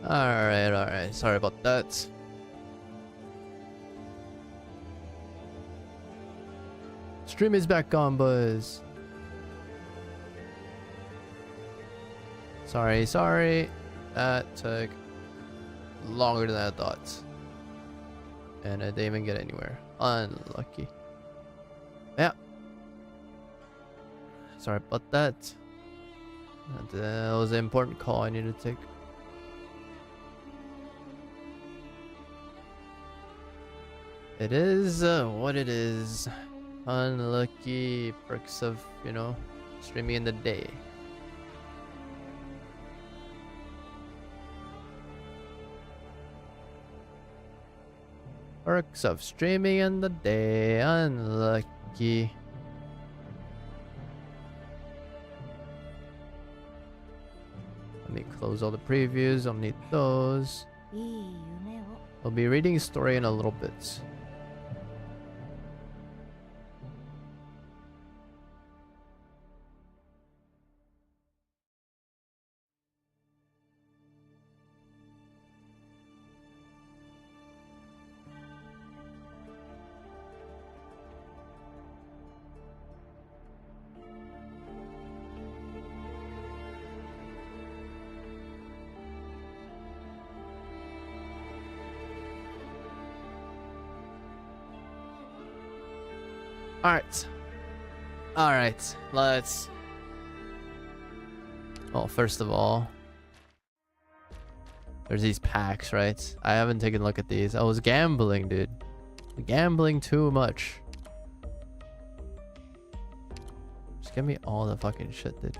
Alright. Sorry about that. Stream is back on, boys. Sorry. That took longer than I thought. And I didn't even get anywhere. Unlucky. Yeah. Sorry about that. That was an important call I needed to take. It is what it is. Unlucky perks of, you know, streaming in the day. Perks of streaming in the day. Unlucky. Let me close all the previews. I'll need those. I'll be reading a story in a little bit. Alright, let's... Well, first of all, there's these packs, right? I haven't taken a look at these. I was gambling, dude. Gambling too much. Just give me all the fucking shit, dude.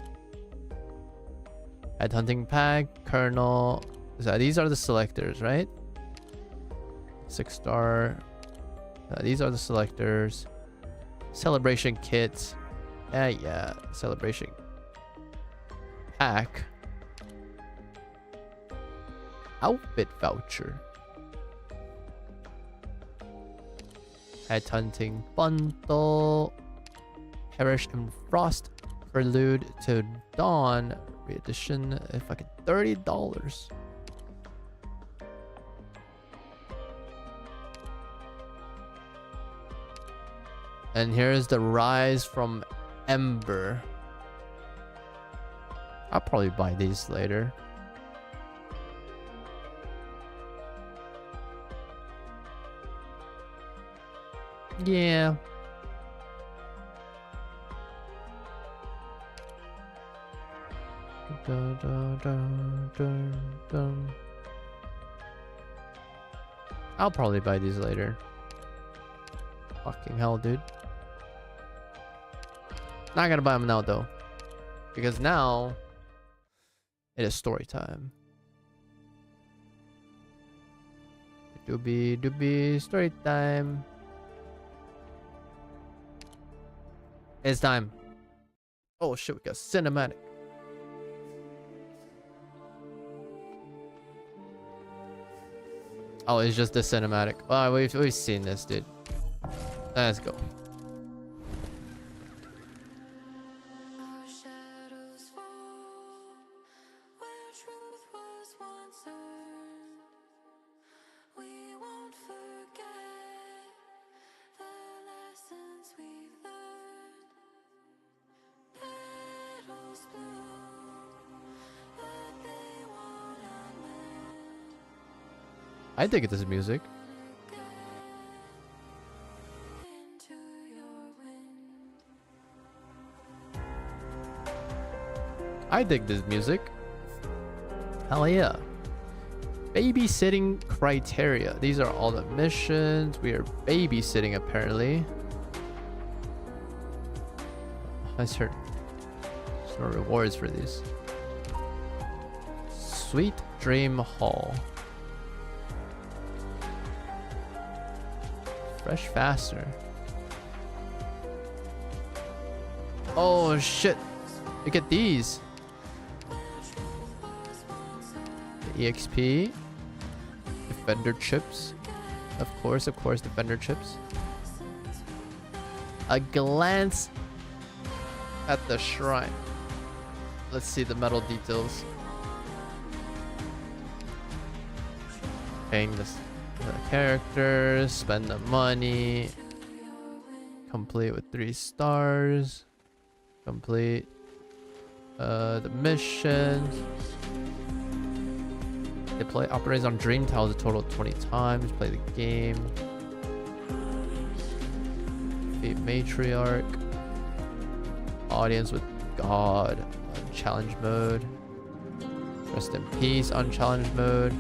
Headhunting pack, Colonel. So these are the selectors, right? 6-star. These are the selectors. Celebration kit. Yeah. Celebration pack. Outfit voucher. Headhunting bundle. Perish and Frost. Prelude to Dawn. Re-edition. Fucking $30. And here's the Rise from Ember. I'll probably buy these later. Yeah. I'll probably buy these later. Fucking hell, dude. Not gonna buy them now though, because now it is story time. Doobie story time. It's time. Oh shit, we got cinematic. Oh, it's just the cinematic. Oh, we've seen this, dude. Let's go. I think it is music. I dig this music. Hell yeah. Babysitting criteria. These are all the missions. We are babysitting apparently. I heard there's no rewards for these. Sweet Dream Hall. Fresh faster. Oh shit. Look at these. The EXP. Defender chips. Of course, defender chips. A glance at the shrine. Let's see the metal details. Paying the characters, spend the money. Complete with 3 stars. Complete the missions. Deploy operates on Dream Tiles a total of 20 times. Play the game. Defeat Matriarch. Audience with God on challenge mode. Rest in peace on challenge mode.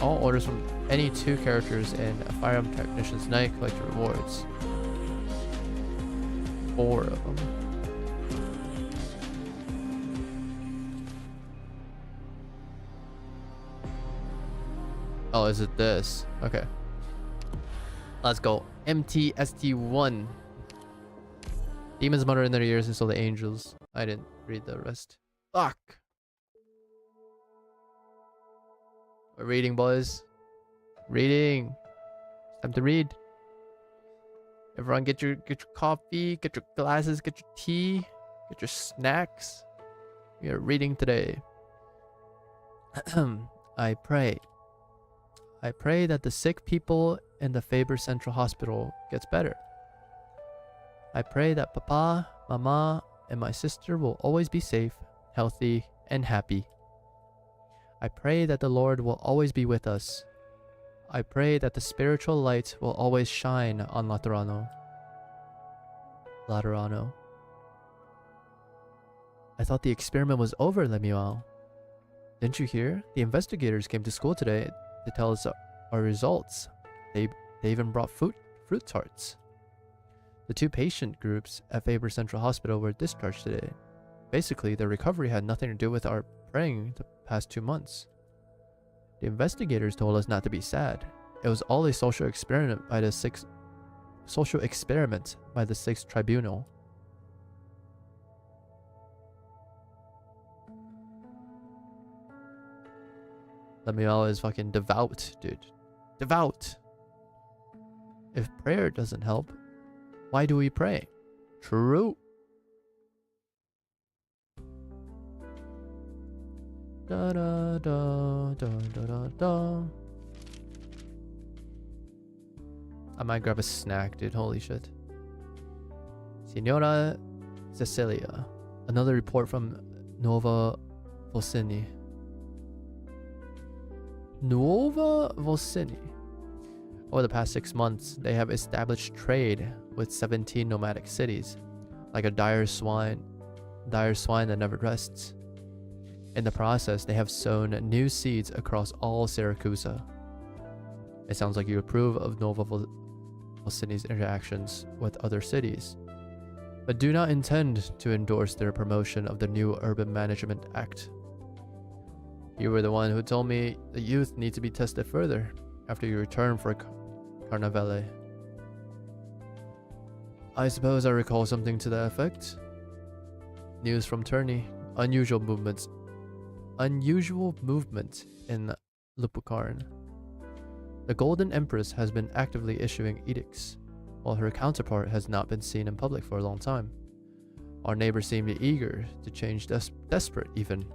All orders from any 2 characters in a Firearm Technician's Night collect rewards. 4 of them. Oh, is it this? Okay. Let's go. MTST1. Demons mutter in their ears and so the angels. I didn't read the rest. Fuck. We're reading, boys. Reading. It's time to read. Everyone get your coffee, get your glasses, get your tea, get your snacks. We are reading today. I pray that the sick people in the Faber Central Hospital gets better. I pray that Papa, Mama, and my sister will always be safe, healthy, and happy. I pray that the Lord will always be with us. I pray that the spiritual light will always shine on Laterano. Laterano. I thought the experiment was over, Lemuel. Didn't you hear? The investigators came to school today to tell us our results. They even brought fruit tarts. The 2 patient groups at Faber Central Hospital were discharged today. Basically, their recovery had nothing to do with our praying the past 2 months. The investigators told us not to be sad. It was all a social experiment by the 6th tribunal. Lemuel is fucking devout, dude. Devout. If prayer doesn't help, why do we pray? True. Da da da da da da da. I might grab a snack, dude. Holy shit. Signora Cecilia. Another report from Nova Volsini. Nova Volsini. Over the past 6 months, they have established trade with 17 nomadic cities, like a dire swine that never rests. In the process, they have sown new seeds across all Siracusa. It sounds like you approve of Nova Volsini's interactions with other cities, but do not intend to endorse their promotion of the new Urban Management Act. You were the one who told me the youth need to be tested further after you return for Carnavale. I suppose I recall something to that effect. News from Turney. Unusual movement in Lupucarn. The Golden Empress has been actively issuing edicts, while her counterpart has not been seen in public for a long time. Our neighbors seem eager to change, desperate even.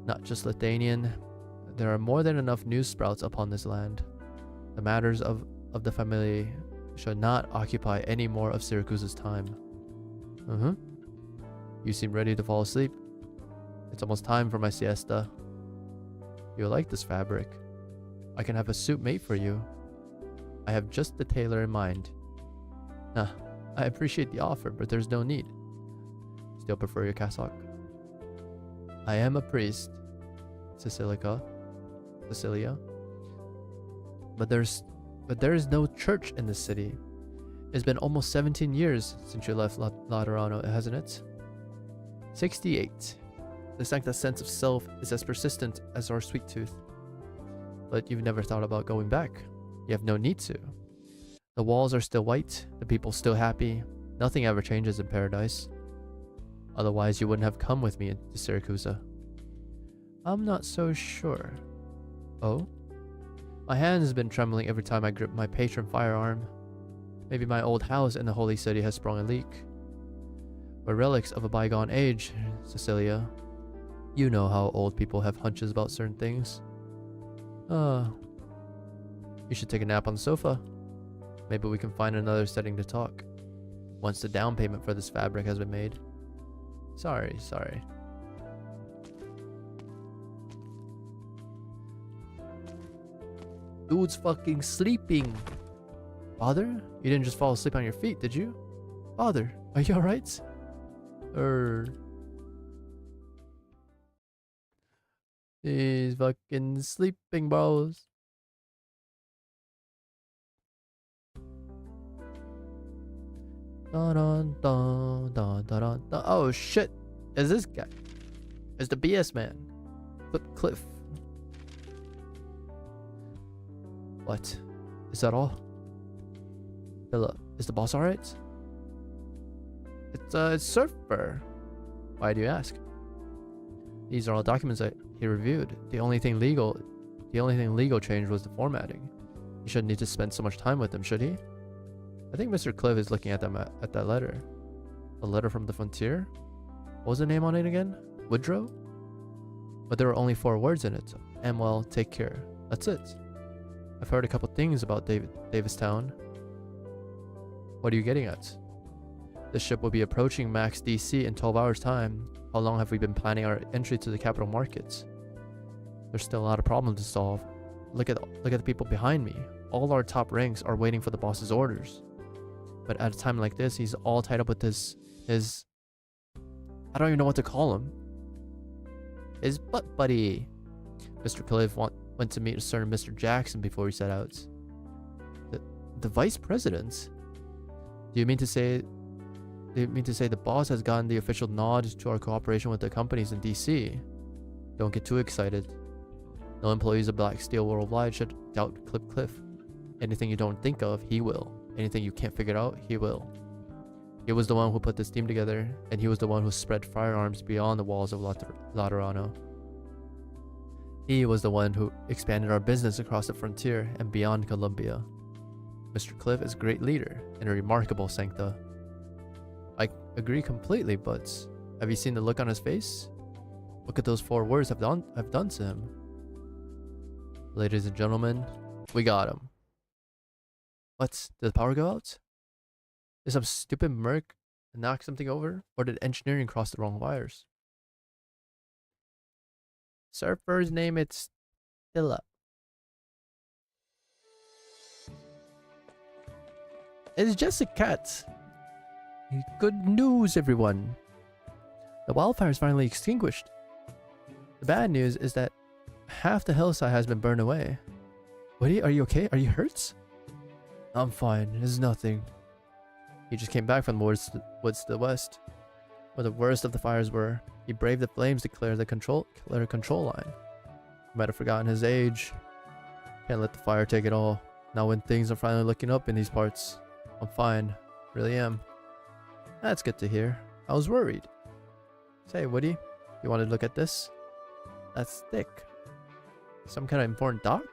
Not just Lithuanian, there are more than enough news sprouts upon this land. The matters of the family should not occupy any more of Syracuse's time. You seem ready to fall asleep. It's almost time for my siesta. You'll like this fabric. I can have a suit made for you. I have just the tailor in mind. I appreciate the offer, but there's no need. Still prefer your cassock? I am a priest, Cecilia. But there is no church in this city. It's been almost 17 years since you left Laterano, hasn't it? 68. The sancta sense of self is as persistent as our sweet tooth. But you've never thought about going back. You have no need to. The walls are still white, the people still happy. Nothing ever changes in paradise. Otherwise, you wouldn't have come with me to Syracusa. I'm not so sure. Oh? My hand has been trembling every time I grip my patron firearm. Maybe my old house in the holy city has sprung a leak. We're relics of a bygone age, Cecilia. You know how old people have hunches about certain things. Uh, you should take a nap on the sofa. Maybe we can find another setting to talk. Once the down payment for this fabric has been made. Sorry. Dude's fucking sleeping. Father? You didn't just fall asleep on your feet, did you? Father, are you alright? He's fucking sleeping, bros. Dun, dun, dun, dun, dun, dun, dun. Oh shit. Is this guy? It's the BS man. Cliff. What? Is that all? Philip, is the boss alright? It's Surfer. Why do you ask? These are all documents that he reviewed. The only thing legal changed was the formatting. You shouldn't need to spend so much time with them, should he? I think Mr. Cliff is looking at that letter. A letter from the frontier? What was the name on it again? Woodrow? But there were only 4 words in it. Well, take care. That's it. I've heard a couple things about Davistown. What are you getting at? The ship will be approaching Max DC in 12 hours time. How long have we been planning our entry to the capital markets? There's still a lot of problems to solve. Look at the people behind me. All our top ranks are waiting for the boss's orders. But at a time like this, he's all tied up with his I don't even know what to call him. His butt buddy. Mr. Cliff went to meet a certain Mr. Jackson before he set out. The vice president? Do you mean to say the boss has gotten the official nod to our cooperation with the companies in DC? Don't get too excited. No employees of Black Steel Worldwide should doubt Cliff. Anything you don't think of, he will. Anything you can't figure out, he will. He was the one who put this team together, and he was the one who spread firearms beyond the walls of Laterano. He was the one who expanded our business across the frontier and beyond Colombia. Mr. Cliff is a great leader and a remarkable sancta. I agree completely, but have you seen the look on his face? Look at those 4 words have done to him. Ladies and gentlemen, we got him. What? Did the power go out? Did some stupid merc knock something over? Or did engineering cross the wrong wires? Surfer's name it's Philip. It's just a cat. Good news, everyone. The wildfire is finally extinguished. The bad news is that half the hillside has been burned away. Woody, are you okay? Are you hurt? I'm fine. It's nothing. He just came back from the woods to the west, where the worst of the fires were. He braved the flames to clear the control line. He might have forgotten his age. Can't let the fire take it all. Now when things are finally looking up in these parts, I'm fine. Really am. That's good to hear. I was worried. Say, Woody, you want to look at this? That's thick. Some kind of important doc?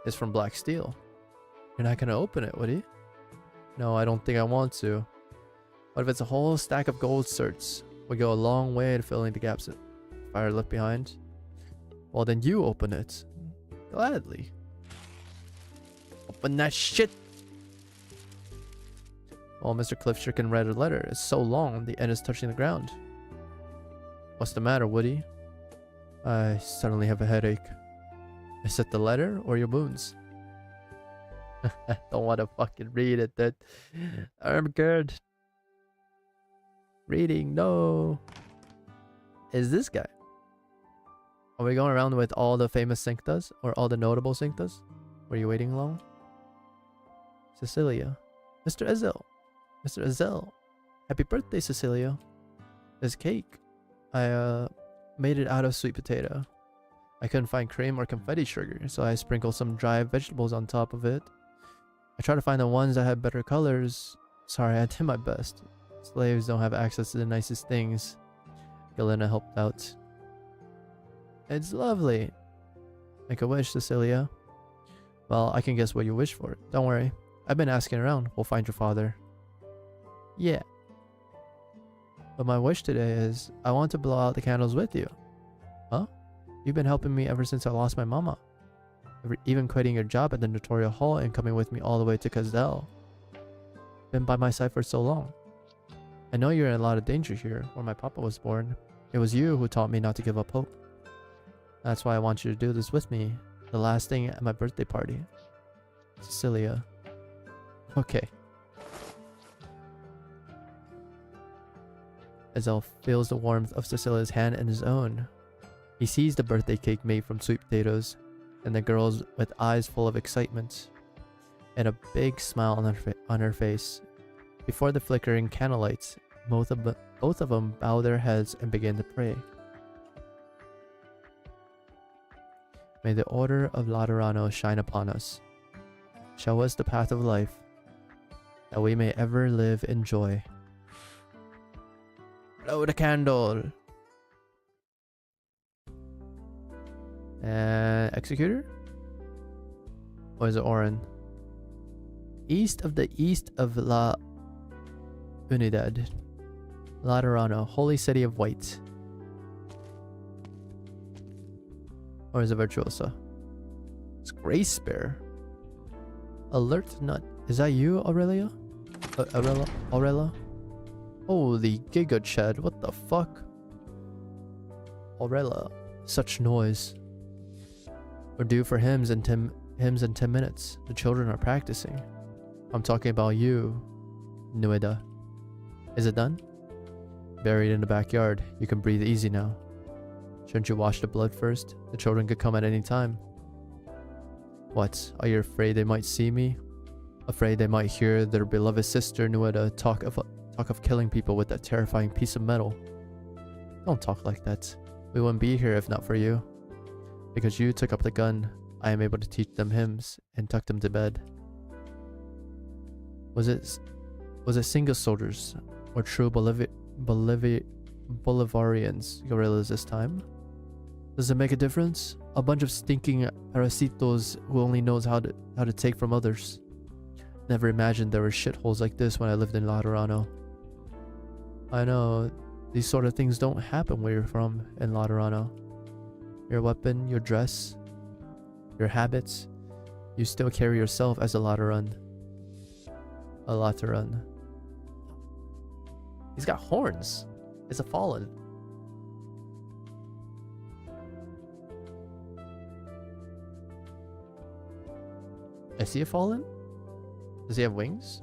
It's from Black Steel. You're not gonna open it, Woody? No, I don't think I want to. What if it's a whole stack of gold certs? Would go a long way to filling the gaps that fire left behind. Well, then you open it. Gladly. Open that shit! Well, Mr. Cliff Chicken read a letter. It's so long, the end is touching the ground. What's the matter, Woody? I suddenly have a headache. Is it the letter or your wounds? I don't want to fucking read it, dude. I'm good. Reading, no. Is this guy? Are we going around with all the famous sanctas? Or all the notable sanctas? Were you waiting long? Cecilia. Mr. Azel. Mr. Azel. Happy birthday, Cecilia. This cake. I made it out of sweet potato. I couldn't find cream or confetti sugar, so I sprinkled some dry vegetables on top of it. I tried to find the ones that had better colors. Sorry, I did my best. Slaves don't have access to the nicest things. Galena helped out. It's lovely. Make a wish, Cecilia. Well, I can guess what you wish for. Don't worry. I've been asking around. We'll find your father. Yeah. But my wish today is, I want to blow out the candles with you. Huh? You've been helping me ever since I lost my mama. even quitting your job at the Notorial Hall and coming with me all the way to Kazdel. Been by my side for so long. I know you're in a lot of danger here, where my papa was born. It was you who taught me not to give up hope. That's why I want you to do this with me. The last thing at my birthday party. Cecilia. Okay. Ezel feels the warmth of Cecilia's hand in his own. He sees the birthday cake made from sweet potatoes, and the girls with eyes full of excitement, and a big smile on her face. Before the flickering candlelights, both of them bow their heads and begin to pray. May the order of Laterano shine upon us. Show us the path of life, that we may ever live in joy. Blow the candle! And Executor? Or is it Oren? East of La Unidad. Laterano, holy city of white. Or is it Virtuosa? It's Grace Spear. Alert Nut. Is that you, Aurelia? Aurelia? Holy Giga Chad, what the fuck? Aurelia, such noise. We're due for hymns in 10 minutes. The children are practicing. I'm talking about you, Nueda. Is it done? Buried in the backyard. You can breathe easy now. Shouldn't you wash the blood first? The children could come at any time. What? Are you afraid they might see me? Afraid they might hear their beloved sister Nueda talk of killing people with that terrifying piece of metal? Don't talk like that. We wouldn't be here if not for you. Because you took up the gun, I am able to teach them hymns and tuck them to bed. Was it single soldiers or true Bolivarians guerrillas this time? Does it make a difference? A bunch of stinking parasitos who only knows how to take from others. Never imagined there were shitholes like this when I lived in Laterano. I know, these sort of things don't happen where you're from in Laterano. Your weapon, your dress, your habits, you still carry yourself as a Lateran. A Lateran. He's got horns. It's a fallen. Is he a fallen? Does he have wings?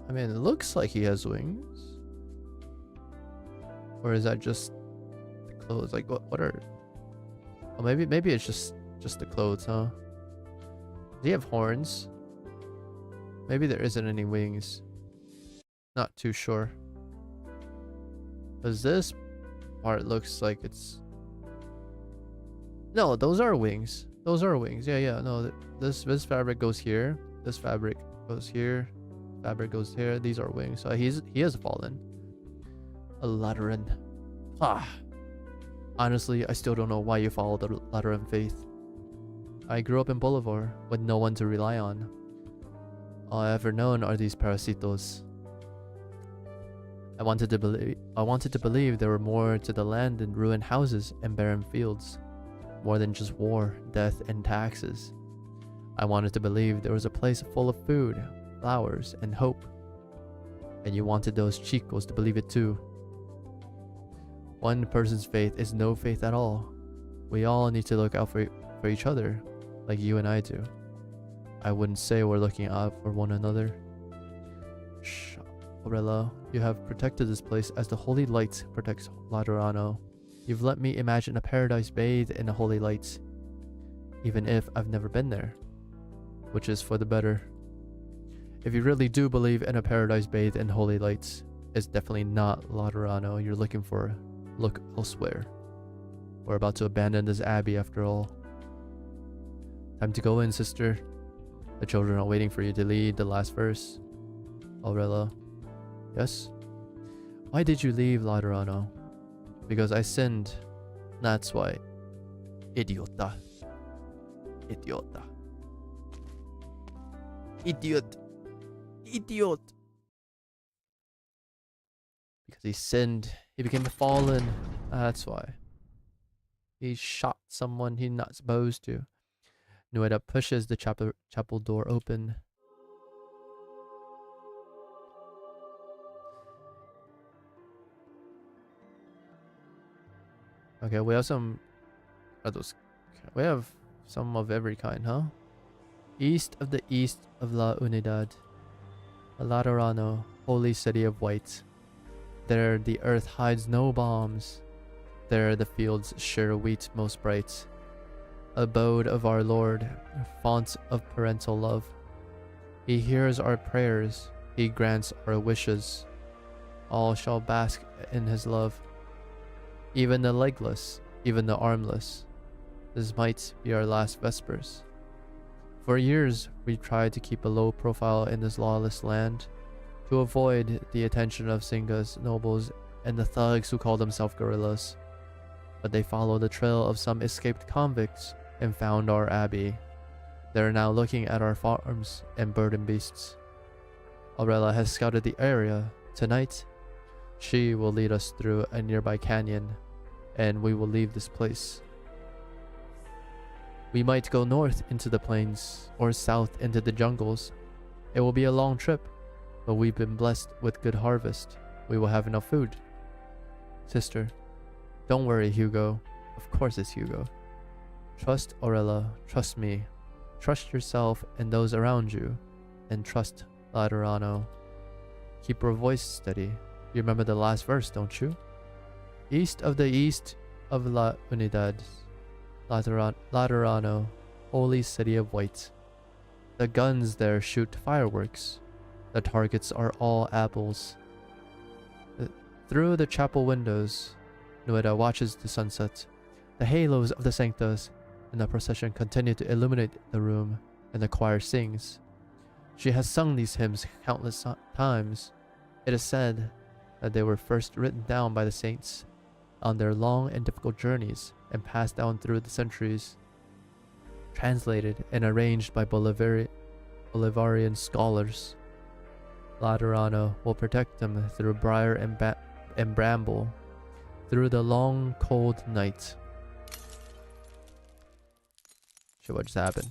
I mean, it looks like he has wings. Or is that just the clothes? Like, what are... Oh, maybe it's just the clothes, huh? Does he have horns? Maybe there isn't any wings. Not too sure. Because this part looks like it's... No, those are wings. Those are wings. Yeah. No, this fabric goes here. This fabric goes here. Fabric goes here. These are wings. So he is fallen. A Lateran. Honestly, I still don't know why you follow the Lateran faith. I grew up in Bolivar with no one to rely on. All I've ever known are these parasitos. I wanted to believe there were more to the land than ruined houses and barren fields. More than just war, death, and taxes. I wanted to believe there was a place full of food, flowers, and hope. And you wanted those chicos to believe it too. One person's faith is no faith at all. We all need to look out for each other, like you and I do. I wouldn't say we're looking out for one another. Shh, Aurela, you have protected this place as the holy light protects Laterano. You've let me imagine a paradise bathed in the holy lights, even if I've never been there, which is for the better. If you really do believe in a paradise bathed in holy lights, it's definitely not Laterano you're looking for. Look elsewhere. We're about to abandon this abbey after all. Time to go in, sister. The children are waiting for you to lead the last verse. Aurela. Yes? Why did you leave Laterano? Because I sinned. That's why. Idiota. Idiota. Idiot. Idiot. Because he sinned. He became the fallen. That's why. He shot someone he's not supposed to. Nueda pushes the chapel door open. Okay, we have some... Are those... We have some of every kind, huh? East of the east of La Unidad, Laterano, holy city of white. There the earth hides no bombs. There the fields share wheat most bright. Abode of our Lord, font of parental love. He hears our prayers, he grants our wishes. All shall bask in his love. Even the legless, even the armless. This might be our last vespers. For years, we tried to keep a low profile in this lawless land, to avoid the attention of Singa's nobles and the thugs who call themselves guerrillas. But they followed the trail of some escaped convicts and found our abbey. They are now looking at our farms and burden beasts. Aurela has scouted the area. Tonight, she will lead us through a nearby canyon, and we will leave this place. We might go north into the plains, or south into the jungles. It will be a long trip, but we've been blessed with good harvest. We will have enough food. Sister, don't worry, Hugo. Of course it's Hugo. Trust Aurela, trust me. Trust yourself and those around you, and trust Laterano. Keep your voice steady. You remember the last verse, don't you? East of the east of La Unidad, Laterano, holy city of white. The guns there shoot fireworks. The targets are all apples. Through the chapel windows, Nueda watches the sunset. The halos of the sanctas and the procession continue to illuminate the room, and the choir sings. She has sung these hymns countless times. It is said that they were first written down by the saints on their long and difficult journeys and passed down through the centuries, translated and arranged by Bolivarian scholars. Laterano will protect them through briar and bramble, through the long cold night. Shit, what just happened?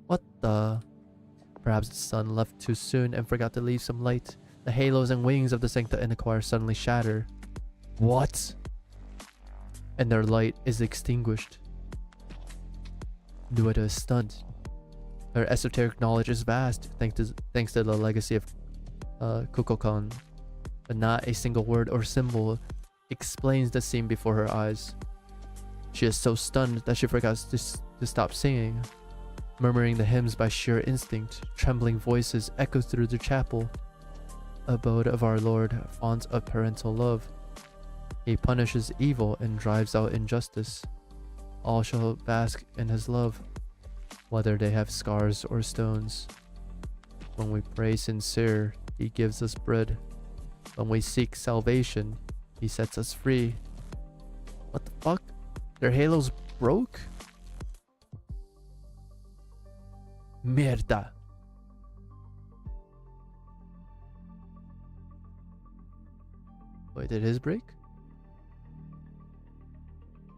What the? Perhaps the sun left too soon and forgot to leave some light. The halos and wings of the sancta in the choir suddenly shatter. What? And their light is extinguished. Nueda is stunned. Her esoteric knowledge is vast, thanks to the legacy of Kukulkan, but not a single word or symbol explains the scene before her eyes. She is so stunned that she forgets to stop singing. Murmuring the hymns by sheer instinct, trembling voices echo through the chapel. Abode of our Lord, font of parental love. He punishes evil and drives out injustice. All shall bask in his love, whether they have scars or stones. When we pray sincere, he gives us bread. When we seek salvation, he sets us free. What the fuck? Their halos broke? Mierda. Wait, did his break?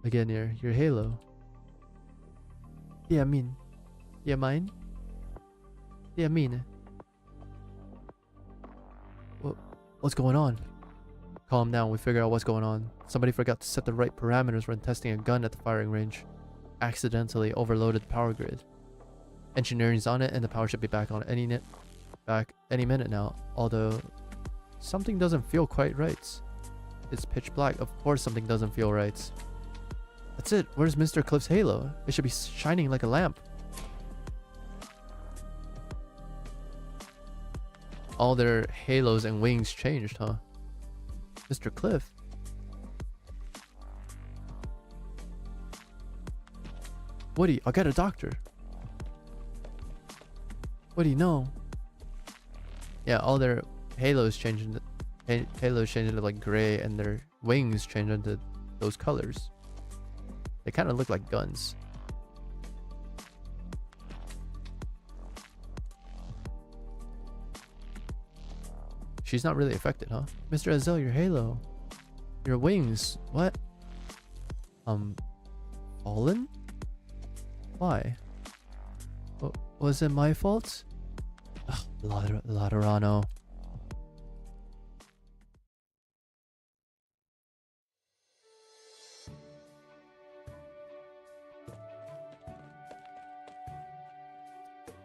Again, your halo. Yeah, mean. Yeah, mine. Yeah, mean. What's going on? Calm down, we figure out what's going on. Somebody forgot to set the right parameters when testing a gun at the firing range. Accidentally overloaded the power grid. Engineering's on it and the power should be back on any minute now, although something doesn't feel quite right. It's pitch black, of course something doesn't feel right. That's it, where's Mr. Cliff's halo? It should be shining like a lamp. All their halos and wings changed, huh? Mr. Cliff? Woody, I'll get a doctor. What do you know? Yeah, all their halos changed into like gray, and their wings changed into those colors. They kind of look like guns. She's not really affected, huh? Mr. Azel, your halo. Your wings. What? Um, fallen? Why? Was it my fault? Ugh, Laterano.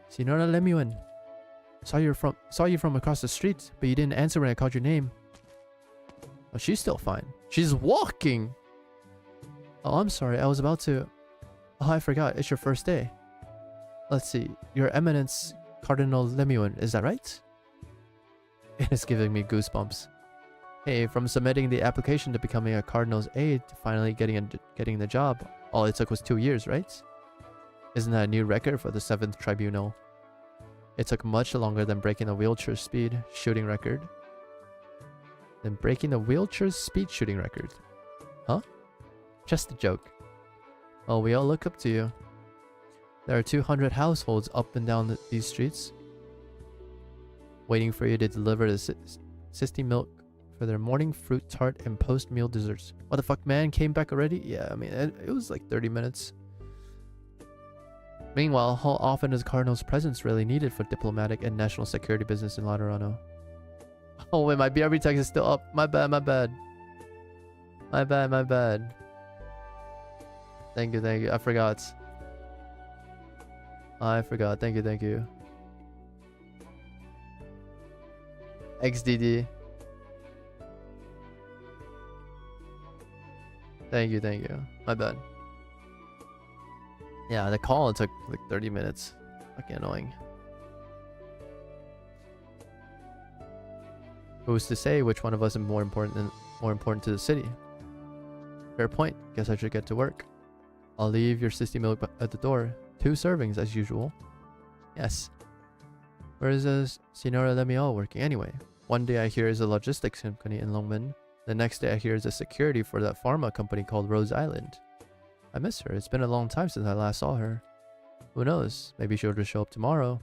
Signora Lemuin. Saw you from across the street, but you didn't answer when I called your name. Oh, she's still fine. She's walking! Oh, I'm sorry. I was about to... Oh, I forgot. It's your first day. Let's see. Your Eminence, Cardinal Lemuin. Is that right? It is giving me goosebumps. Hey, from submitting the application to becoming a Cardinal's aide to finally getting the job, all it took was 2 years, right? Isn't that a new record for the 7th Tribunal? It took much longer than breaking the wheelchair speed shooting record. Huh? Just a joke. Well, we all look up to you. There are 200 households up and down these streets, waiting for you to deliver the Sisty milk for their morning fruit tart and post-meal desserts. What the fuck, man? Came back already? Yeah, I mean, it was like 30 minutes. Meanwhile, how often is Cardinal's presence really needed for diplomatic and national security business in Laterano? Oh wait, my BRB text is still up. My bad. Thank you. I forgot. Thank you. XDD. Thank you. My bad. Yeah, the call took like 30 minutes. Fucking annoying. Who's to say which one of us is more important to the city? Fair point. Guess I should get to work. I'll leave your Sisty milk at the door. 2 servings as usual. Yes. Where is Signora Lemuel working anyway? One day I hear is a logistics company in Longmen. The next day I hear is a security for that pharma company called Rose Island. I miss her. It's been a long time since I last saw her. Who knows? Maybe she'll just show up tomorrow.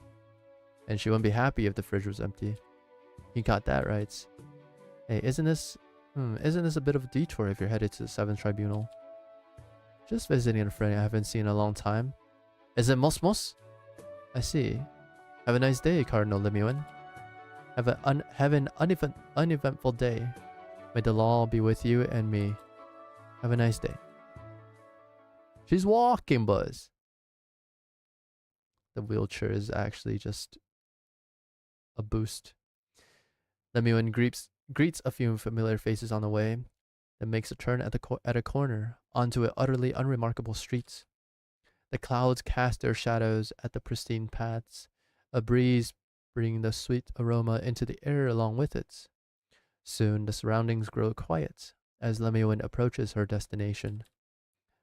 And she wouldn't be happy if the fridge was empty. You got that right. Hey, isn't this a bit of a detour if you're headed to the 7th Tribunal? Just visiting a friend I haven't seen in a long time. Is it Mosmos? I see. Have a nice day, Cardinal Lemuin. Have an uneventful day. May the law be with you and me. Have a nice day. She's walking, Buzz. The wheelchair is actually just a boost. Lemuin greets a few familiar faces on the way, then makes a turn at a corner onto an utterly unremarkable street. The clouds cast their shadows at the pristine paths, a breeze bringing the sweet aroma into the air along with it. Soon the surroundings grow quiet as Lemuin approaches her destination.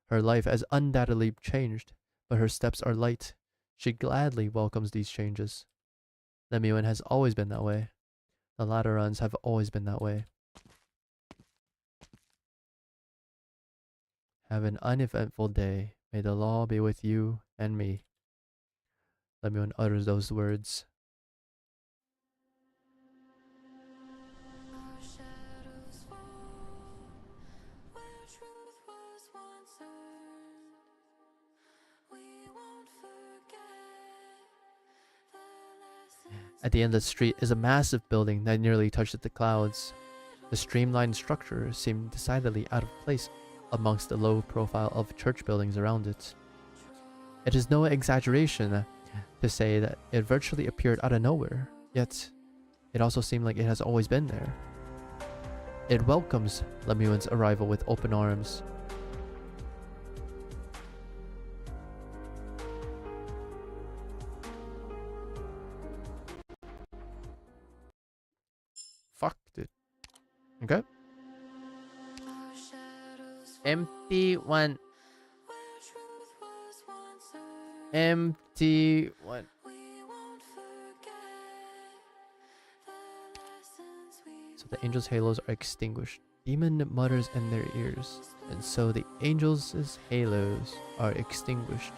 Her life has undoubtedly changed, but her steps are light. She gladly welcomes these changes. Lemuin has always been that way. The Laterans have always been that way. Have an uneventful day. May the law be with you and me. Lemuin utters those words. At the end of the street is a massive building that nearly touches the clouds. The streamlined structure seemed decidedly out of place amongst the low profile of church buildings around it. It is no exaggeration to say that it virtually appeared out of nowhere, yet it also seemed like it has always been there. It welcomes Lemuin's arrival with open arms. Fuck, dude. Okay. Empty one. Empty one. So the angels' halos are extinguished. Demon mutters in their ears, and so the angels' halos are extinguished.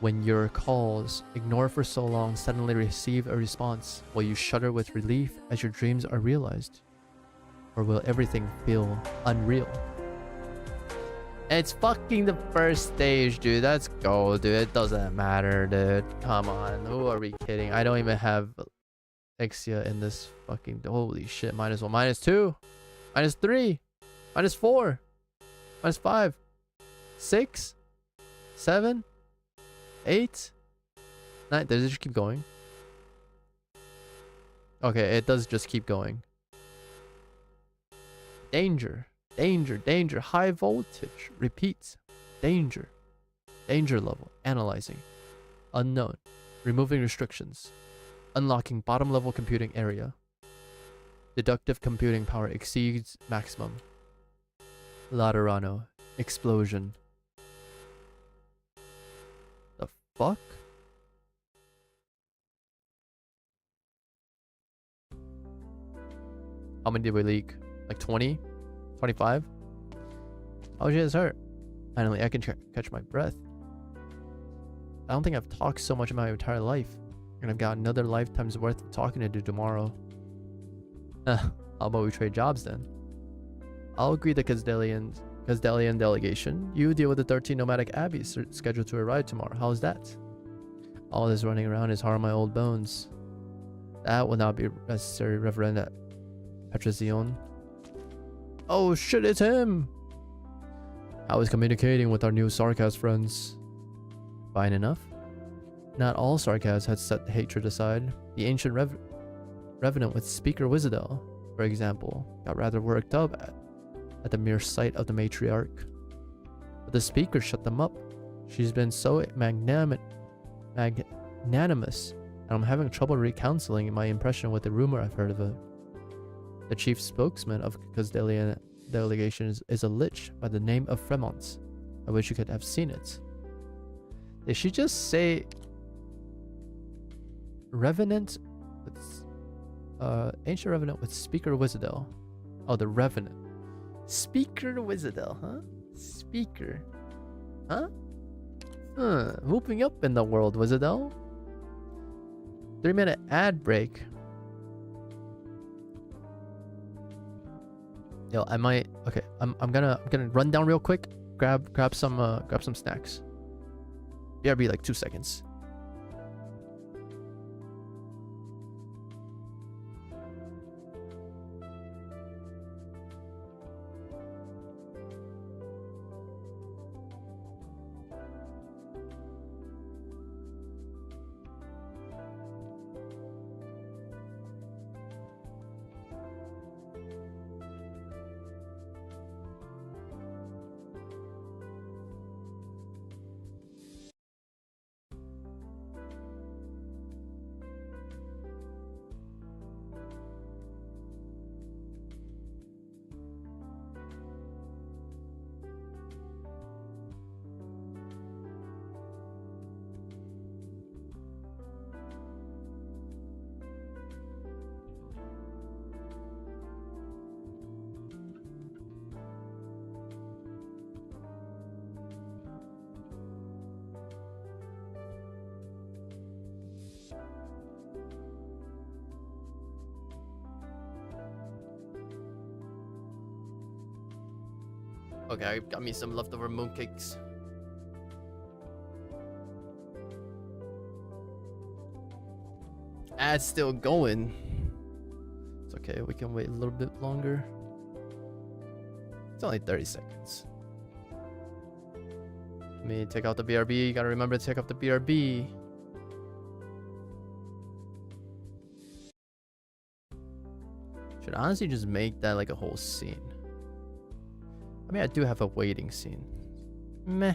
When your calls, ignored for so long, suddenly receive a response, will you shudder with relief as your dreams are realized? Or will everything feel unreal? It's fucking the first stage, dude. Let's go, dude. It doesn't matter, dude. Come on. Who are we kidding? I don't even have Exia in this fucking... Holy shit. -1, -2, -3, -4, -5, 6, 7, 8, 9. Does it just keep going? Okay, it does just keep going. Danger. Danger, danger, high voltage, repeats, danger, danger level, analyzing, unknown, removing restrictions, unlocking bottom level computing area, deductive computing power exceeds maximum, Laterano, explosion. The fuck? How many did we leak? Like 20? 25? Oh shit, it's hurt. Finally, I can catch my breath. I don't think I've talked so much in my entire life. And I've got another lifetime's worth of talking to do tomorrow. How about we trade jobs then? I'll agree the Kazdelian delegation. You deal with the 13 nomadic abbeys scheduled to arrive tomorrow. How's that? All this running around is hard on my old bones. That will not be necessary, Reverend Petrazion. Oh shit, it's him! How is communicating with our new Sarkaz friends? Fine enough. Not all Sarkaz had set hatred aside. The ancient revenant with Speaker Wizardel, for example, got rather worked up at the mere sight of the matriarch. But the Speaker shut them up. She's been so magnanimous, and I'm having trouble reconciling my impression with the rumor I've heard of it. The chief spokesman of Kazdelian delegation is a lich by the name of Fremont. I wish you could have seen it. Did she just say Revenant with ancient Revenant with Speaker Wizardel? Oh, the Revenant. Speaker Wizardel, huh? Speaker. Huh? Moving up in the world, Wizardel. 3-minute ad break. Yo, I might. Okay, I'm gonna run down real quick. Grab some snacks. BRB like 2 seconds. Okay, I got me some leftover mooncakes. Ad's still going. It's okay, we can wait a little bit longer. It's only 30 seconds. Let me take out the BRB. You gotta remember to take out the BRB. Should honestly just make that like a whole scene. I mean, I do have a waiting scene. Meh.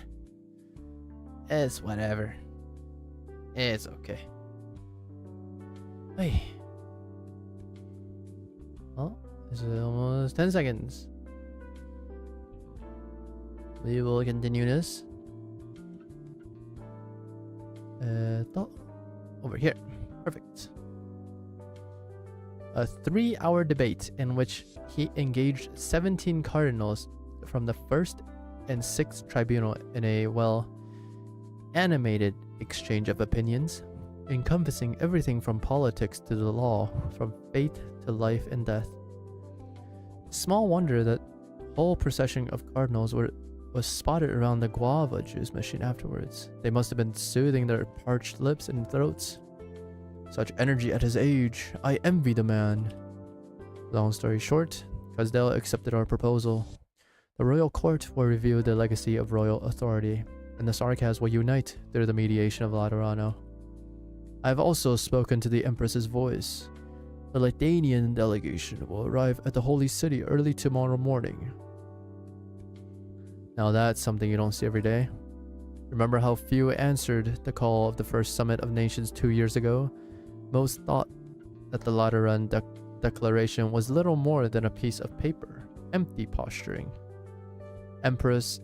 It's whatever. It's okay. Hey. Oh, this is almost 10 seconds. We will continue this. Over here. Perfect. A 3-hour debate in which he engaged 17 cardinals from the 1st and 6th tribunal in a animated exchange of opinions, encompassing everything from politics to the law, from fate to life and death. Small wonder that whole procession of cardinals were was spotted around the guava juice machine afterwards. They must have been soothing their parched lips and throats. Such energy at his age. I envy the man. Long story short, Casdell accepted our proposal. The royal court will review the legacy of royal authority, and the Sarkas will unite through the mediation of Laterano. I have also spoken to the Empress's voice. The Lithuanian delegation will arrive at the Holy City early tomorrow morning. Now that's something you don't see every day. Remember how few answered the call of the first Summit of Nations 2 years ago? Most thought that the Lateran Declaration was little more than a piece of paper, empty posturing. Empress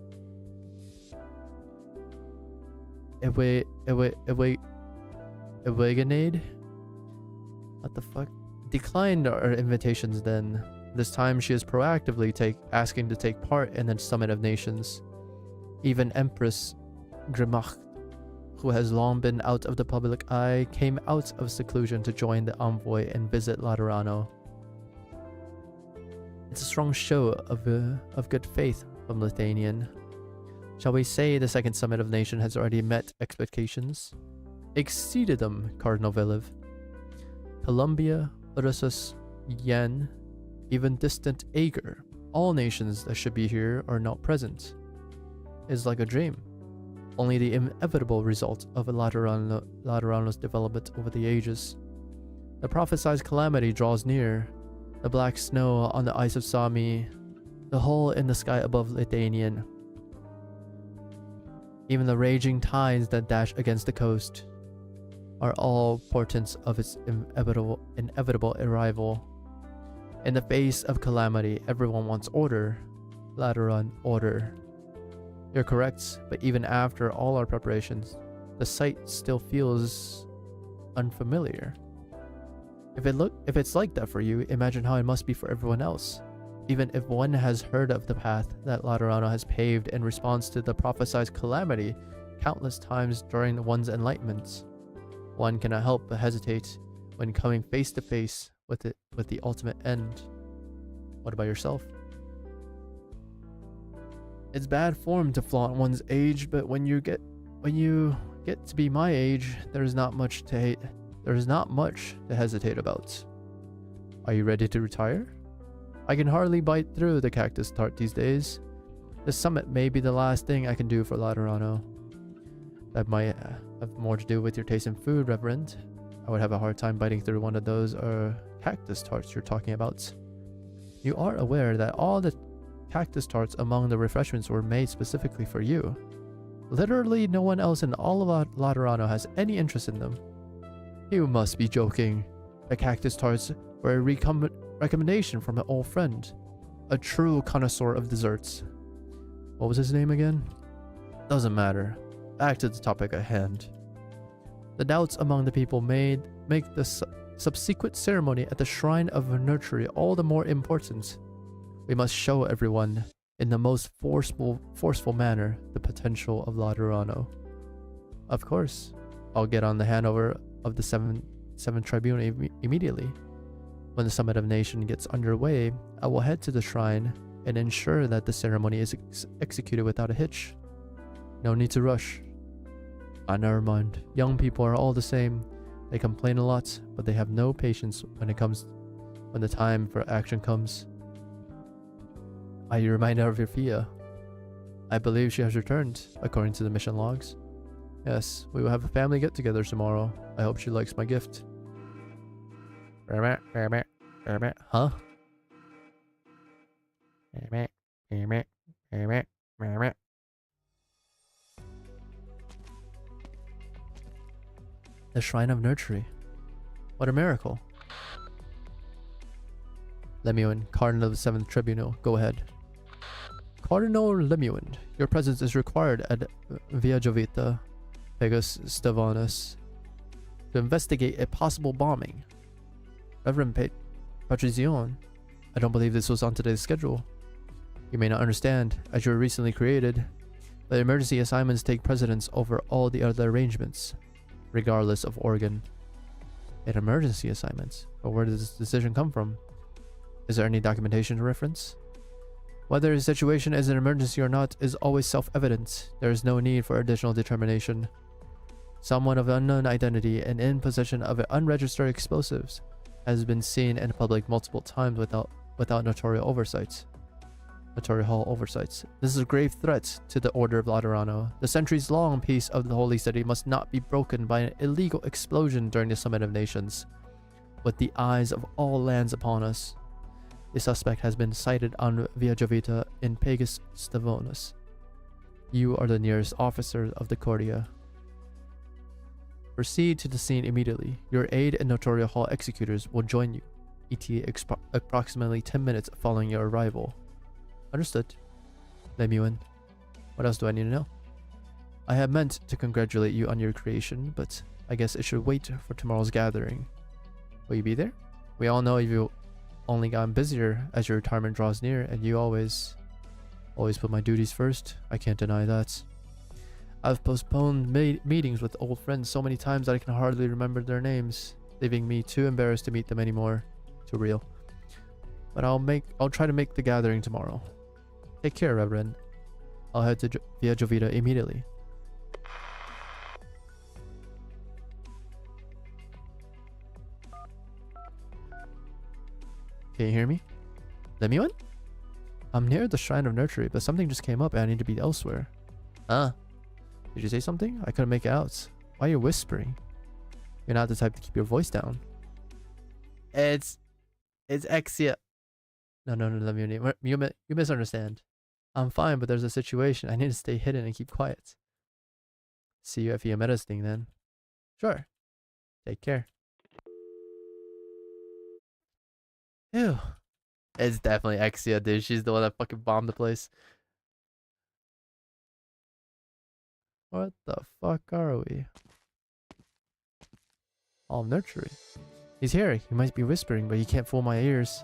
Ewaganade? What the fuck? Declined our invitations then. This time she is proactively asking to take part in the Summit of Nations. Even Empress Grimach, who has long been out of the public eye, came out of seclusion to join the envoy and visit Laterano. It's a strong show of good faith from Lithuanian. Shall we say the second Summit of Nations has already met expectations? Exceeded them, Cardinal Velev. Colombia, Ursus, Yen, even distant Ager, all nations that should be here are not present. It's like a dream. Only the inevitable result of Laterano's development over the ages. The prophesied calamity draws near. The black snow on the ice of Sami, the hole in the sky above Lithuanian. Even the raging tides that dash against the coast are all portents of its inevitable arrival. In the face of calamity, everyone wants order. Lateran order. You're correct, but even after all our preparations, the sight still feels unfamiliar. If it's like that for you, imagine how it must be for everyone else. Even if one has heard of the path that Laterano has paved in response to the prophesied calamity countless times during one's enlightenment, one cannot help but hesitate when coming face to face with the ultimate end. What about yourself? It's bad form to flaunt one's age, but when you get to be my age, there's not much to hesitate about. Are you ready to retire? I can hardly bite through the cactus tart these days. The summit may be the last thing I can do for Laterano. That might have more to do with your taste in food, Reverend. I would have a hard time biting through one of those cactus tarts you're talking about. You are aware that all the cactus tarts among the refreshments were made specifically for you. Literally no one else in all of Laterano has any interest in them. You must be joking. The cactus tarts were a recommendation from an old friend, a true connoisseur of desserts. What was his name again? Doesn't matter. Back to the topic at hand. The doubts among the people make the subsequent ceremony at the Shrine of Nurtury all the more important. We must show everyone, in the most forceful manner, the potential of Laterano. Of course, I'll get on the handover of the seventh tribunal immediately. When the Summit of Nations gets underway, I will head to the shrine and ensure that the ceremony is executed without a hitch. No need to rush. Never mind. Young people are all the same. They complain a lot, but they have no patience when the time for action comes. Are you reminded of your Fia? I believe she has returned, according to the mission logs. Yes, we will have a family get-together tomorrow. I hope she likes my gift. Huh? The Shrine of Nurtury. What a miracle. Lemuin, Cardinal of the 7th Tribunal, go ahead. Cardinal Lemuin, your presence is required at Via Jovita, Pegas Stevanus, to investigate a possible bombing. Reverend Patricion, I don't believe this was on today's schedule. You may not understand, as you were recently created, but emergency assignments take precedence over all the other arrangements, regardless of organ. An emergency assignment? But where does this decision come from? Is there any documentation reference? Whether the situation is an emergency or not is always self-evident. There is no need for additional determination. Someone of unknown identity and in possession of unregistered explosives has been seen in public multiple times without notarial oversight. Notarial Hall oversights. This is a grave threat to the order of Laterano. The centuries-long peace of the Holy City must not be broken by an illegal explosion during the Summit of Nations. With the eyes of all lands upon us, the suspect has been sighted on Via Jovita in Pagus Stavonus. You are the nearest officer of the Cordia. Proceed to the scene immediately. Your aide and Notarial Hall executors will join you. ETA approximately 10 minutes following your arrival. Understood. Lemuin. What else do I need to know? I had meant to congratulate you on your creation, but I guess it should wait for tomorrow's gathering. Will you be there? We all know you've only gotten busier as your retirement draws near, and you always put my duties first. I can't deny that. I've postponed meetings with old friends so many times that I can hardly remember their names, leaving me too embarrassed to meet them anymore. Too real. But I'll try to make the gathering tomorrow. Take care, Reverend. I'll head to Via Jovita immediately. Can you hear me? Lemuin? I'm near the Shrine of Nurtury, but something just came up and I need to be elsewhere. Huh? Did you say something? I couldn't make it out. Why are you whispering? You're not the type to keep your voice down. It's Exia. No, Lemuin. You misunderstand. I'm fine, but there's a situation. I need to stay hidden and keep quiet. See you at Fiametta's thing then. Sure. Take care. Ew. It's definitely Exia, dude. She's the one that fucking bombed the place. What the fuck are we? All nurturing. He's here. He might be whispering, but he can't fool my ears.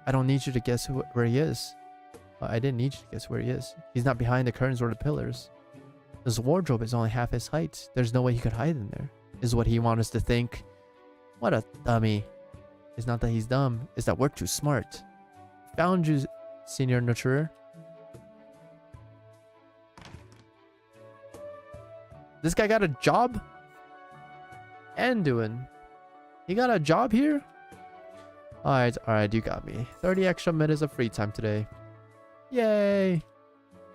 I don't need you to guess where he is. I didn't need you to guess where he is. He's not behind the curtains or the pillars. His wardrobe is only half his height. There's no way he could hide in there. Is what he wants us to think. What a dummy. It's not that he's dumb. It's that we're too smart. Found you, Senior Nurturer. This guy got a job? Anduin. He got a job here? Alright, you got me. 30 extra minutes of free time today. Yay!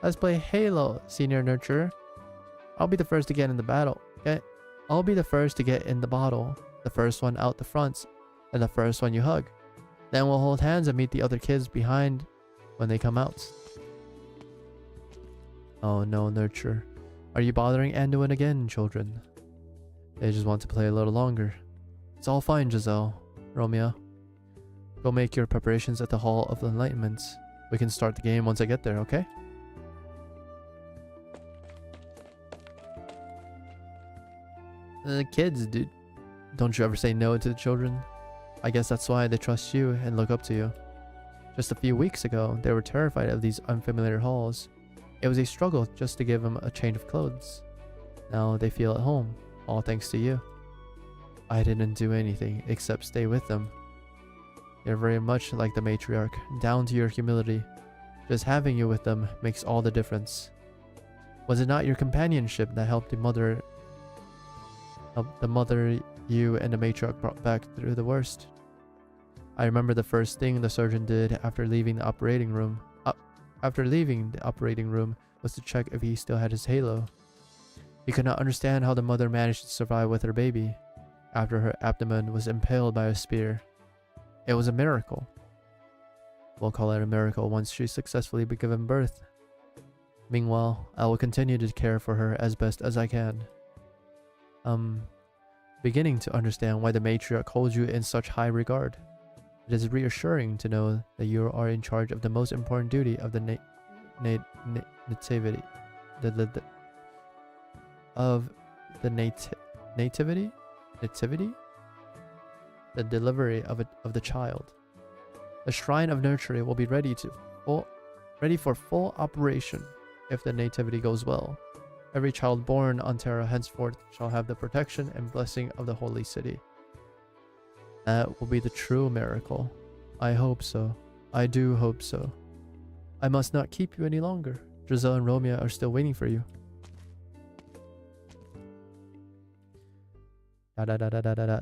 Let's play Halo, Senior Nurturer. I'll be the first to get in the battle. Okay? I'll be the first to get in the bottle. The first one out the front. And the first one you hug. Then we'll hold hands and meet the other kids behind when they come out. Oh no, Nurturer. Are you bothering Anduin again, children? They just want to play a little longer. It's all fine, Giselle. Romeo. Go make your preparations at the Hall of Enlightenment. We can start the game once I get there, okay? The kids, dude. Don't you ever say no to the children? I guess that's why they trust you and look up to you. Just a few weeks ago, they were terrified of these unfamiliar halls. It was a struggle just to give them a change of clothes. Now they feel at home, all thanks to you. I didn't do anything except stay with them. You're very much like the matriarch, down to your humility. Just having you with them makes all the difference. Was it not your companionship that helped the mother you and the matriarch brought back through the worst? I remember the first thing the surgeon did after leaving the operating room. Was to check if he still had his halo. He could not understand how the mother managed to survive with her baby after her abdomen was impaled by a spear. It was a miracle. We'll call it a miracle once she successfully be given birth. Meanwhile, I will continue to care for her as best as I can. Beginning to understand why the matriarch holds you in such high regard. It is reassuring to know that you are in charge of the most important duty of the nativity. The delivery of the child. The Shrine of Nurturing will be ready for full operation if the nativity goes well. Every child born on Terra henceforth shall have the protection and blessing of the Holy City. That will be the true miracle. I hope so. I do hope so. I must not keep you any longer. Giselle and Romeo are still waiting for you. Da da da da da da da.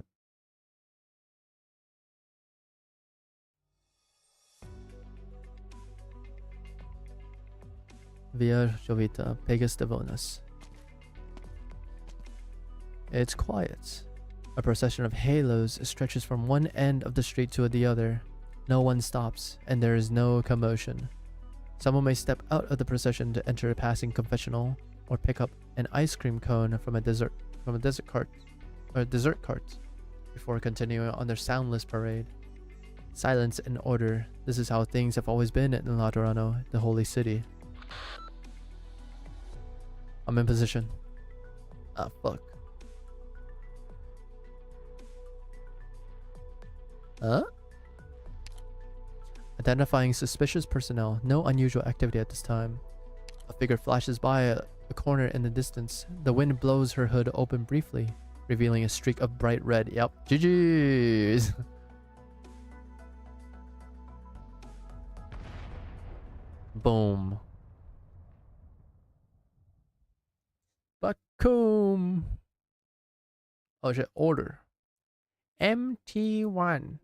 Via Jovita, Pegas Devonas. It's quiet. A procession of halos stretches from one end of the street to the other. No one stops, and there is no commotion. Someone may step out of the procession to enter a passing confessional, or pick up an ice cream cone from a dessert cart, before continuing on their soundless parade. Silence and order. This is how things have always been in Laterano, the holy city. I'm in position. Ah, fuck. Huh? Identifying suspicious personnel. No unusual activity at this time. A figure flashes by a corner in the distance. The wind blows her hood open briefly, revealing a streak of bright red. Yep. GG's. Boom. Bakum. Oh shit. Order. MT1.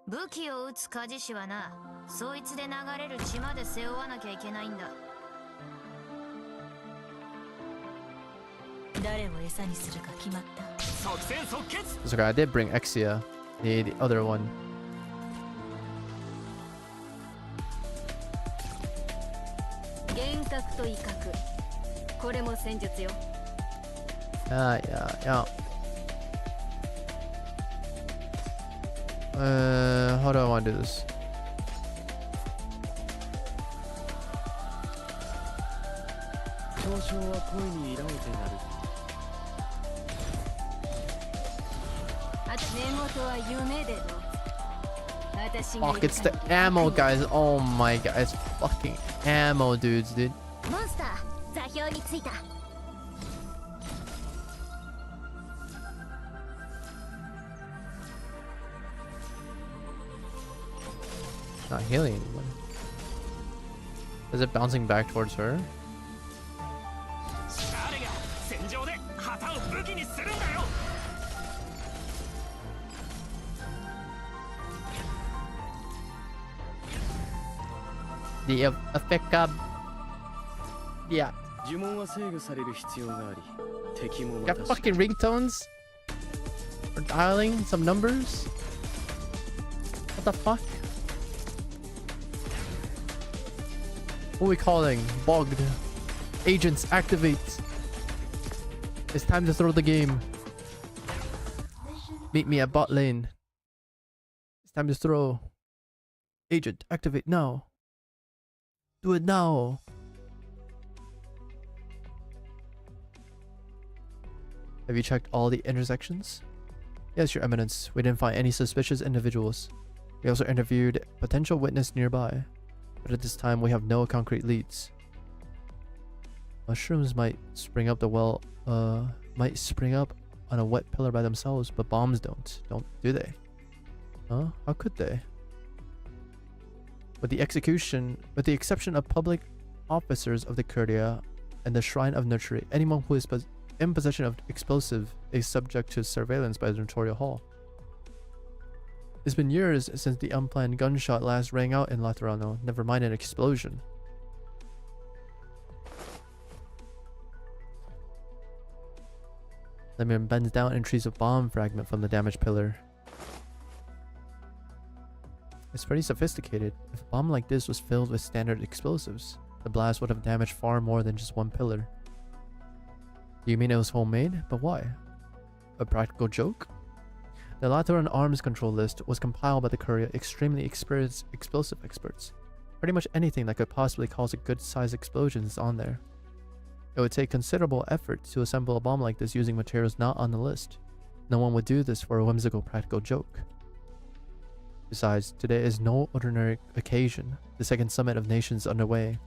武器を撃つ鍛冶師はな、そいつで流れる血まで背負わなきゃいけないんだ。誰を餌にするか決まった。即戦即決。 So I did bring Exia, the other one. 幻覚と威嚇。これも戦術よ。Yeah. How do I want to do this? Fuck, it's the ammo, guys. Oh my god, it's fucking ammo, dudes, dude. Not healing anyone. Is it bouncing back towards her? The effect up. Yeah. Got fucking ringtones? For dialing some numbers? What the fuck? What are we calling? Bogged. Agents, activate. It's time to throw the game. Meet me at bot lane. It's time to throw. Agent, activate now. Do it now. Have you checked all the intersections? Yes, Your Eminence. We didn't find any suspicious individuals. We also interviewed a potential witness nearby, but at this time we have no concrete leads. Mushrooms might spring up on a wet pillar by themselves, but bombs don't, do they? Huh? How could they? With the exception of public officers of the Curia and the Shrine of Nurturing, anyone who is in possession of explosive is subject to surveillance by the Notorial Hall. It's been years since the unplanned gunshot last rang out in Laterano, never mind an explosion. Lemon bends down and retrieves a bomb fragment from the damaged pillar. It's pretty sophisticated. If a bomb like this was filled with standard explosives, the blast would have damaged far more than just one pillar. Do you mean it was homemade? But why? A practical joke? The Lateran arms control list was compiled by the Curia extremely experienced explosive experts. Pretty much anything that could possibly cause a good-sized explosion is on there. It would take considerable effort to assemble a bomb like this using materials not on the list. No one would do this for a whimsical practical joke. Besides, today is no ordinary occasion. The second summit of nations underway.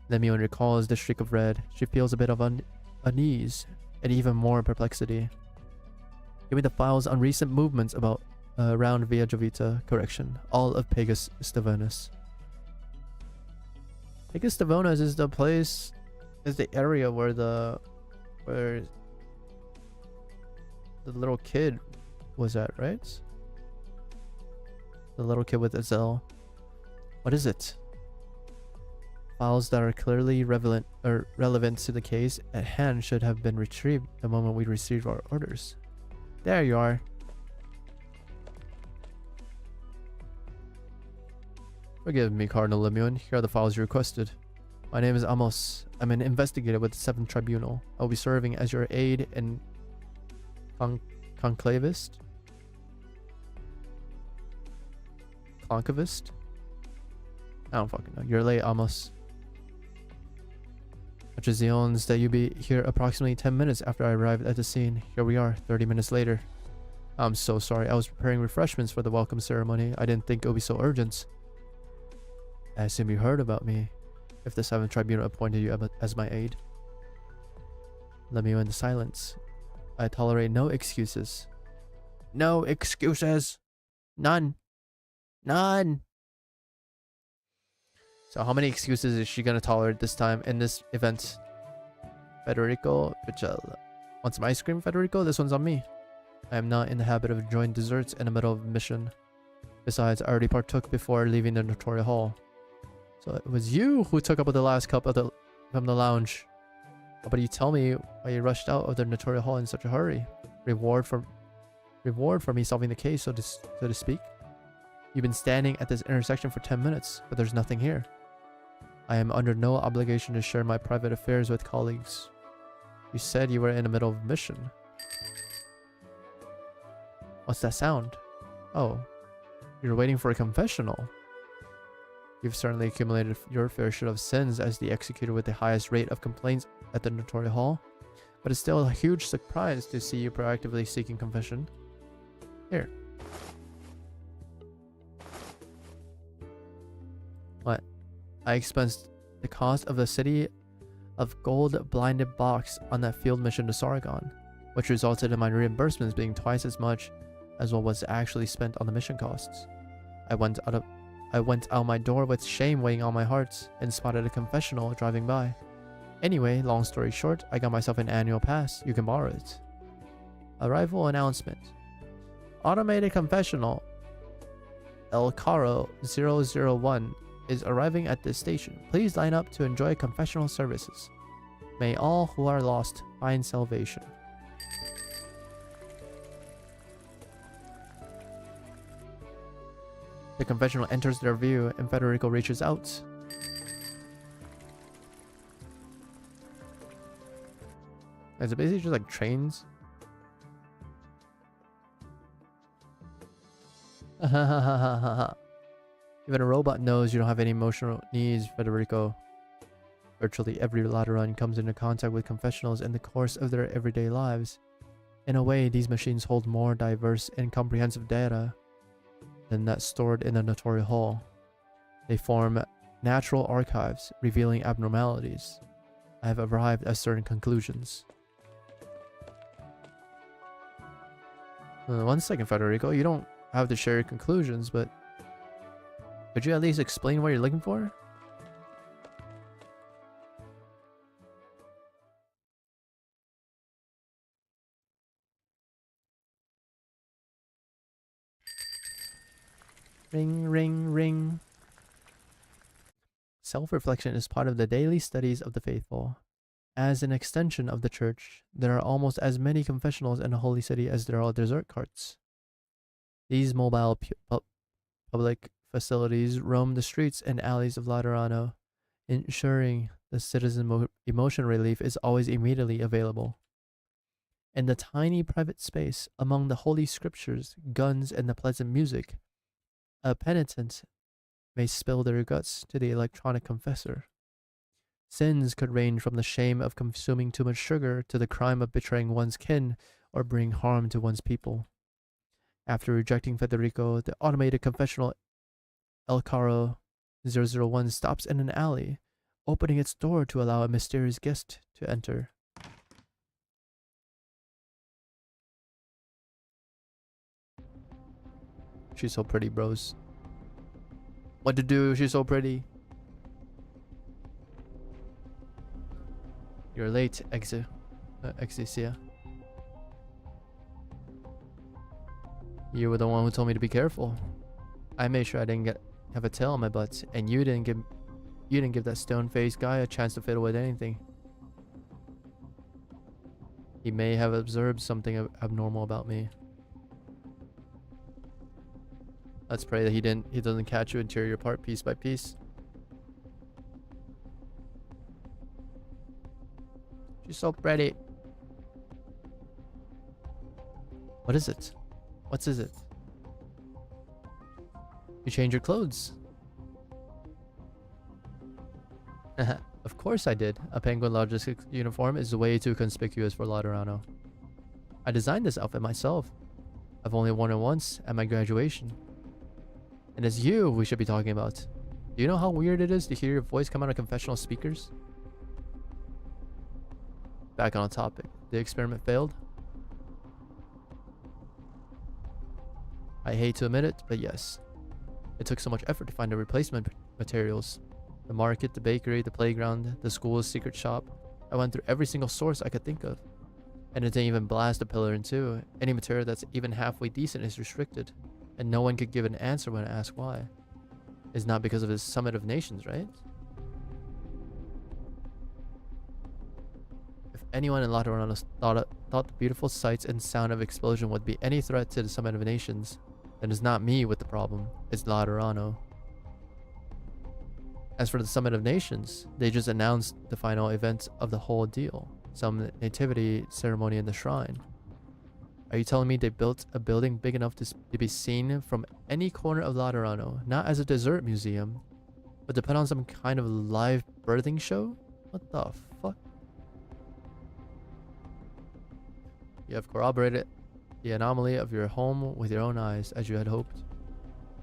Lemuel recalls the streak of red. She feels a bit of unease and even more perplexity. Give me the files on recent movements around Via Jovita. Correction. All of Pegas Stavernus. I guess Stavonas is the place, is the area where the little kid was at, right? The little kid with Azel. What is it? Files that are clearly relevant to the case at hand should have been retrieved the moment we received our orders. There you are. Forgive me, Cardinal Lemuel. Here are the files you requested. My name is Amos. I'm an investigator with the 7th Tribunal. I'll be serving as your aide and conclavist? Concavist? I don't fucking know. You're late, Amos. Which is the owns that you be here approximately 10 minutes after I arrived at the scene. Here we are, 30 minutes later. I'm so sorry. I was preparing refreshments for the welcome ceremony. I didn't think it would be so urgent. I assume you heard about me. If the 7th Tribunal appointed you as my aide. Let me into silence. I tolerate no excuses. No excuses. None. None. So how many excuses is she going to tolerate this time in this event? Federico, want some ice cream, Federico? This one's on me. I am not in the habit of enjoying desserts in the middle of a mission. Besides, I already partook before leaving the Notoria Hall. So it was you who took up the last cup from the lounge. How about you tell me why you rushed out of the Notoria Hall in such a hurry? Reward for me solving the case, so to speak? You've been standing at this intersection for 10 minutes, but there's nothing here. I am under no obligation to share my private affairs with colleagues. You said you were in the middle of a mission. What's that sound? Oh, you're waiting for a confessional. You've certainly accumulated your fair share of sins as the executor with the highest rate of complaints at the Notoria Hall, but it's still a huge surprise to see you proactively seeking confession. Here. What? I expensed the cost of the City of Gold blinded box on that field mission to Sargon, which resulted in my reimbursements being twice as much as what was actually spent on the mission costs. I went out my door with shame weighing on my heart and spotted a confessional driving by. Anyway, long story short, I got myself an annual pass. You can borrow it. Arrival announcement. Automated confessional El Caro 001 is arriving at this station. Please line up to enjoy confessional services. May all who are lost find salvation. The confessional enters their view and Federico reaches out. Is it basically just like trains? Even a robot knows you don't have any emotional needs, Federico. Virtually every Lateran comes into contact with confessionals in the course of their everyday lives. In a way, these machines hold more diverse and comprehensive data than that stored in the Notoria Hall. They form natural archives, revealing abnormalities. I have arrived at certain conclusions. 1 second, Federico. You don't have to share your conclusions, but could you at least explain what you're looking for? Ring, ring, ring. Self-reflection is part of the daily studies of the faithful. As an extension of the church, there are almost as many confessionals in the holy city as there are dessert carts. These mobile public facilities roam the streets and alleys of Laterano, ensuring the citizen emotion relief is always immediately available. In the tiny private space, among the holy scriptures, guns, and the pleasant music, a penitent may spill their guts to the electronic confessor. Sins could range from the shame of consuming too much sugar to the crime of betraying one's kin or bringing harm to one's people. After rejecting Federico, the automated confessional El Caro 001 stops in an alley, opening its door to allow a mysterious guest to enter. She's so pretty, bros. What to do? She's so pretty. You're late, Exisia. You were the one who told me to be careful. I made sure I didn't have a tail on my butt, and you didn't give that stone-faced guy a chance to fiddle with anything. He may have observed something abnormal about me. Let's pray that he doesn't catch you and tear you apart piece by piece. She's so pretty. What is it? What is it? You change your clothes. Of course I did. A penguin logistics uniform is way too conspicuous for Laterano. I designed this outfit myself. I've only worn it once at my graduation. And it's you we should be talking about. Do you know how weird it is to hear your voice come out of confessional speakers? Back on topic. The experiment failed? I hate to admit it, but yes. It took so much effort to find the replacement materials. The market, the bakery, the playground, the school's secret shop. I went through every single source I could think of. And it didn't even blast a pillar in two. Any material that's even halfway decent is restricted. And no one could give an answer when I asked why. It's not because of his Summit of Nations, right? If anyone in Laterano thought the beautiful sights and sound of explosion would be any threat to the Summit of Nations, then it's not me with the problem, it's Laterano. As for the Summit of Nations, they just announced the final event of the whole deal. Some nativity ceremony in the shrine. Are you telling me they built a building big enough to be seen from any corner of Laterano, not as a dessert museum, but to put on some kind of live birthing show? What the fuck? You have corroborated the anomaly of your home with your own eyes, as you had hoped.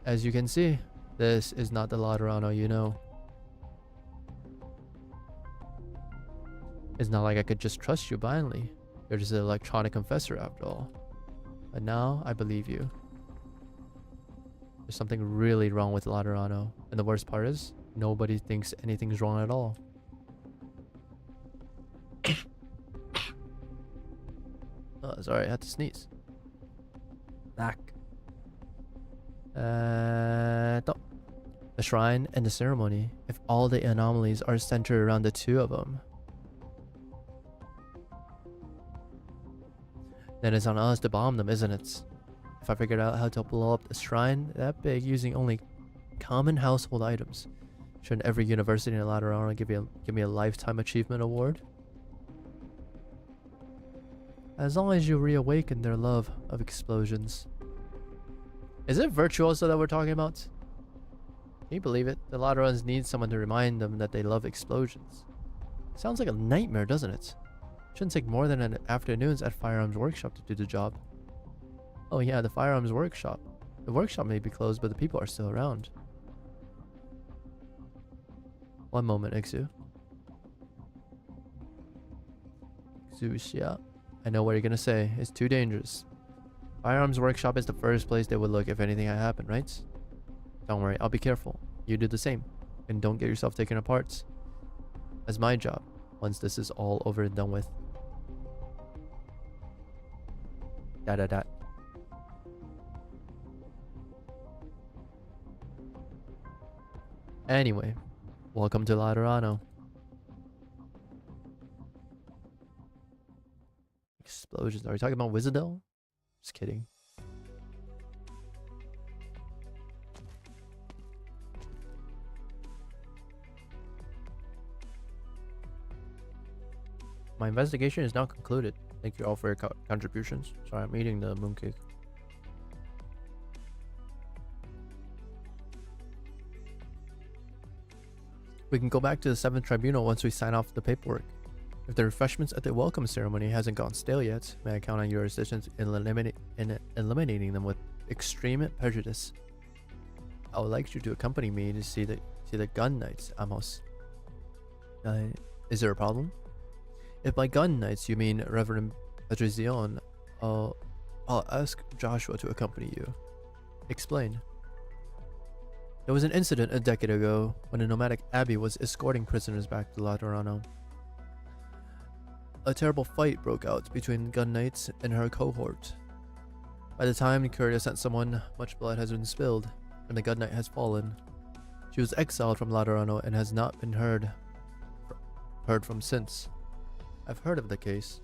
As you can see, this is not the Laterano you know. It's not like I could just trust you blindly. You're just an electronic confessor after all. But now, I believe you. There's something really wrong with Laterano. And the worst part is, nobody thinks anything's wrong at all. Oh, sorry, I had to sneeze. Back. The shrine and the ceremony. If all the anomalies are centered around the two of them, then it's on us to bomb them, isn't it? If I figured out how to blow up a shrine that big using only common household items, shouldn't every university in Laterano give me a lifetime achievement award? As long as you reawaken their love of explosions. Is it Virtuoso that we're talking about? Can you believe it? The Laterans need someone to remind them that they love explosions. Sounds like a nightmare, doesn't it? Shouldn't take more than an afternoons at Firearms Workshop to do the job. Oh yeah, the Firearms Workshop. The workshop may be closed, but the people are still around. One moment, Ixu. Xuxia. I know what you're gonna say. It's too dangerous. Firearms Workshop is the first place they would look if anything had happened, right? Don't worry, I'll be careful. You do the same. And don't get yourself taken apart. That's my job, once this is all over and done with. Da. Anyway, welcome to Laterano. Explosions. Are we talking about Wizardel? Just kidding. My investigation is now concluded. Thank you all for your contributions. Sorry, I'm eating the mooncake. We can go back to the 7th Tribunal once we sign off the paperwork. If the refreshments at the welcome ceremony hasn't gone stale yet, may I count on your assistance in eliminating them with extreme prejudice. I would like you to accompany me to see the gun knights, Amos. Is there a problem? If by gun knights you mean Reverend Patrizion, I'll ask Joshua to accompany you. Explain. There was an incident a decade ago when a nomadic abbey was escorting prisoners back to Laterano. a terrible fight broke out between gun knights and her cohort. By the time Curia sent someone, much blood has been spilled, and the gun knight has fallen. She was exiled from Laterano and has not been heard from since. I've heard of the case.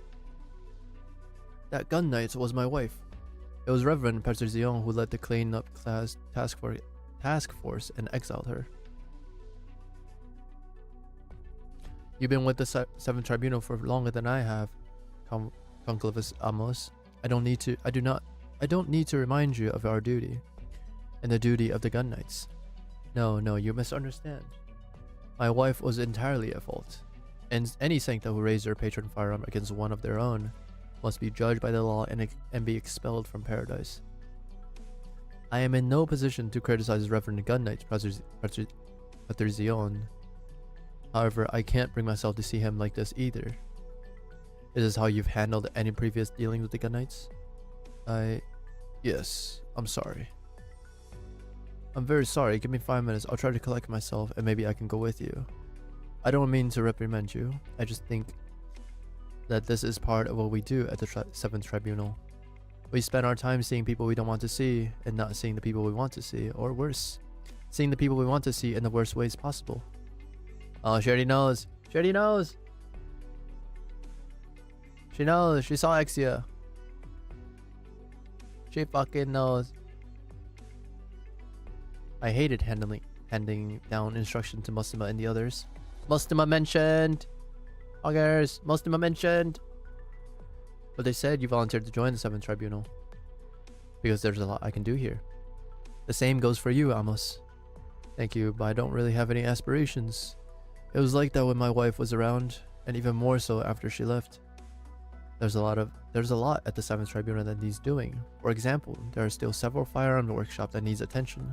That gun knight was my wife. It was Reverend Petrzion who led the clean-up class task force and exiled her. You've been with the Seventh Tribunal for longer than I have, Conclavus Amos. I don't need to remind you of our duty, and the duty of the gun knights. No, you misunderstand. My wife was entirely at fault, and any sancta who raised their patron firearm against one of their own must be judged by the law and be expelled from paradise. I am in no position to criticize Reverend Gun Knight Petrzion. However, I can't bring myself to see him like this either. Is this how you've handled any previous dealings with the gun knights? Yes, I'm sorry. I'm very sorry. Give me 5 minutes. I'll try to collect myself and maybe I can go with you. I don't mean to reprimand you. I just think that this is part of what we do at the Seventh Tribunal. We spend our time seeing people we don't want to see and not seeing the people we want to see, or worse, seeing the people we want to see in the worst ways possible. Oh, she already knows. She already knows. She knows. She saw Exia. She fucking knows. I hated handing down instruction to Mustema and the others. Mustema mentioned. Augers, Mustema mentioned. But they said you volunteered to join the Seventh Tribunal. Because there's a lot I can do here. The same goes for you, Amos. Thank you, but I don't really have any aspirations. It was like that when my wife was around, and even more so after she left. There's a lot at the Seventh Tribunal that needs doing. For example, there are still several firearms workshops that needs attention.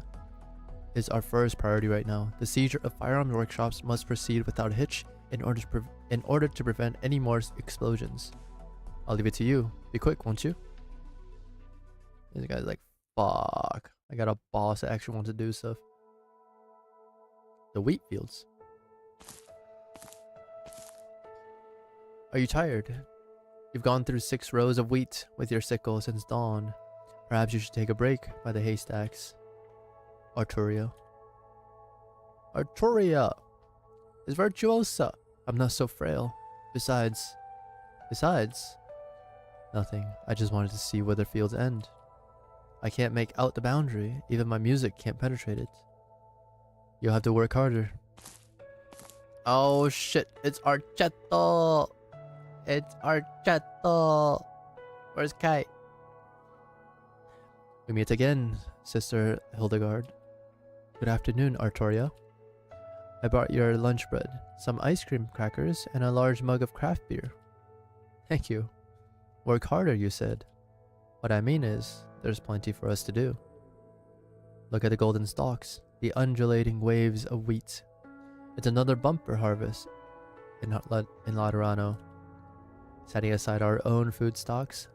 It's our first priority right now. The seizure of firearms workshops must proceed without a hitch in order to prevent any more explosions. I'll leave it to you. Be quick, won't you? This guy's like, fuck. I got a boss that actually wants to do stuff. The wheat fields. Are you tired? You've gone through 6 rows of wheat with your sickle since dawn. Perhaps you should take a break by the haystacks. Arturia. Arturia! Is virtuosa. I'm not so frail. Besides, nothing. I just wanted to see where the fields end. I can't make out the boundary. Even my music can't penetrate it. You'll have to work harder. Oh shit, it's Archetto! It's Archetto! Where's Kai? We meet again, Sister Hildegard. Good afternoon, Artoria. I brought your lunch bread, some ice cream crackers, and a large mug of craft beer. Thank you. Work harder, you said. What I mean is, there's plenty for us to do. Look at the golden stalks, the undulating waves of wheat. It's another bumper harvest in Laterano. Setting aside our own food stocks,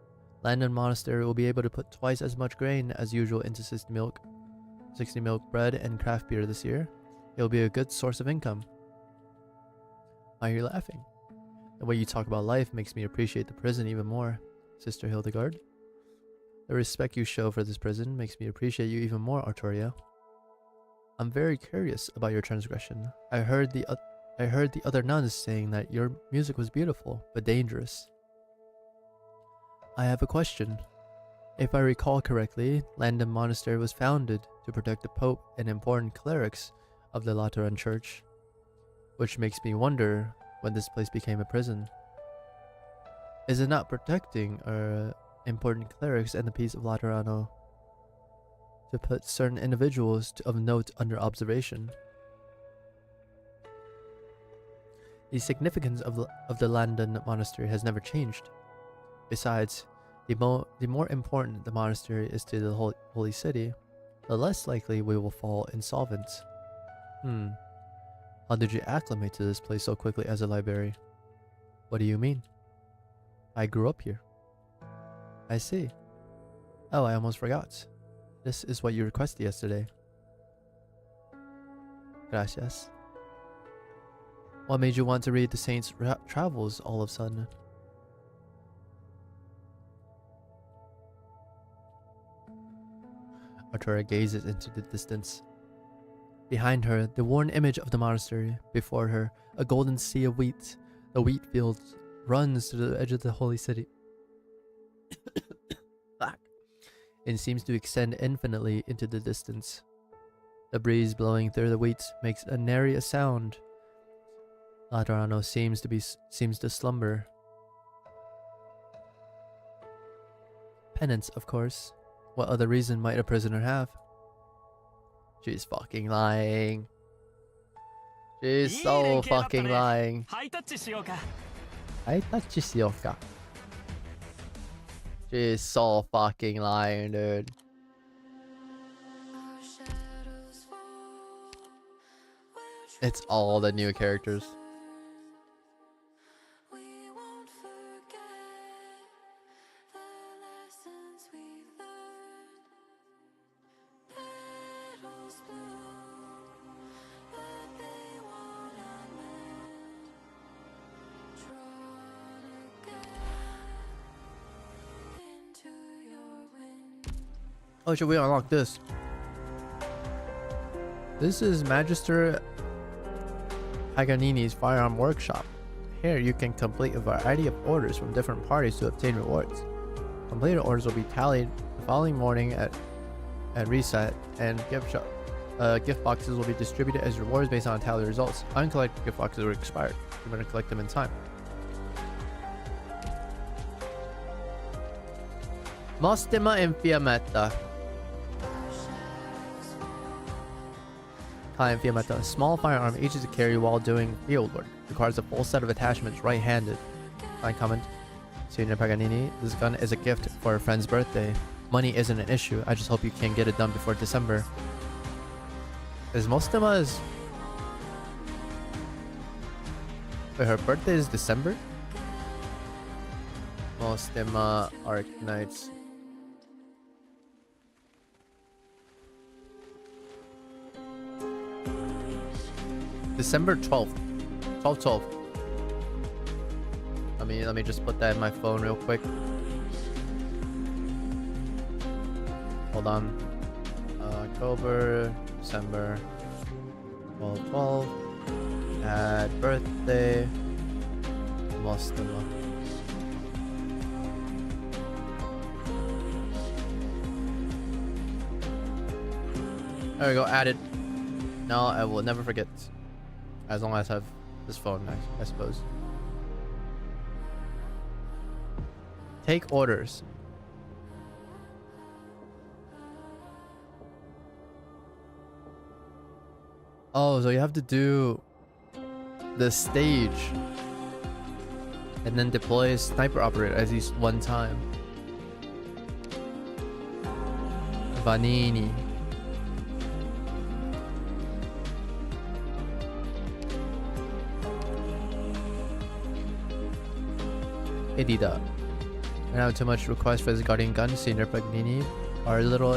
Landon Monastery will be able to put twice as much grain as usual into 60 milk bread and craft beer this year. It will be a good source of income. Why are you laughing? The way you talk about life makes me appreciate the prison even more, Sister Hildegard. The respect you show for this prison makes me appreciate you even more, Artoria. I'm very curious about your transgression. I heard the other nuns saying that your music was beautiful, but dangerous. I have a question. If I recall correctly, Landon Monastery was founded to protect the Pope and important clerics of the Lateran Church, which makes me wonder when this place became a prison. Is it not protecting our important clerics and the peace of Laterano to put certain individuals of note under observation? The significance of the Landon Monastery has never changed. Besides, the more important the monastery is to the holy city, the less likely we will fall insolvent. How did you acclimate to this place so quickly as a library? What do you mean? I grew up here. I see. Oh, I almost forgot. This is what you requested yesterday. Gracias. What made you want to read the Saint's travels all of a sudden? Artura gazes into the distance. Behind her, the worn image of the monastery. Before her, a golden sea of wheat. The wheat fields runs to the edge of the holy city. Fuck. It seems to extend infinitely into the distance. The breeze blowing through the wheat makes a nary a sound. Laterano seems to slumber. Penance, of course. What other reason might a prisoner have? She's fucking lying. She's so fucking lying. She's so fucking lying, dude. It's all the new characters. Oh, should we unlock this? This is Magister Paganini's firearm workshop. Here you can complete a variety of orders from different parties to obtain rewards. Completed orders will be tallied the following morning at reset, and gift boxes will be distributed as rewards based on tally results. Uncollected gift boxes are expired. You better collect them in time. Mostima Infiametta. Infiametta, a small firearm easy to carry while doing field work. Requires a full set of attachments right-handed. Comment. Signor Paganini, this gun is a gift for a friend's birthday. Money isn't an issue. I just hope you can get it done before December. Is Mostima's... Wait, her birthday is December? Mostima Arknights. December 12th. 12/12. Let me just put that in my phone real quick. Hold on. October, December, 12/12. Add birthday. Mostima. There we go, added. Now I will never forget. As long as I have this phone, I suppose. Take orders. Oh, so you have to do the stage and then deploy a sniper operator at least one time. Vanini. Edida. I don't have too much request for this guardian gun, Senior Paganini. Our little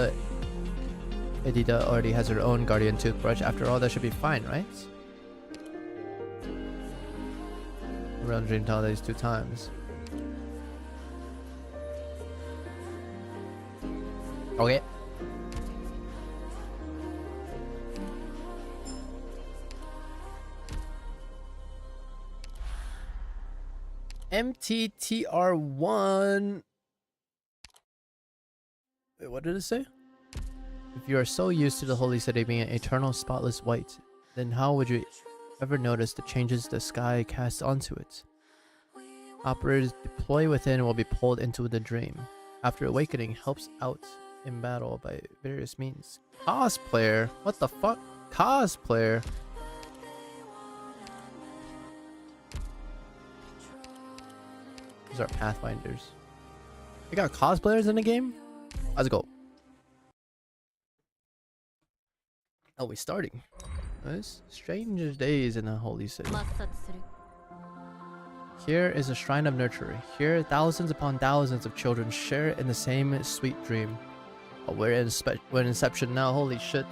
Edida already has her own guardian toothbrush. After all, that should be fine, right? Around Dream Holidays 2 times. Okay. MTTR1. Wait, what did it say? If you are so used to the holy city being an eternal spotless white, then how would you ever notice the changes the sky casts onto it? Operators deploy within will be pulled into the dream. After awakening, helps out in battle by various means. Cosplayer? What the fuck? Cosplayer? These are Pathfinders. We got cosplayers in the game? Let's go. Oh, we're starting. Nice. Strange days in the holy city. Here is a shrine of nurture. Here, thousands upon thousands of children share in the same sweet dream. Oh, we're in Inception now. Holy shit.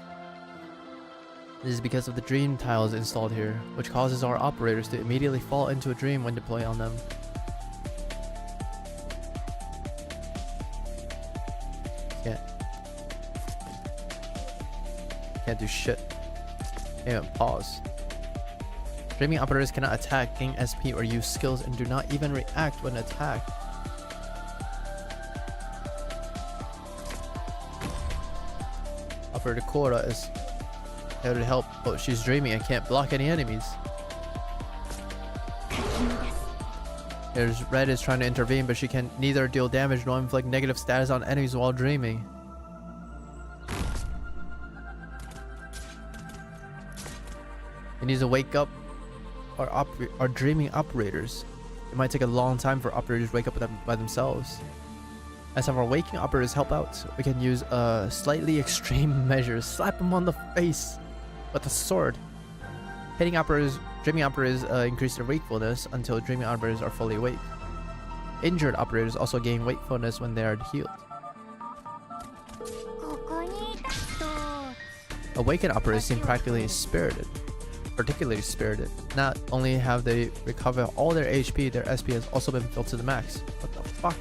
This is because of the dream tiles installed here, which causes our operators to immediately fall into a dream when deployed on them. Yeah. Can't do shit. Can't even pause. Dreaming operators cannot attack, gain SP, or use skills, and do not even react when attacked. Operator Cora is here to help, but she's dreaming and can't block any enemies. There's Red is trying to intervene, but she can neither deal damage nor inflict negative status on enemies while dreaming. He needs to wake up our dreaming operators. It might take a long time for operators to wake up by themselves. As some of our waking operators help out, we can use slightly extreme measures. Slap them on the face with a sword. Hitting operators, dreaming operators increase their wakefulness until dreaming operators are fully awake. Injured operators also gain wakefulness when they are healed. Awakened operators seem particularly spirited. Not only have they recovered all their HP, their SP has also been filled to the max. What the fuck?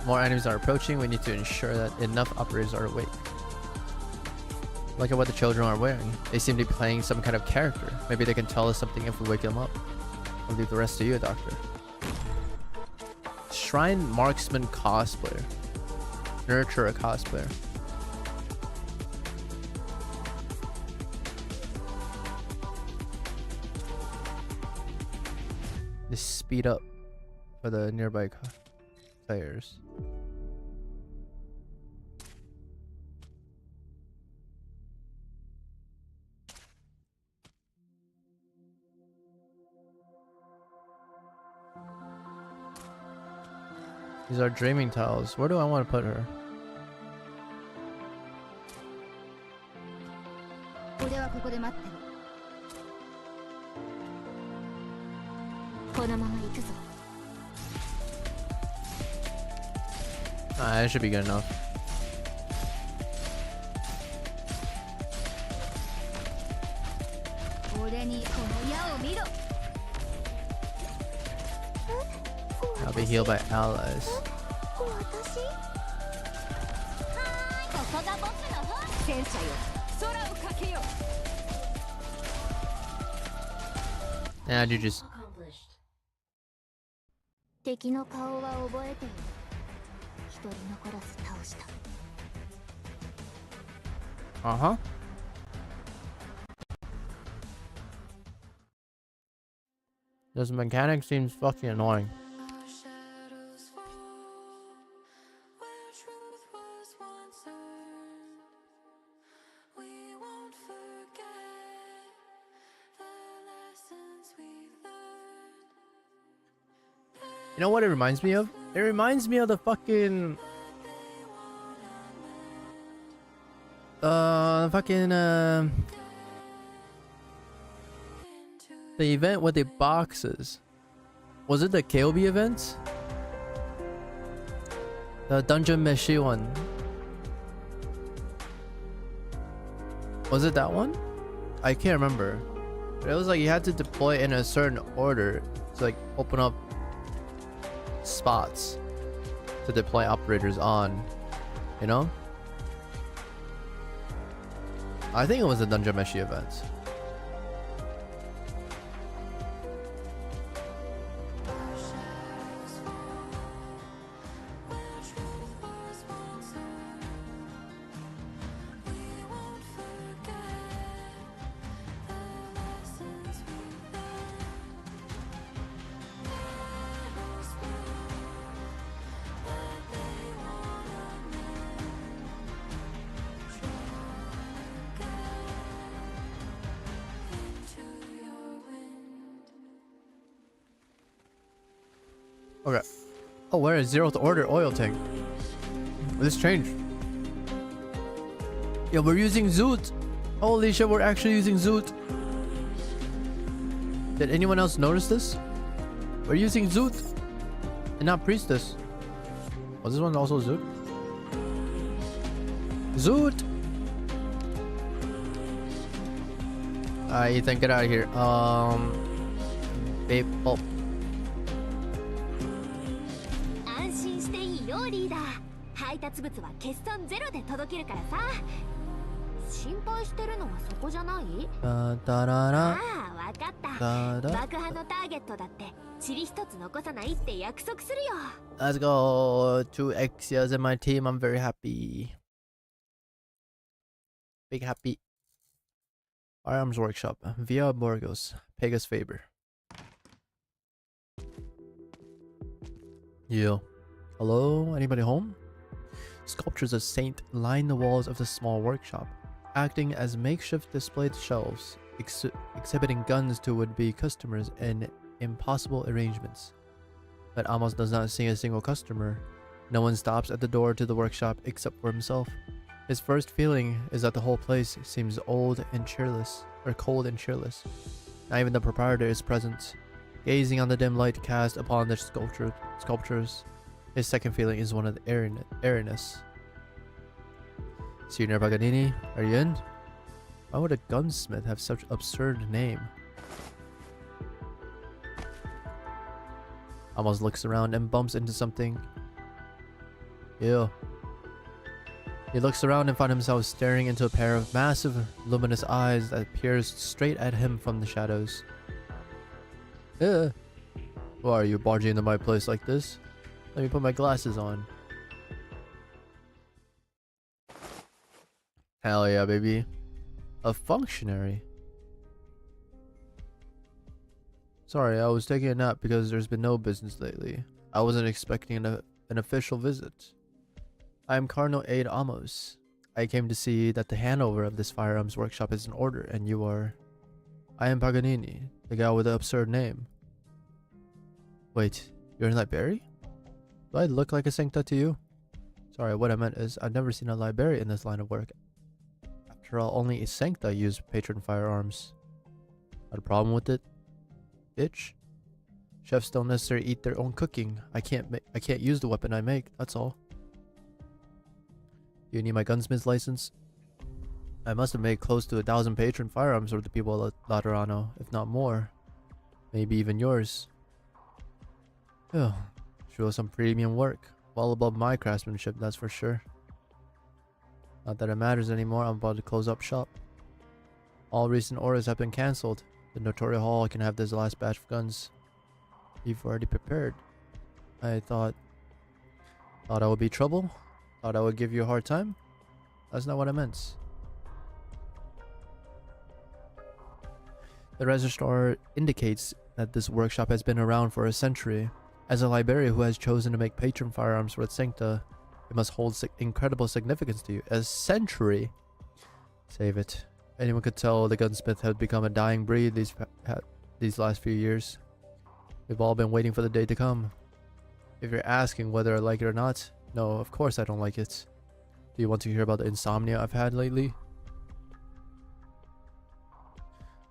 More enemies are approaching. We need to ensure that enough operators are awake. Look at what the children are wearing. They seem to be playing some kind of character. Maybe they can tell us something if we wake them up. I'll leave the rest to you, Doctor. Shrine Marksman cosplayer. Nurture a cosplayer. Just speed up for the nearby players. These are dreaming tiles. Where do I want to put her? That should be good enough. I'll be healed by allies. And you just... Uh-huh. This mechanic seems fucking annoying. You know what it reminds me of? It reminds me of the fucking... the event with the boxes. Was it the KOB event? The Dungeon Meshi one. Was it that one? I can't remember. But it was like you had to deploy in a certain order to like open up spots to deploy operators on, you know? I think it was the Dungeon Meshi event. Okay. Oh, where is Zeroth Order oil tank? This changed. Yeah, we're using Zoot. Holy shit, we're actually using Zoot. Did anyone else notice this? We're using Zoot and not Priestess. Was this one also Zoot? Zoot! Alright, Ethan, get out of here. Babe, oh. していいよリーダー。配達物は欠損ゼロで届けるからさ。心配してるのはそこじゃない？Da da da あ da あ、わかった。 da da. 爆破のターゲットだって塵一つ残さないって約束するよ。 Let's go. 2 Xias in my team. I'm very happy. Big happy. Firearms Workshop. Via Burgos. Pega's Faber. Yeah. Hello? Anybody home? Sculptures of Saint line the walls of the small workshop, acting as makeshift displayed shelves, exhibiting guns to would-be customers in impossible arrangements. But Amos does not see a single customer. No one stops at the door to the workshop except for himself. His first feeling is that the whole place seems old and cheerless, or cold and cheerless. Not even the proprietor is present. Gazing on the dim light cast upon the sculptures, his second feeling is one of airiness. Senior Paganini, are you in? Why would a gunsmith have such an absurd name? Amos looks around and bumps into something. Ew. He looks around and finds himself staring into a pair of massive, luminous eyes that peers straight at him from the shadows. Why are you barging into my place like this? Let me put my glasses on. Hell yeah, baby. A functionary. Sorry, I was taking a nap because there's been no business lately. I wasn't expecting an official visit. I am Cardinal Aid Amos. I came to see that the handover of this firearms workshop is in order, and you are... I am Paganini, the guy with the absurd name. Wait, you're in Liberia? Do I look like a Sancta to you? Sorry, what I meant is I've never seen a Liberia in this line of work. After all, only a Sancta use patron firearms. Got a problem with it? Bitch? Chefs don't necessarily eat their own cooking. I can't use the weapon I make, that's all. Do you need my gunsmith's license? I must have made close to 1,000 patron firearms for the people of Laterano, if not more. Maybe even yours. Oh, sure, some premium work. Well above my craftsmanship, that's for sure. Not that it matters anymore, I'm about to close up shop. All recent orders have been cancelled. The Notoria Hall can have this last batch of guns. You've already prepared. I thought I would be trouble? Thought I would give you a hard time? That's not what I meant. The registrar indicates that this workshop has been around for a century. As a Liberian who has chosen to make patron firearms for its Sancta, it must hold incredible significance to you. A century? Save it. Anyone could tell the gunsmith had become a dying breed these last few years. We've all been waiting for the day to come. If you're asking whether I like it or not, no, of course I don't like it. Do you want to hear about the insomnia I've had lately?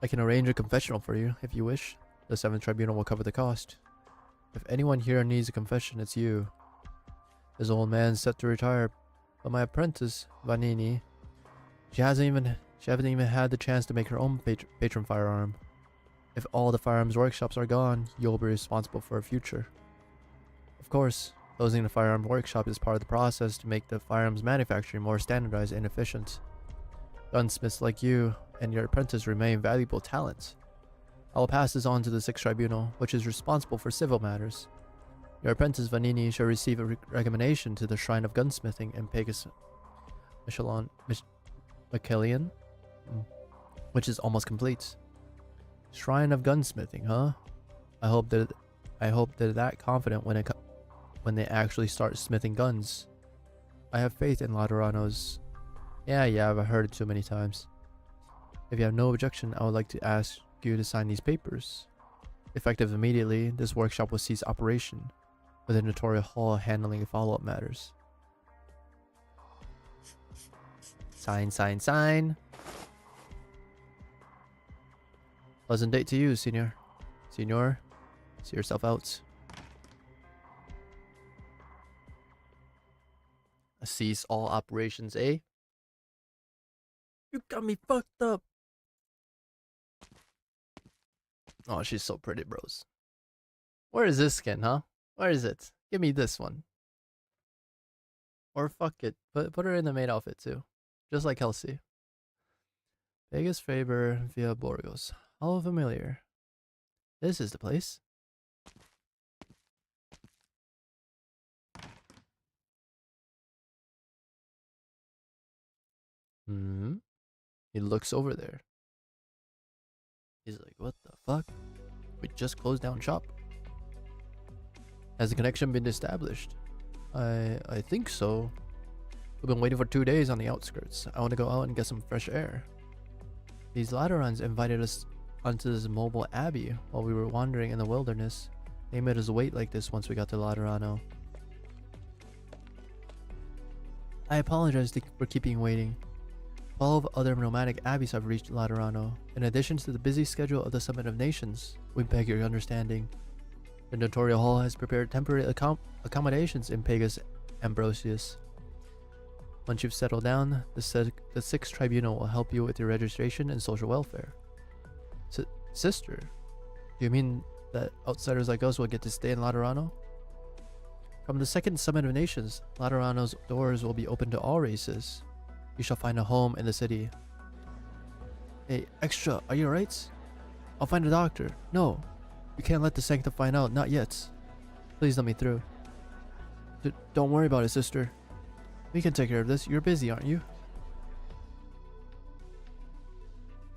I can arrange a confessional for you, if you wish. The 7th Tribunal will cover the cost. If anyone here needs a confession, it's you. This old man's set to retire, but my apprentice, Vanini, she hasn't even had the chance to make her own patron firearm. If all the firearms workshops are gone, you'll be responsible for her future. Of course, closing the firearm workshop is part of the process to make the firearms manufacturing more standardized and efficient. Gunsmiths like you and your apprentice remain valuable talents. I will pass this on to the 6th Tribunal, which is responsible for civil matters. Your apprentice Vanini shall receive a recommendation to the Shrine of Gunsmithing in Pegasus Michelian, which is almost complete. Shrine of Gunsmithing, huh? I hope they're that confident when they actually start smithing guns. I have faith in Laterano's. Yeah, I've heard it too many times. If you have no objection, I would like to ask you to sign these papers. Effective immediately, this workshop will cease operation, with the Notoria Hall handling follow-up matters. Sign, sign, sign. Pleasant day to you, Senor. Senor, see yourself out. Cease all operations, eh? You got me fucked up. Oh, she's so pretty, bros. Where is this skin, huh? Where is it? Give me this one. Or fuck it. Put her in the maid outfit too. Just like Kelsey. Vegas Faber via Borgos. All familiar. This is the place. Hmm. He looks over there. He's like, what the fuck? We just closed down shop. Has the connection been established? I think so. We've been waiting for 2 days on the outskirts. I want to go out and get some fresh air. These Laterans invited us onto this mobile abbey while we were wandering in the wilderness. They made us wait like this once we got to Laterano. I apologize for keeping waiting. 12 other nomadic abbeys have reached Laterano. In addition to the busy schedule of the Summit of Nations, we beg your understanding. The Notorial Hall has prepared temporary accommodations in Pegasus Ambrosius. Once you've settled down, the Sixth Tribunal will help you with your registration and social welfare. Sister, do you mean that outsiders like us will get to stay in Laterano? From the Second Summit of Nations, Laterano's doors will be open to all races. You shall find a home in the city. Hey, Extra, are you alright? I'll find a doctor. No, you can't let the Sanctum find out, not yet. Please let me through. Don't worry about it, sister. We can take care of this. You're busy, aren't you?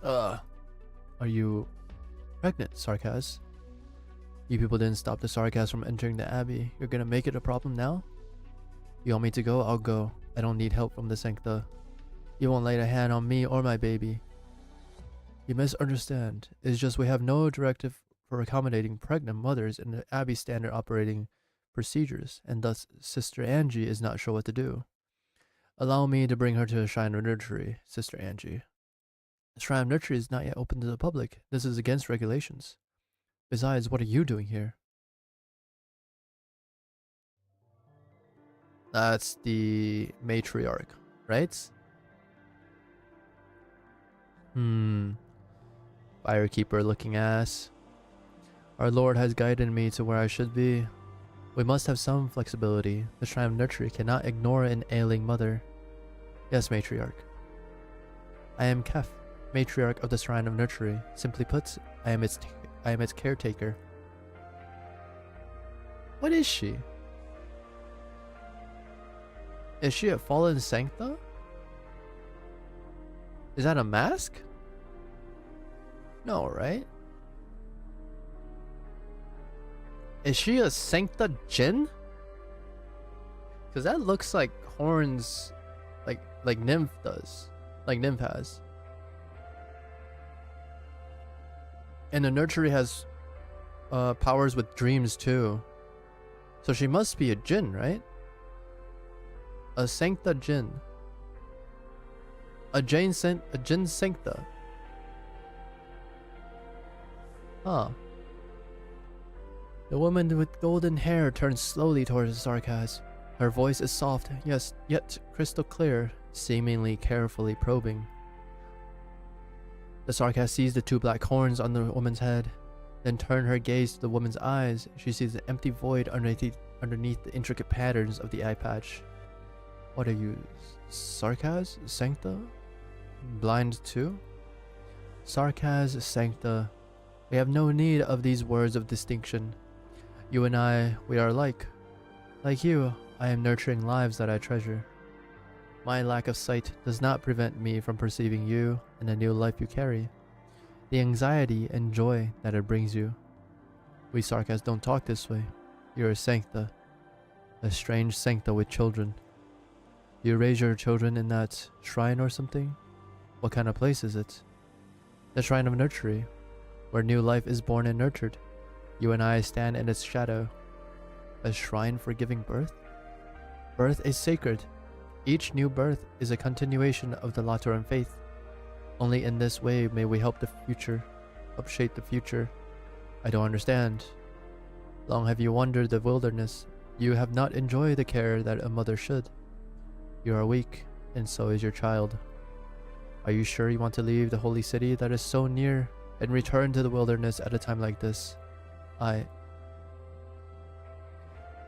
Are you pregnant, Sarkaz? You people didn't stop the Sarkaz from entering the Abbey. You're gonna make it a problem now? You want me to go? I'll go. I don't need help from the Sancta. You won't lay a hand on me or my baby. You misunderstand. It's just we have no directive for accommodating pregnant mothers in the Abbey standard operating procedures, and thus Sister Angie is not sure what to do. Allow me to bring her to a shrine of nursery, Sister Angie. The shrine of nursery is not yet open to the public. This is against regulations. Besides, what are you doing here? That's the matriarch, right? Firekeeper looking ass. Our Lord has guided me to where I should be. We must have some flexibility. The shrine of nursery cannot ignore an ailing mother. Yes, matriarch. I am Kef, matriarch of the shrine of nursery. Simply put, I am its caretaker. What is she? Is she a fallen sancta? Is that a mask? No, right? Is she a sancta djinn? Because that looks like horns, like Nymph does, like Nymph has. And the nursery has powers with dreams too. So she must be a djinn, right? A sancta djinn. A djinn sancta. Huh. The woman with golden hair turns slowly towards the Sarkaz. Her voice is soft, yes, yet crystal clear, seemingly carefully probing. The Sarkaz sees the two black horns on the woman's head, then turn her gaze to the woman's eyes. She sees an empty void underneath the intricate patterns of the eye patch. What are you, Sarkaz? Sancta? Blind too? Sarkaz, Sancta. We have no need of these words of distinction. You and I, we are alike. Like you, I am nurturing lives that I treasure. My lack of sight does not prevent me from perceiving you and the new life you carry. The anxiety and joy that it brings you. We Sarkaz don't talk this way. You're a Sancta. A strange Sancta with children. You raise your children in that shrine or something? What kind of place is it? The shrine of nursery, where new life is born and nurtured. You and I stand in its shadow. A shrine for giving birth? Birth is sacred. Each new birth is a continuation of the Latoran faith. Only in this way may we help shape the future. I don't understand. Long have you wandered the wilderness. You have not enjoyed the care that a mother should. You are weak, and so is your child. Are you sure you want to leave the holy city that is so near and return to the wilderness at a time like this?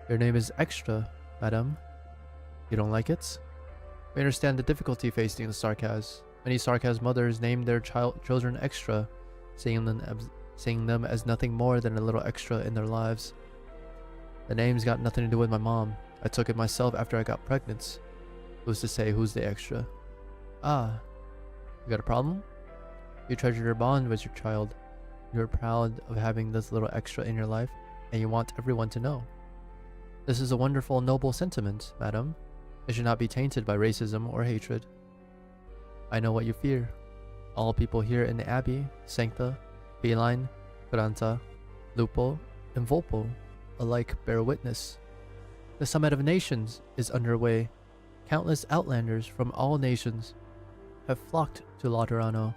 Your name is Extra, madam. You don't like it? We understand the difficulty facing the Sarkaz. Many Sarkaz mothers name their children extra, seeing them as nothing more than a little extra in their lives. The name's got nothing to do with my mom. I took it myself after I got pregnant. Who's to say who's the extra? Ah, you got a problem? You treasure your bond with your child. You're proud of having this little extra in your life, and you want everyone to know. This is a wonderful, noble sentiment, madam. It should not be tainted by racism or hatred. I know what you fear. All people here in the Abbey, Sancta, Feline, Granta, Lupo, and Volpo alike bear witness. The Summit of Nations is underway. Countless outlanders from all nations have flocked to Laterano.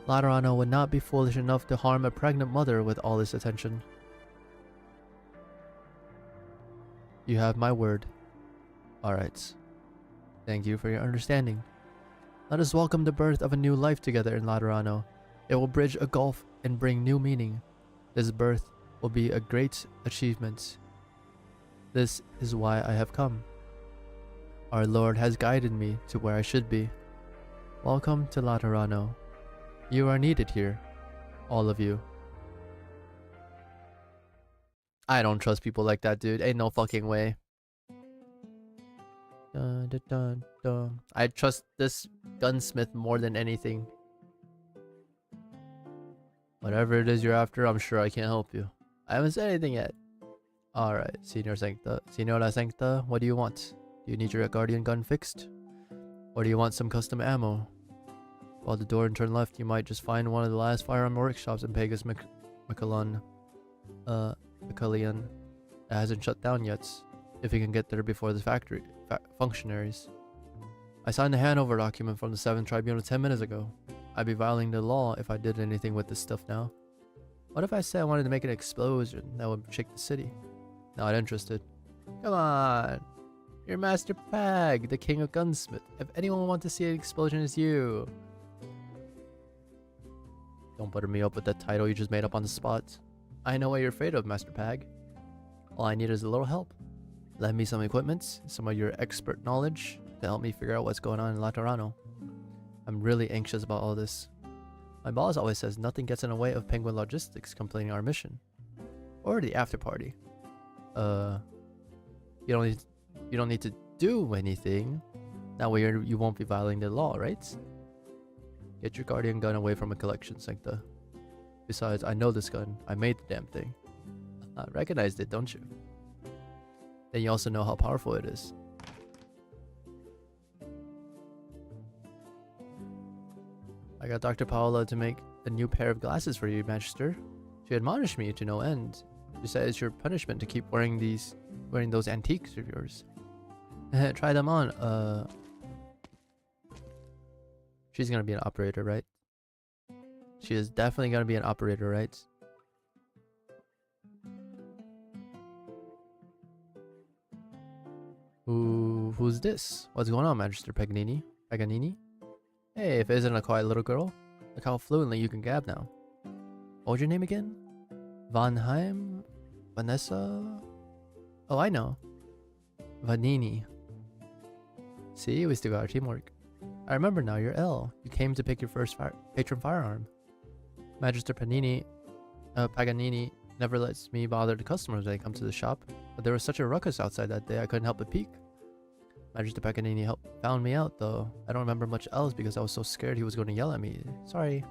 Laterano would not be foolish enough to harm a pregnant mother with all this attention. You have my word. Alright. Thank you for your understanding. Let us welcome the birth of a new life together in Laterano. It will bridge a gulf and bring new meaning. This birth will be a great achievement. This is why I have come. Our Lord has guided me to where I should be. Welcome to Laterano. You are needed here. All of you. I don't trust people like that, dude. Ain't no fucking way. Dun, dun, dun, dun. I trust this gunsmith more than anything. Whatever it is you're after, I'm sure I can help you. I haven't said anything yet. Alright, Senora Sancta, what do you want? Do you need your guardian gun fixed? Or do you want some custom ammo? Follow the door and turn left, you might just find one of the last firearm workshops in Pegas Micalian that hasn't shut down yet, if you can get there before the factory functionaries. I signed the handover document from the 7th Tribunal 10 minutes ago. I'd be violating the law if I did anything with this stuff now. What if I said I wanted to make an explosion that would shake the city? Not interested. Come on! You're Master Pag, the king of gunsmith. If anyone wants to see an explosion, it's you. Don't butter me up with that title you just made up on the spot. I know what you're afraid of, Master Pag. All I need is a little help. Lend me some equipment, some of your expert knowledge, to help me figure out what's going on in Laterano. I'm really anxious about all this. My boss always says nothing gets in the way of Penguin Logistics completing our mission. Or the after party. You don't need to do anything. That way you won't be violating the law, right? Get your guardian gun away from a collection, Sancta. Besides, I know this gun. I made the damn thing. Recognized it, don't you? Then you also know how powerful it is. I got Dr. Paola to make a new pair of glasses for you, Magister. She admonished me to no end. She said it's your punishment to keep wearing those antiques of yours. Try them on. She's gonna be an operator, right? She is definitely gonna be an operator, right? Who's this? What's going on, Magister Paganini? Hey, if it isn't a quiet little girl, look how fluently you can gab now. What was your name again? Von Heim? Vanessa? Oh, I know. Vanini. See, we still got our teamwork. I remember now, you're L. You came to pick your first patron firearm. Magister Paganini never lets me bother the customers when they come to the shop, but there was such a ruckus outside that day I couldn't help but peek. Magister Paganini found me out though. I don't remember much else because I was so scared he was going to yell at me. Sorry.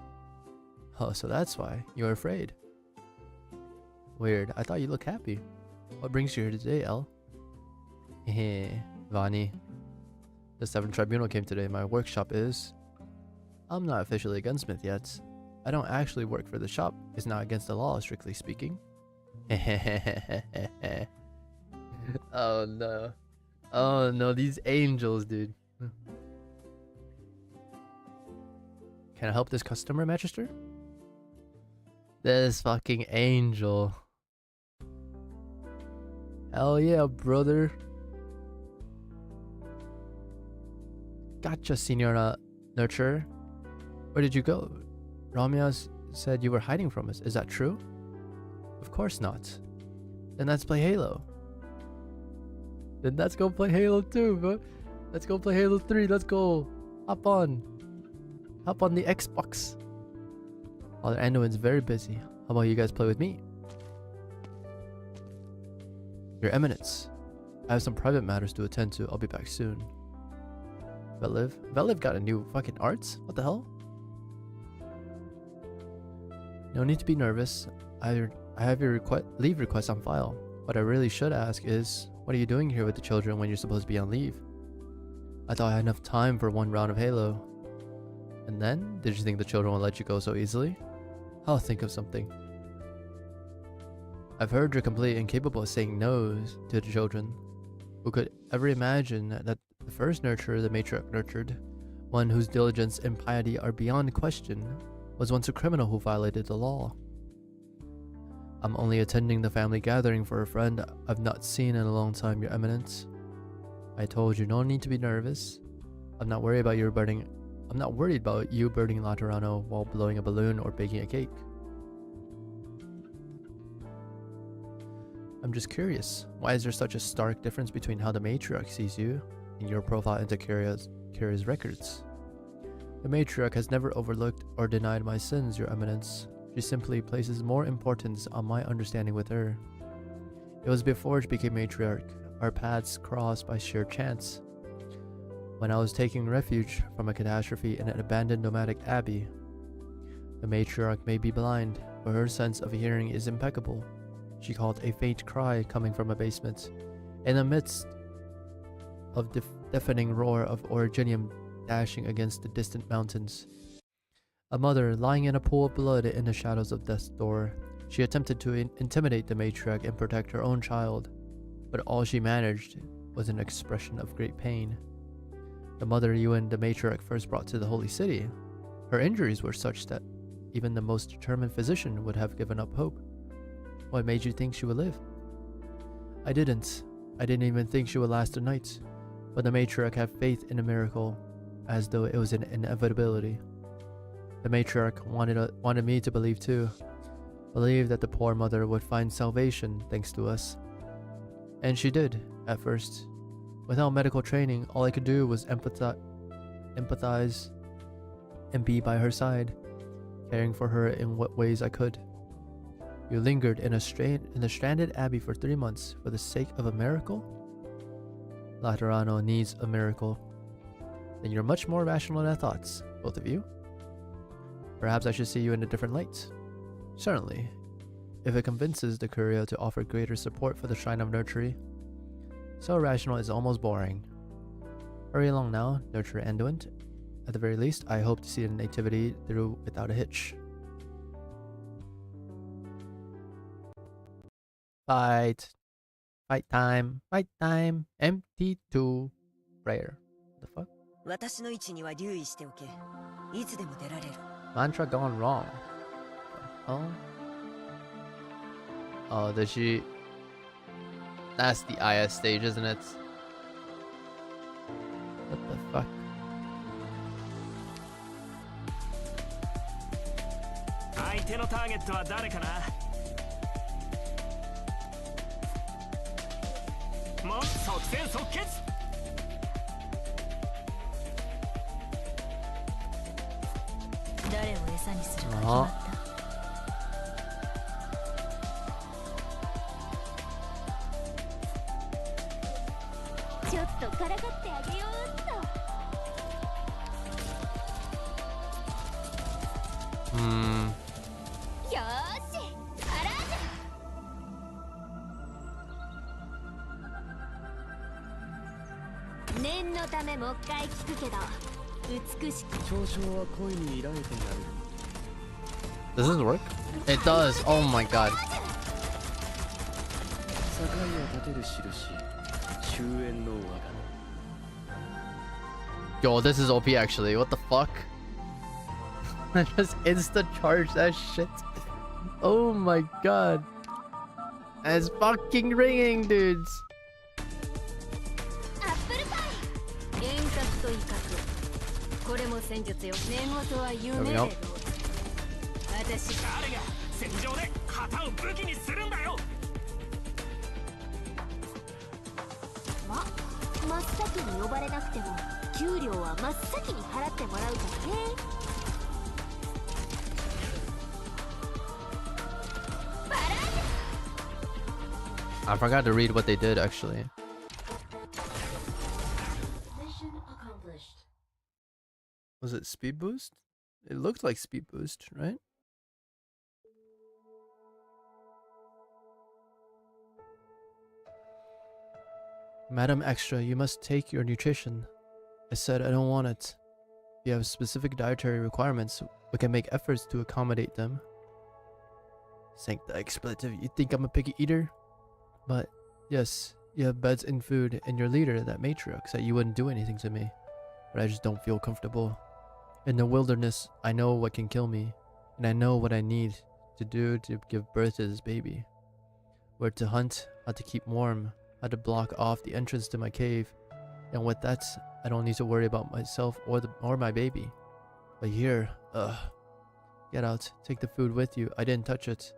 Oh, so that's why. You were afraid. Weird. I thought you looked happy. What brings you here today, El? Heh, Vani. The 7th Tribunal came today. My workshop is... I'm not officially a gunsmith yet. I don't actually work for the shop. It's not against the law, strictly speaking. Oh no. Oh no, these angels, dude. Can I help this customer, Magister? This fucking angel. Hell yeah, brother. Gotcha, Senora Nurture. Where did you go? Ramias said you were hiding from us. Is that true? Of course not. Then let's play Halo. Then let's go play Halo 2, bro. Let's go play Halo 3. Let's go. Hop on the Xbox. Father Anduin's very busy. How about you guys play with me? Your Eminence, I have some private matters to attend to. I'll be back soon. Veliv got a new fucking arts? What the hell? No need to be nervous. I have your leave request on file. What I really should ask is, what are you doing here with the children when you're supposed to be on leave? I thought I had enough time for one round of Halo. And then, did you think the children will let you go so easily? I'll think of something. I've heard you're completely incapable of saying no to the children. Who could ever imagine that the first nurturer the matriarch nurtured, one whose diligence and piety are beyond question, was once a criminal who violated the law? I'm only attending the family gathering for a friend I've not seen in a long time, Your Eminence. I told you, no need to be nervous. I'm not worried about you burning Laterano while blowing a balloon or baking a cake. I'm just curious, why is there such a stark difference between how the matriarch sees you and your profile into Kyria's records? The matriarch has never overlooked or denied my sins, Your Eminence. She simply places more importance on my understanding with her. It was before she became matriarch. Our paths crossed by sheer chance. When I was taking refuge from a catastrophe in an abandoned nomadic abbey. The matriarch may be blind, but her sense of hearing is impeccable. She called a faint cry coming from a basement, in the midst of deafening roar of Originium dashing against the distant mountains. A mother lying in a pool of blood in the shadows of death's door. She attempted to intimidate the matriarch and protect her own child, but all she managed was an expression of great pain. The mother you and the matriarch first brought to the holy city, her injuries were such that even the most determined physician would have given up hope. What made you think she would live? I didn't even think she would last a night, but the matriarch had faith in a miracle, as though it was an inevitability. The matriarch wanted me to believe too, believe that the poor mother would find salvation thanks to us. And she did, at first. Without medical training, all I could do was empathize and be by her side, caring for her in what ways I could. You lingered in the stranded abbey for 3 months for the sake of a miracle? Laterano needs a miracle. Then you're much more rational than I thought, both of you. Perhaps I should see you in a different light. Certainly, if it convinces the Curia to offer greater support for the Shrine of Nurtury. So rational is almost boring. Hurry along now, Nurturer Anduin. At the very least, I hope to see the nativity through without a hitch. Fight time, MT2 prayer. The fuck? Mantra gone wrong. Oh, does she? That's the IS stage, isn't it? What the fuck? Does this work? It does. Oh my god. Yo, this is OP actually. What the fuck? I just insta charge that shit. Oh my god. It's fucking ringing, dudes. There we go. 真っ先に呼ばれなくても給料は真っ先に払ってもらうからね。I forgot to read what they did actually. Mission accomplished. Was it speed boost? It looked like speed boost, right? Madam Extra, you must take your nutrition. I said I don't want it. If you have specific dietary requirements, we can make efforts to accommodate them. Sank the expletive, you think I'm a picky eater? But, yes, you have beds and food, and your leader, that matriarch, said you wouldn't do anything to me. But I just don't feel comfortable. In the wilderness, I know what can kill me, and I know what I need to do to give birth to this baby. Where to hunt, how to keep warm, how to block off the entrance to my cave, and with that, I don't need to worry about myself or my baby. But here, get out, take the food with you. I didn't touch it.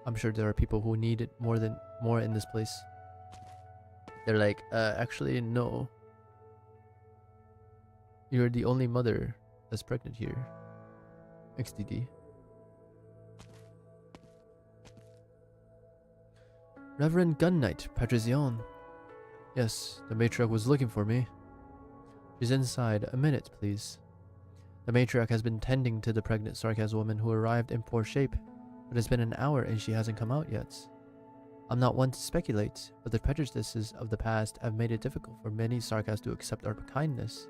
I'm sure there are people who need it more in this place. They're like, actually, no. You're the only mother that's pregnant here. XDD. Reverend Gun Knight, Patricion. Yes, the matriarch was looking for me. She's inside. A minute, please. The matriarch has been tending to the pregnant Sarkaz woman who arrived in poor shape, but it's been an hour and she hasn't come out yet. I'm not one to speculate, but the prejudices of the past have made it difficult for many Sarkaz to accept our kindness.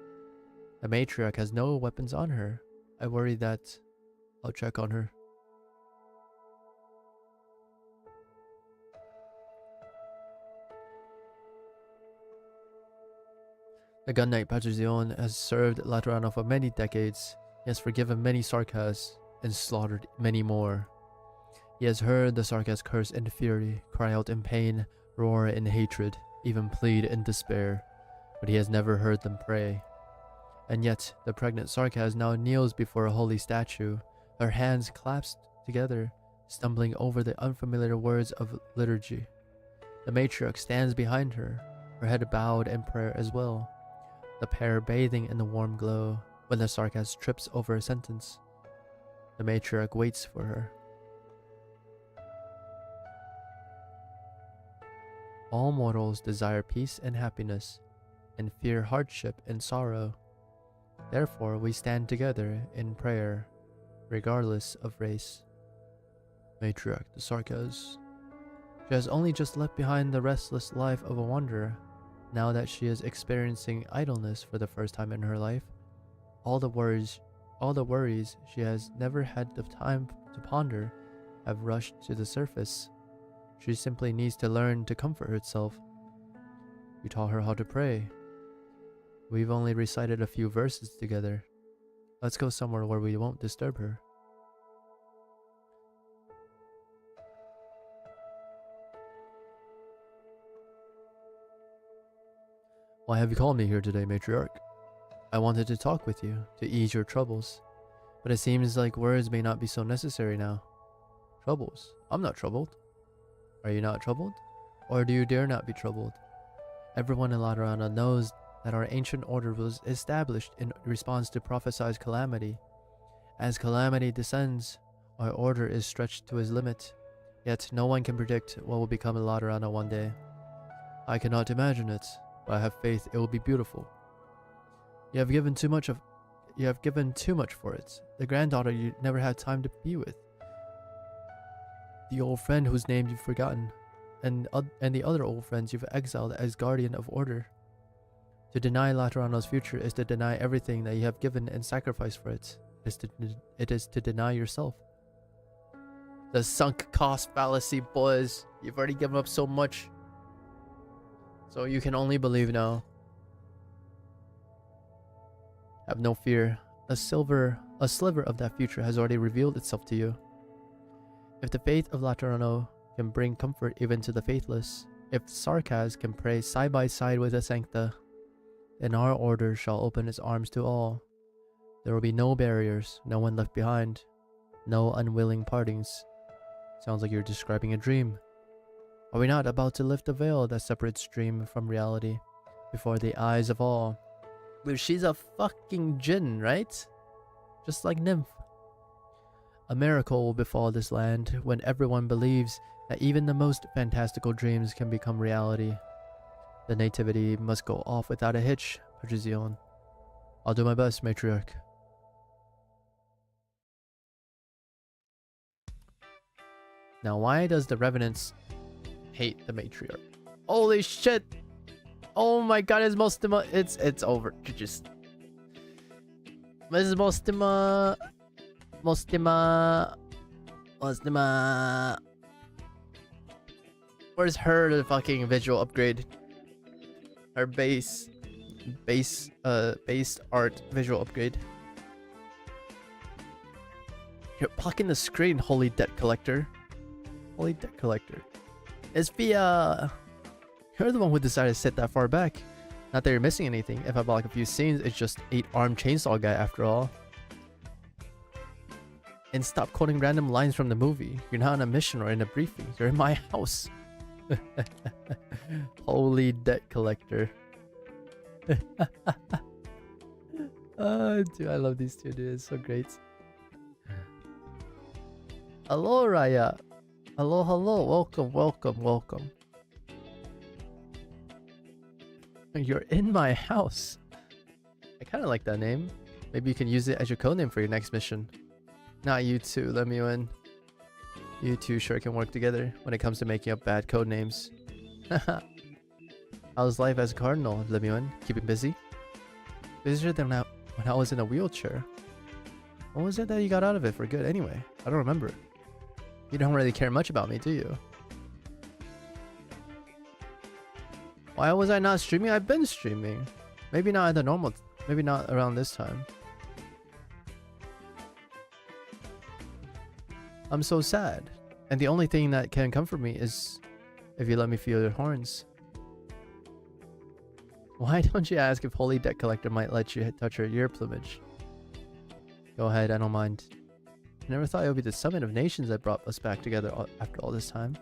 The matriarch has no weapons on her. I worry that I'll check on her. The gun knight Patricion has served Laterano for many decades. He has forgiven many Sarkaz and slaughtered many more. He has heard the Sarkaz curse in fury, cry out in pain, roar in hatred, even plead in despair, but he has never heard them pray. And yet, the pregnant Sarkaz now kneels before a holy statue, her hands clasped together, stumbling over the unfamiliar words of liturgy. The matriarch stands behind her, her head bowed in prayer as well, the pair bathing in the warm glow. When the Sarkaz trips over a sentence, the matriarch waits for her. All mortals desire peace and happiness, and fear hardship and sorrow. Therefore, we stand together in prayer, regardless of race. Matriarch the Sarkaz. She has only just left behind the restless life of a wanderer. Now that she is experiencing idleness for the first time in her life, all the worries she has never had the time to ponder have rushed to the surface. She simply needs to learn to comfort herself. You taught her how to pray. We've only recited a few verses together. Let's go somewhere where we won't disturb her. Why have you called me here today, matriarch? I wanted to talk with you, to ease your troubles. But it seems like words may not be so necessary now. Troubles? I'm not troubled. Are you not troubled? Or do you dare not be troubled? Everyone in Laterana knows that our ancient order was established in response to prophesied calamity. As calamity descends, our order is stretched to its limit. Yet no one can predict what will become in Laterana one day. I cannot imagine it, but I have faith it will be beautiful. You have given too much for it. The granddaughter you never had time to be with. The old friend whose name you've forgotten, and the other old friends you've exiled as guardian of order. To deny Laterano's future is to deny everything that you have given and sacrificed for it. It is to deny yourself. The sunk cost fallacy, boys. You've already given up so much. So you can only believe now. Have no fear. A sliver of that future has already revealed itself to you. If the faith of Laterano can bring comfort even to the faithless, if Sarkaz can pray side by side with the Sancta, then our order shall open its arms to all. There will be no barriers, no one left behind, no unwilling partings. Sounds like you're describing a dream. Are we not about to lift the veil that separates dream from reality, before the eyes of all. But she's a fucking djinn, right? Just like Nymph. A miracle will befall this land when everyone believes that even the most fantastical dreams can become reality. The nativity must go off without a hitch, Patrizion. I'll do my best, matriarch. Now, why does the Revenants hate the matriarch? Holy shit! Oh my god, it's Mostima. It's over. Just Mrs. Mostima. Where's her fucking visual upgrade? Her base art visual upgrade. You're blocking the screen, holy debt collector. Holy debt collector. It's Fia. You're the one who decided to sit that far back. Not that you're missing anything. If I block a few scenes, it's just 8-armed chainsaw guy after all. And stop quoting random lines from the movie. You're not on a mission or in a briefing. You're in my house. Holy debt collector. Dude, I love these two, dude. It's so great. Hello, Raya. Hello, hello. Welcome, welcome, welcome. You're in my house. I kind of like that name. Maybe you can use it as your codename for your next mission. Not you two, let me win. You two sure can work together when it comes to making up bad code names. How's life as a cardinal, Lemuel? Keeping busy? Busier than when I was in a wheelchair. What was it that you got out of it for good anyway? I don't remember. You don't really care much about me, do you? Why was I not streaming? I've been streaming. Maybe not at the normal... Maybe not around this time. I'm so sad. And the only thing that can comfort me is if you let me feel your horns. Why don't you ask if Holy Debt Collector might let you touch her ear plumage? Go ahead, I don't mind. I never thought it would be the Summit of Nations that brought us back together after all this time.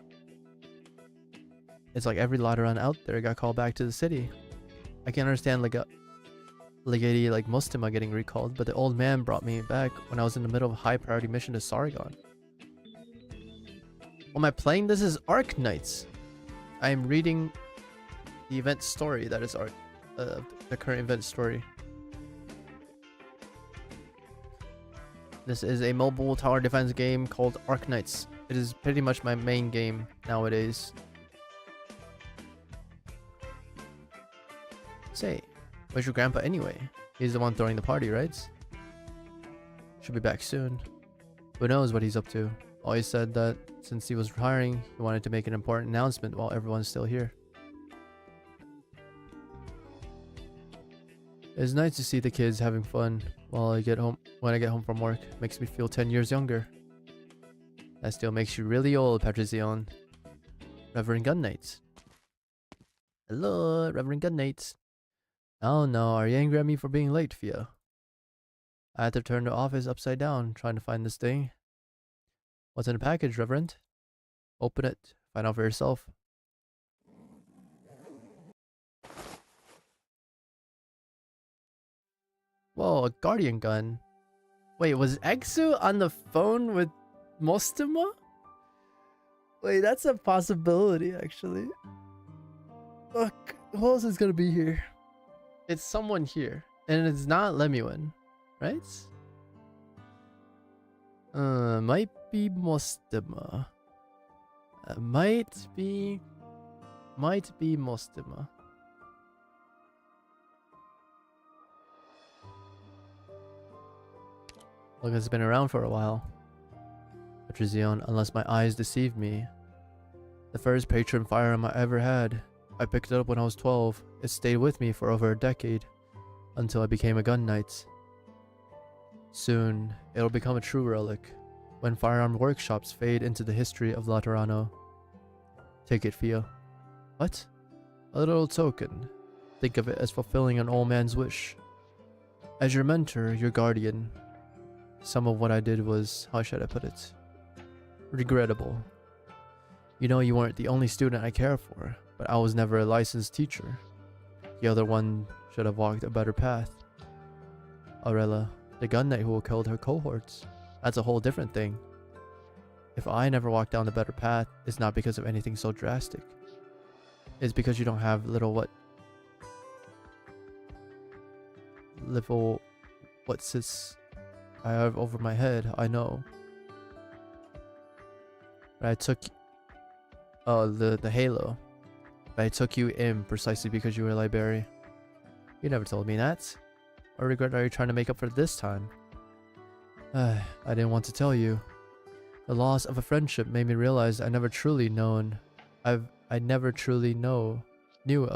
It's like every Lateran out there got called back to the city. I can understand like a legate like Mostima getting recalled, but the old man brought me back when I was in the middle of a high priority mission to Sargon. What am I playing? This is Arknights. I am reading the event story that is the current event story. This is a mobile tower defense game called Arknights. It is pretty much my main game nowadays. Say, where's your grandpa anyway? He's the one throwing the party, right? Should be back soon. Who knows what he's up to? Always said that since he was retiring, he wanted to make an important announcement while everyone's still here. It's nice to see the kids having fun while I get home. When I get home from work, makes me feel 10 years younger. That still makes you really old, Patrizion. Reverend Gunnights. Hello, Reverend Gunnights. Oh no, are you angry at me for being late, Fia? I had to turn the office upside down trying to find this thing. What's in the package, Reverend? Open it. Find out for yourself. Whoa, a guardian gun. Wait, was Exu on the phone with Mostima? Wait, that's a possibility, actually. Look, who else is gonna be here? It's someone here. And it's not Lemuel, right? Might be Mostima. Might be Mostima. Look, it's been around for a while. Patrizion, unless my eyes deceive me. The first patron firearm I ever had. I picked it up when I was 12. It stayed with me for over a decade. Until I became a gun knight. Soon, it'll become a true relic. When firearm workshops fade into the history of Laterano. Take it, Fia. What? A little token. Think of it as fulfilling an old man's wish. As your mentor, your guardian. Some of what I did was, how should I put it? Regrettable. You know you weren't the only student I care for, but I was never a licensed teacher. The other one should have walked a better path. Aurela, the gun knight who killed her cohorts. That's a whole different thing. If I never walked down the better path, it's not because of anything so drastic. It's because you don't have what sits I have over my head, I know. But I took the halo. But I took you in precisely because you were a library. You never told me that. What regret are you trying to make up for this time? I didn't want to tell you. The loss of a friendship made me realize I never truly knew a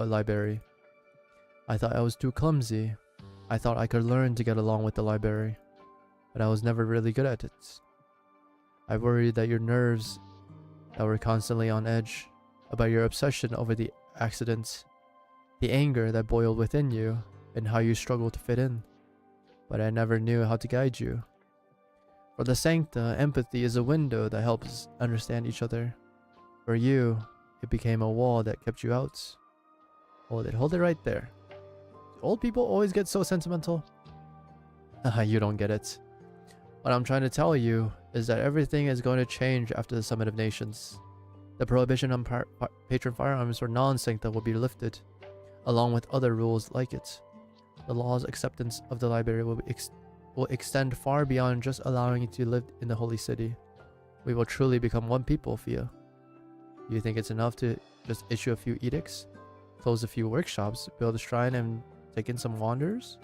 library. I thought I was too clumsy. I thought I could learn to get along with the library, but I was never really good at it. I worried that your nerves that were constantly on edge, about your obsession over the accident, the anger that boiled within you, and how you struggled to fit in. But I never knew how to guide you. For the Sancta, empathy is a window that helps us understand each other. For you, it became a wall that kept you out. Hold it right there. Old people always get so sentimental. You don't get it. What I'm trying to tell you is that everything is going to change after the Summit of Nations. The prohibition on patron firearms for non-Sancta will be lifted, along with other rules like it. The law's acceptance of the library will extend far beyond just allowing you to live in the holy city. We will truly become one people, Fia. You think it's enough to just issue a few edicts, close a few workshops, build a shrine, and take in some wanderers?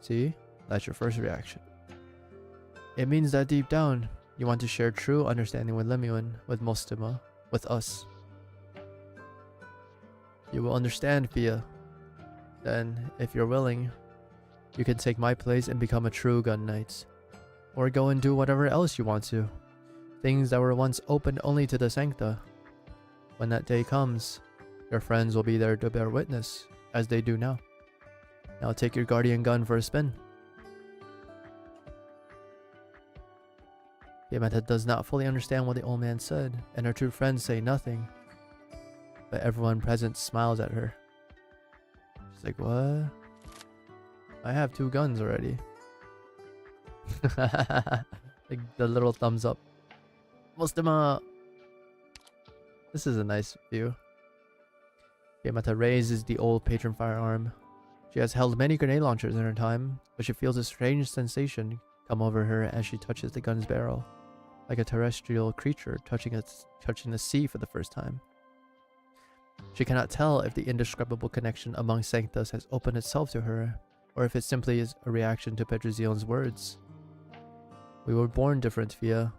See? That's your first reaction. It means that deep down, you want to share true understanding with Lemuel, with Mostima, with us. You will understand, Fia. Then, if you're willing, you can take my place and become a true gun knight. Or go and do whatever else you want to. Things that were once open only to the Sancta. When that day comes, your friends will be there to bear witness, as they do now. Now take your guardian gun for a spin. Yamata does not fully understand what the old man said, and her two friends say nothing. But everyone present smiles at her. She's like, what? I have 2 guns already. Like the little thumbs up. Mostima! This is a nice view. Yamata raises the old patron firearm. She has held many grenade launchers in her time, but she feels a strange sensation come over her as she touches the gun's barrel, like a terrestrial creature touching the sea for the first time. She cannot tell if the indescribable connection among Sanctas has opened itself to her, or if it simply is a reaction to Pedrozion's words. We were born different, Fia,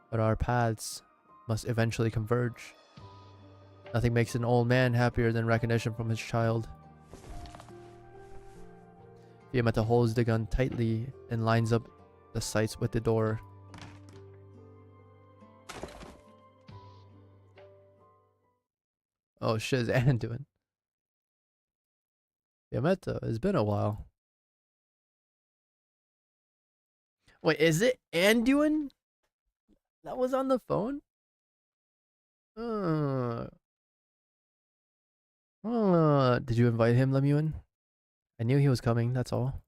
but our paths must eventually converge. Nothing makes an old man happier than recognition from his child. Yamata holds the gun tightly and lines up the sights with the door. Oh shit, is Ann doing? Yamata, it's been a while. Wait, is it Anduin? That was on the phone? Did you invite him, Lemuel? I knew he was coming, that's all.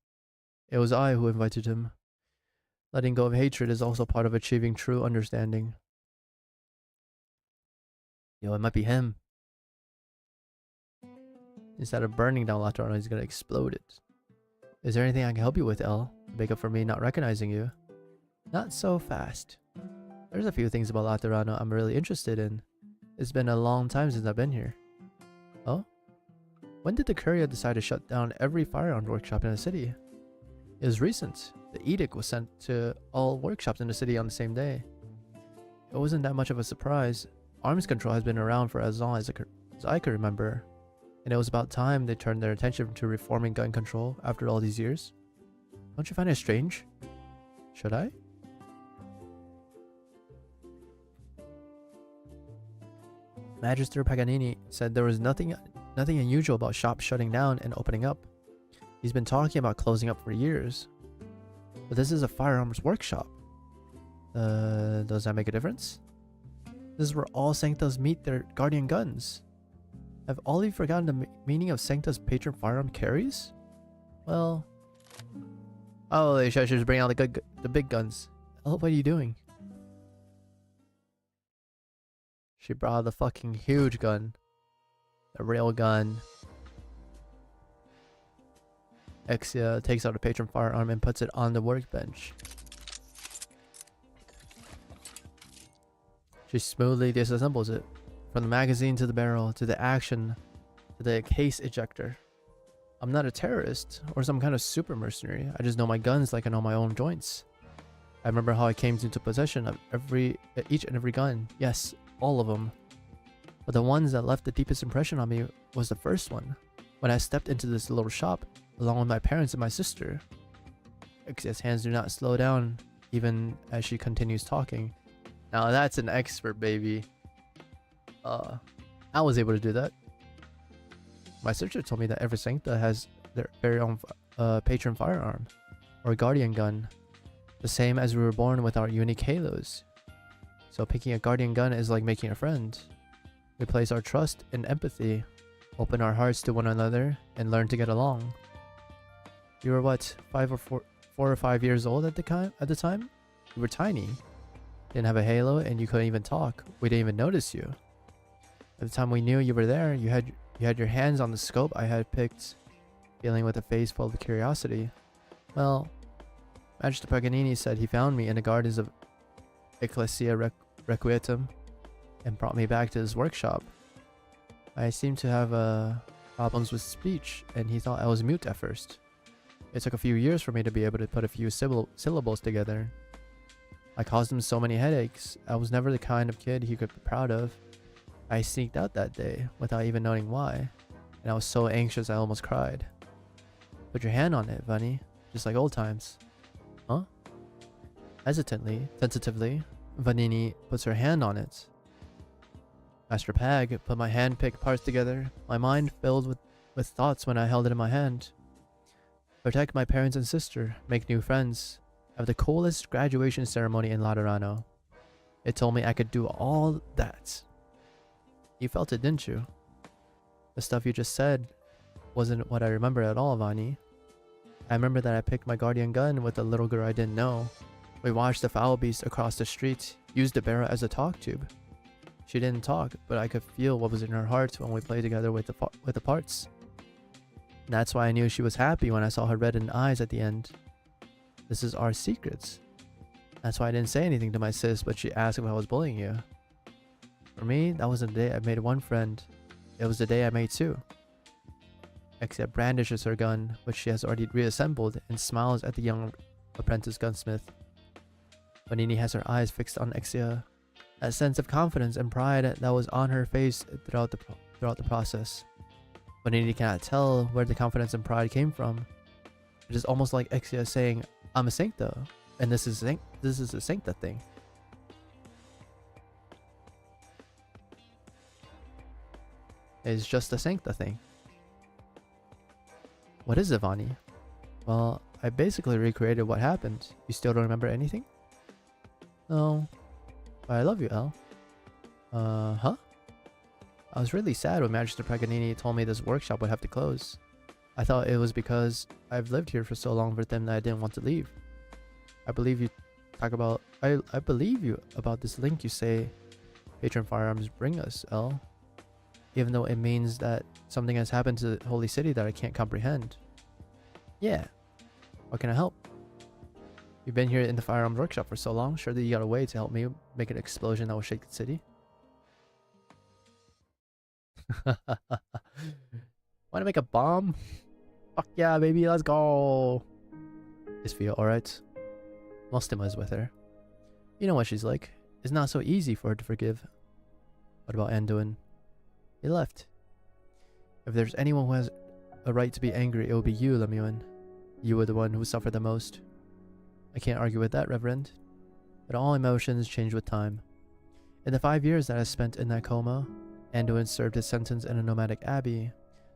It was I who invited him. Letting go of hatred is also part of achieving true understanding. Yo, it might be him. Instead of burning down Laterano, he's gonna explode it. Is there anything I can help you with, El? To make up for me not recognizing you? Not so fast. There's a few things about Laterano I'm really interested in. It's been a long time since I've been here. Oh? When did the Curia decide to shut down every firearms workshop in the city? It was recent. The edict was sent to all workshops in the city on the same day. It wasn't that much of a surprise. Arms control has been around for as long as I could remember. And it was about time they turned their attention to reforming gun control after all these years. Don't you find it strange? Should I? Magister Paganini said there was nothing unusual about shops shutting down and opening up. He's been talking about closing up for years. But this is a firearms workshop. Does that make a difference? This is where all Sanctas meet their guardian guns. Have all of you forgotten the meaning of Sancta's patron firearm carries? Well... Oh, they should bring out the big guns. Oh, what are you doing? She brought the fucking huge gun. The real gun. Exia takes out a patron firearm and puts it on the workbench. She smoothly disassembles it. From the magazine to the barrel, to the action, to the case ejector. I'm not a terrorist or some kind of super mercenary. I just know my guns like I know my own joints. I remember how I came into possession of each and every gun. Yes, all of them. But the ones that left the deepest impression on me was the first one, when I stepped into this little shop along with my parents and my sister. Xia's hands do not slow down even as she continues talking. Now that's an expert, baby. I was able to do that. My sister told me that every Sancta has their very own patron firearm or guardian gun, the same as we were born with our unique halos. So picking a guardian gun is like making a friend. We place our trust and empathy, open our hearts to one another, and learn to get along. You were what, 4 or 5 years old at the time? You were tiny. Didn't have a halo, and you couldn't even talk. We didn't even notice you. At the time we knew you were there, you had your hands on the scope I had picked, feeling with a face full of curiosity. Well, Magister Paganini said he found me in the gardens of Ecclesia Requietum and brought me back to his workshop. I seemed to have problems with speech, and he thought I was mute at first. It took a few years for me to be able to put a few syllables together. I caused him so many headaches. I was never the kind of kid he could be proud of. I sneaked out that day without even knowing why, and I was so anxious I almost cried. Put your hand on it, Vanni, just like old times. Huh? Hesitantly, tentatively, Vanini puts her hand on it. Master Pag put my hand-picked parts together, my mind filled with thoughts when I held it in my hand. Protect my parents and sister, make new friends, have the coolest graduation ceremony in Laterano. It told me I could do all that. You felt it, didn't you? The stuff you just said wasn't what I remember at all, Vanni. I remember that I picked my guardian gun with a little girl I didn't know. We watched the foul beast across the street, used the barrel as a talk tube. She didn't talk, but I could feel what was in her heart when we played together with the parts. And that's why I knew she was happy when I saw her reddened eyes at the end. This is our secrets. That's why I didn't say anything to my sis, but she asked if I was bullying you. For me, that was the day I made one friend. It was the day I made two. Exia brandishes her gun, which she has already reassembled, and smiles at the young apprentice gunsmith. Vanini has her eyes fixed on Exia. That sense of confidence and pride that was on her face throughout the process. Vanini cannot tell where the confidence and pride came from. It is almost like Exia saying, "I'm a Sancta, and this is a Sancta thing." It's just a Sancta thing. What is it, Vanni? Well, I basically recreated what happened. You still don't remember anything? No. But I love you, El. Huh? I was really sad when Magister Paganini told me this workshop would have to close. I thought it was because I've lived here for so long with them that I didn't want to leave. I believe you about this link you say patron firearms bring us, El. Even though it means that something has happened to the Holy City that I can't comprehend. Yeah. What can I help? You've been here in the firearms workshop for so long. Surely you got a way to help me make an explosion that will shake the city. Want to make a bomb? Fuck yeah, baby, let's go. Is Fia alright? Mostima is with her. You know what she's like. It's not so easy for her to forgive. What about Anduin? He left. If there's anyone who has a right to be angry, it will be you, Lemuel. You were the one who suffered the most. I can't argue with that, Reverend. But all emotions change with time. In the 5 years that I spent in that coma, Anduin served his sentence in a nomadic abbey,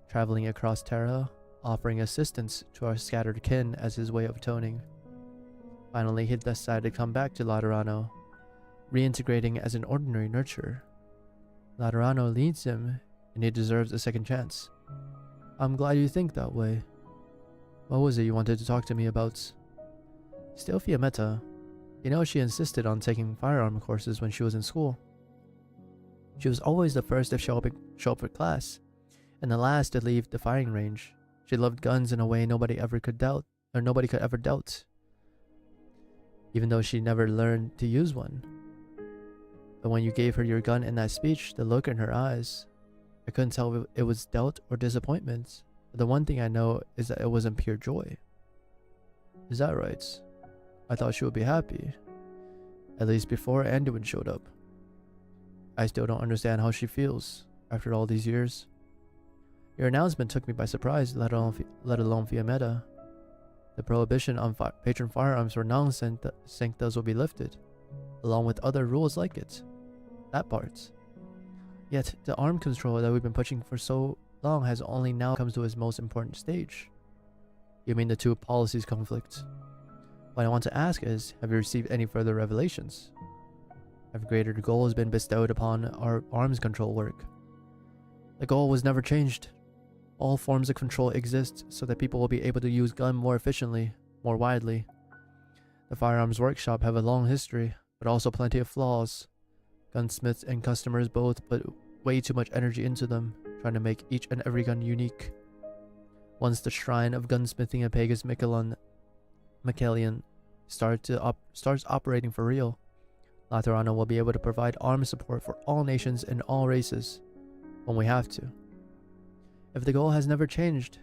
traveling across Terra, offering assistance to our scattered kin as his way of atoning. Finally, he decided to come back to reintegrating as an ordinary nurturer. Laterano needs him and he deserves a second chance. I'm glad you think that way. What was it you wanted to talk to me about? Still Fiammetta. You know, she insisted on taking firearm courses when she was in school. She was always the first to show up for class, and the last to leave the firing range. She loved guns in a way nobody could ever doubt, even though she never learned to use one. But when you gave her your gun in that speech, the look in her eyes, I couldn't tell if it was doubt or disappointment. But the one thing I know is that it wasn't pure joy. Is that right? I thought she would be happy, at least before Anduin showed up. I still don't understand how she feels after all these years. Your announcement took me by surprise, let alone Fiammetta. The prohibition on patron firearms for non-sanctas will be lifted, along with other rules like it. That part. Yet, the arm control that we've been pushing for so long has only now come to its most important stage. You mean the two policies conflict? What I want to ask is, have you received any further revelations? Have greater goals been bestowed upon our arms control work? The goal was never changed. All forms of control exist so that people will be able to use gun more efficiently, more widely. The firearms workshop have a long history, but also plenty of flaws. Gunsmiths and customers both put way too much energy into them, trying to make each and every gun unique. Once the shrine of gunsmithing at Pagus Michaelian starts operating for real, Laterano will be able to provide arms support for all nations and all races, when we have to. If the goal has never changed,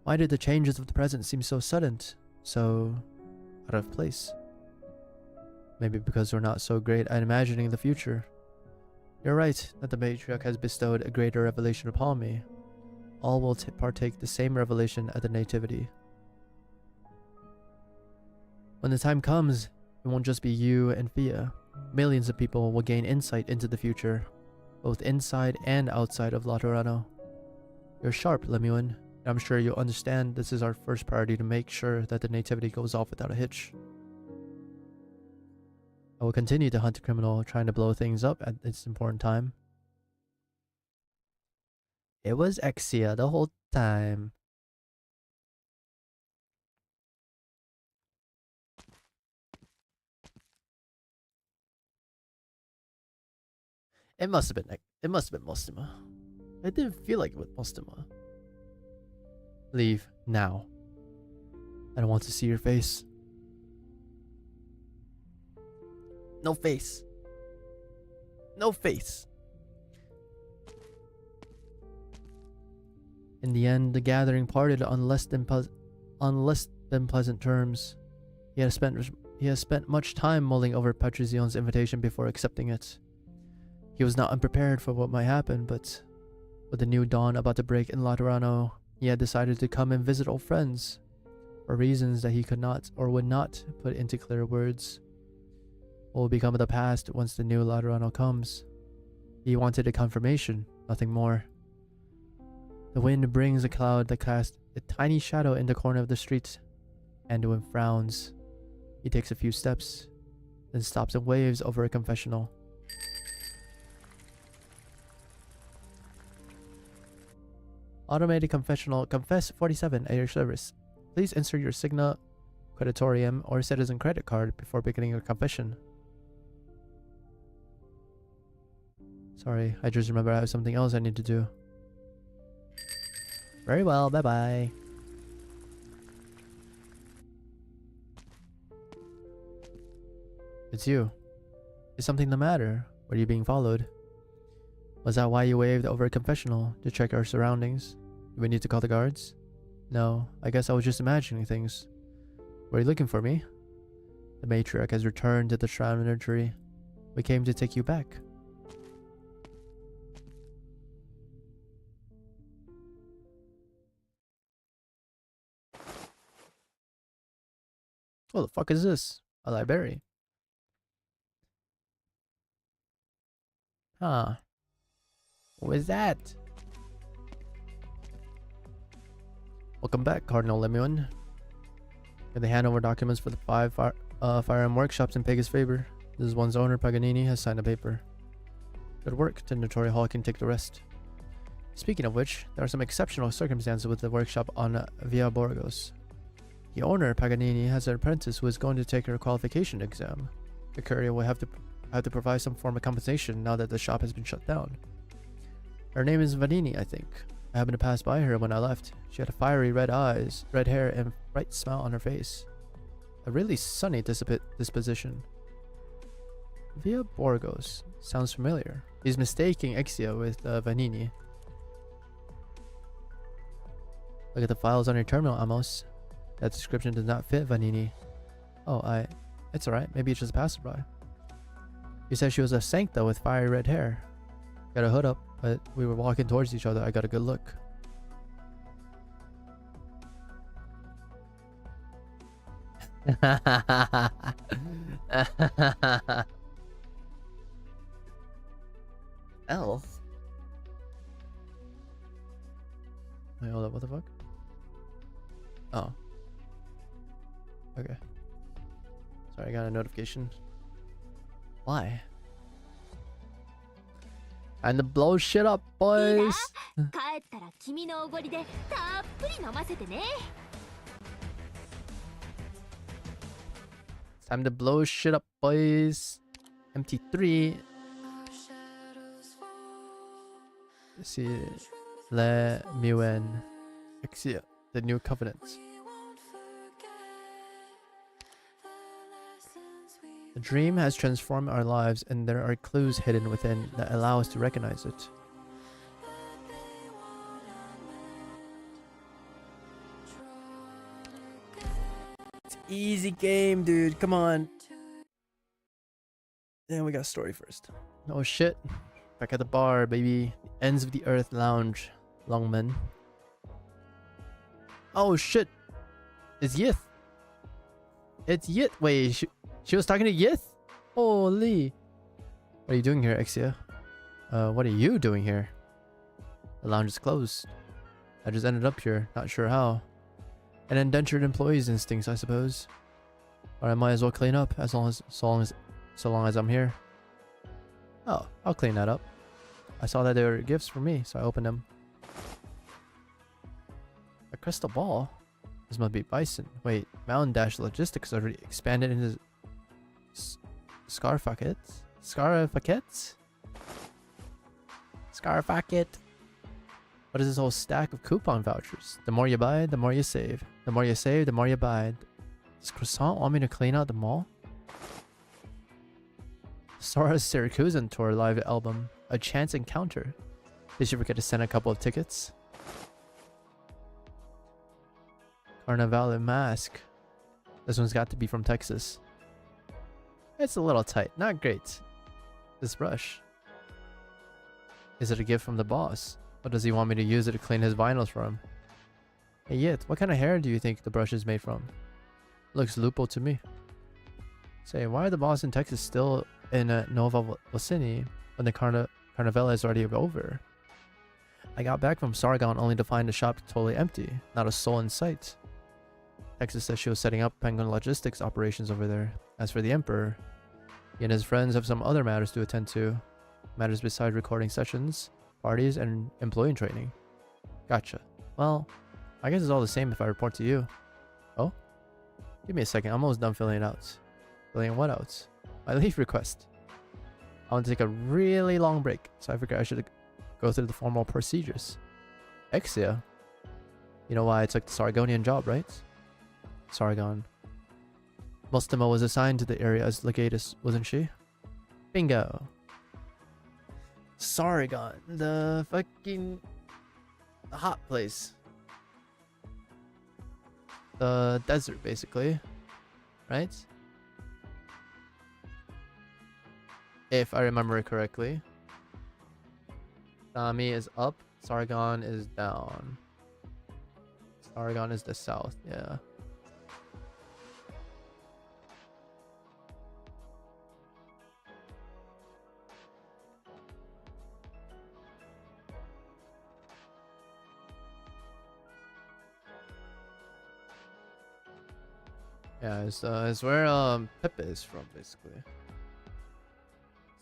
why did the changes of the present seem so sudden, so out of place? Maybe because we're not so great at imagining the future. You're right that the matriarch has bestowed a greater revelation upon me. All will partake the same revelation at the nativity. When the time comes, it won't just be you and Fia. Millions of people will gain insight into the future, both inside and outside of Laterano. You're sharp, Lemuel, and I'm sure you'll understand this is our first priority to make sure that the nativity goes off without a hitch. I will continue to hunt the criminal, trying to blow things up at this important time. It was Exia the whole time. It must have been Mostima. It didn't feel like it was Mostima. Leave now. I don't want to see your face. No face. No face. In the end, the gathering parted on less than pleasant terms. He has spent much time mulling over Patrizion's invitation before accepting it. He was not unprepared for what might happen, but with the new dawn about to break in Laterano, he had decided to come and visit old friends, for reasons that he could not or would not put into clear words. What will become of the past once the new Laterano comes? He wanted a confirmation, nothing more. The wind brings a cloud that casts a tiny shadow in the corner of the street. Anduin frowns. He takes a few steps, then stops and waves over a confessional. Automated confessional. Confess 47 at your service. Please insert your Signa, Creditorium, or Citizen credit card before beginning your confession. Sorry, I just remember I have something else I need to do. Very well, bye-bye. It's you. Is something the matter? Were you being followed? Was that why you waved over a confessional? To check our surroundings? Do we need to call the guards? No, I guess I was just imagining things. Were you looking for me? The matriarch has returned to the shroud. We came to take you back. What the fuck is this? A library? Huh. What was that? Welcome back, Cardinal Lemuel. The handover documents for the firearm workshops in Pega's favor. This is one's owner, Paganini, has signed a paper. Good work. The Notori Hall can take the rest. Speaking of which, there are some exceptional circumstances with the workshop on Via Borgos. The owner, Paganini, has an apprentice who is going to take her qualification exam. The courier will have to provide some form of compensation now that the shop has been shut down. Her name is Vanini, I think. I happened to pass by her when I left. She had fiery red eyes, red hair, and a bright smile on her face. A really sunny disposition. Via Borgos. Sounds familiar. He's mistaking Exia with Vanini. Look at the files on your terminal, Amos. That description does not fit Vanini. Oh, it's alright. Maybe it's just a passerby. You said she was a sancta with fiery red hair. Got a hood up, but we were walking towards each other. I got a good look. Elf? Wait, hold up. What the fuck? Oh. Okay. Sorry, I got a notification. Why? And to blow shit up, boys. 帰ったら君のおごりでたっぷり飲ませてね。It's time to blow shit up, boys. MT3. Let's see. Le Muen. Exia. The new covenant. The dream has transformed our lives, and there are clues hidden within that allow us to recognize it. It's easy game, dude. Come on. Then we got a story first. Oh shit. Back at the bar, baby. Ends of the Earth Lounge. Longman. Oh shit. It's Yith. It's Yith. Wait, she was talking to Yith? Holy. What are you doing here, Exia? What are you doing here? The lounge is closed. I just ended up here, not sure how. An indentured employee's instincts, I suppose. Or I might as well clean up so long as I'm here. Oh, I'll clean that up. I saw that they were gifts for me, so I opened them. A crystal ball? This must be Bison. Wait, Mountain Dash Logistics already expanded into Scarfackets? Scarfackets? Scarfacket. What is this whole stack of coupon vouchers? The more you buy, the more you save. The more you save, the more you buy. Does Croissant want me to clean out the mall? Sora's Syracusan tour live album. A chance encounter. Did she forget to send a couple of tickets? Carnival mask. This one's got to be from Texas. It's a little tight. Not great. This brush. Is it a gift from the boss? Or does he want me to use it to clean his vinyls for him? Hey Yit, what kind of hair do you think the brush is made from? Looks lupo to me. Say, why are the boss in Texas still in Nova Vicini when the Carnivella is already over? I got back from Sargon only to find the shop totally empty. Not a soul in sight. Texas says she was setting up Penguin Logistics operations over there. As for the Emperor, he and his friends have some other matters to attend to. Matters besides recording sessions, parties, and employee training. Gotcha. Well, I guess it's all the same if I report to you. Oh? Give me a second. I'm almost done filling it out. Filling what out? My leave request. I want to take a really long break, so I figured I should go through the formal procedures. Exia? You know why I took the Sargonian job, right? Sargon. Mostema was assigned to the area as legatus, wasn't she? Bingo. Sargon, the fucking hot place. The desert, basically. Right? If I remember it correctly. Sami is up, Sargon is down. Sargon is the south, yeah. Yeah, it's where Pepe is from, basically.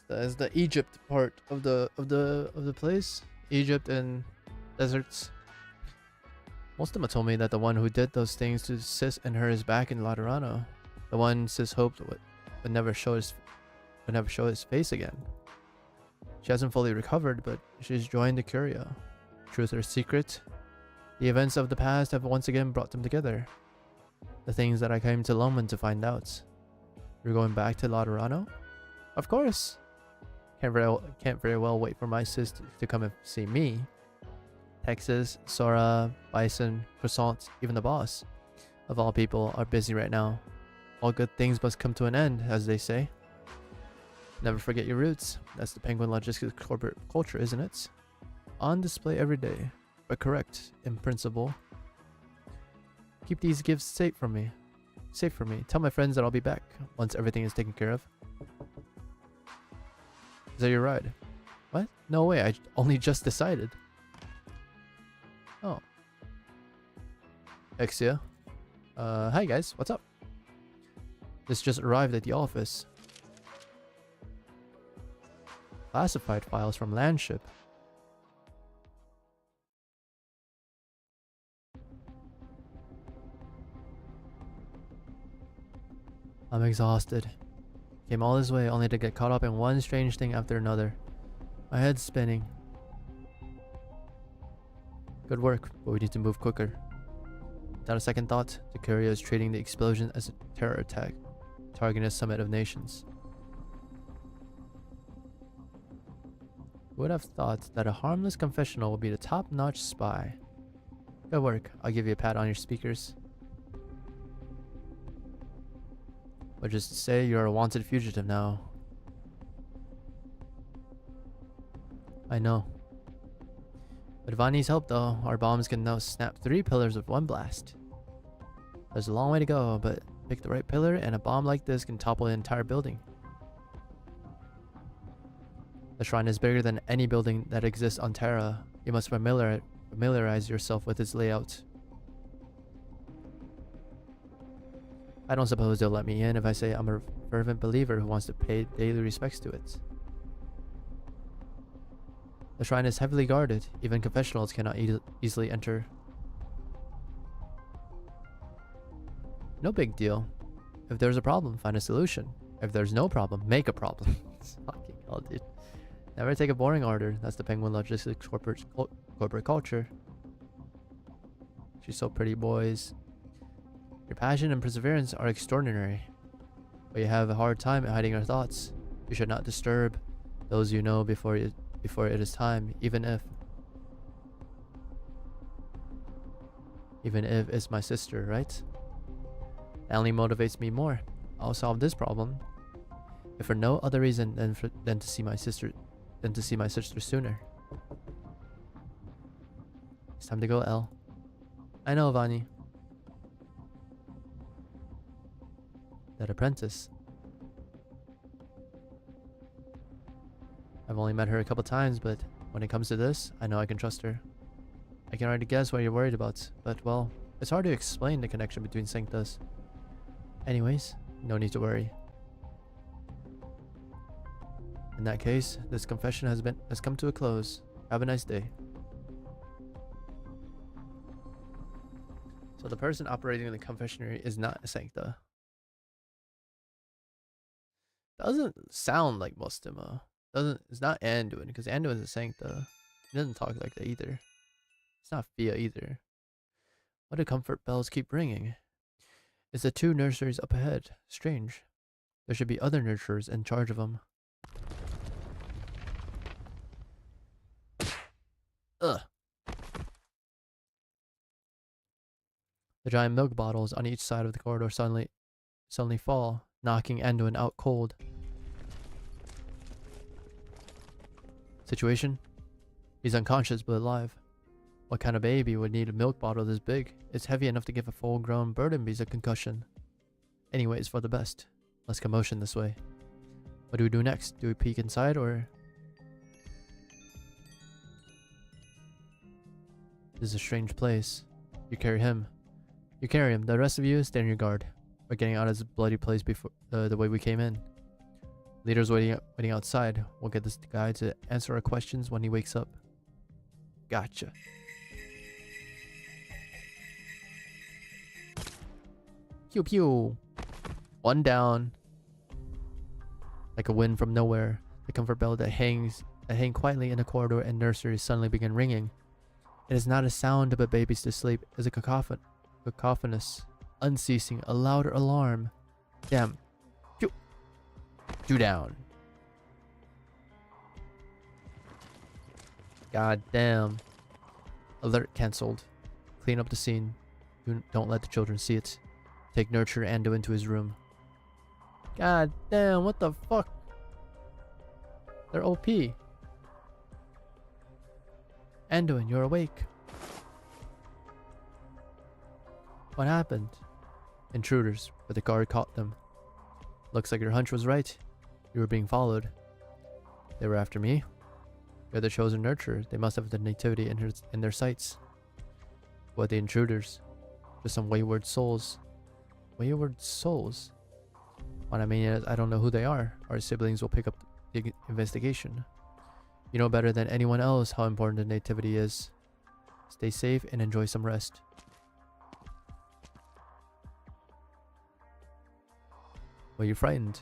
It's the Egypt part of the place. Egypt and deserts. Most of them told me that the one who did those things to Sis and her is back in Laterano. The one Sis hoped would never show his face again. She hasn't fully recovered, but she's joined the Curia. Truth or secret, the events of the past have once again brought them together. The things that I came to London to find out. You're going back to Laterano? Of course. Can't very well wait for my sis to come and see me. Texas, Sora, Bison, Croissant, even the boss, of all people, are busy right now. All good things must come to an end, as they say. Never forget your roots. That's the Penguin Logistics corporate culture, isn't it? On display every day, but correct in principle. Keep these gifts safe from me. Safe for me. Tell my friends that I'll be back once everything is taken care of. Is that your ride? What? No way, I only just decided. Oh. Exia. Hi guys, what's up? This just arrived at the office. Classified files from Landship. I'm exhausted. Came all this way only to get caught up in one strange thing after another. My head's spinning. Good work, but we need to move quicker. Without a second thought, the Curia is treating the explosion as a terror attack, targeting a summit of nations. Who would have thought that a harmless confessional would be the top-notch spy? Good work. I'll give you a pat on your speakers. But just to say, you're a wanted fugitive now. I know. With Vani's help though, our bombs can now snap 3 pillars with one blast. There's a long way to go, but pick the right pillar and a bomb like this can topple the entire building. The shrine is bigger than any building that exists on Terra. You must familiarize yourself with its layout. I don't suppose they'll let me in if I say I'm a fervent believer who wants to pay daily respects to it. The shrine is heavily guarded. Even confessionals cannot easily enter. No big deal. If there's a problem, find a solution. If there's no problem, make a problem. Fucking hell, dude. Never take a boring order. That's the Penguin Logistics corporate culture. She's so pretty, boys. Your passion and perseverance are extraordinary. But you have a hard time at hiding your thoughts. You should not disturb those you know before it is time, even if it's my sister, right? That only motivates me more. I'll solve this problem, if for no other reason than to see my sister sooner. It's time to go, Elle. I know, Vani. That apprentice. I've only met her a couple times, but when it comes to this, I know I can trust her. I can already guess what you're worried about, but well, it's hard to explain the connection between Sanctas. Anyways, no need to worry. In that case, this confession has come to a close. Have a nice day. So the person operating the confessionary is not a Sancta. Doesn't sound like Mostima. It's not Anduin, because Anduin is a Sancta. He doesn't talk like that either. It's not Fia either. Why do comfort bells keep ringing? It's the 2 nurseries up ahead. Strange. There should be other nurturers in charge of them. Ugh. The giant milk bottles on each side of the corridor suddenly fall, knocking Anduin out cold. Situation? He's unconscious but alive. What kind of baby would need a milk bottle this big? It's heavy enough to give a full-grown burden beast a concussion. Anyway, it's for the best. Less commotion this way. What do we do next? Do we peek inside or... This is a strange place. You carry him. You carry him. The rest of you, stand on your guard. We're getting out of this bloody place before the way we came in. Leader's waiting outside. We'll get this guy to answer our questions when he wakes up. Gotcha. Pew pew. One down. Like a wind from nowhere, the comfort bell that hang quietly in the corridor and nursery suddenly began ringing. It is not a sound of a baby's to sleep. It is a cacophonous, unceasing, a louder alarm. Damn. Pew. Two down. God damn. Alert cancelled. Clean up the scene. Don't let the children see it. Take Nurture Ando into his room. God damn, what the fuck? They're OP. Anduin, you're awake. What happened? Intruders, but the guard caught them. Looks like your hunch was right. You were being followed. They were after me. You're the chosen nurturer. They must have the nativity in their sights. What the intruders? Just some wayward souls. Wayward souls? What I mean is, I don't know who they are. Our siblings will pick up the investigation. You know better than anyone else how important the nativity is. Stay safe and enjoy some rest. Were you frightened?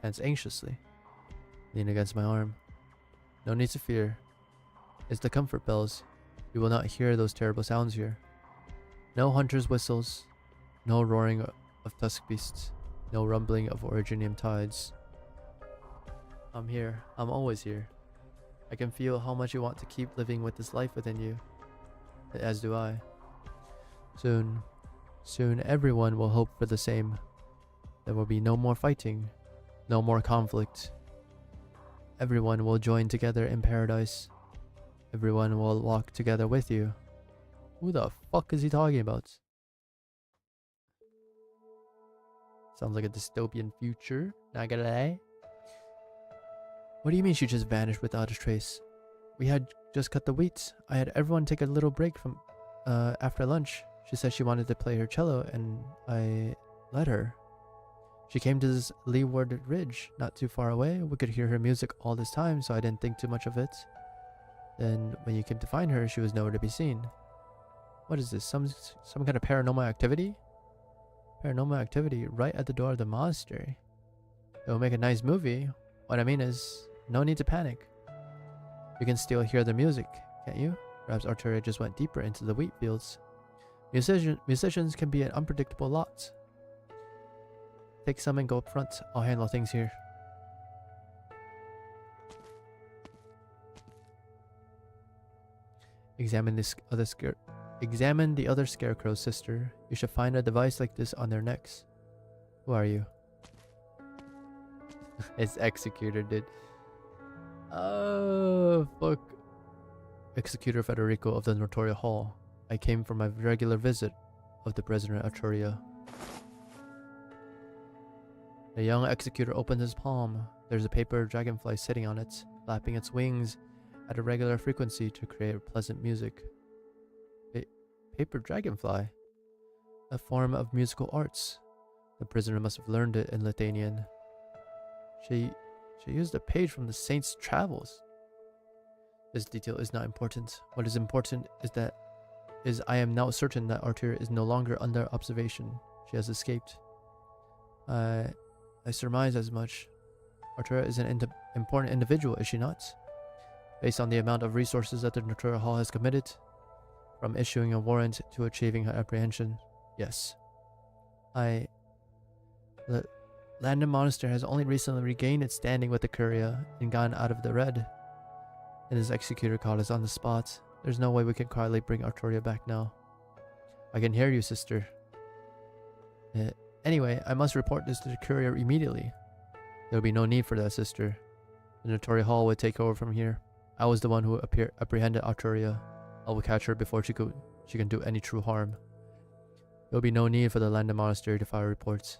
Hands anxiously. Lean against my arm. No need to fear. It's the comfort bells. You will not hear those terrible sounds here. No hunter's whistles. No roaring of tusk beasts. No rumbling of originium tides. I'm here. I'm always here. I can feel how much you want to keep living with this life within you. As do I. Soon everyone will hope for the same. There will be no more fighting. No more conflict. Everyone will join together in paradise. Everyone will walk together with you. Who the fuck is he talking about? Sounds like a dystopian future, not gonna lie. What do you mean she just vanished without a trace? We had just cut the wheat. I had everyone take a little break from after lunch. She said she wanted to play her cello and I let her. She came to this leeward ridge, not too far away. We could hear her music all this time, so I didn't think too much of it. Then when you came to find her, she was nowhere to be seen. What is this? Some kind of paranormal activity? Paranormal activity right at the door of the monastery. It will make a nice movie. What I mean is, no need to panic. You can still hear the music, can't you? Perhaps Arturia just went deeper into the wheat fields. Musicians can be an unpredictable lot. Take some and go up front. I'll handle things here. Examine the other scarecrows, sister. You should find a device like this on their necks. Who are you? It's Executor, dude. Oh, fuck. Executor Federico of the Notoria Hall. I came for my regular visit of the prisoner Arturia. The young executor opened his palm. There's a paper dragonfly sitting on it, flapping its wings at a regular frequency to create pleasant music. Paper dragonfly? A form of musical arts. The prisoner must have learned it in Lithuanian. She used a page from the Saint's Travels. This detail is not important. What is important is I am now certain that Arturia is no longer under observation. She has escaped. I surmise as much. Arturia is an important individual, is she not? Based on the amount of resources that the Notoria Hall has committed, from issuing a warrant to achieving her apprehension, yes. The Landon Monastery has only recently regained its standing with the Curia and gone out of the red. And his executor caught us on the spot. There's no way we can quietly bring Arturia back now. I can hear you, sister. Anyway, I must report this to the Curia immediately. There will be no need for that, sister. The Notoria Hall would take over from here. I was the one who apprehended Arturia. I will catch her before she can do any true harm. There will be no need for the Landon Monastery to file reports.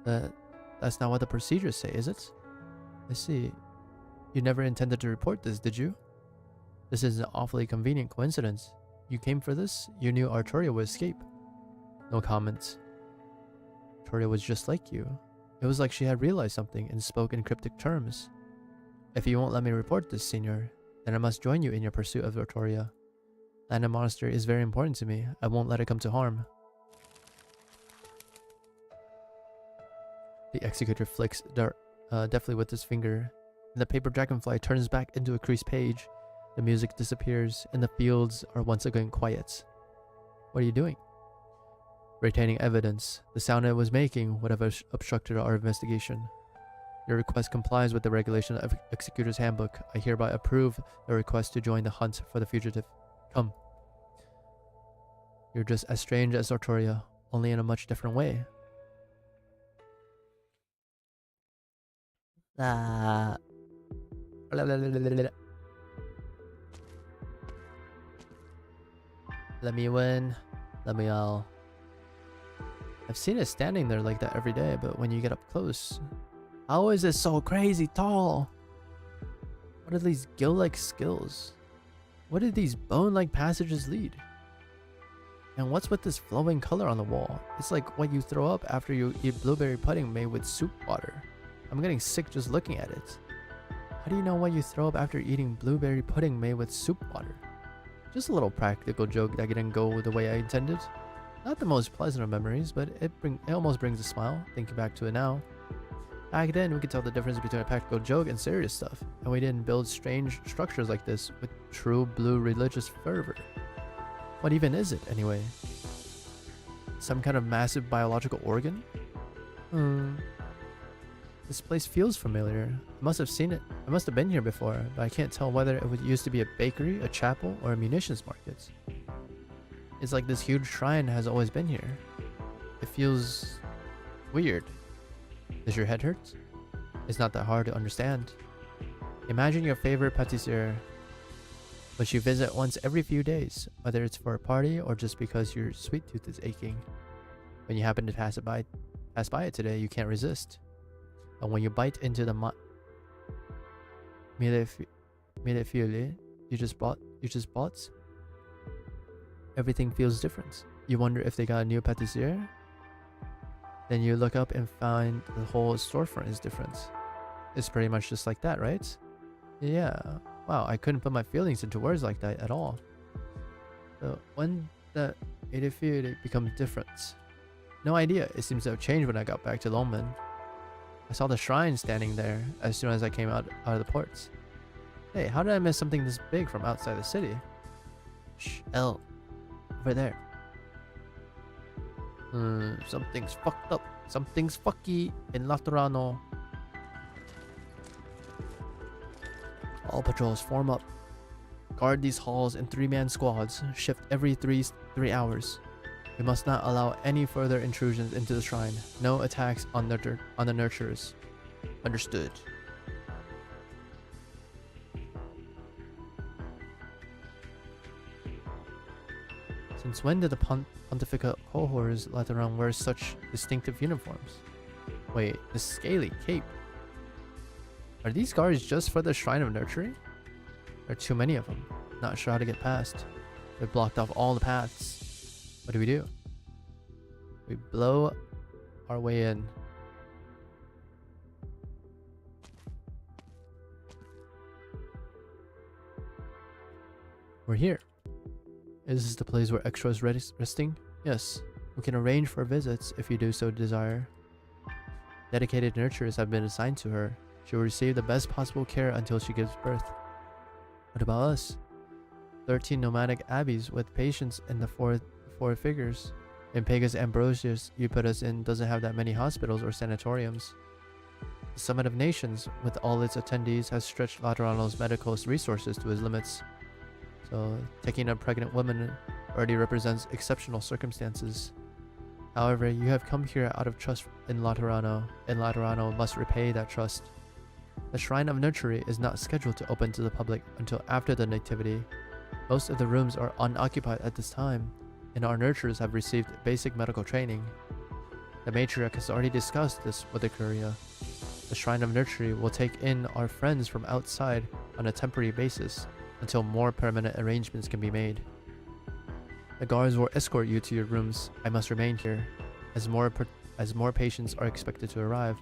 That's not what the procedures say, is it? I see. You never intended to report this, did you? This is an awfully convenient coincidence. You came for this? You knew Arturia would escape. No comments. Arturia was just like you. It was like she had realized something and spoke in cryptic terms. If you won't let me report this, Senior, then I must join you in your pursuit of Arturia. Landon Monastery is very important to me. I won't let it come to harm. The executor flicks deftly with his finger, and the paper dragonfly turns back into a creased page. The music disappears, and the fields are once again quiet. What are you doing? Retaining evidence. The sound it was making would have obstructed our investigation. Your request complies with the regulation of Executor's Handbook. I hereby approve the request to join the hunt for the fugitive. Come. You're just as strange as Artoria, only in a much different way. Let me win. Let me all. I've seen it standing there like that every day, but when you get up close, how is it so crazy tall? What are these gill-like skills? What did these bone-like passages lead? And what's with this flowing color on the wall? It's like what you throw up after you eat blueberry pudding made with soup water. I'm getting sick just looking at it. How do you know what you throw up after eating blueberry pudding made with soup water? Just a little practical joke that didn't go the way I intended. Not the most pleasant of memories, but it almost brings a smile, thinking back to it now. Back then, we could tell the difference between a practical joke and serious stuff, and we didn't build strange structures like this with true blue religious fervor. What even is it, anyway? Some kind of massive biological organ? This place feels familiar. I must have seen it. I must have been here before, but I can't tell whether it used to be a bakery, a chapel, or a munitions market. It's like this huge shrine has always been here. It feels weird. Does your head hurt? It's not that hard to understand. Imagine your favorite pâtissier, which you visit once every few days, whether it's for a party or just because your sweet tooth is aching. When you happen to pass by it today, you can't resist. And when you bite into the millefiori you just bought, everything feels different. You wonder if they got a new pâtissier? Then you look up and find the whole storefront is different. It's pretty much just like that, right? Yeah. Wow, I couldn't put my feelings into words like that at all. So when the millefiori becomes different? No idea. It seems to have changed when I got back to Longmen. I saw the shrine standing there as soon as I came out of the ports. Hey, how did I miss something this big from outside the city? Shh, L. Over there. Something's fucked up. Something's fucky in Laterano. All patrols form up. Guard these halls in 3-man squads. Shift every 3 hours. We must not allow any further intrusions into the shrine. No attacks on the nurturers. Understood. Since when did the Pontifical cohorts Lateran wear such distinctive uniforms? Wait, the scaly cape. Are these guards just for the Shrine of Nurturing? There are too many of them. Not sure how to get past. They blocked off all the paths. What do? We blow our way in. We're here. Is this the place where Extra is resting? Yes. We can arrange for visits if you do so desire. Dedicated nurturers have been assigned to her. She will receive the best possible care until she gives birth. What about us? 13 nomadic abbeys with patients in the four figures. In Pegasus Ambrosius you put us in doesn't have that many hospitals or sanatoriums. The Summit of Nations, with all its attendees, has stretched Laterano's medical resources to its limits. So, taking a pregnant woman already represents exceptional circumstances. However, you have come here out of trust in Laterano, and Laterano must repay that trust. The Shrine of Nurturing is not scheduled to open to the public until after the Nativity. Most of the rooms are unoccupied at this time, and our nurturers have received basic medical training. The matriarch has already discussed this with the Curia. The Shrine of Nurturing will take in our friends from outside on a temporary basis until more permanent arrangements can be made. The guards will escort you to your rooms. I must remain here, as more patients are expected to arrive.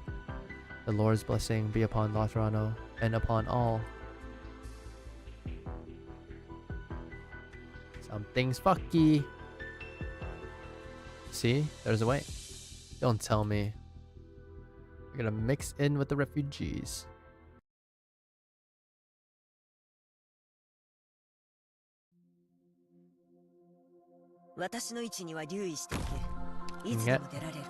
The Lord's blessing be upon Laterano and upon all. Something's fucky. See, there's a way. Don't tell me. We're gonna mix in with the refugees. 私の位置には留意していけ。いつでも出られる。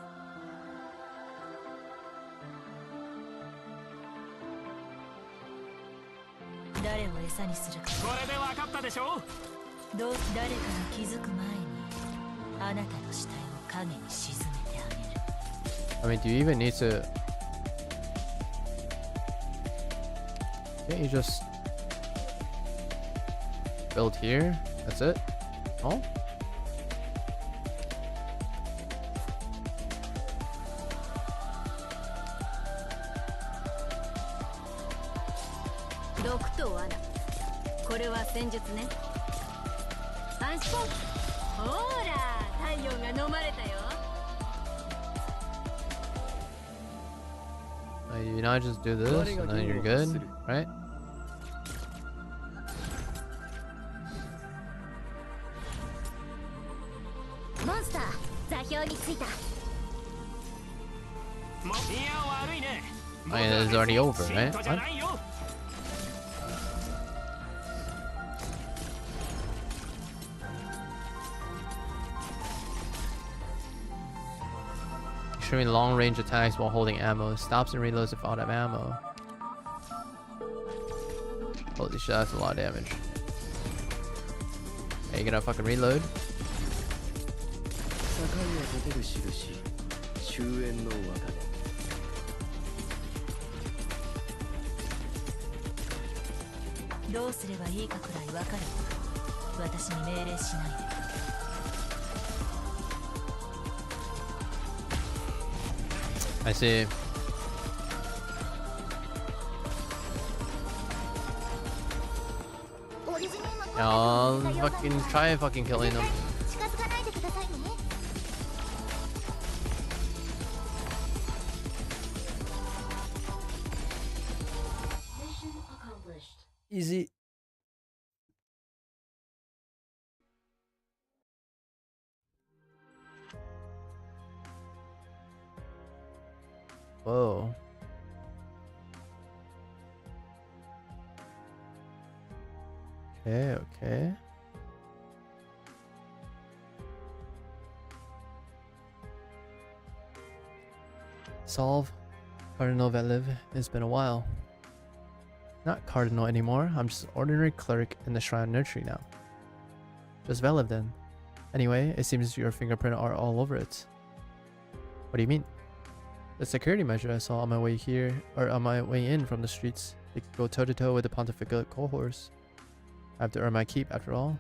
誰を餌にするか。これで分かったでしょ。どう誰かが気づく前にあなたの死体を影に沈めてあげる。I mean, do you even need to? Can't you just build here? That's it? Oh? 毒と罠、これは戦術ね。安心。ほら、太陽が飲まれたよ。You not just do this and then you're good, right? モンスター、座標についた。もういや悪いね。 I mean, it's already over, right? じゃないよ。 Shooting long-range attacks while holding ammo. Stops and reloads if out of ammo. Holy shit, that's a lot of damage. Hey, you gonna fucking reload? I see. I'll fucking try fucking killing them. Easy. Whoa. Okay, okay. Solve Cardinal Veliv. It's been a while. Not Cardinal anymore. I'm just an ordinary cleric in the Shrine Nursery now. Just Veliv then. Anyway, it seems your fingerprint are all over it. What do you mean? The security measure I saw on my way here, or on my way in from the streets, they could go toe-to-toe with the Pontifical cohorts. I have to earn my keep after all.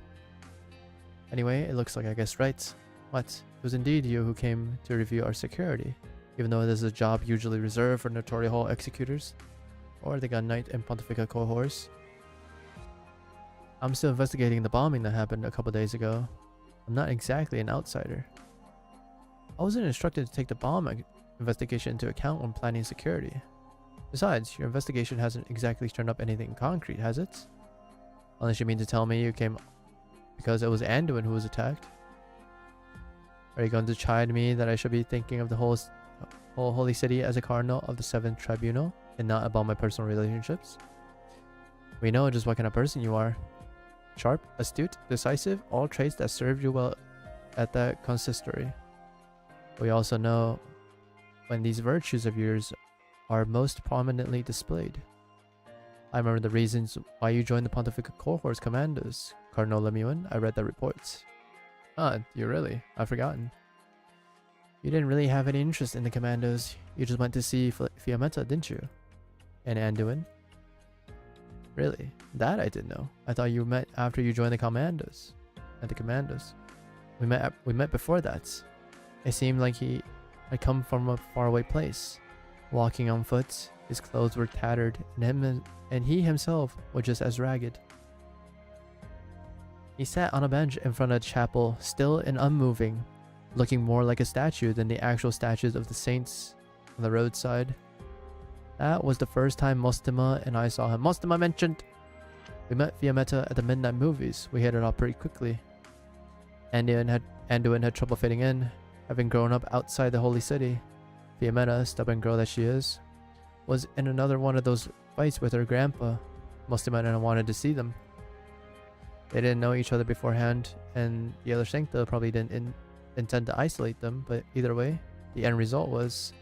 Anyway, it looks like I guessed right. What? It was indeed you who came to review our security, even though this is a job usually reserved for Notori Hall executors, or the gun knight and Pontifical cohorts. I'm still investigating the bombing that happened a couple days ago. I'm not exactly an outsider. I wasn't instructed to take the bomb investigation into account when planning security. Besides, your investigation hasn't exactly turned up anything concrete, has it? Unless you mean to tell me you came because it was Anduin who was attacked. Are you going to chide me that I should be thinking of the whole holy city as a cardinal of the 7th tribunal and not about my personal relationships? We know just what kind of person you are. Sharp, astute, decisive, all traits that served you well at that consistory. We also know when these virtues of yours are most prominently displayed. I remember the reasons why you joined the Pontifical Cohort's commandos, Cardinal Lemuin. I read the reports. Ah, you really? I've forgotten. You didn't really have any interest in the commandos. You just went to see Fiammetta, didn't you? And Anduin? Really? That I didn't know. I thought you met after you joined the commandos. At the commandos. We met before that. It seemed like he had come from a faraway place. Walking on foot, his clothes were tattered, and he himself was just as ragged. He sat on a bench in front of the chapel, still and unmoving, looking more like a statue than the actual statues of the saints on the roadside. That was the first time Mostima and I saw him. Mostima mentioned! We met Fiammetta at the midnight movies. We hit it off pretty quickly. Anduin had trouble fitting in, having grown up outside the holy city. Fiametta, stubborn girl that she is, was in another one of those fights with her grandpa. Mustimena wanted to see them. They didn't know each other beforehand, and the other Sancta probably didn't intend to isolate them, but either way, the end result was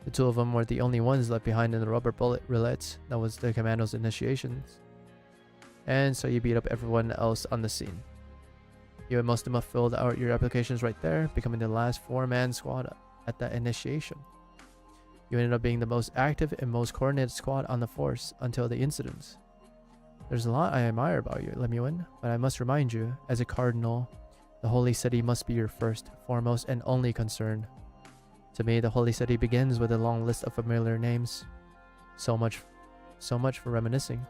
the two of them were the only ones left behind in the rubber bullet roulette that was the commando's initiations. And so you beat up everyone else on the scene. You and Mustima filled out your applications right there, becoming the last 4-man squad at that initiation. You ended up being the most active and most coordinated squad on the force until the incidents. There's a lot I admire about you, Lemuel, but I must remind you, as a cardinal, the Holy City must be your first, foremost, and only concern. To me, the Holy City begins with a long list of familiar names. So much for reminiscing.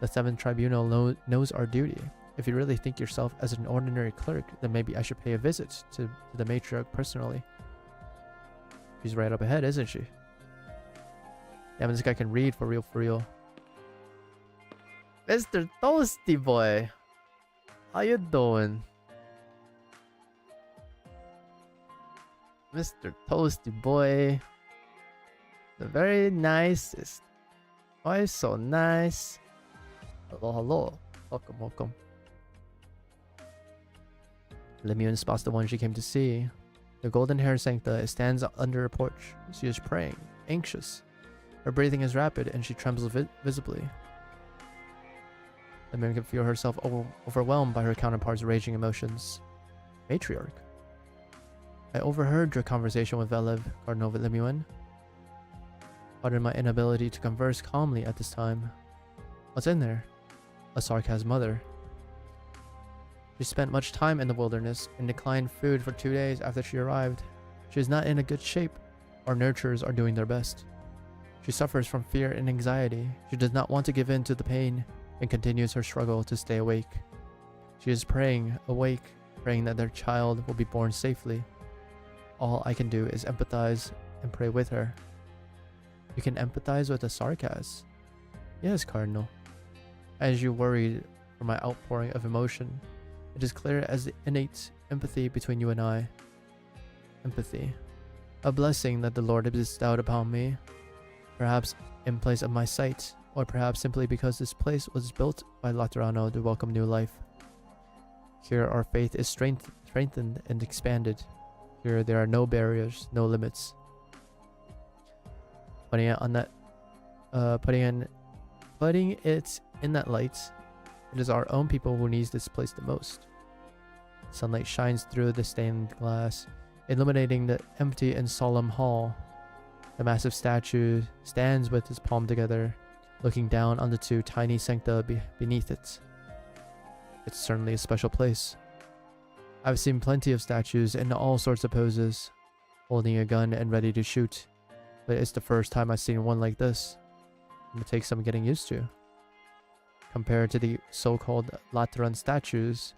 The 7th Tribunal knows our duty. If you really think yourself as an ordinary clerk, then maybe I should pay a visit to the matriarch personally. She's right up ahead, isn't she? Yeah, but this guy can read for real, for real. Mr. Toasty Boy, how you doing? Mr. Toasty Boy, the very nicest. Why so nice? Hello, hello. Welcome, welcome. Lemuel spots the one she came to see. The golden-haired Sancta stands under a porch. She is praying, anxious. Her breathing is rapid, and she trembles visibly. Lemuel can feel herself overwhelmed by her counterpart's raging emotions. Matriarch. I overheard your conversation with Velev, Cardinal Lemuel. Pardon my inability to converse calmly at this time. What's in there? A Sarkaz mother. She spent much time in the wilderness and declined food for 2 days after she arrived. She is not in a good shape. Our nurturers are doing their best. She suffers from fear and anxiety. She does not want to give in to the pain and continues her struggle to stay awake. She is praying, awake, praying that their child will be born safely. All I can do is empathize and pray with her. You can empathize with a Sarkaz? Yes, Cardinal. As you worried for my outpouring of emotion, it is clear as the innate empathy between you and I. Empathy. A blessing that the Lord has bestowed upon me. Perhaps in place of my sight, or perhaps simply because this place was built by Laterano to welcome new life. Here our faith is strengthened and expanded. Here there are no barriers, no limits. Putting it in that light, it is our own people who needs this place the most. Sunlight shines through the stained glass, illuminating the empty and solemn hall. The massive statue stands with his palm together, looking down on the 2 tiny sancta beneath it. It's certainly a special place. I've seen plenty of statues in all sorts of poses, holding a gun and ready to shoot, but it's the first time I've seen one like this. It takes some getting used to. Compared to the so-called Lateran statues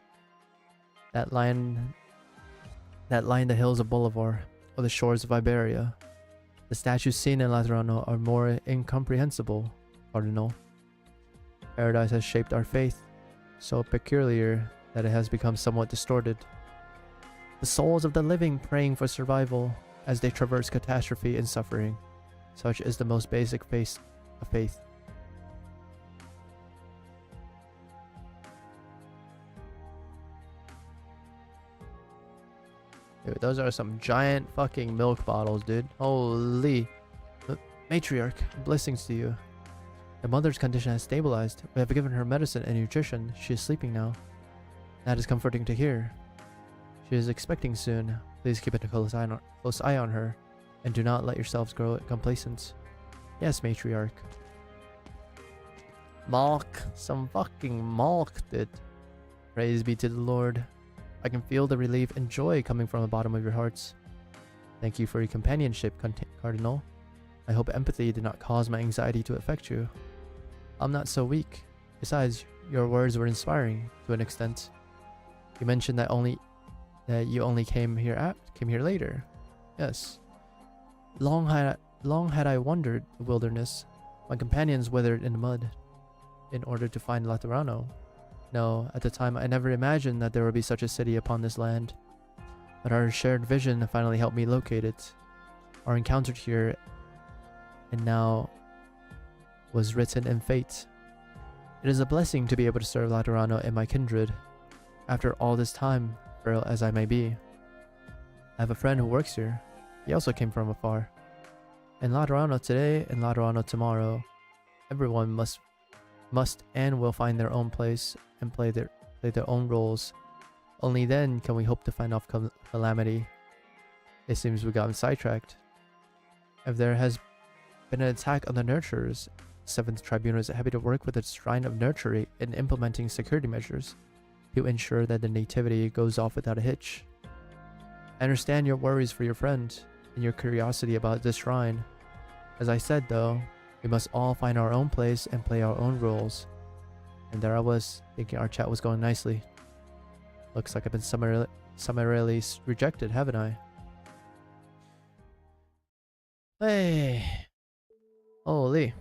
that line the hills of Bolivar or the shores of Iberia, the statues seen in Laterano are more incomprehensible, Cardinal. Paradise has shaped our faith, so peculiar that it has become somewhat distorted. The souls of the living praying for survival as they traverse catastrophe and suffering. Such is the most basic face of faith. Dude, those are some giant fucking milk bottles, dude. Holy. Matriarch, blessings to you. The mother's condition has stabilized. We have given her medicine and nutrition. She is sleeping now. That is comforting to hear. She is expecting soon. Please keep a close eye on her, and do not let yourselves grow complacent. Yes, Matriarch. Milk. Some fucking milk, dude. Praise be to the Lord. I can feel the relief and joy coming from the bottom of your hearts. Thank you for your companionship, Cardinal. I hope empathy did not cause my anxiety to affect you. I'm not so weak. Besides, your words were inspiring to an extent. You mentioned that you only came here later. Yes. Long had I wandered the wilderness. My companions withered in the mud in order to find Laterano. No, at the time I never imagined that there would be such a city upon this land. But our shared vision finally helped me locate it. are encountered here and now was written in fate. It is a blessing to be able to serve Laterano and my kindred. After all this time, frail as I may be, I have a friend who works here. He also came from afar. In Laterano today and Laterano tomorrow, everyone must and will find their own place and play their own roles. Only then can we hope to find off calamity. It seems we've gotten sidetracked. If there has been an attack on the nurturers, 7th Tribunal is happy to work with the Shrine of Nurturing in implementing security measures to ensure that the nativity goes off without a hitch. I understand your worries for your friend and your curiosity about this shrine. As I said though, we must all find our own place and play our own roles. And there I was, thinking our chat was going nicely. Looks like I've been summarily rejected, haven't I? Hey! Holy.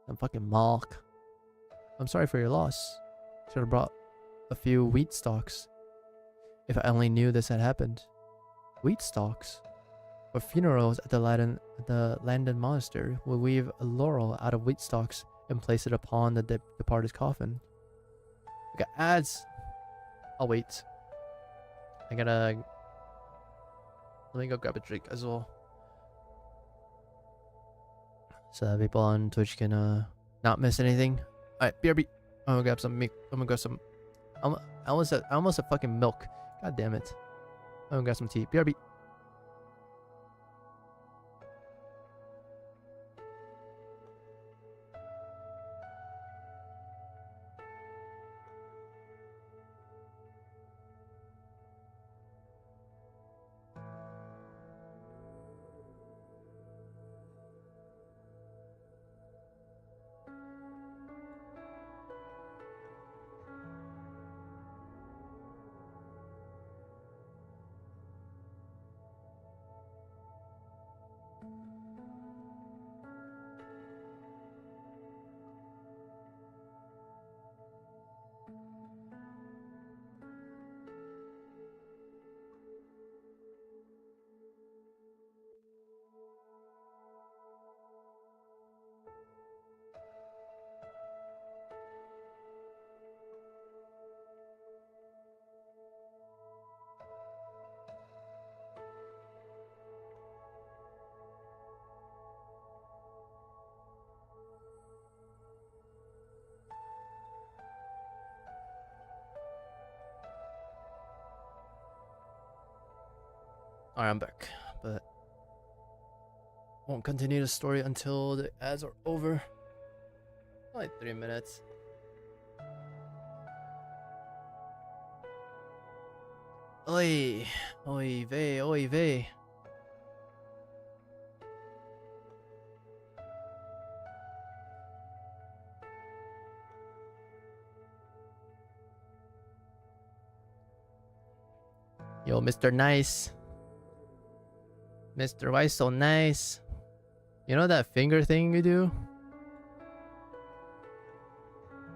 I'm fucking Mark. I'm sorry for your loss. Should have brought a few wheat stalks. If I only knew this had happened. Wheat stalks? For funerals at the Landon Monastery, we'll weave a laurel out of wheat stalks and place it upon the departed's coffin. We got ads! I'll wait. Let me go grab a drink as well. So that people on Twitch can not miss anything. Alright, BRB. I'm gonna grab some milk. I'm gonna grab some. I almost said fucking milk. God damn it. I'm gonna grab some tea. BRB. Alright, I'm back, but won't continue the story until the ads are over. Like 3 minutes. Oy, oy vey, oy vey. Yo, Mr. Nice. Mr. Why so nice? You know that finger thing you do?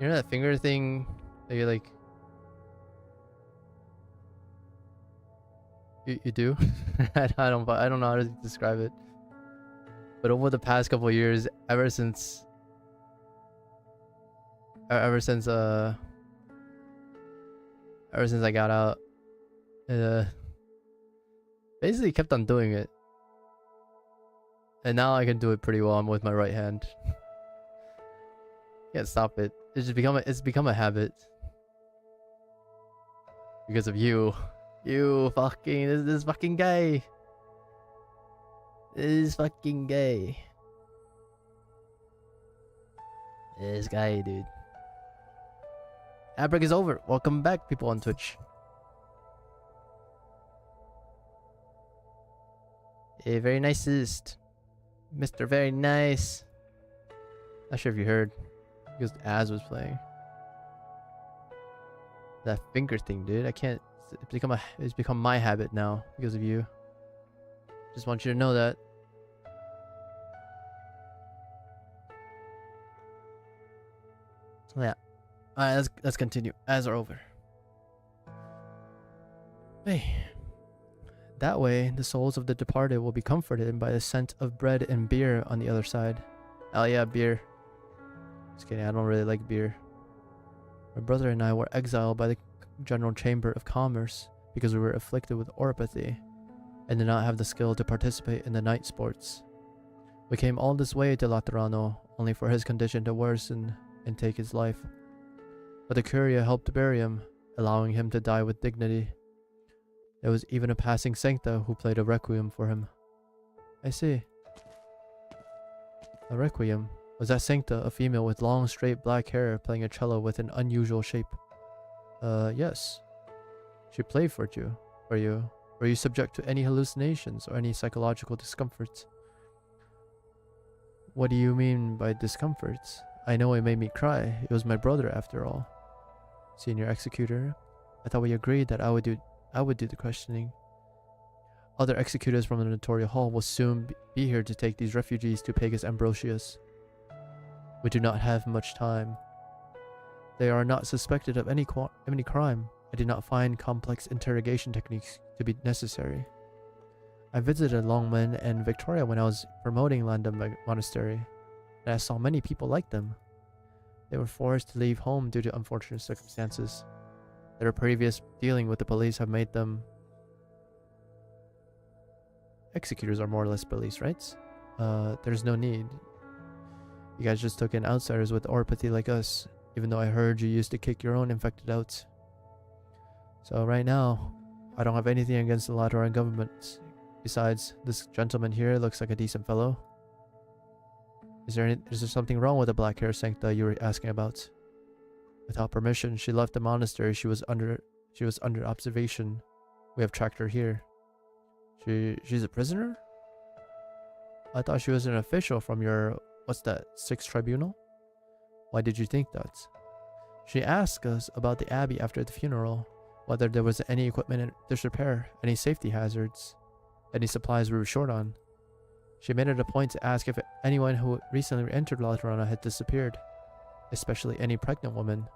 You know that finger thing that you like... You do? I don't know how to describe it. But over the past couple of years, ever since I got out, basically kept on doing it. And now I can do it pretty well. I'm with my right hand. Can't stop it. It's become a habit. Because of you. You fucking this fucking guy. This fucking guy. This guy, dude. Ad break is over. Welcome back, people on Twitch. Hey, very nicest. Mr. Very Nice. Not sure if you heard. Because Az was playing. That finger thing, dude. I can't. It's become my habit now because of you. Just want you to know that. Yeah. Alright, let's continue. Ads are over. Hey. That way, the souls of the departed will be comforted by the scent of bread and beer on the other side. Oh yeah, beer. Just kidding, I don't really like beer. My brother and I were exiled by the General Chamber of Commerce because we were afflicted with oropathy and did not have the skill to participate in the night sports. We came all this way to Laterano only for his condition to worsen and take his life. But the Curia helped bury him, allowing him to die with dignity. There was even a passing sancta who played a requiem for him. I see. A requiem? Was that sancta a female with long straight black hair playing a cello with an unusual shape? Yes. She played for you. Were you subject to any hallucinations or any psychological discomforts? What do you mean by discomforts? I know it made me cry. It was my brother after all. Senior executor, I thought we agreed that I would do the questioning. Other executors from the Notorious Hall will soon be here to take these refugees to Pagus Ambrosius. We do not have much time. They are not suspected of any crime. I did not find complex interrogation techniques to be necessary. I visited Longman and Victoria when I was promoting Landam Monastery, and I saw many people like them. They were forced to leave home due to unfortunate circumstances. Their previous dealing with the police have made them... Executors are more or less police, right? There's no need. You guys just took in outsiders with oropathy like us, even though I heard you used to kick your own infected out. So right now, I don't have anything against the Lateran government. Besides, this gentleman here looks like a decent fellow. Is there something wrong with the black hair sancta you were asking about? Without permission, she left the monastery. She was under observation. We have tracked her here. She's a prisoner? I thought she was an official from your, what's that, 6th tribunal? Why did you think that? She asked us about the abbey after the funeral, whether there was any equipment in disrepair, any safety hazards, any supplies we were short on. She made it a point to ask if anyone who recently entered Laterana had disappeared, especially any pregnant woman.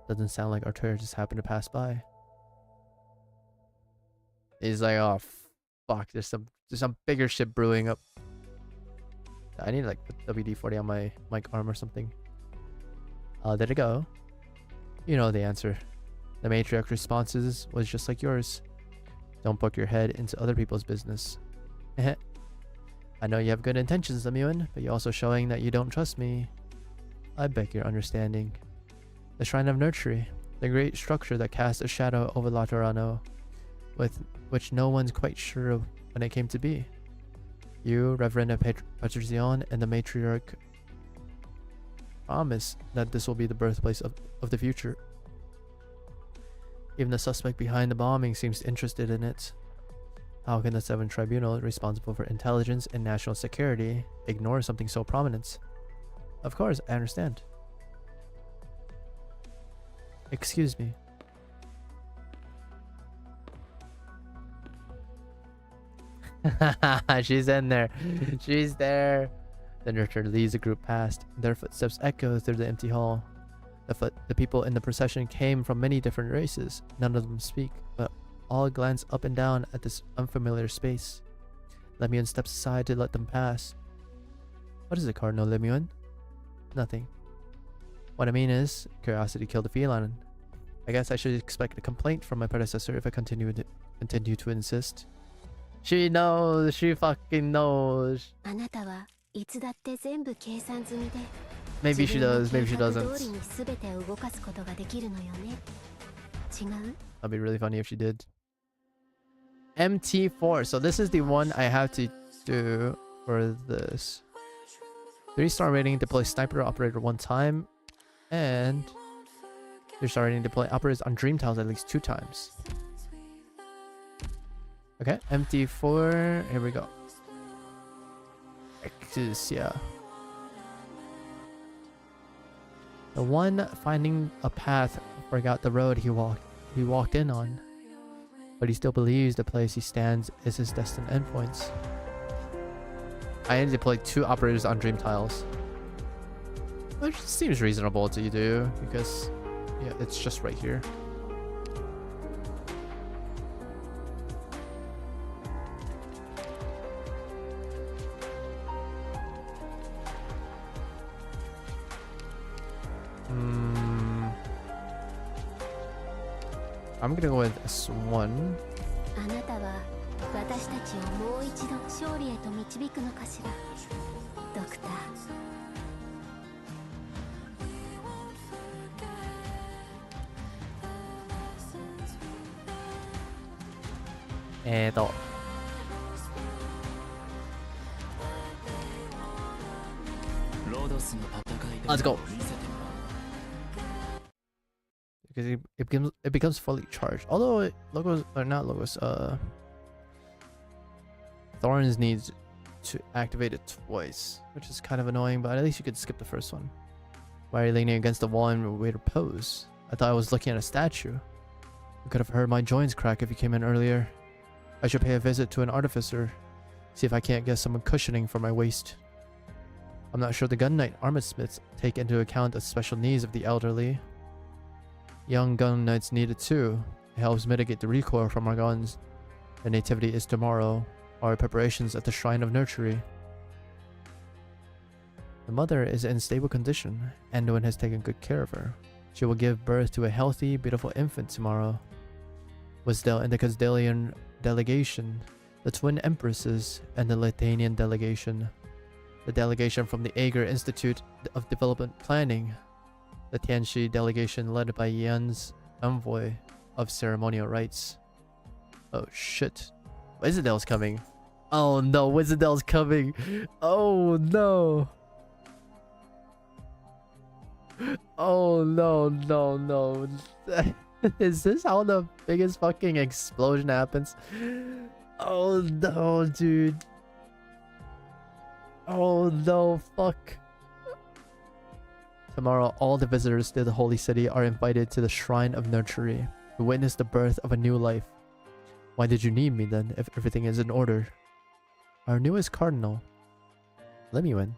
Doesn't sound like Arturo just happened to pass by. He's like, oh fuck, there's some bigger shit brewing up. I need to like put WD-40 on my mic arm or something. How did it go? You know the answer. The matriarch's responses was just like yours. Don't poke your head into other people's business. I know you have good intentions, Lemuel, but you're also showing that you don't trust me. I beg your understanding. The Shrine of Nurtury, the great structure that casts a shadow over Laterano, with which no one's quite sure of when it came to be. You, Reverend Patricion, and the matriarch promise that this will be the birthplace of the future. Even the suspect behind the bombing seems interested in it. How can the 7th Tribunal, responsible for intelligence and national security, ignore something so prominent? Of course, I understand. Excuse me. She's in there. She's there. The nurturer leads the group past. Their footsteps echo through the empty hall. The people in the procession came from many different races. None of them speak, but all glance up and down at this unfamiliar space. Lemuel steps aside to let them pass. What is it, Cardinal Lemuel? Nothing. What I mean is, curiosity killed the feline. I guess I should expect a complaint from my predecessor if I continue to insist. She knows. She fucking knows. Maybe she does. Maybe she doesn't. That'd be really funny if she did. MT4. So this is the one I have to do for this. 3-star rating, deploy sniper operator 1 time. And 3-star rating, deploy operators on dream tiles at least 2 times. Okay, MT4. Here we go. Exia. The one finding a path forgot the road he walked in on, but he still believes the place he stands is his destined endpoints. I need to deploy 2 operators on dream tiles, which seems reasonable to do because, yeah, it's just right here. I'm gonna go with S1. あなたは私たちをもう一度勝利へと導くのかしら、ドクター。Let's go. Because it becomes fully charged. Although logos or not logos, Thorns needs to activate it twice, which is kind of annoying. But at least you could skip the first one. Why are you leaning against the wall in way to pose? I thought I was looking at a statue. You could have heard my joints crack if you came in earlier. I should pay a visit to an artificer, see if I can't get some cushioning for my waist. I'm not sure the gun knight armorsmiths take into account the special needs of the elderly. Young gun knights need it too. It helps mitigate the recoil from our guns. The nativity is tomorrow. Our preparations at the Shrine of Nurtury. The mother is in stable condition. Anduin has taken good care of her. She will give birth to a healthy, beautiful infant tomorrow. Wisdel and the Casdalian delegation, the twin empresses, and the Lithuanian delegation. The delegation from the Ager Institute of Development Planning. The Tianxi delegation led by Yan's envoy of ceremonial rites. Oh shit. Wizardel's coming. Oh no, Wizardel's coming. Oh no. Oh no, no, no. Is this how the biggest fucking explosion happens? Oh no, dude. Oh no, fuck. Tomorrow, all the visitors to the Holy City are invited to the Shrine of Nurtury to witness the birth of a new life. Why did you need me then, if everything is in order? Our newest cardinal, Lemuel.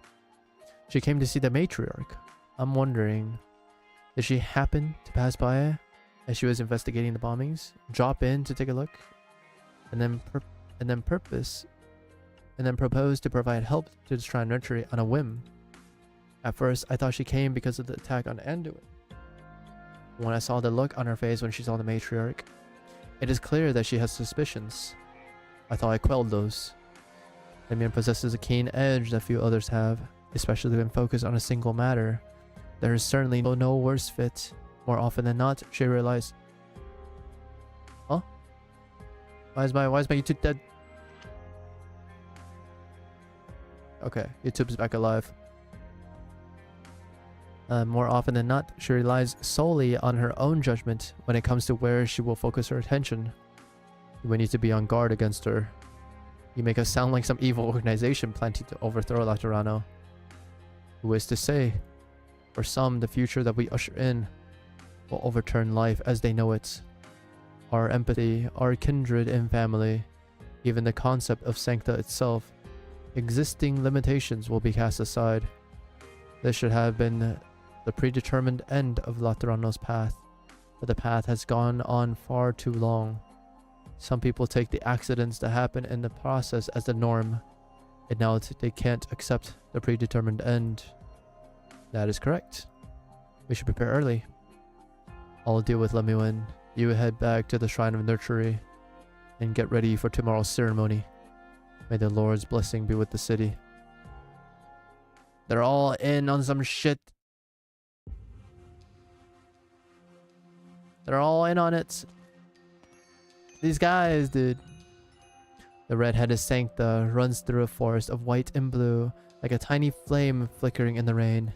She came to see the matriarch. I'm wondering, did she happen to pass by as she was investigating the bombings? Drop in to take a look, and then propose to provide help to the Shrine of Nurtury on a whim. At first, I thought she came because of the attack on Anduin. When I saw the look on her face when she saw the matriarch, it is clear that she has suspicions. I thought I quelled those. Lemuel possesses a keen edge that few others have, especially when focused on a single matter. There is certainly no worse fit. More often than not, she realized... Huh? Why is my YouTube dead? Okay, YouTube's back alive. More often than not, she relies solely on her own judgment when it comes to where she will focus her attention. We need to be on guard against her. You make us sound like some evil organization planning to overthrow Laterano. Who is to say? For some, the future that we usher in will overturn life as they know it. Our empathy, our kindred in family, even the concept of sancta itself, existing limitations will be cast aside. This should have been the predetermined end of Laterano's path, but the path has gone on far too long. Some people take the accidents that happen in the process as the norm, and now they can't accept the predetermined end. That is correct. We should prepare early. I'll deal with Lemuel. You head back to the Shrine of Nurtury and get ready for tomorrow's ceremony. May the Lord's blessing be with the city. They're all in on some shit. They're all in on it. These guys, dude. The red-headed sancta runs through a forest of white and blue, like a tiny flame flickering in the rain.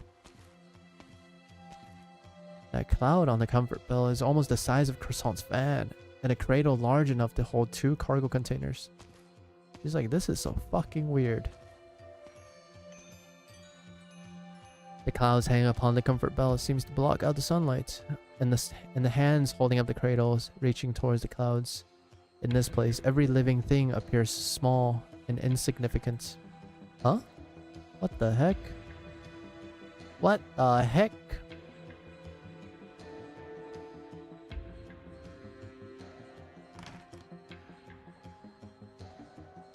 That cloud on the comfort bell is almost the size of Croissant's van, and a cradle large enough to hold 2 cargo containers. He's like, this is so fucking weird. The clouds hanging upon the comfort bell seems to block out the sunlight, and the hands holding up the cradles reaching towards the clouds. In this place, every living thing appears small and insignificant. Huh? What the heck? What the heck?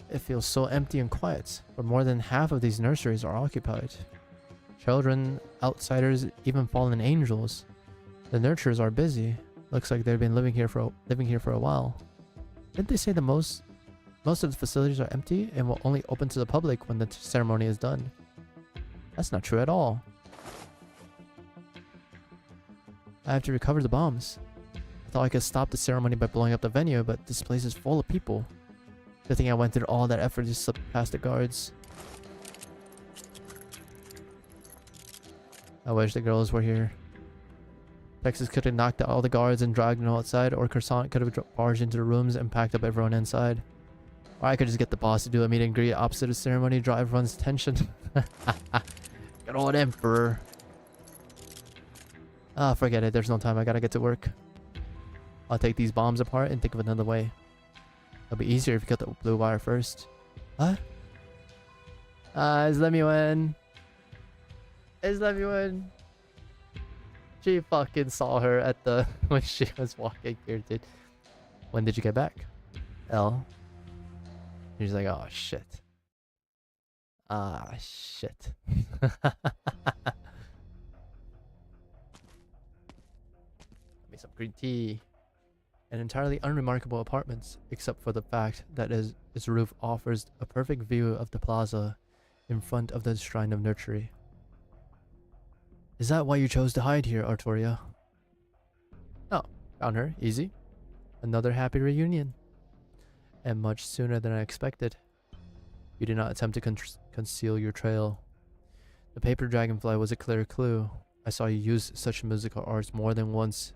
It feels so empty and quiet, but more than half of these nurseries are occupied. Children, outsiders, even fallen angels. The nurturers are busy. Looks like they've been living here for a while. Didn't they say the most of the facilities are empty and will only open to the public when the ceremony is done? That's not true at all. I have to recover the bombs. I thought I could stop the ceremony by blowing up the venue, but this place is full of people. Good thing I went through all that effort to slip past the guards. I wish the girls were here. Texas could have knocked out all the guards and dragged them outside, or Croissant could have barged into the rooms and packed up everyone inside. Or I could just get the boss to do a meet and greet opposite of ceremony, draw everyone's attention. Good old Emperor. Ah, forget it. There's no time. I gotta get to work. I'll take these bombs apart and think of another way. It'll be easier if you cut the blue wire first. What? Let me win. Let me win. She fucking saw her at the when she was walking here, dude. When did you get back? L. She's like, oh shit. Ah shit. Give me some green tea. An entirely unremarkable apartment, except for the fact that its roof offers a perfect view of the plaza in front of the Shrine of Nurtury. Is that why you chose to hide here, Artoria? Oh, found her. Easy. Another happy reunion. And much sooner than I expected. You did not attempt to conceal your trail. The paper dragonfly was a clear clue. I saw you use such musical arts more than once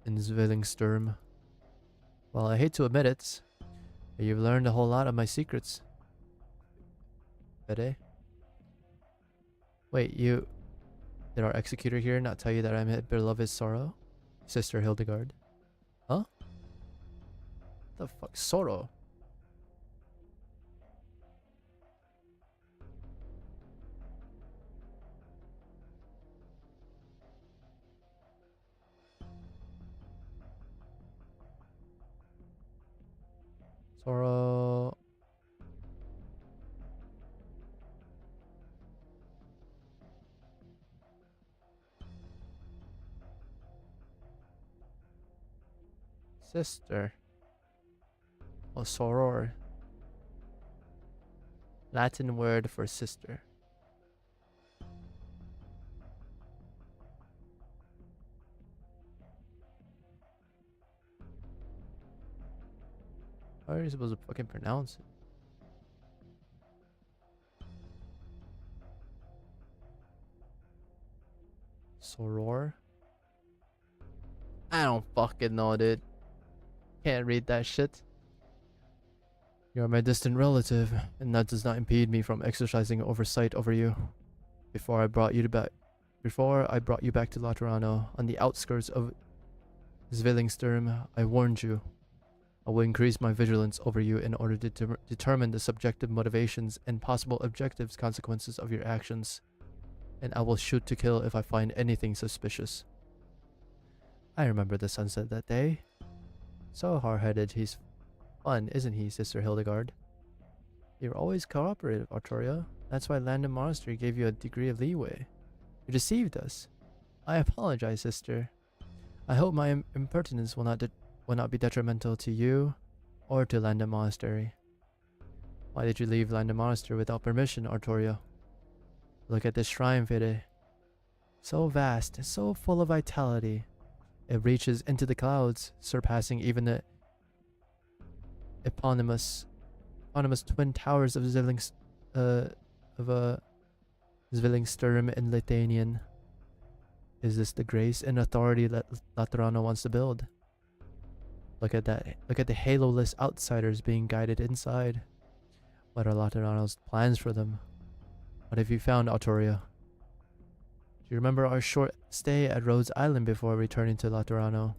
in Zwillingssturm. Well, I hate to admit it, but you've learned a whole lot of my secrets. Fede? Wait, you... Did our executor here not tell you that I'm his beloved sorrow? Sister Hildegard. Huh? The fuck? Sorrow? Sorrow... Sister. Oh, soror. Latin word for sister. How are you supposed to fucking pronounce it? Soror? I don't fucking know, dude. Can't read that shit. You are my distant relative, and that does not impede me from exercising oversight over you. Before I brought you back to Laterano, on the outskirts of Zwillingssturm, I warned you. I will increase my vigilance over you in order to determine the subjective motivations and possible objective consequences of your actions. And I will shoot to kill if I find anything suspicious. I remember the sunset that day. So hard-headed, he's fun, isn't he, Sister Hildegard? You're always cooperative, Artoria. That's why Landon Monastery gave you a degree of leeway. You deceived us. I apologize, sister. I hope my impertinence will not be detrimental to you or to Landon Monastery. Why did you leave Landon Monastery without permission, Artoria? Look at this shrine, Fede. So vast, so full of vitality. It reaches into the clouds, surpassing even the eponymous twin towers of Zwillingssturm in Lithuanian. Is this the grace and authority that Laterano wants to build? Look at that. Look at the halo-less outsiders being guided inside. What are Laterano's plans for them? What have you found, Artoria? Do you remember our short stay at Rhodes Island before returning to Laterano?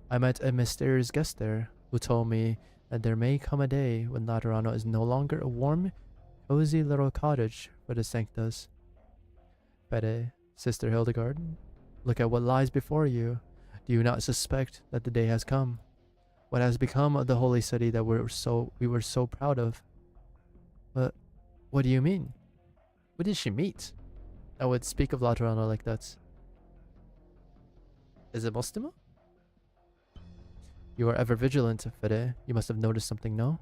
I met a mysterious guest there who told me that there may come a day when Laterano is no longer a warm, cozy little cottage for the Sanctus. Fede, Sister Hildegard, look at what lies before you. Do you not suspect that the day has come? What has become of the holy city that we were so proud of? But what do you mean? Who did she meet that would speak of Laterano like that? Is it Mostimo? You are ever vigilant, Fede. You must have noticed something, no?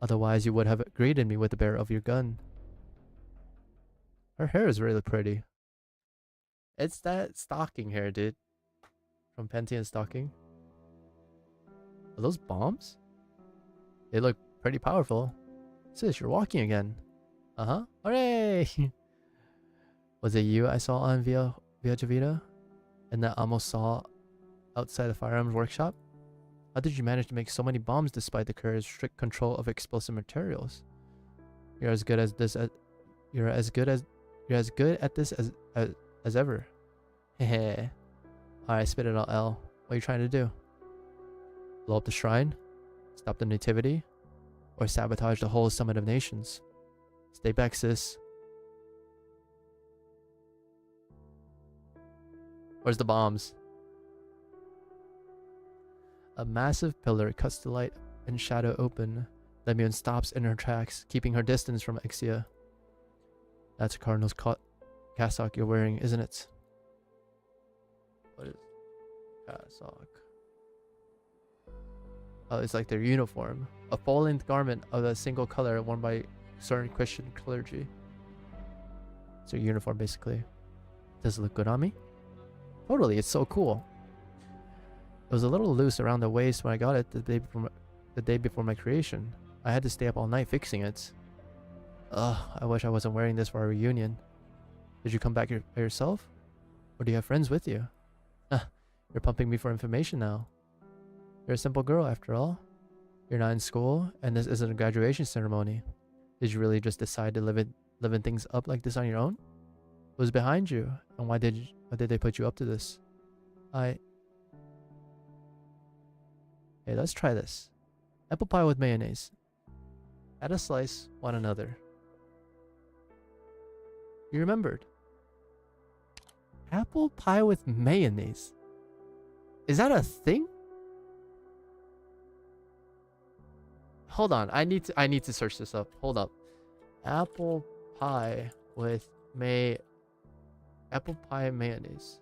Otherwise, you would have greeted me with the barrel of your gun. Her hair is really pretty. It's that stocking hair, dude. From Penty and Stocking. Are those bombs? They look pretty powerful. Sis, you're walking again. Uh-huh. Hooray! Was it you I saw on Via Javita? And that I almost saw outside the firearms workshop? How did you manage to make so many bombs despite the courier's strict control of explosive materials? You're as good at this as ever. Hehe. Alright, spit it out, L. What are you trying to do? Blow up the shrine? Stop the nativity? Or sabotage the whole Summit of Nations? Stay back, sis. Where's the bombs? A massive pillar cuts the light and shadow open. Lemmion stops in her tracks, keeping her distance from Exia. That's a Cardinal's cassock you're wearing, isn't it? What is cassock? Oh, it's like their uniform. A full-length garment of a single color worn by certain Christian clergy. It's their uniform, basically. Does it look good on me? Totally, it's so cool. It was a little loose around the waist when I got it the day before my creation. I had to stay up all night fixing it. Ugh, I wish I wasn't wearing this for our reunion. Did you come back by yourself? Or do you have friends with you? You're pumping me for information now. You're a simple girl after all. You're not in school, and this isn't a graduation ceremony. Did you really just decide to living things up like this on your own? Who's behind you, and why did they put you up to this? Hey, let's try this. Apple pie with mayonnaise. Add a slice, one another. You remembered. Apple pie with mayonnaise. Is that a thing? Hold on, I need to search this up. Hold up. Apple pie with apple pie mayonnaise.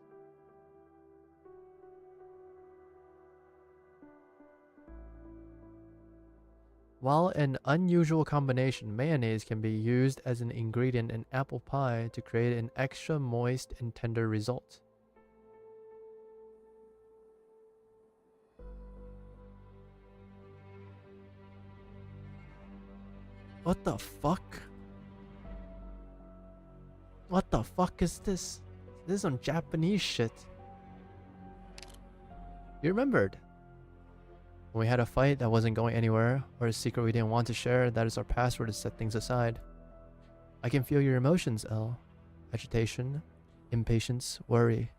While an unusual combination, mayonnaise can be used as an ingredient in apple pie to create an extra moist and tender result. What the fuck? What the fuck is this? This is some Japanese shit. You remembered. When we had a fight that wasn't going anywhere, or a secret we didn't want to share, that is our password to set things aside. I can feel your emotions, Elle. Agitation, impatience, worry.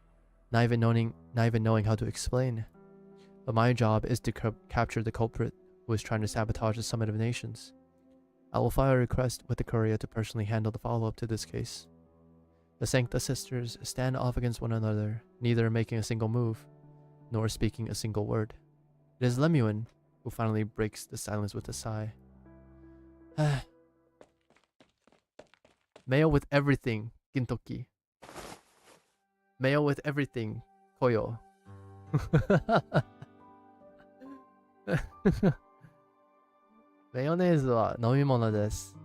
Not even knowing how to explain. But my job is to capture the culprit who is trying to sabotage the Summit of Nations. I will file a request with the courier to personally handle the follow-up to this case. The Sancta sisters stand off against one another, neither making a single move, nor speaking a single word. It is Lemmion who finally breaks the silence with a sigh. Mayo with everything, Gintoki. Mayo with everything, Koyo. マヨネーズは飲み物です.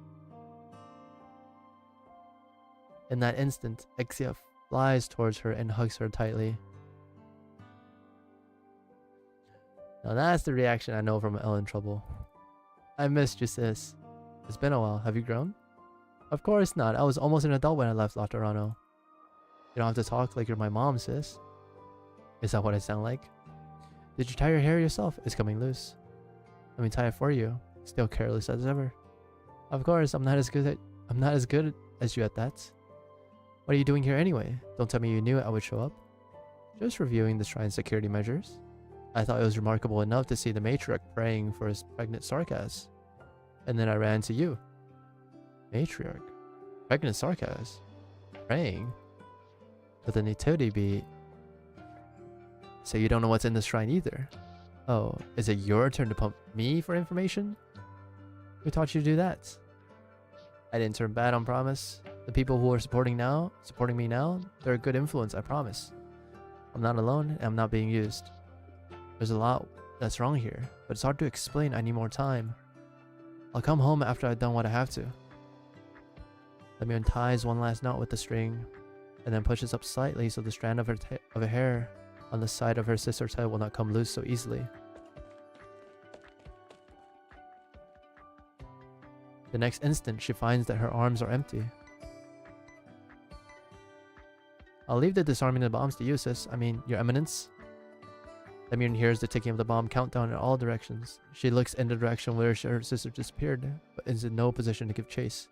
In that instant, Exia flies towards her and hugs her tightly. Now that's the reaction I know from Elle in trouble. I missed you, sis. It's been a while. Have you grown? Of course not. I was almost an adult when I left Laterano. You don't have to talk like you're my mom, sis. Is that what I sound like? Did you tie your hair yourself? It's coming loose. Let me tie it for you. Still careless as ever. Of course, I'm not as good as you at that. What are you doing here anyway? Don't tell me you knew I would show up. Just reviewing the shrine's security measures. I thought it was remarkable enough to see the matriarch praying for his pregnant Sarkaz. And then I ran to you. Matriarch? Pregnant Sarkaz? Praying? But the nativity be... So you don't know what's in the shrine either? Oh, is it your turn to pump me for information? Who taught you to do that? I didn't turn bad on promise. The people who are supporting me now, they're a good influence, I promise. I'm not alone, and I'm not being used. There's a lot that's wrong here, but it's hard to explain. I need more time. I'll come home after I've done what I have to. Lemmy unties one last knot with the string, and then pushes up slightly so the strand of her hair on the side of her sister's head will not come loose so easily. The next instant, she finds that her arms are empty. I'll leave the disarming the bombs to you, sis. I mean, Your Eminence. Lemmy hears the ticking of the bomb countdown in all directions. She looks in the direction where her sister disappeared, but is in no position to give chase.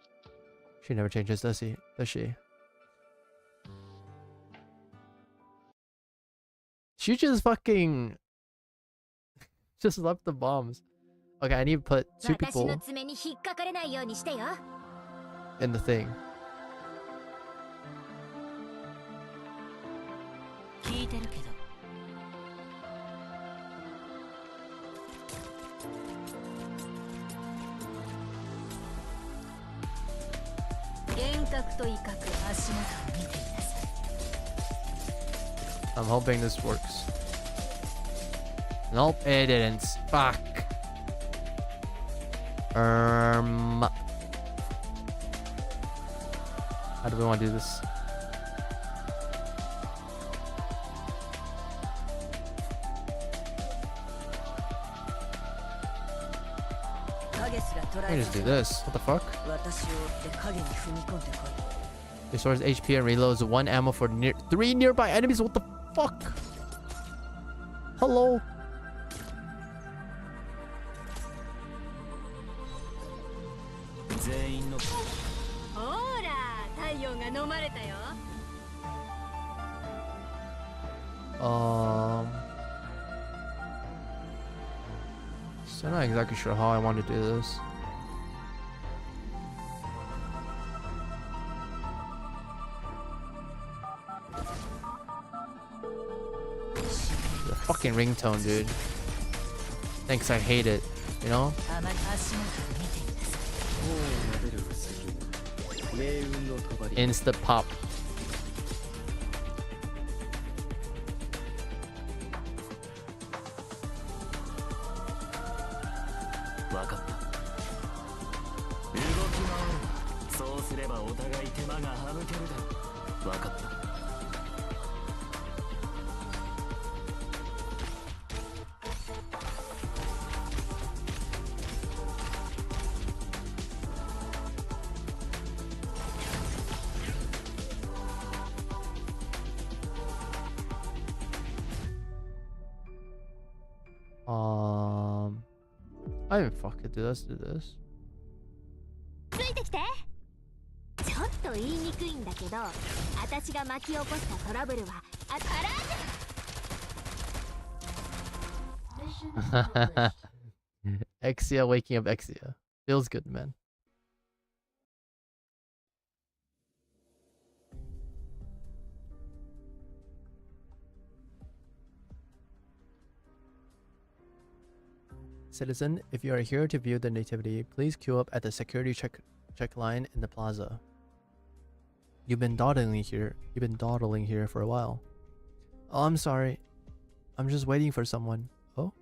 She never changes, does she? She just fucking... just left the bombs. Okay, I need to put 2 people in the thing. I'm hoping this works. Nope, it didn't. Fuck. How do we want to do this? I just do this. What the fuck? Restores HP and reloads 1 ammo for 3 nearby enemies. What the fuck? Hello? So I'm not exactly sure how I want to do this. The fucking ringtone, dude. Thanks, I hate it. You know? Insta pop. I didn't fucking do this. Do this. ついてきて。ちょっと言いにくいんだけど、私が巻き起こしたトラブルはExia waking up Exia. Feels good, man. Citizen, if you are here to view the nativity, please queue up at the security check line in the plaza. You've been dawdling here for a while. Oh, I'm sorry. I'm just waiting for someone. Oh?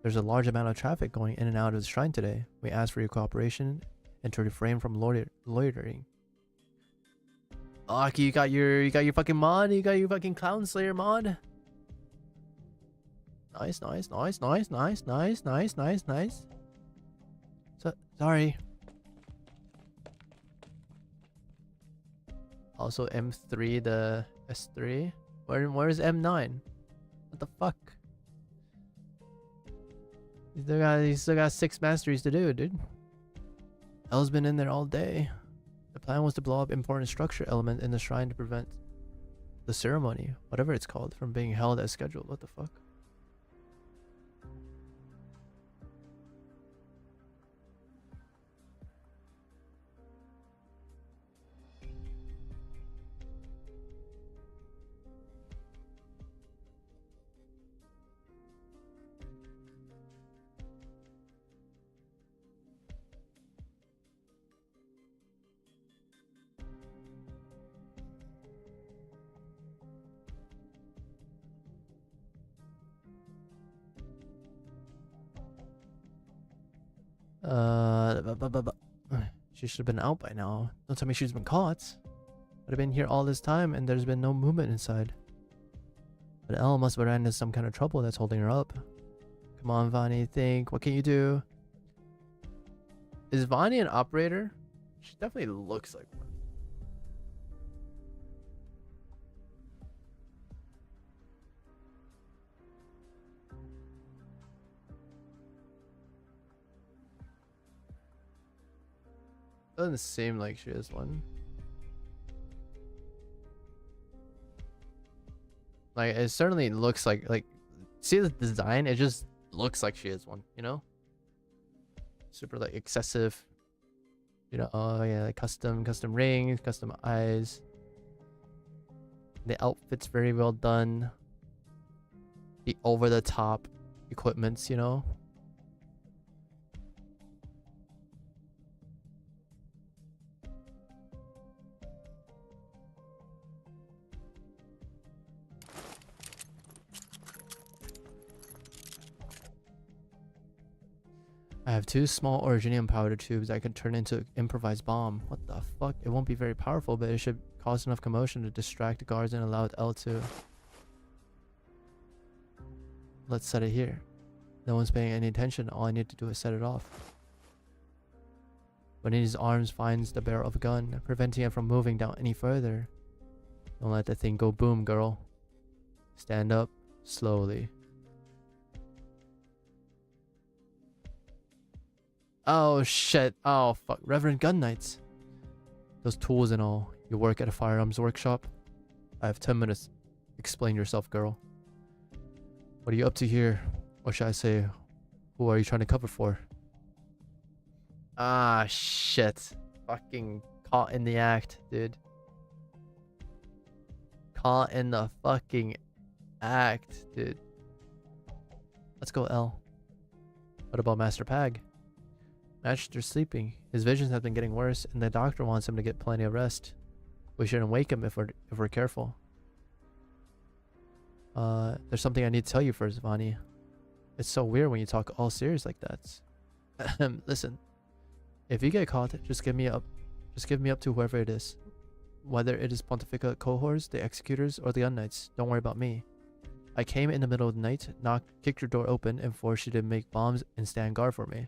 There's a large amount of traffic going in and out of the shrine today. We ask for your cooperation and to refrain from loitering. Oh, Aki, you got your fucking mod? You got your fucking Clown Slayer mod? Nice. Sorry. Also M3, the S3. Where's M9? What the fuck? He's still got 6 masteries to do, dude. L's been in there all day. The plan was to blow up important structure element in the shrine to prevent the ceremony, whatever it's called, from being held as scheduled. What the fuck? She should have been out by now. Don't tell me she's been caught. Would have been here all this time and there's been no movement inside. But Elle must have ran into some kind of trouble that's holding her up. Come on, Vani, think. What can you do? Is Vani an operator? She definitely looks like one. Doesn't seem like she is one. Like, it certainly looks like see the design? It just looks like she is one, you know? Super like excessive. You know, oh yeah, like custom rings, custom eyes. The outfit's very well done. The over the top equipments, you know? I have 2 small originium powder tubes I can turn into an improvised bomb. What the fuck? It won't be very powerful, but it should cause enough commotion to distract the guards and allow L2. Let's set it here. No one's paying any attention. All I need to do is set it off. When his arms finds the barrel of a gun, preventing it from moving down any further. Don't let the thing go boom, girl. Stand up slowly. Oh shit. Oh fuck. Reverend Gunnights. Those tools and all. You work at a firearms workshop? I have 10 minutes. Explain yourself, girl. What are you up to here? Or should I say, who are you trying to cover for? Ah shit. Fucking caught in the act, dude. Caught in the fucking act, dude. Let's go, L. What about Master Pag? Master's sleeping. His visions have been getting worse, and the doctor wants him to get plenty of rest. We shouldn't wake him if we're careful. There's something I need to tell you first, Vani. It's so weird when you talk all serious like that. Listen, if you get caught, just give me up. Just give me up to whoever it is. Whether it is Pontifica cohorts, the executors, or the Arknights, don't worry about me. I came in the middle of the night, kicked your door open, and forced you to make bombs and stand guard for me.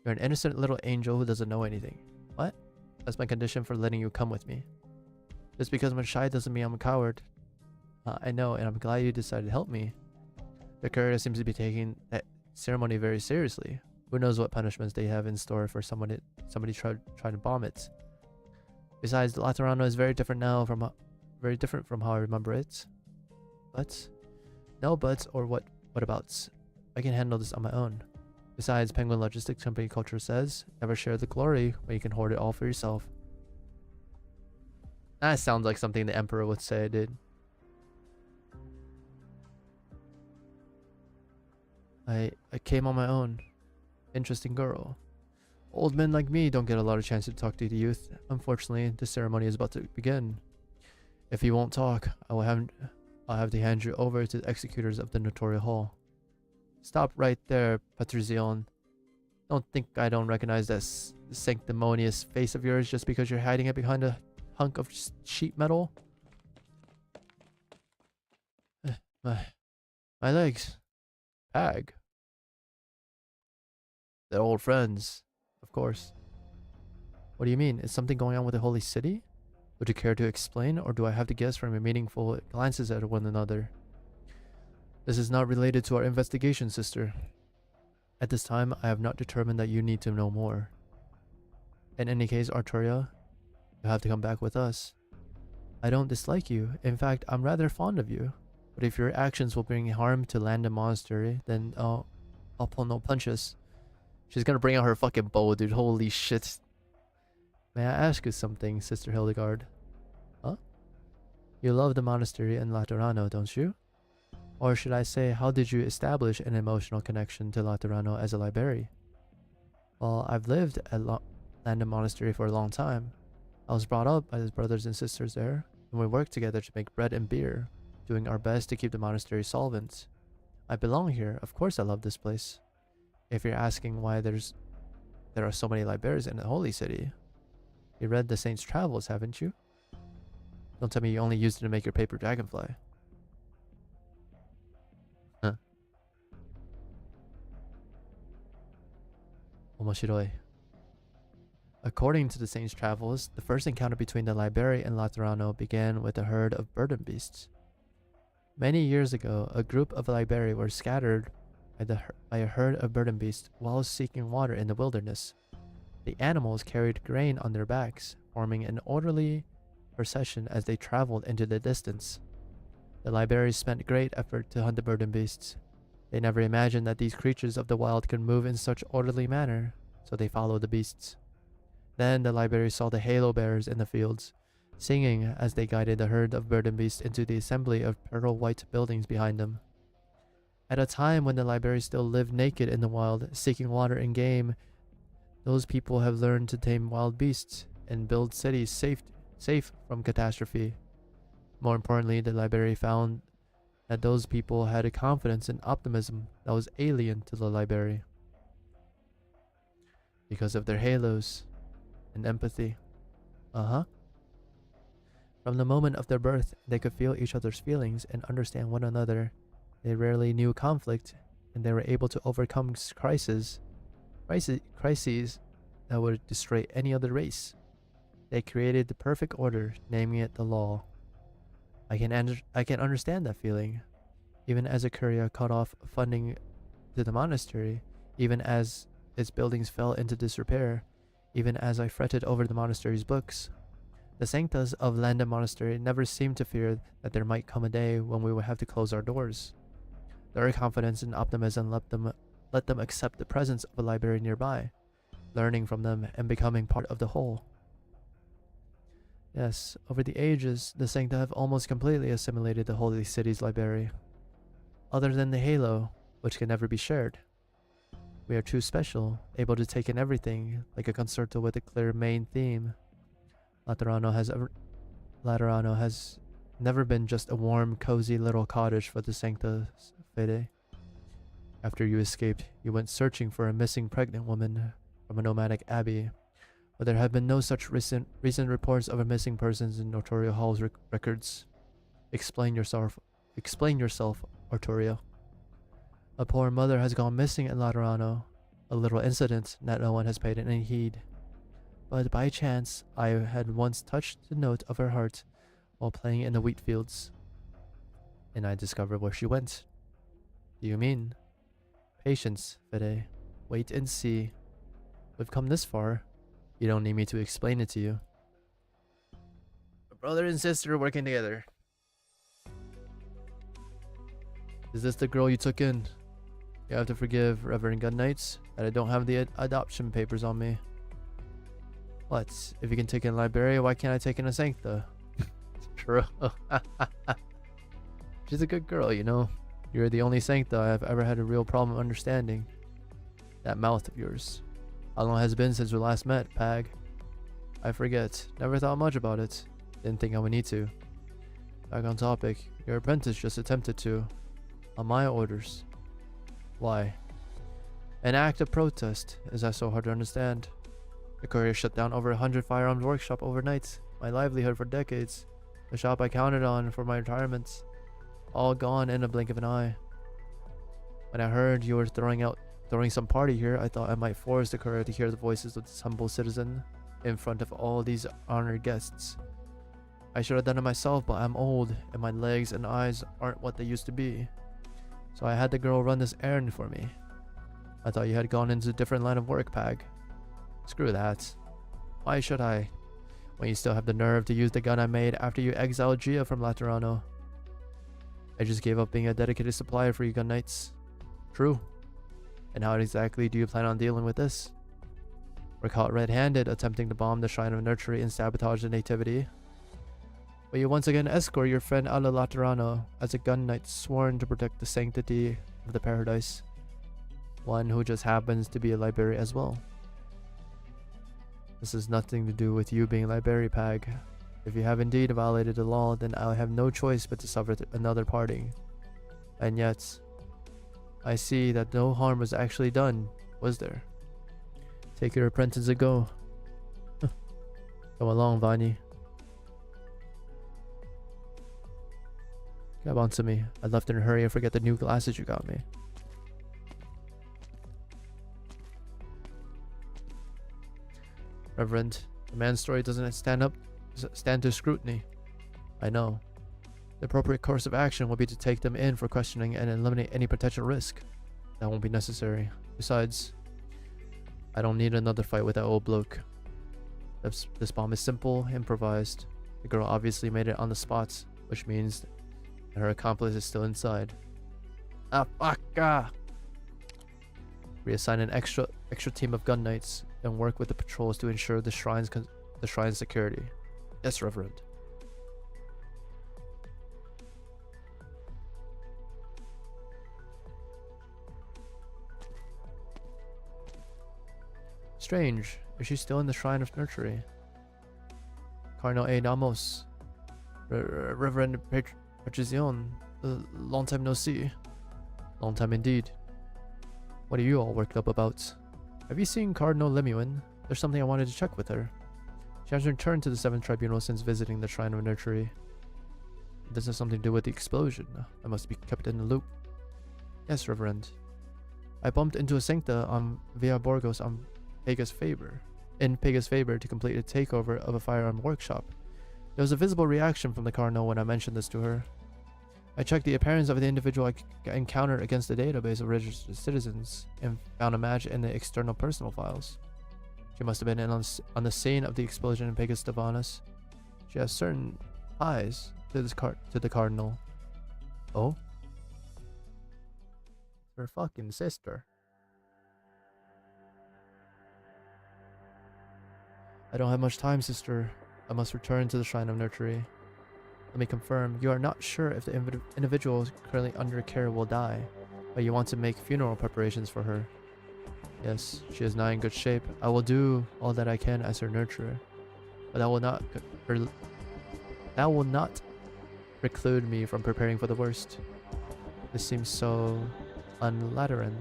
You're an innocent little angel who doesn't know anything. What? That's my condition for letting you come with me. Just because I'm shy doesn't mean I'm a coward. I know, and I'm glad you decided to help me. The courier seems to be taking that ceremony very seriously. Who knows what punishments they have in store for somebody trying to bomb it. Besides, Laterano is very different from how I remember it. But? No buts or what abouts. I can handle this on my own. Besides, Penguin Logistics Company culture says, never share the glory when you can hoard it all for yourself. That sounds like something the Emperor would say, dude. I came on my own. Interesting girl. Old men like me don't get a lot of chance to talk to the youth. Unfortunately, the ceremony is about to begin. If you won't talk, I'll have to hand you over to the executors of the Notoria Hall. Stop right there, Patrizion. Don't think I don't recognize that sanctimonious face of yours just because you're hiding it behind a hunk of sheet metal. My legs. Pag. They're old friends, of course. What do you mean? Is something going on with the Holy City? Would you care to explain, or do I have to guess from your meaningful glances at one another? This is not related to our investigation, sister. At this time, I have not determined that you need to know more. In any case, Arturia, you have to come back with us. I don't dislike you. In fact, I'm rather fond of you. But if your actions will bring harm to Land and Monastery, then I'll pull no punches. She's gonna bring out her fucking bow, dude. Holy shit. May I ask you something, Sister Hildegard? Huh? You love the monastery in Laterano, don't you? Or should I say, how did you establish an emotional connection to Laterano as a library? Well, I've lived at Land and Monastery for a long time. I was brought up by his brothers and sisters there, and we worked together to make bread and beer, doing our best to keep the monastery solvent. I belong here. Of course I love this place. If you're asking why there's there are so many libraries in the Holy City. You read the Saint's Travels, haven't you? Don't tell me you only used it to make your paper dragonfly. Huh. Omoshiroi. According to the Saint's Travels, the first encounter between the library and Laterano began with a herd of burden beasts. Many years ago, a group of librari were scattered by a herd of burden beasts while seeking water in the wilderness. The animals carried grain on their backs, forming an orderly procession as they traveled into the distance. The libraries spent great effort to hunt the burden beasts. They never imagined that these creatures of the wild could move in such orderly manner, so they followed the beasts. Then the library saw the halo bearers in the fields, singing as they guided the herd of burden beasts into the assembly of pearl white buildings behind them. At a time when the library still lived naked in the wild, seeking water and game, those people have learned to tame wild beasts and build cities safe from catastrophe. More importantly, the library found that those people had a confidence and optimism that was alien to the library. Because of their halos and empathy. From the moment of their birth, they could feel each other's feelings and understand one another. They rarely knew conflict, and they were able to overcome crises that would destroy any other race. They created the perfect order, naming it the law. I can understand that feeling. Even as a courier cut off funding to the monastery, even as its buildings fell into disrepair, even as I fretted over the monastery's books. The sanctas of Landa Monastery never seemed to fear that there might come a day when we would have to close our doors. Their confidence and optimism let them accept the presence of a library nearby, learning from them and becoming part of the whole. Yes, over the ages, the sancta have almost completely assimilated the holy city's library. Other than the halo, which can never be shared. We are too special, able to take in everything, like a concerto with a clear main theme. Laterano has never been just a warm, cozy little cottage for the Sancta Fede. After you escaped, you went searching for a missing pregnant woman from a nomadic abbey, but there have been no such recent reports of a missing persons in Notorio Hall's records. Explain yourself, Arturio. A poor mother has gone missing in Laterano, a little incident that no one has paid any heed. But by chance, I had once touched the note of her heart while playing in the wheat fields, and I discovered where she went. Do you mean? Patience, Fede. Wait and see. We've come this far. You don't need me to explain it to you. A brother and sister working together. Is this the girl you took in? You have to forgive Reverend Arknights that I don't have the adoption papers on me. What? If you can take in Liberia, why can't I take in a Sancta? True. She's a good girl, you know. You're the only Sancta I've ever had a real problem understanding. That mouth of yours. How long has it been since we last met, Pag? I forget. Never thought much about it. Didn't think I would need to. Back on topic. Your apprentice just attempted to. On my orders. Why? An act of protest. Is that so hard to understand? The courier shut down over 100 firearms workshop overnight. My livelihood for decades. The shop I counted on for my retirement. All gone in a blink of an eye. When I heard you were throwing some party here, I thought I might force the courier to hear the voices of this humble citizen in front of all these honored guests. I should have done it myself, but I'm old and my legs and eyes aren't what they used to be. So I had the girl run this errand for me. I thought you had gone into a different line of work, Pag. Screw that. Why should I? When you still have the nerve to use the gun I made after you exiled Gia from Laterano. I just gave up being a dedicated supplier for you Arknights. True. And how exactly do you plan on dealing with this? We're caught red-handed attempting to bomb the Shrine of Nurtury and sabotage the Nativity. But you once again escort your friend out of Laterano as a gun knight sworn to protect the sanctity of the paradise. One who just happens to be a library as well. This has nothing to do with you being library, Pag. If you have indeed violated the law, then I'll have no choice but to suffer another parting. And yet, I see that no harm was actually done, was there? Take your apprentice and go. Come along, Vani. Grab onto me. I left in a hurry and forget the new glasses you got me. Reverend, the man's story doesn't stand to scrutiny. I know. The appropriate course of action will be to take them in for questioning and eliminate any potential risk. That won't be necessary. Besides, I don't need another fight with that old bloke. This bomb is simple, improvised. The girl obviously made it on the spot, which means that her accomplice is still inside. Ah, fuck! Ah. Reassign an extra team of gun knights and work with the patrols to ensure the shrine's security. Yes, Reverend. Strange. Is she still in the Shrine of Nurtury? Cardinal A. Damos. Reverend Patricion. Long time no see. Long time indeed. What are you all worked up about? Have you seen Cardinal Lemuin? There's something I wanted to check with her. She has returned to the 7th Tribunal since visiting the Shrine of Nurtury. This has something to do with the explosion. I must be kept in the loop. Yes, Reverend. I bumped into a Sancta on Via Borgos on Pega's favor to complete a takeover of a firearm workshop. There was a visible reaction from the Cardinal when I mentioned this to her. I checked the appearance of the individual I encountered against the database of registered citizens and found a match in the external personal files. She must have been in on the scene of the explosion in Pega's Stavanas. She has certain ties to the Cardinal. Oh? Her fucking sister. I don't have much time, sister. I must return to the Shrine of Nurtury. Let me confirm, you are not sure if the individual currently under care will die, but you want to make funeral preparations for her. Yes, she is not in good shape. I will do all that I can as her nurturer, but that will not preclude me from preparing for the worst. This seems so un-Lateran.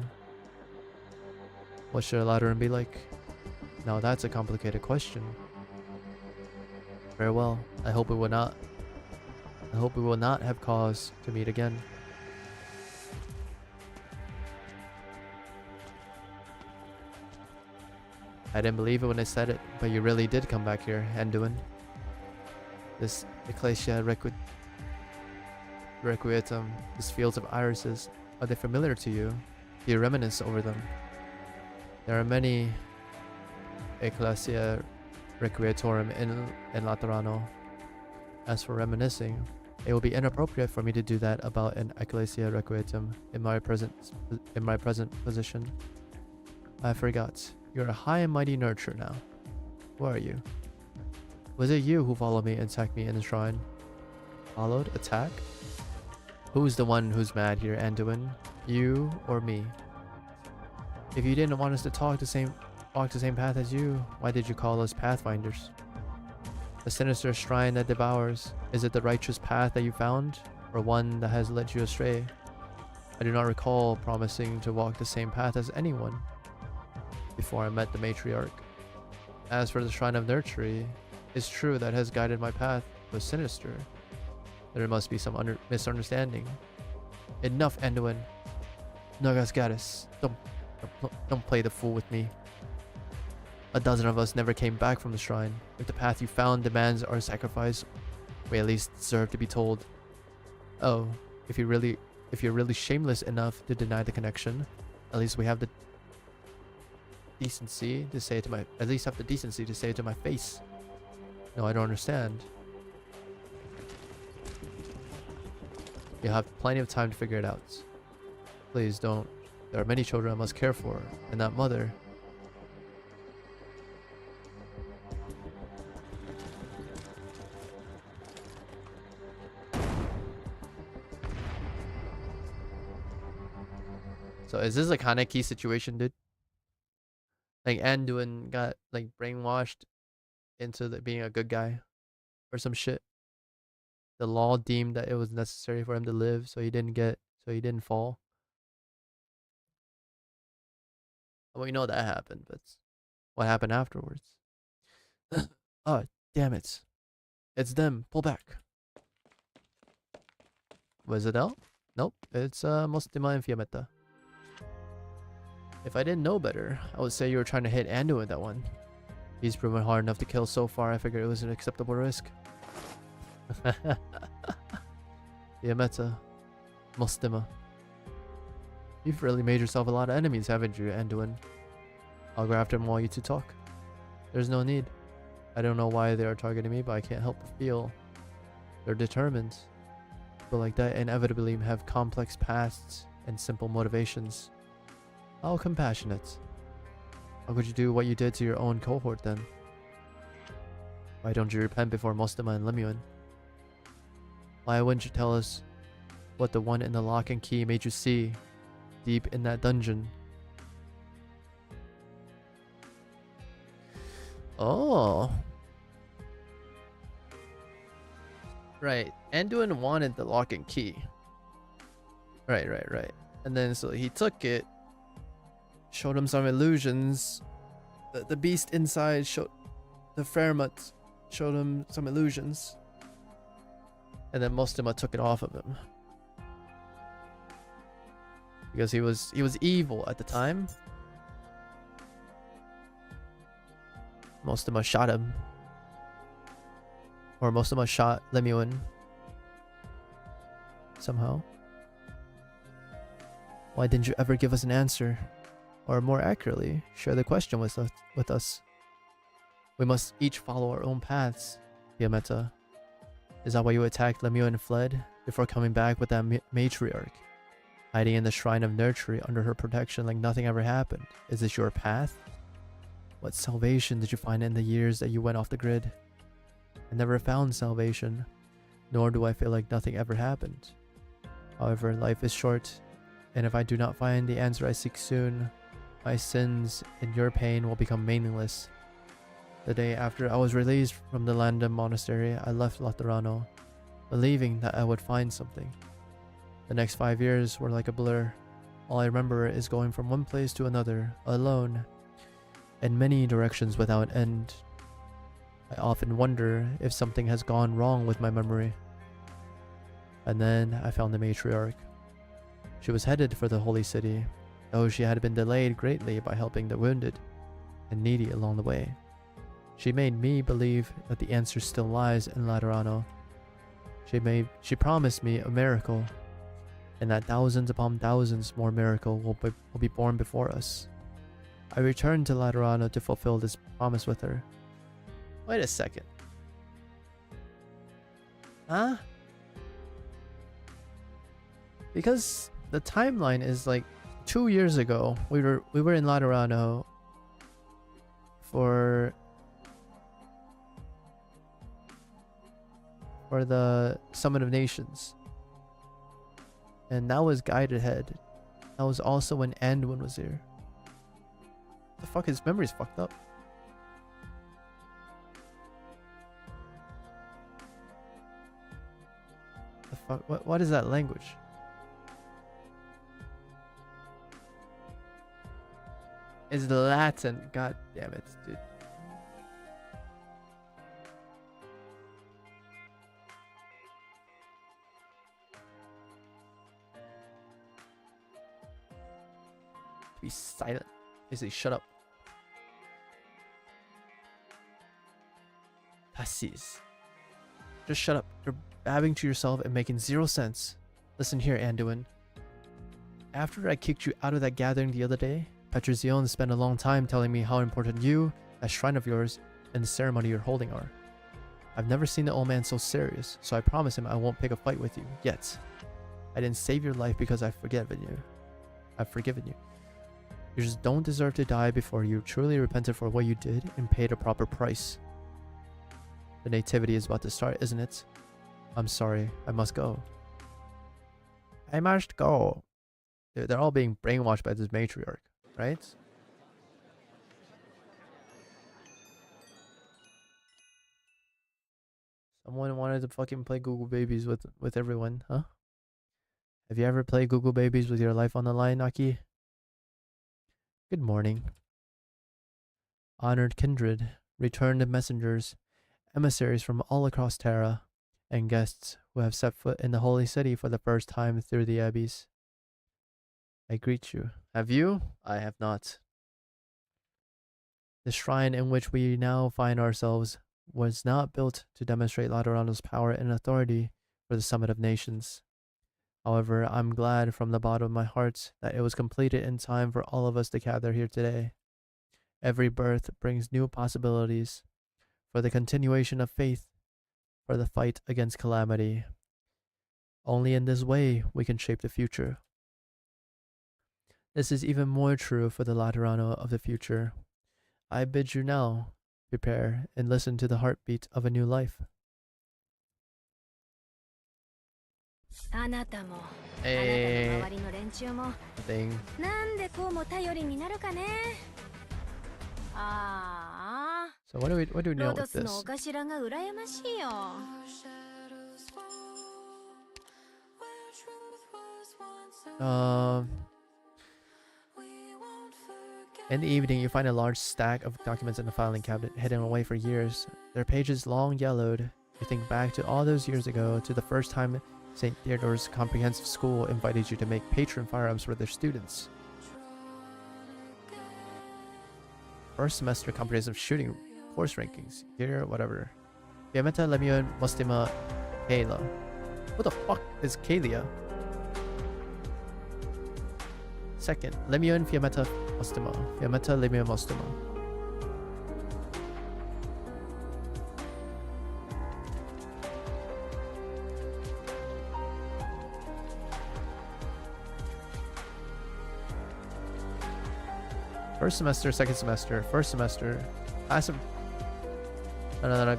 What should a Lateran be like? Now that's a complicated question. Farewell. I hope we will not have cause to meet again. I didn't believe it when I said it, but you really did come back here, Anduin. This Ecclesia Requietum, these fields of irises, are they familiar to you? Do you reminisce over them? There are many Ecclesia Requietorum in Laterano. As for reminiscing, it will be inappropriate for me to do that about an Ecclesia Requietum in my present position. I forgot. You're a high and mighty nurturer now. Who are you? Was it you who followed me and attacked me in the shrine? Followed? Attack? Who's the one who's mad here, Anduin? You or me? If you didn't want us to walk the same path as you, why did you call us pathfinders? The sinister shrine that devours, is it the righteous path that you found, or one that has led you astray? I do not recall promising to walk the same path as anyone before I met the matriarch. As for the Shrine of Nurtury, it's true that has guided my path was sinister. There must be some misunderstanding. Enough, Anduin. Nagas Gaddis, don't play the fool with me. A dozen of us never came back from the shrine. If the path you found demands our sacrifice, we at least deserve to be told. Oh, if you're really shameless enough to deny the connection, at least we have the decency to say it to my face. No, I don't understand. You'll have plenty of time to figure it out. Please don't. There are many children I must care for, and that mother. So is this a Kaneki situation, dude? Like Anduin got like brainwashed into being a good guy or some shit. The law deemed that it was necessary for him to live, so he didn't fall. Well, we know that happened, but what happened afterwards. Oh, damn it. It's them. Pull back. Was it L? Nope. It's Mostima and Fiammetta. If I didn't know better, I would say you were trying to hit Ando with that one. He's proven hard enough to kill so far, I figured it was an acceptable risk. Fiammetta. Mostima. You've really made yourself a lot of enemies, haven't you, Anduin? I'll go after them while you two talk. There's no need. I don't know why they are targeting me, but I can't help but feel they're determined. People like that inevitably have complex pasts and simple motivations. How compassionate. How could you do what you did to your own cohort then? Why don't you repent before Mostima and Lemuel? Why wouldn't you tell us what the one in the lock and key made you see deep in that dungeon? Oh. Right. Anduin wanted the lock and key. Right. And then so he took it, showed him some illusions. The beast inside showed the Fairmont showed him some illusions. And then Mostima took it off of him. Because he was evil at the time. Mostima shot him. Or Mostima shot Lemuel. Somehow. Why didn't you ever give us an answer? Or more accurately, share the question with us. We must each follow our own paths, Fiammetta. Is that why you attacked Lemuel and fled, before coming back with that matriarch? Hiding in the shrine of Nurtury under her protection like nothing ever happened. Is this your path? What salvation did you find in the years that you went off the grid? I never found salvation, nor do I feel like nothing ever happened. However, life is short, and if I do not find the answer I seek soon, my sins and your pain will become meaningless. The day after I was released from the Landam Monastery, I left Laterano, believing that I would find something. The next 5 years were like a blur. All I remember is going from one place to another, alone, in many directions without end. I often wonder if something has gone wrong with my memory. And then I found the matriarch. She was headed for the holy city, though she had been delayed greatly by helping the wounded and needy along the way. She made me believe that the answer still lies in Laterano. She promised me a miracle, and that thousands upon thousands more miracles will be born before us. I returned to Laterano to fulfill this promise with her. Wait a second. Huh? Because the timeline is like 2 years ago. We were in Laterano for the Summit of Nations. And that was Guided Head. That was also when Anduin was here. The fuck, his memory's fucked up. The fuck, what is that language? It's Latin. God damn it, dude. Be silent. Basically, shut up. Passes. Just shut up. You're babbling to yourself and making zero sense. Listen here, Anduin. After I kicked you out of that gathering the other day, Petrazione spent a long time telling me how important you, that shrine of yours, and the ceremony you're holding are. I've never seen the old man so serious, so I promise him I won't pick a fight with you, yet. I didn't save your life because I've forgiven you. You just don't deserve to die before you truly repented for what you did and paid a proper price. The nativity is about to start, isn't it? I'm sorry, I must go. I must go. They're all being brainwashed by this matriarch, right? Someone wanted to fucking play Google Babies with everyone, huh? Have you ever played Google Babies with your life on the line, Aki? Good morning. honored kindred, returned messengers, emissaries from all across Terra, and guests who have set foot in the holy city for the first time through the Abbeys. I greet you. Have you? I have not. The shrine in which we now find ourselves was not built to demonstrate Laterano's power and authority for the summit of nations. However, I'm glad from the bottom of my heart that it was completed in time for all of us to gather here today. Every birth brings new possibilities for the continuation of faith, for the fight against calamity. Only in this way we can shape the future. This is even more true for the Laterano of the future. I bid you now prepare and listen to the heartbeat of a new life. あなたも、Hey, あなたの周りの連中も thing. なんでこうも頼りになるかね。ああ、 So what do we ロ know ド with スのお this? 頭が羨ましいよ。In the evening, you find a large stack of documents in the filing cabinet, hidden away for years. Their pages long yellowed. You think back to all those years ago, to the first time St. Theodore's Comprehensive School invited you to make patron firearms for their students. First semester comprehensive shooting course rankings. Here, whatever. Fiametta, Lemio, Mostima, Kayla. What the fuck is Kalia? Second, Lemio, Fiametta, Mostima. Fiametta, Lemio, Mostima. First semester, second semester, first semester, class of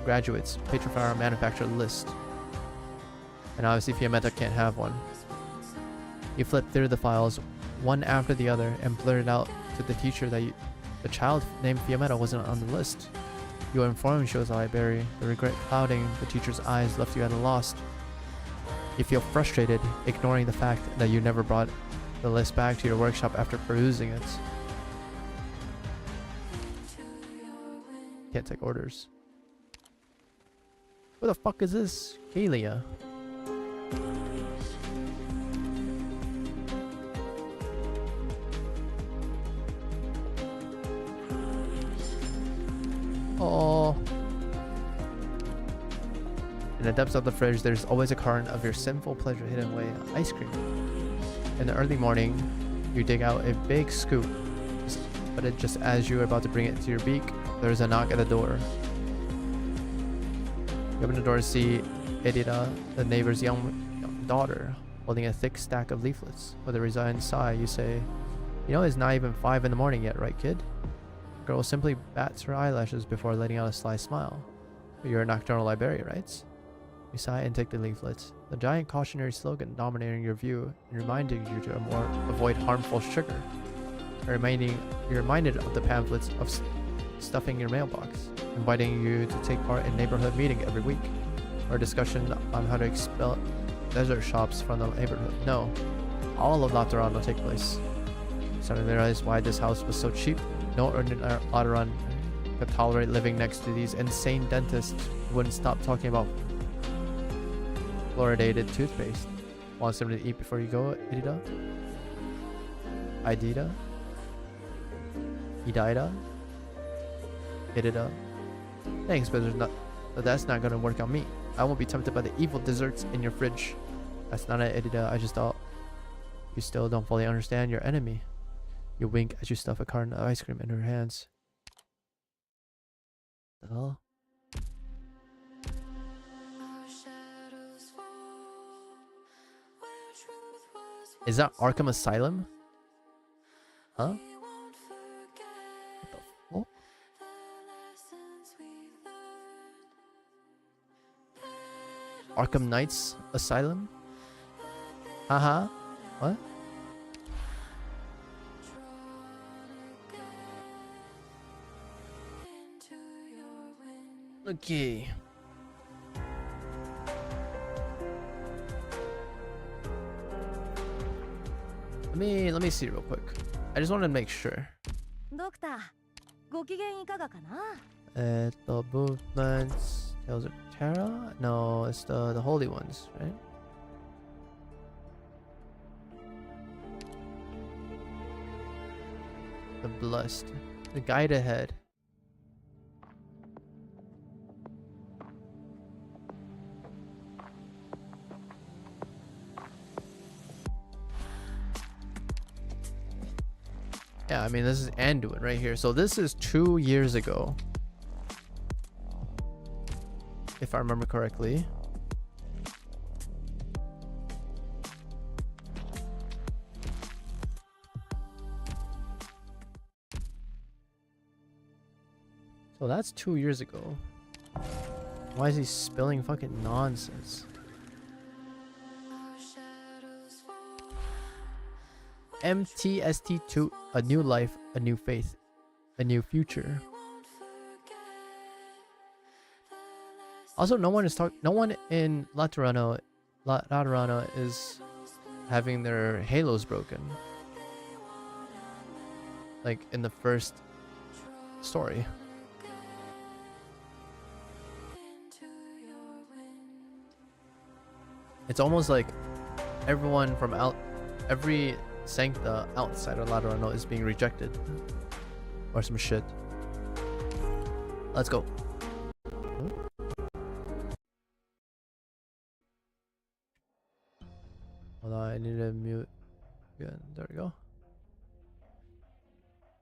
graduates, patron firearm manufacturer list. And obviously Fiametta can't have one. You flip through the files one after the other and blurted out to the teacher that the child named Fiametta wasn't on the list. You were informed she was a library. The regret clouding the teacher's eyes left you at a loss. You feel frustrated, ignoring the fact that you never brought the list back to your workshop after perusing it. Can't take orders. What the fuck is this? Kalia. Oh. In the depths of the fridge, there's always a carton of your sinful pleasure hidden away, ice cream. In the early morning, you dig out a big scoop, but just as you are about to bring it to your beak, there's a knock at the door. You open the door to see Edita, the neighbor's young daughter, holding a thick stack of leaflets. With a resigned sigh, you say, "You know it's not even 5 in the morning yet, right, kid?" The girl simply bats her eyelashes before letting out a sly smile. "You're a nocturnal librarian, right?" You sigh and take the leaflets. The giant cautionary slogan dominating your view and reminding you to avoid harmful sugar. You're reminded of the pamphlets of stuffing your mailbox, inviting you to take part in neighborhood meeting every week, or a discussion on how to expel desert shops from the neighborhood. No, all of Laterano take place. Suddenly realized why this house was so cheap. No ordinary Lateran could tolerate living next to these insane dentists who wouldn't stop talking about fluoridated toothpaste. Want something to eat before you go, Idida? Idida? Idida? Idida? Thanks, but that's not gonna work on me. I won't be tempted by the evil desserts in your fridge. That's not it, Idida. I just thought you still don't fully understand your enemy. You wink as you stuff a carton of ice cream in her hands. The hell? Is that Arkham Asylum? Huh? What the fuck? Arknights Asylum? Haha. What? Okay. Let me see real quick. I just wanted to make sure. ドクター、ご機嫌いかがかな？ The movements, Tales of Terra? No, it's the holy ones, right? The blessed. The guide ahead. Yeah, I mean, this is Anduin right here. So this is 2 years ago, if I remember correctly. So that's 2 years ago. Why is he spilling fucking nonsense? MTST2, a new life, a new faith, a new future. Also, no one in Laterano is having their halos broken. Like in the first story. It's almost like everyone from every Sancta outside of Laterano is being rejected. Or some shit. Let's go. Hold on, I need to mute. Good, there we go.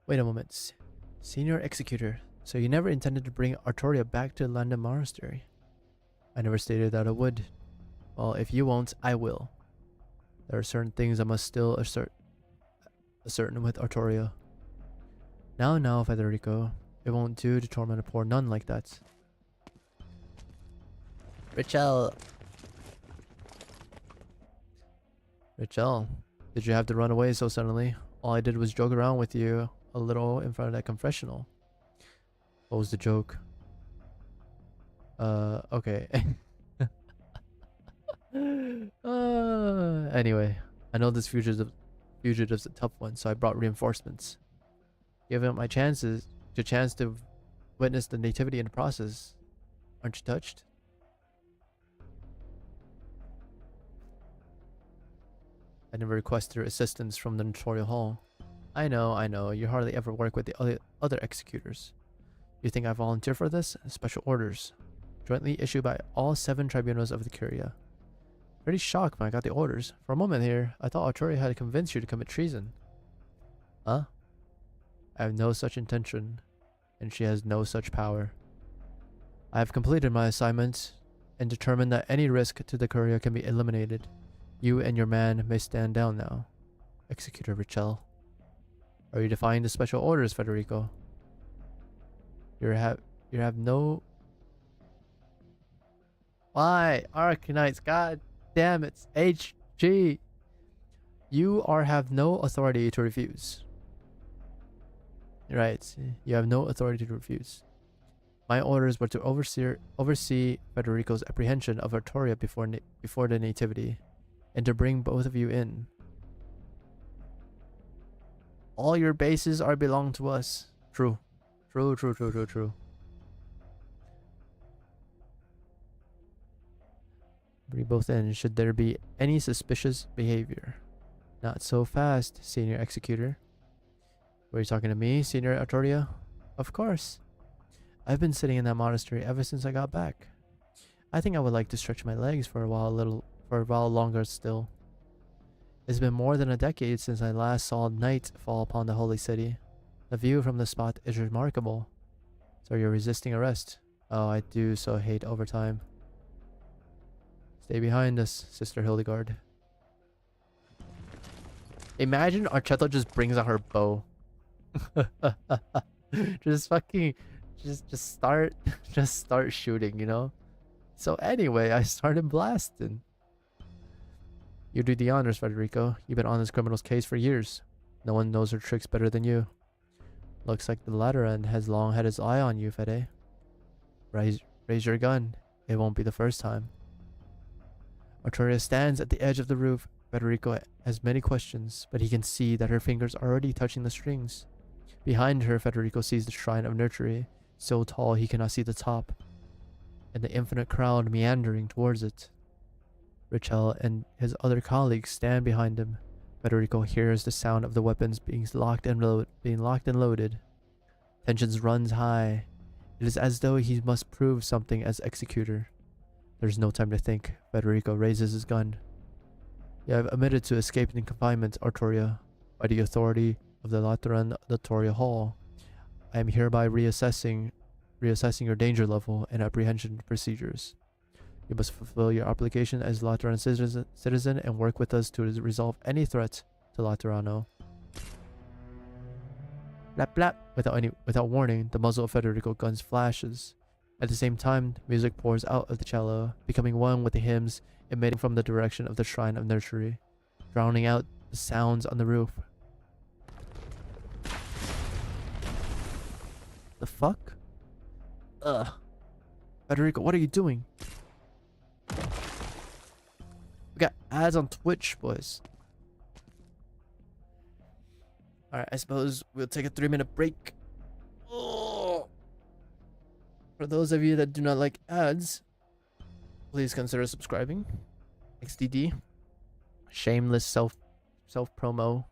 Wait a moment. Senior Executor. So you never intended to bring Artoria back to London Monastery? I never stated that I would. Well, if you won't, I will. There are certain things I must still ascertain with Artoria. Now, Federico. It won't do to torment a poor nun like that. Richel, did you have to run away so suddenly? All I did was joke around with you a little in front of that confessional. What was the joke? Okay. Anyway, I know this fugitive's a tough one, so I brought reinforcements. Giving up my chance to witness the nativity in the process. Aren't you touched? I never requested your assistance from the Notorial Hall. I know. You hardly ever work with the other executors. You think I volunteer for this? Special orders. Jointly issued by all 7 tribunals of the Curia. Pretty shocked when I got the orders. For a moment here, I thought Artoria had convinced you to commit treason. Huh? I have no such intention, and she has no such power. I have completed my assignment and determined that any risk to the Curia can be eliminated. You and your man may stand down now. Executor Richel. Are you defying the special orders, Federico? You have no... Why? Arknights, god damn it. HG. You have no authority to refuse. Right. You have no authority to refuse. My orders were to oversee Federico's apprehension of Artoria before the nativity, and to bring both of you in. All your bases belong to us. True. True. Bring both in should there be any suspicious behavior. Not so fast, Senior Executor. Were you talking to me, Senior Artoria? Of course. I've been sitting in that monastery ever since I got back. I think I would like to stretch my legs for a while longer still. It's been more than a decade since I last saw night fall upon the holy city. The view from the spot is remarkable. So you're resisting arrest? Oh, I do so hate overtime. Stay behind us, Sister Hildegard. Imagine Archetto just brings out her bow. just start shooting, you know? So anyway, I started blasting. You do the honors, Federico. You've been on this criminal's case for years. No one knows her tricks better than you. Looks like the Lateran has long had his eye on you, Fede. Raise your gun. It won't be the first time. Artoria stands at the edge of the roof. Federico has many questions, but he can see that her fingers are already touching the strings. Behind her, Federico sees the Shrine of Nurtury, so tall he cannot see the top, and the infinite crowd meandering towards it. Richel and his other colleagues stand behind him. Federico hears the sound of the weapons being locked and loaded. Tensions runs high. It is as though he must prove something as executor. There's no time to think. Federico raises his gun. You have admitted to escaping confinement, Artoria, by the authority of the Lateran Notoria Hall. I am hereby reassessing your danger level and apprehension procedures. You must fulfill your obligation as Lateran citizen and work with us to resolve any threat to Laterano. Blap blap. Without warning, the muzzle of Federico guns flashes. At the same time, music pours out of the cello, becoming one with the hymns emitting from the direction of the Shrine of Nurtury, drowning out the sounds on the roof. The fuck? Ugh. Federico, what are you doing? We got ads on Twitch, boys. Alright, I suppose we'll take a 3-minute break. Oh. For those of you that do not like ads, please consider subscribing. XDD. Shameless self promo.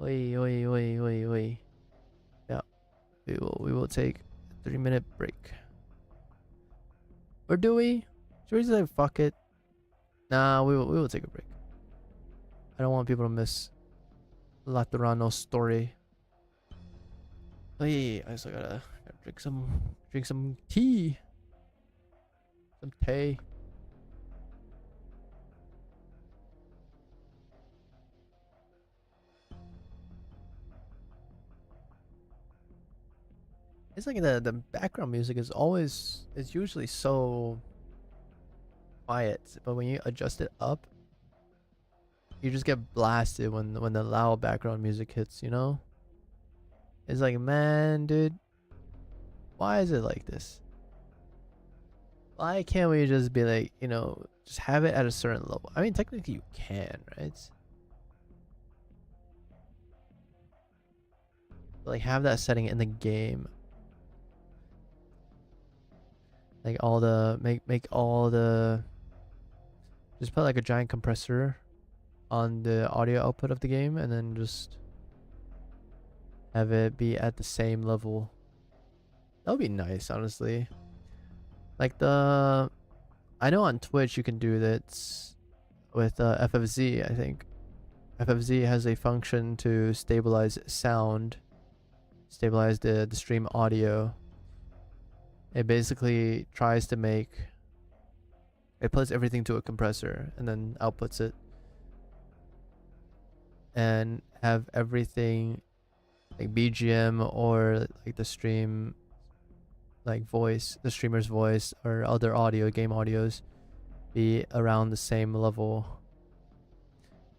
Oi. Yeah. We will take a 3-minute break. Or do we? Should we just say fuck it? Nah, we will take a break. I don't want people to miss Laterano's story. Hey, I still gotta drink some tea. Some tea. It's like the background music is usually so quiet, but when you adjust it up, you just get blasted when the loud background music hits, you know? It's like, man, dude, why is it like this? Why can't we just be like, you know, just have it at a certain level? I mean, technically you can, right? Like, have that setting in the game. Like all the make all the, just put like a giant compressor on the audio output of the game and then just have it be at the same level. That would be nice, honestly. Like I know on Twitch you can do that with FFZ, I think. FFZ has a function to stabilize sound, stabilize the stream audio. It basically tries to it puts everything to a compressor and then outputs it. And have everything like BGM or like the stream, like voice, the streamer's voice or other audio, game audios be around the same level.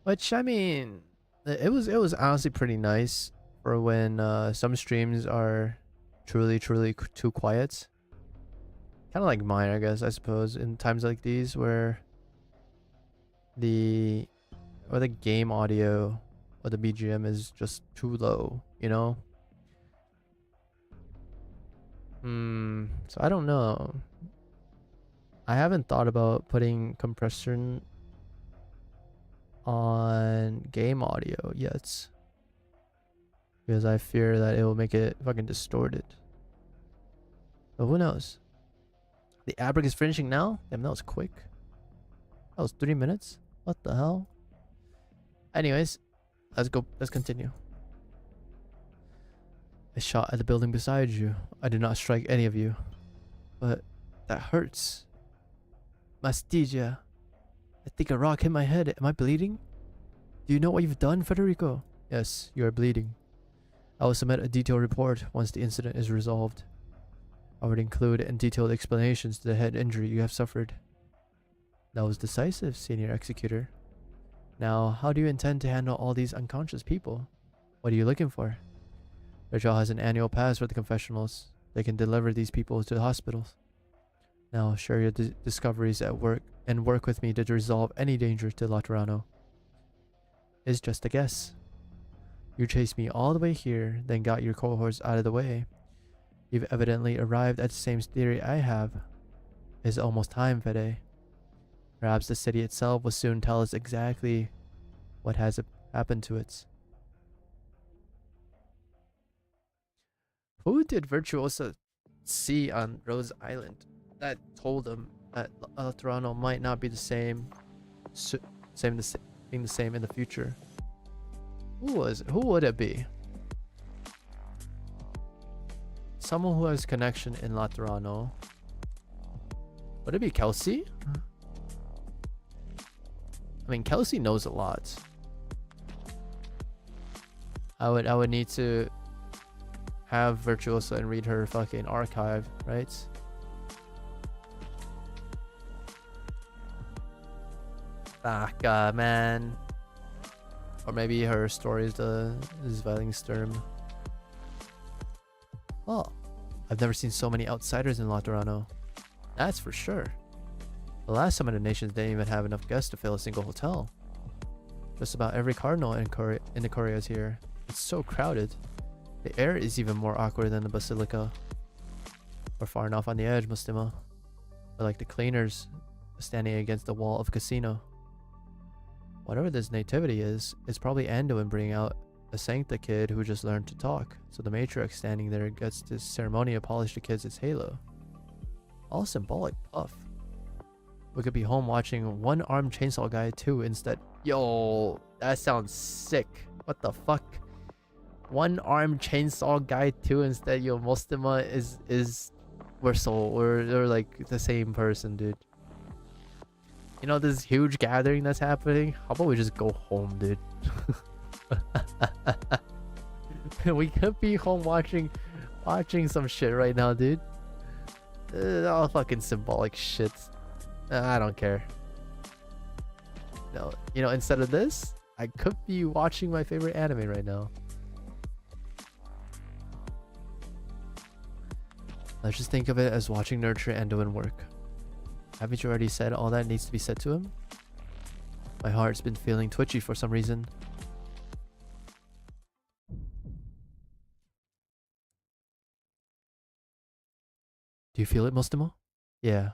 Which, I mean, it was honestly pretty nice for when some streams are truly too quiet. Kind of like mine, I guess, I suppose, in times like these where the game audio or the BGM is just too low, you know? So I don't know. I haven't thought about putting compression on game audio yet, because I fear that it will make it fucking distorted. But who knows? The ad break is finishing now? Damn, that was quick. That was 3 minutes? What the hell? Anyways, let's go. Let's continue. I shot at the building beside you. I did not strike any of you. But that hurts. Mastigia. I think a rock hit my head. Am I bleeding? Do you know what you've done, Federico? Yes, you are bleeding. I will submit a detailed report once the incident is resolved. I would include in detailed explanations to the head injury you have suffered. That was decisive, Senior Executor. Now, how do you intend to handle all these unconscious people? What are you looking for? Rachel has an annual pass for the confessionals. They can deliver these people to the hospitals. Now, share your discoveries at work and work with me to resolve any danger to Laterano. It's just a guess. You chased me all the way here, then got your cohorts out of the way. You've evidently arrived at the same theory I have. It's almost time, Fede. Perhaps the city itself will soon tell us exactly what has happened to it. Who did Virtuosa see on Rose Island that told him that Toronto might not be the same, being the same in the future? Who would it be? Someone who has connection in La Toronto. Would it be Kelsey? I mean, Kelsey knows a lot. I would need to have Virtuosa and read her fucking archive, right? Fuck, man. Or maybe her story is the Svelingstern. Oh, I've never seen so many outsiders in La Toronto. That's for sure. The last Summit of Nations didn't even have enough guests to fill a single hotel. Just about every cardinal in the Korea is here. It's so crowded. The air is even more awkward than the Basilica. We're far enough on the edge, Mustima. We're like the cleaners standing against the wall of a casino. Whatever this nativity is, it's probably Anduin bringing out a Sancta kid who just learned to talk. So the matriarch standing there gets this ceremony to polish the kid's halo. All symbolic puff. We could be home watching One-Armed Chainsaw Guy 2 instead. Yo, that sounds sick. What the fuck? One-Armed Chainsaw Guy 2 instead. Yo, Mostima is we're like the same person, dude. You know this huge gathering that's happening? How about we just go home, dude? We could be home watching some shit right now, dude. All fucking symbolic shit. I don't care. No, you know, instead of this, I could be watching my favorite anime right now. Let's just think of it as watching Nurture and doing work. Haven't you already said all that needs to be said to him? My heart's been feeling twitchy for some reason. Do you feel it, Mostimo? Yeah.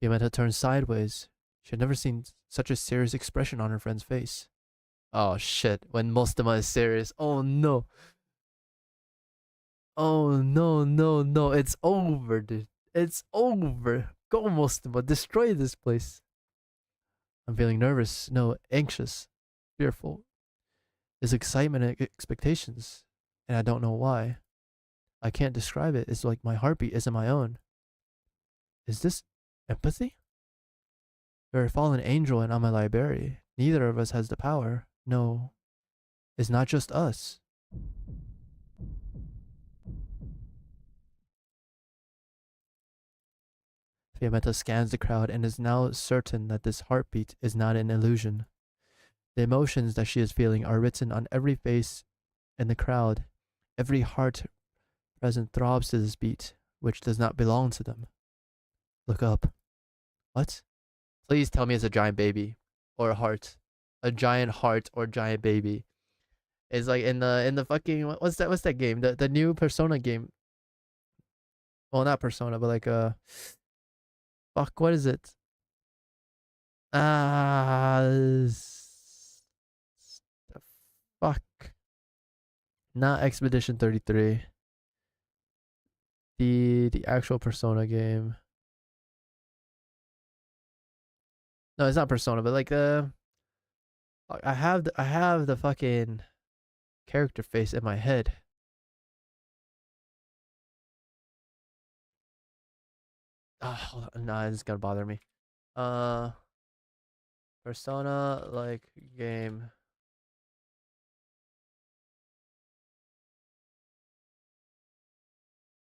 Yameta turned sideways. She had never seen such a serious expression on her friend's face. Oh shit, when Mostima is serious. Oh no. Oh no, no, no. It's over, dude. It's over. Go, Mostima. Destroy this place. I'm feeling nervous. No, anxious. Fearful. There's excitement and expectations. And I don't know why. I can't describe it. It's like my heartbeat isn't my own. Is this empathy? You're a fallen angel and I'm a library. Neither of us has the power. No. It's not just us. Fiametta scans the crowd and is now certain that this heartbeat is not an illusion. The emotions that she is feeling are written on every face in the crowd. Every heart present throbs to this beat, which does not belong to them. Look up. What? Please tell me it's a giant baby. Or a heart. A giant heart or giant baby. It's like in the fucking what's that game? The new Persona game. Well, not Persona, but like fuck, what is it? The fuck. Not Expedition 33. The actual Persona game. No, it's not Persona, but like I have the fucking character face in my head. Hold on. Nah, it's gonna bother me. Persona like game.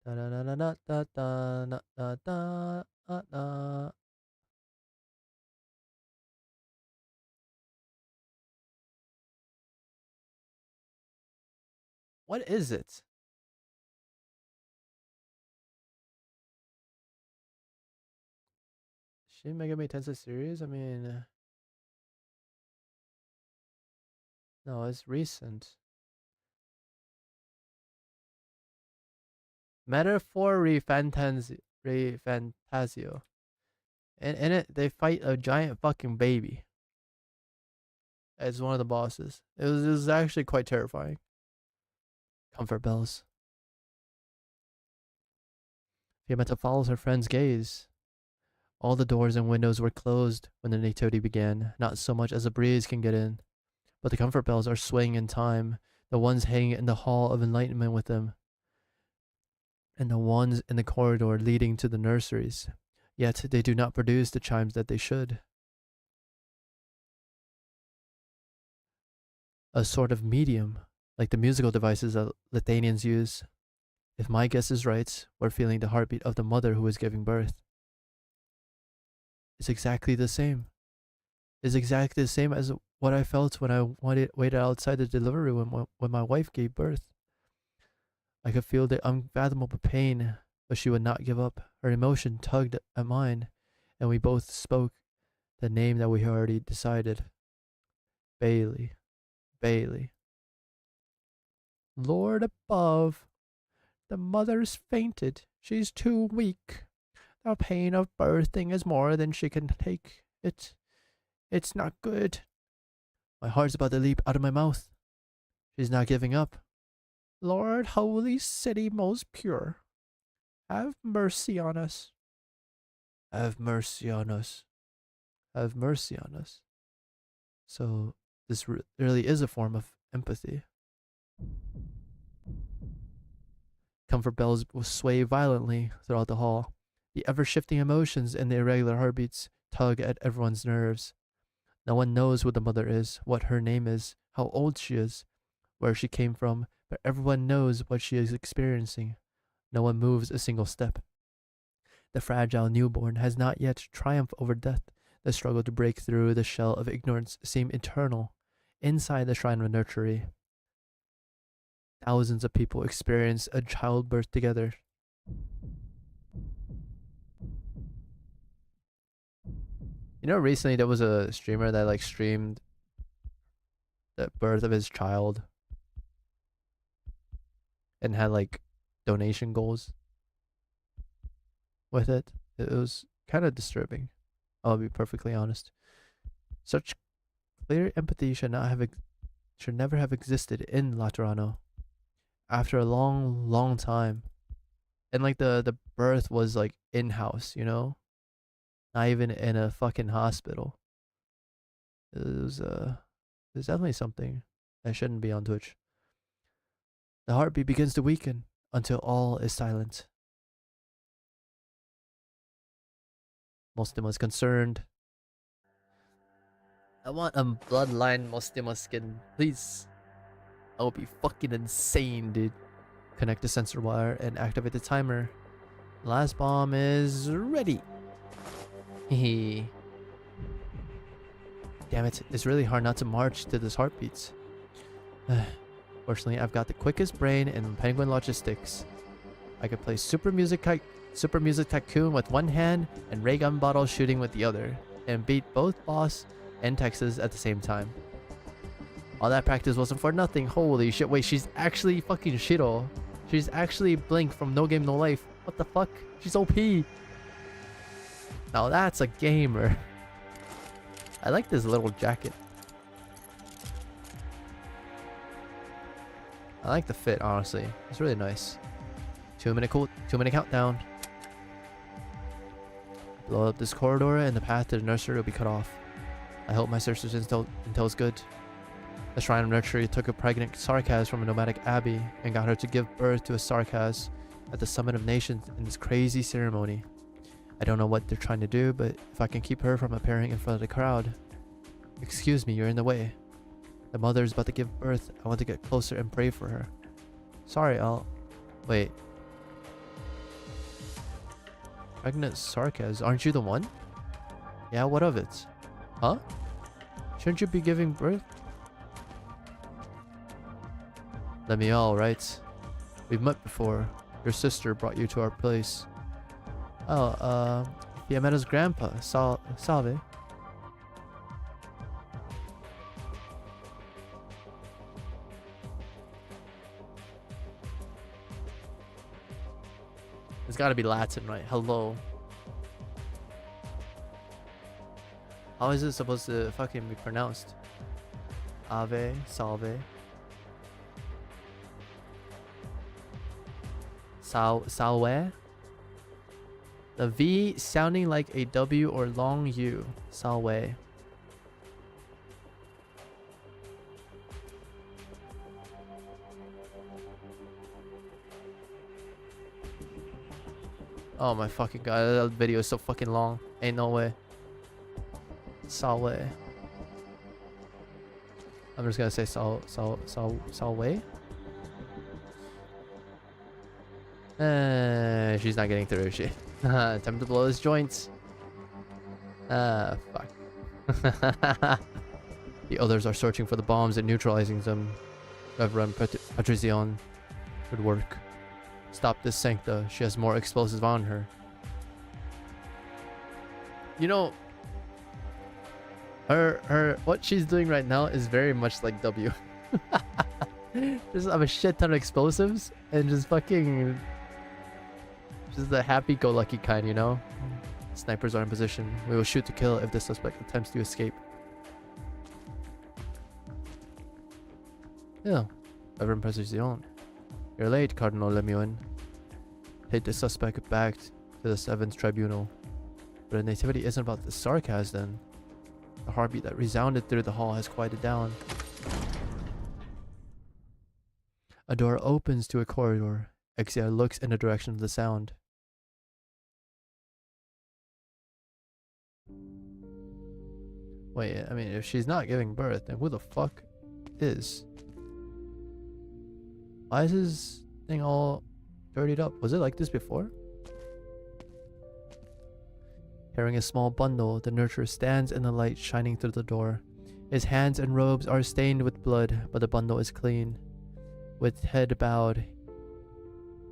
Da da da da da da da da da da. What is it? Shin Megami Tensei series? I mean, No, it's recent. Metaphor Refantasio. And in it, they fight a giant fucking baby as one of the bosses. It was actually quite terrifying. Comfort bells. Fiametta follows her friend's gaze. All the doors and windows were closed when the nativity began, not so much as a breeze can get in. But the comfort bells are swaying in time, the ones hanging in the hall of enlightenment with them, and the ones in the corridor leading to the nurseries. Yet they do not produce the chimes that they should. A sort of medium, like the musical devices that Lithuanians use. If my guess is right, we're feeling the heartbeat of the mother who is giving birth. It's exactly the same. It's exactly the same as what I felt when I waited outside the delivery room when my wife gave birth. I could feel the unfathomable pain, but she would not give up. Her emotion tugged at mine, and we both spoke the name that we had already decided. Bailey. Bailey. Lord above, the mother's fainted. She's too weak. The pain of birthing is more than she can take. It's not good. My heart's about to leap out of my mouth. She's not giving up. Lord, holy city most pure, have mercy on us. Have mercy on us. Have mercy on us. So this really is a form of empathy. Comfort bells will sway violently throughout the hall. The ever-shifting emotions and the irregular heartbeats tug at everyone's nerves. No one knows who the mother is, what her name is, how old she is, where she came from, but everyone knows what she is experiencing. No one moves a single step. The fragile newborn has not yet triumphed over death. The struggle to break through the shell of ignorance seems eternal. Inside the shrine of nursery, thousands of people experience a childbirth together. You know, recently there was a streamer that like streamed the birth of his child and had like donation goals with it. It was kind of disturbing. I'll be perfectly honest. Such clear empathy should never have existed in Laterano. After a long time, and like the birth was like in house, you know, not even in a fucking hospital. There's definitely something that shouldn't be on Twitch. The heartbeat begins to weaken until all is silent. Mostima's concerned. I want a bloodline Mostima skin, please. I will be fucking insane, dude. Connect the sensor wire and activate the timer. Last bomb is ready. Hehe. Damn it, it's really hard not to march to this heartbeats. Fortunately, I've got the quickest brain in Penguin Logistics. I could play Super Music Tycoon with one hand and ray gun bottle shooting with the other, and beat both boss and Texas at the same time. All that practice wasn't for nothing. Holy shit, wait, she's actually fucking Shiro. She's actually Blink from No Game No Life. What the fuck? She's OP. Now that's a gamer. I like this little jacket. I like the fit, honestly. It's really nice. 2 minute countdown. Blow up this corridor and the path to the nursery will be cut off. I hope my sister's intel is good. The shrine of nursery took a pregnant Sarkaz from a nomadic abbey and got her to give birth to a Sarkaz at the Summit of Nations in this crazy ceremony. I don't know what they're trying to do, but if I can keep her from appearing in front of the crowd. Excuse me, you're in the way. The mother is about to give birth. I want to get closer and pray for her. Sorry, wait. Pregnant Sarkaz, aren't you the one? Yeah, what of it? Huh? Shouldn't you be giving birth? Let me all, right? We've met before. Your sister brought you to our place. Oh, Fiametta's grandpa, Salve. It's gotta be Latin, right? Hello. How is it supposed to fucking be pronounced? Ave, salve. Salve? The V sounding like a W or long U. Salve. Oh my fucking god, that video is so fucking long. Ain't no way. Salve. I'm just gonna say Salve. She's not getting through, is she? Time to blow his joints. Fuck. The others are searching for the bombs and neutralizing them. Reverend Patricion. Good work. Stop this Sancta. She has more explosives on her. You know, what she's doing right now is very much like W. Just have a shit ton of explosives and just fucking just the happy-go-lucky kind, you know? Snipers are in position. We will shoot to kill if the suspect attempts to escape. Yeah, Reverend Precision. You're late, Cardinal Lemuin. Take the suspect back to the 7th Tribunal. But the nativity isn't about the sarcasm. The heartbeat that resounded through the hall has quieted down. A door opens to a corridor. Exia looks in the direction of the sound. Wait, I mean, if she's not giving birth, then who the fuck is? Why is this thing all dirtied up? Was it like this before? Carrying a small bundle, the nurturer stands in the light shining through the door. His hands and robes are stained with blood, but the bundle is clean. With head bowed,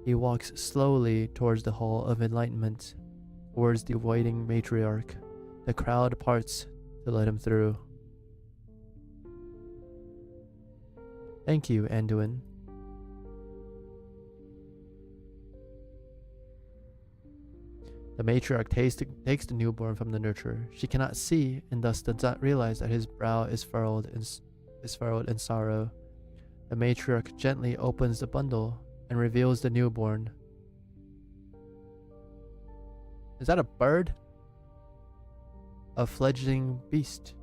he walks slowly towards the Hall of Enlightenment, towards the waiting matriarch. The crowd parts to let him through. Thank you, Anduin. The matriarch takes the newborn from the nurturer. She cannot see and thus does not realize that his brow is furrowed in sorrow. The matriarch gently opens the bundle and reveals the newborn. Is that a bird? A fledgling beast.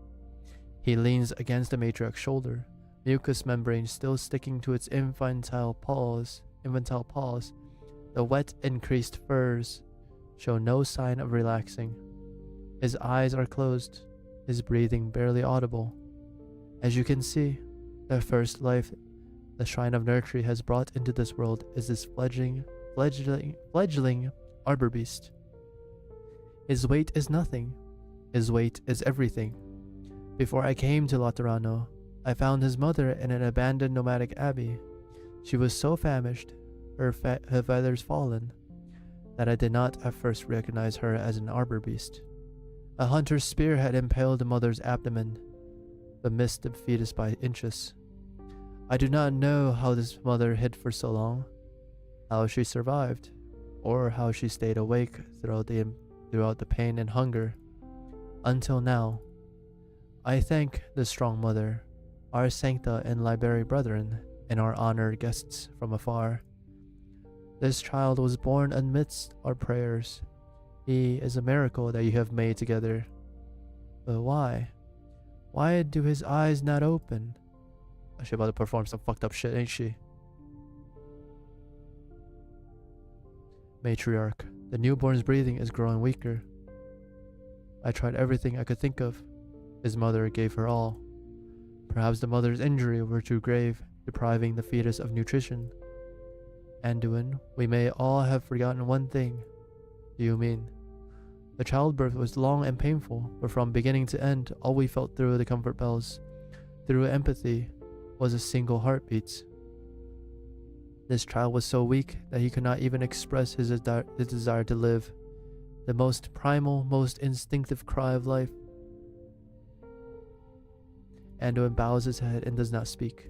He leans against the matriarch's shoulder, mucous membrane still sticking to its infantile paws. The wet, increased furs show no sign of relaxing. His eyes are closed, his breathing barely audible. As you can see, the first life the Shrine of Nurturing has brought into this world is this fledgling arbor beast. His weight is nothing. His weight is everything. Before I came to Laterano, I found his mother in an abandoned nomadic abbey. She was so famished, her feathers fallen, that I did not at first recognize her as an arbor beast. A hunter's spear had impaled the mother's abdomen, but missed the fetus by inches. I do not know how this mother hid for so long, how she survived, or how she stayed awake throughout the pain and hunger. Until now, I thank the strong mother, our Sancta and Liberi brethren, and our honored guests from afar. This child was born amidst our prayers. He is a miracle that you have made together. But why? Why do his eyes not open? She about to perform some fucked up shit, ain't she? Matriarch, the newborn's breathing is growing weaker. I tried everything I could think of. His mother gave her all. Perhaps the mother's injury were too grave, depriving the fetus of nutrition. Anduin, we may all have forgotten one thing. Do you mean? The childbirth was long and painful, but from beginning to end, all we felt through the comfort bells, through empathy, was a single heartbeat. This child was so weak that he could not even express his desire to live, the most primal, most instinctive cry of life. Anduin bows his head and does not speak.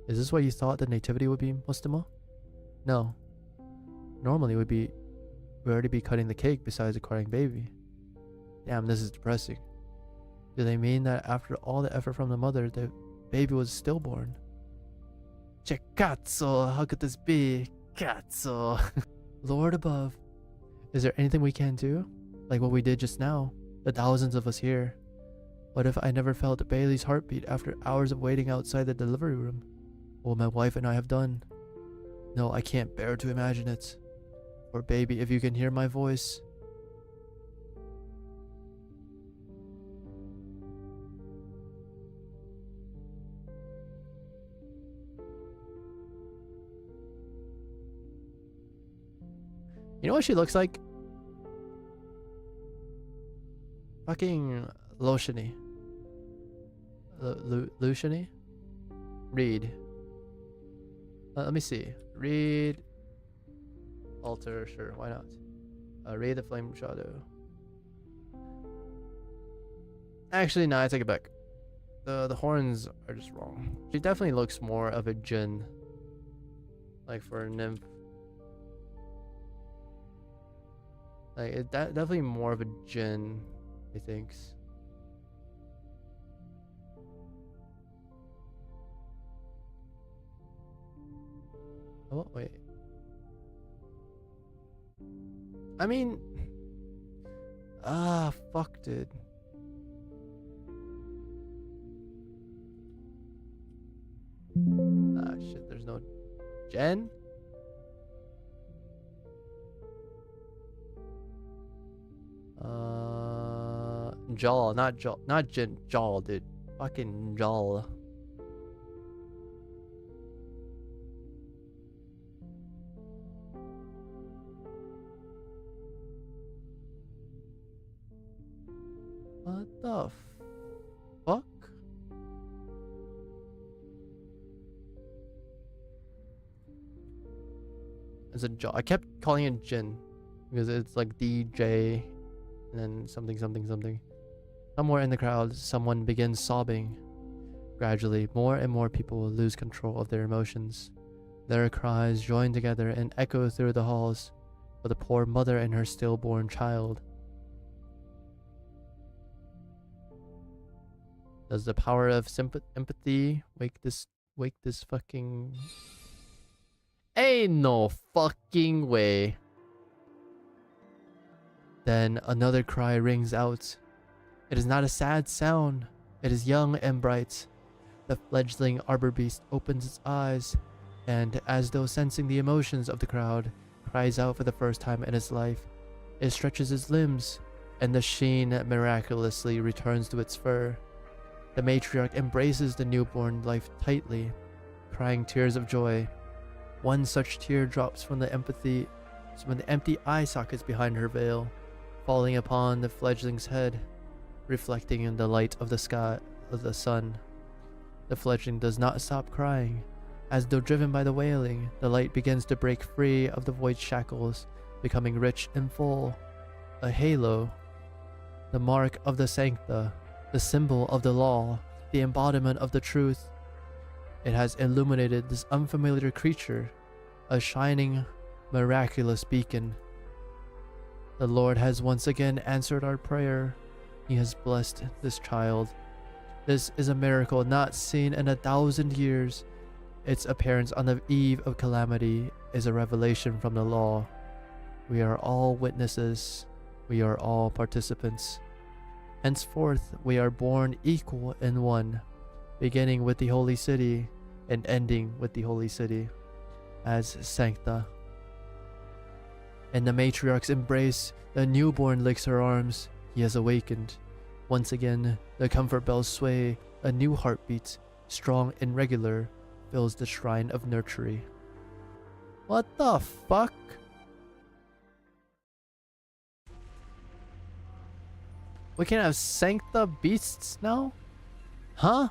Is this what you thought the nativity would be, Mustimo? No. Normally we'd already be cutting the cake besides a crying baby. Damn, this is depressing. Do they mean that after all the effort from the mother, the baby was stillborn? Che cazzo, how could this be? Cazzo. Lord above, is there anything we can do? Like what we did just now, the thousands of us here. What if I never felt Bailey's heartbeat after hours of waiting outside the delivery room? What would my wife and I have done? No, I can't bear to imagine it. Or baby, if you can hear my voice. You know what she looks like? Fucking lotiony. Luciany? Reed. Let me see. Reed. Alter, sure, why not? Reed the Flame Shadow. Actually, no, I take it back. The horns are just wrong. She definitely looks more of a djinn. Like for a nymph. Like, definitely more of a djinn, I think. Oh, wait. I mean... fuck, dude. Shit, there's no... Jen? Jal, not Jen, Jal, dude. Fucking Jal. What the fuck? It's a Jal. I kept calling it Jin because it's like DJ and then something something something. Somewhere in the crowd, someone begins sobbing. Gradually, more and more people lose control of their emotions. Their cries join together and echo through the halls for the poor mother and her stillborn child. Does the power of empathy wake this fucking... Ain't no fucking way. Then another cry rings out. It is not a sad sound. It is young and bright. The fledgling arbor beast opens its eyes and, as though sensing the emotions of the crowd, cries out for the first time in its life. It stretches its limbs, and the sheen miraculously returns to its fur. The matriarch embraces the newborn life tightly, crying tears of joy. One such tear drops from the empty eye sockets behind her veil, falling upon the fledgling's head, reflecting in the light of the sky of the sun. The fledgling does not stop crying. As though driven by the wailing, the light begins to break free of the void shackles, becoming rich and full. A halo, the mark of the sancta, the symbol of the law, the embodiment of the truth. It has illuminated this unfamiliar creature, a shining, miraculous beacon. The Lord has once again answered our prayer. He has blessed this child. This is a miracle not seen in 1,000 years. Its appearance on the eve of calamity is a revelation from the law. We are all witnesses. We are all participants. Henceforth, we are born equal in one, beginning with the holy city and ending with the holy city, as Sancta. In the matriarch's embrace, the newborn licks her arms. He has awakened. Once again, the comfort bells sway. A new heartbeat, strong and regular, fills the shrine of nurturing. What the fuck? We can have Sancta beasts now? Huh?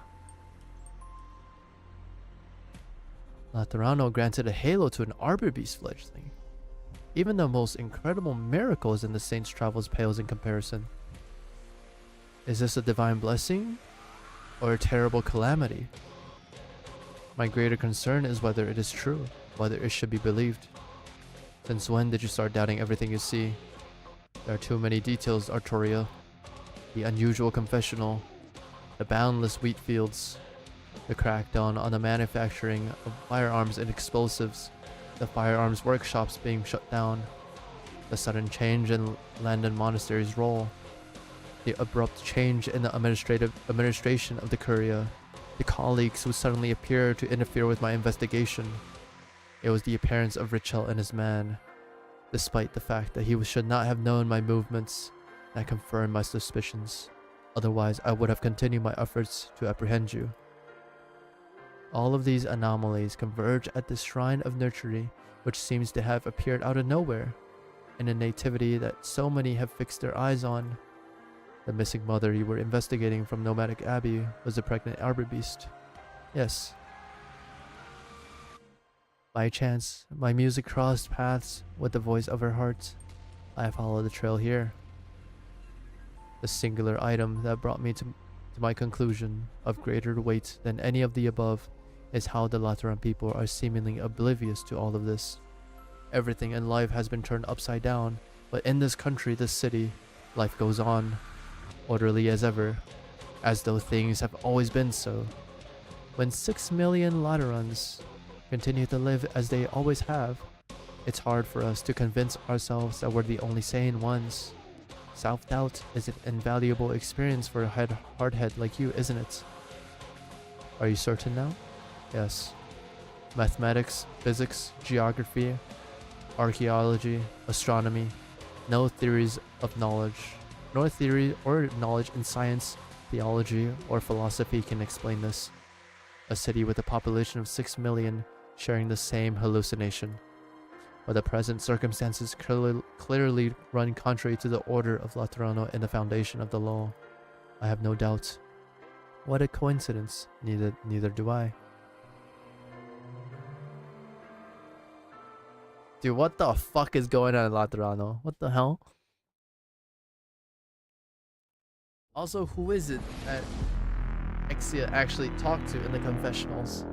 Laterano granted a halo to an arbor beast fledgling. Even the most incredible miracles in the saint's travels pales in comparison. Is this a divine blessing or a terrible calamity? My greater concern is whether it is true, whether it should be believed. Since when did you start doubting everything you see? There are too many details, Artoria. The unusual confessional, the boundless wheat fields, the crackdown on the manufacturing of firearms and explosives, the firearms workshops being shut down, the sudden change in Landon Monastery's role, the abrupt change in the administration of the Curia, the colleagues who suddenly appear to interfere with my investigation. It was the appearance of Richel and his man, despite the fact that he should not have known my movements, that confirmed my suspicions. Otherwise, I would have continued my efforts to apprehend you. All of these anomalies converge at this shrine of nurturing, which seems to have appeared out of nowhere, in a nativity that so many have fixed their eyes on. The missing mother you were investigating from Nomadic Abbey was a pregnant arbor beast. Yes. By chance, my music crossed paths with the voice of her heart. I followed the trail here. The singular item that brought me to my conclusion of greater weight than any of the above is how the Lateran people are seemingly oblivious to all of this. Everything in life has been turned upside down, but in this country, this city, life goes on, orderly as ever, as though things have always been so. When 6 million Laterans continue to live as they always have, it's hard for us to convince ourselves that we're the only sane ones. Self-doubt is an invaluable experience for a hardhead like you, isn't it? Are you certain now? Yes. Mathematics, physics, geography, archaeology, astronomy, no theories of knowledge, nor theory or knowledge in science, theology, or philosophy can explain this. A city with a population of 6 million sharing the same hallucination. But the present circumstances clearly run contrary to the order of Laterano and the foundation of the law. I have no doubt. What a coincidence. Neither do I. Dude, what the fuck is going on in Laterano? What the hell? Also, who is it that Exia actually talked to in the confessionals?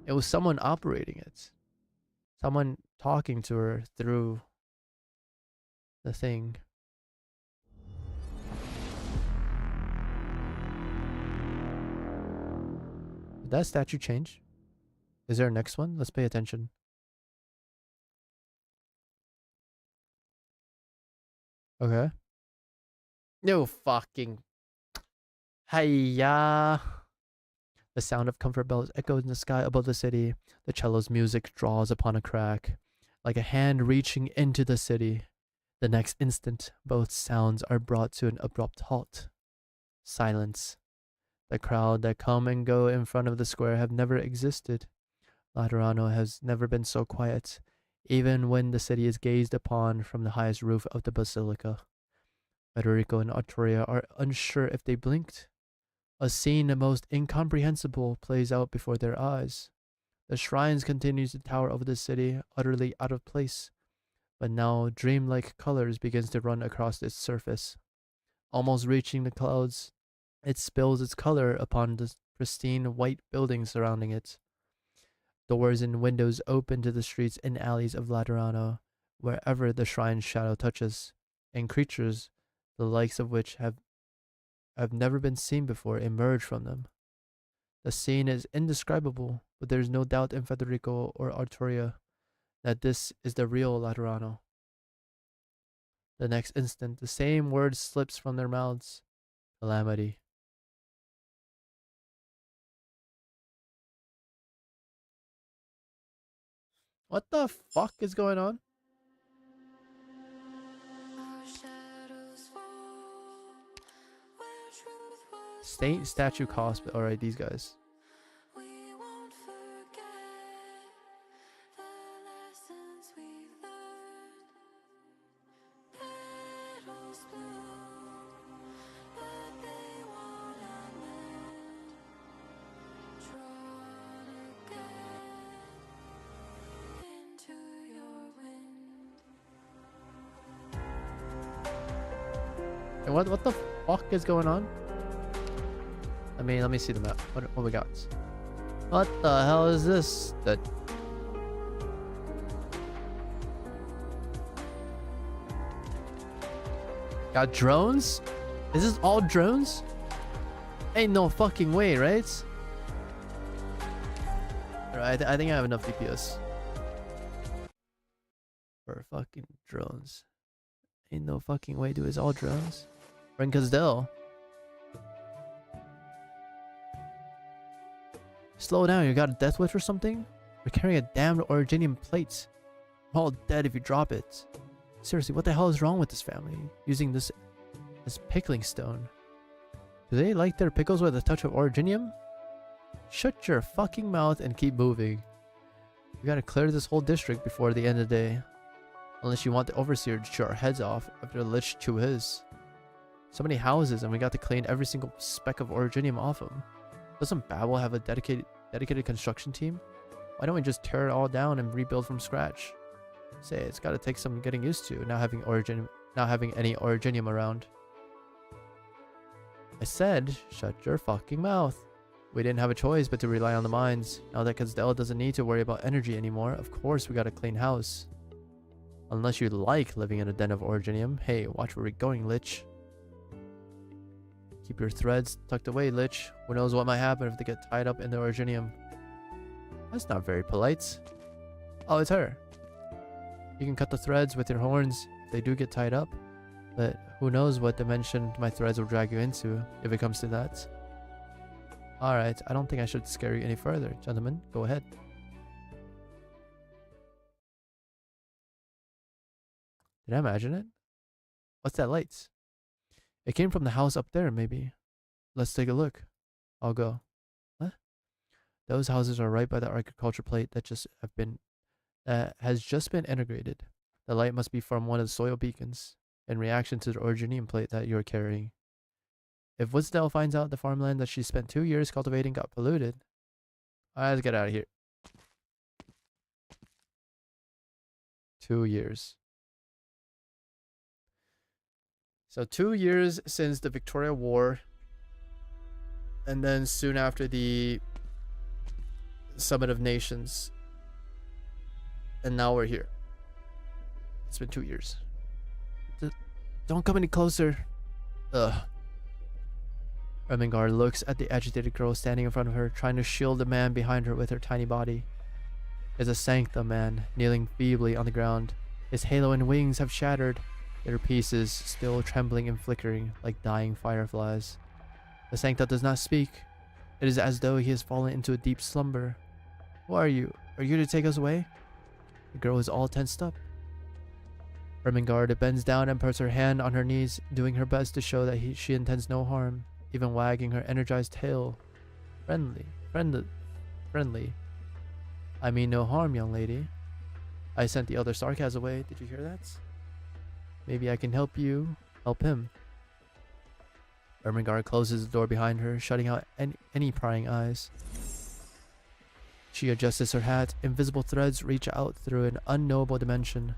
It was someone operating it. Someone talking to her through the thing. Did that statue change? Is there a next one? Let's pay attention. Okay. No fucking. Hiya. The sound of comfort bells echoed in the sky above the city. The cello's music draws upon a crack, like a hand reaching into the city. The next instant, both sounds are brought to an abrupt halt. Silence. The crowd that come and go in front of the square have never existed. Laterano has never been so quiet, even when the city is gazed upon from the highest roof of the basilica. Federico and Artoria are unsure if they blinked. A scene the most incomprehensible plays out before their eyes. The shrines continue to tower over the city, utterly out of place, but now dreamlike colors begins to run across its surface. Almost reaching the clouds, it spills its color upon the pristine white buildings surrounding it. Doors and windows open to the streets and alleys of Laterano, wherever the shrine's shadow touches, and creatures, the likes of which have never been seen before, emerge from them. The scene is indescribable, but there is no doubt in Federico or Artoria that this is the real Laterano. The next instant, the same word slips from their mouths. Calamity. What the fuck is going on? Saint statue cosplay. Alright, these guys. And what the fuck is going on? Let me see the map. What we got? What the hell is this? That got drones? Is this all drones? Ain't no fucking way, right? Alright, I think I have enough DPS for fucking drones. Ain't no fucking way, dude. It's all drones. We're in Kazdel. Slow down, you got a death wish or something? We're carrying a damned Originium plate. We're all dead if you drop it. Seriously, what the hell is wrong with this family? Using this pickling stone. Do they like their pickles with a touch of Originium? Shut your fucking mouth and keep moving. We gotta clear this whole district before the end of the day. Unless you want the Overseer to chew our heads off after the Lich chew his. So many houses and we got to clean every single speck of Originium off them. Doesn't Babel have a dedicated construction team? Why don't we just tear it all down and rebuild from scratch? Say, it's gotta take some getting used to not having any Originium around. I said, shut your fucking mouth. We didn't have a choice but to rely on the mines. Now that Kazdel doesn't need to worry about energy anymore, of course we got a clean house. Unless you like living in a den of Originium. Hey, watch where we're going, Lich. Keep your threads tucked away, Lich. Who knows what might happen if they get tied up in the Originium. That's not very polite. Oh, it's her. You can cut the threads with your horns if they do get tied up. But who knows what dimension my threads will drag you into if it comes to that. Alright, I don't think I should scare you any further. Gentlemen, go ahead. Did I imagine it? What's that light? It came from the house up there, maybe. Let's take a look. I'll go. What? Those houses are right by the agriculture plate that has just been integrated. The light must be from one of the soil beacons in reaction to the Originium plate that you're carrying. If Woodsdale finds out the farmland that she spent 2 years cultivating got polluted, alright, let's get out of here. 2 years. So 2 years since the Victoria War, and then soon after the Summit of Nations, and now we're here. It's been 2 years. Don't come any closer. Ugh. Ermengarde looks at the agitated girl standing in front of her, trying to shield the man behind her with her tiny body. It's a Sancta man, kneeling feebly on the ground. His halo and wings have shattered, their pieces still trembling and flickering like dying fireflies. The Sancta does not speak. It is as though he has fallen into a deep slumber. Who are you? Are you to take us away? The girl is all tensed up. Ermengarde bends down and puts her hand on her knees, doing her best to show that she intends no harm, even wagging her energized tail. Friendly. I mean no harm, young lady. I sent the elder Sarkaz away. Did you hear that? Maybe I can help you help him. Ermengarde closes the door behind her, shutting out any prying eyes. She adjusts her hat. Invisible threads reach out through an unknowable dimension.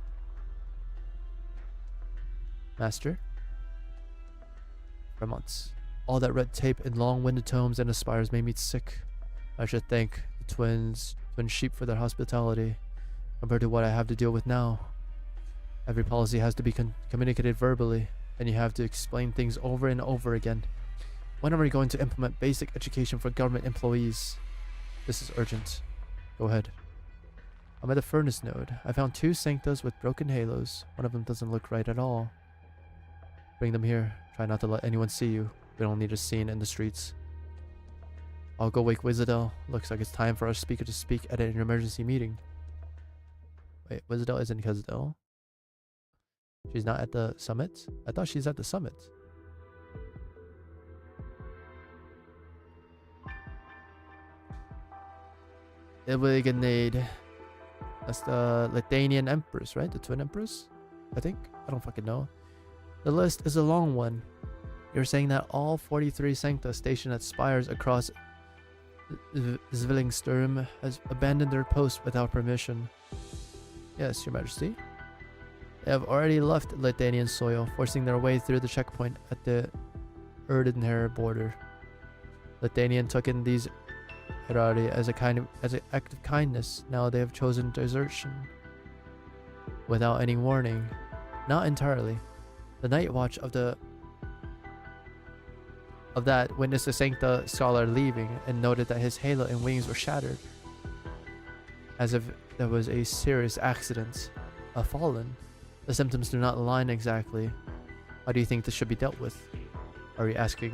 Master? For months, all that red tape and long-winded tomes and aspires made me sick. I should thank the twin sheep for their hospitality, compared to what I have to deal with now. Every policy has to be communicated verbally, and you have to explain things over and over again. When are we going to implement basic education for government employees? This is urgent. Go ahead. I'm at the furnace node. I found 2 Sanctas with broken halos. One of them doesn't look right at all. Bring them here. Try not to let anyone see you. We don't need a scene in the streets. I'll go wake Wizardel. Looks like it's time for our speaker to speak at an emergency meeting. Wait, Wizardel isn't Kazdel? She's not at the summit? I thought she's at the summit. Illiganade. That's the Litanian Empress, right? The Twin Empress? I think? I don't fucking know. The list is a long one. You're saying that all 43 Sancta stationed at spires across Zvillingssturm has abandoned their post without permission. Yes, Your Majesty. They have already left Litanian soil, forcing their way through the checkpoint at the Erdenher border. Litanian took in these Herari as an act of kindness. Now they have chosen desertion without any warning. Not entirely. The night watch of that witnessed the Sancta scholar leaving and noted that his halo and wings were shattered, as if there was a serious accident. A fallen. The symptoms do not align exactly. How do you think this should be dealt with? Are you asking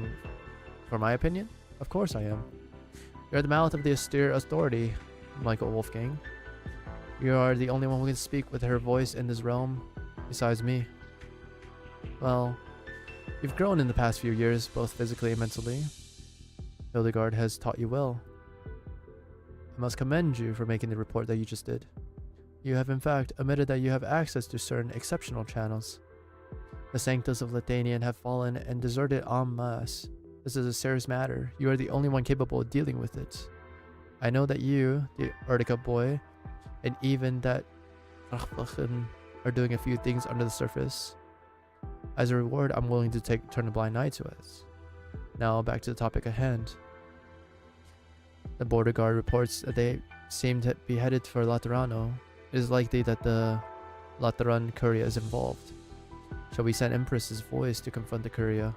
for my opinion? Of course I am. You're the mouth of the austere authority, Michael Wolfgang. You are the only one who can speak with her voice in this realm, besides me. Well, you've grown in the past few years, both physically and mentally. Hildegard has taught you well. I must commend you for making the report that you just did. You have in fact admitted that you have access to certain exceptional channels. The Sanctas of Litanian have fallen and deserted en masse. This is a serious matter. You are the only one capable of dealing with it. I know that you, the Erdica boy, and even that Rachvachen are doing a few things under the surface. As a reward, I'm willing to turn a blind eye to it. Now back to the topic at hand. The border guard reports that they seem to be headed for Laterano. It is likely that the Lateran Curia is involved. Shall we send Empress's voice to confront the Curia?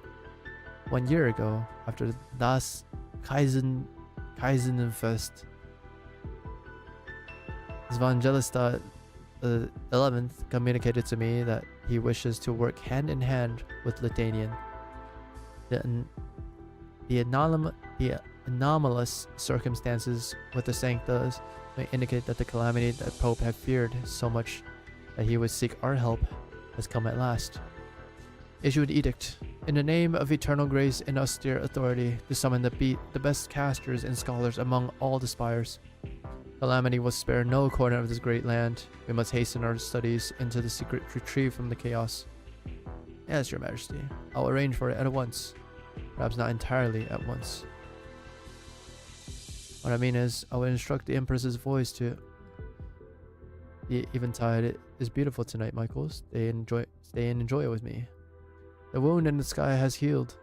1 year ago, after Das Kaisenfest, Svangelista the 11th communicated to me that he wishes to work hand in hand with Litanian. The anomalous circumstances with the Sanctas may indicate that the calamity that Pope had feared so much that he would seek our help has come at last. Issue an edict, in the name of eternal grace and austere authority, to summon the best casters and scholars among all the spires. Calamity will spare no corner of this great land. We must hasten our studies into the secret retrieve from the chaos. Yes, Your Majesty. I'll arrange for it at once. Perhaps not entirely at once. What I mean is, I will instruct the Empress's voice to... The eventide is beautiful tonight, Michael. Stay and enjoy it with me. The wound in the sky has healed.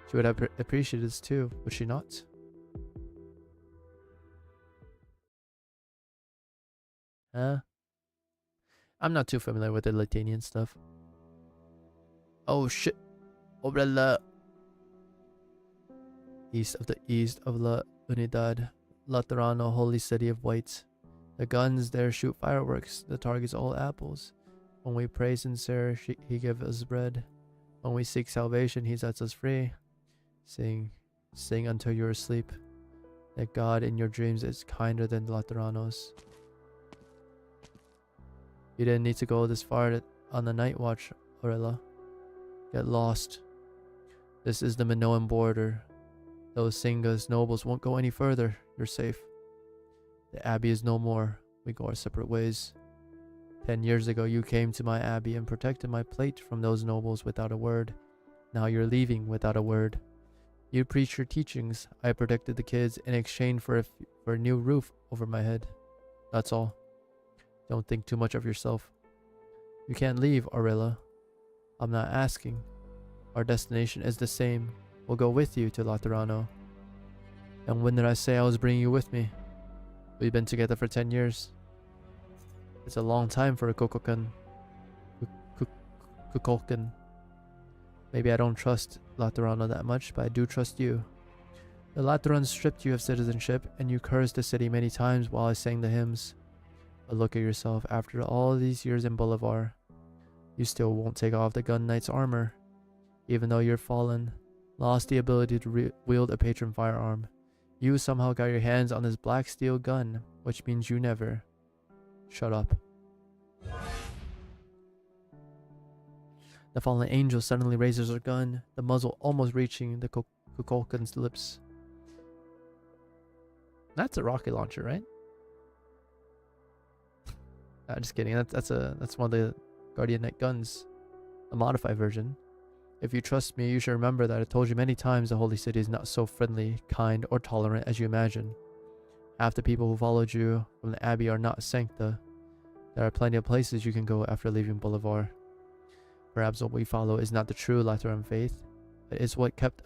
She would have appreciated this too, would she not? Huh? I'm not too familiar with the Litanian stuff. Oh shit. Obrella. East of La Unidad, Laterano, holy city of white. The guns there shoot fireworks. The target's all apples. When we pray sincere, he gives us bread. When we seek salvation, he sets us free. Sing until you're asleep. That God in your dreams is kinder than Lateranos. You didn't need to go this far on the night watch, Aurela. Get lost. This is the Minoan border. Those Singa's nobles won't go any further. You're safe. The abbey is no more. We go our separate ways. 10 years ago, you came to my abbey and protected my plate from those nobles without a word. Now you're leaving without a word. You preached your teachings. I protected the kids in exchange for a new roof over my head. That's all. Don't think too much of yourself. You can't leave, Aurela. I'm not asking. Our destination is the same. We'll go with you to Laterano. And when did I say I was bringing you with me? We've been together for 10 years. It's a long time for a Kukulkan. Maybe I don't trust Laterano that much, but I do trust you. The Laterans stripped you of citizenship, and you cursed the city many times while I sang the hymns. But look at yourself, after all these years in Bolivar. You still won't take off the gun knight's armor. Even though you're fallen, lost the ability to wield a patron firearm. You somehow got your hands on this black steel gun, which means you never. Shut up. The fallen angel suddenly raises her gun, the muzzle almost reaching the Kukulkan's lips. That's a rocket launcher, right? Nah, just kidding. That's one of the Guardian Knight guns, a modified version. If you trust me, you should remember that I told you many times the Holy City is not so friendly, kind, or tolerant as you imagine. Half the people who followed you from the Abbey are not Sancta. There are plenty of places you can go after leaving Bolivar. Perhaps what we follow is not the true Lateran faith, but it's what kept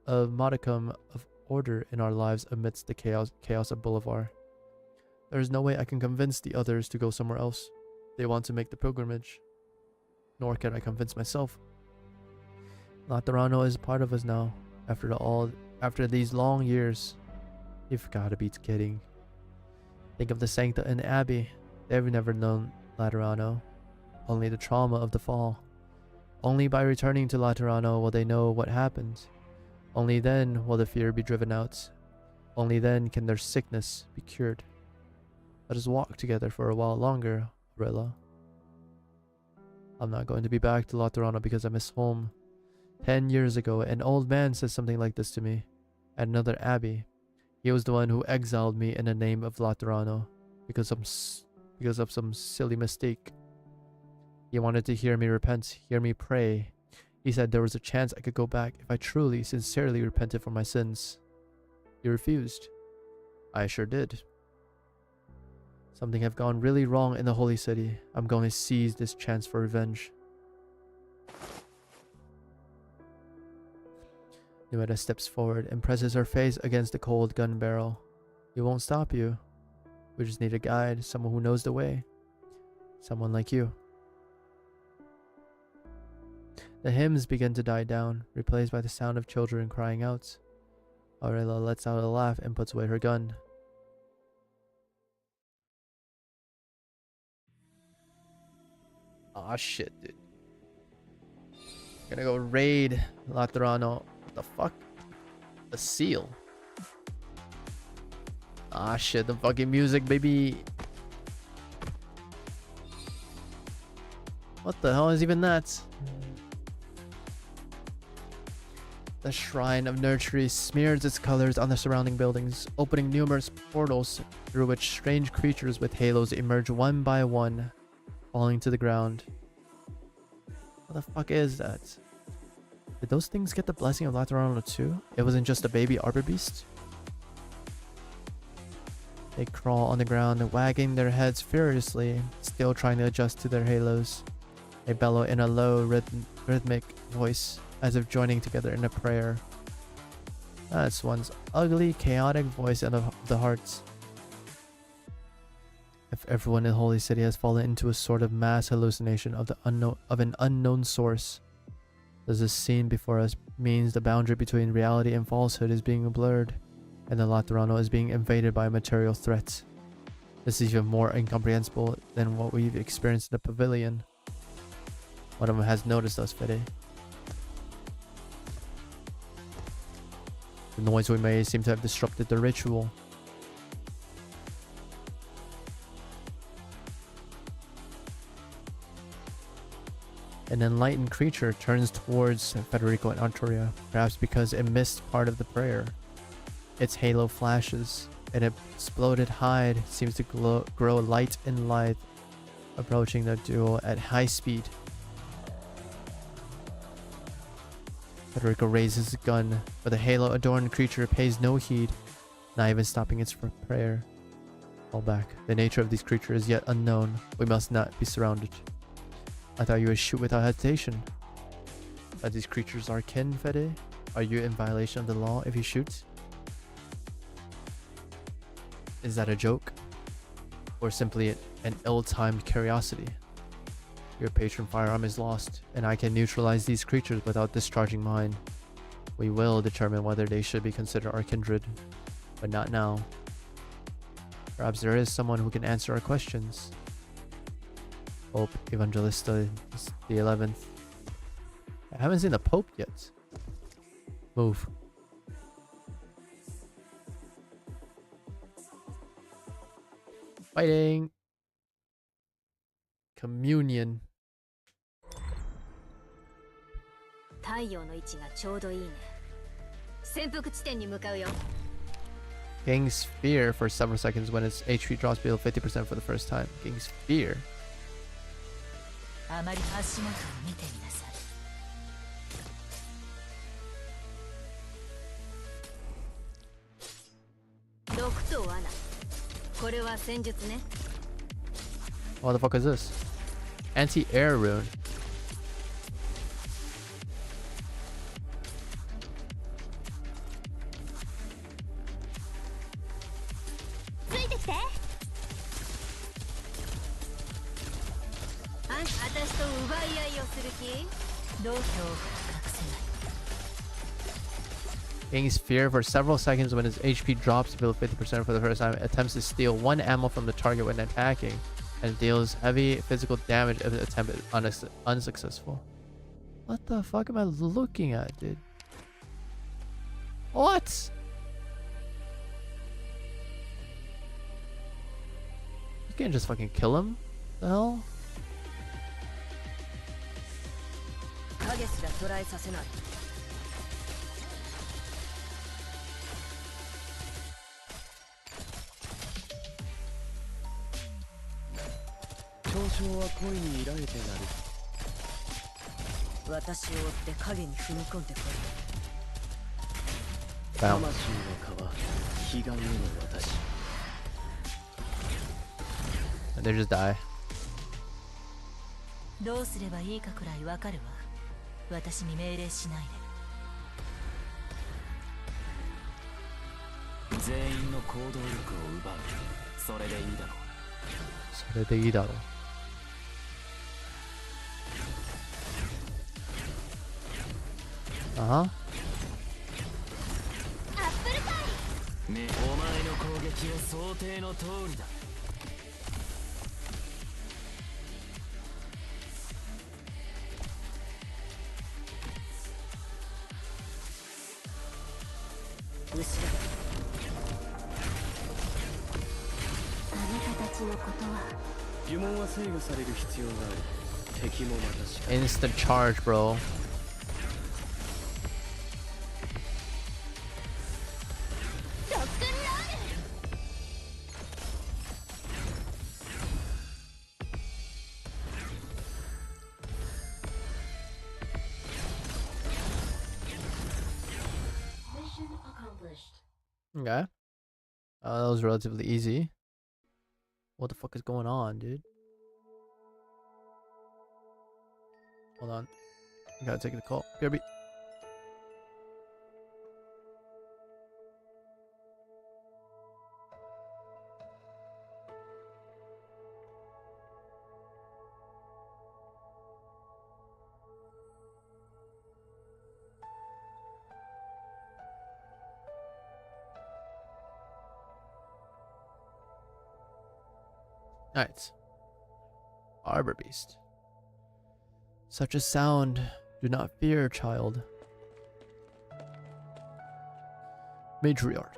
a modicum of order in our lives amidst the chaos of Boulevard. There is no way I can convince the others to go somewhere else. They want to make the pilgrimage. Nor can I convince myself. Laterano is part of us now. After these long years. You've got to be kidding. Think of the Sancta and the Abbey. They've never known Laterano. Only the trauma of the fall. Only by returning to Laterano will they know what happened. Only then will the fear be driven out. Only then can their sickness be cured. Let us walk together for a while longer, Aurela. I'm not going to be back to Laterano because I miss home. 10 years ago, an old man said something like this to me. At another abbey. He was the one who exiled me in the name of Laterano. Because of some silly mistake. He wanted to hear me repent, hear me pray. He said there was a chance I could go back if I truly, sincerely repented for my sins. He refused. I sure did. Something have gone really wrong in the holy city. I'm going to seize this chance for revenge. Nueda steps forward and presses her face against the cold gun barrel. We won't stop you. We just need a guide, someone who knows the way. Someone like you. The hymns begin to die down, replaced by the sound of children crying out. Aurela lets out a laugh and puts away her gun. Aw, shit, dude. Gonna go raid Laterano. What the fuck? A seal. Ah, shit, the fucking music, baby. What the hell is even that? The Shrine of Nurtury smears its colors on the surrounding buildings, opening numerous portals through which strange creatures with halos emerge one by one, falling to the ground. What the fuck is that? Did those things get the blessing of Laterano too? It wasn't just a baby arbor beast? They crawl on the ground, wagging their heads furiously, still trying to adjust to their halos. They bellow in a low, rhythmic voice, as if joining together in a prayer. That's one's ugly, chaotic voice of the hearts. If everyone in Holy City has fallen into a sort of mass hallucination of an unknown source, does this scene before us means the boundary between reality and falsehood is being blurred, and the Laterano is being invaded by a material threat. This is even more incomprehensible than what we've experienced in the pavilion. One of them has noticed us, Fede. The noise we made seemed to have disrupted the ritual. An enlightened creature turns towards Federico and Arturia, perhaps because it missed part of the prayer. Its halo flashes, and its exploded hide seems to grow light and lithe, approaching the duo at high speed. Federico raises his gun, but the halo-adorned creature pays no heed, not even stopping its prayer. Fall back. The nature of these creatures is yet unknown. We must not be surrounded. I thought you would shoot without hesitation. Are these creatures our kin, Fede? Are you in violation of the law if you shoot? Is that a joke? Or simply an ill-timed curiosity? Your patron firearm is lost, and I can neutralize these creatures without discharging mine. We will determine whether they should be considered our kindred, but not now. Perhaps there is someone who can answer our questions. Pope Evangelista the 11th. I haven't seen the Pope yet. Move. Fighting. Communion. 太陽の位置がちょうどいいね。潜伏地点に向かうよ。 Gains fear for several seconds when its HP drops below 50% for the first time. Gains fear. あまり足元を見てみなさい。毒と罠。これは戦術ね。 What the fuck is this? Anti-air rune. 私と奪い合いをする気？度胸が隠せない。 Gains fear for several seconds when his HP drops below 50% for the first time. Attempts to steal 1 ammo from the target when attacking, and deals heavy physical damage if the attempt is unsuccessful. What the fuck am I looking at, dude? What? You can't just fucking kill him? The hell? 影すら捉えさせない。嘲笑は恋に抱いてなる。私を追って影に踏み込んでこい。 Wow. 魂の川、彼岸への私。 And they just die. どうすればいいかくらいわかるわ。私に命令しないで。全員の行動力を奪う。それでいいだろう。それでいいだろう。Uh-huh. アップルパイ。ね、お前の攻撃は想定の通りだ。後ろ。あなたたちのことは呪文は制御される必要がある。敵もまたしか。 Instant charge, bro. ロックンロール。 Okay. That was relatively easy. What the fuck is going on, dude? Hold on. I gotta take the call. BRB. Alright. Arbor Beast. Such a sound. Do not fear, child. Matriarch.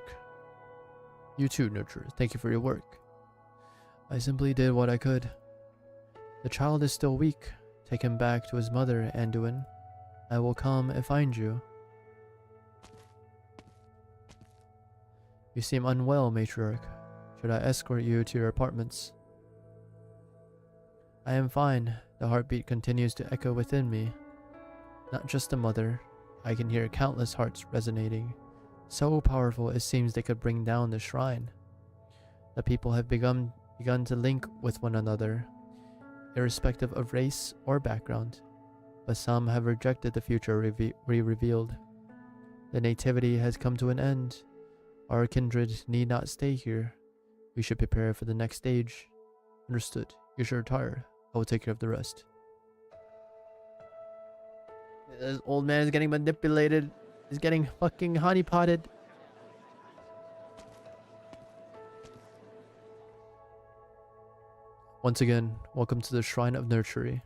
You too, nurturer. Thank you for your work. I simply did what I could. The child is still weak. Take him back to his mother, Anduin. I will come and find you. You seem unwell, Matriarch. Should I escort you to your apartments? I am fine. The heartbeat continues to echo within me. Not just a mother. I can hear countless hearts resonating. So powerful it seems they could bring down the shrine. The people have begun to link with one another, irrespective of race or background. But some have rejected the future revealed. The nativity has come to an end. Our kindred need not stay here. We should prepare for the next stage. Understood. You should retire. I will take care of the rest. This old man is getting manipulated. He's getting fucking honeypotted. Once again, welcome to the Shrine of Nurtury.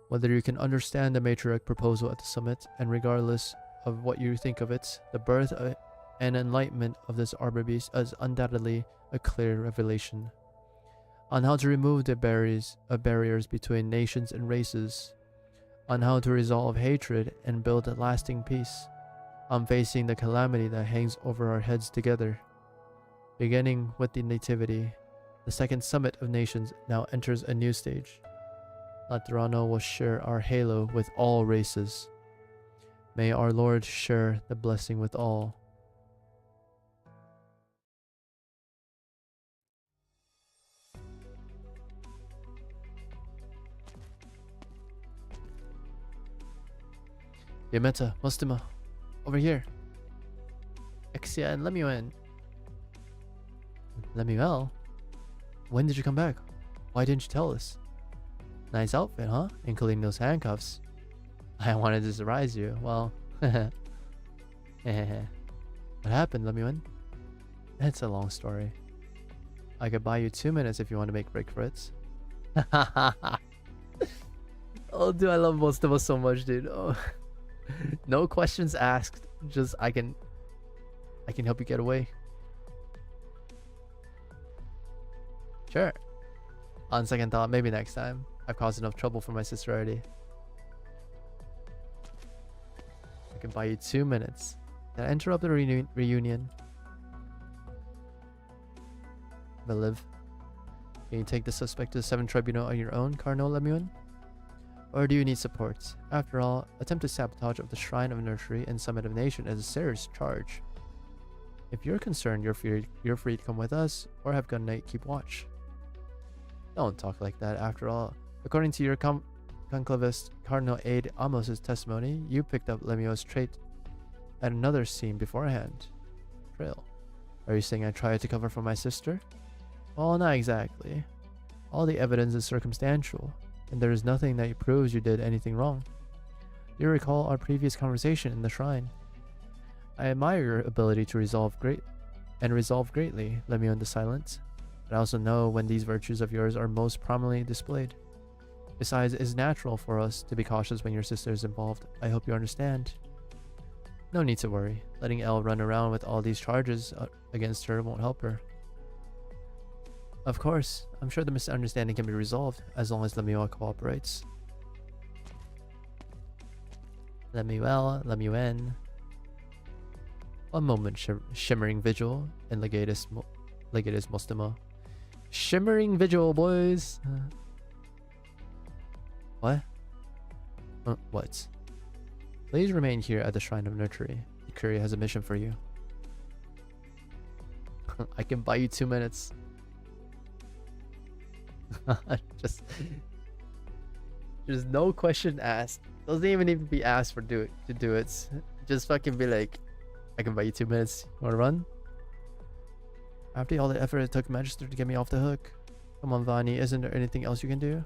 Whether you can understand the matriarch proposal at the summit, and regardless of what you think of it, the birth and enlightenment of this arbor beast is undoubtedly a clear revelation on how to remove the barriers between nations and races, on how to resolve hatred and build a lasting peace, on facing the calamity that hangs over our heads together. Beginning with the Nativity, the second summit of nations now enters a new stage. Laterano will share our halo with all races. May our Lord share the blessing with all. Yameta, Mostima, over here. Exia and Lemuel. Lemuel? When did you come back? Why didn't you tell us? Nice outfit, huh? Including those handcuffs. I wanted to surprise you. Well, what happened, Lemuel? It's a long story. I could buy you 2 minutes if you want to make break for it. Oh, dude, I love most of us so much, dude. Oh. No questions asked. Just I can help you get away. Sure. On second thought, maybe next time. I've caused enough trouble for my sister already. I can buy you 2 minutes. Can I interrupt the reunion? Live. Can you take the suspect to the 7th Tribunal on your own, Cardinal Lemuel? Or do you need support? After all, attempted sabotage of the Shrine of Nursery and Summit of Nation is a serious charge. If you're concerned, you're free to come with us, or have Gun Knight keep watch. Don't talk like that. After all, according to your conclavist Cardinal Aide Amos's testimony, you picked up Lemuel's trait at another scene beforehand. Trail. Are you saying I tried to cover for my sister? Well, not exactly. All the evidence is circumstantial, and there is nothing that proves you did anything wrong. You recall our previous conversation in the shrine. I admire your ability to resolve greatly, Lemuel the Silent. But I also know when these virtues of yours are most prominently displayed. Besides, it is natural for us to be cautious when your sister is involved. I hope you understand. No need to worry. Letting Elle run around with all these charges against her won't help her. Of course, I'm sure the misunderstanding can be resolved as long as Lemuel cooperates. Lemuel. One moment, shimmering vigil in Legatus Mostimo. Shimmering vigil, boys. What? What? Please remain here at the Shrine of Nursery. The courier has a mission for you. I can buy you 2 minutes. Just no question asked. Doesn't even need to be asked to do it. Just fucking be like, I can buy you 2 minutes. You wanna run? After all the effort it took Magister to get me off the hook. Come on, Vani, isn't there anything else you can do?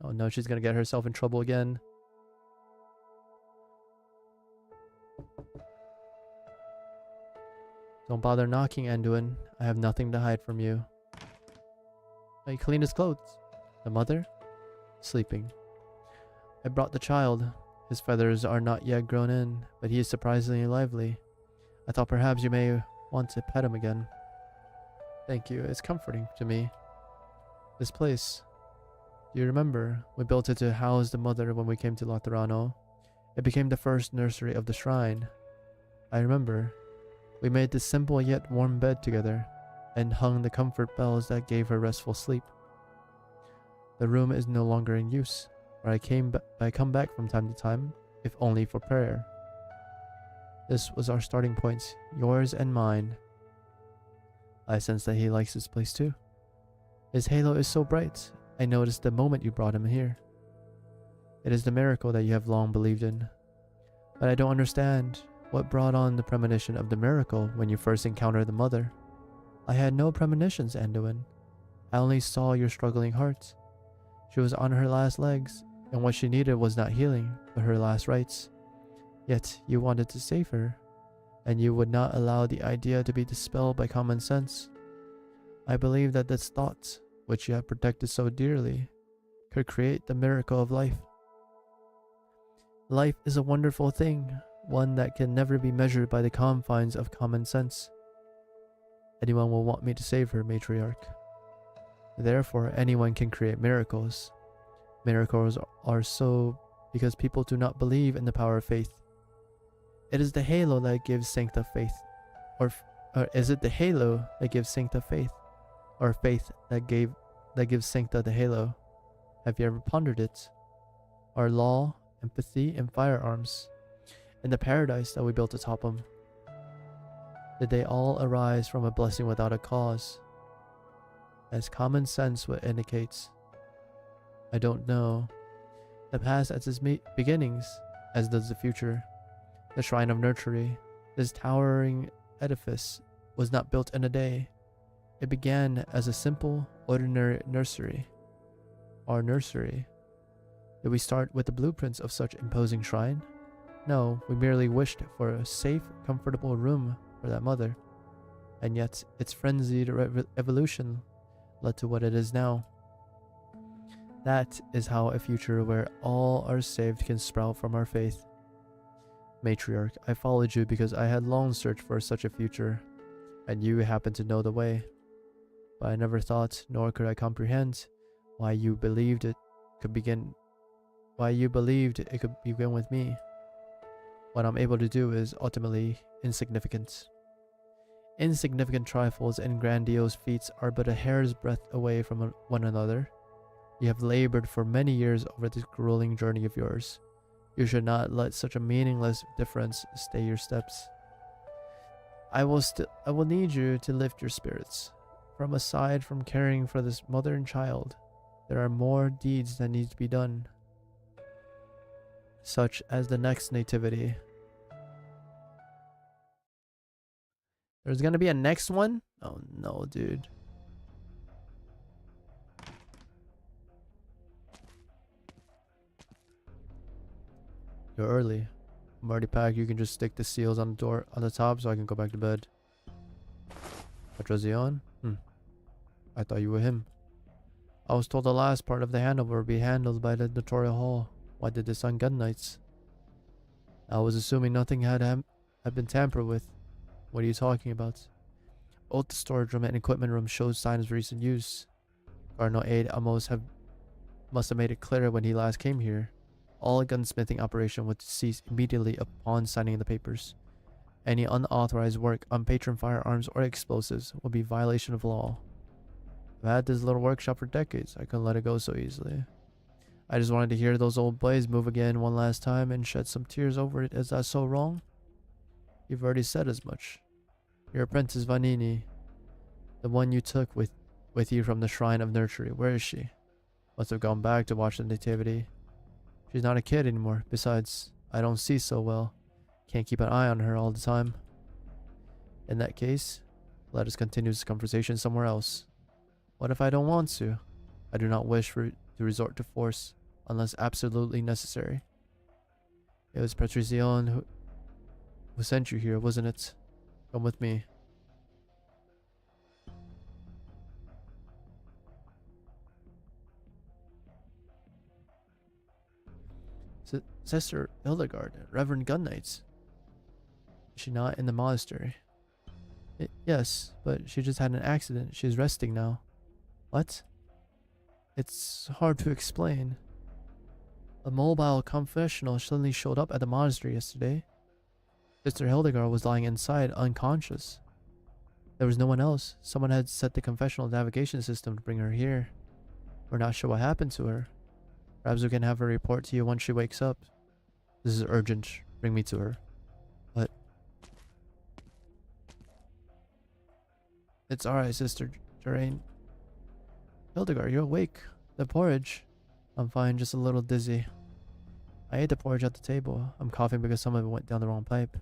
Oh no, she's gonna get herself in trouble again. Don't bother knocking, Anduin. I have nothing to hide from you. He cleaned his clothes. The mother? Sleeping. I brought the child. His feathers are not yet grown in, but he is surprisingly lively. I thought perhaps you may want to pet him again. Thank you. It's comforting to me. This place. Do you remember? We built it to house the mother when we came to Laterano. It became the first nursery of the shrine. I remember. We made this simple yet warm bed together, and hung the comfort bells that gave her restful sleep. The room is no longer in use, where I come back from time to time, if only for prayer. This was our starting point, yours and mine. I sense that he likes this place too. His halo is so bright, I noticed the moment you brought him here. It is the miracle that you have long believed in. But I don't understand. What brought on the premonition of the miracle when you first encountered the mother? I had no premonitions, Anduin. I only saw your struggling heart. She was on her last legs, and what she needed was not healing, but her last rites. Yet you wanted to save her, and you would not allow the idea to be dispelled by common sense. I believe that this thought, which you have protected so dearly, could create the miracle of life. Life is a wonderful thing, one that can never be measured by the confines of common sense. Anyone will want me to save her, matriarch. Therefore, anyone can create miracles. Miracles are so because people do not believe in the power of faith. It is the halo that gives Sancta faith. Or is it the halo that gives Sancta faith? Or faith that gives Sancta the halo? Have you ever pondered it? Our law, empathy, and firearms, and the paradise that we built atop them, did they all arise from a blessing without a cause? As common sense would indicate. I don't know. The past has its beginnings, as does the future. The Shrine of Nursery, this towering edifice, was not built in a day. It began as a simple, ordinary nursery. Our nursery. Did we start with the blueprints of such imposing shrine? No, we merely wished for a safe, comfortable room for that mother. And yet, its frenzied evolution led to what it is now. That is how a future where all are saved can sprout from our faith. Matriarch, I followed you because I had long searched for such a future, and you happened to know the way. But I never thought, nor could I comprehend, why you believed it could begin with me. What I'm able to do is ultimately insignificant. Insignificant trifles and grandiose feats are but a hair's breadth away from one another. You have labored for many years over this grueling journey of yours. You should not let such a meaningless difference stay your steps. I will need you to lift your spirits. From aside from caring for this mother and child, there are more deeds that need to be done, such as the next nativity. There's gonna be a next one? Oh no, dude. You're early. I'm already packed. You can just stick the seals on the door on the top so I can go back to bed. Patrazion? I thought you were him. I was told the last part of the handover would be handled by the Notorial Hall. Why did this on Gunnights? I was assuming nothing had been tampered with. What are you talking about? Both the storage room and equipment room showed signs of recent use. Cardinal Aid must have made it clear when he last came here. All gunsmithing operation would cease immediately upon signing the papers. Any unauthorized work on patron firearms or explosives would be violation of law. I've had this little workshop for decades. I couldn't let it go so easily. I just wanted to hear those old blades move again one last time and shed some tears over it. Is that so wrong? You've already said as much. Your apprentice Vanini, the one you took with you from the Shrine of Nurtury, where is she? Must have gone back to watch the nativity. She's not a kid anymore. Besides, I don't see so well. Can't keep an eye on her all the time. In that case, let us continue this conversation somewhere else. What if I don't want to? I do not wish to resort to force unless absolutely necessary. It was Patricion who sent you here, wasn't it? Come with me. Sister Hildegard, Reverend Gunnights. Is she not in the monastery? Yes, but she just had an accident. She's resting now. What? It's hard to explain. A mobile confessional suddenly showed up at the monastery yesterday. Sister Hildegard was lying inside, unconscious. There was no one else. Someone had set the confessional navigation system to bring her here. We're not sure what happened to her. Perhaps we can have her report to you once she wakes up. This is urgent. Bring me to her. What? It's alright, Sister Jerain. Hildegard, you're awake. The porridge. I'm fine, just a little dizzy. I ate the porridge at the table. I'm coughing because some of it went down the wrong pipe.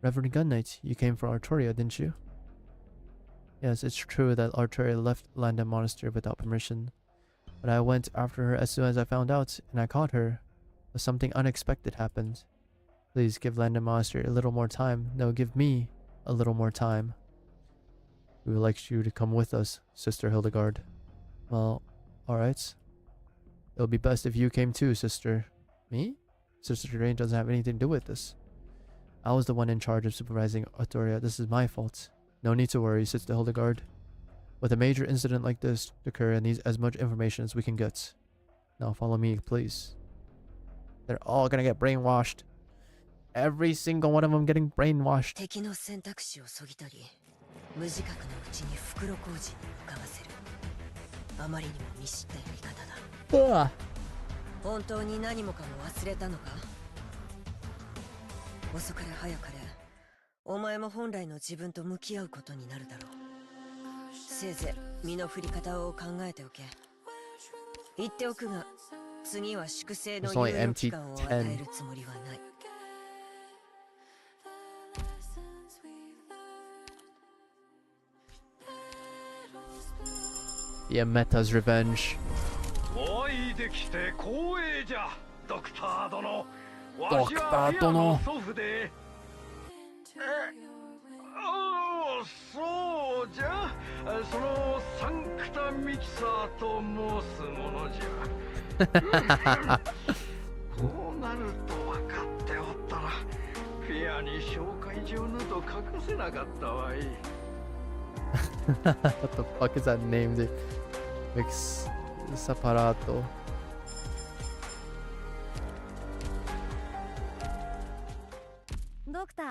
Reverend Gunnight, you came from Artoria, didn't you? Yes, it's true that Artoria left Landa Monastery without permission. But I went after her as soon as I found out, and I caught her. But something unexpected happened. Please give Landa Monastery a little more time. No, give me a little more time. We would like you to come with us, Sister Hildegard. Well, alright. It would be best if you came too, Sister. Me? Sister Jerain doesn't have anything to do with this. I was the one in charge of supervising Artoria. This is my fault. No need to worry, Sister Hildegard. With a major incident like this to occur, it needs as much information as we can get. Now follow me, please. They're all gonna get brainwashed. Every single one of them getting brainwashed. 敵の選択肢をそぎ取り、無自覚のうちに袋小路に向かわせる。あまりにも見知ったやり方だ。本当に何もかも忘れたのか？遅かれ早かれ、お前も本来の自分と向き合うことになるだろう。せいぜい身の振り方を考えておけ。言っておくが、次は粛清の猶予期間を与えるつもりはない。The Ameta's revenge. おいできて光栄じゃドクター殿ドクター殿祖父でそうじゃそのサンクタミキサーと申すものじゃこうなると分かっておったらフェアに紹介状など書かせなかったわいWhat the fuck is that name, dude? Mix Saparato. ドクター、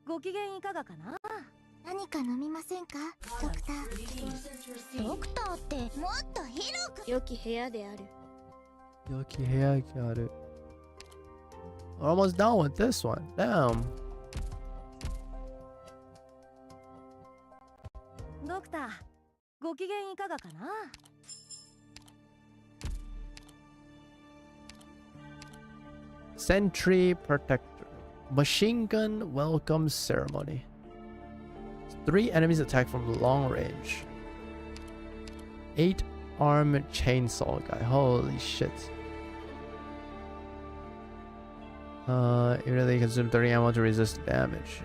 ご機嫌いかがかな？何か飲みませんか、ドクター。ドクターってもっと広く。良き部屋である。良き部屋がある。We're almost done with this one. Damn. ドクター、ご機嫌いかがかな？ Sentry Protector. Machine Gun Welcome Ceremony. 3 enemies attack from long range. 8 armed chainsaw guy. Holy shit. Even though they consume 30 ammo to resist damage.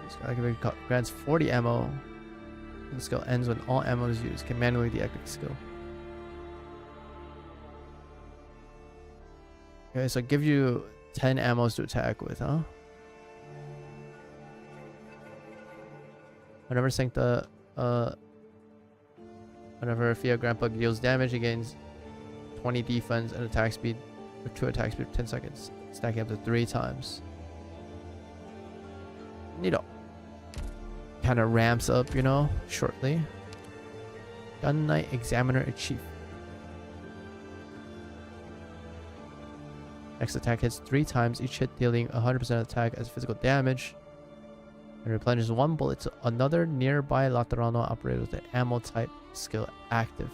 This guy grants 40 ammo. The skill ends when all ammo is used. Can manually deactivate skill. Okay, so give you 10 ammos to attack with, huh? Whenever Sancta, whenever Fia Grandpa deals damage, he gains 20 defense and attack speed, or 2 attack speed for 10 seconds, stacking up to 3 times. Neato. Kind of ramps up, you know, shortly. Gun Knight Examiner Achieve. Next attack hits 3 times, each hit dealing 100% attack as physical damage. And replenishes 1 bullet to another nearby Laterano operator with the ammo type skill active.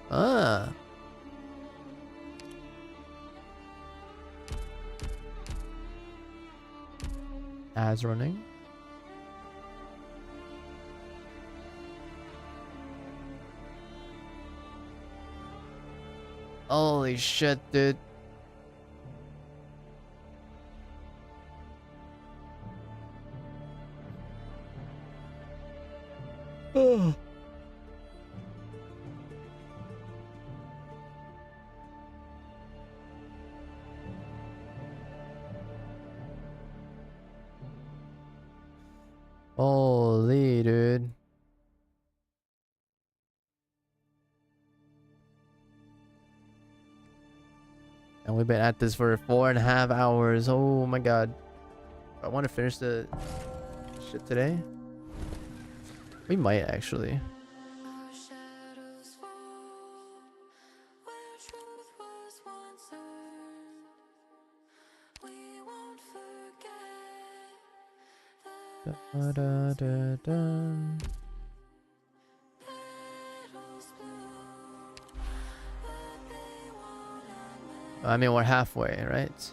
Ah. As running. Holy shit, dude. Oh. Holy dude. And we've been at this for 4.5 hours. Oh my god. I want to finish the shit today. We might actually. Da, da, da, da. I mean, we're halfway, right?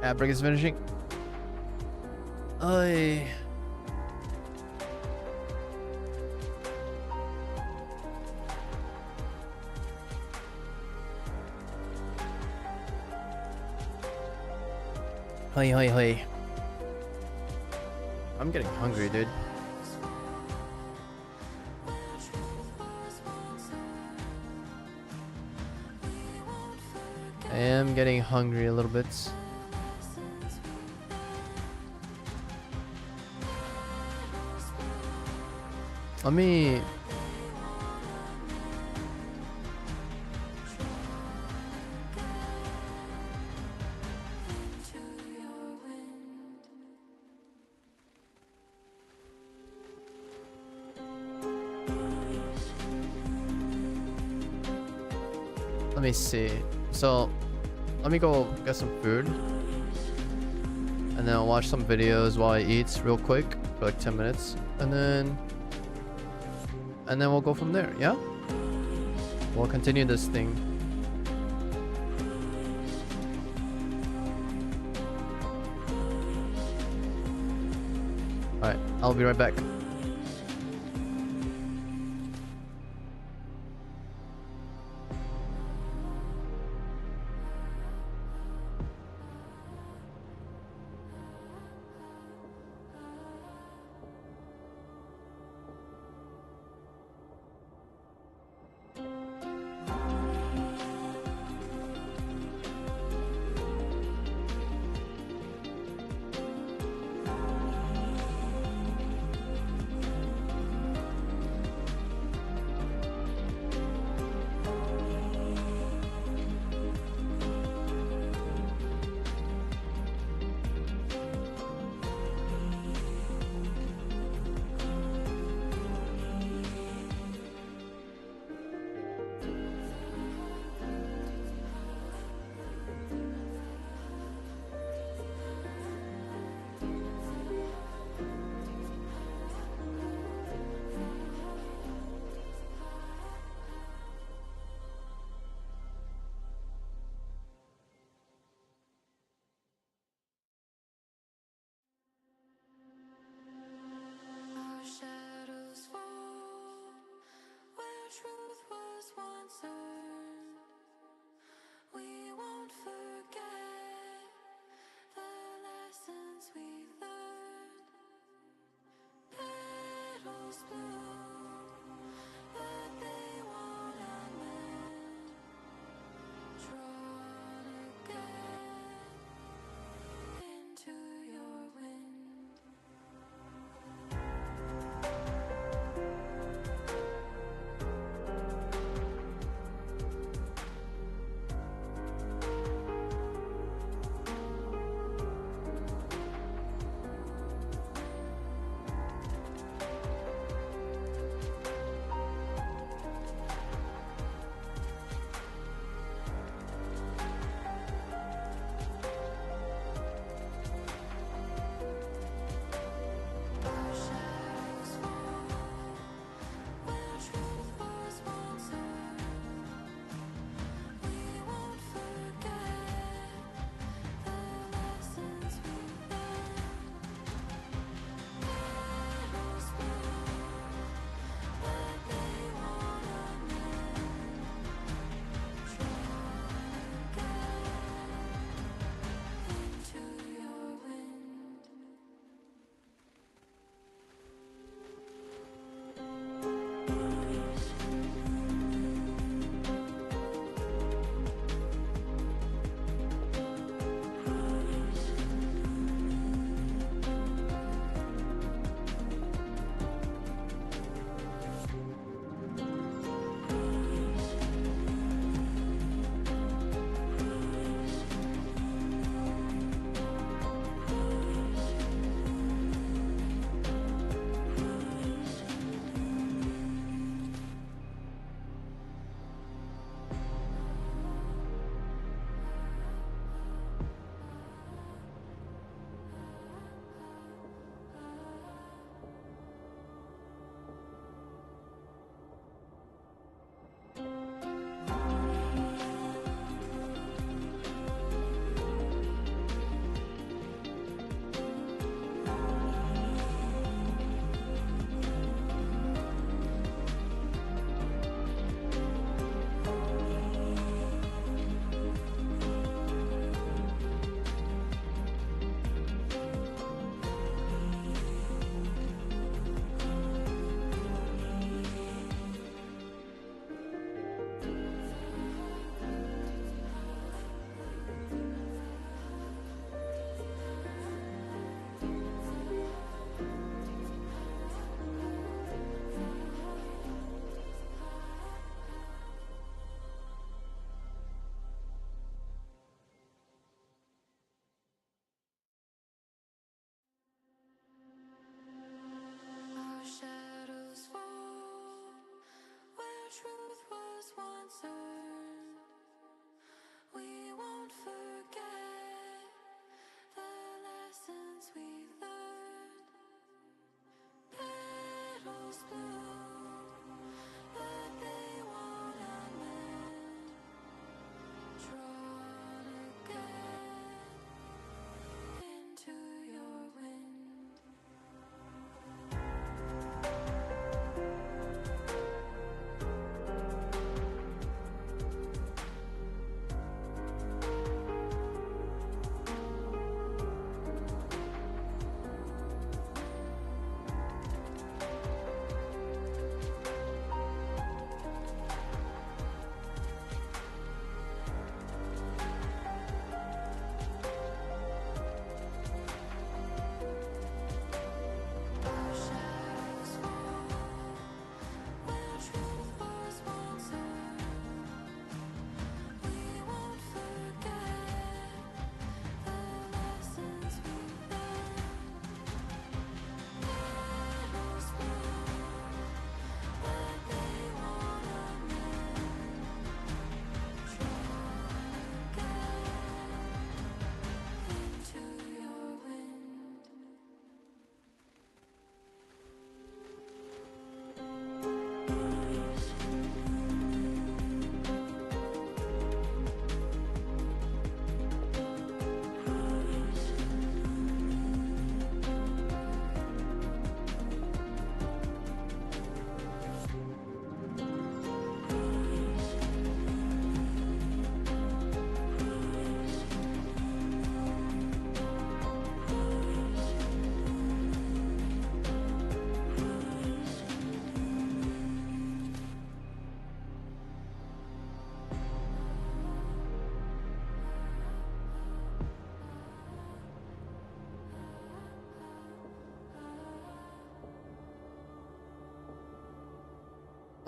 Yapping is finishing. Oy. Hoy hoy hoy. I'm getting hungry, dude. I am getting hungry a little bit. Let me... Let me see. So, let me go get some food. And then I'll watch some videos while I eat real quick for like 10 minutes. and then we'll go from there. Yeah, we'll continue this thing. All right, I'll be right back.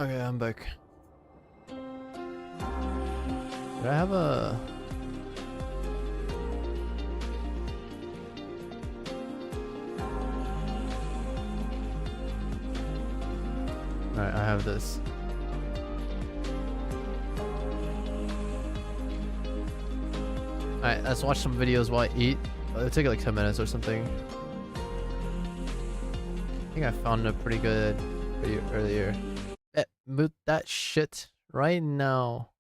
Okay, I'm back. Did I have a... Alright, I have this. Alright, let's watch some videos while I eat. It'll take like 10 minutes or something. I think I found a pretty good video earlier. Mute that shit right now.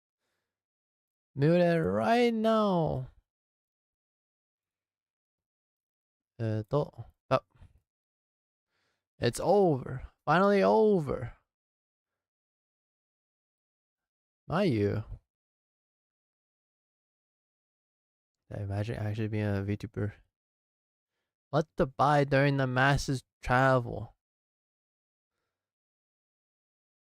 Mute it right now. Oh, it's over. Finally over. My you. Imagine actually being a VTuber. What to buy during the masses travel?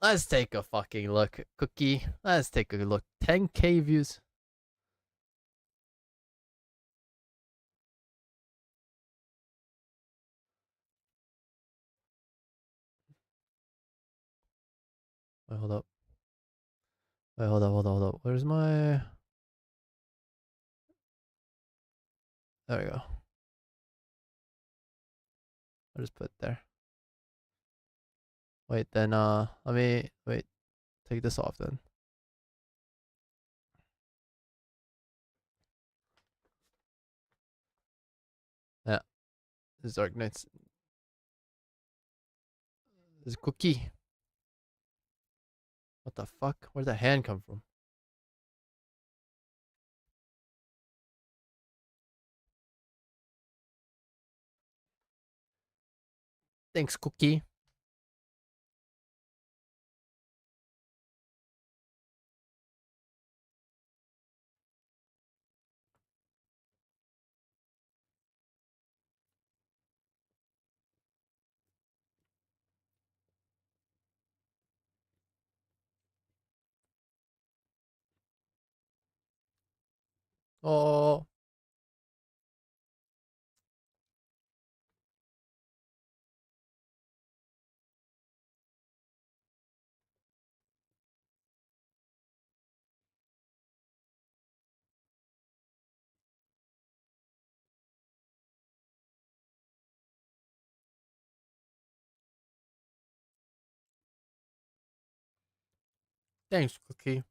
Let's take a fucking look. Cookie. Let's take a look. 10K views. Wait, hold up. Wait, hold up. Where's my... There we go. I'll just put it there. Wait, then, let me... Wait. Take this off then. Yeah. This is Arknights. This is Cookie. What the fuck? Where'd the hand come from? Thanks, Cookie. Oh. Thanks, Cookie.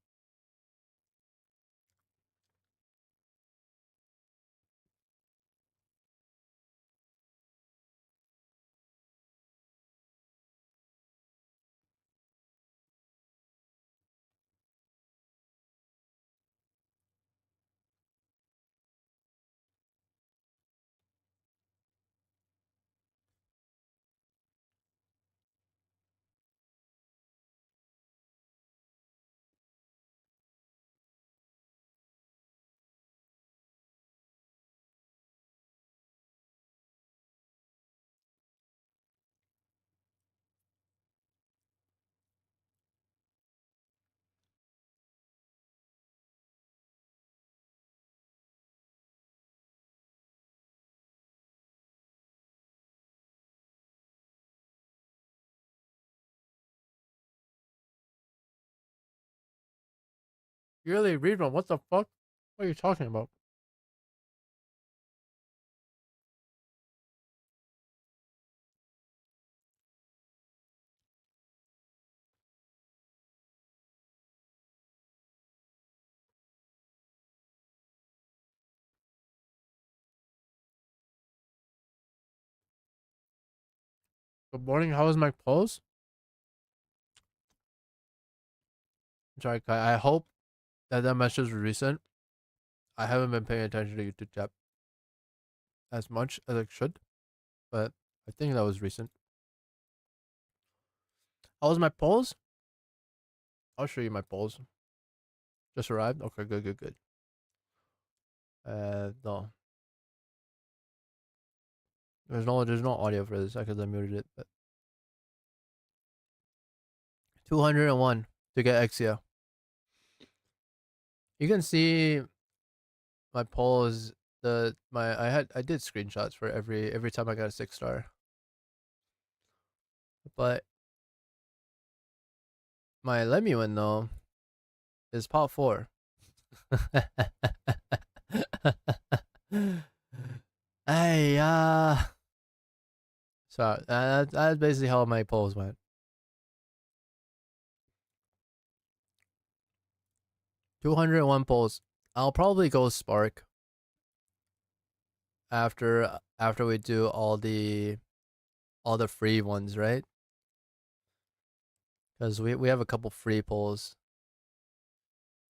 Yearly rerun. What the fuck? What are you talking about? Good morning. How was my pulse? Sorry, Kai. I hope that message was recent. I haven't been paying attention to YouTube chat as much as I should, but I think that was recent. How was my polls? I'll show you my polls. Just arrived? Okay, good, good, good. No. There's no audio for this because I muted it, but 201 to get Exia. You can see my polls. I did screenshots for every time I got a 6-star. But my Let Me Win though is pot 4. Hey, so that's basically how my polls went. $201 polls. I'll probably go Spark after we do all the free ones, right? Because we have a couple free polls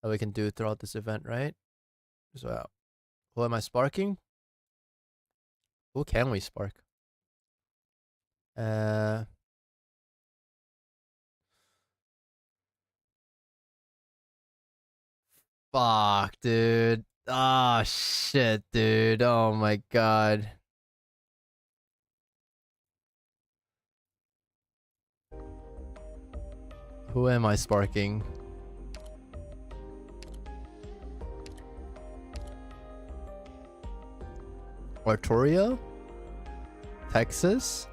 that we can do throughout this event, right? So, who am I sparking? Who can we spark? Fuck, dude. Ah, shit, dude. Oh my god. Who am I sparking? Artoria? Texas?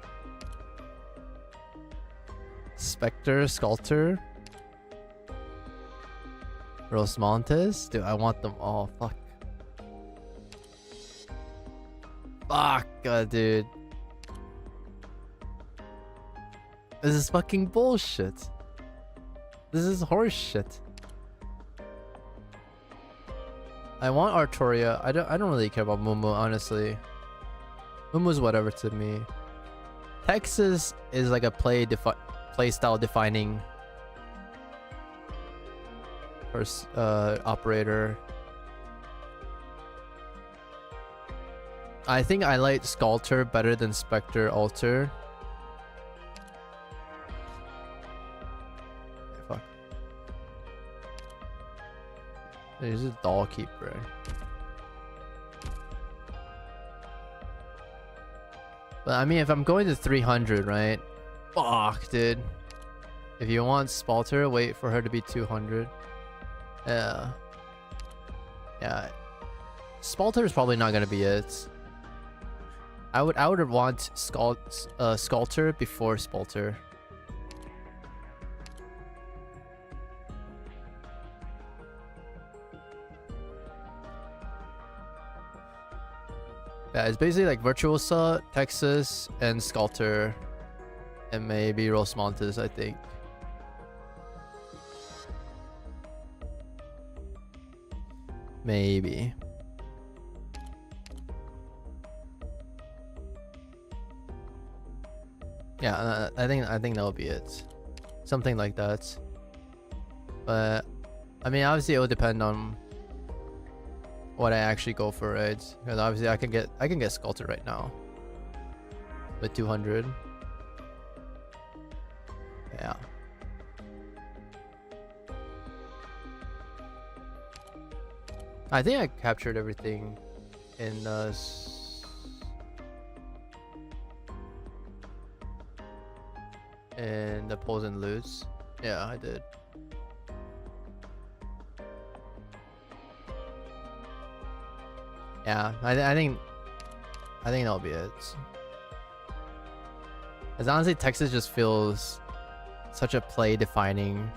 Spectre? Sculptor? Rosmontes? Dude, I want them all. Fuck. Fuck, dude. This is fucking bullshit. This is horse shit. I want Artoria. I don't really care about Mumu, honestly. Mumu's whatever to me. Texas is like a play style defining operator. I think I like Sculptor better than Spectre Alter. Fuck. There's a Doll Keeper. But I mean, if I'm going to 300, right? Fuck, dude. If you want Spalter, wait for her to be 200. Yeah. Yeah. Spalter is probably not gonna be it. I would want Sculptor before Spalter. Yeah, it's basically like Virtuosa, Texas, and Sculptor, and maybe Rosmontes, I think. Maybe. Yeah, I think that'll be it. Something like that. But I mean, obviously it will depend on what I actually go for, right? Because obviously I can get Sculptor right now with 200. Yeah. I think I captured everything in the pulls and loots. Yeah, I did. Yeah, I think that'll be it. As honestly, Texas just feels such a play-defining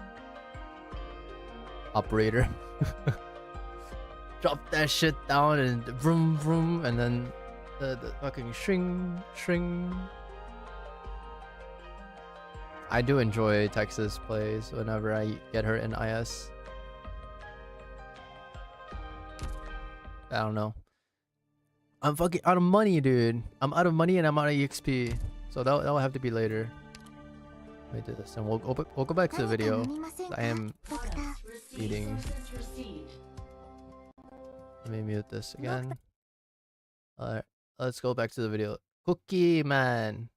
operator. Drop that shit down and vroom vroom, and then the fucking shring. I do enjoy Texas plays whenever I get her in IS. I don't know. I'm fucking out of money, dude. I'm out of money and I'm out of EXP. So that'll have to be later. Let me do this and we'll go back to the video. I am eating. Let me mute this again. Alright, let's go back to the video. Cookie Man.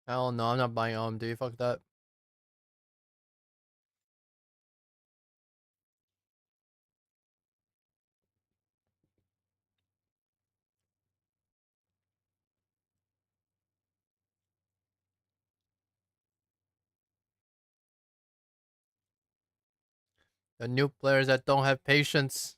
Hell no, I'm not buying OMD. Fuck that. The new players that don't have patience.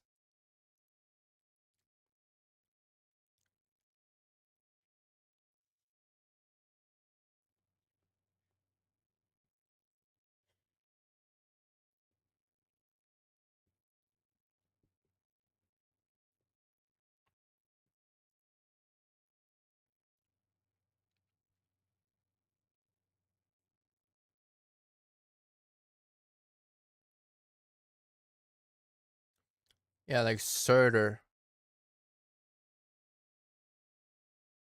Yeah, like Surtur.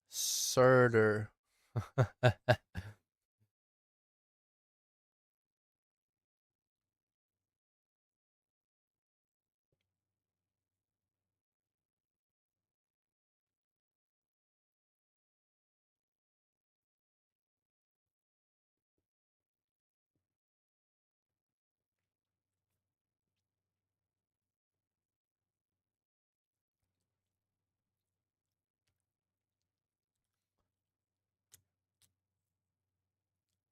Surtur.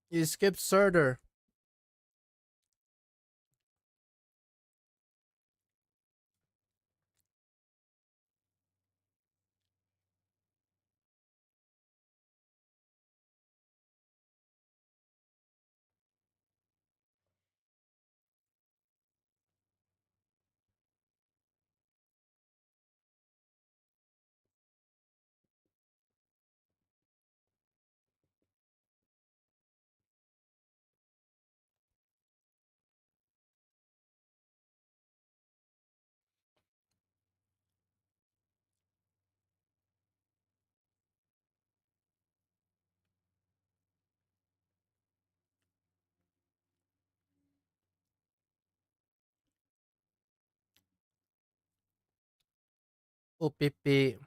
You skipped Surtur. Oh, pee.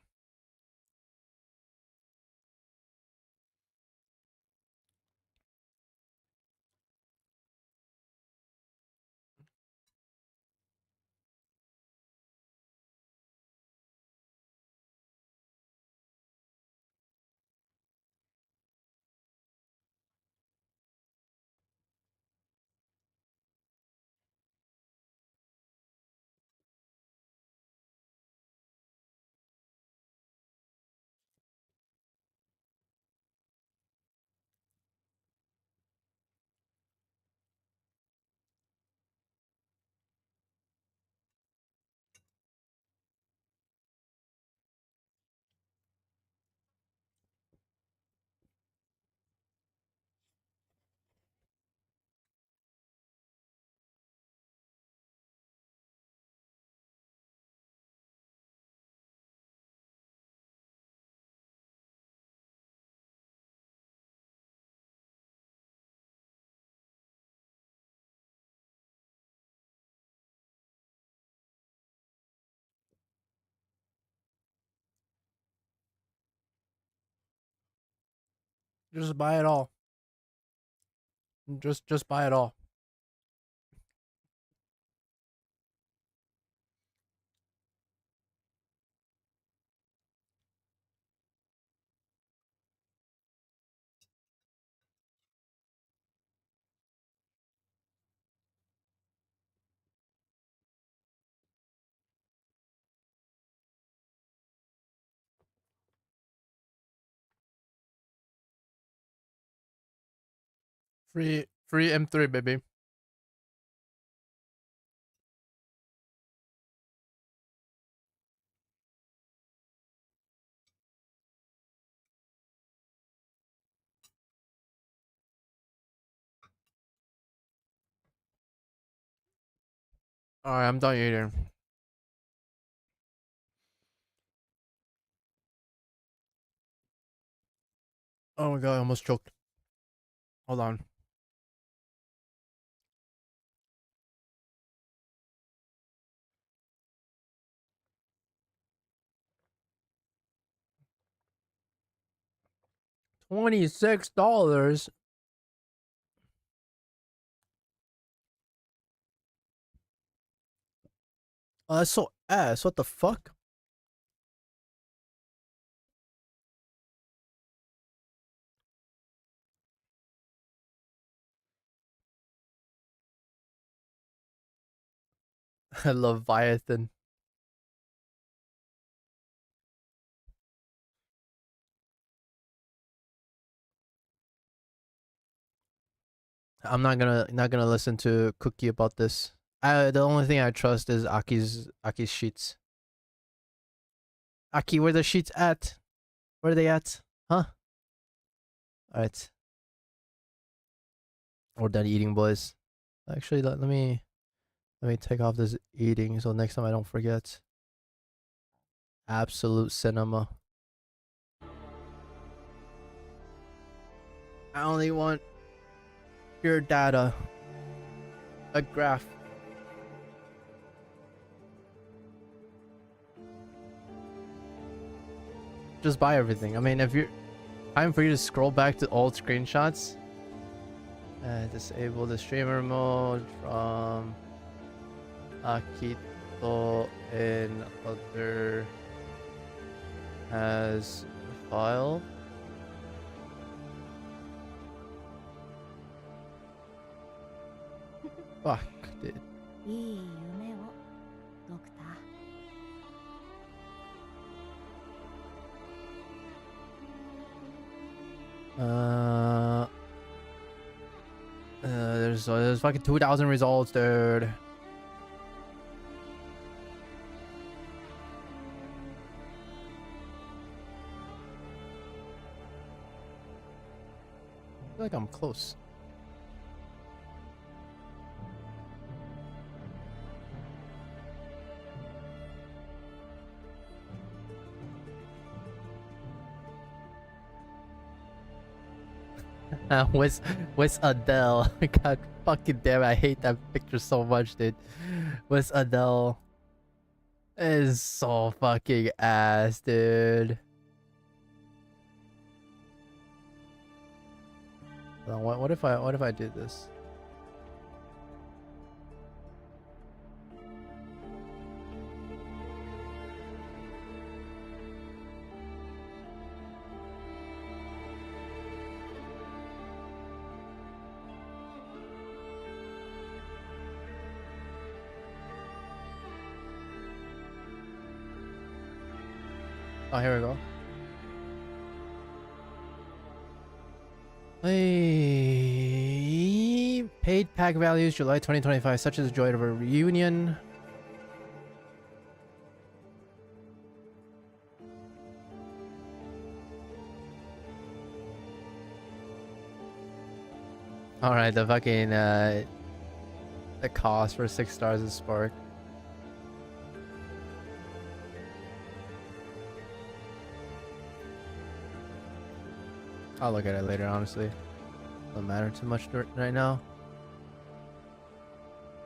Just buy it all. Just buy it all. Free M3, baby. Alright, I'm done eating. Oh my god, I almost choked. Hold on. $26. Oh, that's so ass. What the fuck? Leviathan. I'm not gonna listen to Cookie about this. The only thing I trust is Aki's sheets. Aki, where the sheets at? Where are they at? Huh? Alright. We're done eating, boys. Actually, let me take off this eating so next time I don't forget. Absolute cinema. I only want pure data. A graph. Just buy everything. I mean, if you're time for you to scroll back to old screenshots. Disable the streamer mode from Akito in other has file. Fuck, dude. いい夢をドクター。There's fucking 2,000 results, dude. I feel like I'm close. Where's Adele? God fucking damn it, I hate that picture so much, dude. Where's Adele? It is so fucking ass, dude. What if I do this? Oh, here we go. Hey, paid pack values July 2025, such as the joy of a reunion. All right, the fucking the cost for 6 stars is Spark. I'll look at it later, honestly. Doesn't matter too much right now.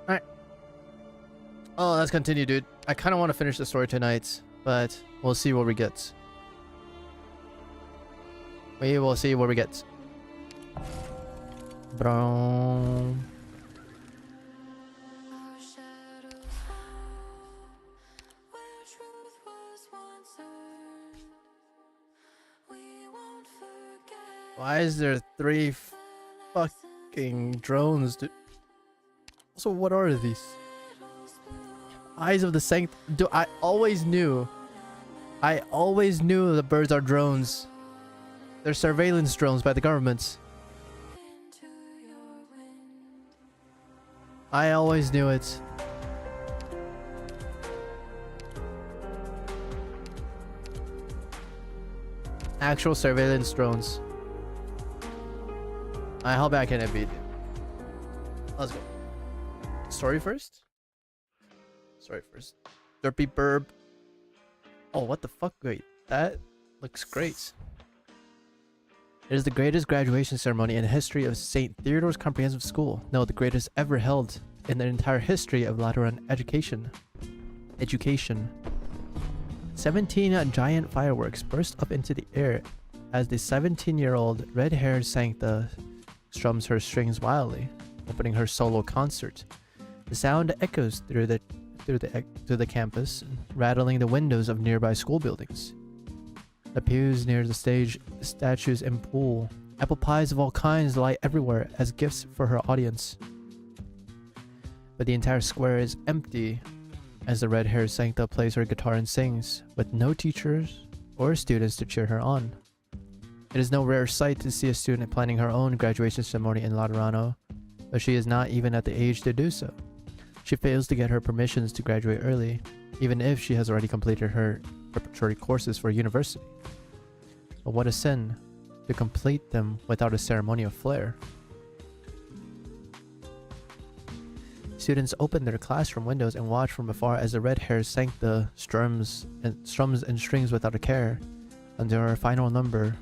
Alright. Oh, let's continue, dude. I kind of want to finish the story tonight, but we'll see what we get. We will see what we get. Bro. Why is there 3 fucking drones, dude? So what are these? Eyes of the Sanct... Dude, I always knew the birds are drones. They're surveillance drones by the government. I always knew it. Actual surveillance drones. How bad can it be, dude? Let's go. Story first? Story first. Derpy burb. Oh, what the fuck? Wait, that looks great. It is the greatest graduation ceremony in the history of St. Theodore's Comprehensive School. No, the greatest ever held in the entire history of Lateran education. 17 giant fireworks burst up into the air as the 17-year-old red-haired Sancta strums her strings wildly, opening her solo concert. The sound echoes through the campus, rattling the windows of nearby school buildings. The pews near the stage, statues and pool. Apple pies of all kinds lie everywhere as gifts for her audience. But the entire square is empty as the red-haired Sancta plays her guitar and sings, with no teachers or students to cheer her on. It is no rare sight to see a student planning her own graduation ceremony in Laterano, but she is not even at the age to do so. She fails to get her permissions to graduate early, even if she has already completed her preparatory courses for university. But what a sin to complete them without a ceremonial flair. Students open their classroom windows and watch from afar as the red-haired Sancta strums and strings without a care until her final number.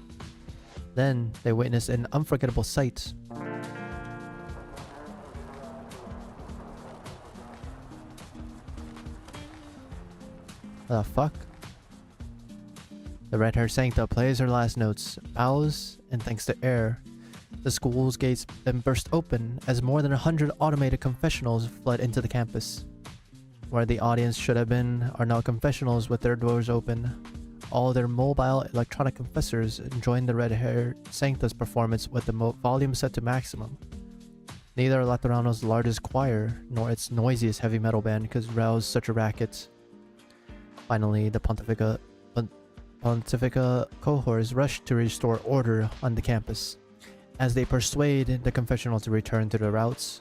Then they witness an unforgettable sight. The fuck? The red-haired Sancta plays her last notes, bows, and thanks to air. The school's gates then burst open as more than 100 automated confessionals flood into the campus. Where the audience should have been are now confessionals with their doors open. All their mobile electronic confessors join the red-haired Sancta's performance with the volume set to maximum. Neither Laterano's largest choir nor its noisiest heavy metal band could rouse such a racket. Finally, the Pontifica cohorts rush to restore order on the campus, as they persuade the confessional to return to their routes.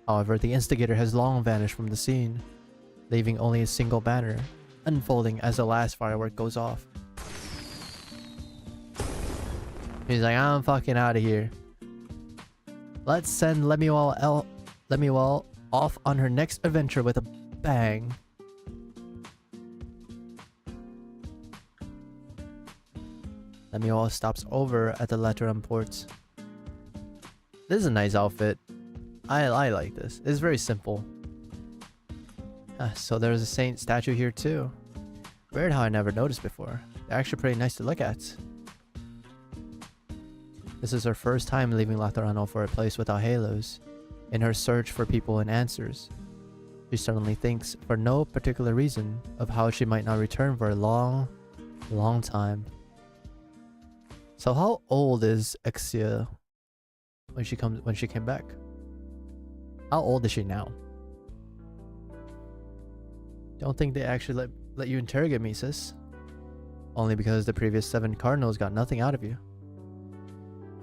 However, the instigator has long vanished from the scene, leaving only a single banner, unfolding as the last firework goes off. He's like, I'm fucking out of here. Let's send Lemuel off on her next adventure with a bang. Lemuel stops over at the Lateran port. This is a nice outfit. I like this. It's very simple. So there's a saint statue here too. Weird how I never noticed before. They're actually pretty nice to look at. This is her first time leaving Laterano for a place without halos. In her search for people and answers, she suddenly thinks, for no particular reason, of how she might not return for a long, long time. So how old is Exia when she came back? How old is she now? Don't think they actually let you interrogate me, sis. Only because the previous 7 cardinals got nothing out of you.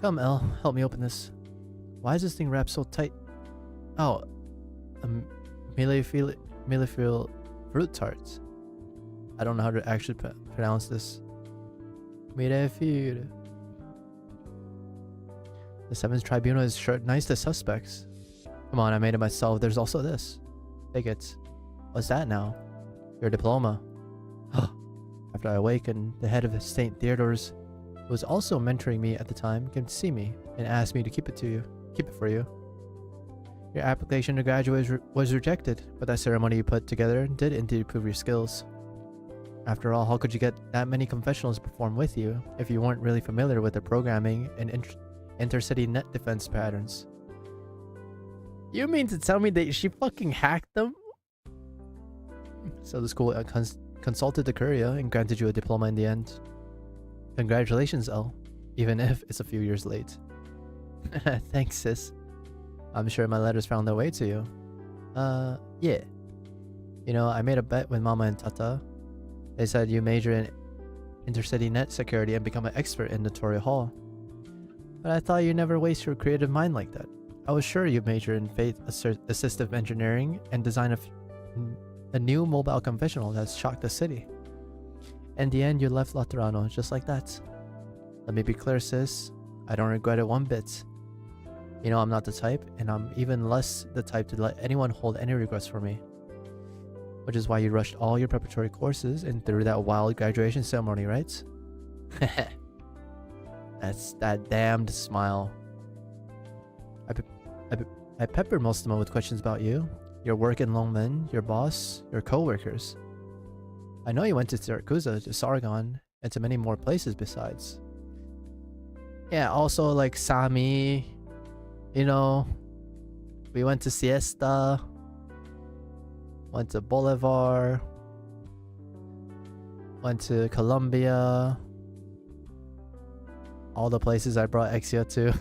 Come, Elle, help me open this. Why is this thing wrapped so tight? Oh, Millefil fruit tarts. I don't know how to actually pronounce this. Millefil. The 7th tribunal is nice to suspects. Come on, I made it myself. There's also this. Take it. What's that now? Your diploma. After I awakened, the head of St. Theodore's, who was also mentoring me at the time, came to see me and asked me to keep it for you. Your application to graduate was rejected, but that ceremony you put together did indeed prove your skills. After all, how could you get that many confessionals to perform with you if you weren't really familiar with the programming and intercity net defense patterns? You mean to tell me that she fucking hacked them? So the school consulted the courier and granted you a diploma in the end. Congratulations, Elle. Even if it's a few years late. Thanks, sis. I'm sure my letters found their way to you. Yeah. You know, I made a bet with Mama and Tata. They said you major in intercity net security and become an expert in Notoria Hall. But I thought you'd never waste your creative mind like that. I was sure you'd major in faith assistive engineering and design a new mobile confessional that's shocked the city. In the end, you left Laterano just like that. Let me be clear, sis. I don't regret it one bit. You know I'm not the type, and I'm even less the type to let anyone hold any regrets for me. Which is why you rushed all your preparatory courses and threw that wild graduation ceremony, right? That's that damned smile. I peppered most of them with questions about you, your work in Longmen, your boss, your co-workers. I know you went to Siracusa, to Sargon, and to many more places besides. Yeah, also like Sami, you know, we went to Siesta, went to Bolivar, went to Colombia, all the places I brought Exia to.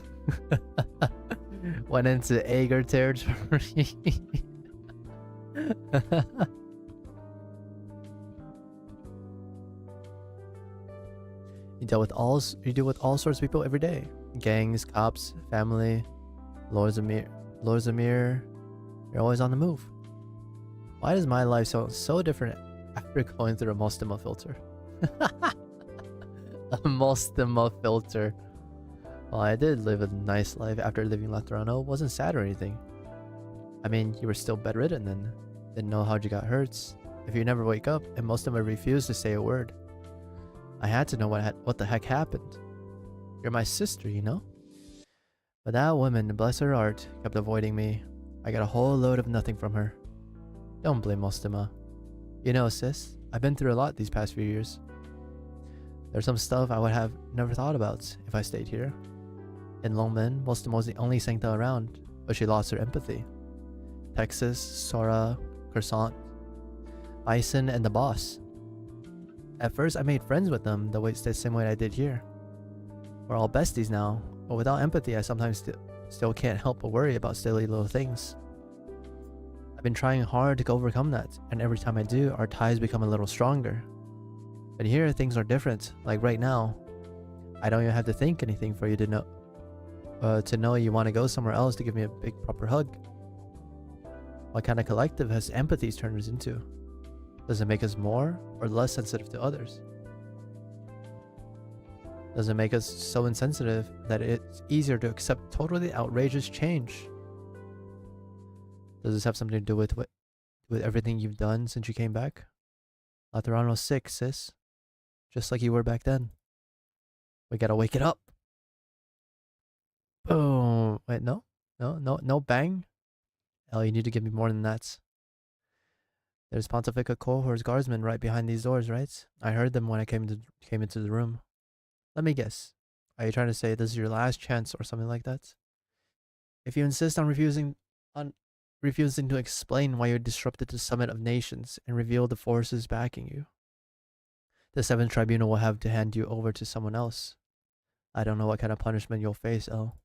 Went into Ager territory. You deal with all sorts of people every day. Gangs, cops, family, Lord Zamir. You're always on the move. Why does my life sound so different after going through a Mostema filter? A Mostema filter. Well, I did live a nice life after leaving Laterano. It wasn't sad or anything. I mean, you were still bedridden and didn't know how you got hurt. If you never wake up, and most of them refused to say a word. I had to know what the heck happened. You're my sister, you know? But that woman, bless her heart, kept avoiding me. I got a whole load of nothing from her. Don't blame Mostema. You know, sis, I've been through a lot these past few years. There's some stuff I would have never thought about if I stayed here. In Longmen, Mostema was the only Sancta around, but she lost her empathy. Texas, Sora, Croissant, Bison, and the boss. At first, I made friends with them the same way I did here. We're all besties now, but without empathy, I sometimes still can't help but worry about silly little things. I've been trying hard to overcome that, and every time I do, our ties become a little stronger. But here, things are different. Like right now, I don't even have to think anything for you to know you want to go somewhere else to give me a big proper hug. What kind of collective has empathy turned us into? Does it make us more or less sensitive to others? Does it make us so insensitive that it's easier to accept totally outrageous change? Does this have something to do with everything you've done since you came back? Laterano's sick, sis. Just like you were back then. We gotta wake it up. Boom. Wait, no, bang. Hell, you need to give me more than that. There's Pontifica Cohort's guardsmen right behind these doors, right? I heard them when I came into the room. Let me guess. Are you trying to say this is your last chance or something like that? If you insist on refusing to explain why you disrupted the Summit of Nations and revealed the forces backing you, the 7th Tribunal will have to hand you over to someone else. I don't know what kind of punishment you'll face, El.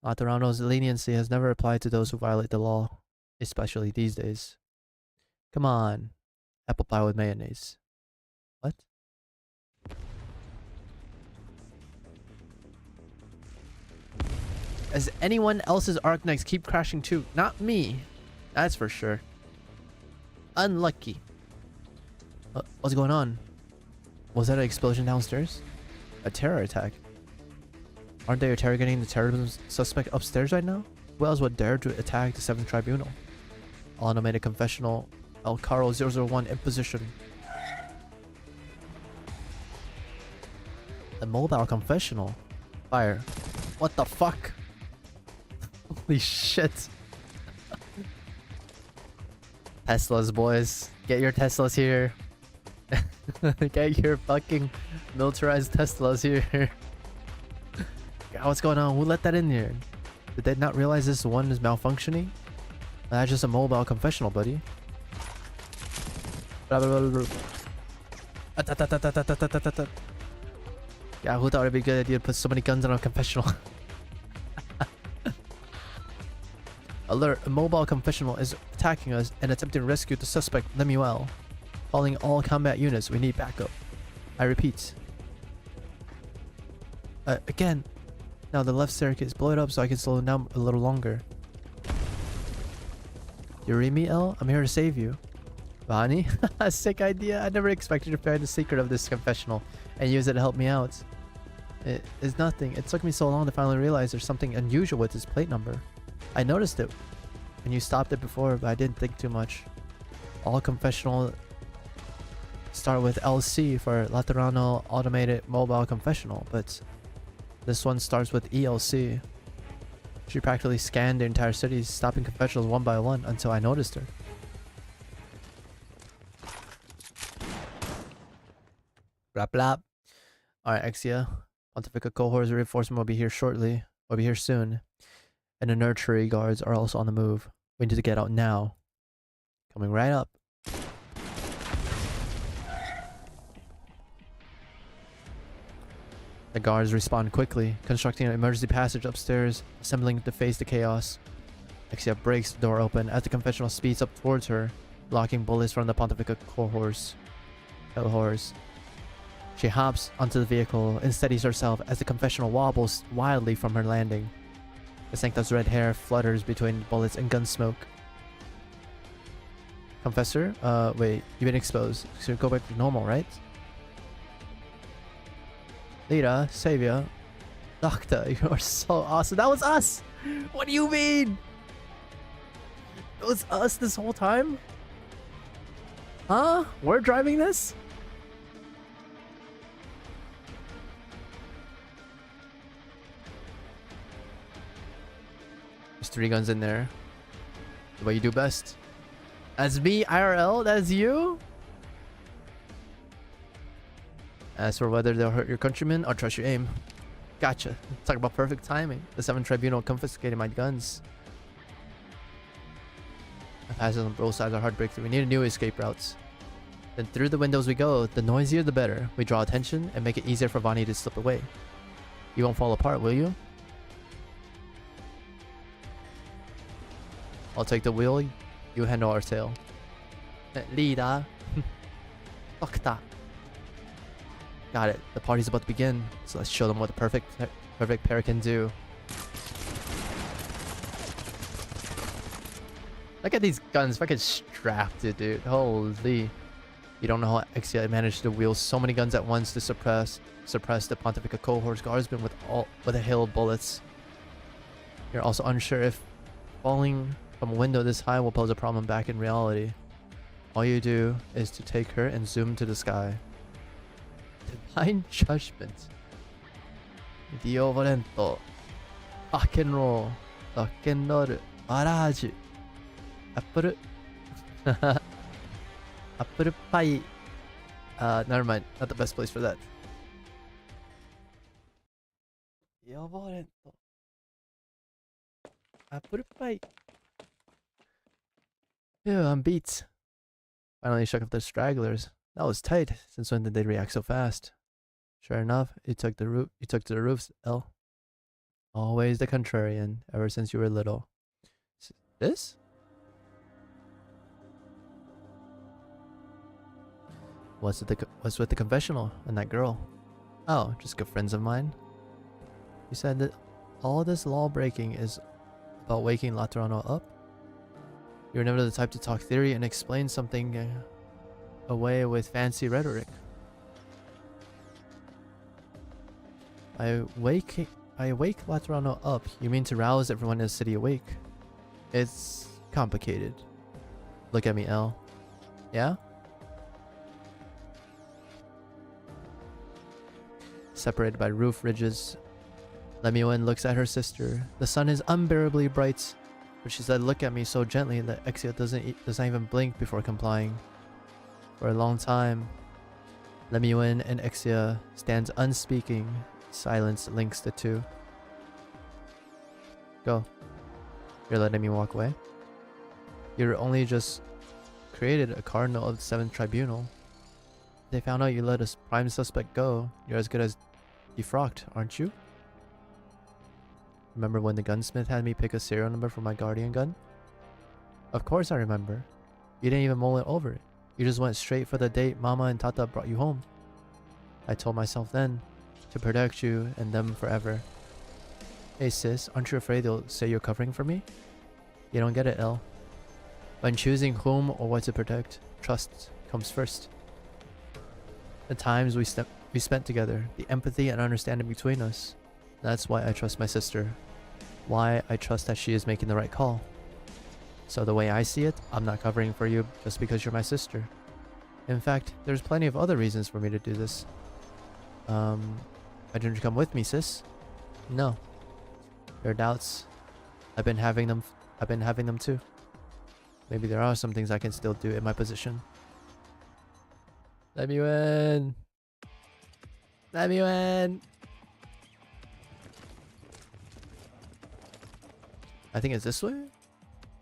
Laterano's leniency has never applied to those who violate the law, especially these days. Come on. Apple pie with mayonnaise. What? As anyone else's Arknights keep crashing too. Not me. That's for sure. Unlucky. What's going on? Was that an explosion downstairs? A terror attack? Aren't they interrogating the terrorism suspect upstairs right now? Who else would dare to attack the 7th Tribunal? Automated confessional El Caro 001 imposition. The mobile confessional. Fire. What the fuck? Holy shit. Teslas, boys. Get your Teslas here. Get your fucking militarized Teslas here. God, what's going on? Who let that in here? Did they not realize this one is malfunctioning? That's just a mobile confessional, buddy. Yeah, who thought it'd be a good idea to put so many guns on a confessional? Alert, a mobile confessional is attacking us and attempting to rescue the suspect, Lemuel. Calling all combat units, we need backup. I repeat. Again. Now the left staircase, blow it up so I can slow it down a little longer. You read me, L? I'm here to save you. Bonnie? Sick idea. I never expected to find the secret of this confessional and use it to help me out. It is nothing. It took me so long to finally realize there's something unusual with this plate number. I noticed it when you stopped it before, but I didn't think too much. All confessional start with LC for Laterano Automated Mobile Confessional, but this one starts with ELC. She practically scanned the entire city, stopping confessionals one by one until I noticed her. Blap blap. Alright, Exia. Pontifica cohorts reinforcement will be here shortly. Will be here soon. And the nursery guards are also on the move. We need to get out now. Coming right up. The guards respond quickly, constructing an emergency passage upstairs, assembling to face the chaos. Exia breaks the door open as the confessional speeds up towards her, blocking bullets from the Pontifica cohorts. She hops onto the vehicle and steadies herself as the confessional wobbles wildly from her landing. The Sancta's red hair flutters between bullets and gun smoke. Confessor? Wait, you've been exposed. So go back to normal, right? Lita, Savior, Doctor, you are so awesome. That was us! What do you mean? It was us this whole time? Huh? We're driving this? There's 3 guns in there. What you do best. As me, IRL, that's you? As for whether they'll hurt your countrymen, I'll trust your aim. Gotcha. Talk about perfect timing. The 7th Tribunal confiscated my guns. The passes on both sides are hard breakthrough. We need new escape routes. Then through the windows we go. The noisier the better. We draw attention and make it easier for Vani to slip away. You won't fall apart, will you? I'll take the wheel. You handle our tail. Leader. Fuck that. Got it. The party's about to begin, so let's show them what the perfect pair can do. Look at these guns, fucking strapped it, dude. Holy. You don't know how Exia managed to wield so many guns at once to suppress the Pontifica cohort's guardsmen with a hail of bullets. You're also unsure if falling from a window this high will pose a problem back in reality. All you do is to take her and zoom to the sky. Divine Judgment. Dio Volento. Rock and roll. Rock and roll. Barrage. Apple. Apple pie. Never mind. Not the best place for that. Dio Volento. Apple pie. Yeah, I'm beat. Finally shook off the stragglers. That was tight. Since when did they react so fast? Sure enough, you took to the roofs, L. Always the contrarian, ever since you were little. This? What's with the confessional and that girl? Oh, just good friends of mine. You said that all this law breaking is about waking Laterano up? You were never the type to talk theory and explain something away with fancy rhetoric. I wake Laterano up. You mean to rouse everyone in the city awake? It's complicated. Look at me, L. Yeah? Separated by roof ridges, Lemuel looks at her sister. The sun is unbearably bright, but she said, "Look at me," so gently that Exia doesn't even blink before complying. For a long time, Lemuel and Exia stands unspeaking. Silence links the two. Go. You're letting me walk away? You're only just created a cardinal of the 7th Tribunal. They found out you let a prime suspect go. You're as good as defrocked, aren't you? Remember when the gunsmith had me pick a serial number for my guardian gun? Of course I remember. You didn't even mull it over. You just went straight for the date Mama and Tata brought you home. I told myself then to protect you and them forever. Hey sis, aren't you afraid they'll say you're covering for me? You don't get it, Elle. When choosing whom or what to protect, trust comes first. The times we spent together, the empathy and understanding between us. That's why I trust my sister. Why I trust that she is making the right call. So the way I see it, I'm not covering for you just because you're my sister. In fact, there's plenty of other reasons for me to do this. Why didn't you come with me, sis? No. Your doubts. I've been having them too. Maybe there are some things I can still do in my position. Let me win. Let me win. I think it's this way?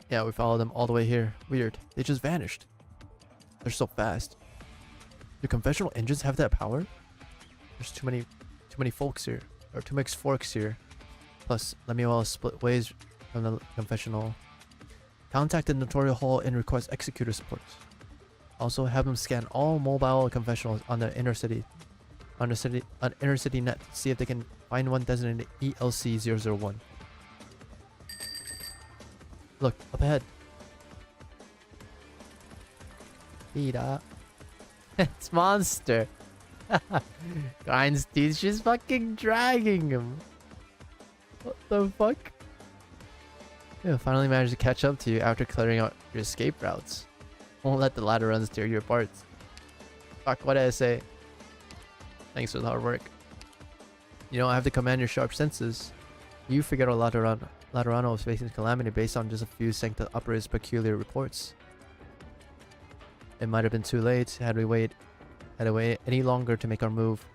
Yeah, we followed them all the way here. Weird. They just vanished. They're so fast. Do confessional engines have that power? There's too many folks here. Or too many forks here. Plus, Lemuel split ways from the confessional. Contact the Notorial Hall and request executor support. Also, have them scan all mobile confessionals on the inner city net. See if they can find one designated ELC-001. Look, up ahead. Ida. It's Monster. Grind's teeth, she's fucking dragging him. What the fuck? Yeah, finally managed to catch up to you after clearing out your escape routes. Won't let the ladder runs tear you apart. Fuck, what did I say? Thanks for the hard work. You don't have to command your sharp senses. You figured out Laterano was facing calamity based on just a few Sancta Opera's peculiar reports. It might have been too late had we waited any longer to make our move.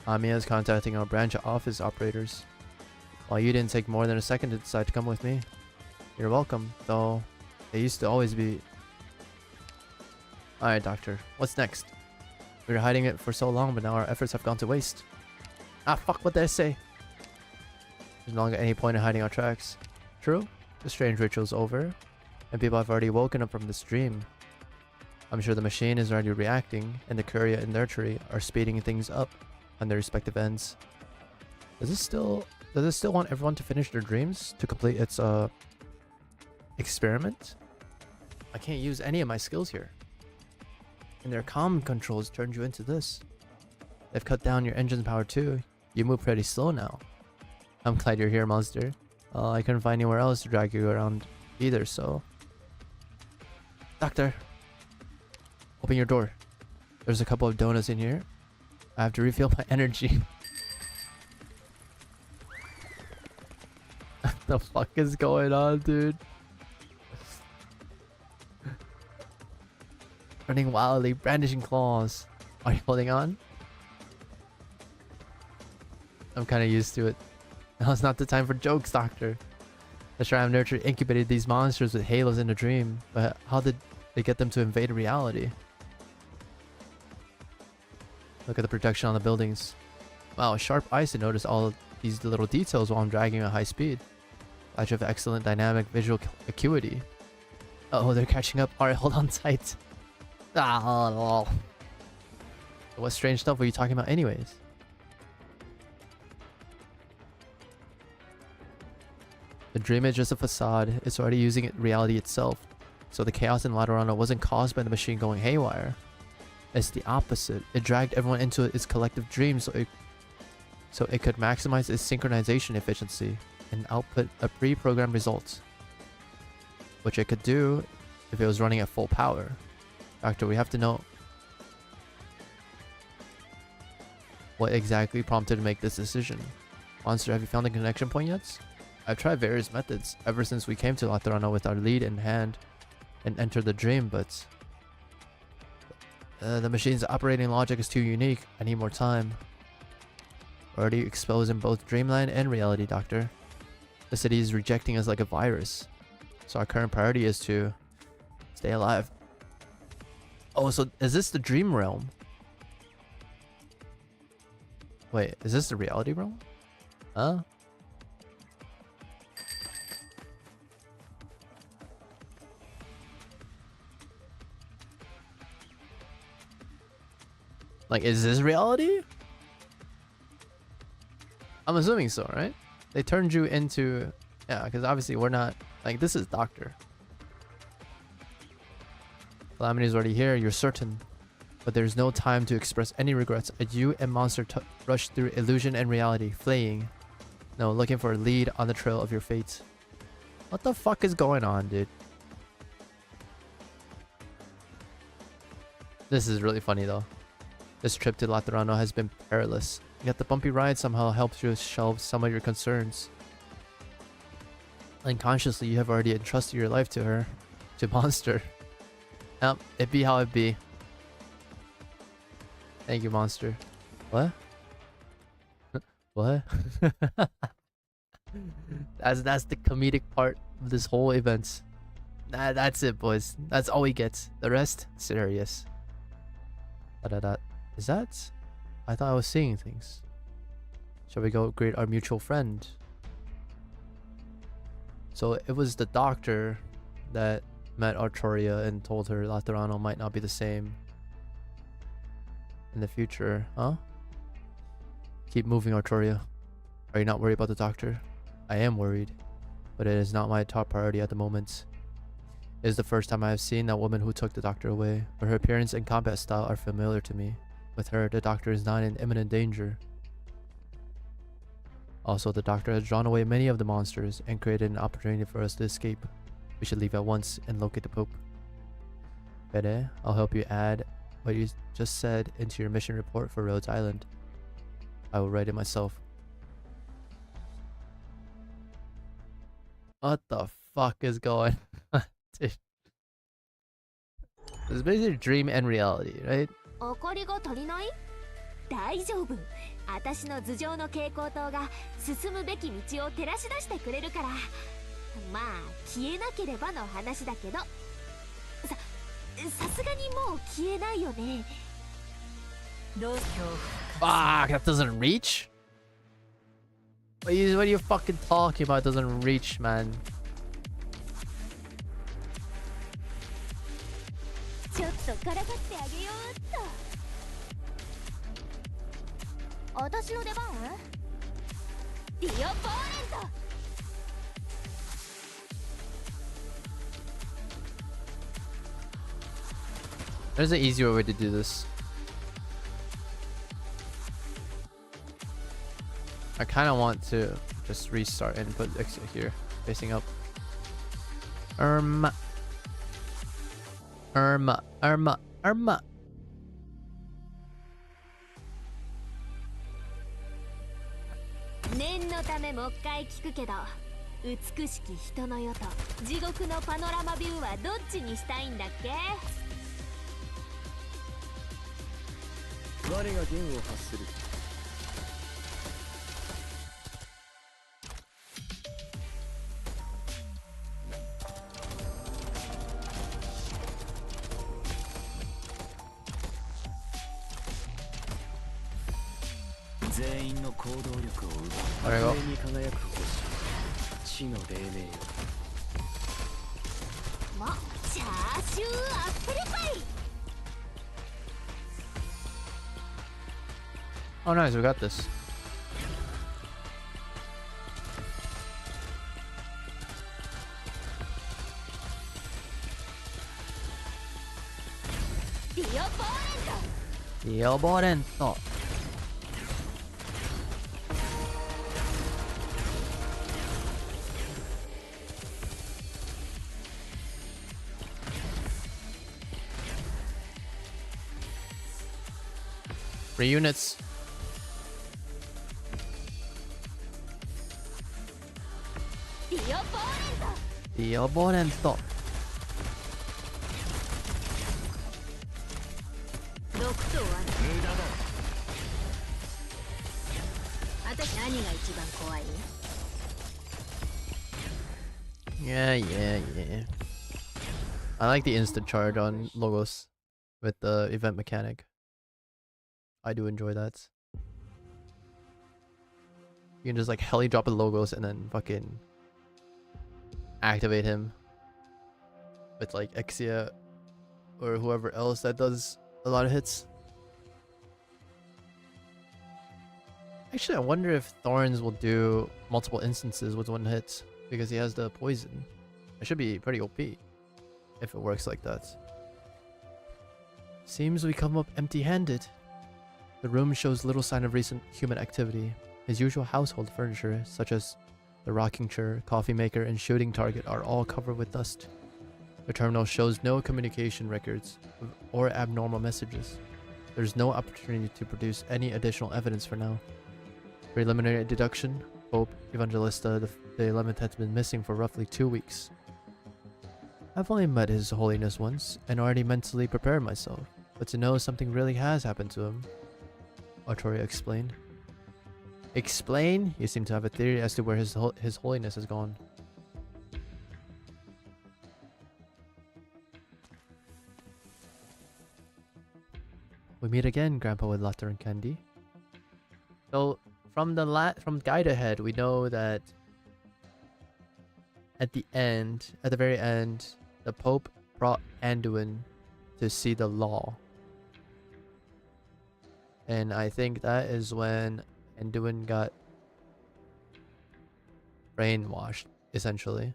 Amiya is contacting our branch office operators. While you didn't take more than a second to decide to come with me. You're welcome, though they used to always be... Alright, Doctor. What's next? We were hiding it for so long, but now our efforts have gone to waste. Ah, fuck, what did I say? There's no longer any point in hiding our tracks. True, the strange ritual's over, and people have already woken up from this dream. I'm sure the machine is already reacting, and the Curia and Nurtury are speeding things up on their respective ends. Does it still want everyone to finish their dreams to complete its experiment? I can't use any of my skills here. And their comm controls turned you into this. They've cut down your engine's power too. You move pretty slow now. I'm glad you're here, Monster. I couldn't find anywhere else to drag you around either, so... Doctor! Open your door. There's a couple of donuts in here. I have to refill my energy. What the fuck is going on, dude? Running wildly, brandishing claws. Are you holding on? I'm kind of used to it. Now it's not the time for jokes, Doctor. The Shrine of Nurture incubated these monsters with halos in a dream, but how did they get them to invade reality? Look at the protection on the buildings. Wow, sharp eyes to notice all of these little details while I'm dragging at high speed. Flash of excellent dynamic visual acuity. Oh, they're catching up. Alright, hold on tight. What strange stuff were you talking about anyways? The dream is just a facade. It's already using reality itself. So the chaos in Laterano wasn't caused by the machine going haywire. It's the opposite. It dragged everyone into its collective dream so it could maximize its synchronization efficiency and output a pre-programmed result. Which it could do if it was running at full power. Doctor, we have to know what exactly prompted to make this decision. Monster, have you found the connection point yet? I've tried various methods ever since we came to Laterano with our lead in hand and entered the dream, but The machine's operating logic is too unique. I need more time. Already exposed in both dreamland and reality, Doctor. The city is rejecting us like a virus. So our current priority is to stay alive. Oh, so is this the dream realm? Wait, is this the reality realm? Huh? Like, is this reality? I'm assuming so, right? They turned you into... Yeah, because obviously we're not... Like, this is Doctor. Calamity is already here, you're certain. But there's no time to express any regrets as you and Monster rush through illusion and reality, fleeing. No, looking for a lead on the trail of your fate. What the fuck is going on, dude? This is really funny, though. This trip to Laterano has been perilous, yet the bumpy ride somehow helps you shelve some of your concerns. Unconsciously, you have already entrusted your life to her, to Monster. It be how it be. Thank you, Monster. What? What? That's the comedic part of this whole event. That's it, boys. That's all we get. The rest, serious. Is that? I thought I was seeing things. Shall we go greet our mutual friend? So it was the doctor that met Artoria and told her Laterano might not be the same in the future, huh? Keep moving, Artoria. Are you not worried about the doctor? I am worried, but it is not my top priority at the moment. It is the first time I have seen that woman who took the doctor away, but her appearance and combat style are familiar to me. With her, the doctor is not in imminent danger. Also, the doctor has drawn away many of the monsters and created an opportunity for us to escape. We should leave at once and locate the Pope. Bede, I'll help you add what you just said into your mission report for Rhodes Island. I will write it myself. What the fuck is going on? Dude. It's basically dream and reality, right? 怒りが足りない？大丈夫。私の頭上の蛍光灯が進むべき道を照らし出してくれるから。まあ消えなければの話だけど。さすがにもう消えないよね。どうしよう。Fuck, that doesn't reach? What are you fucking talking about? It doesn't reach, man. ちょっとからかってあげようっと。私の出番？ディオポーレント。There's an easier way to do this. I kind of want to just restart and put exit here, facing up. Irma. 念のためもう一回聞くけど、美しき人の世と地獄のパノラマビューはどっちにしたいんだっけ？我が弦を発する。全員の行動力を奪う。あれがに輝く星、地の黎明よ。ま、チャーシューアップルパイ。Oh, nice, we got this. Dioborento. Reunits. Dioborento. 毒とは無駄だ。私何が一番怖い？ Yeah. I like the instant charge on logos with the event mechanic. I do enjoy that. You can just like heli drop the logos and then fucking activate him with like Exia or whoever else that does a lot of hits. Actually, I wonder if Thorns will do multiple instances with one hit because he has the poison. It should be pretty OP if it works like that. Seems we come up empty-handed. The room shows little sign of recent human activity. His usual household furniture, such as the rocking chair, coffee maker, and shooting target, are all covered with dust. The terminal shows no communication records or abnormal messages. There's no opportunity to produce any additional evidence for now. Preliminary deduction: Pope Evangelista the 11th has been missing for roughly 2 weeks. I've only met His Holiness once and already mentally prepared myself, but to know something really has happened to him, Artoria explained. Explain? You seem to have a theory as to where His Holiness has gone. We meet again, Grandpa with Latter and Candy. So from from Guide Ahead, we know that at the very end, the Pope brought Anduin to see the law. And I think that is when Anduin got brainwashed, essentially.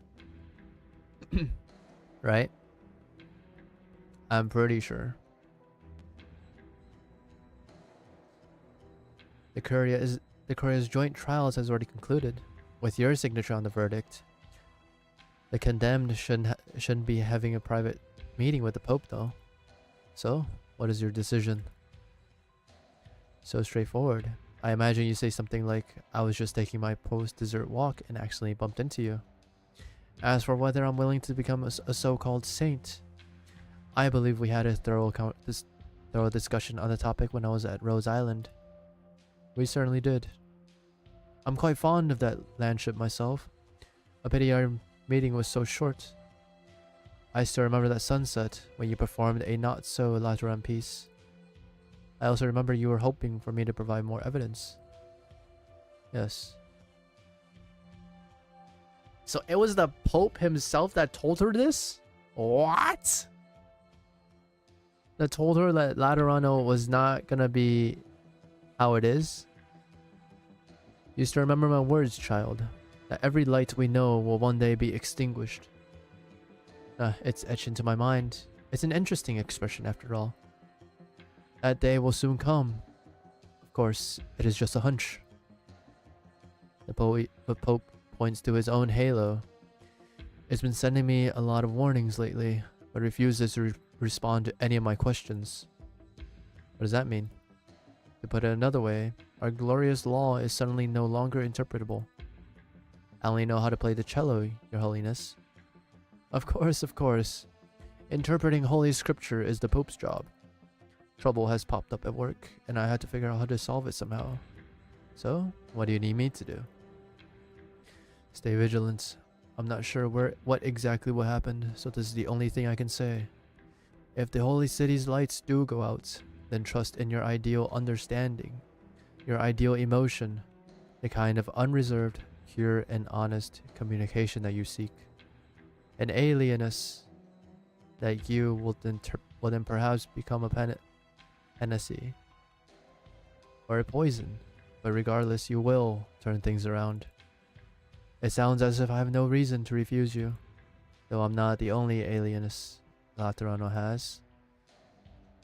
Right? I'm pretty sure. The Couria's joint trials has already concluded, with your signature on the verdict. The condemned shouldn't be having a private meeting with the Pope, though. So, what is your decision? So straightforward. I imagine you say something like, I was just taking my post-dessert walk and accidentally bumped into you. As for whether I'm willing to become a so-called saint, I believe we had a thorough discussion on the topic when I was at Rose Island. We certainly did. I'm quite fond of that landship myself. A pity our meeting was so short. I still remember that sunset when you performed a not-so-Lateran piece. I also remember you were hoping for me to provide more evidence. Yes. So it was the Pope himself that told her this? What? That told her that Laterano was not gonna be how it is? You still remember my words, child, that every light we know will one day be extinguished. It's etched into my mind. It's an interesting expression after all. That day will soon come. Of course, it is just a hunch. The Pope points to his own halo. It's been sending me a lot of warnings lately, but refuses to respond to any of my questions. What does that mean? To put it another way, our glorious law is suddenly no longer interpretable. I only know how to play the cello, Your Holiness. Of course. Interpreting Holy Scripture is the Pope's job. Trouble has popped up at work, and I had to figure out how to solve it somehow. So, what do you need me to do? Stay vigilant. I'm not sure what exactly will happen, so this is the only thing I can say. If the Holy City's lights do go out, then trust in your ideal understanding, your ideal emotion, the kind of unreserved, pure, and honest communication that you seek. An alienness that you will then perhaps become a panacea or a poison, but regardless, you will turn things around. It sounds as if I have no reason to refuse you, though I'm not the only alienness Laterano has.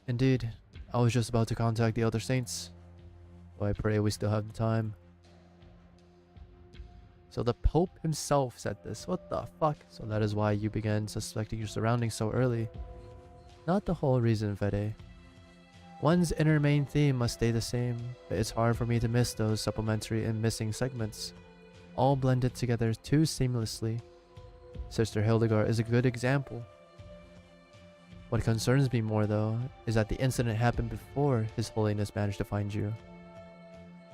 Indeed, I was just about to contact the other saints, so I pray we still have the time. So the Pope himself said this. What the fuck? So that is why you began suspecting your surroundings so early. Not the whole reason, Fede. One's inner main theme must stay the same, but it's hard for me to miss those supplementary and missing segments, all blended together too seamlessly. Sister Hildegard is a good example. What concerns me more, though, is that the incident happened before His Holiness managed to find you.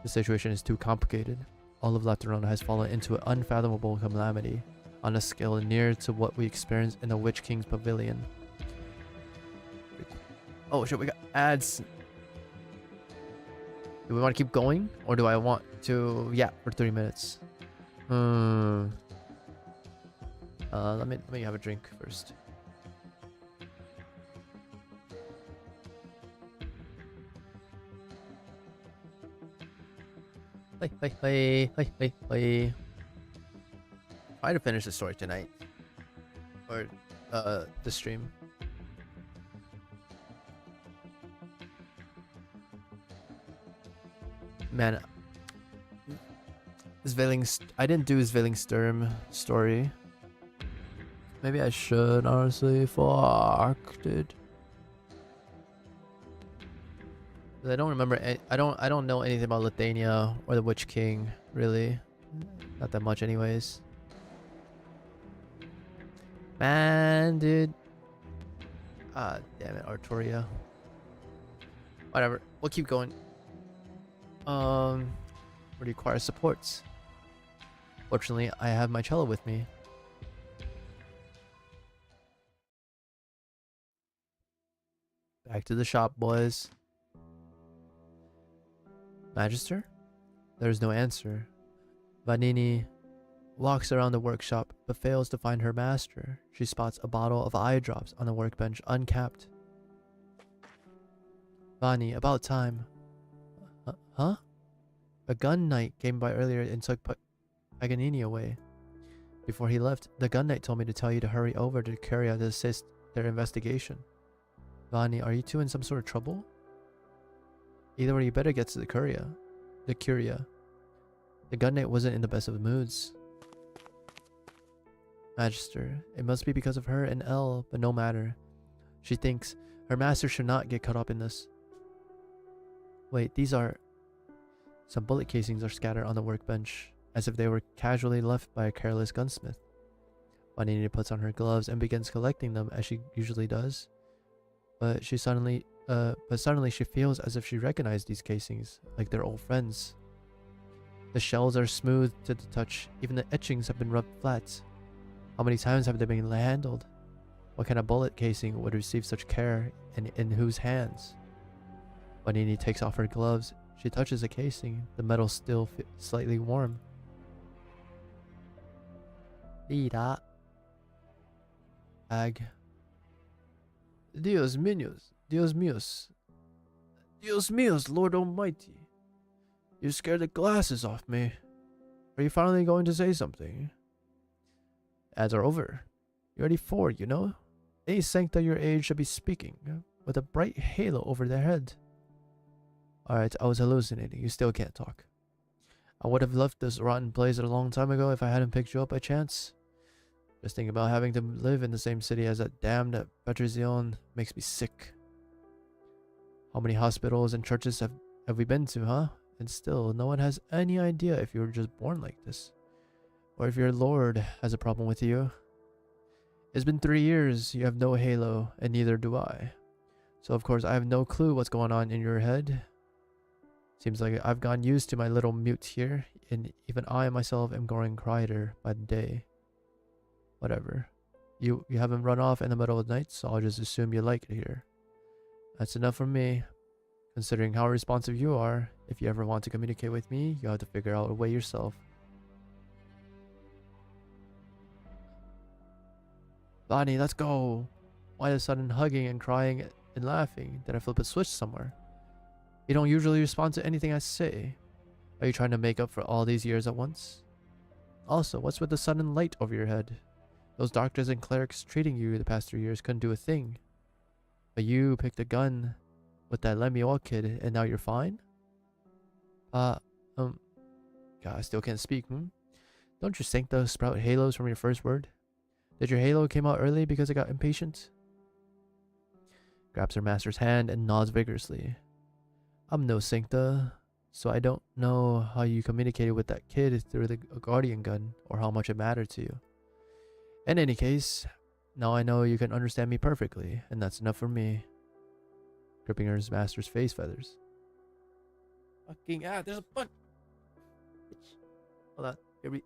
The situation is too complicated. All of Laterona has fallen into an unfathomable calamity, on a scale near to what we experienced in the Witch King's pavilion. Oh shit, we got ads. Do we want to keep going, or do I want to for 3 minutes? Let me have a drink first. Try to finish the story tonight, or the stream. Man, I didn't do Svillingstern story. Maybe I should, honestly. Fuck, dude. I don't remember. I don't know anything about Lithuania or the Witch King, really. Not that much, anyways. Man, dude. Ah, damn it, Artoria. Whatever. We'll keep going. Require supports. Fortunately, I have my cello with me. Back to the shop, boys. Magister? There's no answer. Vanini walks around the workshop, but fails to find her master. She spots a bottle of eye drops on the workbench, uncapped. Vani, about time. Huh? A gun knight came by earlier and took Paganini away. Before he left, the gun knight told me to tell you to hurry over to Curia to assist their investigation. Vani, are you two in some sort of trouble? Either way, you better get to the Curia. The gun knight wasn't in the best of moods. Magister, it must be because of her and Elle, but no matter. She thinks her master should not get caught up in this. Wait, these are... Some bullet casings are scattered on the workbench, as if they were casually left by a careless gunsmith. Vanini puts on her gloves and begins collecting them as she usually does. But suddenly she feels as if she recognized these casings, like they're old friends. The shells are smooth to the touch, even the etchings have been rubbed flat. How many times have they been handled? What kind of bullet casing would receive such care, and in whose hands? Vanini takes off her gloves. She touches the casing, the metal still slightly warm. Mira. Ag. Dios míos, Dios míos. Dios míos, Lord Almighty. You scared the glasses off me. Are you finally going to say something? Ads are over. You're already 4, you know? Any sancta your age should be speaking, with a bright halo over their head. Alright, I was hallucinating. You still can't talk. I would have left this rotten place a long time ago if I hadn't picked you up by chance. Just thinking about having to live in the same city as that damned Patrizion makes me sick. How many hospitals and churches have we been to, huh? And still, no one has any idea if you were just born like this. Or if your lord has a problem with you. It's been 3 years, you have no halo, and neither do I. So of course I have no clue what's going on in your head. Seems like I've gotten used to my little mute here, and even I myself am growing quieter by the day. Whatever. You haven't run off in the middle of the night, so I'll just assume you like it here. That's enough for me. Considering how responsive you are, if you ever want to communicate with me, you have to figure out a way yourself. Bonnie, let's go. Why the sudden hugging and crying and laughing? Did I flip a switch somewhere? You don't usually respond to anything I say. Are you trying to make up for all these years at once? Also, what's with the sudden light over your head? Those doctors and clerics treating you the past 3 years couldn't do a thing. But you picked a gun with that Lemuel kid and now you're fine? God, I still can't speak, Don't you think those sprout halos from your first word? Did your halo came out early because I got impatient? Grabs her master's hand and nods vigorously. I'm no sancta, so I don't know how you communicated with that kid through the guardian gun or how much it mattered to you. In any case, Now I know you can understand me perfectly, and that's enough for me. Gripping her master's face feathers. Fucking there's a bunch. Hold on, here we.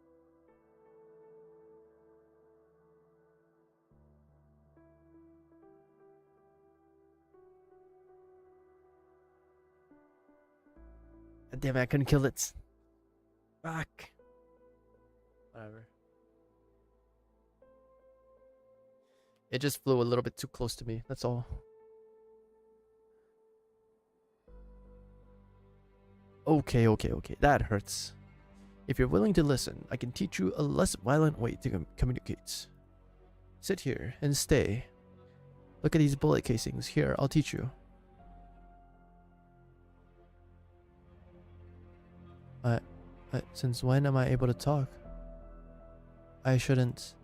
God damn it, I couldn't kill it. Fuck. Whatever. It just flew a little bit too close to me, that's all. Okay, that hurts. If you're willing to listen, I can teach you a less violent way to communicate. Sit here and stay. Look at these bullet casings. Here, I'll teach you. Since when am I able to talk? I shouldn't.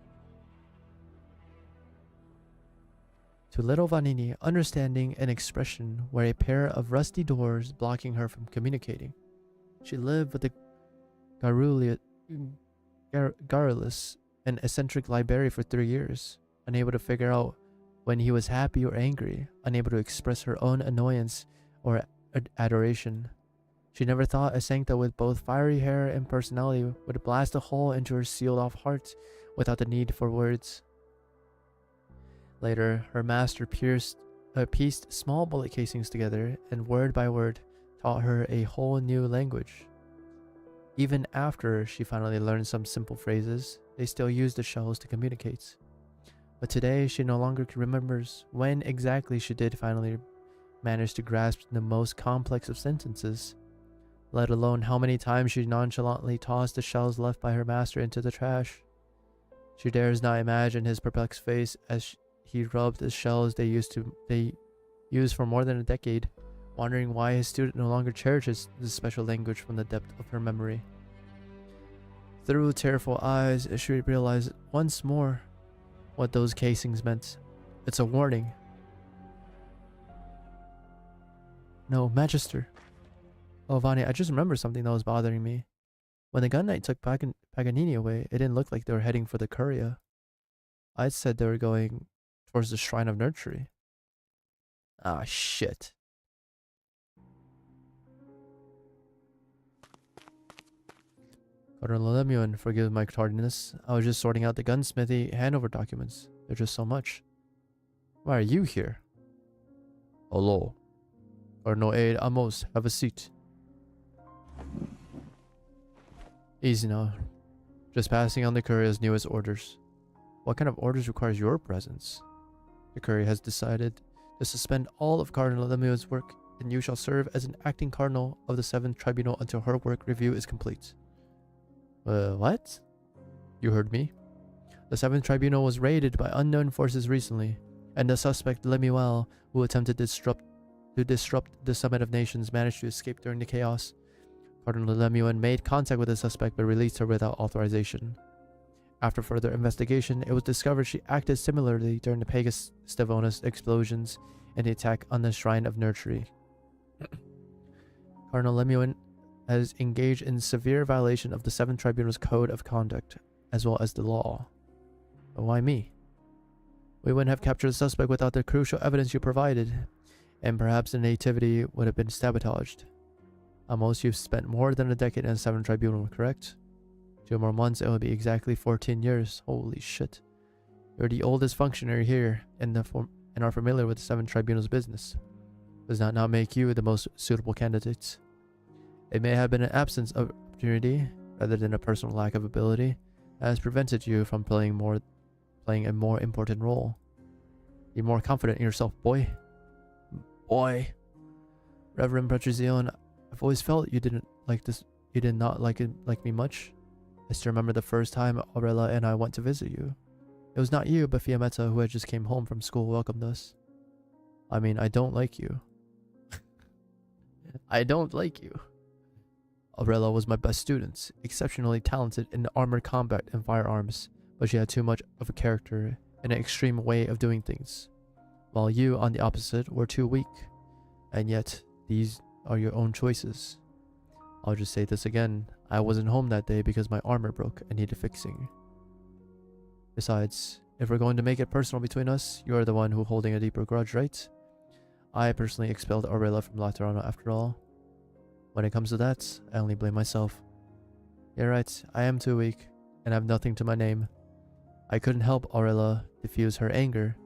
To little Vanini, understanding and expression were a pair of rusty doors blocking her from communicating. She lived with the garrulous and eccentric librarian for 3 years, unable to figure out when he was happy or angry, unable to express her own annoyance or adoration. She never thought a sancta with both fiery hair and personality would blast a hole into her sealed-off heart without the need for words. Later, her master pieced small bullet casings together and word by word taught her a whole new language. Even after she finally learned some simple phrases, they still used the shells to communicate. But today, she no longer remembers when exactly she did finally manage to grasp the most complex of sentences, let alone how many times she nonchalantly tossed the shells left by her master into the trash. She dares not imagine his perplexed face as he rubbed the shells they used for more than a decade, wondering why his student no longer cherishes this special language from the depth of her memory. Through tearful eyes, she realized once more what those casings meant. It's a warning. No, Magister. Oh, Vani, I just remembered something that was bothering me. When the gun knight took Paganini away, it didn't look like they were heading for the Curia. I said they were going towards the Shrine of Nurtury. Ah, shit. Cardinal Lemuel, forgive my tardiness. I was just sorting out the gunsmithy handover documents. There's just so much. Why are you here? Hello. Cardinal Aid Amos, have a seat. Easy now. Just passing on the Curia's newest orders. What kind of orders requires your presence? The Curia has decided to suspend all of Cardinal Lemuel's work, and you shall serve as an acting cardinal of the 7th Tribunal until her work review is complete. What? You heard me. The 7th Tribunal was raided by unknown forces recently, and the suspect Lemuel, who attempted to disrupt the Summit of Nations, managed to escape during the chaos. Cardinal Lemuel made contact with the suspect but released her without authorization. After further investigation, it was discovered she acted similarly during the Pagus Stavonis explosions and the attack on the Shrine of Nurtury. Cardinal Lemuel has engaged in severe violation of the 7th Tribunal's code of conduct, as well as the law. But why me? We wouldn't have captured the suspect without the crucial evidence you provided, and perhaps the nativity would have been sabotaged. Almost, you've spent more than a decade in the 7th Tribunal, correct? 2 more months, it will be exactly 14 years. Holy shit. You're the oldest functionary here and are familiar with the 7th Tribunal's business. Does that not make you the most suitable candidate? It may have been an absence of opportunity, rather than a personal lack of ability, that has prevented you from playing a more important role. Be more confident in yourself, boy. Boy. Reverend Petrosione, I've always felt you didn't like this. You did not like me much. I still remember the first time Aurela and I went to visit you. It was not you, but Fiammetta, who had just came home from school, welcomed us. I mean, I don't like you. I don't like you. Aurela was my best student, exceptionally talented in armored combat and firearms, but she had too much of a character and an extreme way of doing things, while you, on the opposite, were too weak. And yet, these are your own choices. I'll just say this again. I wasn't home that day because my armor broke and needed fixing. Besides, if we're going to make it personal between us, you're the one who holding a deeper grudge, right? I personally expelled Aurela from Laterano after all. When it comes to that, I only blame myself. You're right, I am too weak, and have nothing to my name. I couldn't help Aurela diffuse her anger,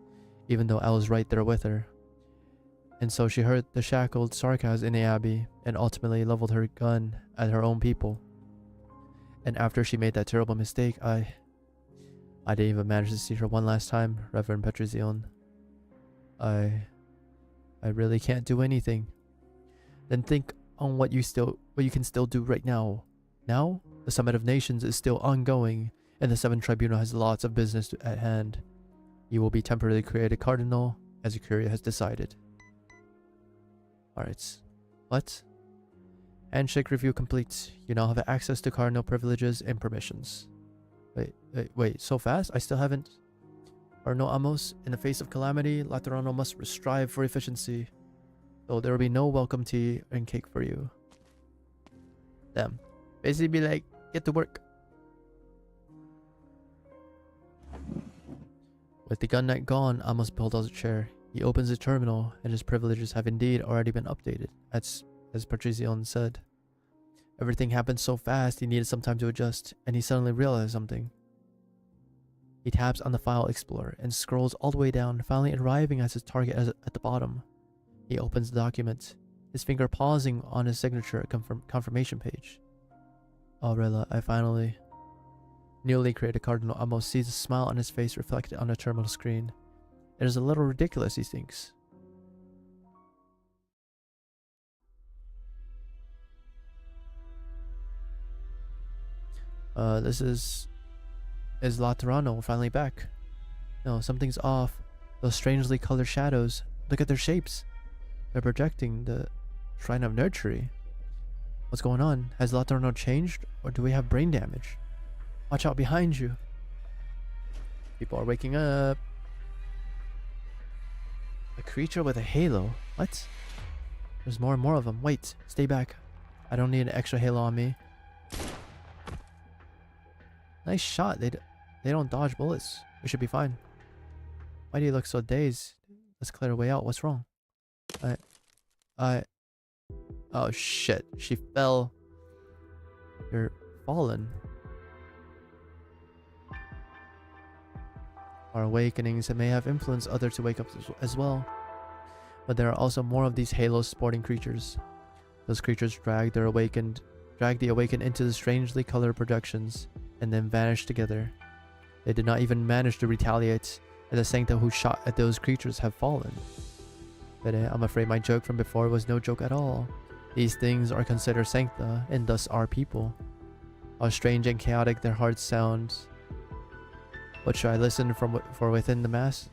even though I was right there with her. And so she heard the shackled sarcasm in the abbey, and ultimately leveled her gun at her own people. And after she made that terrible mistake, I didn't even manage to see her one last time, Reverend Petrizion. I really can't do anything. Then think on what you can still do right now. Now, the Summit of Nations is still ongoing, and the Seventh Tribunal has lots of business at hand. You will be temporarily created Cardinal, as the Curia has decided. Alright. What? Handshake review complete. You now have access to Cardinal privileges and permissions. Wait, so fast? I still haven't... Cardinal Amos, in the face of calamity, Laterano must strive for efficiency. So there will be no welcome tea and cake for you. Damn. Basically be like, get to work. With the gun knight gone, Amos pulled out a chair. He opens the terminal, and his privileges have indeed already been updated, as Patrizion said. Everything happened so fast, he needed some time to adjust, and he suddenly realized something. He taps on the File Explorer and scrolls all the way down, finally arriving at his target at the bottom. He opens the document, his finger pausing on his signature confirmation page. Aurela, I finally... Newly created Cardinal Amos sees a smile on his face reflected on the terminal screen. It is a little ridiculous, he thinks. This is Laterano finally back? No, something's off. Those strangely colored shadows. Look at their shapes. They're projecting the Shrine of Nurtury. What's going on? Has Laterano changed, or do we have brain damage? Watch out behind you. People are waking up. A creature with a halo. What? There's more and more of them. Wait, stay back. I don't need an extra halo on me. Nice shot. They don't dodge bullets. We should be fine. Why do you look so dazed? Let's clear a way out. What's wrong? Oh shit. She fell. You're fallen. Our awakenings may have influenced others to wake up as well. But there are also more of these halo sporting creatures. Those creatures drag the awakened into the strangely colored projections and then vanish together. They did not even manage to retaliate, and the Sancta who shot at those creatures have fallen. But I'm afraid my joke from before was no joke at all. These things are considered Sancta, and thus are people. How strange and chaotic their hearts sound. What should I listen for within the mass?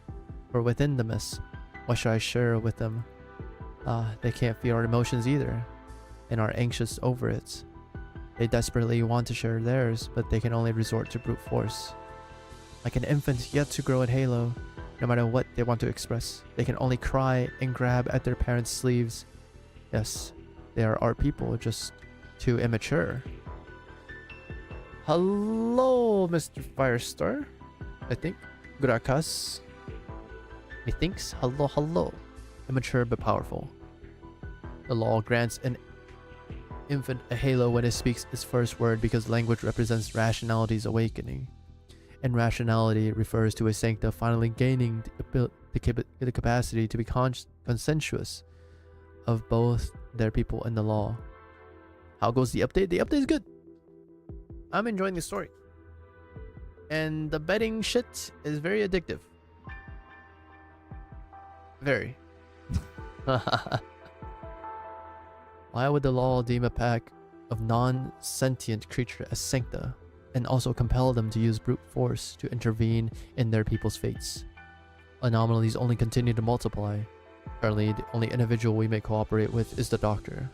For within the mist, what should I share with them? They can't feel our emotions either, and are anxious over it. They desperately want to share theirs, but they can only resort to brute force. Like an infant yet to grow in Halo, no matter what they want to express, they can only cry and grab at their parents' sleeves. Yes, they are our people, just too immature. Hello, Mr. Firestar. I think. Gracias. Methinks. Hello. Immature but powerful. The law grants an infant a halo when it speaks its first word because language represents rationality's awakening. And rationality refers to a Sancta finally gaining the capacity to be consensuous of both their people and the law. How goes the update? The update is good. I'm enjoying the story. And the betting shit is very addictive. Very. Why would the law deem a pack of non-sentient creatures as Sancta, and also compel them to use brute force to intervene in their people's fates? Anomalies only continue to multiply. Currently, the only individual we may cooperate with is the doctor.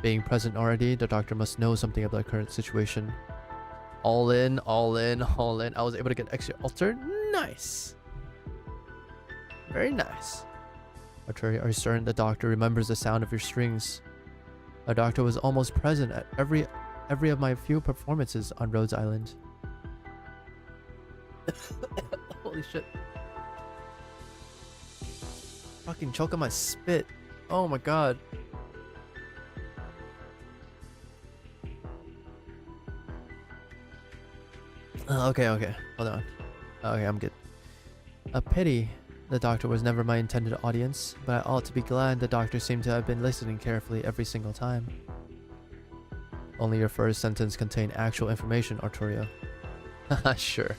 Being present already, the doctor must know something about the current situation. All in. I was able to get extra altar. Nice. Very nice. Arturi, are you certain the doctor remembers the sound of your strings? The doctor was almost present at every of my few performances on Rhodes Island. Holy shit. Fucking choke on my spit. Oh my god. Okay. Hold on. Okay, I'm good. A pity the doctor was never my intended audience, but I ought to be glad the doctor seemed to have been listening carefully every single time. Only your first sentence contained actual information, Arturio. Haha, sure.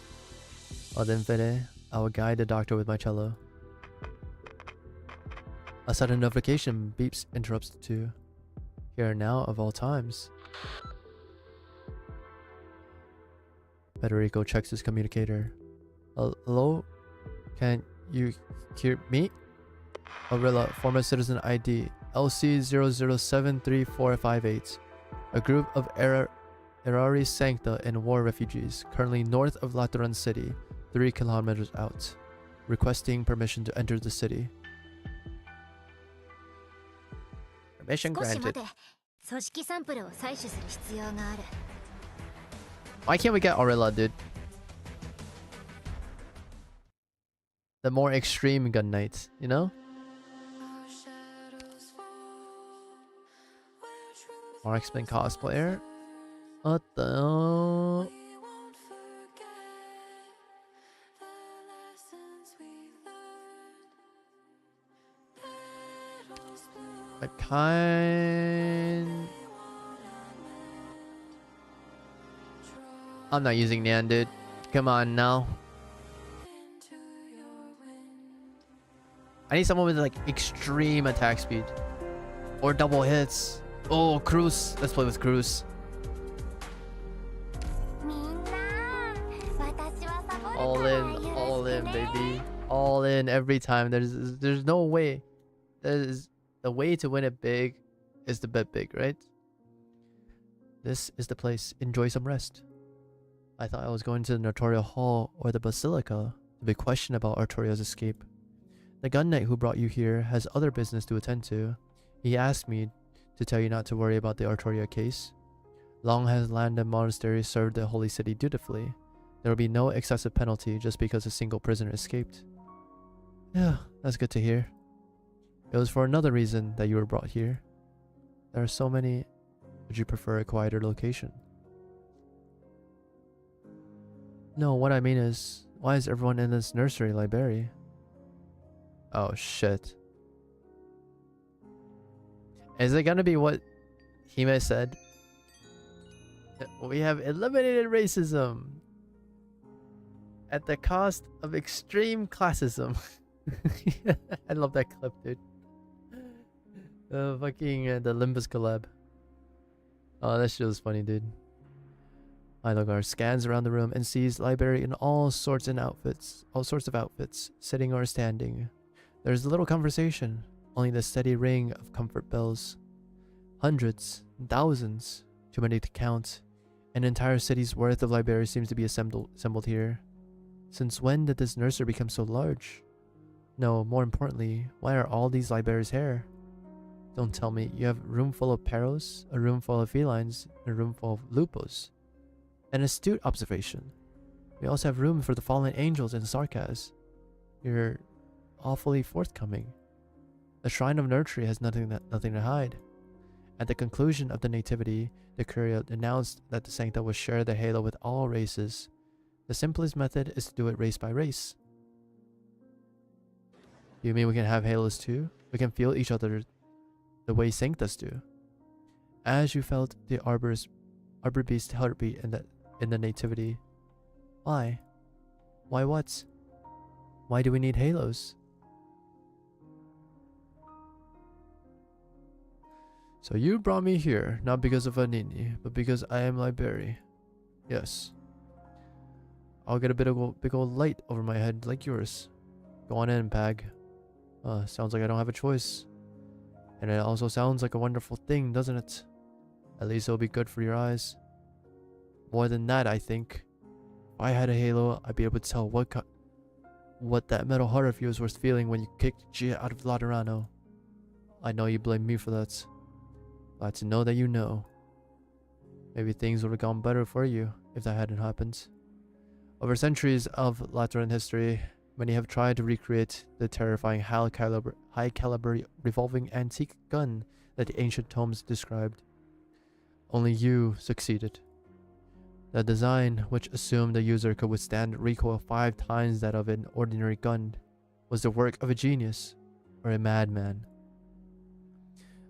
Ad infine, I will guide the doctor with my cello. A sudden notification beeps interrupts the two. Here now of all times. Federico checks his communicator. Hello? Can you hear me? Aurilla, former citizen ID LC00734458. A group of Erari Sancta and war refugees, currently north of Lateran City, 3 kilometers out. Requesting permission to enter the city. Permission 少し待 granted. て。組織サンプルを採取する必要がある。 Why can't we get Aurilla, dude? The more extreme gun knights, you know? Marksman cosplayer? What the? A kind... I'm not using Nan, dude. Come on now. I need someone with like extreme attack speed. Or double hits. Oh, Cruz. Let's play with Cruz. みんな、私はサボるから All in, 許してね。 all in, baby. All in every time. There's no way. There's the way to win it big is to bet big, right? This is the place. Enjoy some rest. I thought I was going to the Notorial Hall or the Basilica to be questioned about Arturio's escape. The gun knight who brought you here has other business to attend to. He asked me to tell you not to worry about the Arturia case. Long has land and monastery served the holy city dutifully. There will be no excessive penalty just because a single prisoner escaped. Yeah, that's good to hear. It was for another reason that you were brought here. There are so many. Would you prefer a quieter location? No, what I mean is, why is everyone in this nursery library? Oh shit. Is it gonna be what Hime said? We have eliminated racism at the cost of extreme classism. I love that clip, dude. Fucking the Limbus collab. Oh, that shit was funny, dude. Ilogar scans around the room and sees library in all sorts of outfits, sitting or standing. There's little conversation, only the steady ring of comfort bells. Hundreds, thousands, too many to count. An entire city's worth of libraries seems to be assembled here. Since when did this nursery become so large? No, more importantly, why are all these libraries here? Don't tell me you have a room full of perros, a room full of felines, and a room full of lupos. An astute observation. We also have room for the fallen angels and sarkas. You're awfully forthcoming. The Shrine of Nursery has nothing to hide. At the conclusion of the nativity, the Curia announced that the Sancta will share the halo with all races. The simplest method is to do it race by race. You mean we can have halos too? We can feel each other the way Sanctas do. As you felt the Arbor Beast heartbeat in the nativity. Why? Why what? Why do we need halos? So you brought me here, not because of Anini, but because I am library. Yes. I'll get a big old light over my head like yours. Go on in, Pag. Sounds like I don't have a choice. And it also sounds like a wonderful thing, doesn't it? At least it'll be good for your eyes. More than that, I think. If I had a halo, I'd be able to tell what that metal heart of yours was feeling when you kicked Gia out of Laterano. I know you blame me for that. Glad to know that you know. Maybe things would have gone better for you if that hadn't happened. Over centuries of Lateran history, many have tried to recreate the terrifying high-caliber revolving antique gun that the ancient tomes described. Only you succeeded. The design, which assumed the user could withstand recoil 5 times that of an ordinary gun, was the work of a genius or a madman.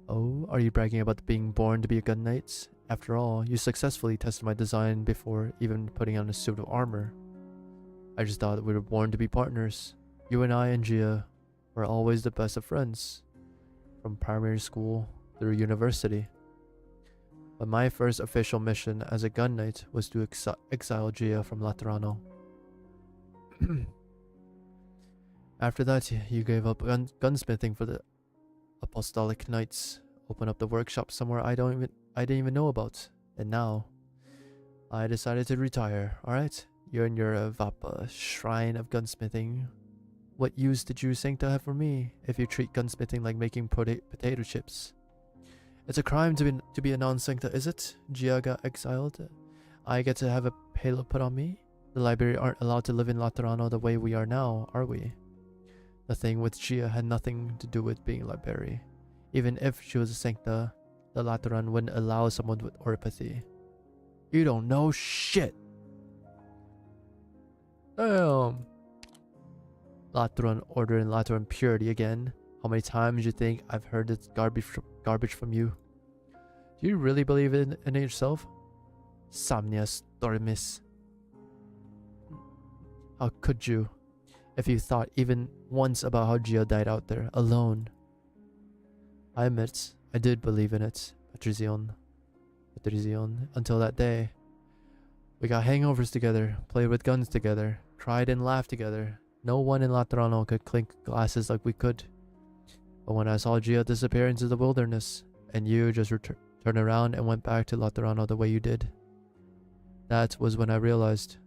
Oh, are you bragging about being born to be a gun knight? After all, you successfully tested my design before even putting on a suit of armor. I just thought we were born to be partners. You and I and Gia were always the best of friends, from primary school through university. But my first official mission as a gun knight was to exile Gia from Laterano. After that, you gave up gunsmithing for the Apostolic Knights, opened up the workshop somewhere I didn't even know about, and now I decided to retire. Alright, you're in your Vapa shrine of gunsmithing. What use did you Sancta have for me if you treat gunsmithing like making potato chips? It's a crime to be a non-Sancta, is it? Gia got exiled. I get to have a halo put on me? The library aren't allowed to live in Laterano the way we are now, are we? The thing with Gia had nothing to do with being library. Even if she was a Sancta, the Lateran wouldn't allow someone with oripathy. You don't know shit! Damn! Lateran order and Lateran purity again. How many times do you think I've heard this garbage from you? Do you really believe in yourself? Samnias Dormis. How could you? If you thought even once about how Gia died out there, alone. I admit, I did believe in it, Patrizion, until that day. We got hangovers together, played with guns together, cried and laughed together. No one in Laterano could clink glasses like we could. But when I saw Gia disappear into the wilderness, and you just turned around and went back to Laterano the way you did, that was when I realized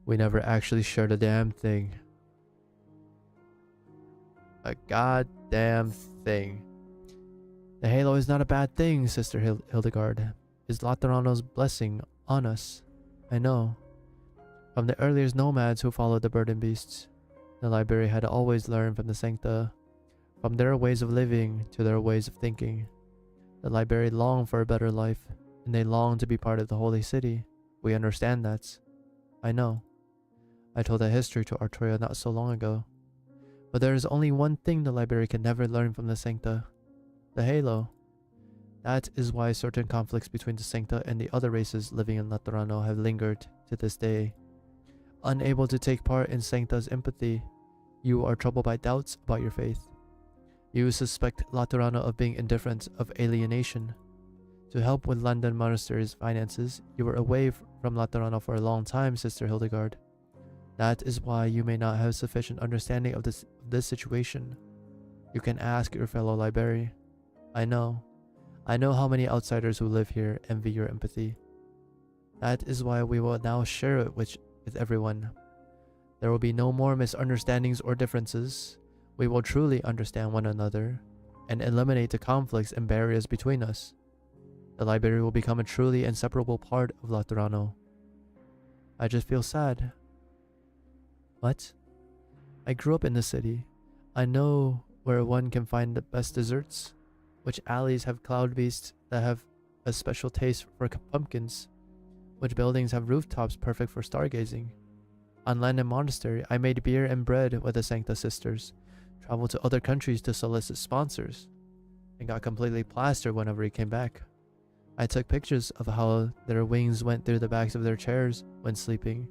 we never actually shared a damn thing. A goddamn thing. The halo is not a bad thing, Sister Hildegard. It's Laterano's blessing on us. I know. From the earliest nomads who followed the burden beasts, the library had always learned from the Sancta, from their ways of living to their ways of thinking. The library longed for a better life, and they longed to be part of the holy city. We understand that. I know. I told that history to Artoria not so long ago. But there is only one thing the library can never learn from the Sancta. The halo. That is why certain conflicts between the Sancta and the other races living in Laterano have lingered to this day. Unable to take part in Sancta's empathy, you are troubled by doubts about your faith. You suspect Laterano of being indifferent, of alienation. To help with London Monastery's finances, you were away from Laterano for a long time, Sister Hildegard. That is why you may not have sufficient understanding of this situation. You can ask your fellow librarian. I know how many outsiders who live here envy your empathy. That is why we will now share it with everyone. There will be no more misunderstandings or differences. We will truly understand one another and eliminate the conflicts and barriers between us. The library will become a truly inseparable part of Laterano. I just feel sad. What? I grew up in the city. I know where one can find the best desserts, which alleys have cloud beasts that have a special taste for pumpkins, which buildings have rooftops perfect for stargazing. On London Monastery, I made beer and bread with the Sancta sisters, traveled to other countries to solicit sponsors, and got completely plastered whenever he came back. I took pictures of how their wings went through the backs of their chairs when sleeping,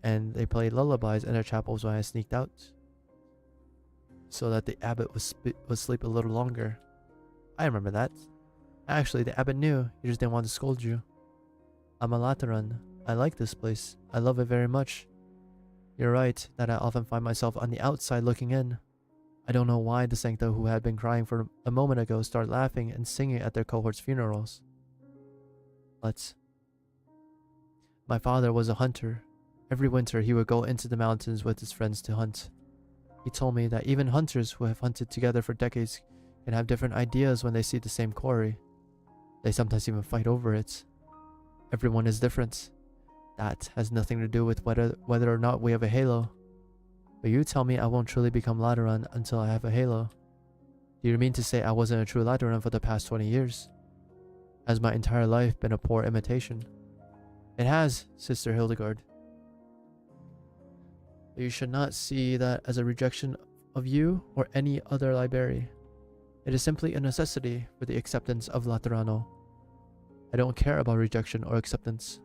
and they played lullabies in their chapels when I sneaked out, so that the abbot would sleep a little longer. I remember that. Actually, the abbot knew, he just didn't want to scold you. I'm a Lateran. I like this place. I love it very much. You're right that I often find myself on the outside looking in. I don't know why the Sancta who had been crying for a moment ago started laughing and singing at their cohort's funerals. My father was a hunter. Every winter he would go into the mountains with his friends to hunt. He told me that even hunters who have hunted together for decades can have different ideas when they see the same quarry. They sometimes even fight over it. Everyone is different. That has nothing to do with whether or not we have a halo. But you tell me I won't truly become Lateran until I have a halo. Do you mean to say I wasn't a true Lateran for the past 20 years? Has my entire life been a poor imitation? It has, Sister Hildegard. But you should not see that as a rejection of you or any other library. It is simply a necessity for the acceptance of Laterano. I don't care about rejection or acceptance.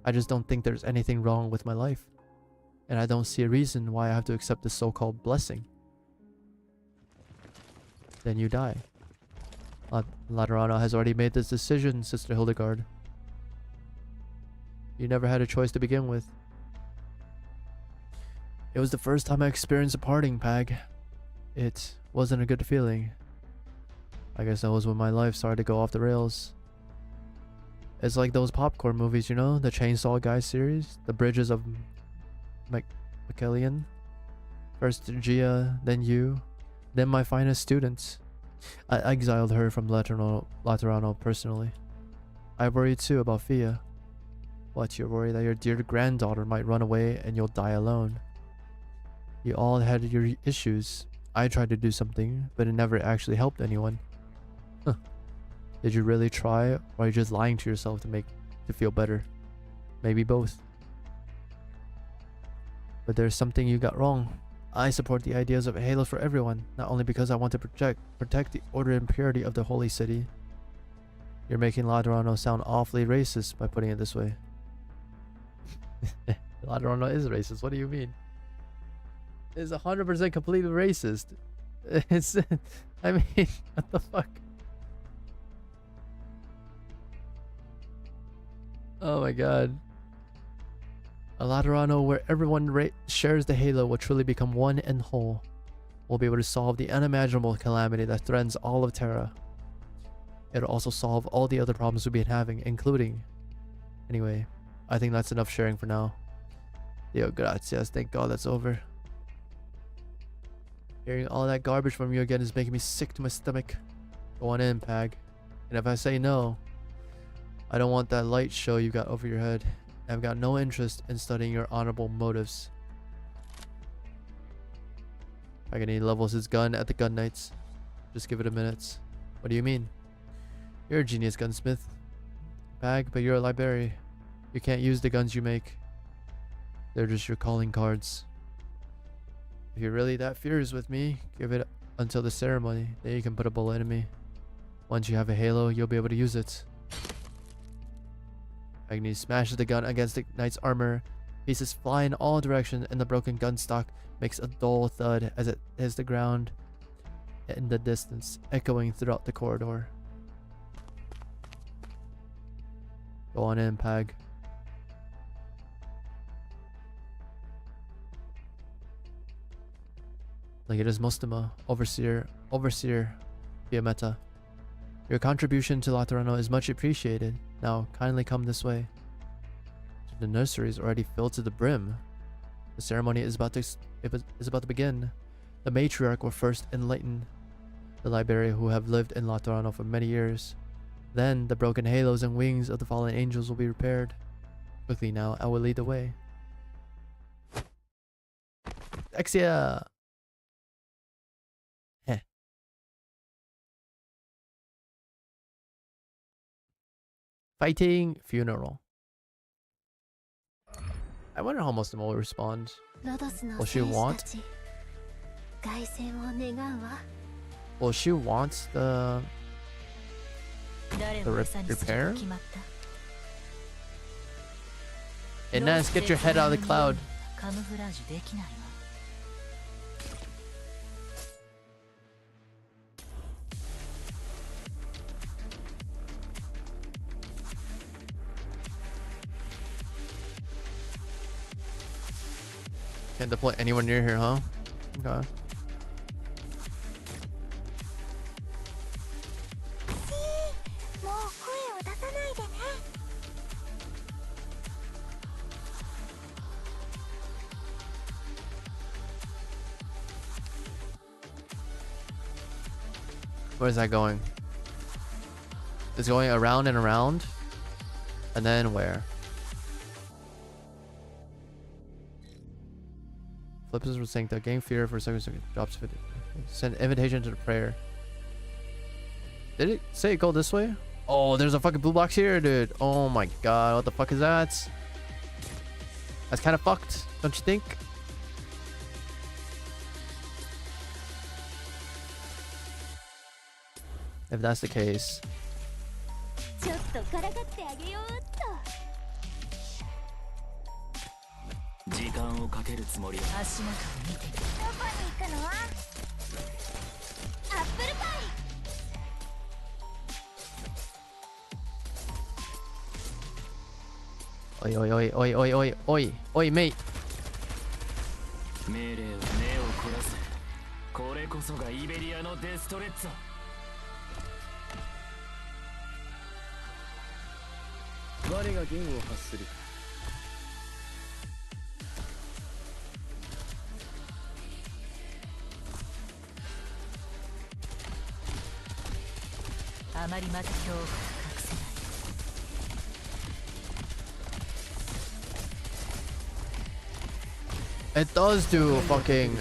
I just don't think there's anything wrong with my life. And I don't see a reason why I have to accept this so-called blessing. Then you die. Laterano has already made this decision, Sister Hildegard. You never had a choice to begin with. It was the first time I experienced a parting, Pag. It wasn't a good feeling. I guess that was when my life started to go off the rails. It's like those popcorn movies, you know? The Chainsaw Guy series? The Bridges of McKellian? First Gia, then you, then my finest students. I exiled her from Laterano personally. I worry too about Fia. What, you're worried that your dear granddaughter might run away and you'll die alone? You all had your issues. I tried to do something, but it never actually helped anyone. Huh. Did you really try, or are you just lying to yourself to feel better? Maybe both. But there's something you got wrong. I support the ideas of a halo for everyone, not only because I want to protect the order and purity of the holy city. You're making Laterano sound awfully racist by putting it this way. Laterano is racist, what do you mean? It's 100% completely racist. It's... I mean, what the fuck? Oh my god. A Laterano where everyone shares the halo will truly become one and whole. We'll be able to solve the unimaginable calamity that threatens all of Terra. It'll also solve all the other problems we've been having, including... Anyway, I think that's enough sharing for now. Dio gracias, thank God that's over. Hearing all that garbage from you again is making me sick to my stomach. Go on in, Pag. And if I say no, I don't want that light show you got over your head. I've got no interest in studying your honorable motives. Agony levels his gun at the Arknights. Just give it a minute. What do you mean? You're a genius gunsmith, Pag, but you're a librarian. You can't use the guns you make. They're just your calling cards. If you're really that furious with me, give it until the ceremony. Then you can put a bullet in me. Once you have a halo, you'll be able to use it. Agni smashes the gun against the knight's armor. Pieces fly in all directions and the broken gun stock makes a dull thud as it hits the ground in the distance, echoing throughout the corridor. Go on in, Pag. Legatus Mostema, Overseer Fiametta. Your contribution to Laterano is much appreciated. Now, kindly come this way. The nursery is already filled to the brim. The ceremony is about to begin. The matriarch will first enlighten the librarians who have lived in Laterano for many years. Then, the broken halos and wings of the fallen angels will be repaired. Quickly now, I will lead the way. Exia! Heh. Fighting funeral. I wonder how Mostema will respond. Will she want? Will she want the repair? Ines, get your head out of the cloud. Can't deploy anyone near here, huh? Okay. Where is that going? It's going around and around? And then where? Flippers will sink the game fear for seconds. Drops 50. Send invitation to the prayer. Did it say go this way? Oh, there's a fucking blue box here, dude. Oh my god, what the fuck is that? That's kind of fucked, don't you think? If that's the case. ちょっとからかってあげようっと。時間をかけるつもりは足元を見てみる。どこに行くの？アップルパイ。おいおいおいおいおいおいおいおいメイ。命令は目を凝らせ。これこそがイベリアのデストレッツォ。我が弦を発する。あまりまず恐怖を隠せない。It does do fucking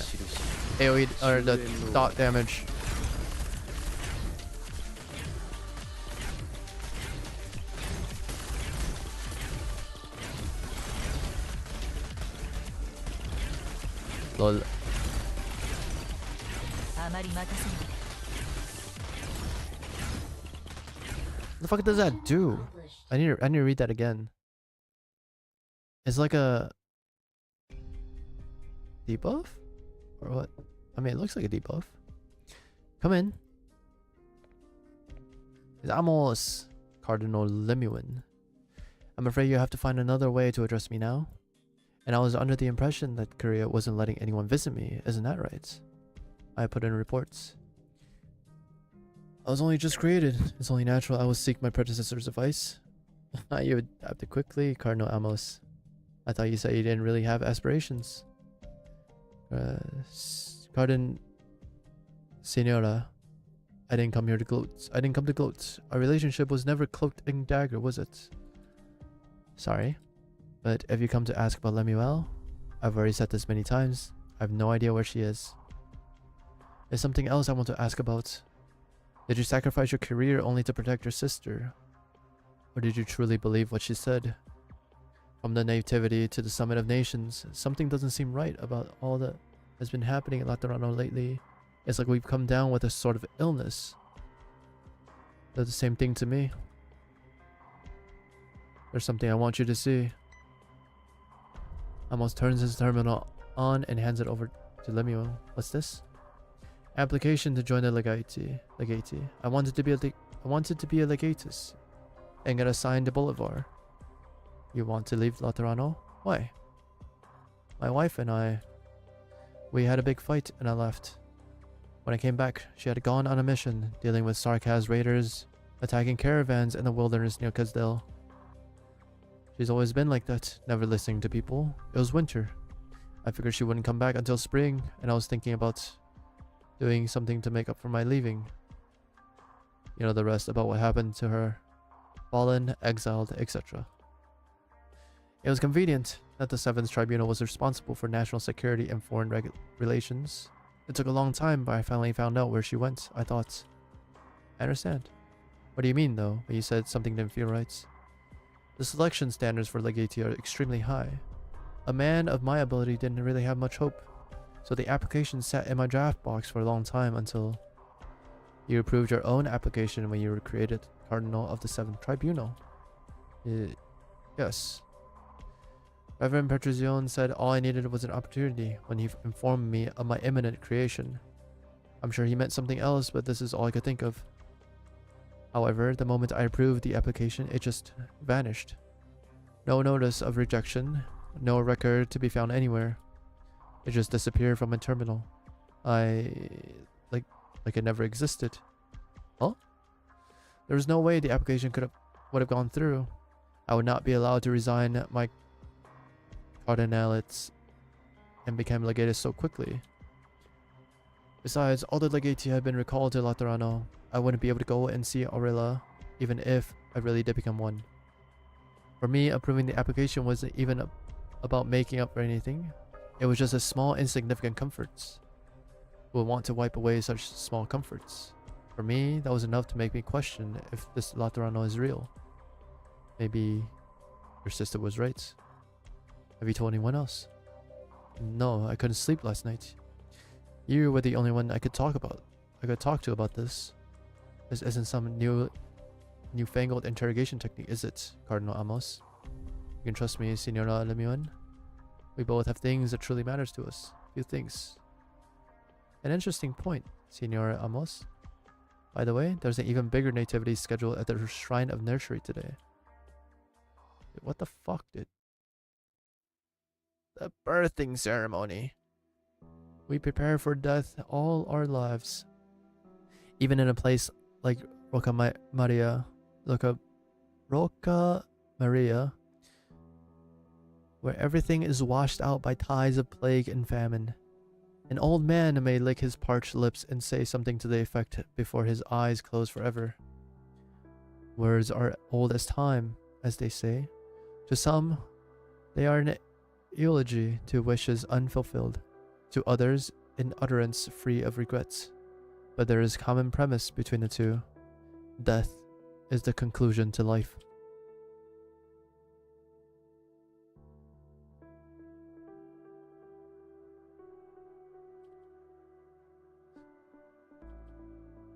AoE or the dot damage. Lol. あまり待たせない。 The fuck does that do? I need to read that again. It's like a debuff? Or what? I mean, it looks like a debuff. Come in. Amos, Cardinal Lemuin. I'm afraid you have to find another way to address me now. And I was under the impression that Korea wasn't letting anyone visit me, isn't that right? I put in reports. I was only just created. It's only natural I will seek my predecessor's advice. You adapted quickly, Cardinal Amos. I thought you said you didn't really have aspirations. Cardin Senora, I didn't come here to gloat. I didn't come to gloat. Our relationship was never cloaked in dagger, was it? Sorry. But if you come to ask about Lemuel, I've already said this many times. I have no idea where she is. There's something else I want to ask about. Did you sacrifice your career only to protect your sister? Or did you truly believe what she said? From the nativity to the summit of nations, something doesn't seem right about all that has been happening in Laterano lately. It's like we've come down with a sort of illness. That's the same thing to me. There's something I want you to see. Amos turns his terminal on and hands it over to Lemuel. What's this? Application to join the legati. I wanted to be a legatus and get assigned to Bolivar. You want to leave Laterano? Why? My wife and I, we had a big fight and I left. When I came back, she had gone on a mission dealing with Sarkaz raiders, attacking caravans in the wilderness near Kazdel. She's always been like that, never listening to people. It was winter. I figured she wouldn't come back until spring, and I was thinking about doing something to make up for my leaving. You know the rest about what happened to her. Fallen, exiled, etc. It was convenient that the 7th Tribunal was responsible for national security and foreign relations. It took a long time, but I finally found out where she went. I thought, I understand. What do you mean, though, when you said something didn't feel right? The selection standards for legati are extremely high. A man of my ability didn't really have much hope, so the application sat in my draft box for a long time until you approved your own application when you were created Cardinal of the 7th Tribunal. Yes. Reverend Petrosione said all I needed was an opportunity when he informed me of my imminent creation. I'm sure he meant something else, but this is all I could think of. However, the moment I approved the application, it just vanished. No notice of rejection, no record to be found anywhere. It just disappeared from my terminal. Like it never existed. Huh? There was no way the application would have gone through. I would not be allowed to resign my cardinalates and become legatus so quickly. Besides, all the legati had been recalled to Laterano. I wouldn't be able to go and see Aurela, even if I really did become one. For me, approving the application wasn't even about making up for anything. It was just a small, insignificant comforts. Who would want to wipe away such small comforts? For me, that was enough to make me question if this Laterano is real. Maybe your sister was right. Have you told anyone else? No, I couldn't sleep last night. You were the only one I could talk to about this. This isn't some newfangled interrogation technique, is it, Cardinal Amos? You can trust me, Senora Lemuel. We both have things that truly matters to us. Few things. An interesting point, Senora Amos. By the way, there's an even bigger nativity scheduled at the Shrine of Nursery today. Wait, what the fuck, dude? The birthing ceremony. We prepare for death all our lives. Even in a place like Roca Maria, where everything is washed out by tides of plague and famine. An old man may lick his parched lips and say something to the effect before his eyes close forever. Words are old as time, as they say. To some, they are an eulogy to wishes unfulfilled. To others, an utterance free of regrets. But there is common premise between the two. Death is the conclusion to life.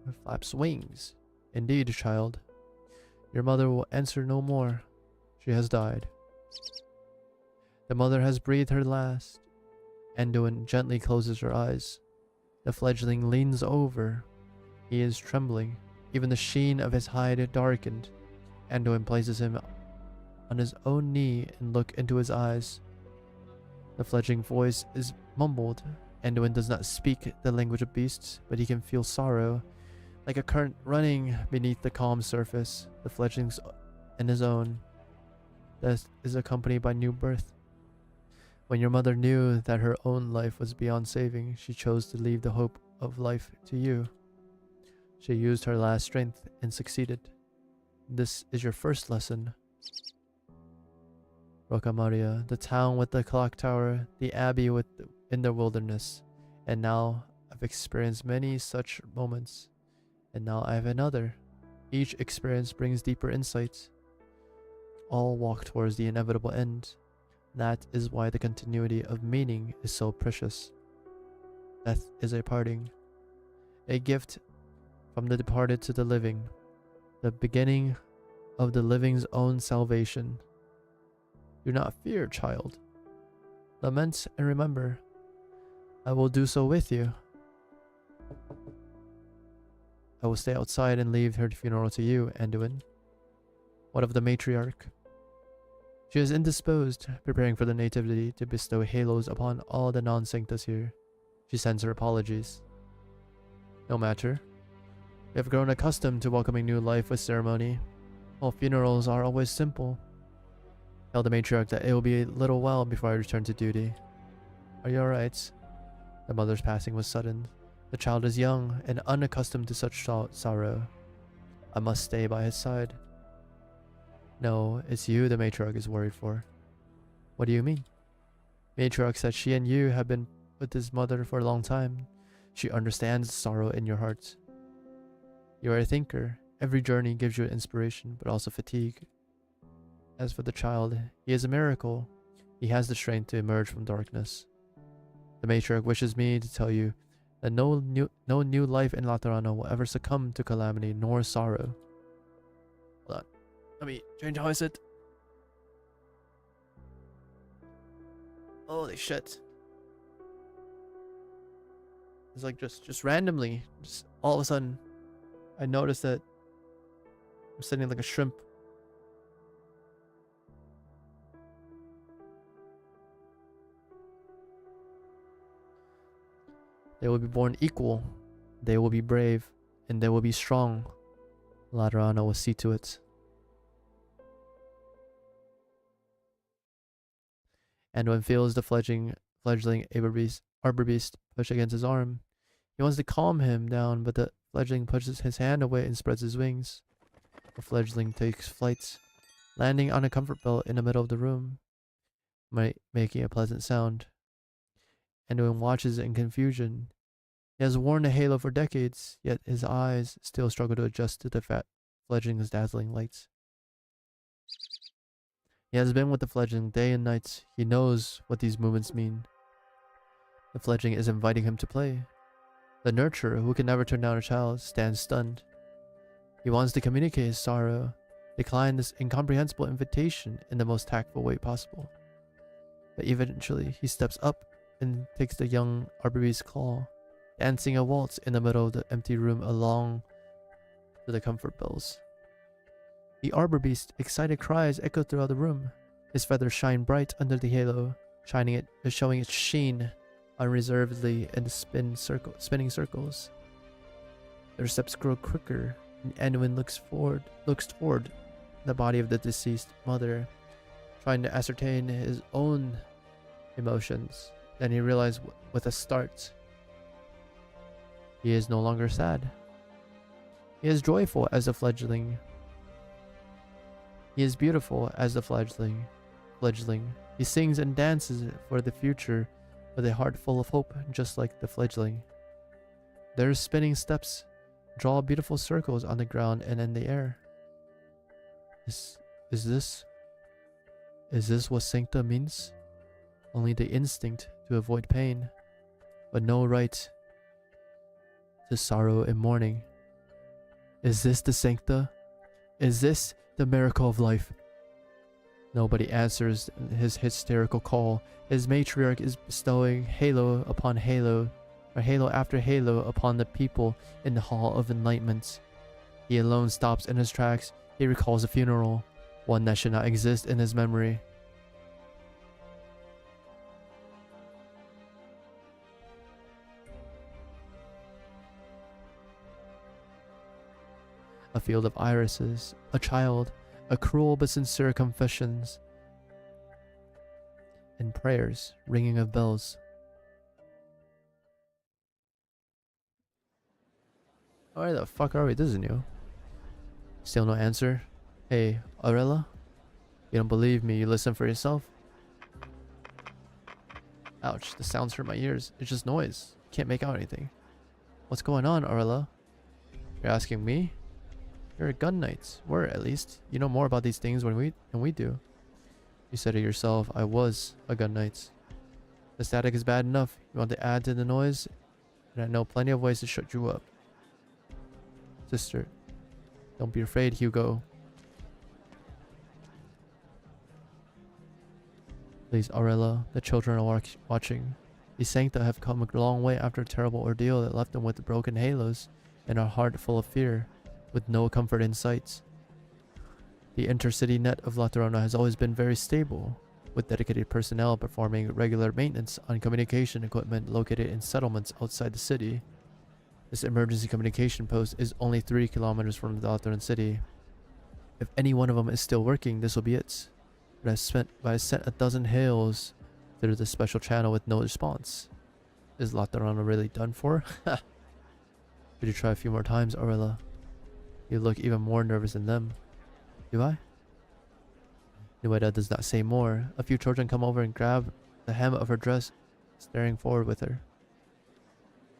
Her flaps wings. Indeed, child. Your mother will answer no more. She has died. The mother has breathed her last. Anduin gently closes her eyes. The fledgling leans over. He is trembling. Even the sheen of his hide darkened. Anduin places him on his own knee and look into his eyes. The fledgling voice is mumbled. Anduin does not speak the language of beasts, but he can feel sorrow, like a current running beneath the calm surface. The fledgling's and his own. Death is accompanied by new birth. When your mother knew that her own life was beyond saving, she chose to leave the hope of life to you. She used her last strength and succeeded. This is your first lesson. Roca Maria, the town with the clock tower, the abbey in the wilderness. And now I've experienced many such moments. And now I have another. Each experience brings deeper insights. All walk towards the inevitable end. That is why the continuity of meaning is so precious. Death is a parting, a gift from the departed to the living, the beginning of the living's own salvation. Do not fear, child. Lament and remember. I will do so with you. I will stay outside and leave her funeral to you, Anduin. What of the matriarch? She is indisposed, preparing for the nativity to bestow halos upon all the non-sanctus here. She sends her apologies. No matter. We have grown accustomed to welcoming new life with ceremony. All funerals are always simple. Tell the matriarch that it will be a little while before I return to duty. Are you alright? The mother's passing was sudden. The child is young and unaccustomed to such sorrow. I must stay by his side. No, it's you the matriarch is worried for. What do you mean? Matriarch said she and you have been with his mother for a long time. She understands the sorrow in your heart. You are a thinker. Every journey gives you inspiration, but also fatigue. As for the child, he is a miracle. He has the strength to emerge from darkness. The matriarch wishes me to tell you that no new life in Laterano will ever succumb to calamity nor sorrow. Hold on. Let me change how I sit. Holy shit. It's like just randomly, just all of a sudden, I noticed that I'm sitting like a shrimp. They will be born equal. They will be brave. And they will be strong. Laterano will see to it. And when feels the fledgling arbor beast push against his arm, he wants to calm him down, but the fledgling pushes his hand away and spreads his wings. The fledgling takes flight, landing on a comfort belt in the middle of the room, making a pleasant sound. Anduin watches in confusion. He has worn the halo for decades, yet his eyes still struggle to adjust to the fledgling's dazzling lights. He has been with the fledgling day and night. He knows what these movements mean. The fledgling is inviting him to play. The nurturer, who can never turn down a child, stands stunned. He wants to communicate his sorrow, decline this incomprehensible invitation in the most tactful way possible. But eventually, he steps up and takes the young Arborbeast's claw, dancing a waltz in the middle of the empty room along to the comfort bells. The Arborbeast's excited cries echo throughout the room. His feathers shine bright under the halo, showing its sheen unreservedly in the spinning circles. Their steps grow quicker, and Anduin looks toward the body of the deceased mother, trying to ascertain his own emotions. Then he realized with a start, he is no longer sad. He is joyful as a fledgling. He is beautiful as the fledgling. He sings and dances for the future with a heart full of hope, just like the fledgling. Their spinning steps draw beautiful circles on the ground and in the air. Is this what Sancta means? Only the instinct to avoid pain, but no right to sorrow and mourning. Is this the Sancta? Is this the miracle of life? Nobody answers his hysterical call. His matriarch is bestowing halo upon halo, or halo after halo upon the people in the Hall of Enlightenment. He alone stops in his tracks. He recalls a funeral, one that should not exist in his memory. A field of irises, a child, a cruel but sincere confessions, and prayers, ringing of bells. Where the fuck are we? This is new. Still no answer? Hey, Aurela? You don't believe me, you listen for yourself? Ouch, the sounds hurt my ears. It's just noise. Can't make out anything. What's going on, Aurela? You're asking me? You're a gun knight. Were, at least. You know more about these things than we do. You said it yourself, I was a gun knight. The static is bad enough. You want to add to the noise? And I know plenty of ways to shut you up. Sister, don't be afraid, Hugo. Please, Aurela, the children are watching. The Sancta have come a long way after a terrible ordeal that left them with the broken halos and a heart full of fear, with no comfort in sight. The intercity net of Laterano has always been very stable, with dedicated personnel performing regular maintenance on communication equipment located in settlements outside the city. This emergency communication post is only 3 kilometers from the Lateran city. If any one of them is still working, this will be it. But I sent a dozen hails through the special channel with no response. Is Laterano really done for? Could you try a few more times, Aurela? You look even more nervous than them. Do I? Nueda does not say more. A few children come over and grab the hem of her dress, staring forward with her.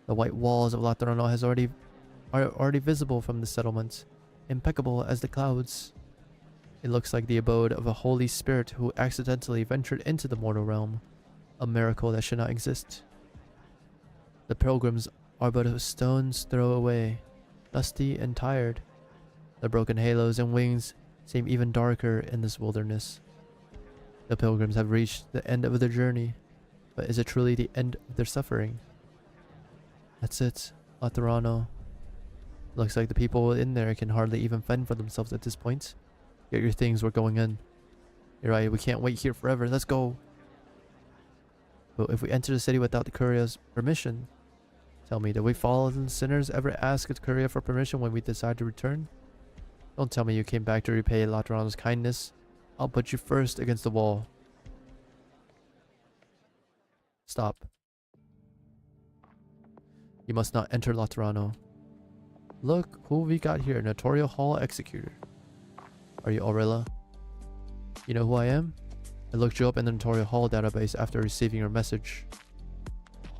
The white walls of Laterano are already visible from the settlement, impeccable as the clouds. It looks like the abode of a holy spirit who accidentally ventured into the mortal realm, a miracle that should not exist. The pilgrims are but a stone's throw away, dusty and tired. The broken halos and wings seem even darker in this wilderness. The pilgrims have reached the end of their journey, but is it truly the end of their suffering? That's it, Laterano. Looks like the people in there can hardly even fend for themselves at this point. Get your things, we're going in. You're right, we can't wait here forever, let's go. But if we enter the city without the Couria's permission, tell me, did we fallen sinners ever ask the Curia for permission when we decide to return? Don't tell me you came back to repay Laterano's kindness. I'll put you first against the wall. Stop. You must not enter Laterano. Look who we got here, Notorio Hall Executor. Are you Aurela? You know who I am? I looked you up in the Notorio Hall database after receiving your message.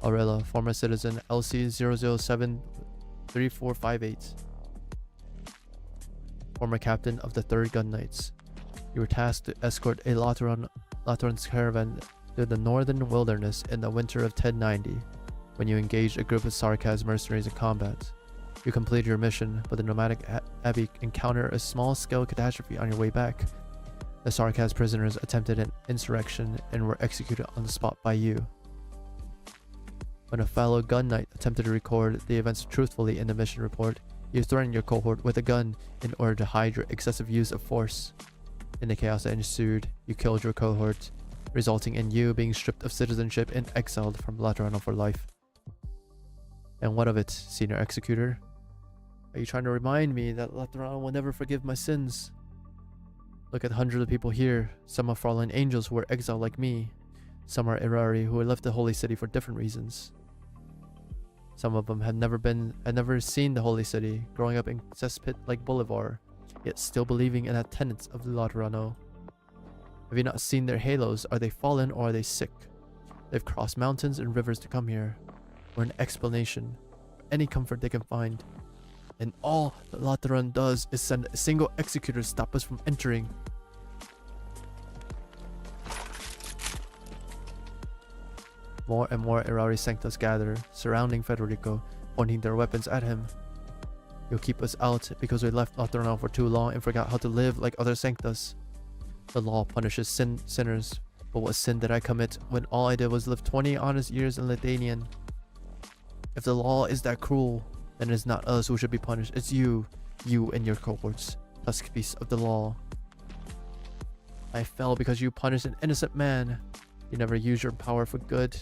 Aurela, former citizen LC0073458. Former captain of the 3rd Gun Knights. You were tasked to escort a Lateran's caravan through the northern wilderness in the winter of 1090, when you engaged a group of Sarkaz mercenaries in combat. You completed your mission, but the nomadic abbey encountered a small-scale catastrophe on your way back. The Sarkaz prisoners attempted an insurrection and were executed on the spot by you. When a fellow gun knight attempted to record the events truthfully in the mission report, you threatened your cohort with a gun in order to hide your excessive use of force. In the chaos that ensued, you killed your cohort, resulting in you being stripped of citizenship and exiled from Laterano for life. And what of it, Senior Executor? Are you trying to remind me that Laterano will never forgive my sins? Look at hundreds of people here. Some are fallen angels who were exiled like me. Some are Irari who had left the holy city for different reasons. Some of them had never seen the holy city, growing up in cesspit like Bolivar, yet still believing in the tenets of Laterano. Have you not seen their halos? Are they fallen or are they sick? They've crossed mountains and rivers to come here, for an explanation, for any comfort they can find. And all that Lateran does is send a single executor to stop us from entering. More and more Irari Sanctus gather, surrounding Federico, pointing their weapons at him. You'll keep us out because we left Laterano for too long and forgot how to live like other Sanctus. The law punishes sinners, but what sin did I commit when all I did was live 20 honest years in Ladanian? If the law is that cruel, then it's not us who should be punished, it's you and your cohorts, tusk beasts of the law. I fell because you punished an innocent man. You never use your power for good.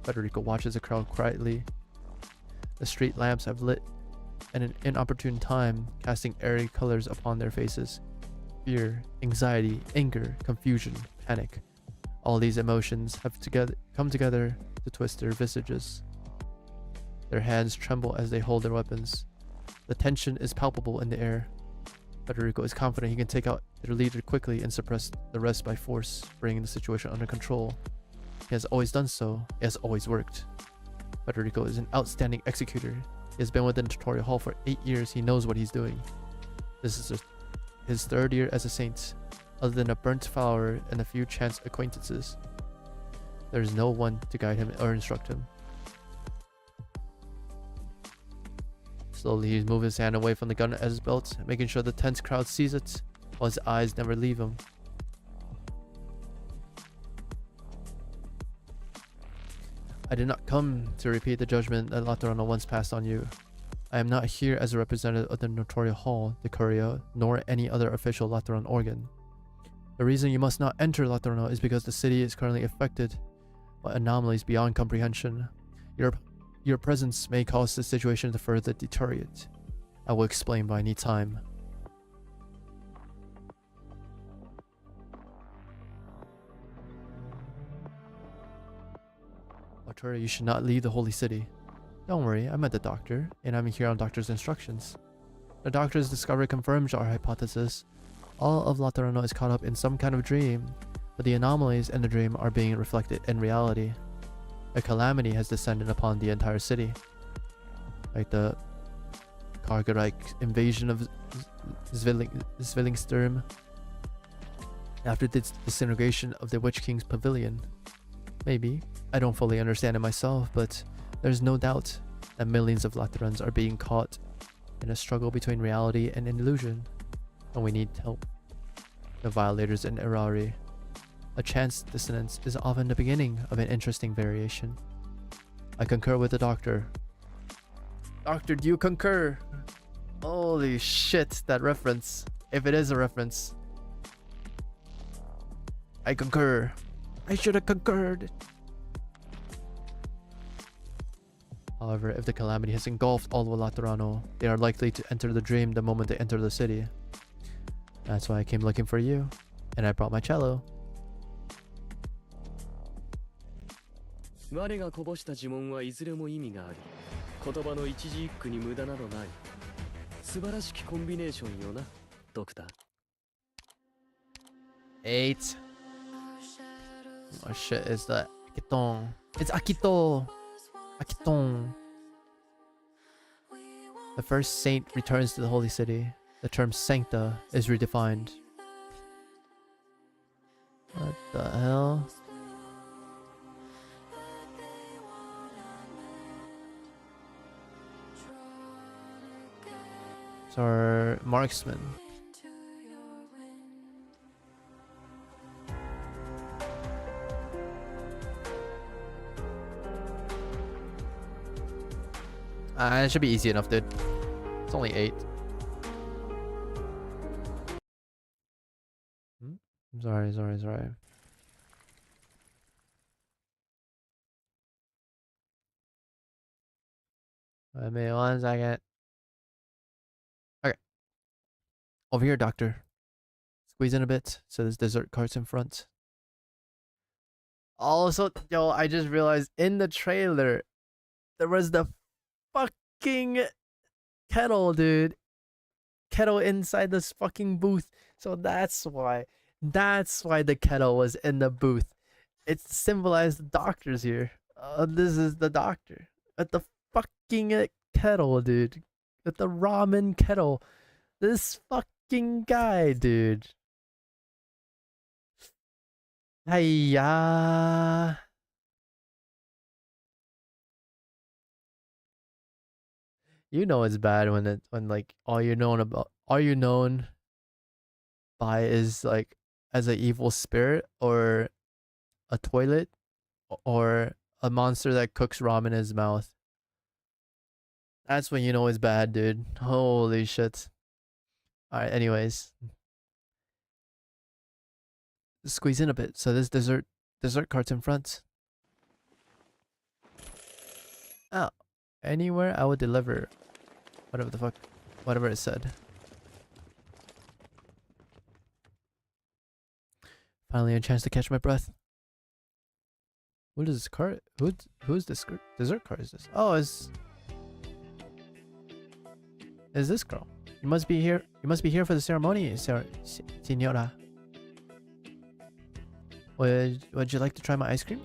Federico watches the crowd quietly. The street lamps have lit at an inopportune time, casting airy colors upon their faces. Fear, anxiety, anger, confusion, panic. All these emotions have come together to twist their visages. Their hands tremble as they hold their weapons. The tension is palpable in the air. Federico is confident he can take out their leader quickly and suppress the rest by force, bringing the situation under control. He has always done so. It has always worked. Federico is an outstanding executor. He has been within the tutorial hall for 8 years. He knows what he's doing. This is his 3rd year as a saint. Other than a burnt flower and a few chance acquaintances, there is no one to guide him or instruct him. Slowly, he moves his hand away from the gun at his belt, making sure the tense crowd sees it, while his eyes never leave him. I did not come to repeat the judgment that Laterano once passed on you. I am not here as a representative of the Notorial Hall, the Curia, nor any other official Lateran organ. The reason you must not enter Laterano is because the city is currently affected by anomalies beyond comprehension. Your presence may cause the situation to further deteriorate. I will explain by any time. Arturo, you should not leave the holy city. Don't worry, I met the doctor, and I'm here on doctor's instructions. The doctor's discovery confirms our hypothesis. All of Laterano is caught up in some kind of dream, but the anomalies in the dream are being reflected in reality. A calamity has descended upon the entire city, like the Kargarike invasion of Svillingstern, after the disintegration of the Witch King's pavilion. Maybe. I don't fully understand it myself, but there's no doubt that millions of Laterans are being caught in a struggle between reality and illusion, and we need help. The violators in Irari. A chance dissonance is often the beginning of an interesting variation. I concur with the doctor. Doctor, do you concur? Holy shit, that reference. If it is a reference. I concur. I should have concurred. However, if the calamity has engulfed all of Laterano, they are likely to enter the dream the moment they enter the city. That's why I came looking for you, and I brought my cello. 我がこぼした呪文はいずれも意味があり、言葉の一字一句に無駄などない。素晴らしきコンビネーションよな、ドクター。8. Oh shit, is the Akiton. It's Akito. Akiton. The first saint returns to the holy city. The term sancta is redefined. What the hell? It's our marksman. It should be easy enough, dude. It's only 8. I'm sorry. Wait me 1 second. Okay. Over here, doctor. Squeeze in a bit so there's dessert carts in front. Also, yo, I just realized in the trailer there was the fucking kettle, dude. Kettle inside this fucking booth. So that's why the kettle was in the booth. It symbolized the doctors here. This is the doctor at the fucking kettle, dude. At the ramen kettle. This fucking guy, dude. Hiya. You know it's bad when like all you're known by is like as an evil spirit or a toilet or a monster that cooks ramen in his mouth. That's when you know it's bad, dude. Holy shit. Alright, anyways. Squeeze in a bit. So this dessert cart's in front. Oh. Anywhere I would deliver. Whatever it said. Finally a chance to catch my breath. What is this cart? Who's this dessert cart is this? Oh, is this girl? You must be here for the ceremony, Senora. Would you like to try my ice cream?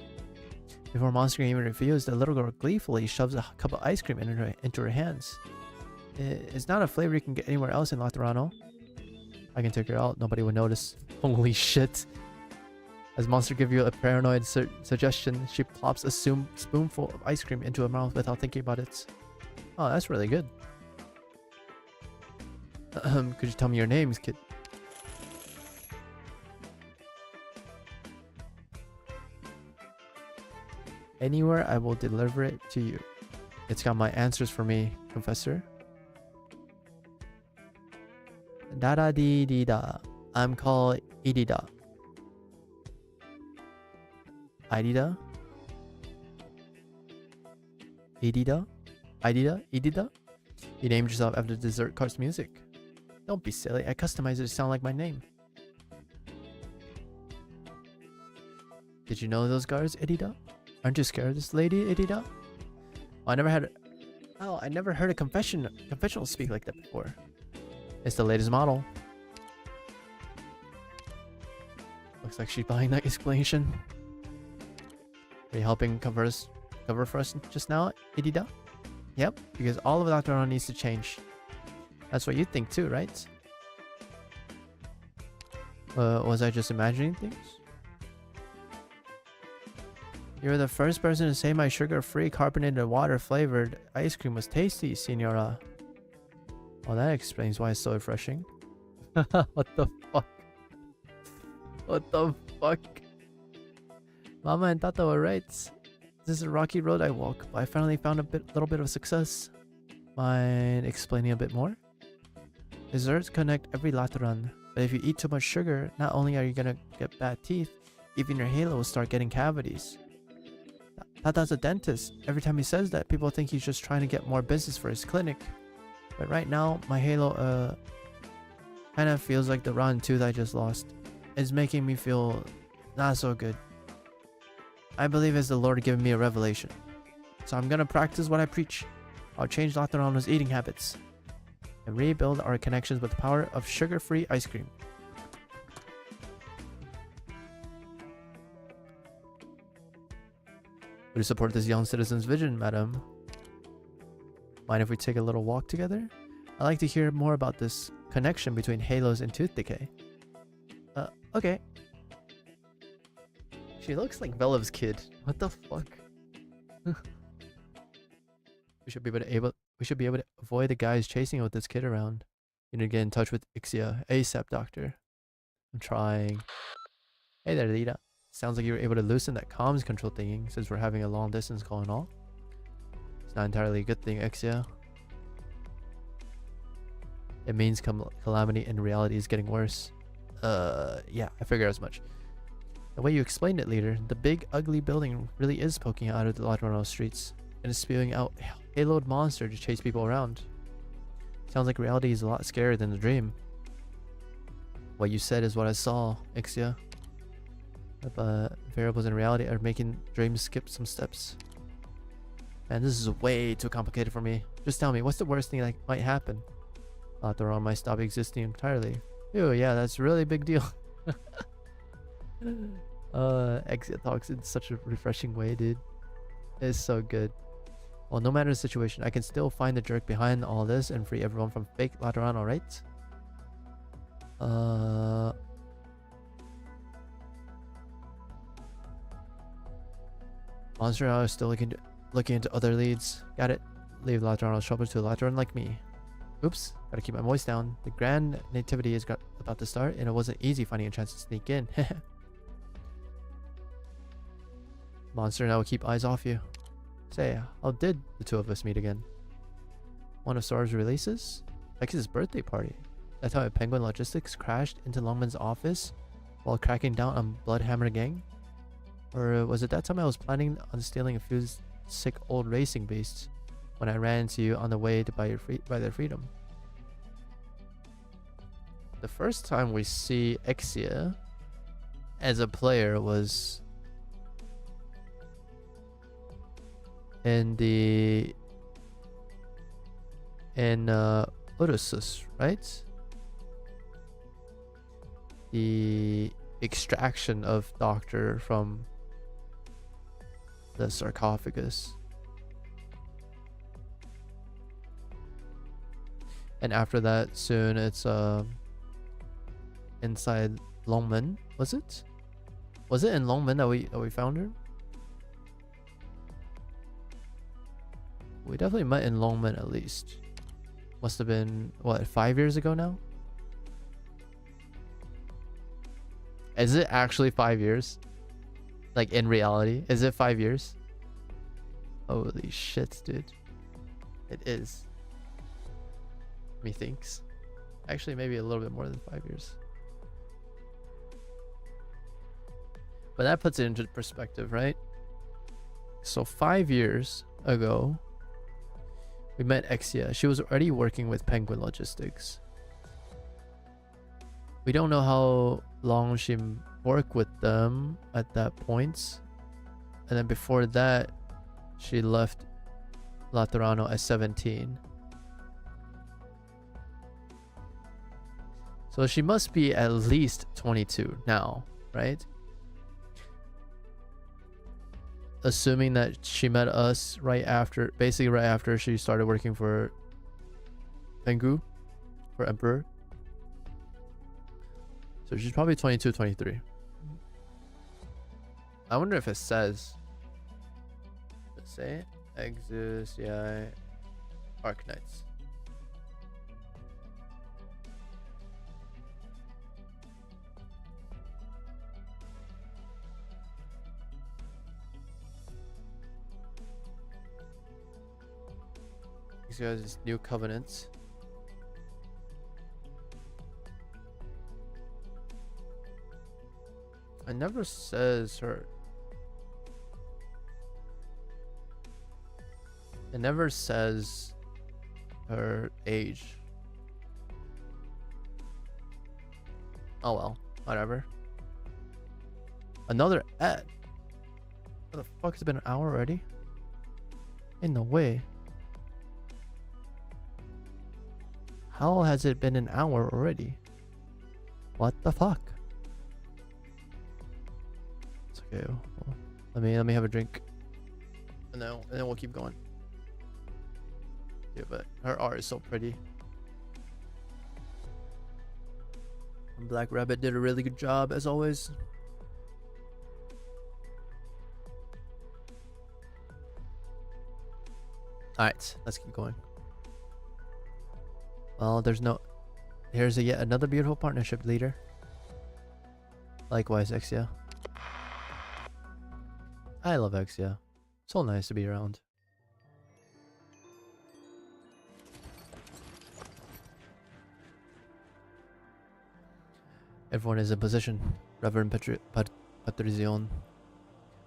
Before Monster can even refuse, the little girl gleefully shoves a cup of ice cream into her hands. It's not a flavor you can get anywhere else in Laterano. I can take her out, nobody would notice. Holy shit. As Monster gives you a paranoid suggestion, she plops a spoonful of ice cream into her mouth without thinking about it. Oh, that's really good. Could you tell me your names, kid? Anywhere I will deliver it to you. It's got my answers for me, Confessor. Da dee dee da. I'm called Idida. Idida? Idida? Idida? You named yourself after the dessert cart's music. Don't be silly, I customized it to sound like my name. Did you know those guards, Idida? Aren't you scared of this lady, Idida? Oh, I never heard a confessional speak like that before. It's the latest model. Looks like she's buying that explanation. Are you helping cover for us just now, Idida? Yep, because all of that needs to change. That's what you think too, right? Was I just imagining things? You're the first person to say my sugar-free carbonated water flavored ice cream was tasty, Senora. Well, that explains why it's so refreshing. What the fuck? What the fuck? Mama and Tata were right. This is a rocky road I walk, but I finally found a little bit of success. Mind explaining a bit more? Desserts connect every Lateran, but if you eat too much sugar, not only are you gonna get bad teeth, even your halo will start getting cavities. Tata's a dentist. Every time he says that, people think he's just trying to get more business for his clinic. But right now, my halo, kind of feels like the rotten tooth I just lost. It's making me feel not so good. I believe it's the Lord giving me a revelation. So I'm gonna practice what I preach. I'll change Laterano's eating habits and rebuild our connections with the power of sugar-free ice cream. Would you support this young citizen's vision, madam? Mind if we take a little walk together? I'd like to hear more about this connection between halos and tooth decay. Okay. She looks like Velev's kid. What the fuck? We should be able to avoid the guys chasing with this kid around. You need to get in touch with Ixia ASAP, doctor. I'm trying. Hey there, Lita. Sounds like you were able to loosen that comms control thingy since we're having a long distance call and all. It's not entirely a good thing, Ixia. It means calamity in reality is getting worse. Yeah, I figured as much. The way you explained it, leader, the big ugly building really is poking out of the Laterano streets and is spewing out haloed monster to chase people around. Sounds like reality is a lot scarier than the dream. What you said is what I saw, Ixia. But variables in reality are making dreams skip some steps. Man, this is way too complicated for me. Just tell me, what's the worst thing that might happen? Lateron might stop existing entirely. Ew, yeah, that's a really big deal. Exit talks in such a refreshing way, dude. It's so good. Well, no matter the situation, I can still find the jerk behind all this and free everyone from fake Laterano, right? Monster now is still looking into other leads. Got it. Leave Laterano's shopper to a Lateran like me. Oops, gotta keep my voice down. The grand nativity is about to start, and it wasn't easy finding a chance to sneak in. Monster now will keep eyes off you. Say, how did the two of us meet again? One of Sora's releases? X's birthday party. That's how Penguin Logistics crashed into Longman's office while cracking down on Bloodhammer Gang? Or was it that time I was planning on stealing a few sick old racing beasts when I ran into you on the way to buy their freedom? The first time we see Ixia as a player was in Odysseus, right? The extraction of Doctor from the sarcophagus. And after that, soon it's inside Longman. Was it? Was it in Longman that we found her? We definitely met in Longman at least. Must have been what, 5 years ago now? Is it actually 5 years? Like in reality, is it 5 years? Holy shit, dude! It is. Methinks. Actually, maybe a little bit more than 5 years. But that puts it into perspective, right? So 5 years ago, we met Ixia. She was already working with Penguin Logistics. We don't know how long she worked with them at that point. And then before that, she left Laterano at 17. So she must be at least 22 now, right? Assuming that she met us basically right after she started working for Pengu, for Emperor. So she's probably 22, 23. I wonder if it says. Let's say Exus, yeah, Arknights. These guys' new covenants. It never says her. It never says her age. Oh well, whatever. Another ad. What the fuck? It's been an hour already? In no way. How has it been an hour already? What the fuck? It's okay. Well, let me have a drink. And then we'll keep going. Yeah, but her art is so pretty. And Black Rabbit did a really good job as always. Alright, let's keep going. Well, here's yet another beautiful partnership leader. Likewise, Exia. I love Exia. So nice to be around. Everyone is in position. Reverend Patrizion.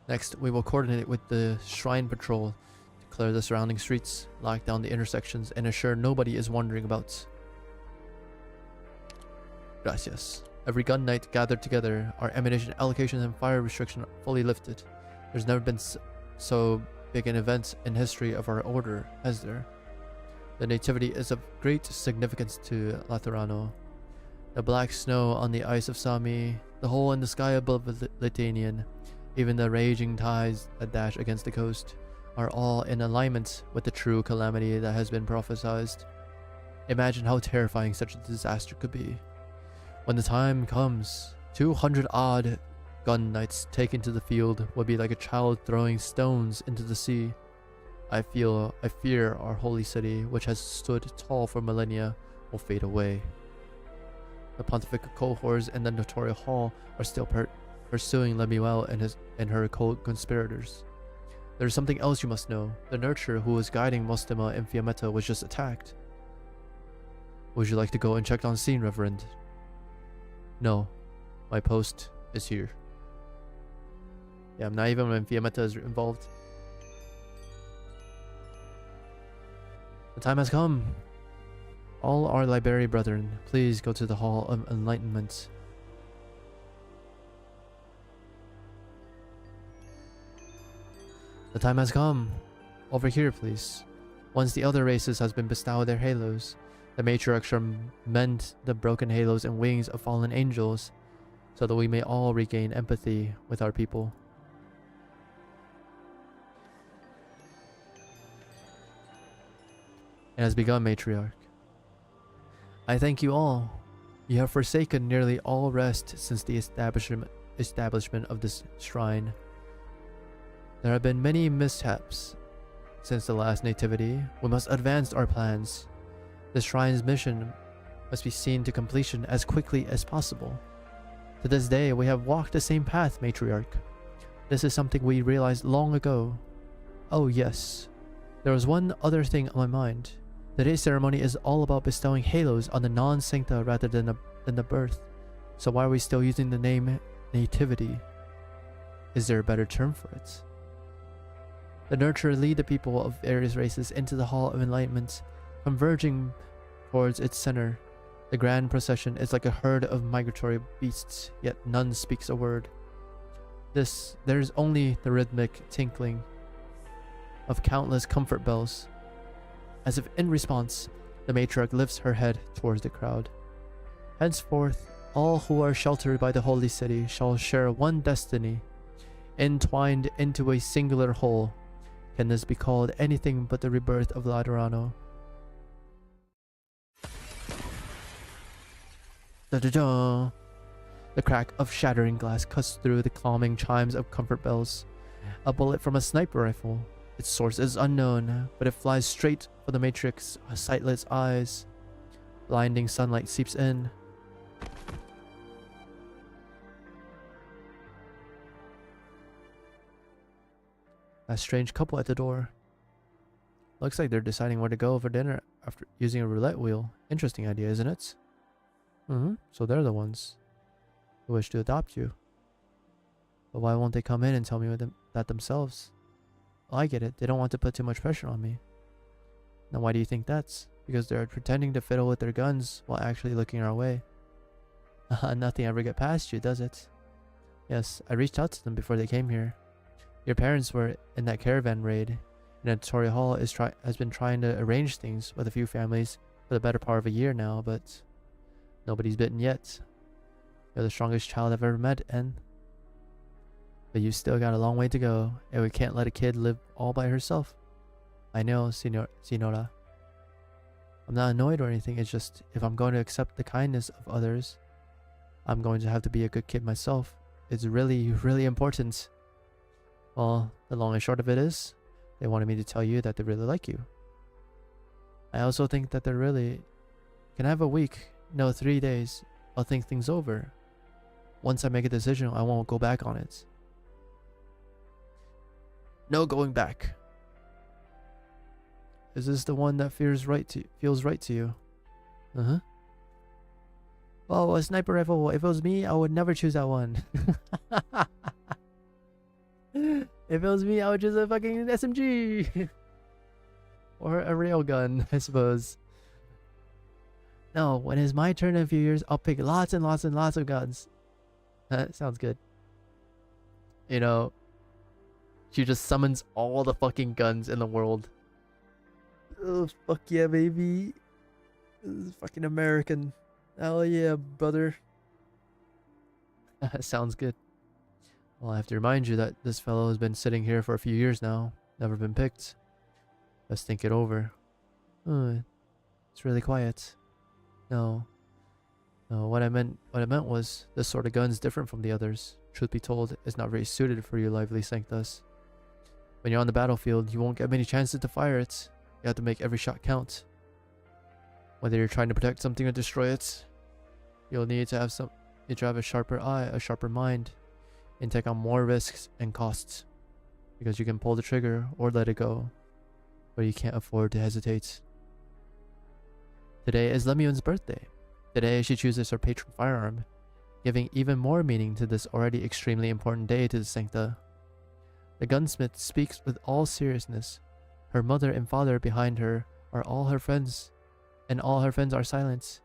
Next, we will coordinate with the Shrine Patrol to clear the surrounding streets, lock down the intersections, and ensure nobody is wandering about. Gracias. Every gun night gathered together, our ammunition allocation and fire restriction are fully lifted. There's never been so big an event in history of our order, has there? The nativity is of great significance to Laterano. The black snow on the ice of Sami, the hole in the sky above Litanian, even the raging tides that dash against the coast, are all in alignment with the true calamity that has been prophesied. Imagine how terrifying such a disaster could be. When the time comes, 200-odd gun knights taken to the field would be like a child throwing stones into the sea. I fear our holy city, which has stood tall for millennia, will fade away. The pontifical cohorts in the Notorial Hall are still pursuing Lemuel and her co-conspirators. There is something else you must know. The Nurture who was guiding Mostima and Fiammetta was just attacked. Would you like to go and check on scene, Reverend? No. My post is here. Yeah, not even when Fiammetta is involved. The time has come. All our Liberi brethren, please go to the Hall of Enlightenment. The time has come. Over here, please. Once the other races has been bestowed their halos, the matriarch shall mend the broken halos and wings of fallen angels, so that we may all regain empathy with our people. It has begun, matriarch. I thank you all. You have forsaken nearly all rest since the establishment of this shrine. There have been many mishaps since the last nativity. We must advance our plans. The shrine's mission must be seen to completion as quickly as possible. To this day, we have walked the same path, matriarch. This is something we realized long ago. Oh yes, there was one other thing on my mind. Today's ceremony is all about bestowing halos on the non-sancta rather than the birth. So why are we still using the name nativity? Is there a better term for it? The Nurture lead the people of various races into the Hall of Enlightenment, converging towards its center. The grand procession is like a herd of migratory beasts, yet none speaks a word. There's only the rhythmic tinkling of countless comfort bells. As if in response, the matriarch lifts her head towards the crowd. Henceforth, all who are sheltered by the holy city shall share one destiny, entwined into a singular whole. Can this be called anything but the rebirth of Laterano? Da-da-da! The crack of shattering glass cuts through the calming chimes of comfort bells. A bullet from a sniper rifle. Its source is unknown, but it flies straight for the Matrix's sightless eyes. Blinding sunlight seeps in. A strange couple at the door. Looks like they're deciding where to go for dinner after using a roulette wheel. Interesting idea, isn't it? So they're the ones who wish to adopt you. But why won't they come in and tell me that themselves? Well, I get it. They don't want to put too much pressure on me. Now why do you think that's? Because they're pretending to fiddle with their guns while actually looking our way. Nothing ever get past you, does it? Yes, I reached out to them before they came here. Your parents were in that caravan raid, and Notorial Hall has been trying to arrange things with a few families for the better part of a year now, but nobody's bitten yet. You're the strongest child I've ever met, and But you still got a long way to go, and we can't let a kid live all by herself. I know, Signora. I'm not annoyed or anything, it's just, if I'm going to accept the kindness of others, I'm going to have to be a good kid myself. It's really, really important. Well, the long and short of it is, they wanted me to tell you that they really like you. I also think that they're really... Can I have a week? No, 3 days. I'll think things over. Once I make a decision, I won't go back on it. No going back. Is this the one that feels right to you? Uh-huh. Oh, a sniper rifle. If it was me, I would never choose that one. If it was me, I would choose a fucking SMG. Or a railgun, I suppose. No, when it's my turn in a few years, I'll pick lots and lots and lots of guns. Sounds good. You know, she just summons all the fucking guns in the world. Oh, fuck yeah, baby. This is fucking American. Hell yeah, brother. Sounds good. Well, I have to remind you that this fellow has been sitting here for a few years now. Never been picked. Let's think it over. It's really quiet. No, what I meant was, this sort of gun's different from the others. Truth be told, it's not very suited for your lively Sanctus. When you're on the battlefield, you won't get many chances to fire it. You have to make every shot count. Whether you're trying to protect something or destroy it, you'll need to have a sharper eye, a sharper mind, and take on more risks and costs. Because you can pull the trigger or let it go, but you can't afford to hesitate. Today is Lemion's birthday. Today she chooses her patron firearm, giving even more meaning to this already extremely important day to the Sancta. The gunsmith speaks with all seriousness. Her mother and father behind her are all her friends, and all her friends are silent.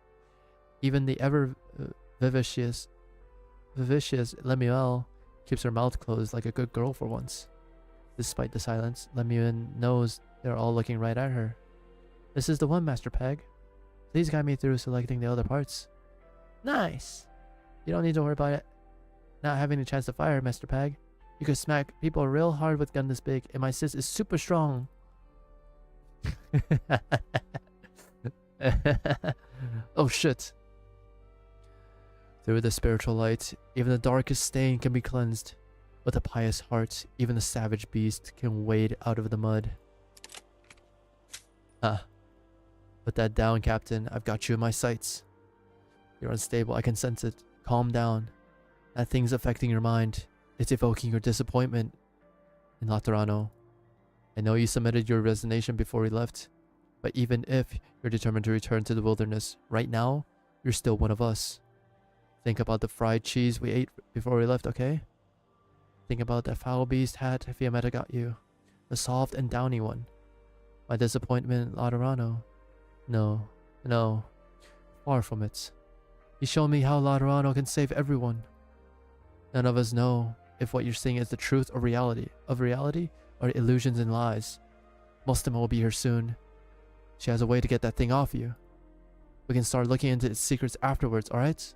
Even the ever vivacious Lemuel keeps her mouth closed like a good girl for once. Despite the silence, Lemuel knows they're all looking right at her. This is the one, Master Peg. Please guide me through selecting the other parts. Nice! You don't need to worry about it not having a chance to fire, Master Peg. You could smack people real hard with a gun this big, and my sis is super strong. Oh shit. Through the spiritual light, even the darkest stain can be cleansed. With a pious heart, even the savage beast can wade out of the mud. Put that down, Captain. I've got you in my sights. You're unstable. I can sense it. Calm down. That thing's affecting your mind. It's evoking your disappointment in Laterano. I know you submitted your resignation before we left, but even if you're determined to return to the wilderness, right now, you're still one of us. Think about the fried cheese we ate before we left, okay? Think about that foul beast hat Fiametta got you. The soft and downy one. My disappointment in Laterano. No. Far from it. You showed me how Laterano can save everyone. None of us know if what you're seeing is the truth or reality. Of reality or illusions and lies. Mostima will be here soon. She has a way to get that thing off you. We can start looking into its secrets afterwards, alright?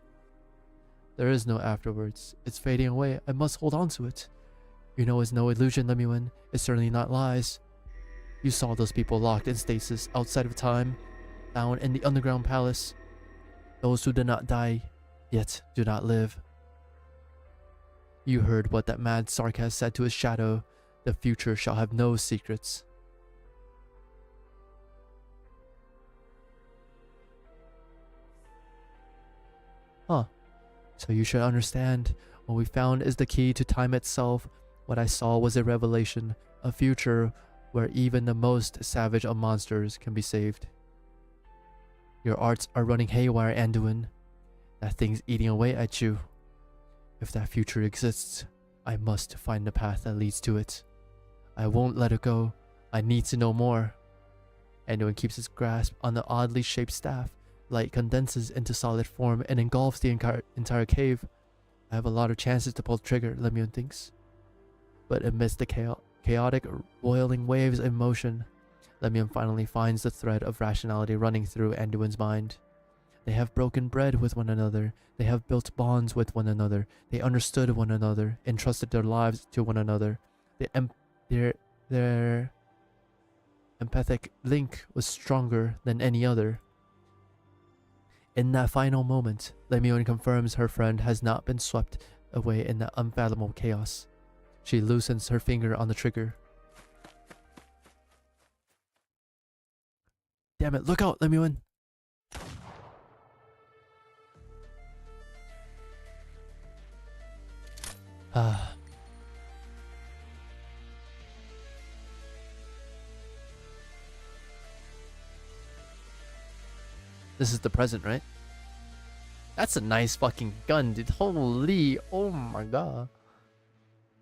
There is no afterwards. It's fading away. I must hold on to it. You know it's no illusion, Lemuel. It's certainly not lies. You saw those people locked in stasis outside of time, down in the underground palace. Those who did not die, yet do not live. You heard what that mad Sarkaz said to his shadow. The future shall have no secrets. So you should understand, what we found is the key to time itself. What I saw was a revelation, a future where even the most savage of monsters can be saved. Your arts are running haywire, Anduin. That thing's eating away at you. If that future exists, I must find the path that leads to it. I won't let it go. I need to know more. Anduin keeps his grasp on the oddly shaped staff. Light condenses into solid form and engulfs the entire cave. I have a lot of chances to pull the trigger, Lemuel thinks. But amidst the chaotic, boiling waves of emotion, Lemuel finally finds the thread of rationality running through Anduin's mind. They have broken bread with one another. They have built bonds with one another. They understood one another, entrusted their lives to one another. Their empathic link was stronger than any other. In that final moment, Lemyon confirms her friend has not been swept away in that unfathomable chaos. She loosens her finger on the trigger. Damn it, look out, Lemyon! Ah. This is the present, right? That's a nice fucking gun, dude. Holy, oh my god.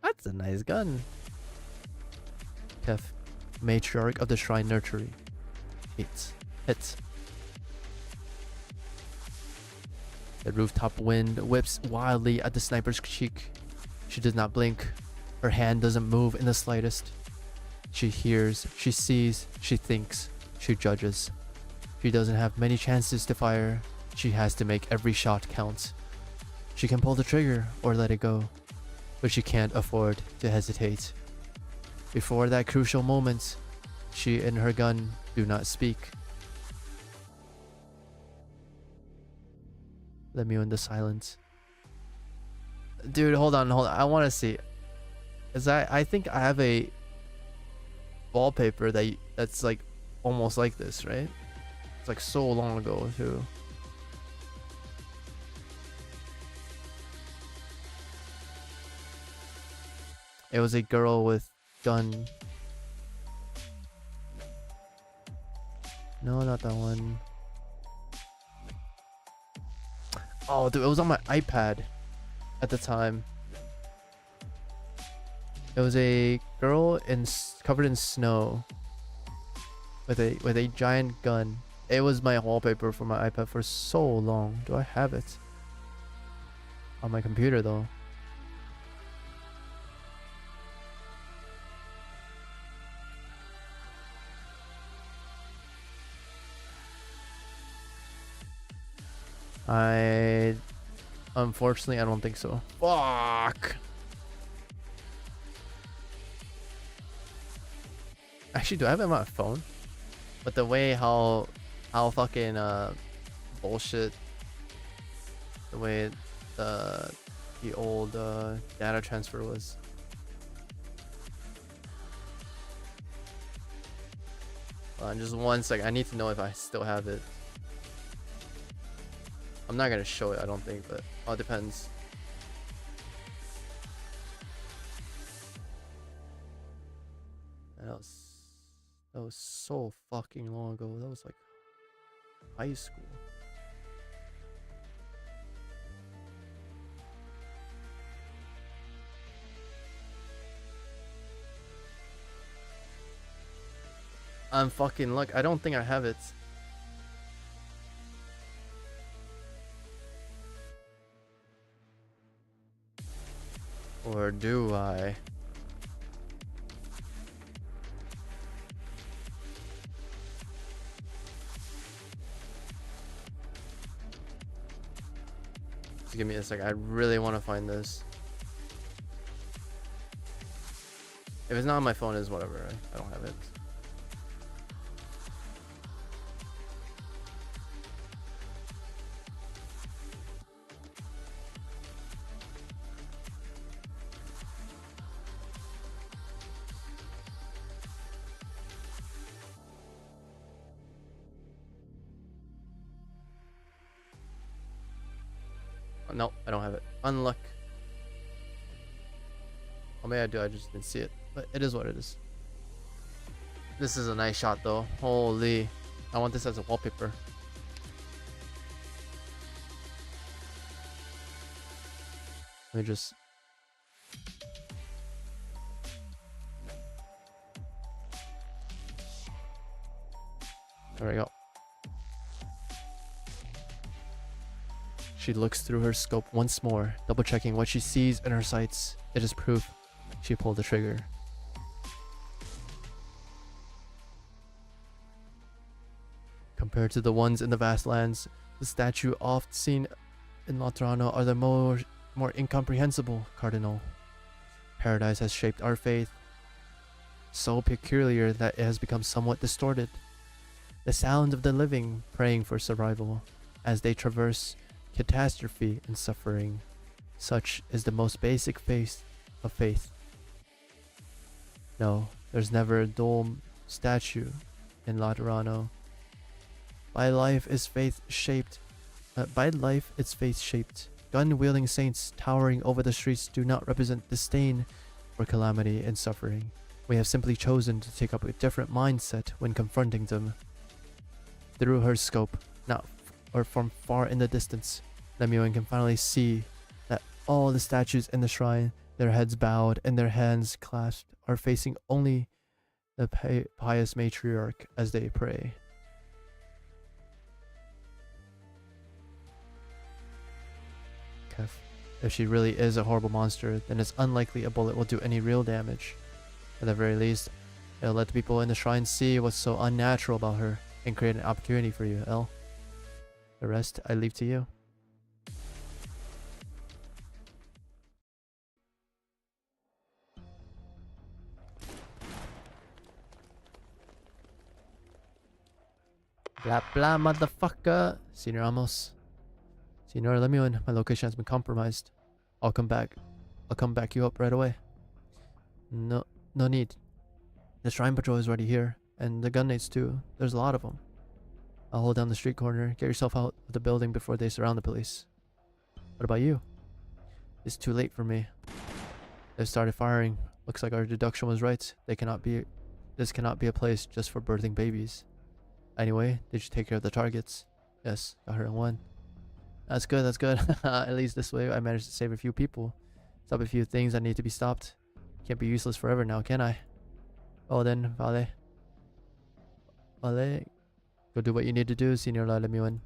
That's a nice gun. Kef, matriarch of the shrine nursery. Hits. The rooftop wind whips wildly at the sniper's cheek. She does not blink. Her hand doesn't move in the slightest. She hears, she sees, she thinks, she judges. She doesn't have many chances to fire. She has to make every shot count. She can pull the trigger or let it go, but she can't afford to hesitate. Before that crucial moment, she and her gun do not speak. Let me in the silence. Dude, hold on. I want to see. I think I have a wallpaper that's like almost like this, right? It's like so long ago too. It was a girl with gun. No, not that one. Oh, dude, it was on my iPad at the time. It was a girl covered in snow with a giant gun. It was my wallpaper for my iPad for so long. Do I have it? On my computer though. Unfortunately, I don't think so. Fuck. Actually, do I have it on my phone? But the way how fucking bullshit the way the old data transfer was. Just one sec. I need to know if I still have it. I'm not gonna show it, I don't think, but it depends. That was so fucking long ago. That was like high school. I'm fucking luck. I don't think I have it. Or do I? Just give me a sec. I really want to find this. If it's not on my phone, it's whatever. I don't have it. No, I don't have it. Unluck. Or maybe I do, I just didn't see it. But it is what it is. This is a nice shot though. Holy. I want this as a wallpaper. Let me just... There we go. She looks through her scope once more, double checking what she sees in her sights. It is proof. She pulled the trigger. Compared to the ones in the vast lands, The statue oft seen in Laterano are the more incomprehensible, Cardinal. Paradise has shaped our faith so peculiar that it has become somewhat distorted. The sound of the living praying for survival as they traverse catastrophe and suffering. Such is the most basic faith of faith. No, there's never a dull statue in Laterano. By life its faith shaped. Gun-wielding saints towering over the streets do not represent disdain or calamity and suffering. We have simply chosen to take up a different mindset when confronting them. Through her scope, or from far in the distance, Lemuel can finally see that all the statues in the shrine, their heads bowed and their hands clasped, are facing only the pious matriarch as they pray. If she really is a horrible monster, then it's unlikely a bullet will do any real damage. At the very least, it'll let the people in the shrine see what's so unnatural about her and create an opportunity for you, El. The rest, I leave to you. Blah blah, motherfucker. Senor Amos. Senor, let me in. My location has been compromised. I'll come back. I'll come back you up right away. No need. The shrine patrol is already here. And the Arknights too. There's a lot of them. I'll hold down the street corner. Get yourself out of the building before they surround the police. What about you? It's too late for me. They've started firing. Looks like our deduction was right. This cannot be a place just for birthing babies. Anyway, did you take care of the targets? Yes, got her in one. That's good, that's good. At least this way I managed to save a few people. Stop a few things that need to be stopped. Can't be useless forever now, can I? Oh then, Vale. Vale. Go do what you need to do, Senor Lemuel.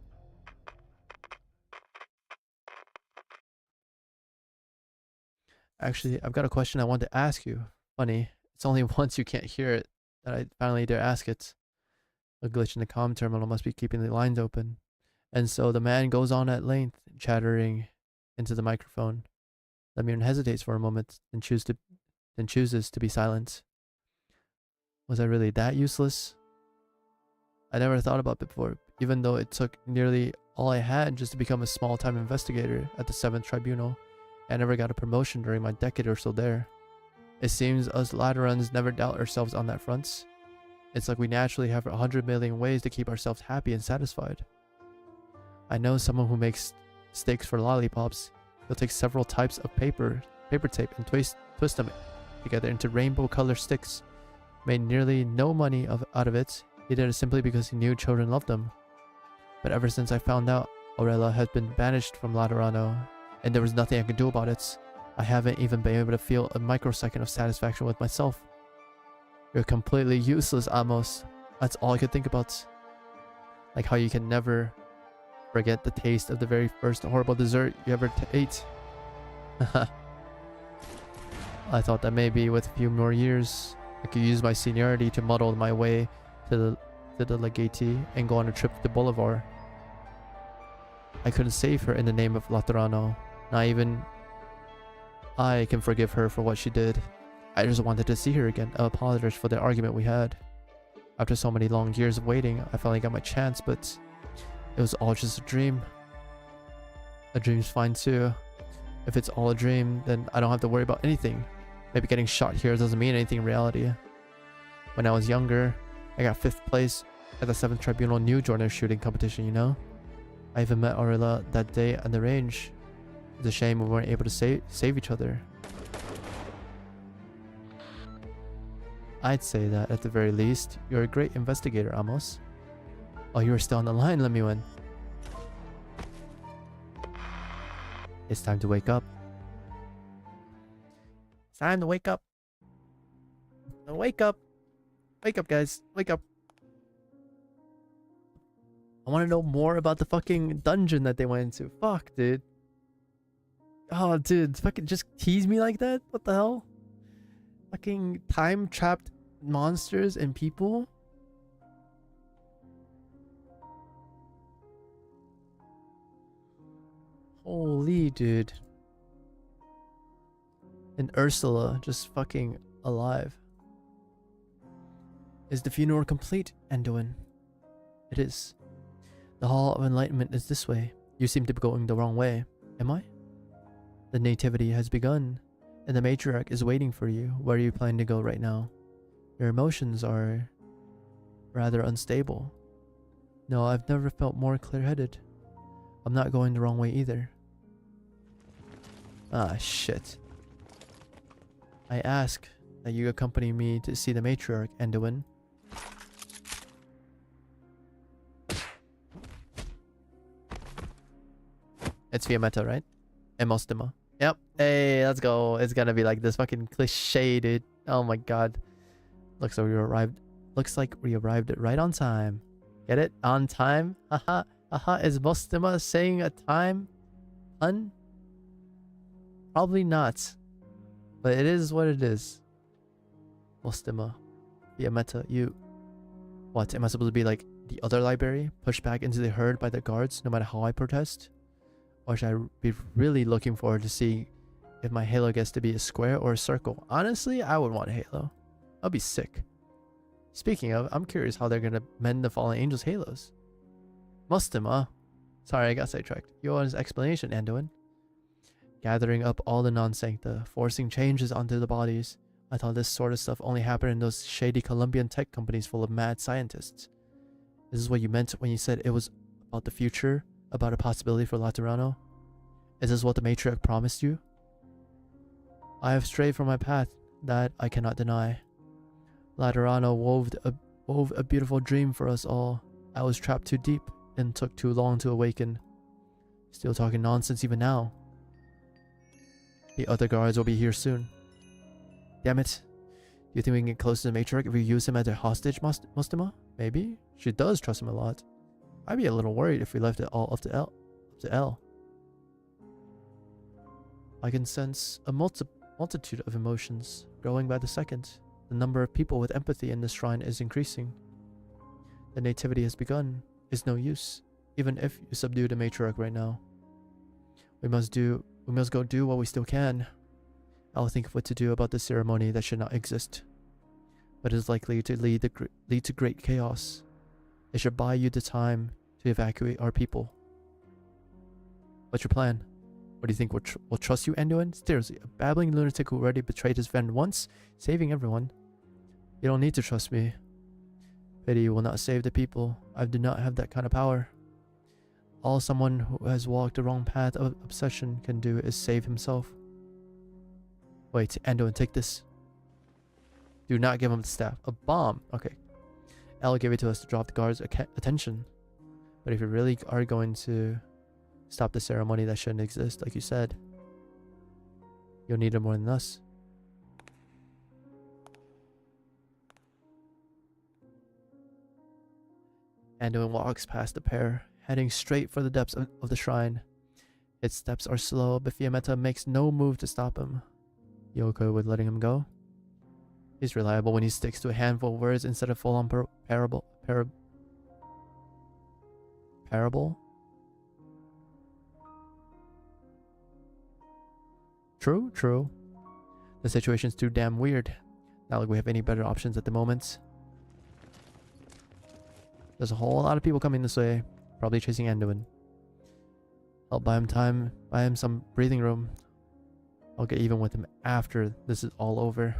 Actually, I've got a question I want to ask you. Funny, it's only once you can't hear it that I finally dare ask it. A glitch in the comm terminal must be keeping the lines open. And so the man goes on at length, chattering into the microphone. Lemuel hesitates for a moment, then chooses to be silent. Was I really that useless? I never thought about it before, even though it took nearly all I had just to become a small-time investigator at the 7th Tribunal. I never got a promotion during my decade or so there. It seems us Laterans never doubt ourselves on that front. It's like we naturally have 100 million ways to keep ourselves happy and satisfied. I know someone who makes stakes for lollipops. He'll take several types of paper tape and twist them together into rainbow color sticks. Made nearly no money out of it. He did it simply because he knew children loved them. But ever since I found out Aurela has been banished from Laterano, and there was nothing I could do about it, I haven't even been able to feel a microsecond of satisfaction with myself. You're completely useless, Amos. That's all I could think about. Like how you can never forget the taste of the very first horrible dessert you ever ate. I thought that maybe with a few more years, I could use my seniority to muddle my way to the Legati and go on a trip to the Boulevard. I couldn't save her in the name of Laterano. Not even I can forgive her for what she did. I just wanted to see her again. I apologize for the argument we had. After so many long years of waiting, I finally got my chance, but it was all just a dream. A dream's fine too. If it's all a dream, then I don't have to worry about anything. Maybe getting shot here doesn't mean anything in reality. When I was younger, I got 5th place at the 7th Tribunal New Joiner shooting competition, you know? I even met Aurela that day on the range. It's a shame we weren't able to save each other. I'd say that at the very least, you're a great investigator, Amos. Oh, you were still on the line, Lemuel. It's time to wake up. It's time to wake up. Wake up. Wake up, guys. Wake up. I want to know more about the fucking dungeon that they went into. Fuck, dude. Oh, dude. Fucking just tease me like that? What the hell? Fucking time-trapped monsters and people? Holy dude. And Ursula just fucking alive. Is the funeral complete, Anduin? It is. The Hall of Enlightenment is this way. You seem to be going the wrong way. Am I? The nativity has begun, and the matriarch is waiting for you. Where are you planning to go right now? Your emotions are rather unstable. No, I've never felt more clear-headed. I'm not going the wrong way either. Ah, shit. I ask that you accompany me to see the matriarch, Anduin. It's Fiammetta, right? Emostema. Yep. Hey, let's go. It's gonna be like this fucking cliche, dude. Oh my god. Looks like we arrived. Looks like we arrived right on time. Get it? On time? Haha. Haha. Is Mostema saying a time pun? Probably not. But it is what it is. Mostema. Fiammetta, you... What? Am I supposed to be like the other library? Pushed back into the herd by the guards no matter how I protest? Or should I be really looking forward to see if my halo gets to be a square or a circle? Honestly, I would want a halo. I'll be sick. Speaking of, I'm curious how they're gonna mend the fallen angels' halos. Mostema. Sorry, I got sidetracked. You want his explanation, Anduin? Gathering up all the non-sancta, forcing changes onto the bodies. I thought this sort of stuff only happened in those shady Colombian tech companies full of mad scientists. This is what you meant when you said it was about the future, about a possibility for Laterano? Is this what the matriarch promised you? I have strayed from my path, that I cannot deny. Laterano wove a beautiful dream for us all. I was trapped too deep and took too long to awaken. Still talking nonsense even now. The other guards will be here soon. Damn it. Do you think we can get close to the matriarch if we use him as a hostage, Mostema? Maybe. She does trust him a lot. I'd be a little worried if we left it all up to L. I can sense a multitude of emotions growing by the second. The number of people with empathy in this shrine is increasing. The nativity has begun. It's no use, even if you subdue the matriarch right now. We must go do what we still can. I'll think of what to do about the ceremony that should not exist, but is likely to lead to great chaos. It should buy you the time to evacuate our people. What's your plan? What do you think we'll trust you, Anduin? Seriously, a babbling lunatic who already betrayed his friend once, saving everyone. You don't need to trust me. Pity will not save the people. I do not have that kind of power. All someone who has walked the wrong path of obsession can do is save himself. Wait, Anduin, take this. Do not give him the staff. A bomb. Okay. Elle gave it to us to draw the guards' attention. But if you really are going to stop the ceremony that shouldn't exist, like you said, you'll need it more than us. Anduin walks past the pair, heading straight for the depths of the shrine. Its steps are slow, but Fiammetta makes no move to stop him. You okay with letting him go? He's reliable when he sticks to a handful of words instead of full-on parable. True. The situation's too damn weird. Not like we have any better options at the moment. There's a whole lot of people coming this way, probably chasing Anduin. I'll buy him some breathing room. I'll get even with him after this is all over.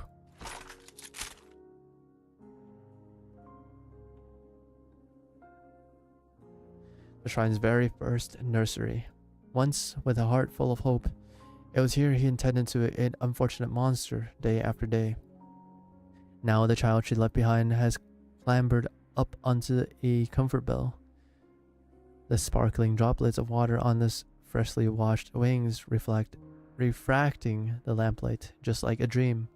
The shrine's very first nursery. Once, with a heart full of hope, it was here he intended to an unfortunate monster day after day. Now the child she left behind has clambered up onto a comfort bell. The sparkling droplets of water on this freshly washed wings refracting the lamplight, just like a dream.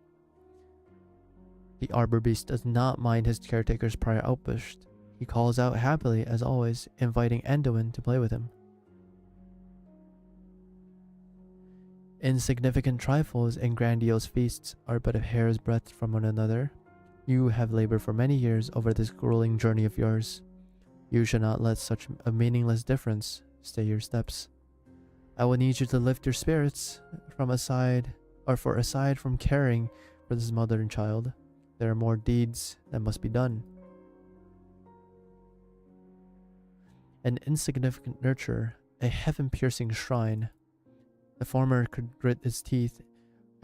The arbor beast does not mind his caretaker's prior outburst. He calls out happily as always, inviting Anduin to play with him. Insignificant trifles and grandiose feasts are but a hair's breadth from one another. You have labored for many years over this grueling journey of yours. You should not let such a meaningless difference stay your steps. I will need you to lift your spirits aside from caring for this mother and child. There are more deeds that must be done. An insignificant nurture, a heaven-piercing shrine. The farmer could grit his teeth,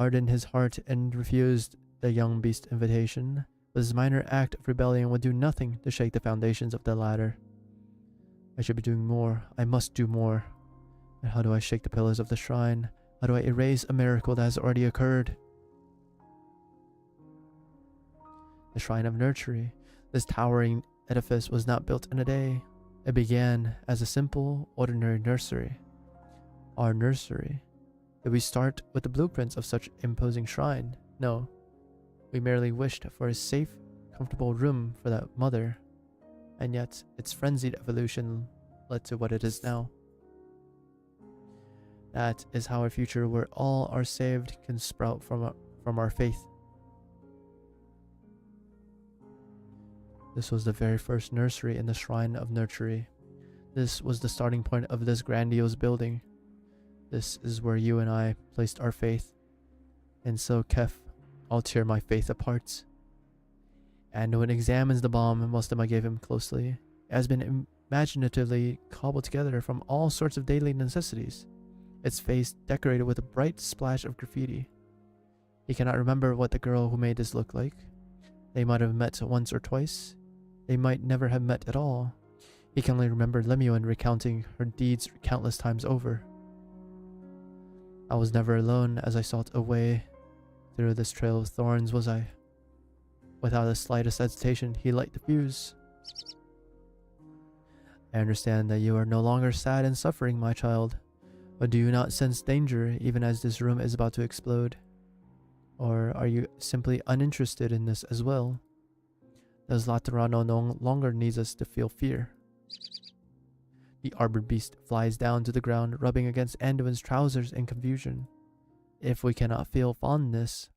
hardened his heart, and refused the young beast's invitation. But this minor act of rebellion would do nothing to shake the foundations of the ladder. I should be doing more. I must do more. And how do I shake the pillars of the shrine? How do I erase a miracle that has already occurred? The Shrine of Nursery. This towering edifice was not built in a day. It began as a simple, ordinary nursery. Our nursery. Did we start with the blueprints of such imposing shrine? No. We merely wished for a safe, comfortable room for that mother. And yet, its frenzied evolution led to what it is now. That is how a future where all are saved can sprout from our faith. This was the very first nursery in the Shrine of Nursery. This was the starting point of this grandiose building. This is where you and I placed our faith. And so, Kef, I'll tear my faith apart. Anduin examines the bomb Mostima gave him closely. It has been imaginatively cobbled together from all sorts of daily necessities. Its face decorated with a bright splash of graffiti. He cannot remember what the girl who made this looked like. They might have met once or twice. They might never have met at all. He can only remember Lemuel recounting her deeds countless times over. I was never alone as I sought a way through this trail of thorns, was I? Without the slightest hesitation, he lighted the fuse. I understand that you are no longer sad and suffering, my child. But do you not sense danger even as this room is about to explode? Or are you simply uninterested in this as well? Does Laterano no longer need us to feel fear? The arbor beast flies down to the ground, rubbing against Anduin's trousers in confusion. If we cannot feel fondness,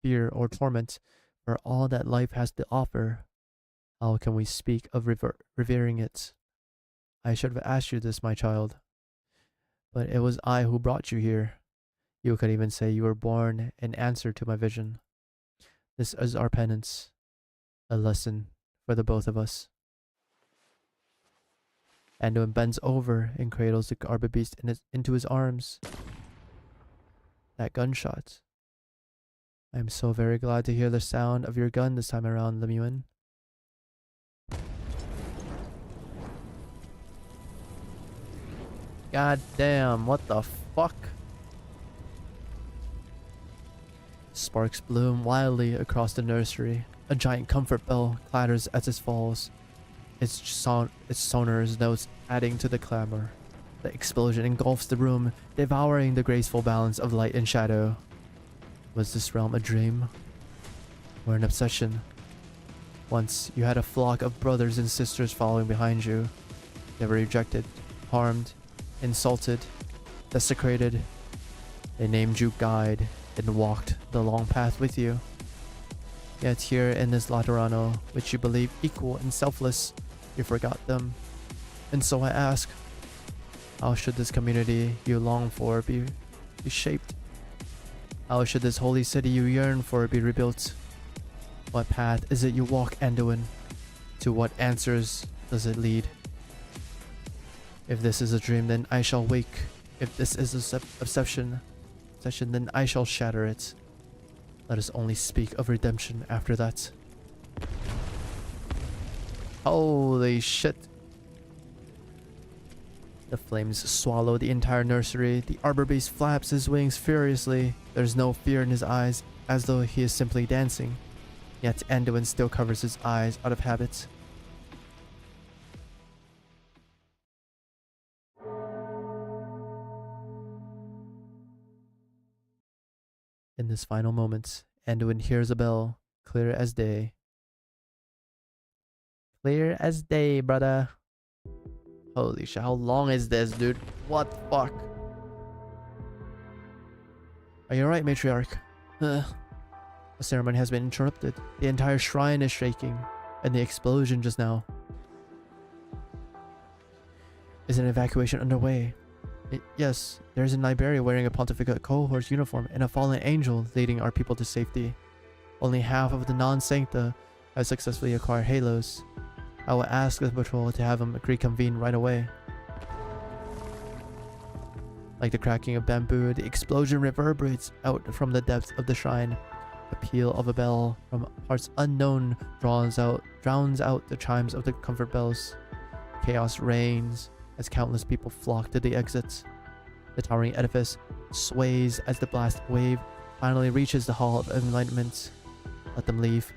fear, or torment for all that life has to offer, how can we speak of revering it? I should have asked you this, my child. But it was I who brought you here. You could even say you were born in answer to my vision. This is our penance, a lesson for the both of us. Anduin bends over and cradles the arbor beast into his arms. That gunshot. I am so very glad to hear the sound of your gun this time around, Lemuel. God damn, what the fuck? Sparks bloom wildly across the nursery. A giant comfort bell clatters as it falls, its sonorous notes adding to the clamor. The explosion engulfs the room, devouring the graceful balance of light and shadow. Was this realm a dream? Or an obsession? Once, you had a flock of brothers and sisters following behind you. They were rejected, harmed, insulted, desecrated. They named you guide and walked the long path with you. Yet here in this Laterano, which you believe equal and selfless, you forgot them. And so I ask, how should this community you long for be shaped? How should this holy city you yearn for be rebuilt? What path is it you walk, Anduin? To what answers does it lead? If this is a dream, then I shall wake. If this is a obsession, then I shall shatter it. Let us only speak of redemption after that. Holy shit. The flames swallow the entire nursery. The arbor beast flaps his wings furiously. There's no fear in his eyes, as though he is simply dancing. Yet Anduin still covers his eyes out of habit. In this final moment, Anduin hears a bell, clear as day. Clear as day, brother. Holy shit, how long is this, dude? What the fuck? Are you alright, matriarch? The ceremony has been interrupted. The entire shrine is shaking, and the explosion just now. Is an evacuation underway? Yes, there's an Liberia wearing a pontifical cohort's uniform and a fallen angel leading our people to safety. Only half of the non-sancta have successfully acquired halos. I will ask the patrol to have them reconvene right away. Like the cracking of bamboo, the explosion reverberates out from the depths of the shrine. The peal of a bell from parts unknown drowns out the chimes of the comfort bells. Chaos reigns as countless people flock to the exits. The towering edifice sways as the blast wave finally reaches the Hall of Enlightenment. Let them leave.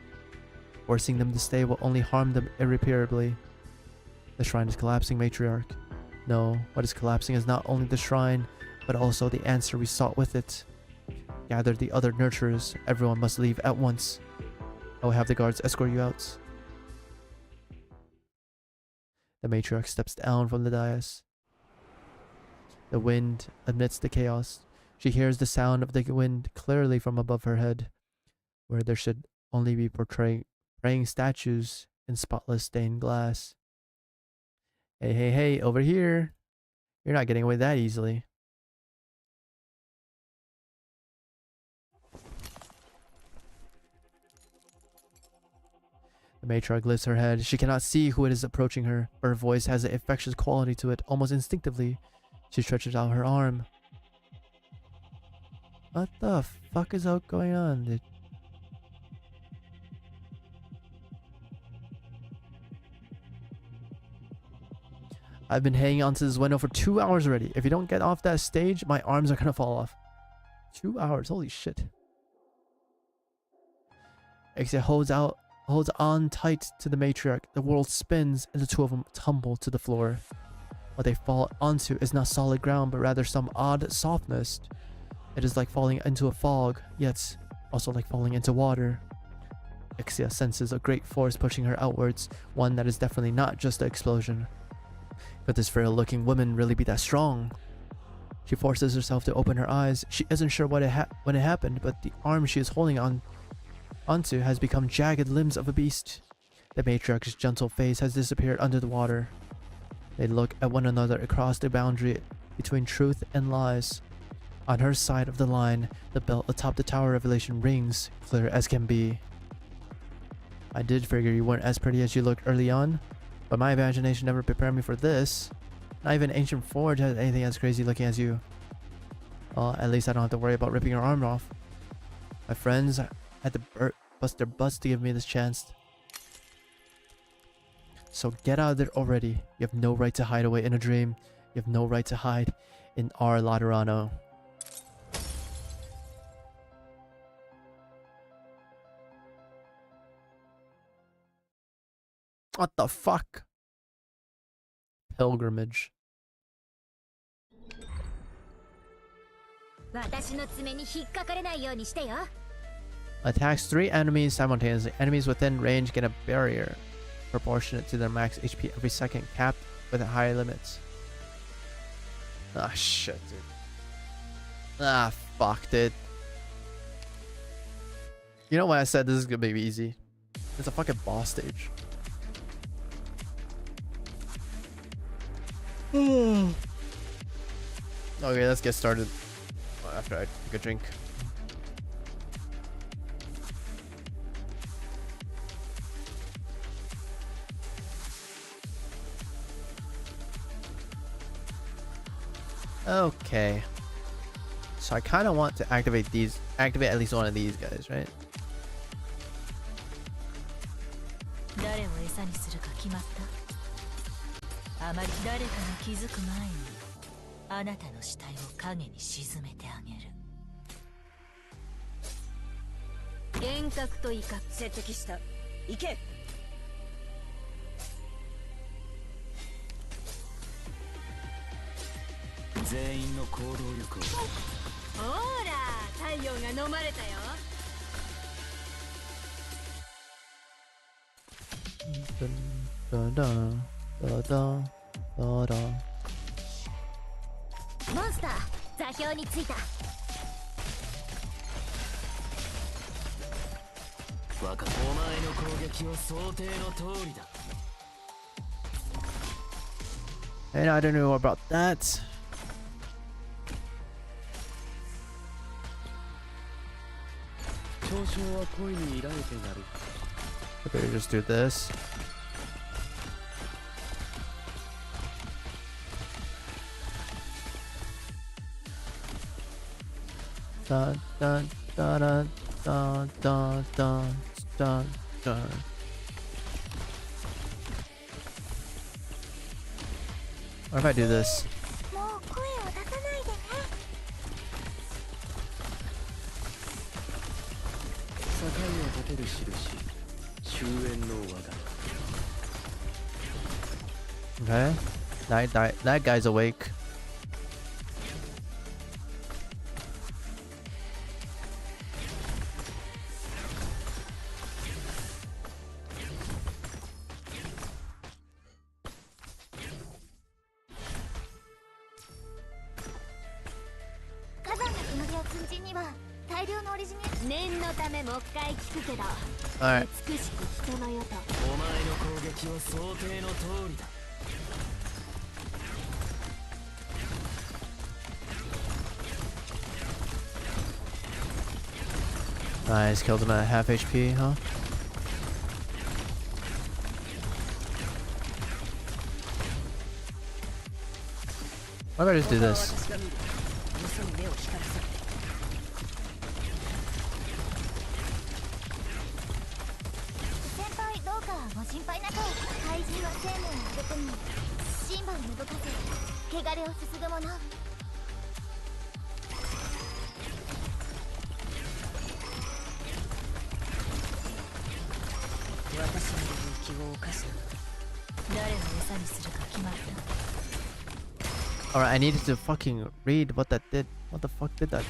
Forcing them to stay will only harm them irreparably. The shrine is collapsing, matriarch. No, what is collapsing is not only the shrine, but also the answer we sought with it. Gather the other nurturers. Everyone must leave at once. I will have the guards escort you out. The matriarch steps down from the dais. The wind amidst the chaos. She hears the sound of the wind clearly from above her head, where there should only be praying statues in spotless stained glass. Hey, hey, hey, over here. You're not getting away that easily. The matriarch lifts her head. She cannot see who it is approaching her, but her voice has an infectious quality to it. Almost instinctively, she stretches out her arm. What the fuck is out going on, dude? I've been hanging onto this window for 2 hours already. If you don't get off that stage, my arms are gonna fall off. 2 hours, holy shit. Exit holds on tight to the matriarch. The world spins and the two of them tumble to the floor. What they fall onto is not solid ground, but rather some odd softness. It is like falling into a fog, yet also like falling into water. Ixia senses a great force pushing her outwards, one that is definitely not just an explosion. Could this frail-looking woman really be that strong? She forces herself to open her eyes. She isn't sure when it happened, but the arm she is holding onto has become jagged limbs of a beast. The matriarch's gentle face has disappeared under the water. They look at one another across the boundary between truth and lies. On her side of the line, the bell atop the tower revelation rings, clear as can be. I did figure you weren't as pretty as you looked early on, but my imagination never prepared me for this. Not even Ancient Forge has anything as crazy looking as you. Well, at least I don't have to worry about ripping your arm off. My friends had to bust their butts to give me this chance. So get out of there already. You have no right to hide away in a dream. You have no right to hide in our Laterano. What the fuck? Pilgrimage. Attacks 3 enemies simultaneously. Enemies within range get a barrier proportionate to their max HP every second, capped with high limits. Ah, shit, dude. Ah, fuck, dude. You know why I said this is gonna be easy? It's a fucking boss stage. Okay, let's get started. After I take a drink. Okay. So I kind of want to activate at least one of these guys, right? And I don't know about that. 嘲笑は恋に抱いてなる。 Okay, just do this. Dun dun dun dun dun dun dun dun. What if I do this? もう声を出さないでね。境を立てる印。終焉の輪が。 Okay. That guy's awake. Alright. 美しく人の世とお前の攻撃は想定の通りだ。 Nice, killed him at half HP, huh? Why don't I just do this? 私が見る。よそに目を光らせる。先輩どうかご心配なく。怪人は生命を受け止め、シンバル芽吹かせ、汚れをすすぐもの。私の武器を犯すな。誰を餌にするか決まった。 Alright, I needed to fucking read what that did. What the fuck did that do?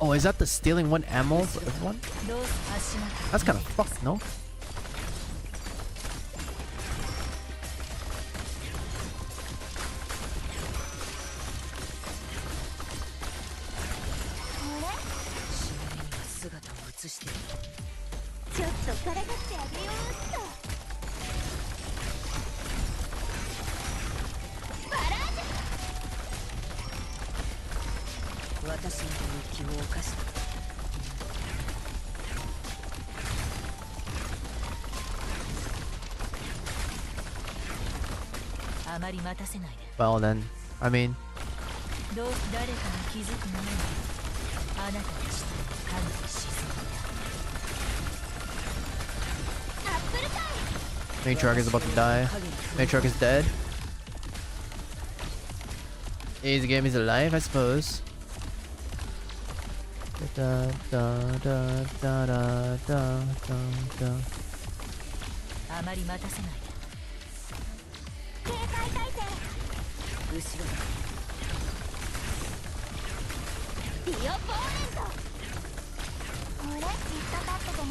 Oh, is that the stealing one ammo for everyone? That's kind of fucked, no? Just ちょっとからかってあげようっと。バラージュ。私の武器を犯した。 あまり待たせないで。 Well then, I mean... 誰かに気づく前にあなたの下に神に沈んだ。 Matriarch is about to die. Matriarch is dead. Easy game is alive, I suppose. Da da da da da da da. あまり待たせないで。警戒態勢。後ろだ。ディオポーネント。これ、じっと立っててね。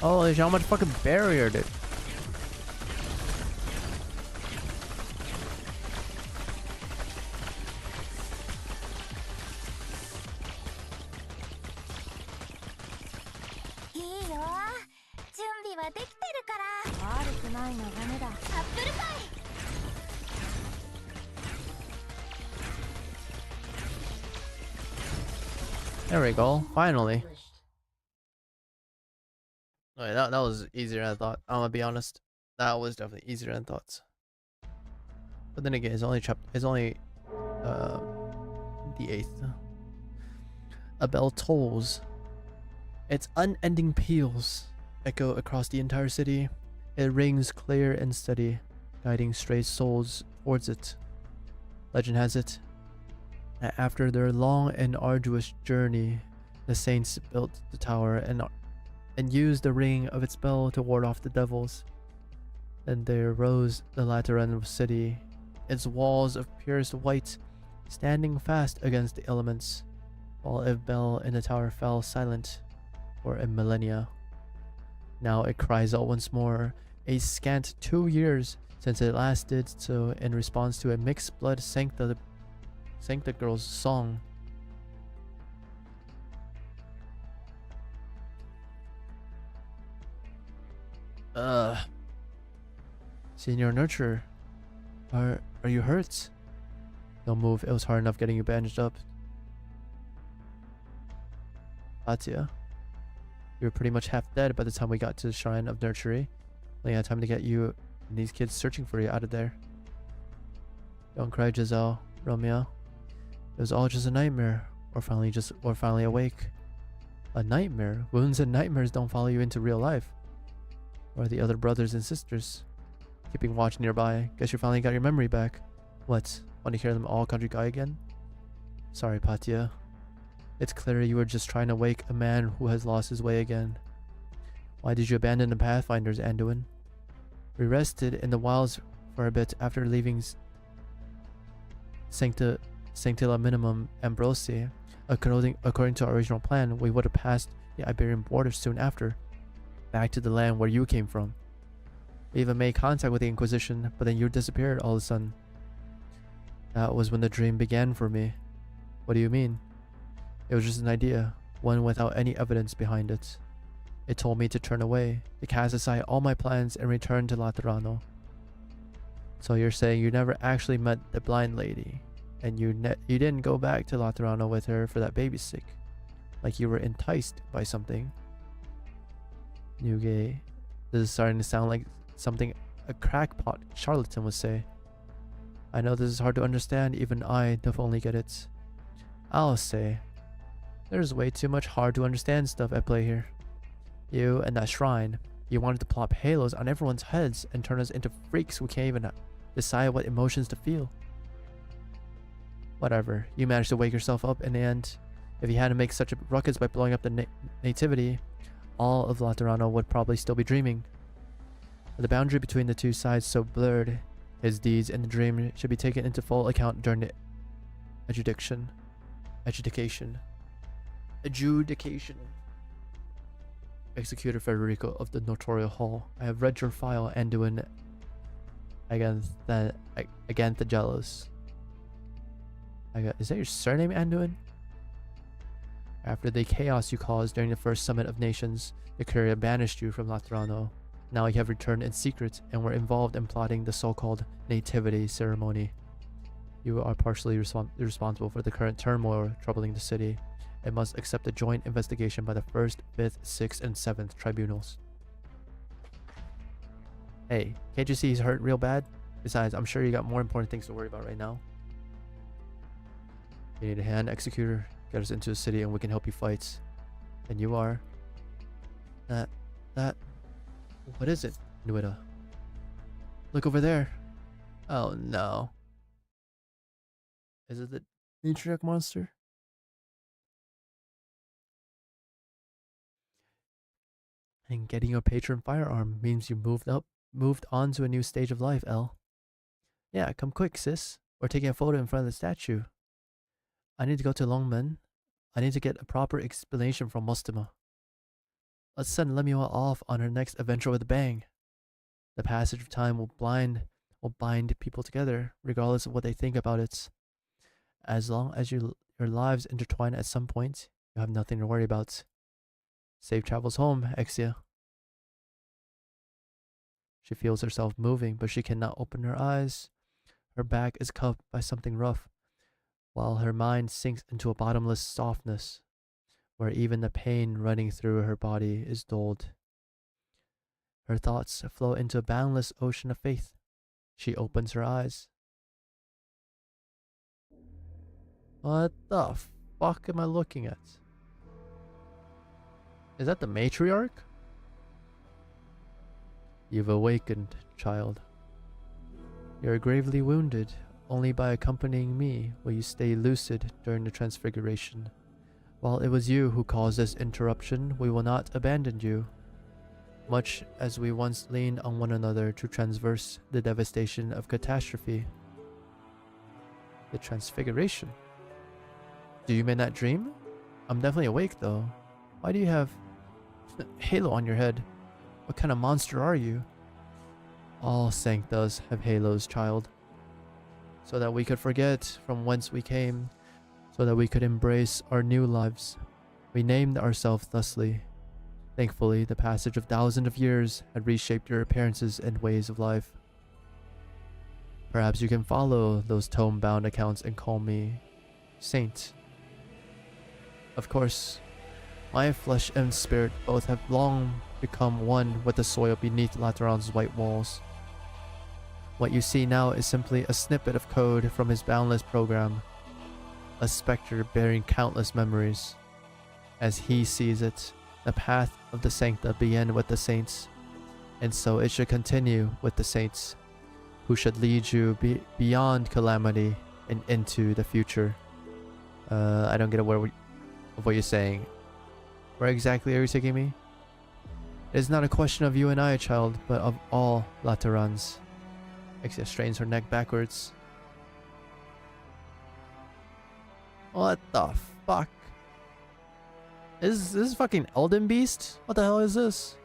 Holy shit, how much fucking barrier did? There we go, finally. Wait, that was easier than I thought. I'm gonna be honest. That was definitely easier than I thought. But then again, it's only the 8th. A bell tolls. Its unending peals echo across the entire city. It rings clear and steady, guiding stray souls towards it. Legend has it that after their long and arduous journey, the saints built the tower and used the ring of its bell to ward off the devils. Then there rose the Lateran city, its walls of purest white, standing fast against the elements, while a bell in the tower fell silent for a millennia. Now it cries out once more, a scant 2 years since it last did so in response to a mixed blood Sancta girl's song. Senior Nurture, are you hurt? Don't move, it was hard enough getting you bandaged up. Patia. You were pretty much half dead by the time we got to the Shrine of Nurtury. Only had time to get you and these kids searching for you out of there. Don't cry, Giselle, Romeo. It was all just a nightmare, or finally awake. A nightmare? Wounds and nightmares don't follow you into real life. Or the other brothers and sisters. Keeping watch nearby. Guess you finally got your memory back. What? Want to hear them all country guy again? Sorry, Patia. It's clear you were just trying to wake a man who has lost his way again. Why did you abandon the Pathfinders, Anduin? We rested in the wilds for a bit after leaving Sanctilla Minimum Ambrosi. According to our original plan, we would have passed the Iberian border soon after, back to the land where you came from. We even made contact with the Inquisition, but then you disappeared all of a sudden. That was when the dream began for me. What do you mean? It was just an idea, one without any evidence behind it. It told me to turn away, to cast aside all my plans and return to Laterano. So you're saying you never actually met the blind lady, and you didn't go back to Laterano with her for that baby's sake, like you were enticed by something. Nuge, this is starting to sound like something a crackpot charlatan would say. I know this is hard to understand, even I don't only get it. I'll say, there's way too much hard to understand stuff at play here. You and that shrine, you wanted to plop halos on everyone's heads and turn us into freaks who can't even decide what emotions to feel. Whatever, you managed to wake yourself up in the end. If you had to make such a ruckus by blowing up the nativity, all of Laterano would probably still be dreaming. The boundary between the two sides so blurred, his deeds and the dream should be taken into full account during the adjudication. Executor Federico of the Notorial Hall, I have read your file, Anduin Aganthagelos. Is that your surname, Anduin? After the chaos you caused during the first Summit of Nations, the Curia banished you from Laterano. Now you have returned in secret and were involved in plotting the so-called Nativity ceremony. You are partially responsible for the current turmoil troubling the city and must accept a joint investigation by the 1st, 5th, 6th, and 7th tribunals. Hey, can't you see he's hurt real bad? Besides, I'm sure you got more important things to worry about right now. You need a hand, Executor. Get us into the city and we can help you fight. And you are... What is it, Nuita? Look over there. Oh no. Is it the matriarch monster? And getting your patron firearm means you moved on to a new stage of life, Elle. Yeah, come quick, sis. We're taking a photo in front of the statue. I need to go to Longmen. I need to get a proper explanation from Mostima. Let's send Lemuel off on her next adventure with a bang. The passage of time will bind people together, regardless of what they think about it. As long as your lives intertwine at some point, you have nothing to worry about. Safe travels home, Exia. She feels herself moving, but she cannot open her eyes. Her back is cuffed by something rough, while her mind sinks into a bottomless softness, where even the pain running through her body is dulled. Her thoughts flow into a boundless ocean of faith. She opens her eyes. What the fuck am I looking at? Is that the matriarch? You've awakened, child. You're gravely wounded. Only by accompanying me will you stay lucid during the transfiguration. While it was you who caused this interruption, we will not abandon you. Much as we once leaned on one another to transverse the devastation of catastrophe. The transfiguration? Do you mean that dream? I'm definitely awake though. Why do you have halo on your head? What kind of monster are you? All Sanctas have halos, child. So that we could forget from whence we came, so that we could embrace our new lives. We named ourselves thusly. Thankfully, the passage of thousands of years had reshaped your appearances and ways of life. Perhaps you can follow those tome-bound accounts and call me Saint. Of course, My flesh and spirit both have long become one with the soil beneath Lateran's white walls. What you see now is simply a snippet of code from his boundless program, a specter bearing countless memories. As he sees it, the path of the Sancta began with the saints, and so it should continue with the saints, who should lead you beyond calamity and into the future. I don't get a word of what you're saying. Where exactly are you taking me? It is not a question of you and I, child, but of all Laterans. Exia strains her neck backwards. What the fuck? Is this fucking Elden Beast? What the hell is this?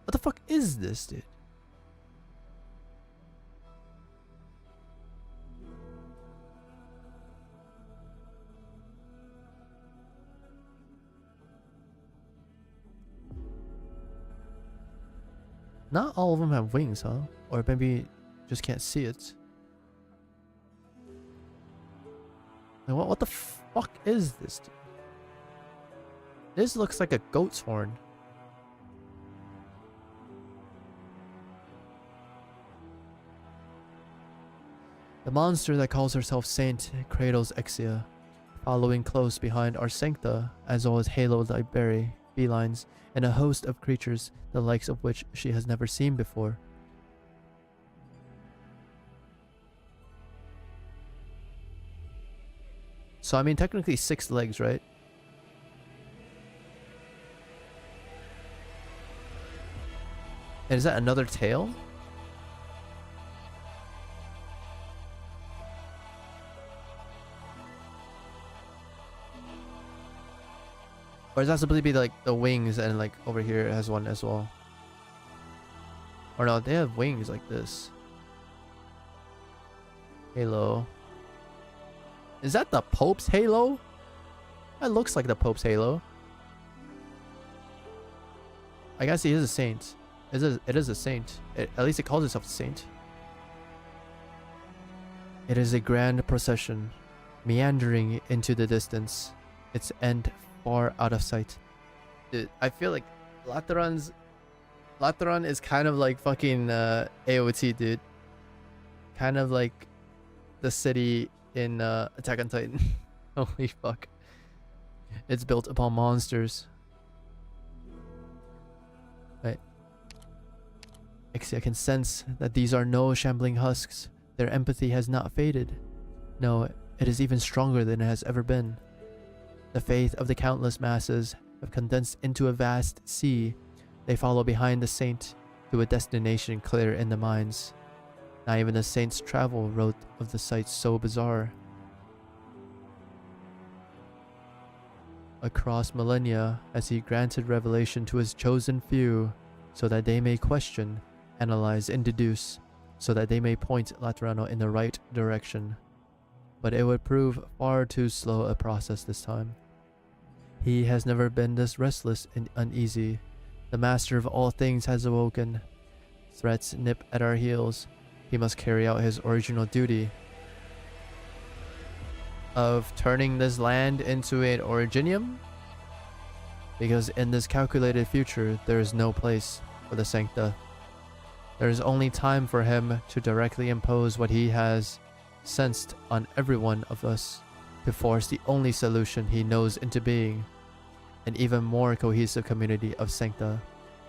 What the fuck is this, dude? Not all of them have wings, huh? Or maybe just can't see it. Like, what the fuck is this, dude? This looks like a goat's horn. The monster that calls herself Saint cradles Exia, following close behind our Sancta, as well as Halo Liberi, felines, and a host of creatures the likes of which she has never seen before. So I mean technically 6 legs, right? And is that another tail? Or is that supposed to be like the wings and like over here it has one as well? Or no, they have wings like this. Halo. Is that the Pope's halo? That looks like the Pope's halo. I guess he is a saint. It is a saint. At least it calls itself a saint. It is a grand procession, meandering into the distance, its end far out of sight. Dude, I feel like Lateran is kind of like fucking AOT, dude. Kind of like the city in Attack on Titan. Holy fuck. It's built upon monsters. Right. Exia can sense that these are no shambling husks. Their empathy has not faded. No, it is even stronger than it has ever been. The faith of the countless masses have condensed into a vast sea. They follow behind the saint to a destination clear in the minds. Not even the saint's travel wrote of the sight so bizarre. Across millennia has he granted revelation to his chosen few, so that they may question, analyze, and deduce, so that they may point Laterano in the right direction. But it would prove far too slow a process this time. He has never been this restless and uneasy. The master of all things has awoken. Threats nip at our heels. He must carry out his original duty of turning this land into an originium, because in this calculated future there is no place for the Sancta. There is only time for him to directly impose what he has sensed on every one of us, to force the only solution he knows into being, an even more cohesive community of Sancta,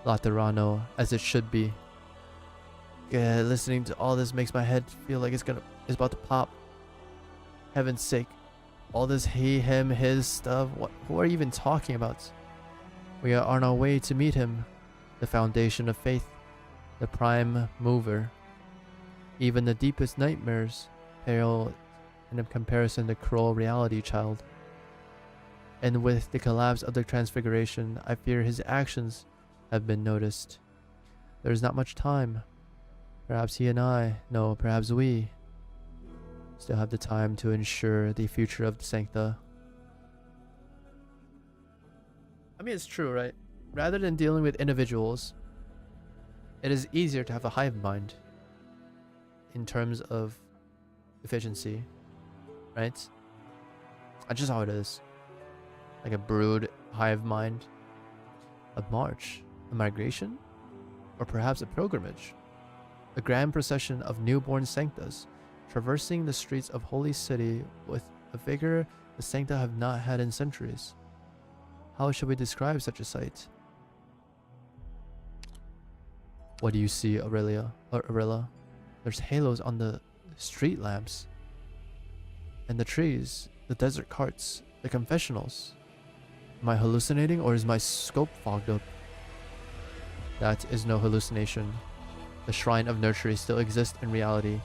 Laterano, as it should be. Yeah, listening to all this makes my head feel like it's about to pop. Heaven's sake, all this he, him, his stuff, who are you even talking about? We are on our way to meet him, the foundation of faith, the prime mover. Even the deepest nightmares pale in comparison to cruel reality, child. And with the collapse of the Transfiguration, I fear his actions have been noticed. There is not much time. Perhaps he and I, no, perhaps we, still have the time to ensure the future of the Sancta. I mean, it's true, right? Rather than dealing with individuals, it is easier to have a hive mind in terms of efficiency. right? That's just how it is. Like a brood hive mind. A march, a migration, or perhaps a pilgrimage. A grand procession of newborn sanctas, traversing the streets of Holy City with a vigor the sancta have not had in centuries. How should we describe such a sight? What do you see, Aurelia? Or Arilla? There's halos on the street lamps, and the trees, the desert carts, the confessionals. Am I hallucinating, or is my scope fogged up? That is no hallucination. The Shrine of Nurturing still exists in reality.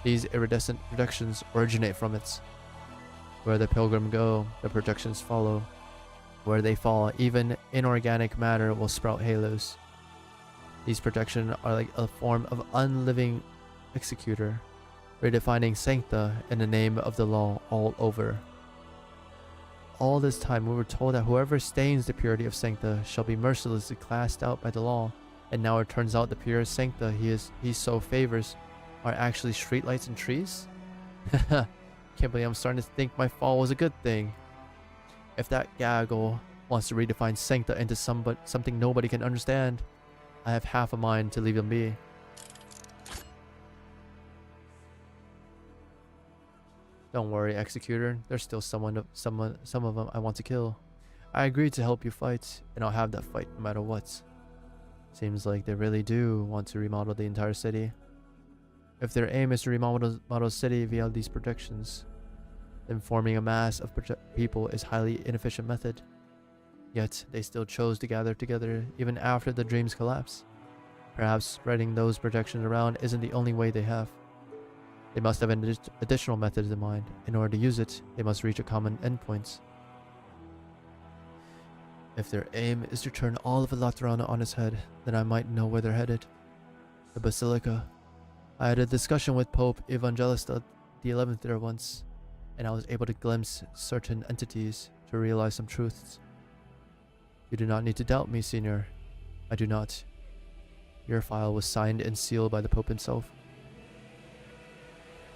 These iridescent projections originate from it. Where the pilgrim go, the projections follow. Where they fall, even inorganic matter will sprout halos. These projections are like a form of unliving executor, redefining sancta in the name of the law all over. All this time we were told that whoever stains the purity of sancta shall be mercilessly cast out by the law, and now it turns out the pure sancta he so favors are actually streetlights and trees? Can't believe I'm starting to think my fall was a good thing. If that gaggle wants to redefine sancta into something nobody can understand, I have half a mind to leave them be. Don't worry, Executor. There's still some of them I want to kill. I agreed to help you fight, and I'll have that fight no matter what. Seems like they really do want to remodel the entire city. If their aim is to remodel the city via these projections, then forming a mass of people is highly inefficient method. Yet, they still chose to gather together even after the dream's collapse. Perhaps spreading those projections around isn't the only way they have. They must have additional methods in mind. In order to use it, they must reach a common endpoint. If their aim is to turn all of Laterana on its head, then I might know where they're headed. The Basilica. I had a discussion with Pope Evangelista XI there once, and I was able to glimpse certain entities to realize some truths. You do not need to doubt me, Senior. I do not. Your file was signed and sealed by the Pope himself.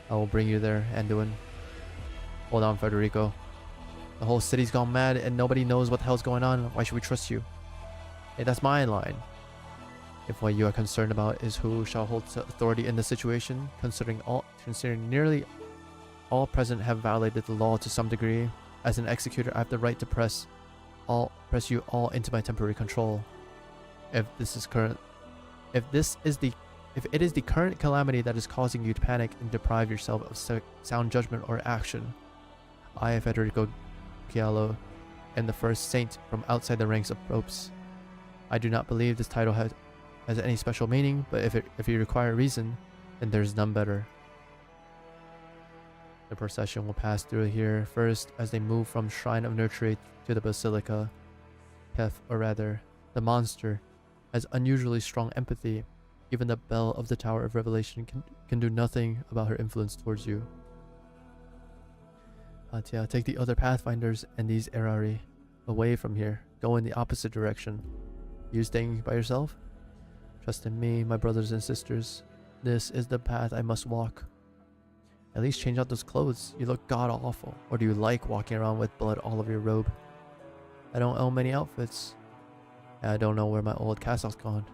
I will bring you there, Anduin. Hold on, Federico. The whole city's gone mad and nobody knows what the hell's going on. Why should we trust you? Hey, that's my line. If what you are concerned about is who shall hold authority in this situation, considering nearly all present have violated the law to some degree, as an executor I have the right to press you all into my temporary control. If it is the current calamity that is causing you to panic and deprive yourself of sound judgment or action, I, Federico Giallo, am the first saint from outside the ranks of popes. I do not believe this title has any special meaning, but if you require reason, then there's none better. The procession will pass through here first as they move from Shrine of Nurturing to the Basilica. Kef, or rather, the monster, has unusually strong empathy. Even the bell of the Tower of Revelation can do nothing about her influence towards you. Atia, take the other Pathfinders and these Erari away from here. Go in the opposite direction. You staying by yourself? Trust in me, my brothers and sisters. This is the path I must walk. At least change out those clothes. You look god-awful. Or do you like walking around with blood all over your robe? I don't own many outfits. And I don't know where my old castle's gone.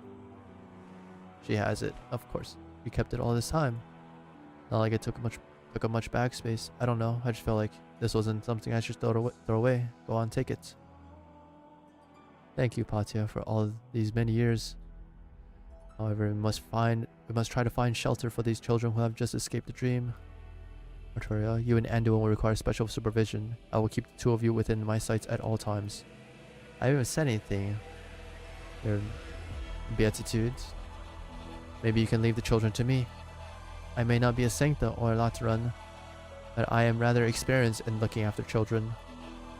She has it, of course. You kept it all this time. Not like it took up much bag space. I don't know. I just felt like this wasn't something I should throw away. Go on, take it. Thank you, Patia, for all these many years. However, we must try to find shelter for these children who have just escaped the dream. Arturia, you and Anduin will require special supervision. I will keep the two of you within my sights at all times. I haven't said anything. Your beatitudes. Maybe you can leave the children to me. I may not be a Sancta or a Lateran, but I am rather experienced in looking after children.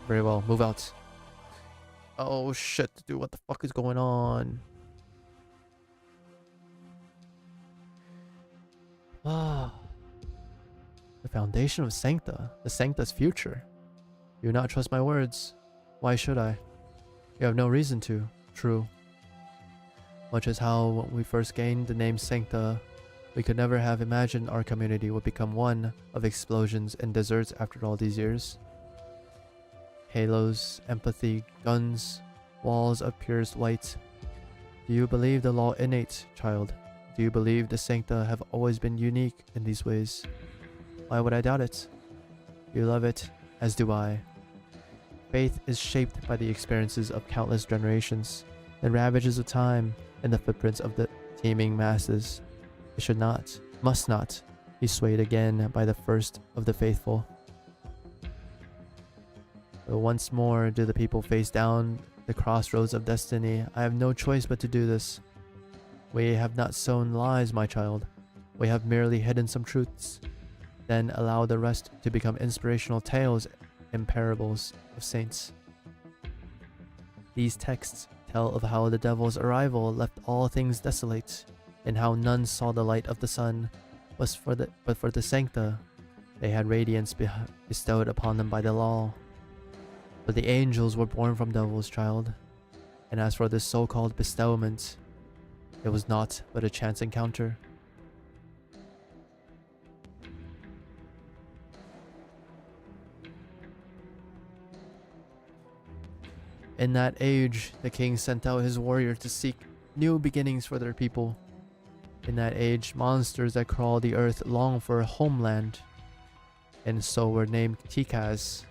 Very well, move out. Oh shit, dude, what the fuck is going on? Ah. The foundation of Sancta, the Sancta's future. You do not trust my words. Why should I? You have no reason to. True. Much as how when we first gained the name Sancta, We could never have imagined our community would become one of explosions and deserts after all these years. Halos, empathy, guns, walls of purest white. Do you believe the law innate, child? Do you believe the Sancta have always been unique in these ways? Why would I doubt it? You love it, as do I. Faith is shaped by the experiences of countless generations, the ravages of time, and the footprints of the teeming masses. It should not, must not, be swayed again by the first of the faithful. But once more do the people face down the crossroads of destiny. I have no choice but to do this. We have not sown lies, my child. We have merely hidden some truths, then allow the rest to become inspirational tales and parables of saints. These texts tell of how the devil's arrival left all things desolate, and how none saw the light of the sun. But for the Sancta, they had radiance bestowed upon them by the law. But the angels were born from devils, child. And as for this so-called bestowment, it was naught but a chance encounter. In that age, the king sent out his warrior to seek new beginnings for their people. In that age, monsters that crawl the earth long for a homeland, and so were named Tikas,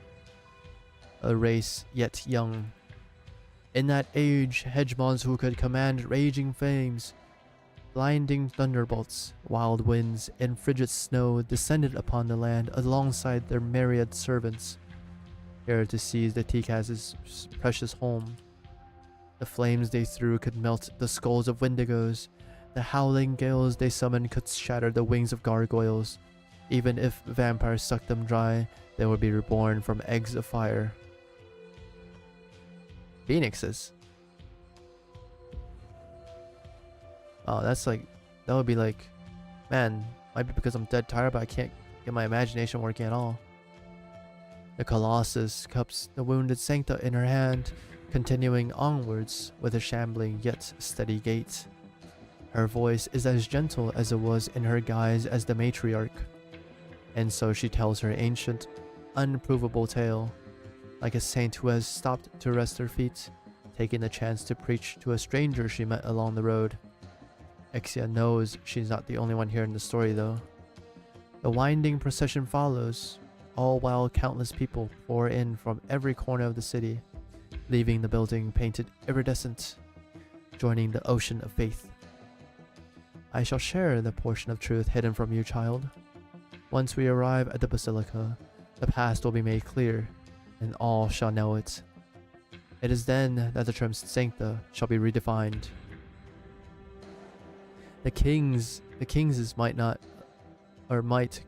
a race yet young. In that age, hegemons who could command raging flames, blinding thunderbolts, wild winds, and frigid snow descended upon the land alongside their myriad servants, here to seize the Tikas' precious home. The flames they threw could melt the skulls of wendigos. The howling gales they summoned could shatter the wings of gargoyles. Even if vampires sucked them dry, they would be reborn from eggs of fire. Phoenixes? Oh, that would be like, man, might be because I'm dead tired, but I can't get my imagination working at all. The Colossus cups the wounded Sancta in her hand, continuing onwards with a shambling yet steady gait. Her voice is as gentle as it was in her guise as the matriarch, and so she tells her ancient, unprovable tale, like a saint who has stopped to rest her feet, taking the chance to preach to a stranger she met along the road. Exia knows she's not the only one here in the story, though. The winding procession follows, all while countless people pour in from every corner of the city, leaving the building painted iridescent, joining the ocean of faith. I shall share the portion of truth hidden from you, child. Once we arrive at the Basilica, the past will be made clear, and all shall know it. It is then that the term Sancta shall be redefined. The kings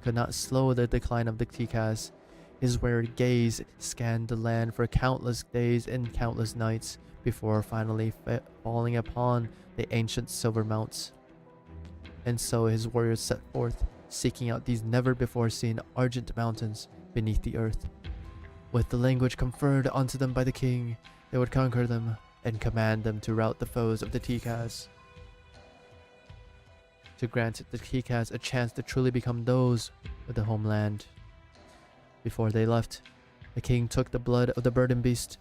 could not slow the decline of the Tikas. His wearied gaze scanned the land for countless days and countless nights before finally falling upon the ancient silver mounts. And so his warriors set forth, seeking out these never-before-seen argent mountains beneath the earth. With the language conferred onto them by the king, they would conquer them and command them to rout the foes of the Tikas, to grant the Tikas a chance to truly become those of the homeland. Before they left, the king took the blood of the burden beast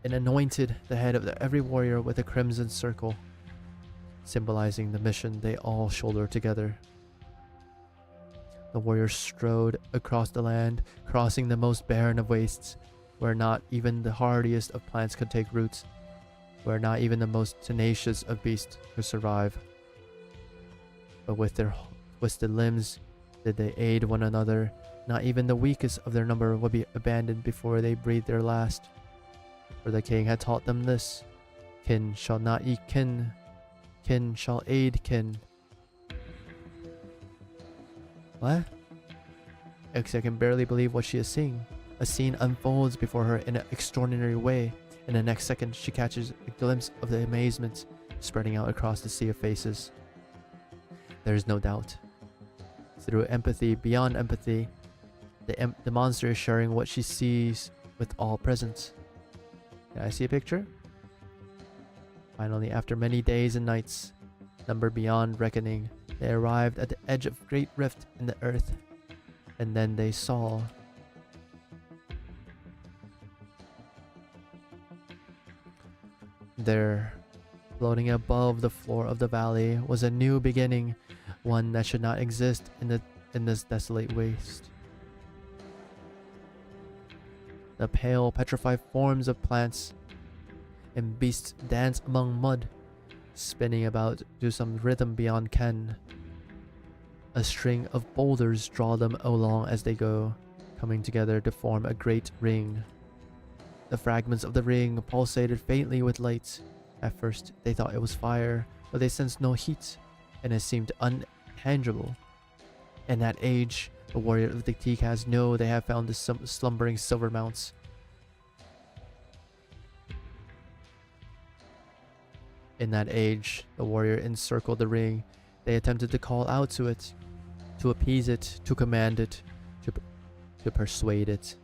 and anointed the head of every warrior with a crimson circle, symbolizing the mission they all shoulder together. The warriors strode across the land, crossing the most barren of wastes, where not even the hardiest of plants could take root, where not even the most tenacious of beasts could survive. But with their twisted limbs did they aid one another. Not even the weakest of their number would be abandoned before they breathed their last. For the king had taught them this: kin shall not eat kin, kin shall aid kin. What? Exia can barely believe what she is seeing. A scene unfolds before her in an extraordinary way. In the next second, she catches a glimpse of the amazement spreading out across the sea of faces. There is no doubt. Through empathy beyond empathy, the monster is sharing what she sees with all present. Can I see a picture? Finally, after many days and nights, numbered beyond reckoning, They arrived at the edge of a great rift in the earth, and then they saw there, floating above the floor of the valley, was a new beginning, one that should not exist in this desolate waste. The pale, petrified forms of plants and beasts dance among mud, spinning about to some rhythm beyond ken. A string of boulders draw them along as they go, coming together to form a great ring. The fragments of the ring pulsated faintly with light. At first, they thought it was fire, but they sensed no heat, and it seemed untangible. In that age, the warrior of the Tikas know they have found the slumbering silver mounts. In that age, the warrior encircled the ring. They attempted to call out to it, to appease it, to command it, to persuade it.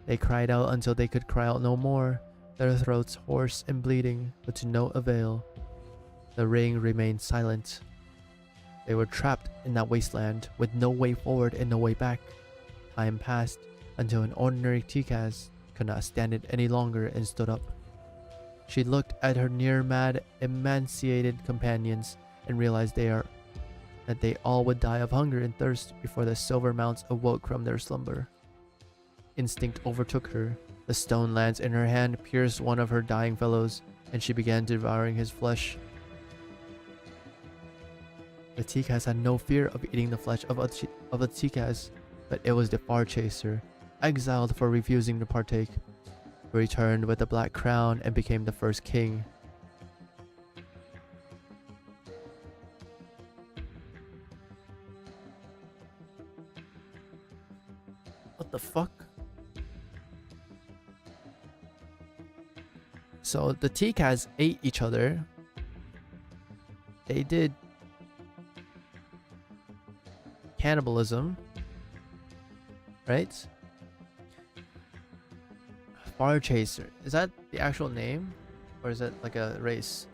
They cried out until they could cry out no more, their throats hoarse and bleeding, but to no avail. The ring remained silent. They were trapped in that wasteland with no way forward and no way back. Time passed until an ordinary Tikas could not stand it any longer and stood up. She looked at her near-mad, emaciated companions and realized that they all would die of hunger and thirst before the silver mounts awoke from their slumber. Instinct overtook her. The stone lance in her hand pierced one of her dying fellows, and she began devouring his flesh. The Tikas had no fear of eating the flesh of a Tikas, but it was the Far Chaser, exiled for refusing to partake, who returned with a black crown and became the first king. What the fuck? So the Tikas ate each other. They did cannibalism, right? Far Chaser. Is that the actual name? Or is it like a race?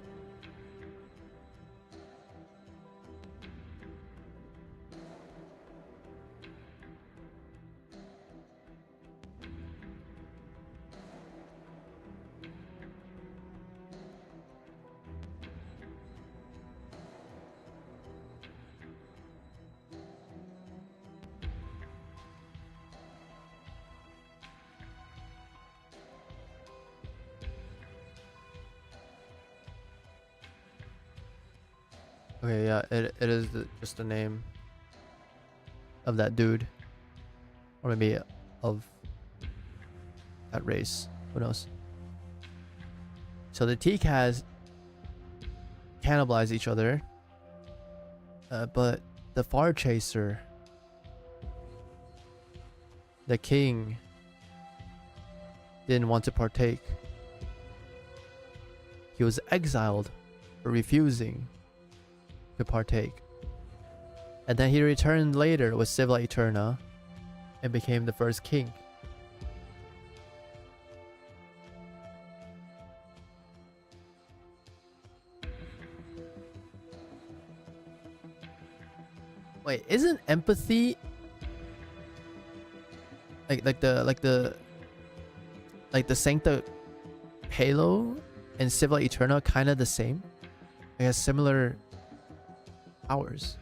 Okay, yeah, it is just the name of that dude. Or maybe of that race. Who knows? So the Tikas cannibalize each other. But the Far Chaser, the king, didn't want to partake. He was exiled for refusing to partake. And then he returned later with Civila Eterna and became the first king. Wait, isn't empathy like the Sancta Halo and Civila Eterna kind of the same? I guess similar powers.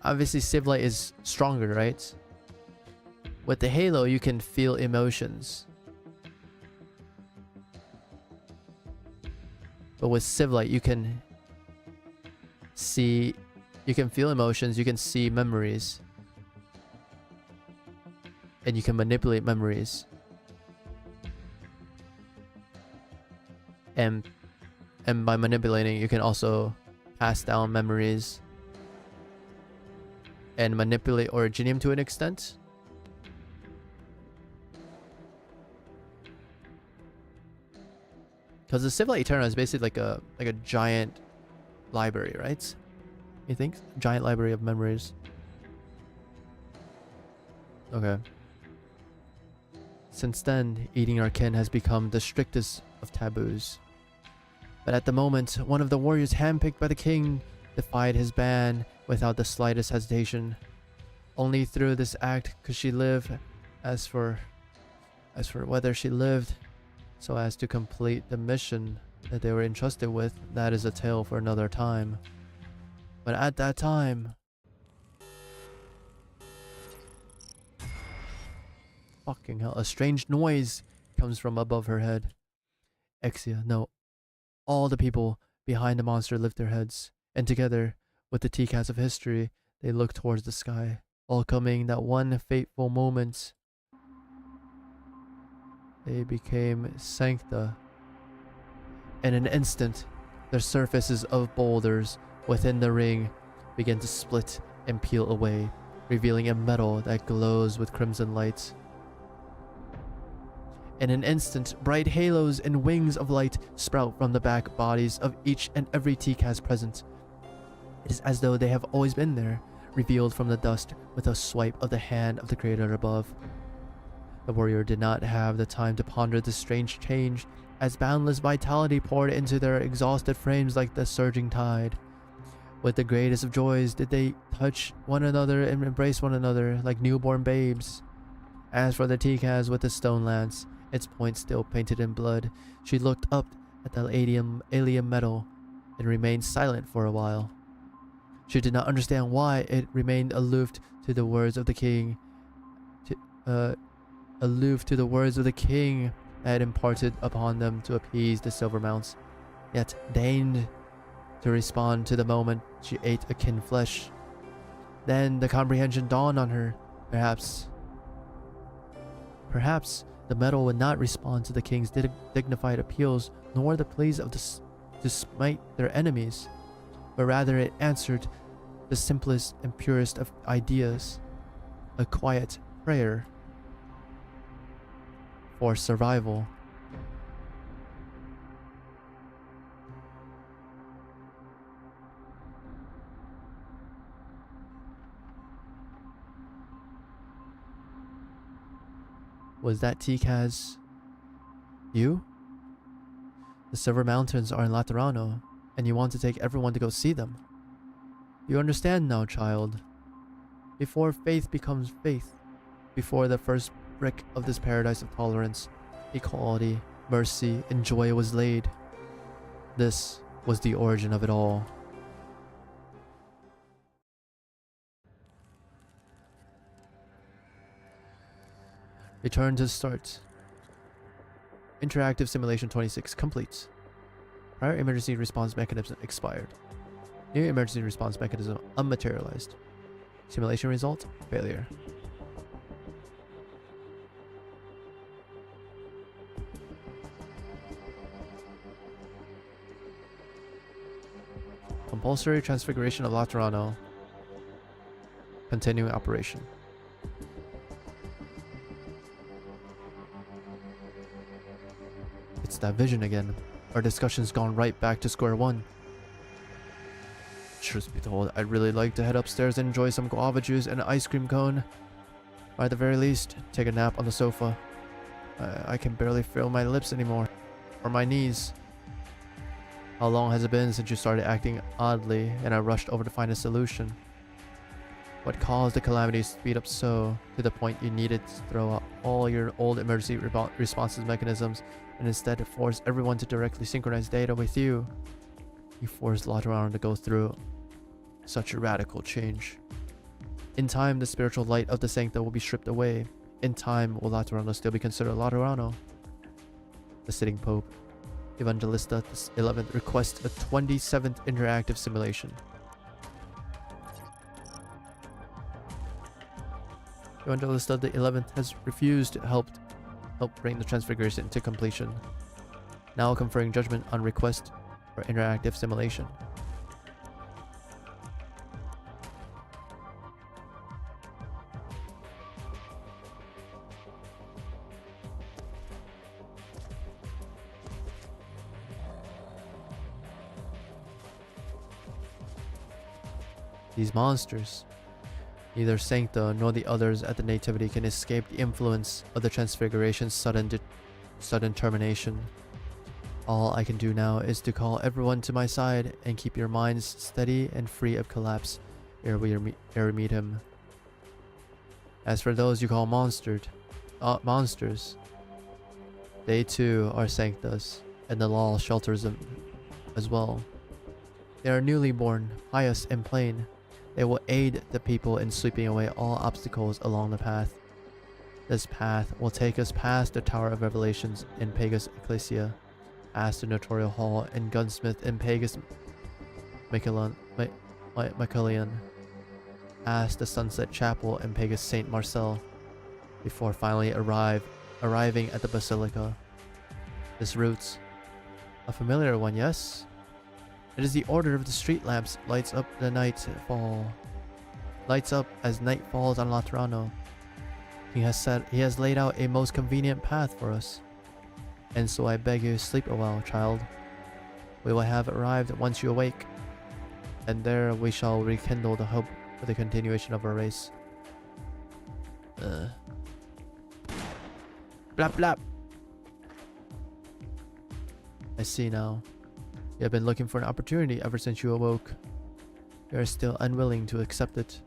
Obviously Civila is stronger, right? With the Halo you can feel emotions, but with Civila you can feel emotions, you can see memories, and you can manipulate memories, and by manipulating you can also pass down memories and manipulate Originium to an extent. Because the Civila Eterna is basically like a giant library, right? You think? Giant library of memories. Okay. Since then, eating our kin has become the strictest of taboos. But at the moment, one of the warriors handpicked by the king defied his ban without the slightest hesitation. Only through this act could she live. As for whether she lived so as to complete the mission that they were entrusted with, that is a tale for another time. But at that time, fucking hell, a strange noise comes from above her head. Exia, no, all the people behind the monster lift their heads, and together with the T-Cats of history, they look towards the sky, welcoming that one fateful moment. They became Sancta. In an instant, the surfaces of boulders within the ring begin to split and peel away, revealing a metal that glows with crimson light. In an instant, bright halos and wings of light sprout from the back bodies of each and every T-Cast present. It is as though they have always been there, revealed from the dust with a swipe of the hand of the creator above. The warrior did not have the time to ponder this strange change, as boundless vitality poured into their exhausted frames like the surging tide. With the greatest of joys did they touch one another and embrace one another like newborn babes. As for the T-Cast with the stone lance, its point still painted in blood, she looked up at the alien metal and remained silent for a while. She did not understand why it remained aloof to the words of the king, that had imparted upon them to appease the silver mounts, yet deigned to respond to the moment she ate akin flesh. Then the comprehension dawned on her. Perhaps the metal would not respond to the king's dignified appeals, nor the pleas of to smite their enemies, but rather it answered the simplest and purest of ideas, a quiet prayer for survival. Was that T-Cast you? The Silver Mountains are in Laterano, and you want to take everyone to go see them. You understand now, child. Before faith becomes faith, before the first brick of this paradise of tolerance, equality, mercy, and joy was laid, this was the origin of it all. Return to start. Interactive simulation 26 complete. Prior emergency response mechanism expired. New emergency response mechanism unmaterialized. Simulation result failure. Compulsory transfiguration of Laterano. Continuing operation. It's that vision again. Our discussion's gone right back to square one. Truth be told, I'd really like to head upstairs and enjoy some guava juice and an ice cream cone. Or at the very least, take a nap on the sofa. I can barely feel my lips anymore. Or my knees. How long has it been since you started acting oddly and I rushed over to find a solution? What caused the calamity to speed up so, to the point you needed to throw out all your old emergency responses mechanisms and instead force everyone to directly synchronize data with you? You forced Laterano to go through such a radical change. In time, the spiritual light of the Sancta will be stripped away. In time, will Laterano still be considered Laterano? The sitting Pope, Evangelista the 11th, requests a 27th interactive simulation. Evangelista the 11th has refused to help bring the transfiguration to completion, now conferring judgment on request for interactive simulation. These monsters, neither Sancta nor the others at the Nativity can escape the influence of the Transfiguration's sudden termination. All I can do now is to call everyone to my side and keep your minds steady and free of collapse ere we meet him. As for those you call monsters, they too are sanctus, and the law shelters them as well. They are newly born, pious and plain. They will aid the people in sweeping away all obstacles along the path. This path will take us past the Tower of Revelations in Pagus Ecclesia, past the Notorial Hall and Gunsmith in Pagus Miquelon, past the Sunset Chapel in Pagus Saint Marcel, before finally arriving at the Basilica. This route, a familiar one, yes? It is the order of the street lamps lights up as night falls on Laterano. He has laid out a most convenient path for us. And so I beg you, sleep a while, child. We will have arrived once you awake, and there we shall rekindle the hope for the continuation of our race. Blap blap. I see now. You have been looking for an opportunity ever since you awoke. You are still unwilling to accept it.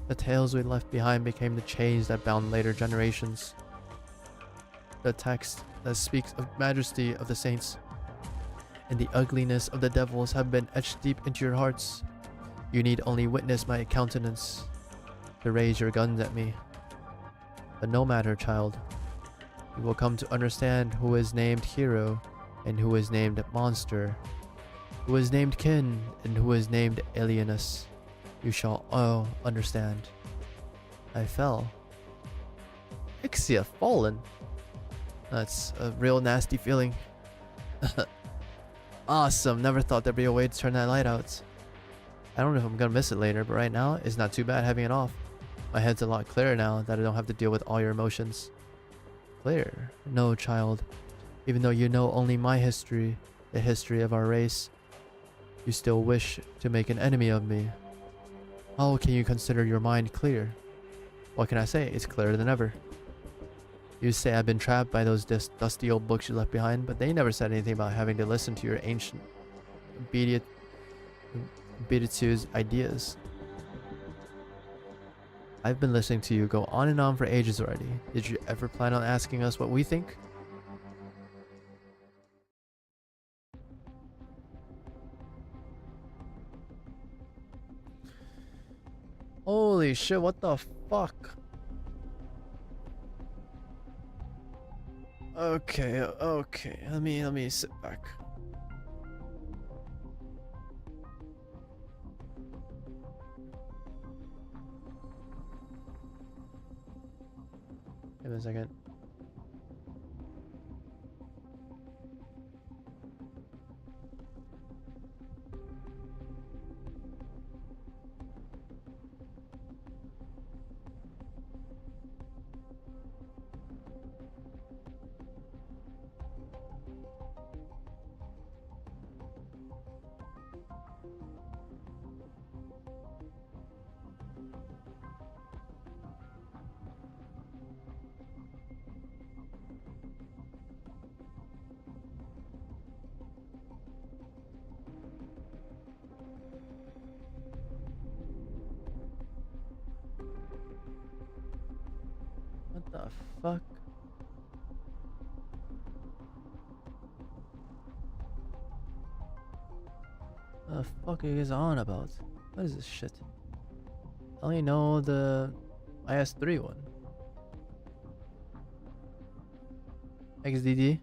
The tales we left behind became the chains that bound later generations. The text that speaks of majesty of the saints and the ugliness of the devils have been etched deep into your hearts. You need only witness my countenance to raise your guns at me. But no matter, child. You will come to understand who is named hero and who is named monster, who is named kin and who is named alienus. You shall all understand. I fell. Ixia fallen. That's a real nasty feeling. Awesome. Never thought there'd be a way to turn that light out. I don't know if I'm gonna miss it later, but right now it's not too bad having it off. My head's a lot clearer now that I don't have to deal with all your emotions. Clear? No, child. Even though you know only my history, the history of our race, you still wish to make an enemy of me. How can you consider your mind clear? What can I say? It's clearer than ever. You say I've been trapped by those dusty old books you left behind, but they never said anything about having to listen to your ancient beatitudes ideas. I've been listening to you go on and on for ages already. Did you ever plan on asking us what we think? Holy shit, what the fuck? Okay, let me sit back. Give me a second. What the fuck? What the fuck are you guys on about? What is this shit? I only know the IS-3 one. XDD.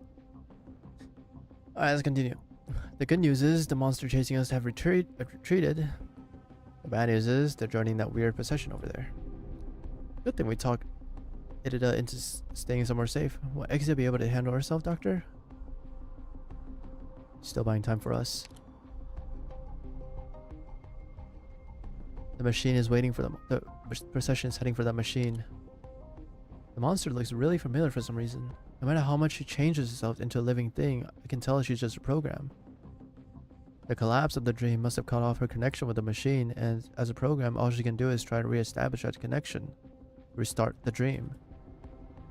Alright, let's continue. The good news is the monster chasing us have retreated. The bad news is they're joining that weird procession over there. Good thing we talked it into staying somewhere safe. Will Exia be able to handle herself, Doctor? Still buying time for us. The machine is waiting for them. The procession is heading for that machine. The monster looks really familiar for some reason. No matter how much she changes herself into a living thing, I can tell she's just a program. The collapse of the dream must have cut off her connection with the machine, and as a program, all she can do is try to re-establish that connection. Restart the dream.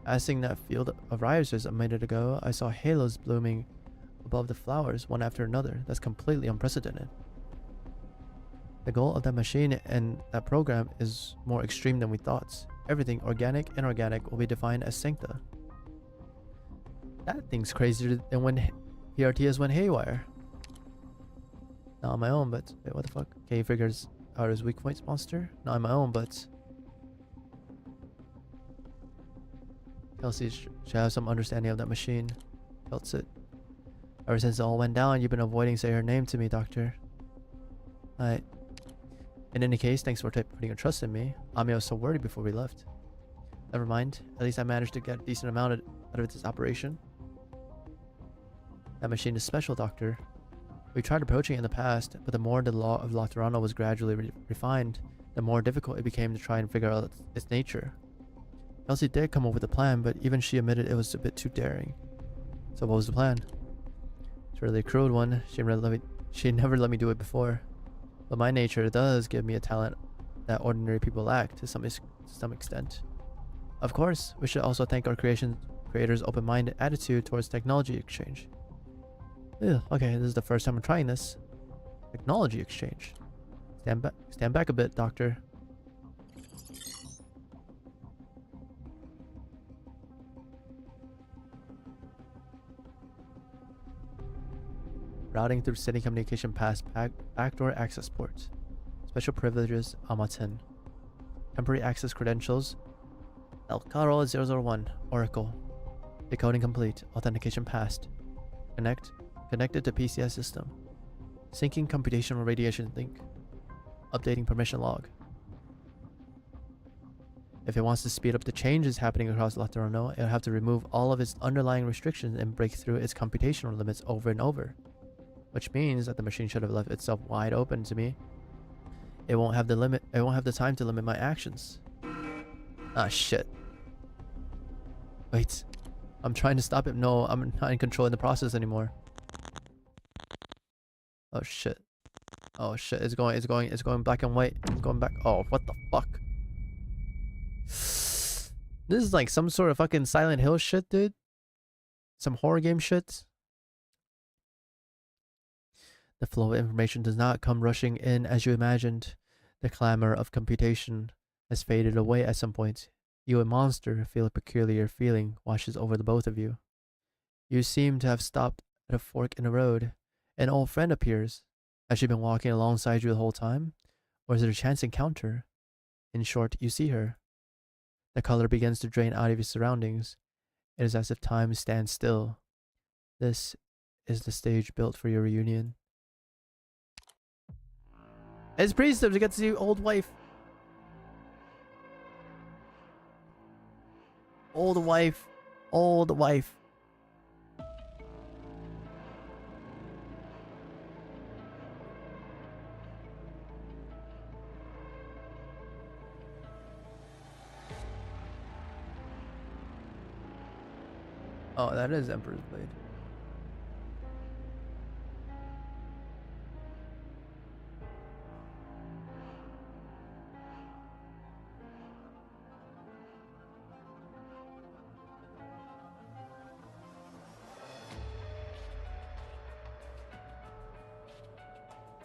As seeing that field of rises a minute ago, I saw halos blooming above the flowers, one after another. That's completely unprecedented. The goal of that machine and that program is more extreme than we thought. Everything organic and inorganic will be defined as sancta. That thing's crazier than when PRTS went haywire. Not on my own, but wait, what the fuck? Okay, he figures out his weak points monster. Not on my own, but Kelsey should have some understanding of that machine. Felt it. Ever since it all went down, you've been avoiding saying her name to me, Doctor. In any case, thanks for putting your trust in me. Ami was so worried before we left. Never mind. At least I managed to get a decent amount out of this operation. That machine is special, Doctor. We tried approaching it in the past, but the more the law of Laterano was gradually refined, the more difficult it became to try and figure out its nature. Elsie did come up with a plan, but even she admitted it was a bit too daring. So what was the plan? It's really a crude one. She never let me do it before. But my nature does give me a talent that ordinary people lack to some extent. Of course, we should also thank our creators' open-minded attitude towards technology exchange. Ugh, okay, this is the first time I'm trying this. Technology exchange. Stand back a bit, Doctor. Routing through city communication past backdoor access port. Special privileges Amaten. Temporary access credentials Elcaro 001 Oracle. Decoding complete. Authentication passed. Connected to PCS system. Syncing computational radiation link. Updating permission log. If it wants to speed up the changes happening across Laterano, it'll have to remove all of its underlying restrictions and break through its computational limits over and over. Which means that the machine should have left itself wide open to me. It won't have the time to limit my actions. Ah, shit. Wait. I'm trying to stop it. No, I'm not in control in the process anymore. Oh shit. Oh shit. It's going black and white. It's going back. Oh, what the fuck? This is like some sort of fucking Silent Hill shit, dude. Some horror game shit. The flow of information does not come rushing in as you imagined. The clamor of computation has faded away at some point. You and Monster feel a peculiar feeling washes over the both of you. You seem to have stopped at a fork in the road. An old friend appears. Has she been walking alongside you the whole time? Or is it a chance encounter? In short, you see her. The color begins to drain out of your surroundings. It is as if time stands still. This is the stage built for your reunion. As precepts, you get to see old wife. Old wife. Old wife. Oh, that is Emperor's Blade.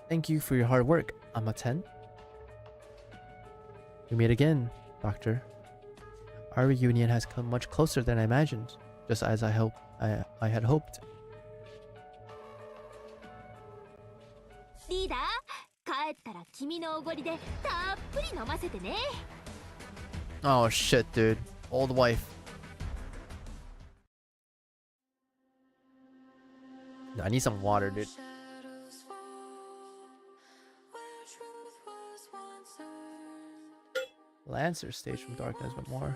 Thank you for your hard work, Amaten. We meet again, Doctor. Our reunion has come much closer than I imagined, just as I had hoped. リーダー、帰ったら君のおごりでたっぷり飲ませてね。 Oh shit, dude. Old wife. I need some water, dude. Lancer stage from Darkness, but more.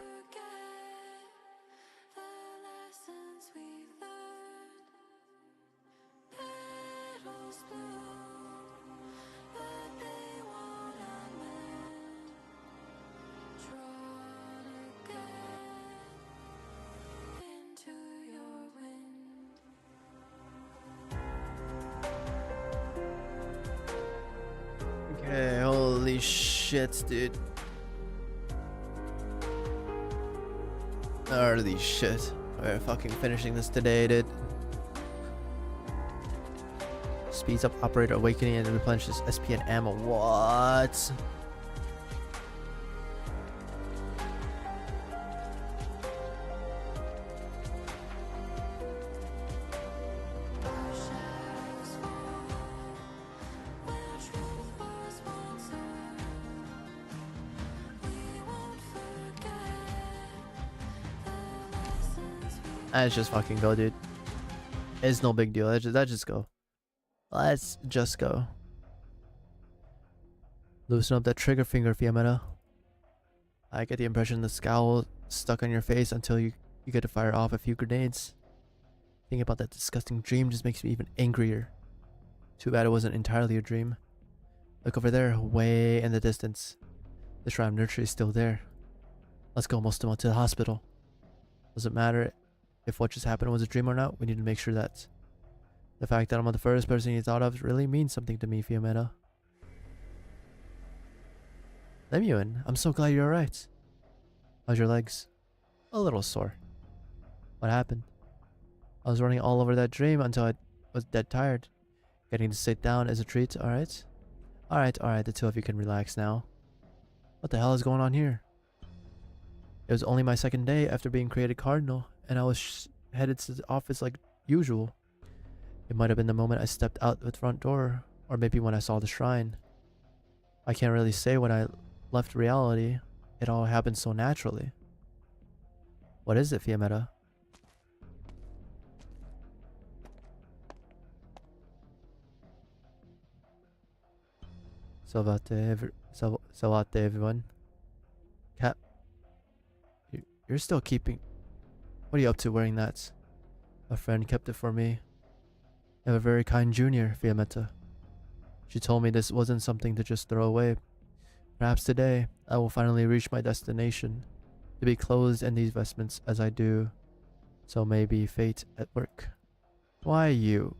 Okay, holy shit, dude. Holy shit. We're fucking finishing this today, dude. speeds up operator awakening and replenishes SP and ammo. What? Let's just fucking go, dude. It's no big deal. Let's just go. Let's just go. Loosen up that trigger finger, Fiametta. I get the impression the scowl stuck on your face until you get to fire off a few grenades. Thinking about that disgusting dream just makes me even angrier. Too bad it wasn't entirely a dream. Look over there, way in the distance. The shrine nursery is still there. Let's go, Mostoma, to the hospital. Doesn't matter if what just happened was a dream or not, we need to make sure that the fact that I'm the first person you thought of really means something to me, Fiametta. Lemuel, I'm so glad you're alright. How's your legs? A little sore. What happened? I was running all over that dream until I was dead tired. Getting to sit down is a treat, alright? Alright, the two of you can relax now. What the hell is going on here? It was only my second day after being created Cardinal, and I was headed to the office like usual. It might have been the moment I stepped out the front door, or maybe when I saw the shrine. I can't really say when I left reality. It all happened so naturally. What is it, Fiametta? Salvate, everyone. Cap, you're still keeping... What are you up to wearing that? A friend kept it for me. I have a very kind junior, Fiametta. She told me this wasn't something to just throw away. Perhaps today, I will finally reach my destination. To be clothed in these vestments as I do. So may be fate at work. Why you?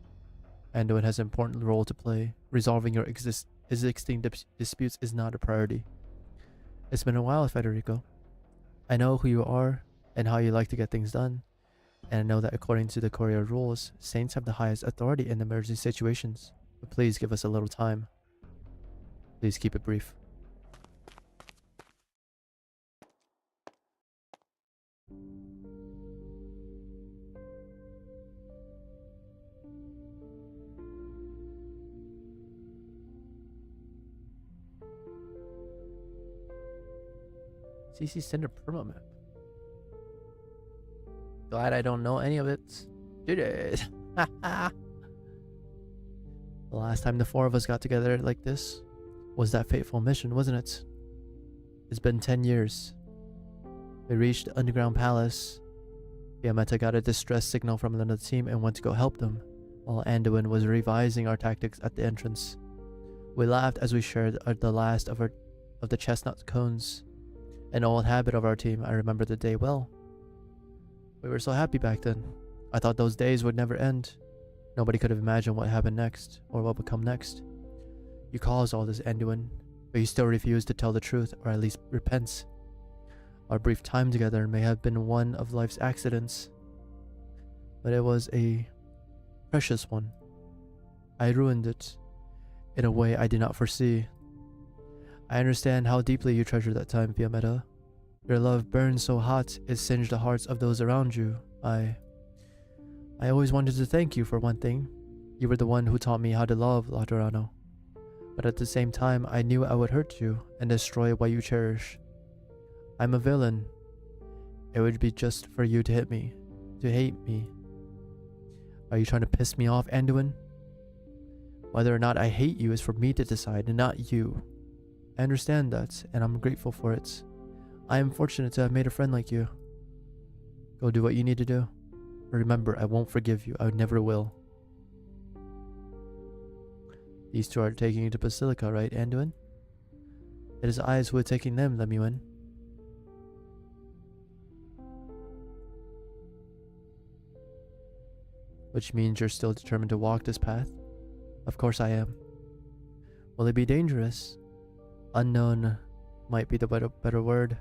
Anduin has an important role to play. Resolving your existing disputes is not a priority. It's been a while, Federico. I know who you are and how you like to get things done. And I know that according to the Courier rules, Saints have the highest authority in emergency situations. But please give us a little time. Please keep it brief. CC Cinder Perma map. Glad I don't know any of it. Did it. The last time the four of us got together like this was that fateful mission, wasn't it? It's been 10 years. We reached the underground palace. Fiametta got a distress signal from another team and went to go help them, while Anduin was revising our tactics at the entrance. We laughed as we shared the last of the chestnut cones. An old habit of our team, I remember the day well. We were so happy back then. I thought those days would never end. Nobody could have imagined what happened next, or what would come next. You caused all this, Anduin, but you still refuse to tell the truth, or at least repent. Our brief time together may have been one of life's accidents, but it was a precious one. I ruined it, in a way I did not foresee. I understand how deeply you treasure that time, Fiametta. Your love burned so hot, it singed the hearts of those around you. I always wanted to thank you for one thing. You were the one who taught me how to love, Laterano. But at the same time, I knew I would hurt you and destroy what you cherish. I'm a villain. It would be just for you to hate me. Are you trying to piss me off, Anduin? Whether or not I hate you is for me to decide, and not you. I understand that, and I'm grateful for it. I am fortunate to have made a friend like you. Go do what you need to do. Remember, I won't forgive you. I never will. These two are taking you to Basilica, right, Anduin? It is I who are taking them, Lemuel. Which means you're still determined to walk this path? Of course I am. Will it be dangerous? Unknown might be the better word.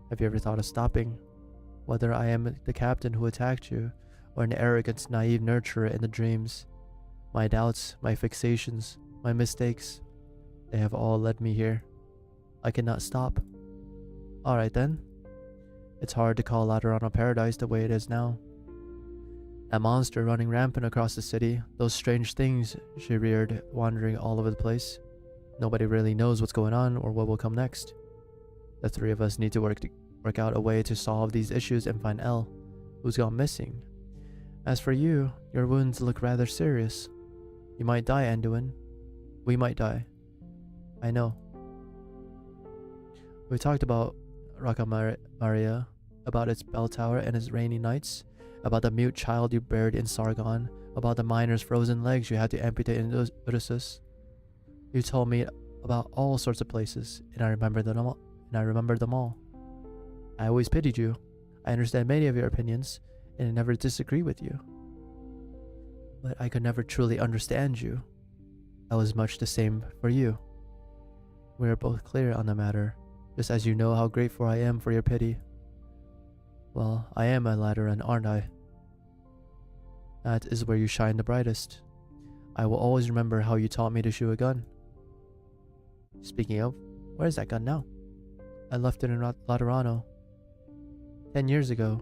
Have you ever thought of stopping? Whether I am the captain who attacked you, or an arrogant, naive nurturer in the dreams, My doubts, my fixations, my mistakes, they have all led me here. I cannot stop. Alright then. It's hard to call Laterano paradise the way it is now. That monster running rampant across the city, those strange things she reared wandering all over the place. Nobody really knows what's going on or what will come next. The three of us need to work out a way to solve these issues and find Elle, who's gone missing. As for you, your wounds look rather serious. You might die, Anduin. We might die. I know. We talked about Maria, about its bell tower and its rainy nights, about the mute child you buried in Sargon, about the miner's frozen legs you had to amputate in Ursus. You told me about all sorts of places, and I remember them all. I always pitied you. I understand many of your opinions, and I never disagree with you. But I could never truly understand you. I was much the same for you. We are both clear on the matter, just as you know how grateful I am for your pity. Well, I am a Lateran, aren't I? That is where you shine the brightest. I will always remember how you taught me to shoot a gun. Speaking of, where is that gun now? I left it in Laterano 10 years ago.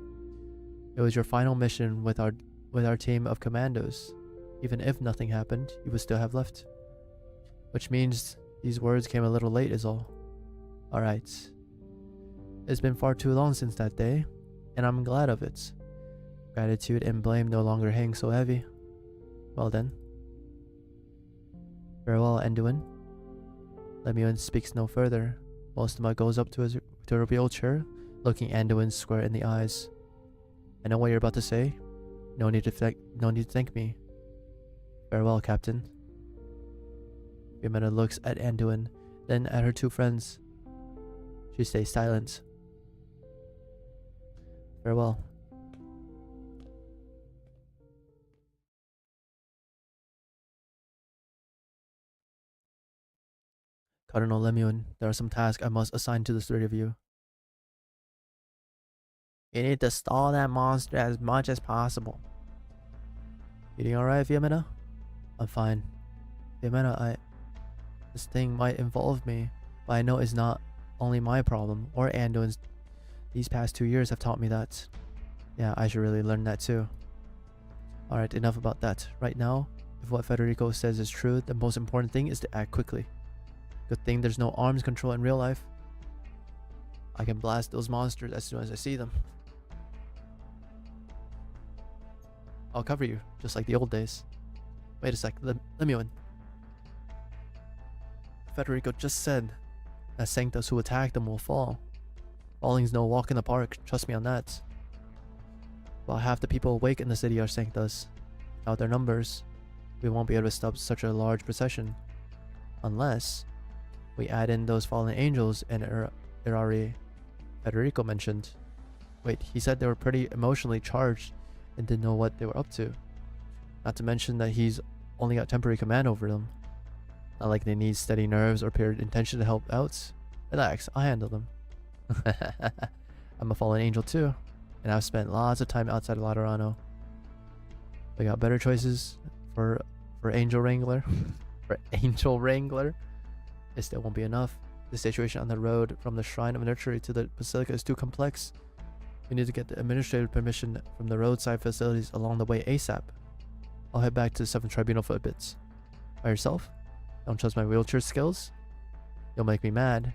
It was your final mission with our team of commandos. Even if nothing happened, you would still have left. Which means these words came a little late is all. Alright. It's been far too long since that day, and I'm glad of it. Gratitude and blame no longer hang so heavy. Well then. Farewell, Anduin. Lemuel speaks no further. Mostema goes up to her wheelchair, looking Anduin square in the eyes. I know what you're about to say. No need to thank me. Farewell, Captain. Yamena looks at Anduin, then at her two friends. She stays silent. Farewell. Cardinal Lemuel, there are some tasks I must assign to the three of you. You need to stall that monster as much as possible. Eating alright, Fiametta? I'm fine. Fiametta, this thing might involve me, but I know it's not only my problem, or Anduin's. These past 2 years have taught me that. Yeah, I should really learn that too. Alright, enough about that. Right now, if what Federico says is true, the most important thing is to act quickly. Good thing there's no arms control in real life. I can blast those monsters as soon as I see them. I'll cover you, just like the old days. Wait a sec, Lemuel. Federico just said that Sanctus who attacked them will fall. Falling's no walk in the park, trust me on that. While half the people awake in the city are Sanctus, without their numbers, we won't be able to stop such a large procession. Unless we add in those fallen angels and Irari Federico mentioned. Wait, he said they were pretty emotionally charged and didn't know what they were up to. Not to mention that he's only got temporary command over them. Not like they need steady nerves or pure intention to help out. Relax, I'll handle them. I'm a fallen angel too, and I've spent lots of time outside of Laterano. We got better choices for Angel Wrangler. For Angel Wrangler. It still won't be enough. The situation on the road from the Shrine of Nurtury to the Basilica is too complex. We need to get the administrative permission from the roadside facilities along the way ASAP. I'll head back to the 7th Tribunal for a bit. By yourself? Don't trust my wheelchair skills? You'll make me mad.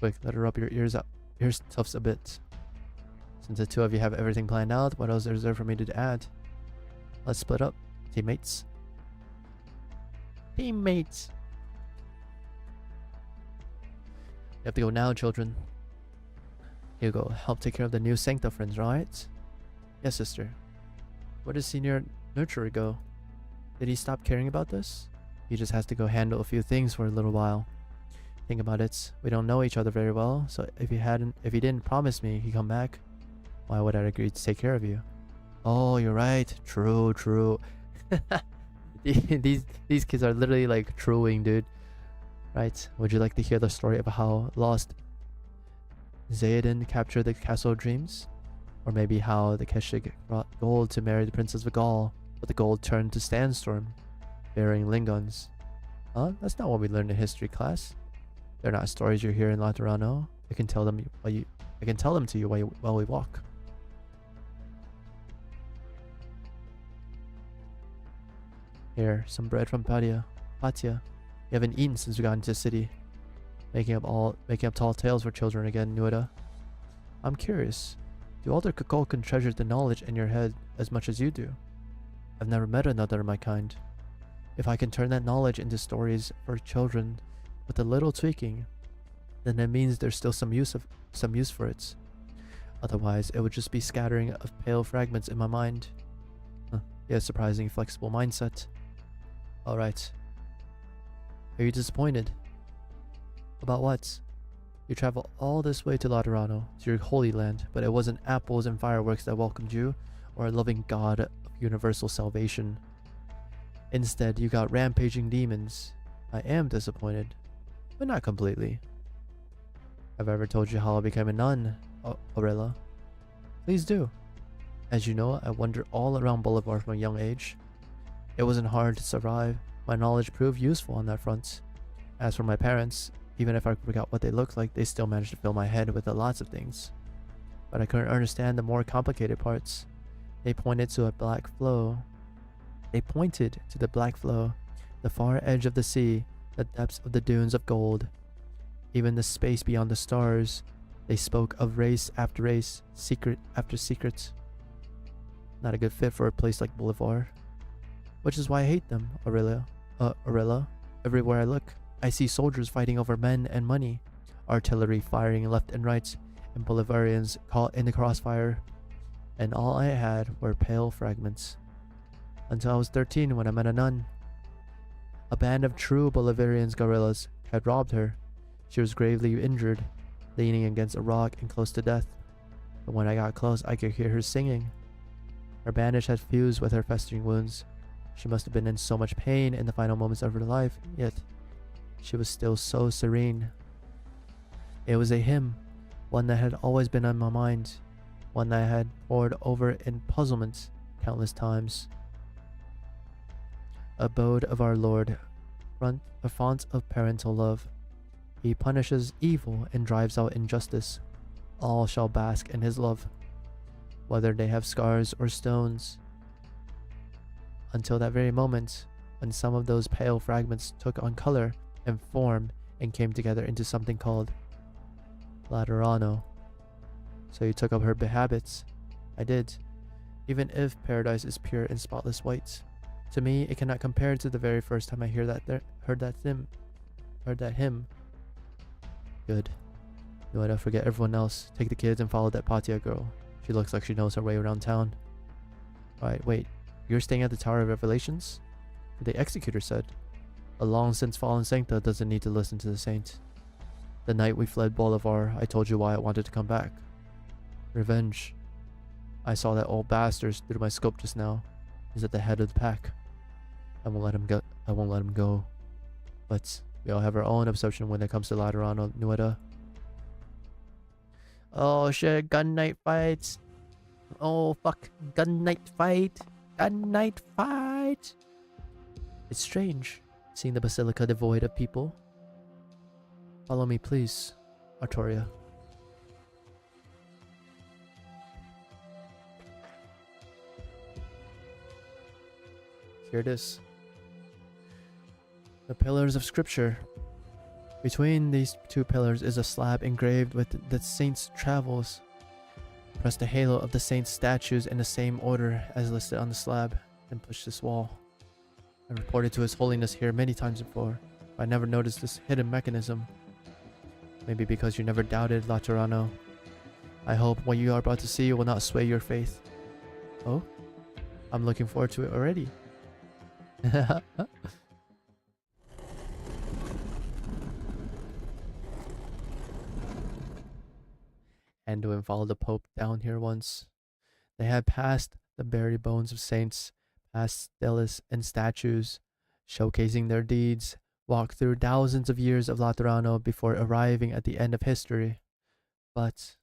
Quick, let her rub your ears tufts a bit. Since the two of you have everything planned out, what else is there for me to add? Let's split up, teammates. Teammates! You have to go now, children. Here you go, help take care of the new Sancta friends, right? Yes, sister. Where does Senior Nurturer go? Did he stop caring about this? He just has to go handle a few things for a little while. Think about it, we don't know each other very well, so if he didn't promise me he'd come back, why would I agree to take care of you? Oh, you're right. True. These kids are literally like truing, dude. Right, would you like to hear the story of how lost Zaydin captured the Castle of Dreams? Or maybe how the Keshik brought gold to marry the Princess of Gaul, but the gold turned to Sandstorm? bearing Lingons. Huh? That's not what we learned in history class. They're not stories you hear in Laterano. I can tell them to you while we walk. Here, some bread from Patia. You haven't eaten since we got into the city. Making up tall tales for children again, Nueda. I'm curious. Do Alder Kukulkan treasure the knowledge in your head as much as you do? I've never met another of my kind. If I can turn that knowledge into stories for children with a little tweaking, then it means there's still some use for it. Otherwise, it would just be scattering of pale fragments in my mind. Yeah, surprisingly flexible mindset. Alright. Are you disappointed? About what? You travel all this way to Laterano, to your holy land, but it wasn't apples and fireworks that welcomed you, or a loving god of universal salvation. Instead, you got rampaging demons. I am disappointed, but not completely. Have I ever told you how I became a nun, Aurela? Please do. As you know, I wandered all around Bolivar from a young age. It wasn't hard to survive. My knowledge proved useful on that front. As for my parents, even if I forgot what they looked like, they still managed to fill my head with lots of things. But I couldn't understand the more complicated parts. They pointed to the black flow, the far edge of the sea, the depths of the dunes of gold, even the space beyond the stars. They spoke of race after race, secret after secret. Not a good fit for a place like Bolivar. Which is why I hate them, Aurela. Everywhere I look, I see soldiers fighting over men and money, artillery firing left and right, and Bolivarians caught in the crossfire. And all I had were pale fragments. Until I was 13 when I met a nun. A band of true Bolivarian guerrillas had robbed her. She was gravely injured, leaning against a rock and close to death. But when I got close, I could hear her singing. Her bandage had fused with her festering wounds. She must have been in so much pain in the final moments of her life, yet she was still so serene. It was a hymn, one that had always been on my mind, one that I had pored over in puzzlement countless times. Abode of our Lord, a font of parental love. He punishes evil and drives out injustice. All shall bask in his love, whether they have scars or stones. Until that very moment, when some of those pale fragments took on color and form and came together into something called Laterano. So you took up her habits. I did. Even if paradise is pure and spotless white, to me it cannot compare to the very first time I heard that hymn. Good. You want to forget everyone else. Take the kids and follow that Patia girl. She looks like she knows her way around town. Alright, wait. You're staying at the Tower of Revelations? The Executor said. A long since fallen Sancta doesn't need to listen to the saint. The night we fled Bolivar, I told you why I wanted to come back. Revenge. I saw that old bastard through my scope just now. He's at the head of the pack. I won't let him go. But we all have our own obsession when it comes to Laterano, Nueda. Oh shit, gun night fights. Oh fuck, gun night fight. Gun night fight. It's strange, seeing the basilica devoid of people. Follow me, please, Artoria. Here it is. The pillars of scripture. Between these two pillars is a slab engraved with the saint's travels. Press the halo of the saint's statues in the same order as listed on the slab, and push this wall. I reported to His Holiness here many times before, but I never noticed this hidden mechanism. Maybe because you never doubted Laterano. I hope what you are about to see will not sway your faith. Oh? I'm looking forward to it already. Anduin followed the Pope down here once. They had passed the buried bones of saints, past steles and statues, showcasing their deeds, walked through thousands of years of Laterano before arriving at the end of history. But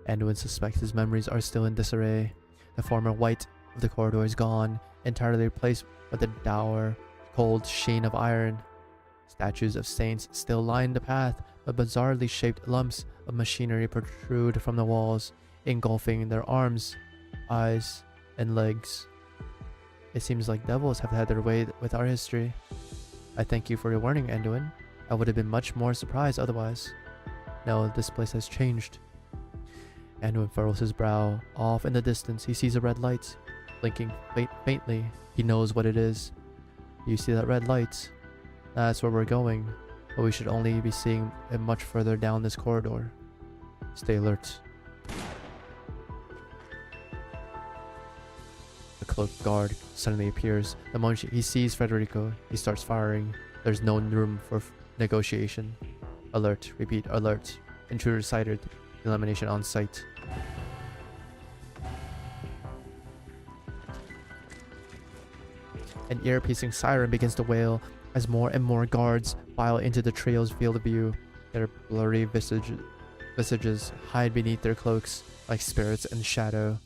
Anduin suspects his memories are still in disarray. The former white of the corridor is gone, entirely replaced by the dour, cold sheen of iron. Statues of saints still line the path, but bizarrely shaped lumps of machinery protrude from the walls, engulfing their arms, eyes, and legs. It seems like devils have had their way with our history. I thank you for your warning, Anduin. I would have been much more surprised otherwise. No, this place has changed. Anduin furrows his brow. Off in the distance, he sees a red light, blinking faintly. He knows what it is. You see that red light? That's where we're going, but we should only be seeing it much further down this corridor. Stay alert. The cloaked guard suddenly appears. The moment he sees Federico, he starts firing. There's no room for negotiation. Alert. Repeat, alert. Intruder sighted. Elimination on site. An ear-piercing siren begins to wail as more and more guards file into the trio's field of view. Their blurry visages hide beneath their cloaks like spirits in shadow,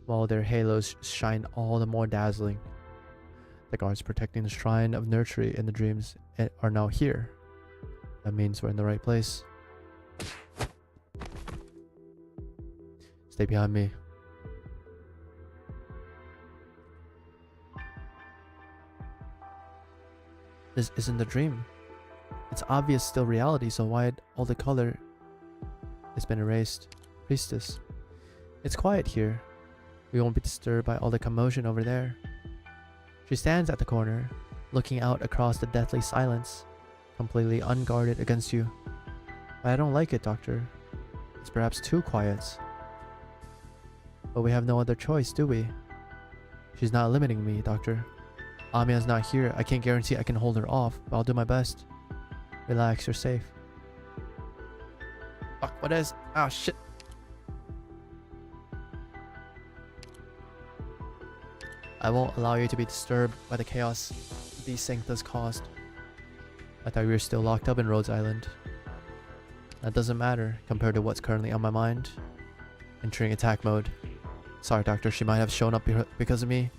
while their halos shine all the more dazzling. The guards protecting the shrine of nurturing in the dreams are now here. That means we're in the right place. Stay behind me. This isn't a dream. It's obvious still reality, so why all the color has been erased? Priestess. It's quiet here. We won't be disturbed by all the commotion over there. She stands at the corner, looking out across the deathly silence, completely unguarded against you. But I don't like it, Doctor. It's perhaps too quiet. But we have no other choice, do we? She's not limiting me, Doctor. Amia's not here. I can't guarantee I can hold her off, but I'll do my best. Relax, you're safe. Fuck, what is? Oh, shit. I won't allow you to be disturbed by the chaos these sanctas caused. I thought we were still locked up in Rhodes Island. That doesn't matter compared to what's currently on my mind. Entering attack mode. Sorry, Doctor, she might have shown up because of me.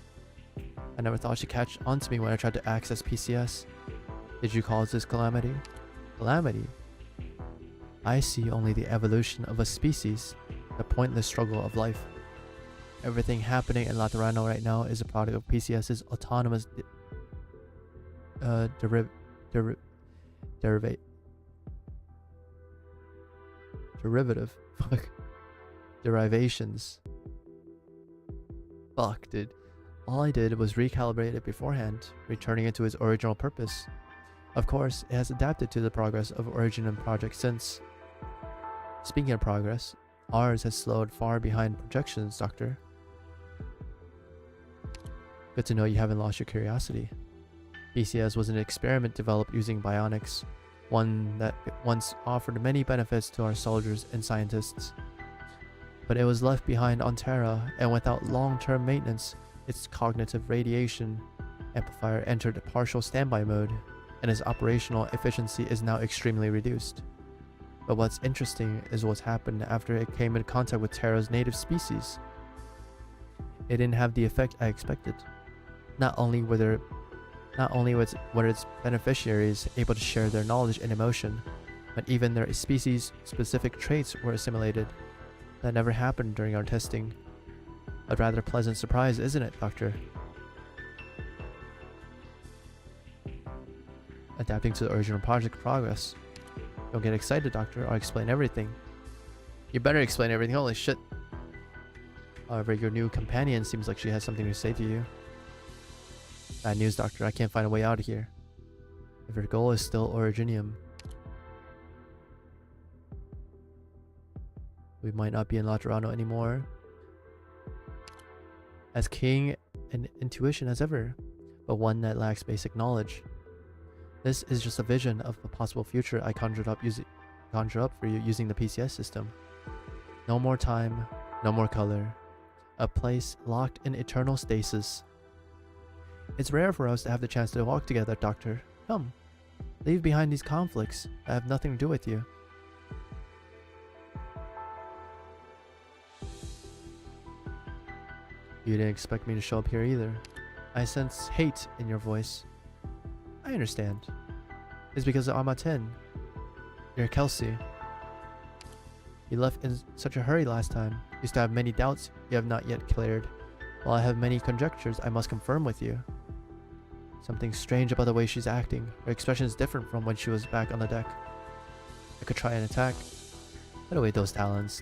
I never thought she'd catch on to me when I tried to access PCS. Did you cause this calamity? Calamity? I see only the evolution of a species, the pointless struggle of life. Everything happening in Laterano right now is a product of PCS's autonomous derivations. Fuck, dude. All I did was recalibrate it beforehand, returning it to its original purpose. Of course, it has adapted to the progress of Origin and Project since. Speaking of progress, ours has slowed far behind projections, Doctor. Good to know you haven't lost your curiosity. BCS was an experiment developed using bionics, one that once offered many benefits to our soldiers and scientists. But it was left behind on Terra, and without long-term maintenance, its cognitive radiation amplifier entered partial standby mode, and its operational efficiency is now extremely reduced. But what's interesting is what's happened after it came in contact with Terra's native species. It didn't have the effect I expected. Not only were its beneficiaries able to share their knowledge and emotion, but even their species-specific traits were assimilated. That never happened during our testing. A rather pleasant surprise, isn't it, Doctor? Adapting to the original project progress. Don't get excited, Doctor. I'll explain everything. You better explain everything. Holy shit. However, your new companion seems like she has something to say to you. Bad news, Doctor. I can't find a way out of here. If your goal is still Originium, we might not be in Laterano anymore. As keen an intuition as ever, but one that lacks basic knowledge. This is just a vision of a possible future I conjured up for you using the PCS system. No more time, no more color. A place locked in eternal stasis. It's rare for us to have the chance to walk together, Doctor. Come, leave behind these conflicts that have nothing to do with you. You didn't expect me to show up here either. I sense hate in your voice. I understand. It's because of Amaten. You're Kelsey. You left in such a hurry last time. You still have many doubts you have not yet cleared. While I have many conjectures I must confirm with you. Something strange about the way she's acting. Her expression is different from when she was back on the deck. I could try an attack. Put away those talons.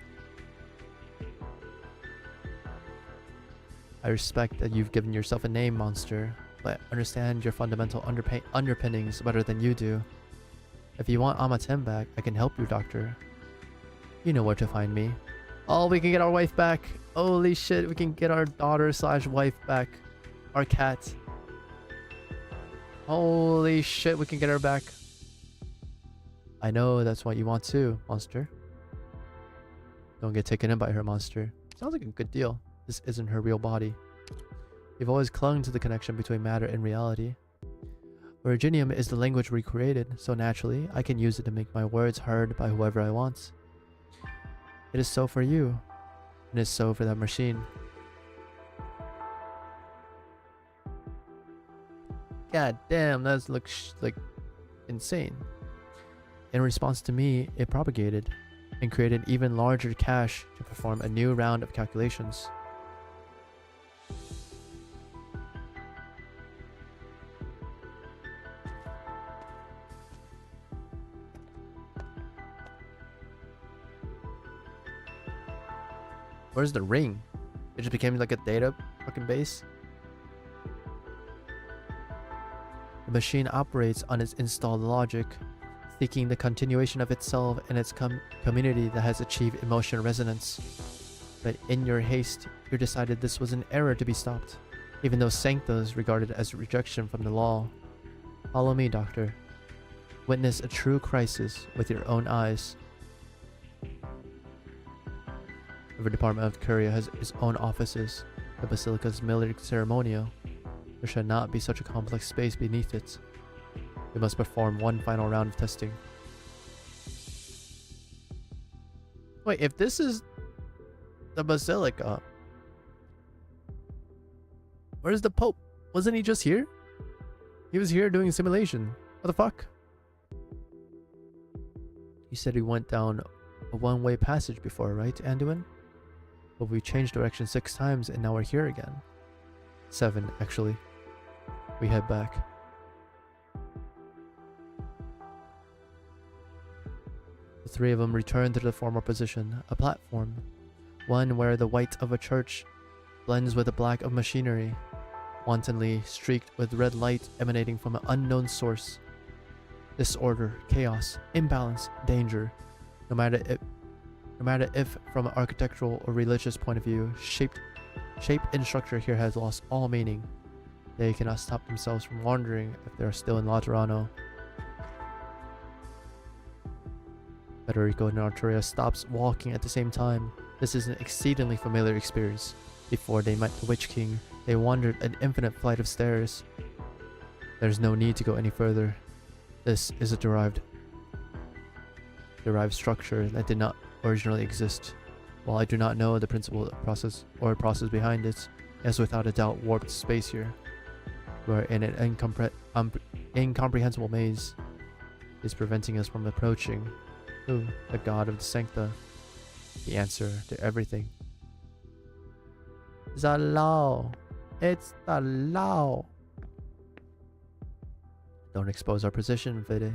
I respect that you've given yourself a name, monster, but I understand your fundamental underpinnings better than you do. If you want Amaten back, I can help you, Doctor. You know where to find me. Oh, we can get our wife back. Holy shit, we can get our daughter / wife back. Our cat. Holy shit, we can get her back. I know that's what you want too, monster. Don't get taken in by her, monster. Sounds like a good deal. This isn't her real body. You've always clung to the connection between matter and reality. Originium is the language we created, so naturally, I can use it to make my words heard by whoever I want. It is so for you, and it's so for that machine. God damn, that looks like insane. In response to me, it propagated and created even larger cache to perform a new round of calculations. Where's the ring? It just became like a data fucking base. The machine operates on its installed logic, seeking the continuation of itself and its community that has achieved emotional resonance. But in your haste, you decided this was an error to be stopped, even though Sancta is regarded as rejection from the law. Follow me, Doctor. Witness a true crisis with your own eyes. Every department of Curia has its own offices. The Basilica's military ceremonial. There should not be such a complex space beneath it. We must perform one final round of testing. Wait, if this is the Basilica, where's the Pope? Wasn't he just here? He was here doing a simulation. What the fuck? You said he went down a one-way passage before, right, Anduin? But we changed direction 6 times and now we're here again. 7, actually. We head back. The 3 of them return to the former position, a platform. One where the white of a church blends with the black of machinery, wantonly streaked with red light emanating from an unknown source. Disorder, chaos, imbalance, danger. No matter if from an architectural or religious point of view, shape and structure here has lost all meaning. They cannot stop themselves from wandering if they are still in Laterano. Federico and Arturia stops walking at the same time. This is an exceedingly familiar experience. Before they met the Witch King, they wandered an infinite flight of stairs. There's no need to go any further. This is a derived structure that did not originally exist. While I do not know the principle process behind it, it has without a doubt warped space here. We are in an incomprehensible maze. It is preventing us from approaching who? The god of the Sancta. The answer to everything. The law. It's the law. Don't expose our position, Vide.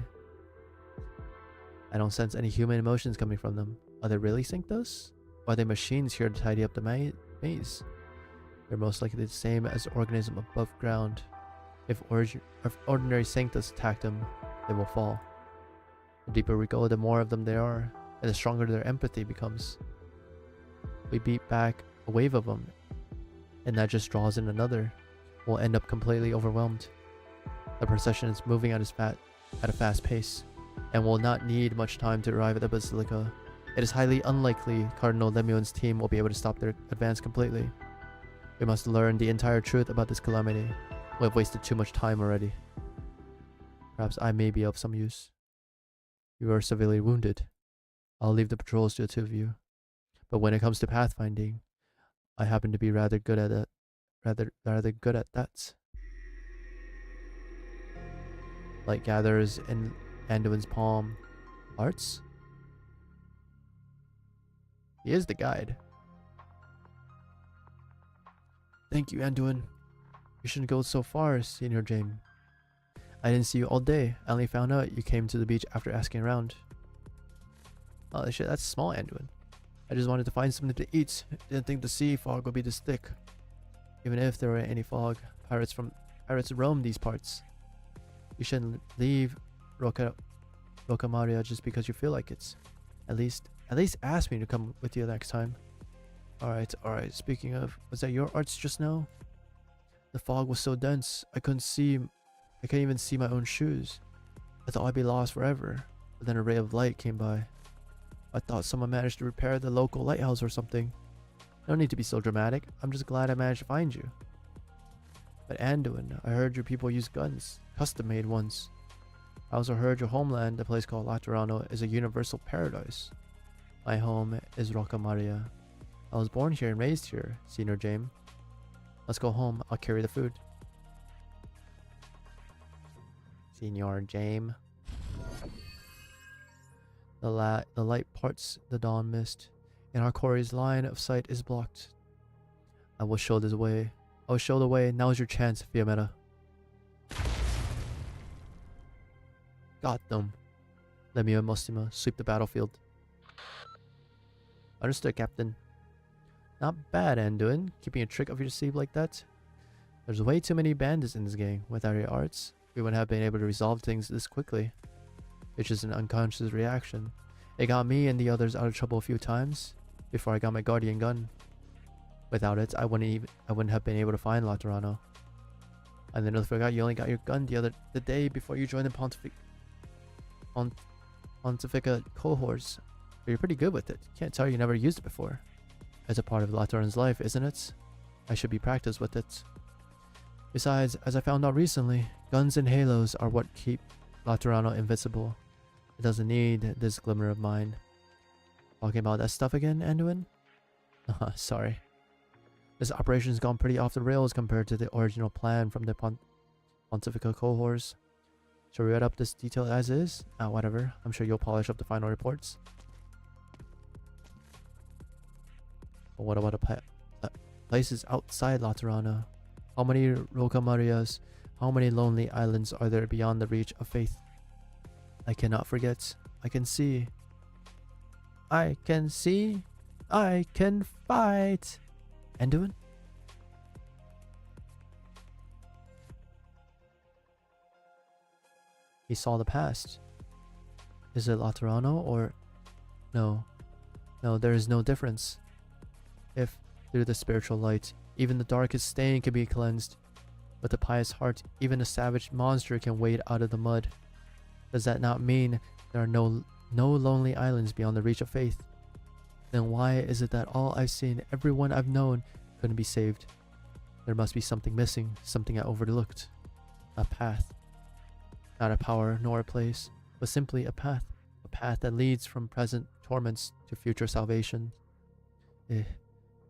I don't sense any human emotions coming from them. Are they really Sanctos? Or are they machines here to tidy up the maze? They're most likely the same as organism above ground. If ordinary Sanctos attack them, they will fall. The deeper we go, the more of them there are, and the stronger their empathy becomes. We beat back a wave of them, and that just draws in another. We'll end up completely overwhelmed. The procession is moving at a fast pace, and will not need much time to arrive at the Basilica. It is highly unlikely Cardinal Lemuel's team will be able to stop their advance completely. We must learn the entire truth about this calamity. We have wasted too much time already. Perhaps I may be of some use. You are severely wounded. I'll leave the patrols to the 2 of you. But when it comes to pathfinding, I happen to be rather good at it. rather good at that. Light gathers in Anduin's palm. Arts? He is the guide. Thank you, Anduin. You shouldn't go so far, Senior James. I didn't see you all day. I only found out you came to the beach after asking around. Oh shit, that's small, Anduin. I just wanted to find something to eat. Didn't think the sea fog would be this thick. Even if there were any fog, pirates roam these parts. You shouldn't leave Rocamaria just because you feel like it. At least ask me to come with you next time. Alright. Speaking of, was that your arts just now? The fog was so dense, I couldn't even see my own shoes. I thought I'd be lost forever. But then a ray of light came by. I thought someone managed to repair the local lighthouse or something. No need to be so dramatic. I'm just glad I managed to find you. But Anduin, I heard your people use guns. Custom-made ones. I also heard your homeland, a place called Laterano, is a universal paradise. My home is Rocamaria. I was born here and raised here, Senior James. Let's go home. I'll carry the food. Senior James. The light parts the dawn mist, and our quarry's line of sight is blocked. I will show the way. Now's your chance, Fiametta. Got them. Lemio and Mostima sweep the battlefield. Understood, Captain. Not bad, Anduin. Keeping a trick up your sleeve like that. There's way too many bandits in this gang. Without your arts, we wouldn't have been able to resolve things this quickly. It's just an unconscious reaction. It got me and the others out of trouble a few times before I got my guardian gun. Without it, I wouldn't have been able to find Laterano. And then I forgot you only got your gun the day before you joined the Pontifica cohorts. But you're pretty good with it. Can't tell you never used it before. It's a part of Lateran's life, isn't it? I should be practiced with it. Besides, as I found out recently, guns and halos are what keep Laterano invincible. It doesn't need this glimmer of mine. Talking about that stuff again, Anduin? Sorry. This operation's gone pretty off the rails compared to the original plan from the Pontifica cohorts. Shall we write up this detail as is? Whatever. I'm sure you'll polish up the final reports. But what about the places outside Laterano? How many Rocamarias, how many lonely islands are there beyond the reach of faith? I cannot forget. I can see. I can see. I can fight. Anduin? He saw the past. Is it Laterano or... No. No, there is no difference. If, through the spiritual light, even the darkest stain can be cleansed, with a pious heart, even a savage monster can wade out of the mud. Does that not mean there are no lonely islands beyond the reach of faith? Then why is it that all I've seen, everyone I've known, couldn't be saved? There must be something missing, something I overlooked. A path. Not a power nor a place, but simply a path. A path that leads from present torments to future salvation.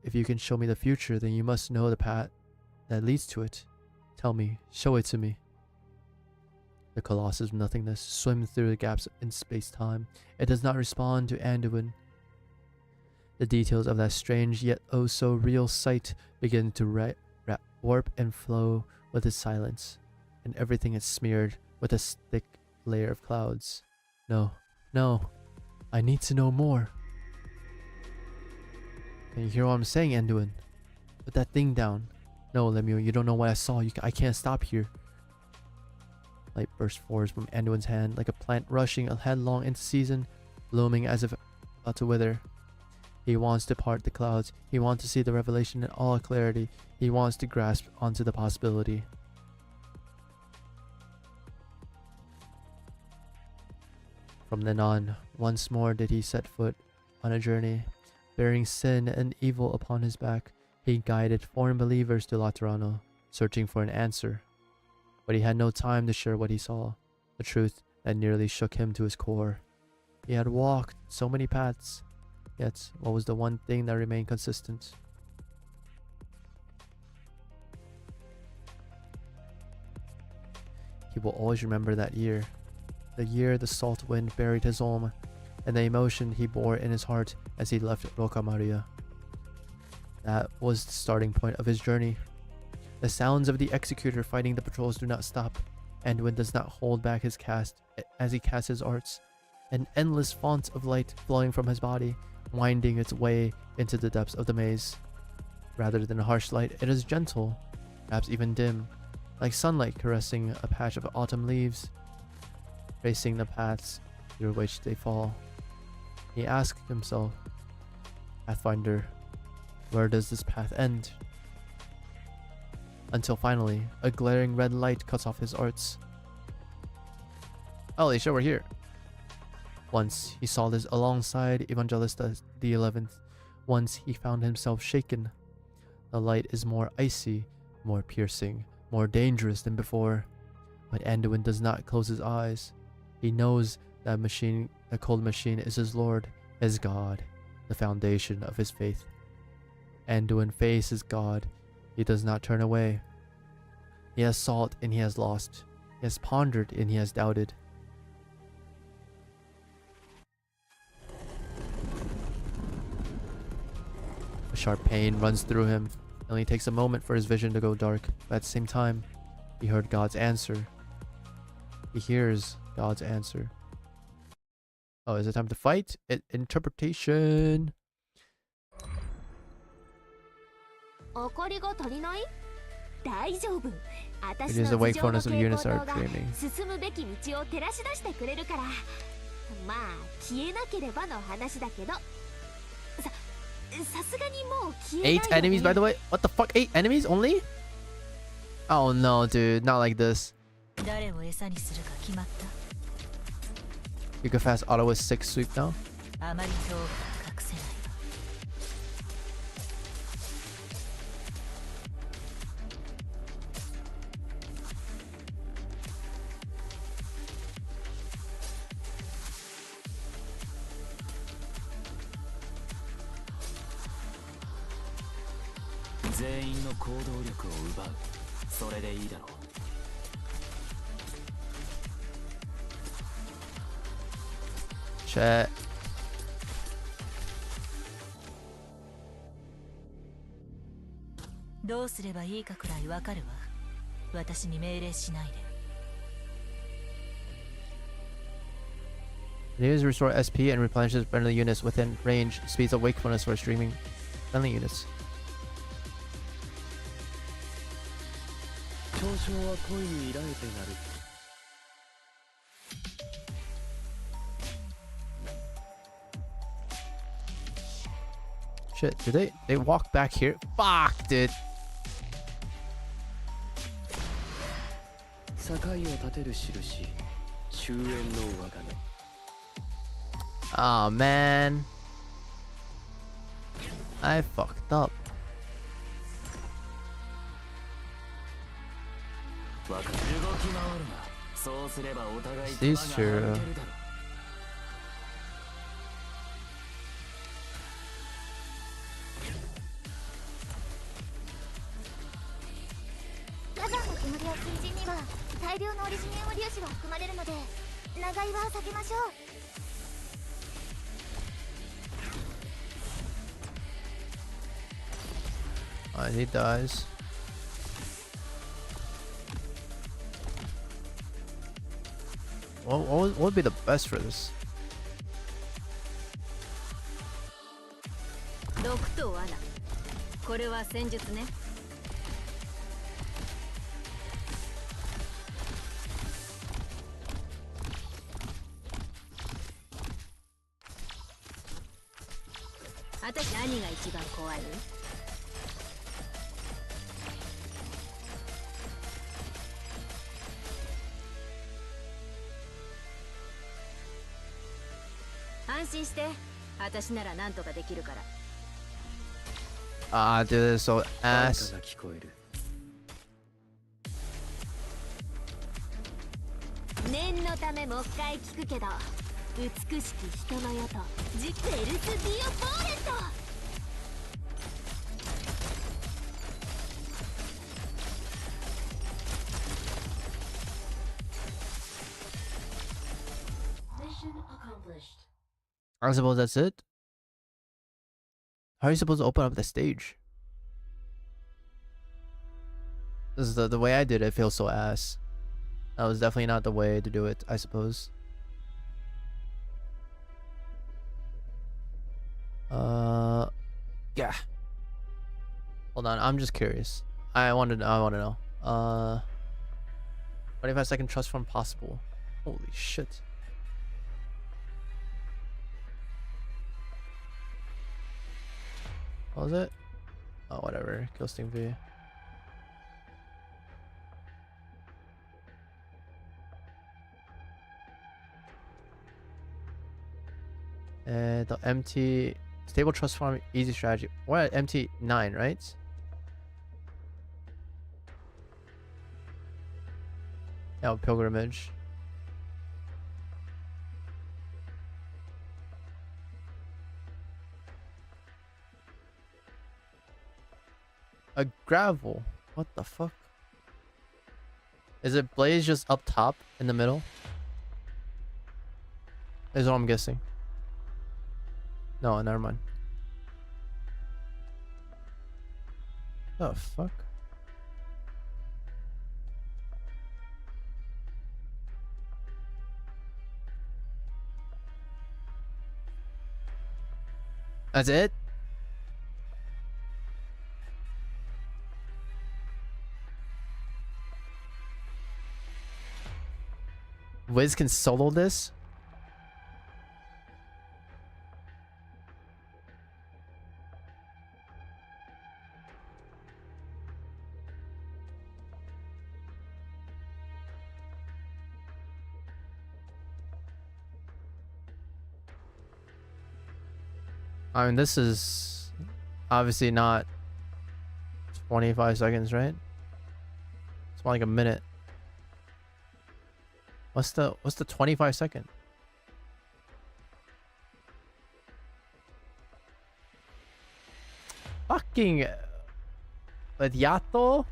If you can show me the future, then you must know the path that leads to it. Tell me, show it to me. The colossus of nothingness swims through the gaps in space-time. It does not respond to Anduin. The details of that strange yet oh so real sight begin to warp and flow with its silence, and everything is smeared with a thick layer of clouds. No, I need to know more. Can you hear what I'm saying, Anduin? Put that thing down. No, Lemuel, you don't know what I saw. I can't stop here. Light burst forwards from Anduin's hand like a plant rushing headlong into season, blooming as if about to wither. He wants to part the clouds. He wants to see the revelation in all clarity. He wants to grasp onto the possibility. From then on, once more did he set foot on a journey, bearing sin and evil upon his back. He guided foreign believers to Laterano, searching for an answer. But he had no time to share what he saw, the truth that nearly shook him to his core. He had walked so many paths, yet what was the one thing that remained consistent? He will always remember that year. The year the salt wind buried his home, and the emotion he bore in his heart as he left Roca Maria. That was the starting point of his journey. The sounds of the executor fighting the patrols do not stop. Anduin does not hold back his cast as he casts his arts, an endless font of light flowing from his body, winding its way into the depths of the maze. Rather than harsh light, it is gentle, perhaps even dim, like sunlight caressing a patch of autumn leaves, tracing the paths through which they fall. He asks himself, Pathfinder, where does this path end? Until finally, a glaring red light cuts off his arts. Oh, they show we're here. Once he saw this alongside Evangelista the 11th. Once he found himself shaken. The light is more icy, more piercing, more dangerous than before. But Anduin does not close his eyes. He knows that cold machine is his lord, his god, the foundation of his faith. Anduin faces God. He does not turn away. He has sought and he has lost. He has pondered and he has doubted. A sharp pain runs through him. It only takes a moment for his vision to go dark, but at the same time, he heard God's answer. He hears God's answer. Oh, is it time to fight? Interpretation. 明かりが足りない？大丈夫。 It 私 is the の頭上の wakefulness of 蛍 units 光 are 灯が dreaming. 進むべき道を照らし出してくれるから。まあ消えなければの話だけど。さすがにもう消えないよね。 8 enemies, by the way? What the fuck? 8 enemies only? Oh no, dude. Not like this. 誰を餌にするか決まった？ You can fast auto with 6 sweep now. あまり遠く隠せないわ。全員の行動力を奪う。それでいいだろう。 Chat. どうすればいいかくらいわかるわ。私に命令しないで。 Enemies restore SP and replenishes friendly units within range. Speeds of wakefulness for streaming friendly units. 嘲笑は恋に抱いてなる。 Shit, did they walk back here? Fuck, dude. 境を立てる印、終焉の我が名。 Oh man. I fucked up. 動き回るな。そうすればお互い These 手間が two. 省けるだろう。 火山の煙や水塵には大量のオリジニウム粒子が含まれるので長居は避けましょう。 And he dies. What would be the best for this? 毒と罠。これは戦術ね。あたし何が一番怖い？ 安心して、私なら何とかできるから。 Ah, dude, this is so ass. が聞こえる。 念のためもう一回聞くけど、美しき人の世とジクエルス・ディオ・ボーレント。 What I suppose that's it. How are you supposed to open up the stage? This is the way I did it feels so ass. That was definitely not the way to do it, I suppose. Yeah. Hold on, I'm just curious. I want to know. 25-second trust fund possible. Holy shit. What was it? Oh, whatever. Ghosting V. The MT stable trust farm easy strategy. We're at MT 9, right? Yeah, pilgrimage. A gravel. What the fuck? Is it blaze just up top in the middle? Is what I'm guessing. No, never mind. The fuck? That's it? Wiz can solo this? I mean, this is obviously not 25 seconds, right? It's more like a minute. What's the 25 second? Fucking with Yato?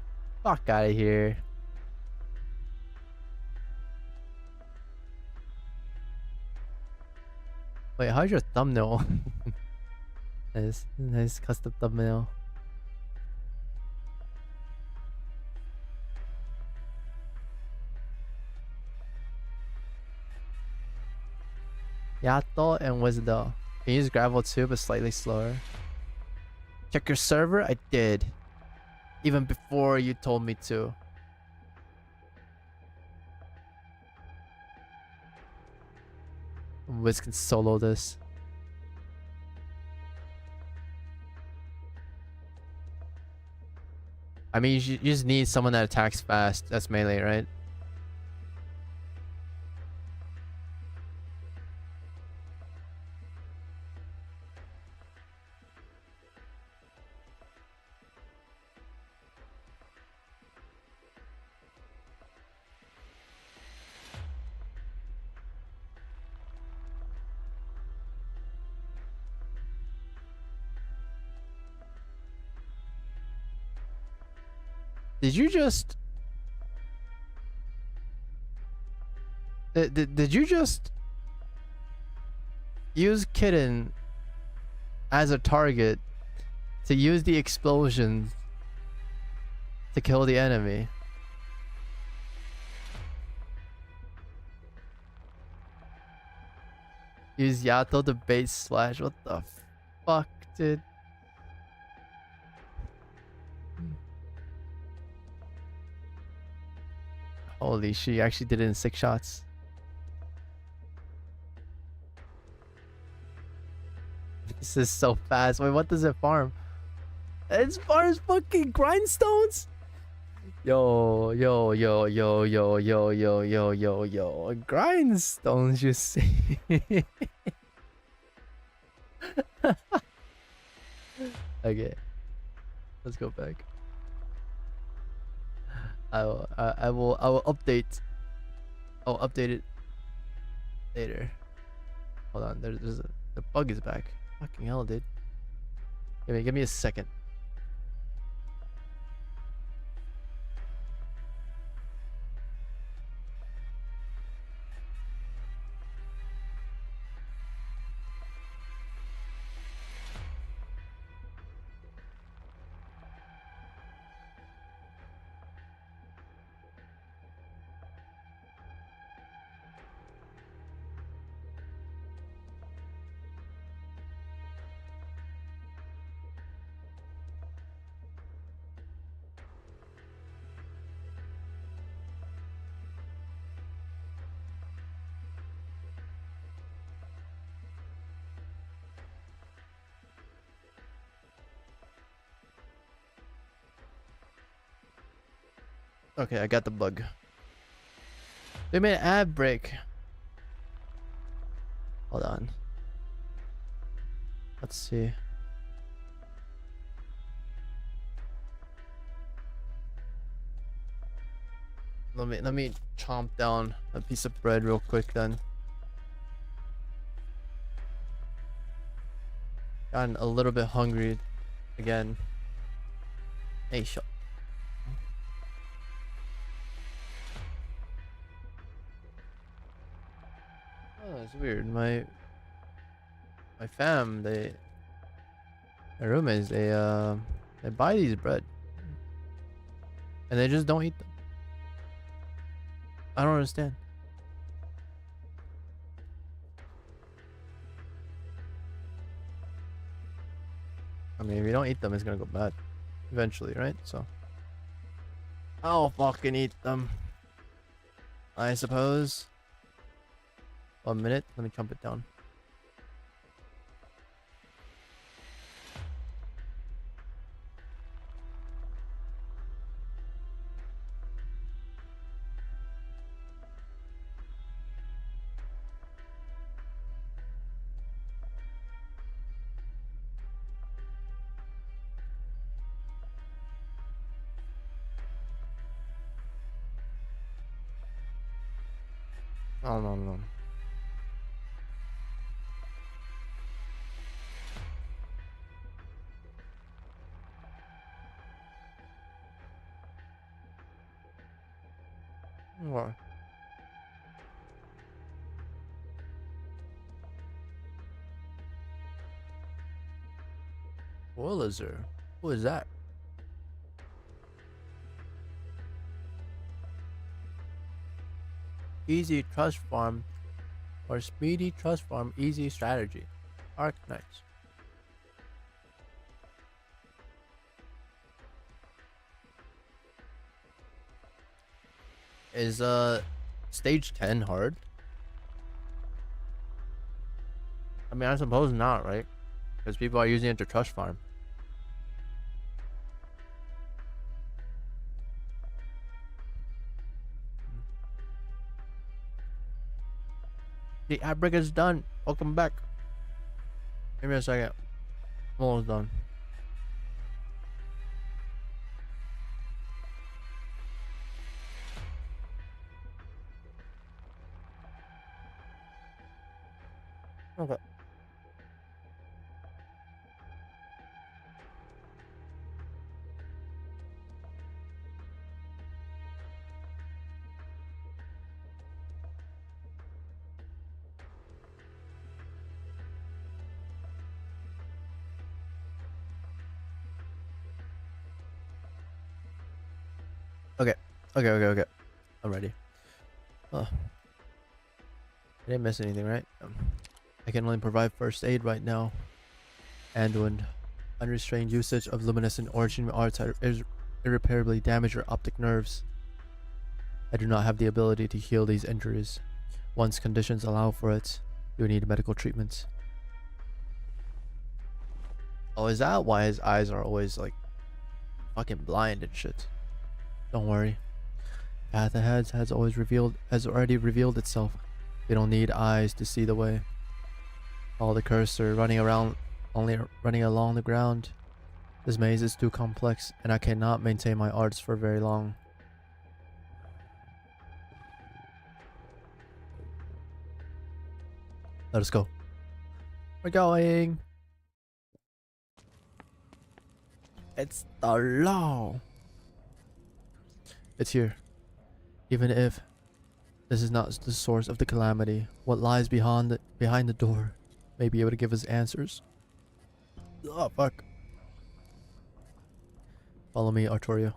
Fuck out of here. Wait, how's your thumbnail? Nice custom thumbnail. Yato and Wisdo. Can you use gravel too, but slightly slower? Check your server? I did. Even before you told me to. Wiz can solo this. I mean, you just need someone that attacks fast. That's melee, right? Did you just... Did you just use Kitten as a target to use the explosions to kill the enemy? Use Yato to bait slash. What the fuck, dude? Holy shit, you actually did it in 6 shots. This is so fast. Wait, what does it farm? It farms fucking grindstones? Yo. Grindstones, you see? Okay. Let's go back. I will update. I'll update it later. Hold on, the bug is back. Fucking hell, dude. Give me a second. Okay, I got the bug. They made an ad break. Hold on. Let's see. Let me chomp down a piece of bread real quick then. Gotten a little bit hungry again. Hey, shut. Oh, it's weird. My fam, my roommates, they buy these bread and they just don't eat them. I don't understand. I mean, if you don't eat them, it's gonna go bad eventually, right? So I'll fucking eat them, I suppose. 1 minute. Let me chomp it down. Oh no. What? Spoiler. Who is that? Easy trust farm or speedy trust farm easy strategy. Arknights. Is stage 10 hard? I mean, I suppose not, right? Because people are using it to trust farm. The ad break is done. Welcome back. Give me a second. I'm almost done. Okay. Okay. I'm ready. Oh. I didn't miss anything, right? I can only provide first aid right now. And when unrestrained usage of luminescent origin arts has irreparably damaged your optic nerves, I do not have the ability to heal these injuries. Once conditions allow for it, you will need medical treatment. Oh, is that why his eyes are always like fucking blind and shit? Don't worry. Path ahead has already revealed itself. We don't need eyes to see the way. All the cursor running along the ground. This maze is too complex, and I cannot maintain my arts for very long. Let us go. We're going. It's the law. It's here. Even if this is not the source of the calamity, what lies behind the door may be able to give us answers. Oh fuck. Follow me, Arturio.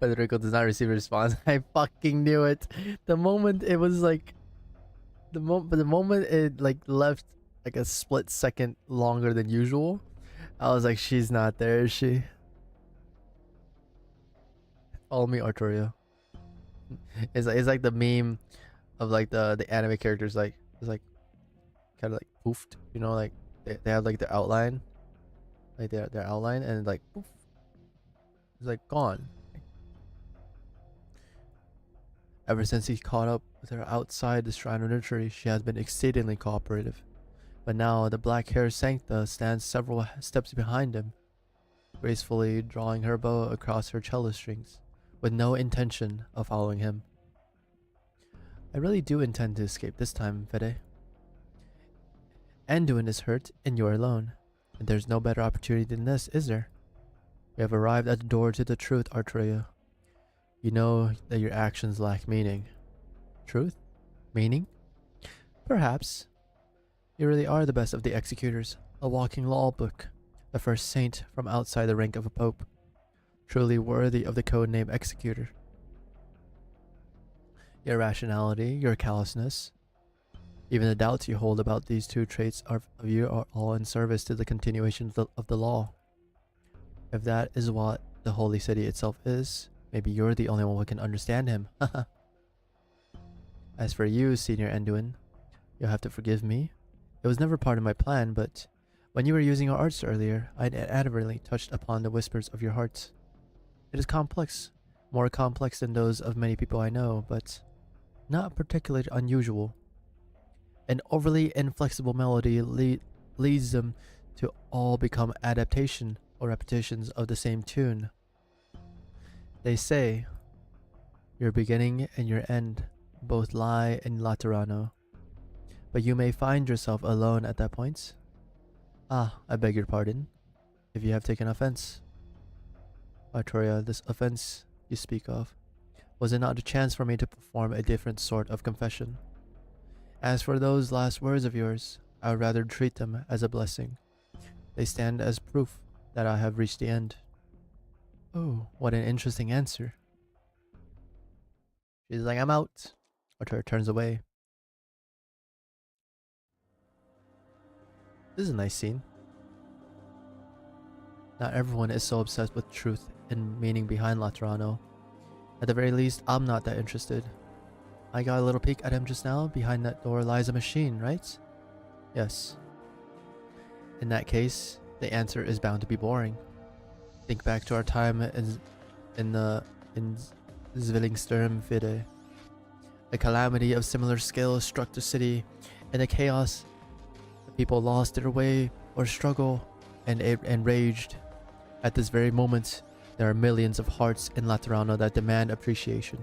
Federico does not receive a response. I fucking knew it. The moment it was like the moment it like left like a split second longer than usual, I was like, she's not there, is she? Follow me, Arturio. It's like the meme of like the anime characters it's like kind of like poofed, you know, like they have like the outline like their outline, and like poof, it's like gone. Ever since he caught up with her outside the shrine of nursery, she has been exceedingly cooperative. But now the black-haired Sancta stands several steps behind him, gracefully drawing her bow across her cello strings, with no intention of following him. I really do intend to escape this time, Fede. Anduin is hurt, and you're alone. And there's no better opportunity than this, is there? We have arrived at the door to the truth, Arturia. You know that your actions lack meaning. Truth? Meaning? Perhaps. You really are the best of the executors, a walking law book, the first saint from outside the rank of a pope, truly worthy of the codename executor. Your rationality, your callousness, even the doubts you hold about these two traits of you are all in service to the continuation of the law. If that is what the holy city itself is, maybe you're the only one who can understand him. As for you, Senior Anduin, you'll have to forgive me. It was never part of my plan, but when you were using your arts earlier, I inadvertently touched upon the whispers of your heart. It is complex, more complex than those of many people I know, but not particularly unusual. An overly inflexible melody leads them to all become adaptation or repetitions of the same tune. They say, your beginning and your end both lie in Laterano, but you may find yourself alone at that point. Ah, I beg your pardon, if you have taken offense. Arturia, this offense you speak of, was it not a chance for me to perform a different sort of confession? As for those last words of yours, I would rather treat them as a blessing. They stand as proof that I have reached the end. Oh, what an interesting answer. She's like, I'm out. Arturia turns away. This is a nice scene. Not everyone is so obsessed with truth and meaning behind Laterano. At the very least, I'm not that interested. I got a little peek at him just now. Behind that door lies a machine, right? Yes. In that case, the answer is bound to be boring. Think back to our time in Zwillingstern Fide. A calamity of similar scale struck the city. In the chaos, the people lost their way or struggle and raged. At this very moment, there are millions of hearts in Laterano that demand appreciation.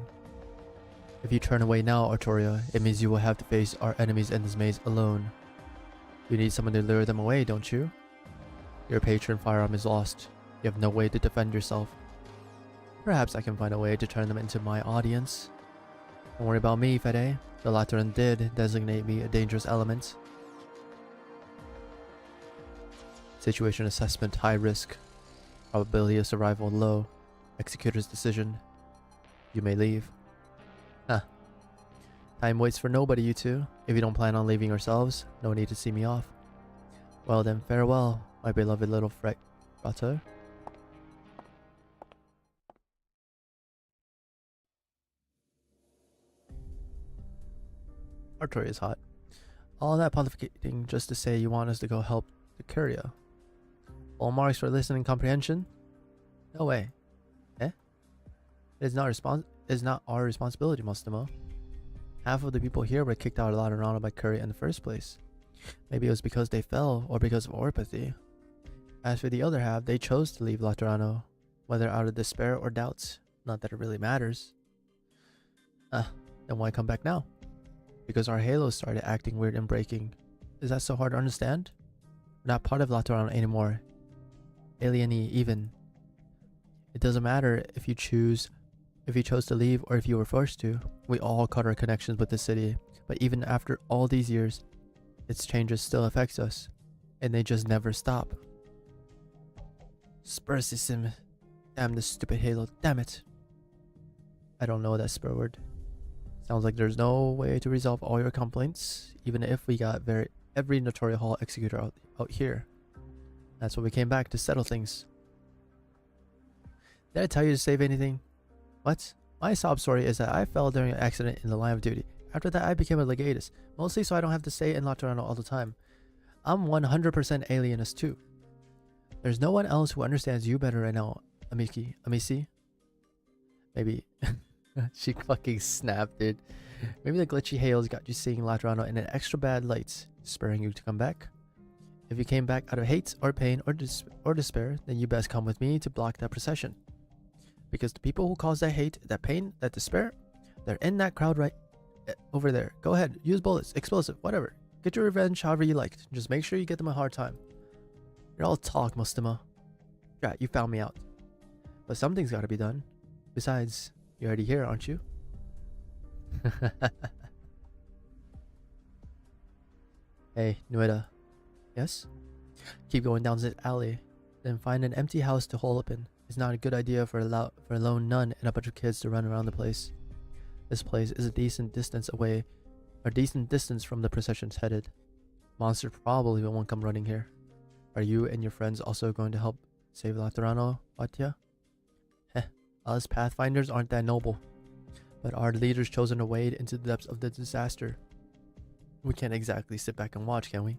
If you turn away now, Arturia, it means you will have to face our enemies in this maze alone. You need someone to lure them away, don't you? Your patron firearm is lost. You have no way to defend yourself. Perhaps I can find a way to turn them into my audience. Don't worry about me, Fede. The Lateran did designate me a dangerous element. Situation assessment high risk. Probability of survival low. Executor's decision. You may leave. Huh. Time waits for nobody, you two. If you don't plan on leaving yourselves, no need to see me off. Well then, farewell, my beloved little frater. Arturia is hot. All that pontificating just to say you want us to go help the Curia. All marks for listening comprehension? No way. Eh? It is not our responsibility, Mostimo. Half of the people here were kicked out of Laterano by Curia in the first place. Maybe it was because they fell, or because of orpathy. As for the other half, they chose to leave Laterano, whether out of despair or doubts. Not that it really matters. Then why come back now? Because our halos started acting weird and breaking. Is that so hard to understand? We're not part of Laterano anymore. Alienee even. It doesn't matter if you chose to leave or if you were forced to. We all cut our connections with the city, but even after all these years, its changes still affects us, and they just never stop. Spursism. Damn this stupid halo, damn it. I don't know that spur word. Sounds like there's no way to resolve all your complaints, even if we got every Notorious Hall executor out here. That's why we came back, to settle things. Did I tell you to save anything? What? My sob story is that I fell during an accident in the line of duty. After that, I became a legatus, mostly so I don't have to stay in Laterano all the time. I'm 100% alienist too. There's no one else who understands you better right now, Amisi. Maybe. She fucking snapped, dude. Maybe the glitchy hails got you seeing Laterano in an extra bad light, spurring you to come back. If you came back out of hate or pain or despair, then you best come with me to block that procession. Because the people who cause that hate, that pain, that despair, they're in that crowd right over there. Go ahead, use bullets, explosive, whatever. Get your revenge however you like. Just make sure you get them a hard time. You're all talk, Mustama. Yeah, you found me out. But something's gotta be done. Besides, you're already here, aren't you? Hey, Nueda. Yes? Keep going down this alley. Then find an empty house to hole up in. It's not a good idea for a lone nun and a bunch of kids to run around the place. This place is a decent distance away, or decent distance from the procession's headed. Monster probably won't come running here. Are you and your friends also going to help save Laterano, Watya? Heh, us Pathfinders aren't that noble. But our leader's chosen to wade into the depths of the disaster. We can't exactly sit back and watch, can we?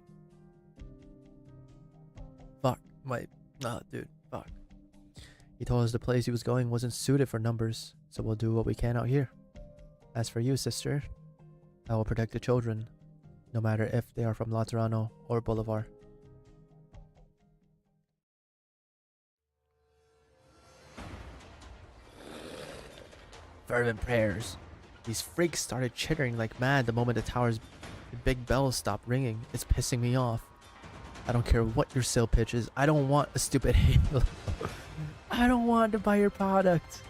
Fuck, dude, fuck. He told us the place he was going wasn't suited for numbers, so we'll do what we can out here. As for you, sister, I will protect the children, no matter if they are from Laterano or Bolivar. Fervent prayers. These freaks started chittering like mad the moment the tower's big bells stopped ringing. It's pissing me off. I don't care what your sale pitch is. I don't want a stupid halo. I don't want to buy your product.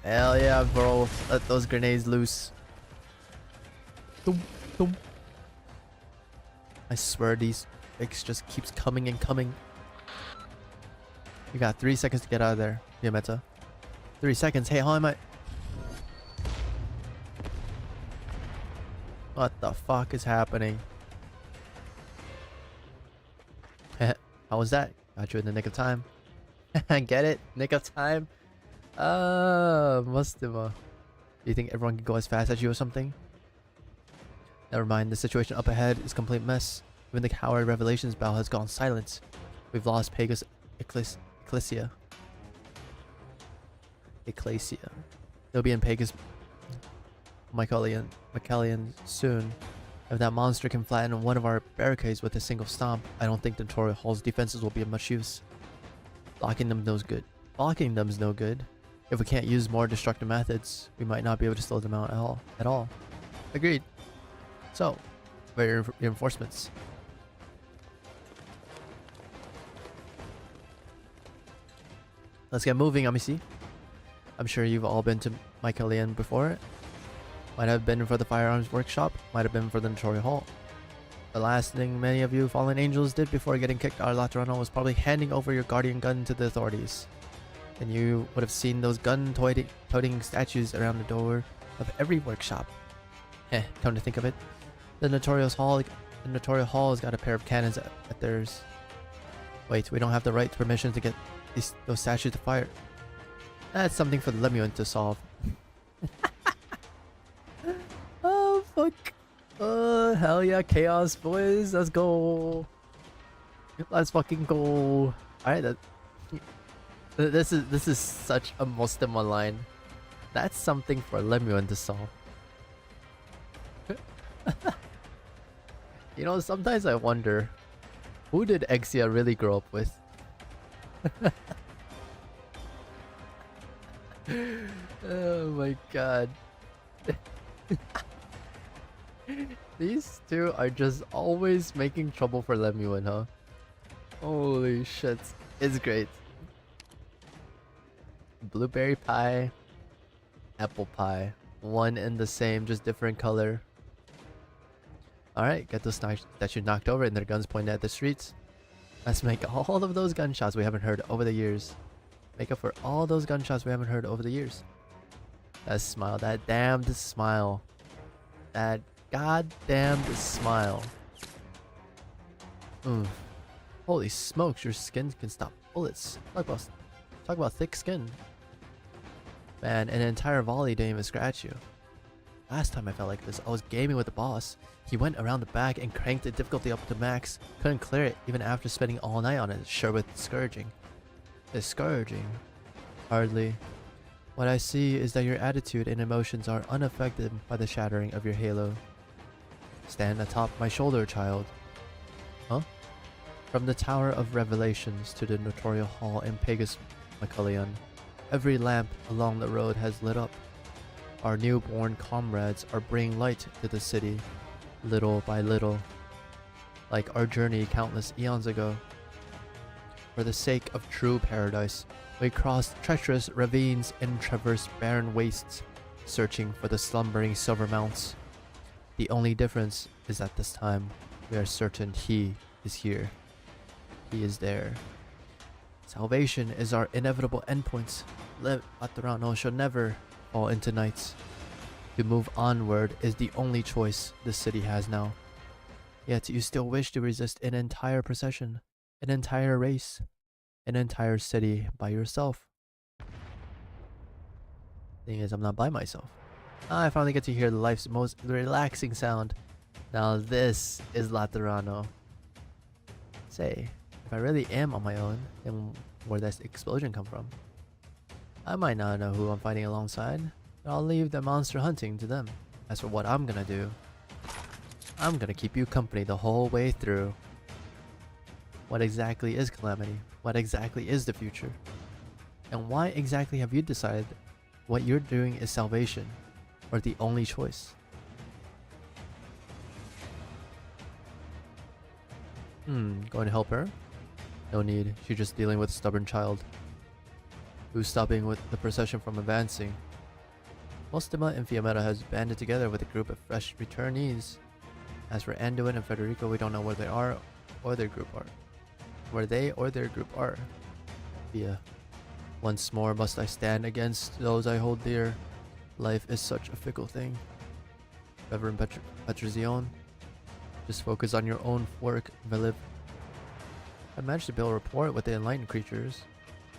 Hell yeah, bro. Let those grenades loose. Boom, boom. I swear these freaks just keeps coming and coming. You got 3 seconds to get out of there, Yameta. 3 seconds. Hey, how am I? What the fuck is happening? How was that? Got you in the nick of time. Get it? Nick of time? Mustima. You think everyone can go as fast as you or something? Never mind, the situation up ahead is a complete mess. Even the coward Revelations bell has gone silent. We've lost Pegasus Ecclesia. They'll be in Pegasus Mycalian soon. If that monster can flatten one of our barricades with a single stomp, I don't think the Notorious Hall's defenses will be of much use. Blocking them's no good. If we can't use more destructive methods, we might not be able to slow them out at all. Agreed. So, reinforcements. Let's get moving, Amisi. I'm sure you've all been to Mycalian before. Might have been for the firearms workshop, might have been for the Notorious Hall. The last thing many of you fallen angels did before getting kicked out of Laterano was probably handing over your guardian gun to the authorities. And you would have seen those gun-toting statues around the door of every workshop. Come to think of it, the Notorious Hall has got a pair of cannons at theirs. Wait, we don't have the right permission to get those statues to fire. That's something for the Lemuel to solve. Oh fuck! Hell yeah, chaos, boys! Let's go! Let's fucking go! All right, this is such a Mostema line. That's something for Lemuel to solve. You know, sometimes I wonder, who did Exia really grow up with? Oh my god. These two are just always making trouble for Lemuel, huh? Holy shit. It's great. Blueberry pie, apple pie. One and the same, just different color. Alright, get those statues knocked over and their guns pointed at the streets. Let's make all of those gunshots we haven't heard over the years. Make up for all those gunshots we haven't heard over the years. That smile, that damned smile. That goddamned smile. Holy smokes, your skin can stop bullets. Talk about thick skin. Man, an entire volley didn't even scratch you. Last time I felt like this, I was gaming with the boss. He went around the back and cranked the difficulty up to max. Couldn't clear it even after spending all night on it, sure with Scourging. Discouraging? Hardly. What I see is that your attitude and emotions are unaffected by the shattering of your halo. Stand atop my shoulder, child. Huh? From the Tower of Revelations to the Notorial Hall in Pagus Macallion, every lamp along the road has lit up. Our newborn comrades are bringing light to the city, little by little, like our journey countless eons ago. For the sake of true paradise, we crossed treacherous ravines and traversed barren wastes, searching for the slumbering silver mounts. The only difference is that this time, we are certain he is here. He is there. Salvation is our inevitable endpoint. Laterano shall never fall into nights. To move onward is the only choice the city has now. Yet you still wish to resist an entire procession, an entire race, an entire city by yourself. Thing is, I'm not by myself. I finally get to hear life's most relaxing sound. Now this is Laterano. Say, if I really am on my own, then where'd that explosion come from? I might not know who I'm fighting alongside, but I'll leave the monster hunting to them. As for what I'm gonna do, I'm gonna keep you company the whole way through. What exactly is Calamity? What exactly is the future? And why exactly have you decided what you're doing is salvation, or the only choice? Going to help her? No need, she's just dealing with a stubborn child who's stopping with the procession from advancing. Mostima and Fiametta has banded together with a group of fresh returnees. As for Anduin and Federico, we don't know where they are or their group are. Where they or their group are. Via. Once more must I stand against those I hold dear. Life is such a fickle thing. Reverend Petrazione, just focus on your own work, Veliv. I managed to build a rapport with the enlightened creatures,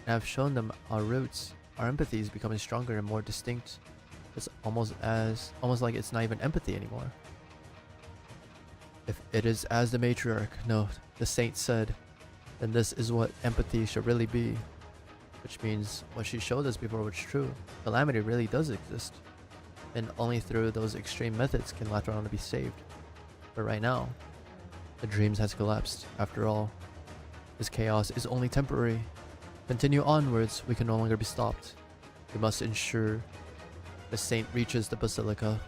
and I've shown them our roots. Our empathy is becoming stronger and more distinct. It's almost like it's not even empathy anymore. If it is as the matriarch, no, the saint said, then this is what empathy should really be. Which means what she showed us before was true. Calamity really does exist. And only through those extreme methods can Laterano be saved. But right now, the dreams has collapsed. After all, this chaos is only temporary. Continue onwards, we can no longer be stopped. We must ensure the saint reaches the basilica.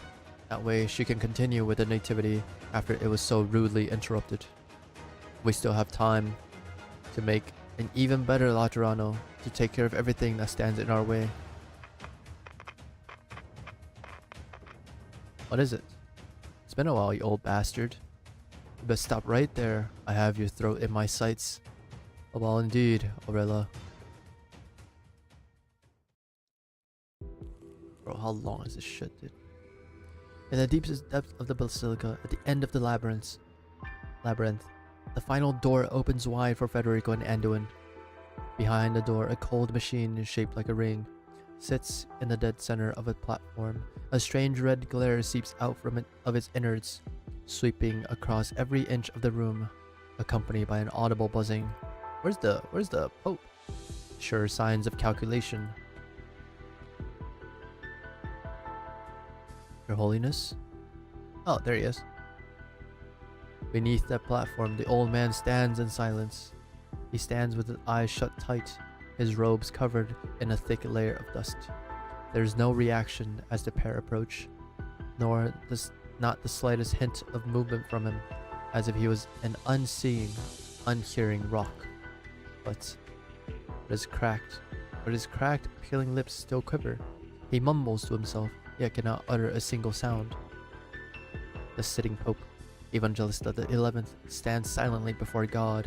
That way she can continue with the nativity after it was so rudely interrupted. We still have time to make an even better Laterano, to take care of everything that stands in our way. What is it? It's been a while, you old bastard. You best stop right there. I have your throat in my sights. A while indeed, Aurela. Bro, how long is this shit, dude? In the deepest depth of the basilica, at the end of the labyrinth, the final door opens wide for Federico and Anduin. Behind the door, a cold machine shaped like a ring sits in the dead center of a platform. A strange red glare seeps out from it of its innards, sweeping across every inch of the room, accompanied by an audible buzzing. Where's the Pope? Sure signs of calculation. Your Holiness? Oh, there he is. Beneath that platform, the old man stands in silence. He stands with his eyes shut tight, his robes covered in a thick layer of dust. There is no reaction as the pair approach, nor not the slightest hint of movement from him, as if he was an unseeing, unhearing rock. But his cracked, peeling lips still quiver. He mumbles to himself, yet cannot utter a single sound. The sitting Pope, Evangelista the 11th, stands silently before God.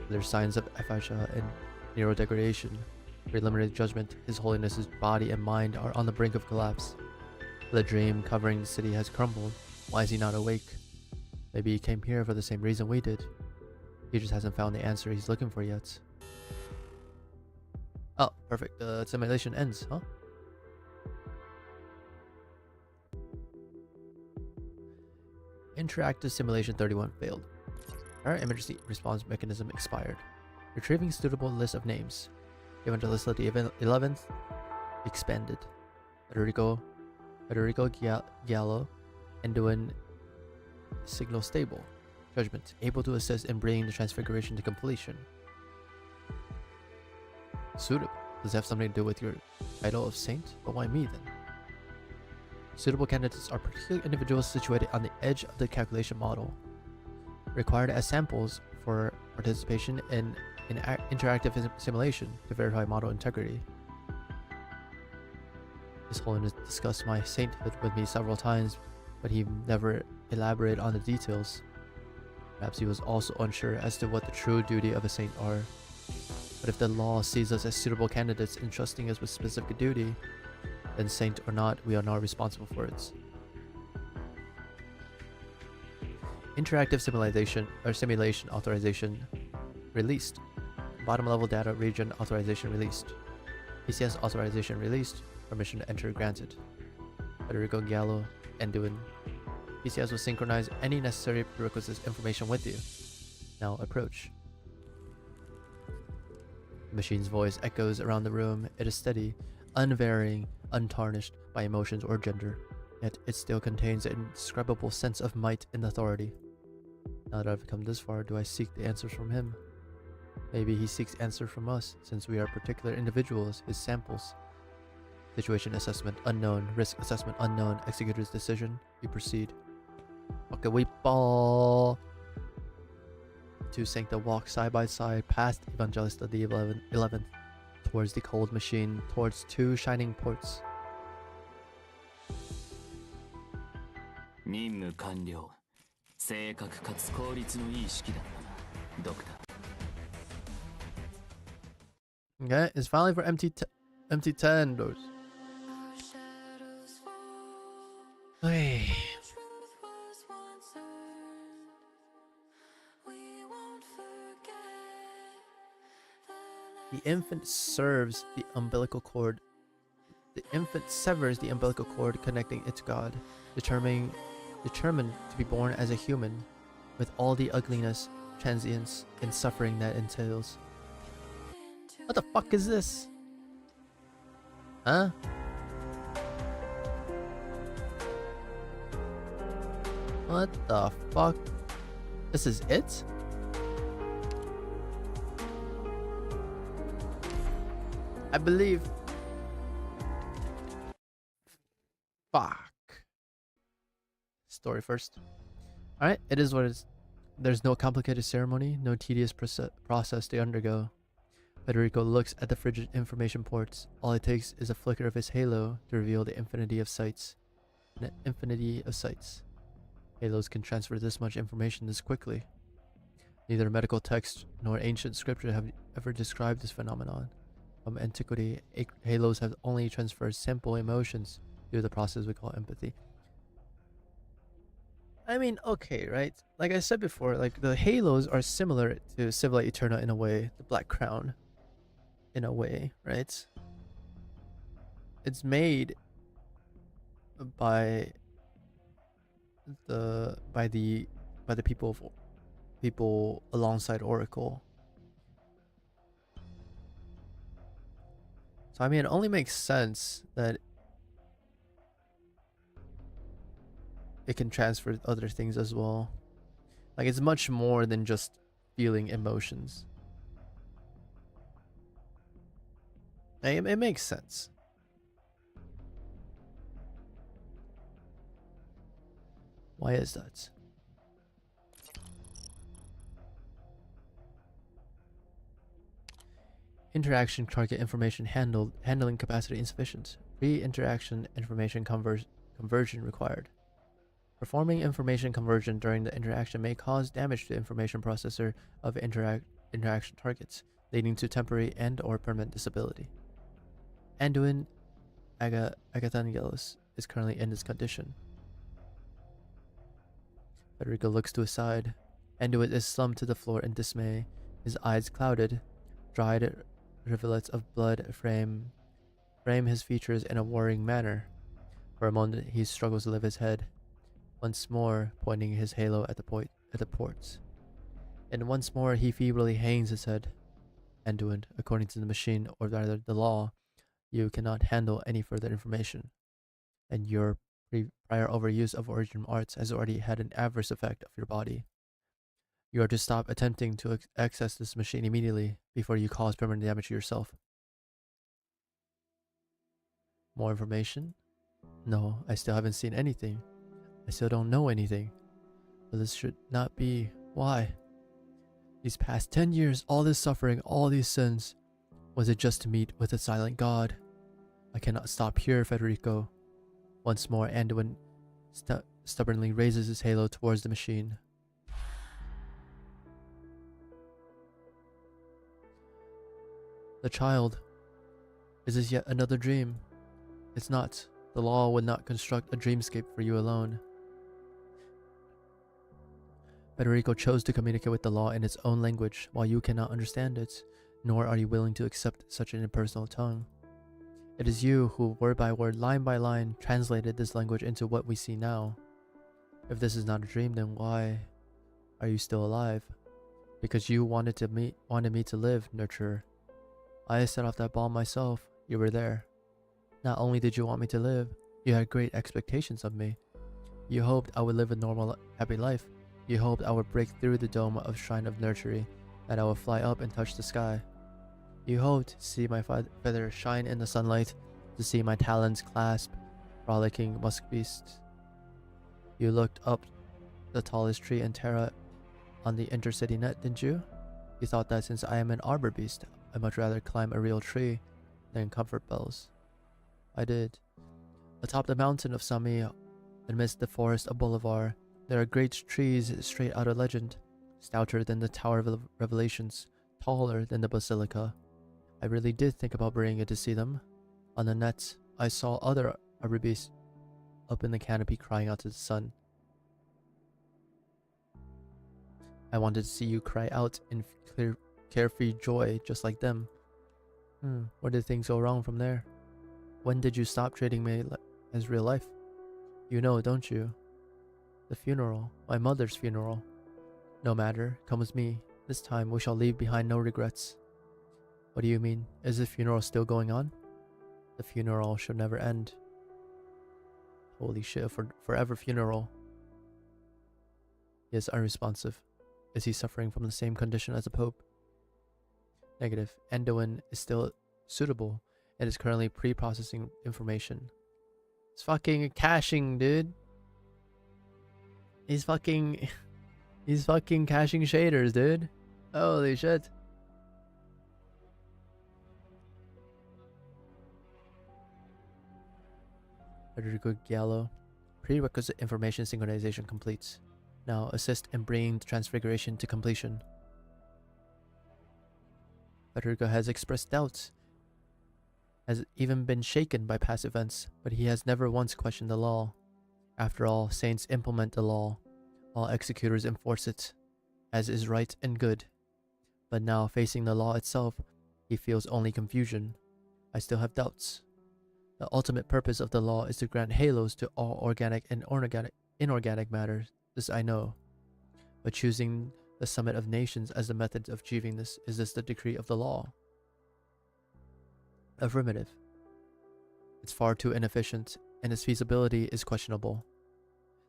There are signs of aphasia and neurodegradation. Preliminary judgment, His Holiness's body and mind are on the brink of collapse. The dream covering the city has crumbled. Why is he not awake? Maybe he came here for the same reason we did. He just hasn't found the answer he's looking for yet. Oh, perfect. The simulation ends, huh? Interactive Simulation 31 failed. Our emergency response mechanism expired. Retrieving suitable list of names. Evangelista the 11th expanded. Federico Giallo, Enduin Signal Stable. Judgment, able to assist in bringing the transfiguration to completion. Suitable. Does it have something to do with your title of saint? But why me then? Suitable candidates are particular individuals situated on the edge of the calculation model, required as samples for participation in interactive simulation to verify model integrity. His Holiness discussed my sainthood with me several times, but he never elaborated on the details. Perhaps he was also unsure as to what the true duty of a saint are. But if the law sees us as suitable candidates entrusting us with specific duty, then saint or not, we are not responsible for it. Interactive simulation authorization released. Bottom level data region authorization released. PCS authorization released. Permission to enter granted. Federico Giallo, Enduin. PCS will synchronize any necessary prerequisites information with you. Now approach. The machine's voice echoes around the room. It is steady, unvarying, untarnished by emotions or gender. Yet it still contains an indescribable sense of might and authority. Now that I've come this far, do I seek the answers from him? Maybe he seeks answers from us, since we are particular individuals, his samples. Situation assessment unknown. Risk assessment unknown. Executor's decision. We proceed. Okay, we ball. Two Sancta walk side by side past Evangelista the 11th, towards the cold machine, towards two shining ports. 任務完了。正確かつ効率のいい式だったな、ドクター。Okay, it's finally for empty tenders. Hey. The infant serves the umbilical cord. The infant severs the umbilical cord connecting it to God, determined to be born as a human, with all the ugliness, transience, and suffering that entails. What the fuck is this? Huh? What the fuck? This is it? I believe. Fuck. Story first. Alright, it is what it is. There's no complicated ceremony, no tedious process to undergo. Federico looks at the frigid information ports. All it takes is a flicker of his halo to reveal the infinity of sights. An infinity of sights. Halos can transfer this much information this quickly. Neither medical text nor ancient scripture have ever described this phenomenon. From antiquity, halos have only transferred simple emotions through the process we call empathy. I mean, okay, right? Like I said before, like the halos are similar to Civil Eterna in a way, the Black Crown, in a way, right? It's made by the people alongside Oracle. So I mean, it only makes sense that it can transfer other things as well. Like it's much more than just feeling emotions. It makes sense. Why is that? Interaction target information handling capacity insufficient. Pre-interaction information conversion required. Performing information conversion during the interaction may cause damage to information processor of interaction targets, leading to temporary and/or permanent disability. Anduin Agathangelos is currently in this condition. Federico looks to his side. Anduin is slumped to the floor in dismay, his eyes clouded. Dried rivulets of blood frame his features in a worrying manner. For a moment, he struggles to lift his head. once more pointing his halo at the ports. And once more he feebly hangs his head. Anduin, according to the machine, or rather the law, you cannot handle any further information, and your prior overuse of original arts has already had an adverse effect of your body. You are to stop attempting to access this machine immediately before you cause permanent damage to yourself. More information? No, I still haven't seen anything. I still don't know anything. But this should not be. Why? These past 10 years, all this suffering, all these sins, was it just to meet with a silent God? I cannot stop here, Federico. Once more, Anduin stubbornly raises his halo towards the machine. The child. Is this yet another dream? It's not. The law would not construct a dreamscape for you alone. Federico chose to communicate with the law in its own language, while you cannot understand it, nor are you willing to accept such an impersonal tongue. It is you who, word by word, line by line, translated this language into what we see now. If this is not a dream, then why are you still alive? Because you wanted me to live, nurturer. I set off that bomb myself. You were there. Not only did you want me to live, you had great expectations of me. You hoped I would live a normal, happy life. You hoped I would break through the dome of Shrine of Nurtury, that I would fly up and touch the sky. You hoped to see my feathers shine in the sunlight, to see my talons clasp frolicking musk beasts. You looked up the tallest tree in Terra on the intercity net, didn't you? You thought that since I am an arbor beast, I'd much rather climb a real tree than comfort bells. I did. Atop the mountain of Sami, amidst the forest of Bolivar, there are great trees straight out of legend, stouter than the Tower of Revelations, taller than the Basilica. I really did think about bringing it to see them. On the nets, I saw other arbor beasts up in the canopy crying out to the sun. I wanted to see you cry out in carefree joy just like them. Where did things go wrong from there? When did you stop treating me as real life? You know, don't you? The funeral, my mother's funeral. No matter, come with me. This time we shall leave behind no regrets. What do you mean? Is the funeral still going on? The funeral should never end. Holy shit, forever funeral. He is unresponsive. Is he suffering from the same condition as the Pope? Negative. Anduin is still suitable and is currently pre-processing information. It's fucking caching, dude. He's fucking caching shaders, dude. Holy shit. Federico Giallo. Prerequisite information synchronization complete. Now assist in bringing the transfiguration to completion. Federico has expressed doubts, has even been shaken by past events, but he has never once questioned the law. After all, saints implement the law, while executors enforce it, as is right and good. But now, facing the law itself, he feels only confusion. I still have doubts. The ultimate purpose of the law is to grant halos to all organic and inorganic matter. This I know. But choosing the summit of nations as the method of achieving this, is this the decree of the law? Affirmative. It's far too inefficient, and its feasibility is questionable.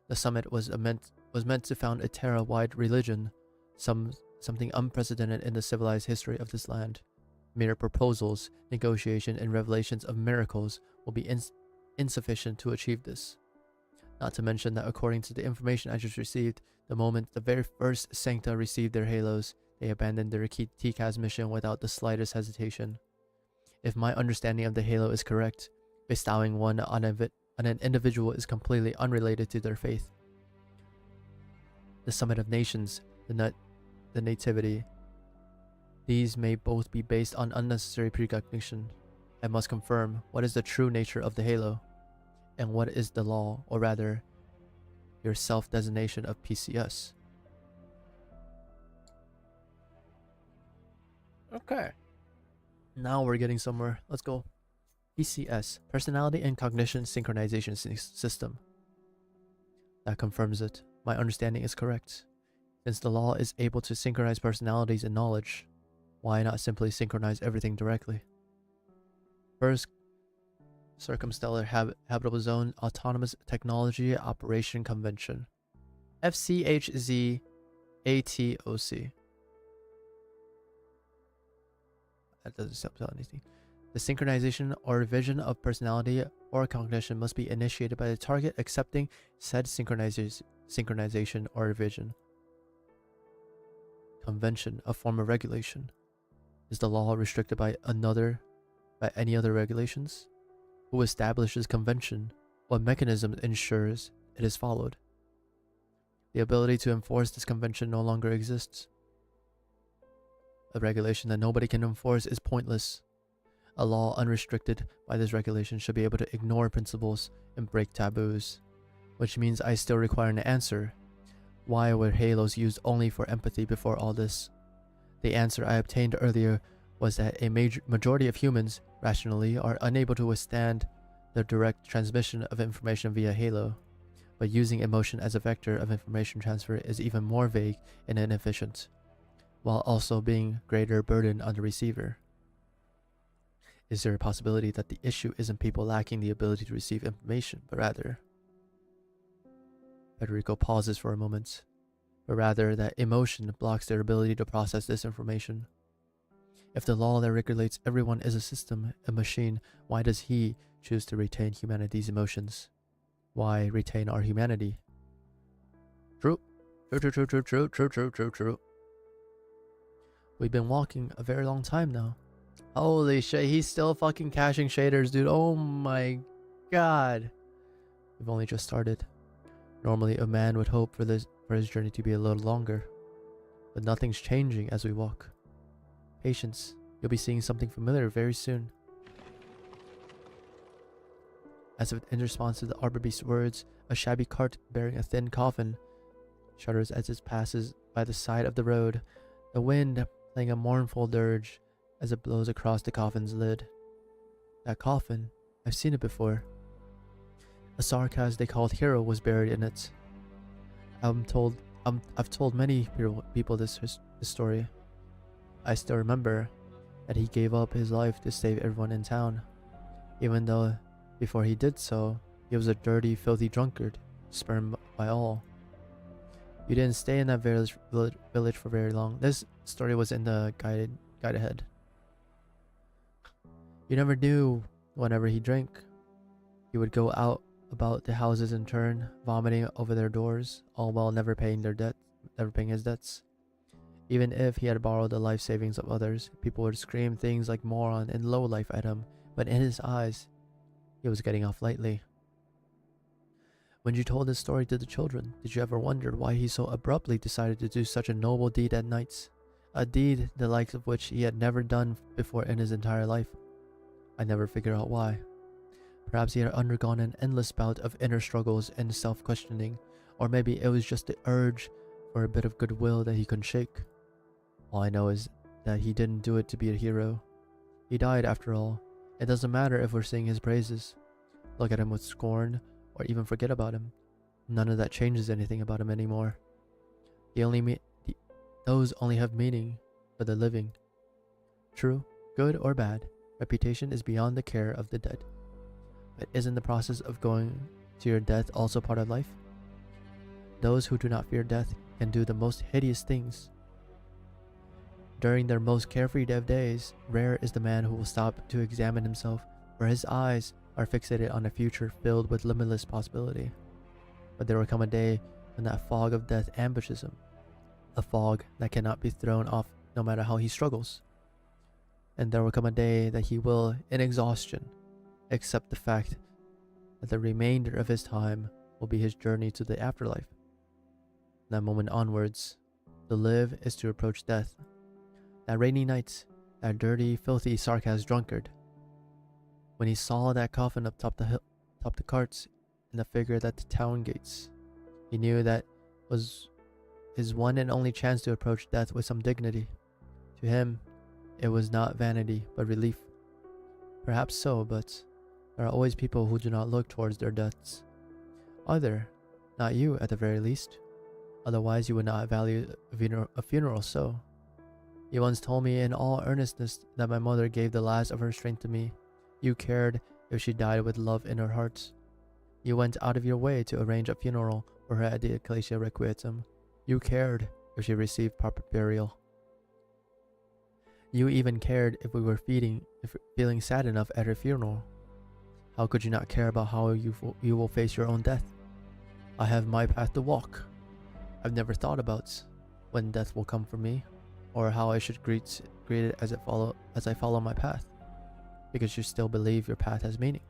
The summit was meant to found a Terra-wide religion, something unprecedented in the civilized history of this land. Mere proposals, negotiation, and revelations of miracles will be insufficient to achieve this. Not to mention that according to the information I just received, the moment the very first Sancta received their halos, they abandoned their TCAS mission without the slightest hesitation. If my understanding of the halo is correct, bestowing one on an individual is completely unrelated to their faith. The summit of nations, the nativity, these may both be based on unnecessary precognition. I must confirm what is the true nature of the halo, and what is the law, or rather, your self-designation of PCS. Okay. Now we're getting somewhere. Let's go. PCS, Personality and Cognition Synchronization System. That confirms it. My understanding is correct. Since the law is able to synchronize personalities and knowledge, why not simply synchronize everything directly? First, Circumstellar Habitable Zone Autonomous Technology Operation Convention. FCHZ ATOC. That doesn't spell anything. The synchronization or revision of personality or cognition must be initiated by the target accepting said synchronization or revision. Convention, a form of regulation. Is the law restricted by any other regulations? Who establishes convention? What mechanism ensures it is followed? The ability to enforce this convention no longer exists. A regulation that nobody can enforce is pointless. A law unrestricted by this regulation should be able to ignore principles and break taboos, which means I still require an answer. Why were halos used only for empathy before all this? The answer I obtained earlier was that a majority of humans, rationally, are unable to withstand the direct transmission of information via halo, but using emotion as a vector of information transfer is even more vague and inefficient, while also being greater burden on the receiver. Is there a possibility that the issue isn't people lacking the ability to receive information, but rather... Federico pauses for a moment, but rather that emotion blocks their ability to process this information. If the law that regulates everyone is a system, a machine, why does he choose to retain humanity's emotions? Why retain our humanity? True. True. We've been walking a very long time now. Holy shit, he's still fucking caching shaders, dude. Oh my god. We've only just started. Normally, a man would hope for his journey to be a little longer, but nothing's changing as we walk. Patience, you'll be seeing something familiar very soon. As if in response to the Arbor Beast's words, a shabby cart bearing a thin coffin shudders as it passes by the side of the road, the wind playing a mournful dirge as it blows across the coffin's lid. That coffin, I've seen it before. A Sarkaz they called Hero was buried in it. I've told many people this story. I still remember that he gave up his life to save everyone in town, even though before he did so, he was a dirty, filthy drunkard, spurned by all. You didn't stay in that village for very long. This story was in the guide ahead. You never knew whenever he drank. He would go out about the houses in turn, vomiting over their doors, all while never paying his debts. Even if he had borrowed the life savings of others, people would scream things like moron and lowlife at him, but in his eyes, he was getting off lightly. When you told this story to the children, did you ever wonder why he so abruptly decided to do such a noble deed at nights? A deed the likes of which he had never done before in his entire life. I never figured out why. Perhaps he had undergone an endless bout of inner struggles and self-questioning, or maybe it was just the urge for a bit of goodwill that he couldn't shake. All I know is that he didn't do it to be a hero. He died after all. It doesn't matter if we're singing his praises, look at him with scorn, or even forget about him. None of that changes anything about him anymore. Those only have meaning for the living. True, good or bad, reputation is beyond the care of the dead. But isn't the process of going to your death also part of life? Those who do not fear death can do the most hideous things. During their most carefree of days, rare is the man who will stop to examine himself, for his eyes are fixated on a future filled with limitless possibility. But there will come a day when that fog of death ambushes him, a fog that cannot be thrown off no matter how he struggles. And there will come a day that he will, in exhaustion, accept the fact that the remainder of his time will be his journey to the afterlife. From that moment onwards, to live is to approach death. That rainy night, that dirty, filthy Sarkaz drunkard, when he saw that coffin up top the carts and the figure at the town gates, he knew that was his one and only chance to approach death with some dignity. To him, it was not vanity, but relief. Perhaps so, but there are always people who do not look towards their deaths. Are there? Not you, at the very least. Otherwise, you would not value a funeral so. You once told me in all earnestness that my mother gave the last of her strength to me. You cared if she died with love in her heart. You went out of your way to arrange a funeral for her at the Ecclesia Requietum. You cared if she received proper burial. You even cared if we were feeling sad enough at her funeral. How could you not care about how you will face your own death? I have my path to walk. I've never thought about when death will come for me, or how I should greet it as I follow my path, because you still believe your path has meaning.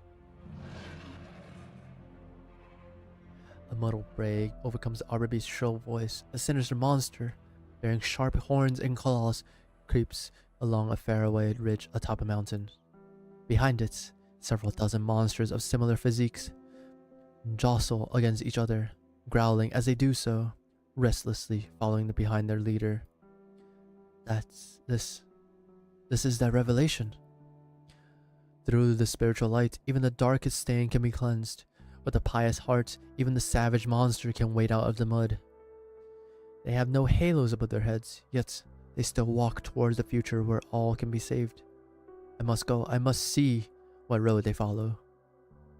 A muddled bray overcomes Araby's shrill voice. A sinister monster, bearing sharp horns and claws, creeps along a faraway ridge atop a mountain. Behind it, several dozen monsters of similar physiques jostle against each other, growling as they do so, restlessly following behind their leader. This is that revelation. Through the spiritual light, even the darkest stain can be cleansed. With a pious heart, even the savage monster can wade out of the mud. They have no halos above their heads, yet they still walk towards the future where all can be saved. I must go. I must see what road they follow.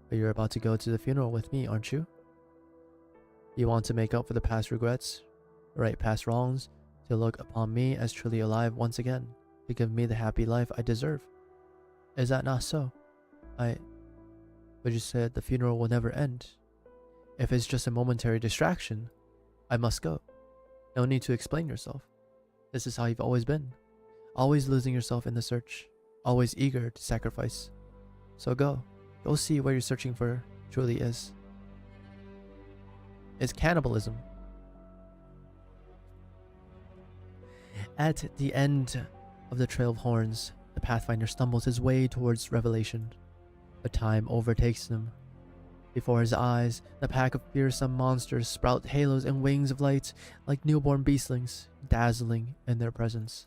But you're about to go to the funeral with me, aren't you? You want to make up for the past regrets, right past wrongs, to look upon me as truly alive once again, to give me the happy life I deserve. Is that not so? But you said the funeral will never end. If it's just a momentary distraction, I must go. No need to explain yourself. This is how you've always been. Always losing yourself in the search. Always eager to sacrifice. So go. Go see what you're searching for truly is. It's cannibalism. At the end of the Trail of Horns, the Pathfinder stumbles his way towards revelation. But time overtakes him. Before his eyes, the pack of fearsome monsters sprout halos and wings of light like newborn beastlings, dazzling in their presence.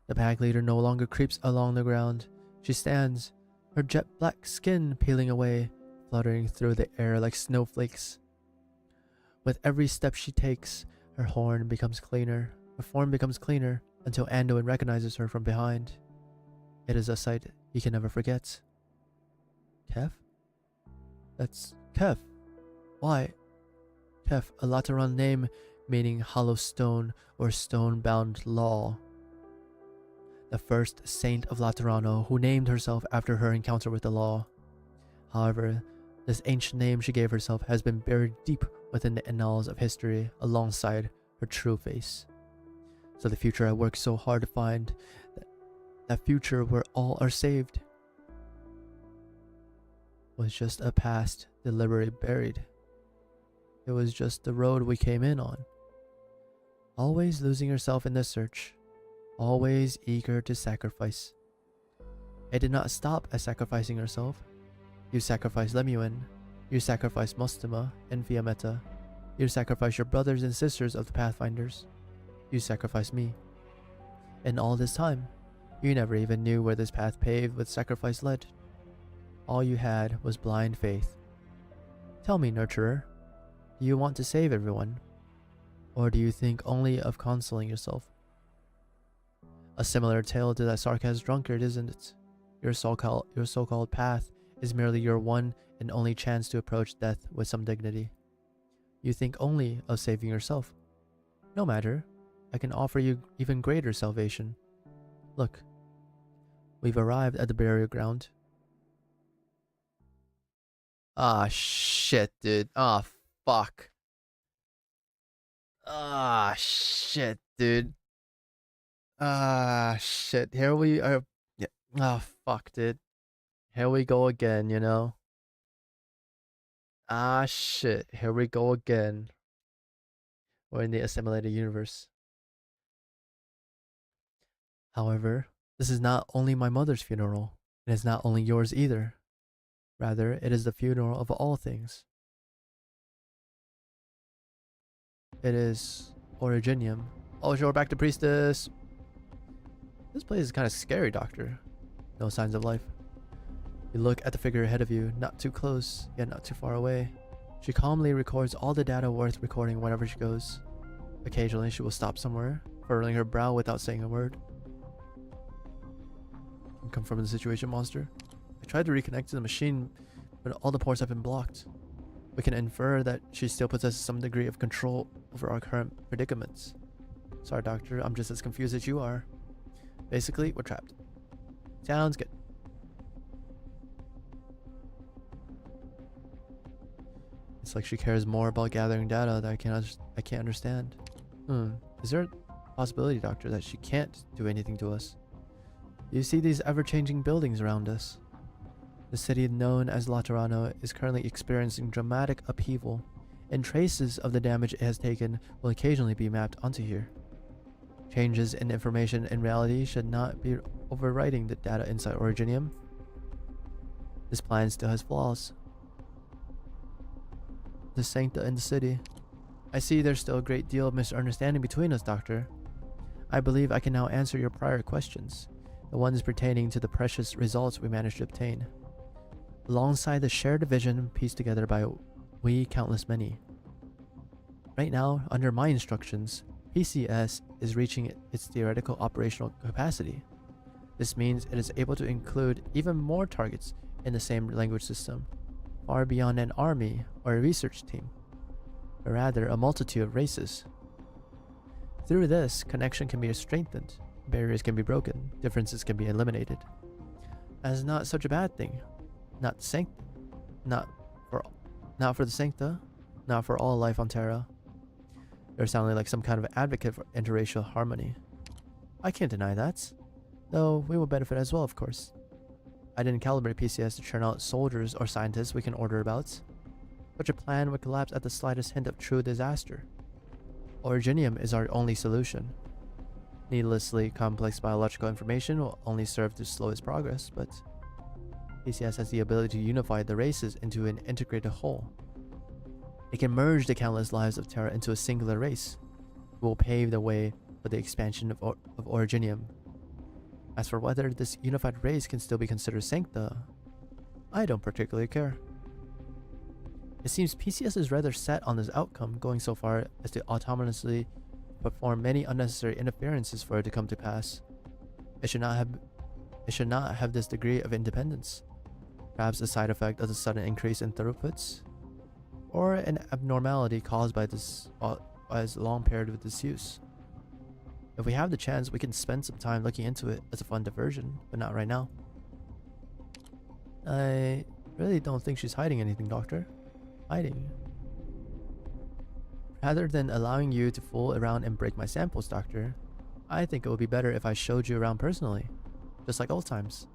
The pack leader no longer creeps along the ground. She stands, her jet black skin peeling away, fluttering through the air like snowflakes. With every step she takes, her form becomes cleaner, until Anduin recognizes her from behind. It is a sight he can never forget. Kev? That's Kev. Why? Kev, a Lateran name meaning hollow stone or stone-bound law. The first saint of Laterano who named herself after her encounter with the law. However, this ancient name she gave herself has been buried deep within the annals of history alongside her true face. So the future I worked so hard to find, that future where all are saved, was just a past deliberately buried. It was just the road we came in on. Always losing yourself in the search, always eager to sacrifice. It did not stop at sacrificing yourself. You sacrificed Lemuin, you sacrificed Mostima and Fiametta, you sacrificed your brothers and sisters of the Pathfinders, you sacrificed me. And all this time, you never even knew where this path paved with sacrifice led. All you had was blind faith. Tell me, Nurturer, do you want to save everyone? Or do you think only of consoling yourself? A similar tale to that sarcasm drunkard, isn't it? Your so-called path is merely your one and only chance to approach death with some dignity. You think only of saving yourself. No matter, I can offer you even greater salvation. Look, we've arrived at the burial ground. Ah, shit, dude. Ah, fuck. Ah, shit, dude. Ah, shit. Here we are. Yeah. Ah, fuck, dude. Here we go again, you know? Ah, shit. Here we go again. We're in the assimilated universe. However, this is not only my mother's funeral. It is not only yours either. Rather, it is the funeral of all things. It is Originium. Oh, sure, we're back to Priestess. This place is kind of scary, Doctor. No signs of life. You look at the figure ahead of you, not too close, yet not too far away. She calmly records all the data worth recording wherever she goes. Occasionally, she will stop somewhere, furrowing her brow without saying a word. Come from the situation, monster. I tried to reconnect to the machine, but all the ports have been blocked. We can infer that she still possesses some degree of control over our current predicaments. Sorry, Doctor, I'm just as confused as you are. Basically, we're trapped. Sounds good. It's like she cares more about gathering data that I can't understand. Is there a possibility, Doctor, that she can't do anything to us? You see these ever-changing buildings around us. The city known as Laterano is currently experiencing dramatic upheaval, and traces of the damage it has taken will occasionally be mapped onto here. Changes in information in reality should not be overwriting the data inside Originium. This plan still has flaws. The Sancta in the city. I see there's still a great deal of misunderstanding between us, Doctor. I believe I can now answer your prior questions, the ones pertaining to the precious results we managed to obtain, alongside the shared vision pieced together by we countless many. Right now, under my instructions, PCS is reaching its theoretical operational capacity. This means it is able to include even more targets in the same language system, far beyond an army or a research team, but rather a multitude of races. Through this, connection can be strengthened, barriers can be broken, differences can be eliminated. That is not such a bad thing. Not for the Sancta, not for all life on Terra. You're sounding like some kind of advocate for interracial harmony. I can't deny that, though we will benefit as well, of course. I didn't calibrate PCS to churn out soldiers or scientists we can order about. Such a plan would collapse at the slightest hint of true disaster. Originium is our only solution. Needlessly complex biological information will only serve to slow its progress, but PCS has the ability to unify the races into an integrated whole. It can merge the countless lives of Terra into a singular race. It will pave the way for the expansion of Originium. As for whether this unified race can still be considered Sancta, I don't particularly care. It seems PCS is rather set on this outcome, going so far as to autonomously perform many unnecessary interferences for it to come to pass. It should not have this degree of independence. Perhaps a side effect of the sudden increase in throughputs, or an abnormality caused by this long period of disuse. If we have the chance, we can spend some time looking into it as a fun diversion, but not right now. I really don't think she's hiding anything, Doctor. Hiding. Rather than allowing you to fool around and break my samples, Doctor, I think it would be better if I showed you around personally, just like old times.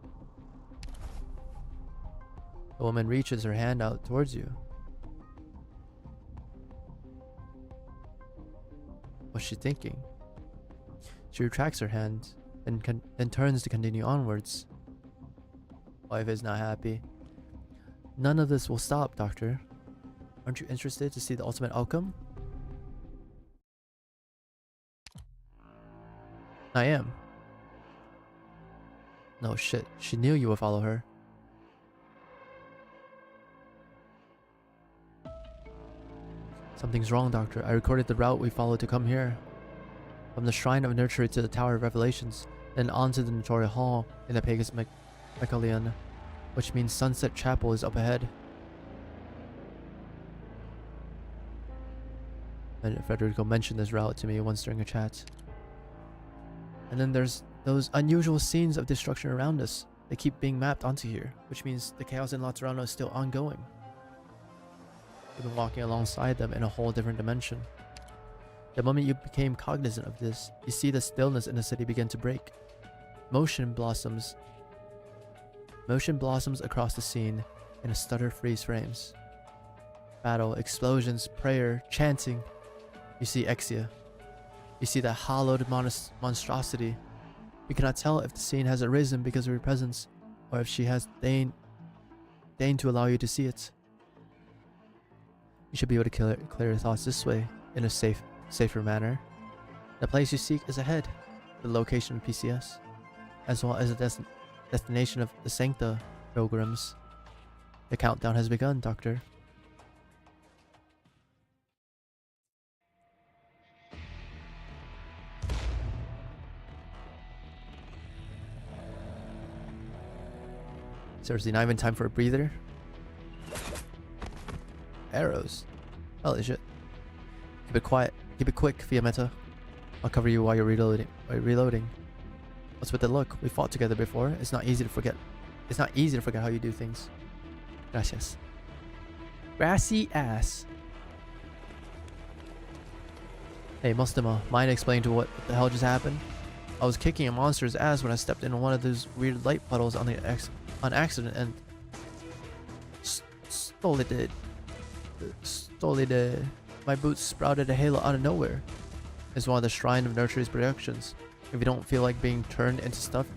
The woman reaches her hand out towards you. What's she thinking? She retracts her hand, then turns to continue onwards. Wife is not happy. None of this will stop, Doctor. Aren't you interested to see the ultimate outcome? I am. No shit, she knew you would follow her. Something's wrong, Doctor. I recorded the route we followed to come here. From the Shrine of Nurture to the Tower of Revelations, then on to the Notorious Hall in the Pagus Mechalion, which means Sunset Chapel is up ahead. And Federico mentioned this route to me once during a chat. And then there's those unusual scenes of destruction around us. They keep being mapped onto here, which means the chaos in Laterano is still ongoing. We've been walking alongside them in a whole different dimension. The moment you became cognizant of this, you see the stillness in the city begin to break. Motion blossoms across the scene in a stutter freeze frames. Battle, explosions, prayer, chanting. You see Exia. You see that hallowed monstrosity. You cannot tell if the scene has arisen because of her presence, or if she has deigned to allow you to see it. You should be able to clear your thoughts this way, in a safer manner. The place you seek is ahead, the location of PCS, as well as the destination of the Sancta pilgrims. The countdown has begun, Doctor. Seriously, not even time for a breather? Arrows. Holy shit. Keep it quiet. Keep it quick, Fiametta. I'll cover you while you're reloading. What's with the look? We fought together before. It's not easy to forget. It's not easy to forget how you do things. Gracias. Grassy ass. Hey, Mustama, mind explaining to what the hell just happened? I was kicking a monster's ass when I stepped into one of those weird light puddles on accident and stole it. My boots sprouted a halo out of nowhere. It's one of the Shrine of Nurture's productions. If you don't feel like being turned into stuff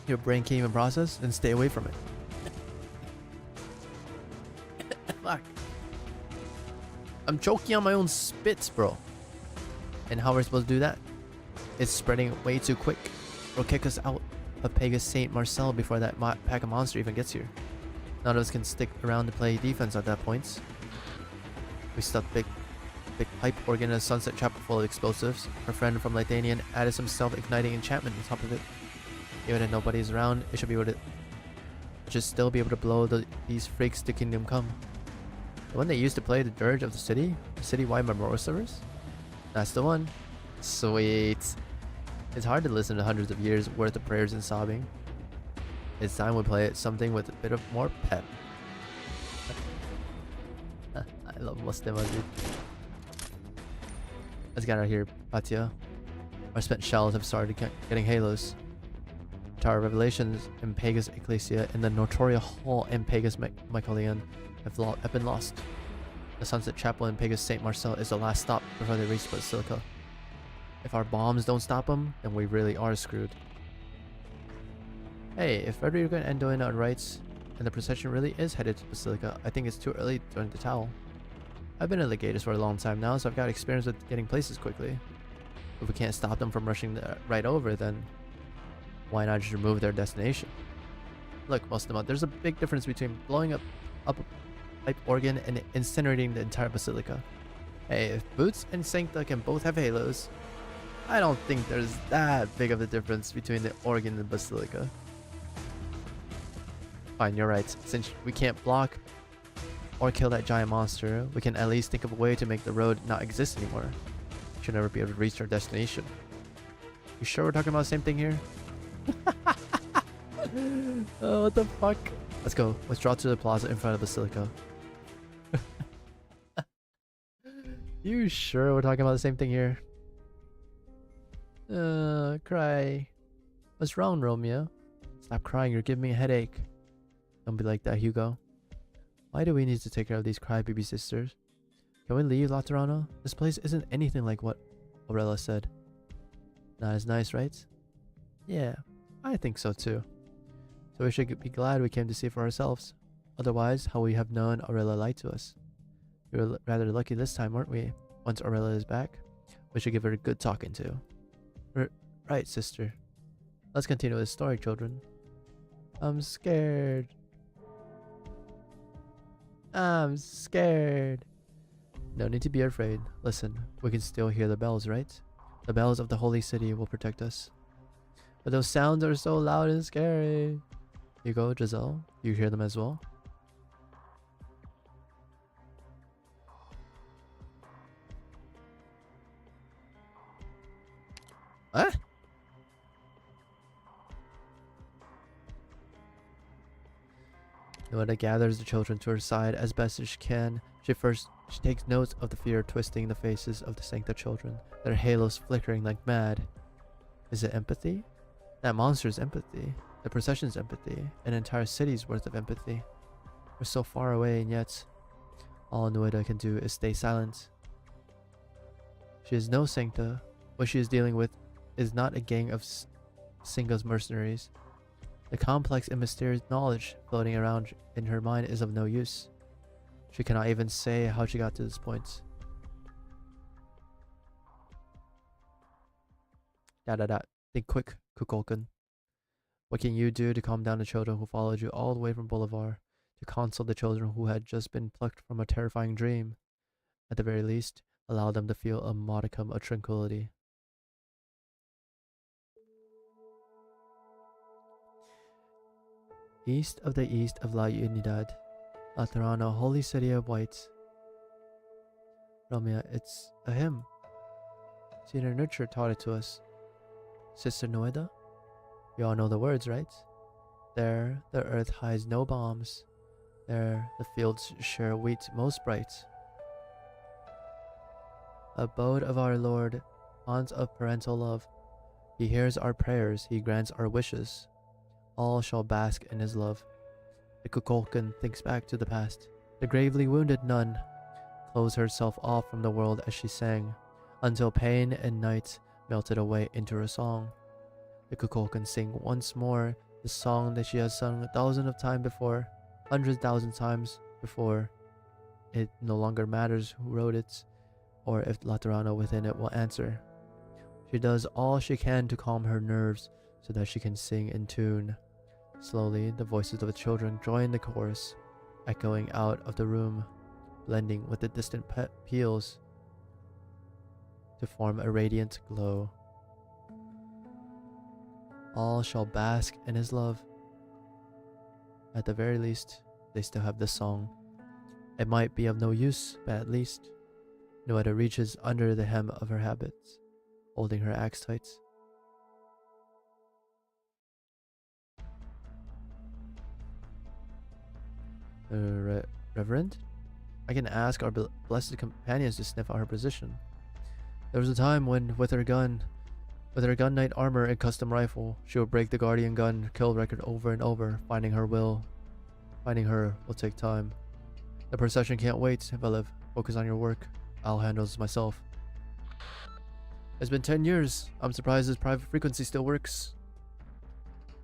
your brain can't even process, then stay away from it. Fuck. I'm choking on my own spits, bro. And how are we supposed to do that? It's spreading way too quick. It'll kick us out of Pegasus St. Marcel before that pack of monster even gets here. None of us can stick around to play defense at that point. We stuck big pipe organ in a sunset chapel full of explosives. Our friend from Lithuanian added some self-igniting enchantment on top of it. Even if nobody's around, it should be able to still be able to blow these freaks to Kingdom Come. The one they used to play the Dirge of the City? City-wide memorial servers? That's the one. Sweet. It's hard to listen to hundreds of years worth of prayers and sobbing. It's time we play it something with a bit of more pep. I love Mustema, dude. Let's get out of here, Patya. Our spent shells have started getting halos. Tower of Revelations in Pegasus Ecclesia and the Notoria Hall in Pegasus Mycolian have been lost. The Sunset Chapel in Pegasus St. Marcel is the last stop before they reach Basilica. If our bombs don't stop them, then we really are screwed. Hey, if Frederica and Doina are right, and the procession really is headed to Basilica, I think it's too early to join the towel. I've been at Legatus for a long time now, so I've got experience with getting places quickly. If we can't stop them from rushing right over, then why not just remove their destination? Look, Mustama, there's a big difference between blowing up a pipe organ and incinerating the entire Basilica. Hey, if Boots and Sancta can both have halos, I don't think there's that big of a difference between the organ and the Basilica. Fine, you're right. Since we can't block or kill that giant monster, we can at least think of a way to make the road not exist anymore. We should never be able to reach our destination. You sure we're talking about the same thing here? Oh, what the fuck? Let's go. Let's draw to the plaza in front of the Basilica. You sure we're talking about the same thing here? Cry. What's wrong, Romeo? Stop crying, you're giving me a headache. Don't be like that, Hugo. Why do we need to take care of these crybaby sisters? Can we leave Laterano? This place isn't anything like what Aurela said. Not as nice, right? Yeah, I think so too. So we should be glad we came to see for ourselves. Otherwise, how would we have known Aurela lied to us? We were rather lucky this time, weren't we? Once Aurela is back, we should give her a good talking to. Right, sister. Let's continue with the story, children. I'm scared. I'm scared. No need to be afraid. Listen, we can still hear the bells, right? The bells of the holy city will protect us. But those sounds are so loud and scary. Hugo, Giselle, you hear them as well? What? Noetta gathers the children to her side as best as she can. She takes note of the fear twisting the faces of the Sancta children, their halos flickering like mad. Is it empathy? That monster's empathy. The procession's empathy. An entire city's worth of empathy. We're so far away, and yet all Noetta can do is stay silent. She is no Sancta. What she is dealing with is not a gang of Singa's mercenaries. The complex and mysterious knowledge floating around in her mind is of no use. She cannot even say how she got to this point. Think quick, Kukulkan. What can you do to calm down the children who followed you all the way from Bolivar, to console the children who had just been plucked from a terrifying dream? At the very least, allow them to feel a modicum of tranquility. East of La Unidad, Laterano, holy city of whites. Romeo, it's a hymn. Cedar Nurture taught it to us. Sister Noeda? You all know the words, right? There the earth hides no bombs. There the fields share wheat most bright. Abode of our Lord, font of parental love. He hears our prayers, he grants our wishes. All shall bask in his love. The Kukulkan thinks back to the past. The gravely wounded nun closed herself off from the world as she sang, until pain and night melted away into her song. The Kukulkan sing once more the song that she has sung 1,000 of times before, 100,000 times before. It no longer matters who wrote it, or if Laterano within it will answer. She does all she can to calm her nerves so that she can sing in tune. Slowly, the voices of the children join the chorus, echoing out of the room, blending with the distant peals to form a radiant glow. All shall bask in his love. At the very least, they still have this song. It might be of no use, but at least Noeda reaches under the hem of her habits, holding her axe tight. Reverend? I can ask our blessed companions to sniff out her position. There was a time when, with her gun knight armor and custom rifle, she would break the guardian gun kill record over and over. Finding her will take time. The procession can't wait, Velev. Focus on your work. I'll handle this myself. It's been 10 years. I'm surprised this private frequency still works.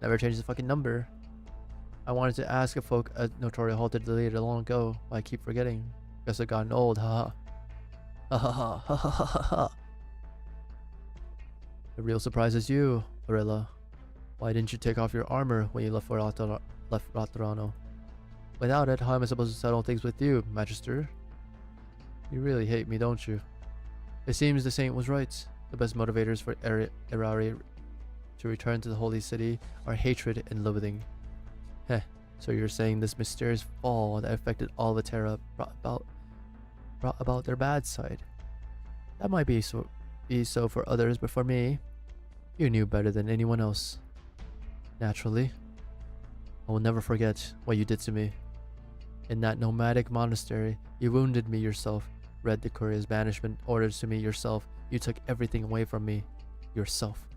Never changed the fucking number. I wanted to ask if folk at Notoria halted deleted long ago, but I keep forgetting. Guess I've gotten old, haha. Ha ha ha ha ha ha ha. The real surprise is you, Orilla. Why didn't you take off your armor when you left Laterano? Without it, how am I supposed to settle things with you, Magister? You really hate me, don't you? It seems the saint was right. The best motivators for Erari to return to the holy city are hatred and loathing. Heh, so you're saying this mysterious fall that affected all the Terra brought about their bad side. That might be so for others, but for me, you knew better than anyone else. Naturally, I will never forget what you did to me. In that nomadic monastery, you wounded me yourself, read the courier's banishment orders to me yourself. You took everything away from me, yourself.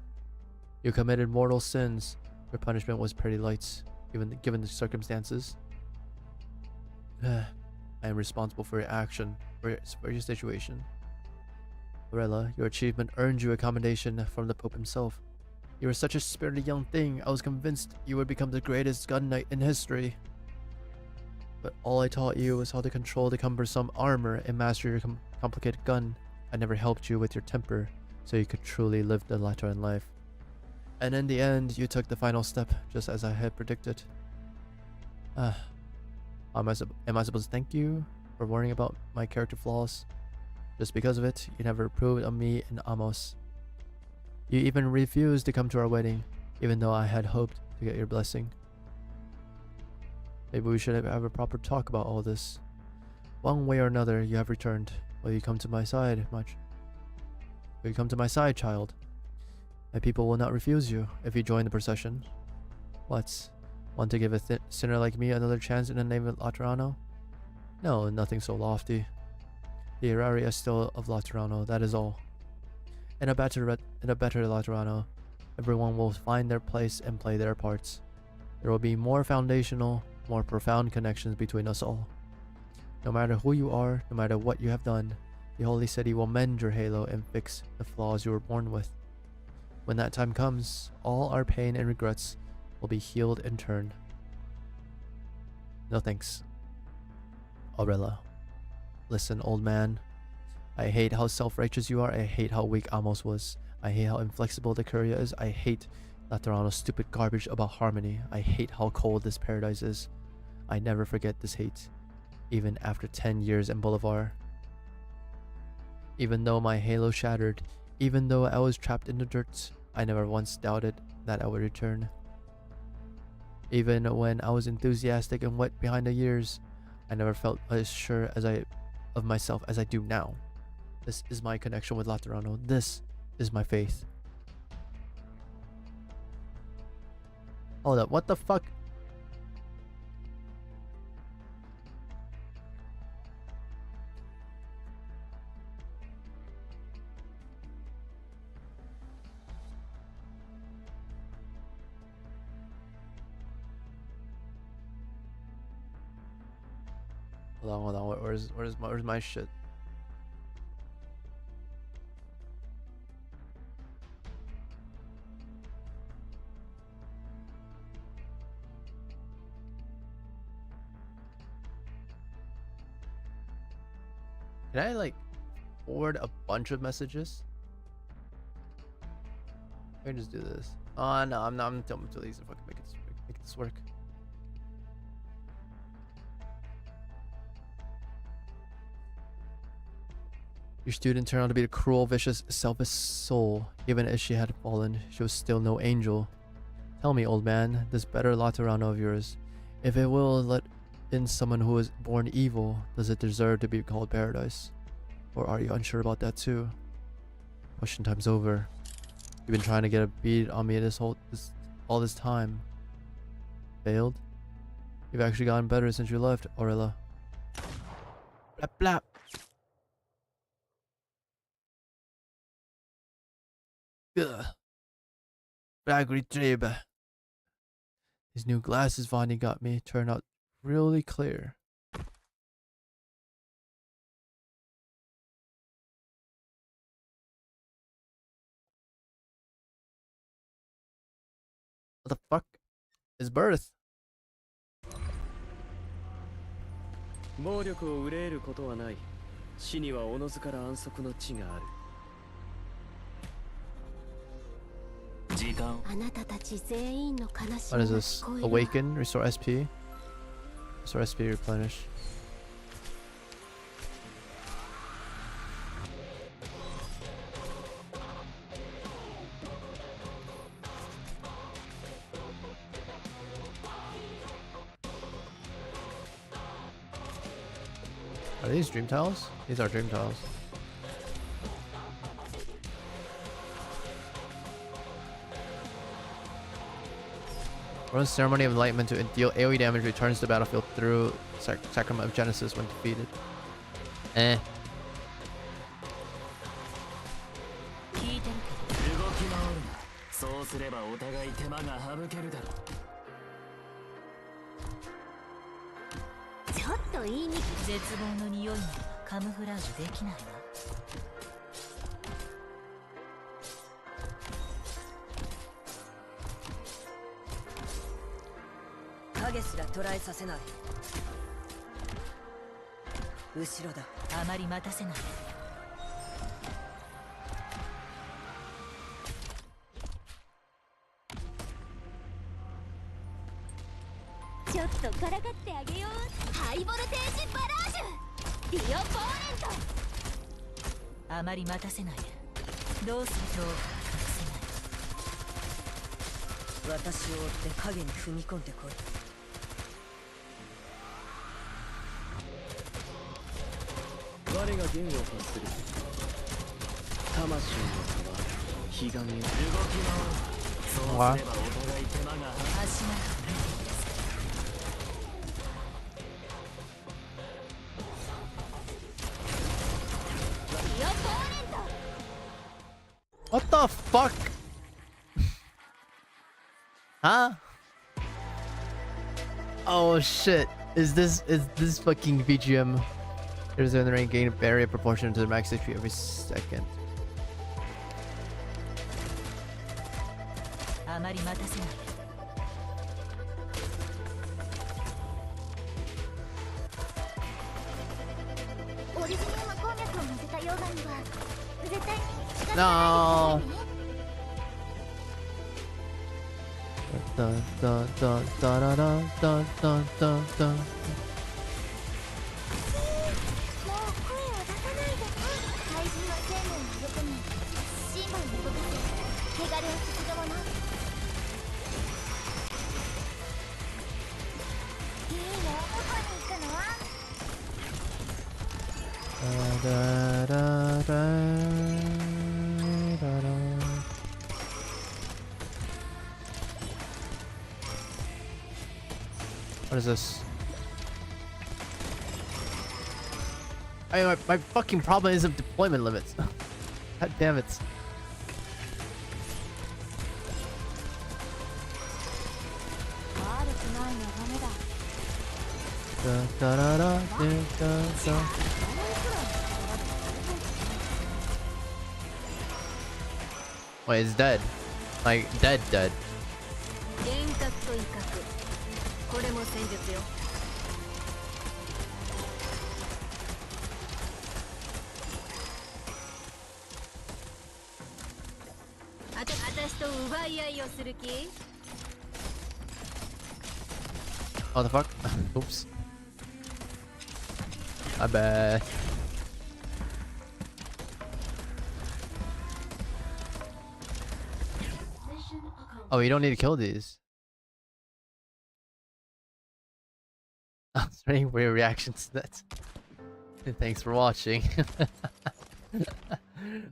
You committed mortal sins. Your punishment was pretty light, given the circumstances. I am responsible for your action, for your situation. Lorella, your achievement earned you a commendation from the Pope himself. You were such a spirited young thing, I was convinced you would become the greatest gun knight in history. But all I taught you was how to control the cumbersome armor and master your complicated gun. I never helped you with your temper, so you could truly live the Lateran life. And in the end, you took the final step, just as I had predicted. Am I supposed to thank you for warning about my character flaws? Just because of it, you never approved of me and Amos. You even refused to come to our wedding, even though I had hoped to get your blessing. Maybe we should have a proper talk about all this. One way or another, you have returned. Will you come to my side, Will you come to my side, child? My people will not refuse you if you join the procession. What? Want to give a sinner like me another chance in the name of Laterano? No, nothing so lofty. The Erari is still of Laterano, that is all. In a better Laterano, everyone will find their place and play their parts. There will be more foundational, more profound connections between us all. No matter who you are, no matter what you have done, the Holy City will mend your halo and fix the flaws you were born with. When that time comes, all our pain and regrets will be healed in turn. No thanks. Aurella. Listen, old man. I hate how self-righteous you are. I hate how weak Amos was. I hate how inflexible the Curia is. I hate Laterano's stupid garbage about harmony. I hate how cold this paradise is. I never forget this hate, even after 10 years in Bolivar. Even though my halo shattered, even though I was trapped in the dirt, I never once doubted that I would return. Even when I was enthusiastic and wet behind the ears, I never felt as sure of myself as I do now. This is my connection with Laterano. This is my faith. Hold up, what the fuck? Hold on. Where's my shit? Can I like forward a bunch of messages? I can just do this. Oh no, I'm too lazy to fucking make this work. Your student turned out to be a cruel, vicious, selfish soul. Even as she had fallen, she was still no angel. Tell me, old man, this better Laterano of yours, if it will let in someone who was born evil, does it deserve to be called paradise? Or are you unsure about that too? Question time's over. You've been trying to get a bead on me all this time. Failed? You've actually gotten better since you left, Aurilla. Blap blap. Ugh. Bag retrieve. These new glasses Vani got me turned out really clear. What the fuck is birth? 暴力を憂えることはない。死にはおのずから安息の地がある。時間。あなたたち全員の悲し What み is が this? 聞こえるわ。 Awaken, restore SP. Restore SP, replenish. Are these dream tiles? These are dream tiles. Runs Ceremony of Enlightenment to deal AoE damage, returns to the battlefield through Sacrament of Genesis when defeated. Eh. 聞いてるけど動き回るな。そうすればお互い手間が省けるだろう。ちょっと言いにくい。絶望の匂いならカムフラージュできないわ。影すら捉えさせない。後ろだ。あまり待たせない。ちょっとからかってあげよう。ハイボルテージバラージュディオポーレント。あまり待たせないで。どうすると隠せない。私を追って影に踏み込んでこい。我が弦を発する。魂の差は彼岸へ。動き回る。そうすればお互い手間が足長く見ているさ。 What the fuck? Huh? Oh shit. Is this fucking BGM? Here's when the rain gain a barrier proportional to the max HP every second. あまり待たせない。オリジニウム鉱脈を乗せた溶岩には絶対に仕方 No. ないですよね。 Dun, dun, dun, dun, dun, dun, dun, dun, dun. もう声を出さないで。怪人は生命を育み、シンバルを動かせ、汚れを進むもの。Da, da, da, da, da. What is this? My fucking problem isn't deployment limits. God damn it. Da, da, da, da, da, da. Wait, it's dead. Like, dead. 幻覚と威嚇、これも戦術よ。私と奪い合いをする気？ Oh, the fuck? Oops. My bad. Oh, you don't need to kill these. I was waiting for your reaction to that. And thanks for watching.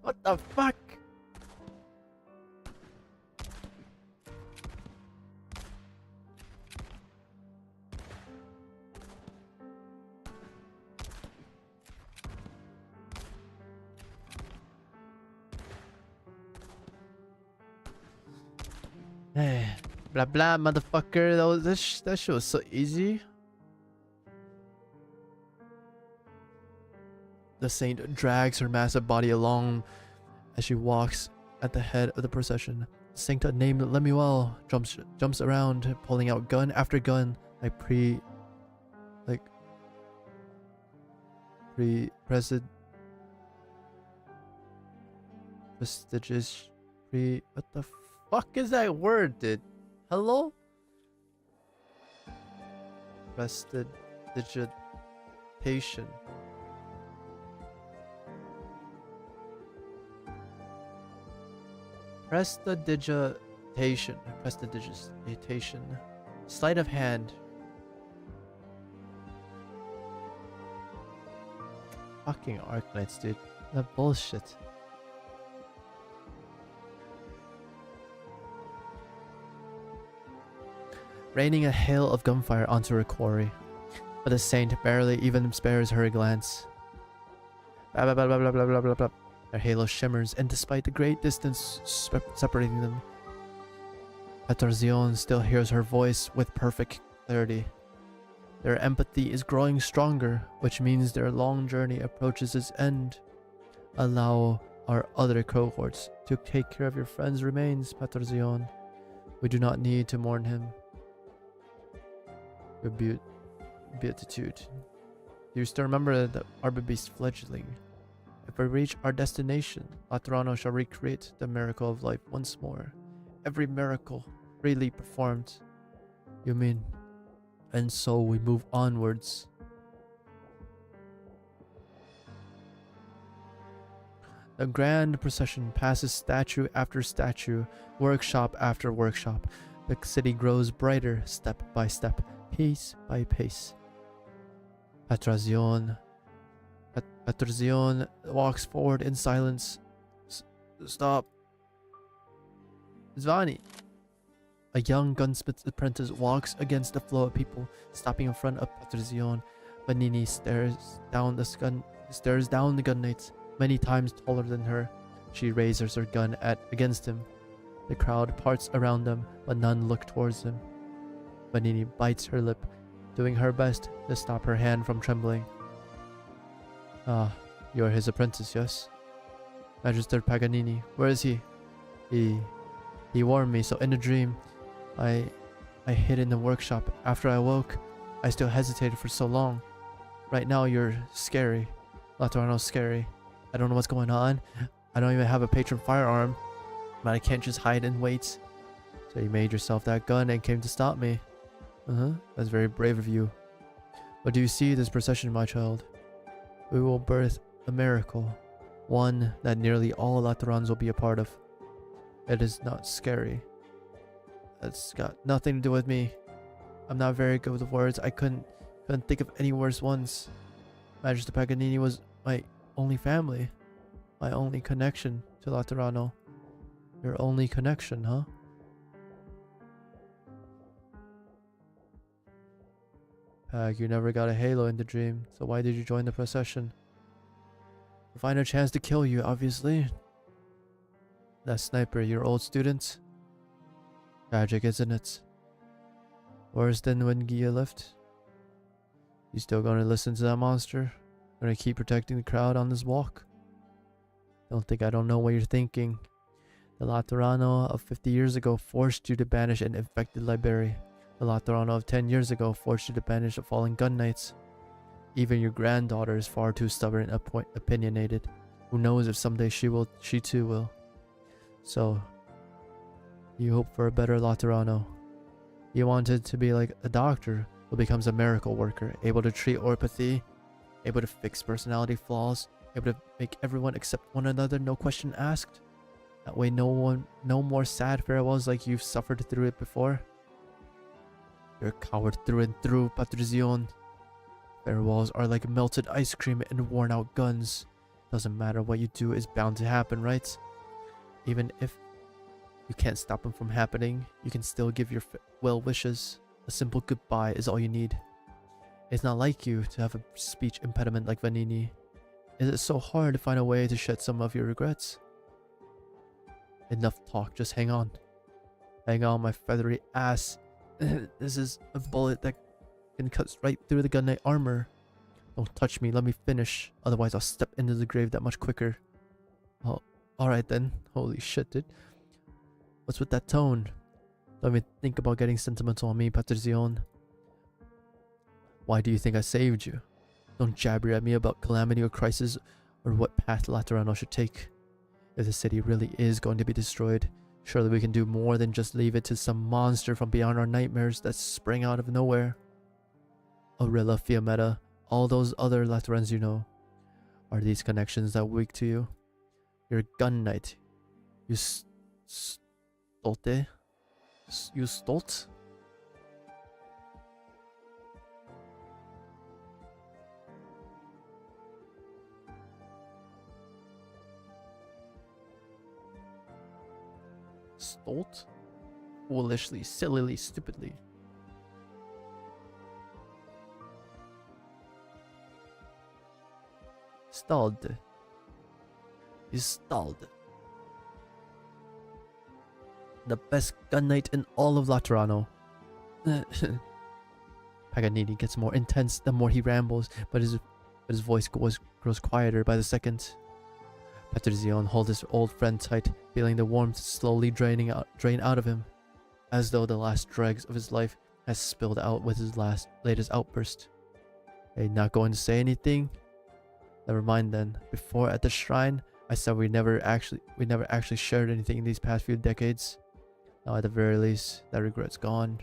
What the fuck? Blah blah, motherfucker. That shit was so easy. The saint drags her massive body along as she walks at the head of the procession. The saint named Lemuel jumps around, pulling out gun after gun, prestigious. What the fuck is that word, dude? Hello? Prestidigitation. Prestidigitation. Sleight of hand. Fucking Arknights, dude. That bullshit. Raining a hail of gunfire onto her quarry, but the saint barely even spares her a glance. Blah, blah, blah, blah, blah, blah, blah, blah. Their halo shimmers, and despite the great distance separating them, Petarzion still hears her voice with perfect clarity. Their empathy is growing stronger, which means their long journey approaches its end. Allow our other cohorts to take care of your friend's remains, Petarzion. We do not need to mourn him. Your beatitude. Do you still remember the Arbor Beast fledgling? If we reach our destination, Laterano shall recreate the miracle of life once more. Every miracle freely performed. You mean? And so we move onwards. The grand procession passes statue after statue, workshop after workshop. The city grows brighter step by step, pace by pace. Petarzion walks forward in silence. Stop. Zvani. A young gunsmith's apprentice walks against the flow of people, stopping in front of Petarzion. Vanini stares down the gun knights, many times taller than her. She raises her gun against him. The crowd parts around them, but none look towards him. Vanini bites her lip, doing her best to stop her hand from trembling. Ah, you are his apprentice, yes? Magister Paganini, where is he? He warned me, so in a dream, I hid in the workshop. After I woke, I still hesitated for so long. Right now, you're scary. Laterano's scary. I don't know what's going on. I don't even have a patron firearm, but I can't just hide and wait. So you made yourself that gun and came to stop me. That's very brave of you. But do you see this procession, my child? We will birth a miracle. One that nearly all Laterans will be a part of. It is not scary. It's got nothing to do with me. I'm not very good with words. I couldn't think of any worse ones. Magister Paganini was my only family. My only connection to Laterano. Your only connection, huh? Pag, you never got a halo in the dream, so why did you join the procession? To find a chance to kill you, obviously. That sniper, your old student? Tragic, isn't it? Worse than when Gia left? You still gonna listen to that monster? Gonna keep protecting the crowd on this walk? Don't think I don't know what you're thinking. The Laterano of 50 years ago forced you to banish an infected library. The Laterano of 10 years ago forced you to banish the fallen gun knights. Even your granddaughter is far too stubborn and opinionated. Who knows if someday she too will. So, you hope for a better Laterano. You wanted to be like a doctor who becomes a miracle worker, able to treat orpathy, able to fix personality flaws, able to make everyone accept one another, no question asked. That way no more sad farewells like you've suffered through it before. You're a coward through and through, Patrizion. Farewells are like melted ice cream and worn out guns. Doesn't matter what you do, is bound to happen, right? Even if you can't stop them from happening, you can still give your well wishes. A simple goodbye is all you need. It's not like you to have a speech impediment like Vanini. Is it so hard to find a way to shed some of your regrets? Enough talk, just hang on. Hang on, my feathery ass. This is a bullet that can cut right through the gun knight armor. Don't touch me, let me finish. Otherwise I'll step into the grave that much quicker. Oh, alright then. Holy shit, dude. What's with that tone? Don't even think about getting sentimental on me, Patrizion. Why do you think I saved you? Don't jabber at me about calamity or crisis or what path Laterano should take. If the city really is going to be destroyed, surely we can do more than just leave it to some monster from beyond our nightmares that sprang out of nowhere. Aurilla, Fiammetta, all those other Laterans you know. Are these connections that weak to you? You're a gun knight. You stolte? You stolt? Stolt? Foolishly, sillily, stupidly. Stalled. He's stalled. The best gun knight in all of Laterano. Paganini gets more intense the more he rambles, but his voice grows quieter by the second. Patrizion holds his old friend tight, feeling the warmth slowly drain out of him, as though the last dregs of his life has spilled out with his latest outburst. Hey, not going to say anything? Never mind then. Before at the shrine, I said we never actually shared anything in these past few decades. Now at the very least, that regret's gone.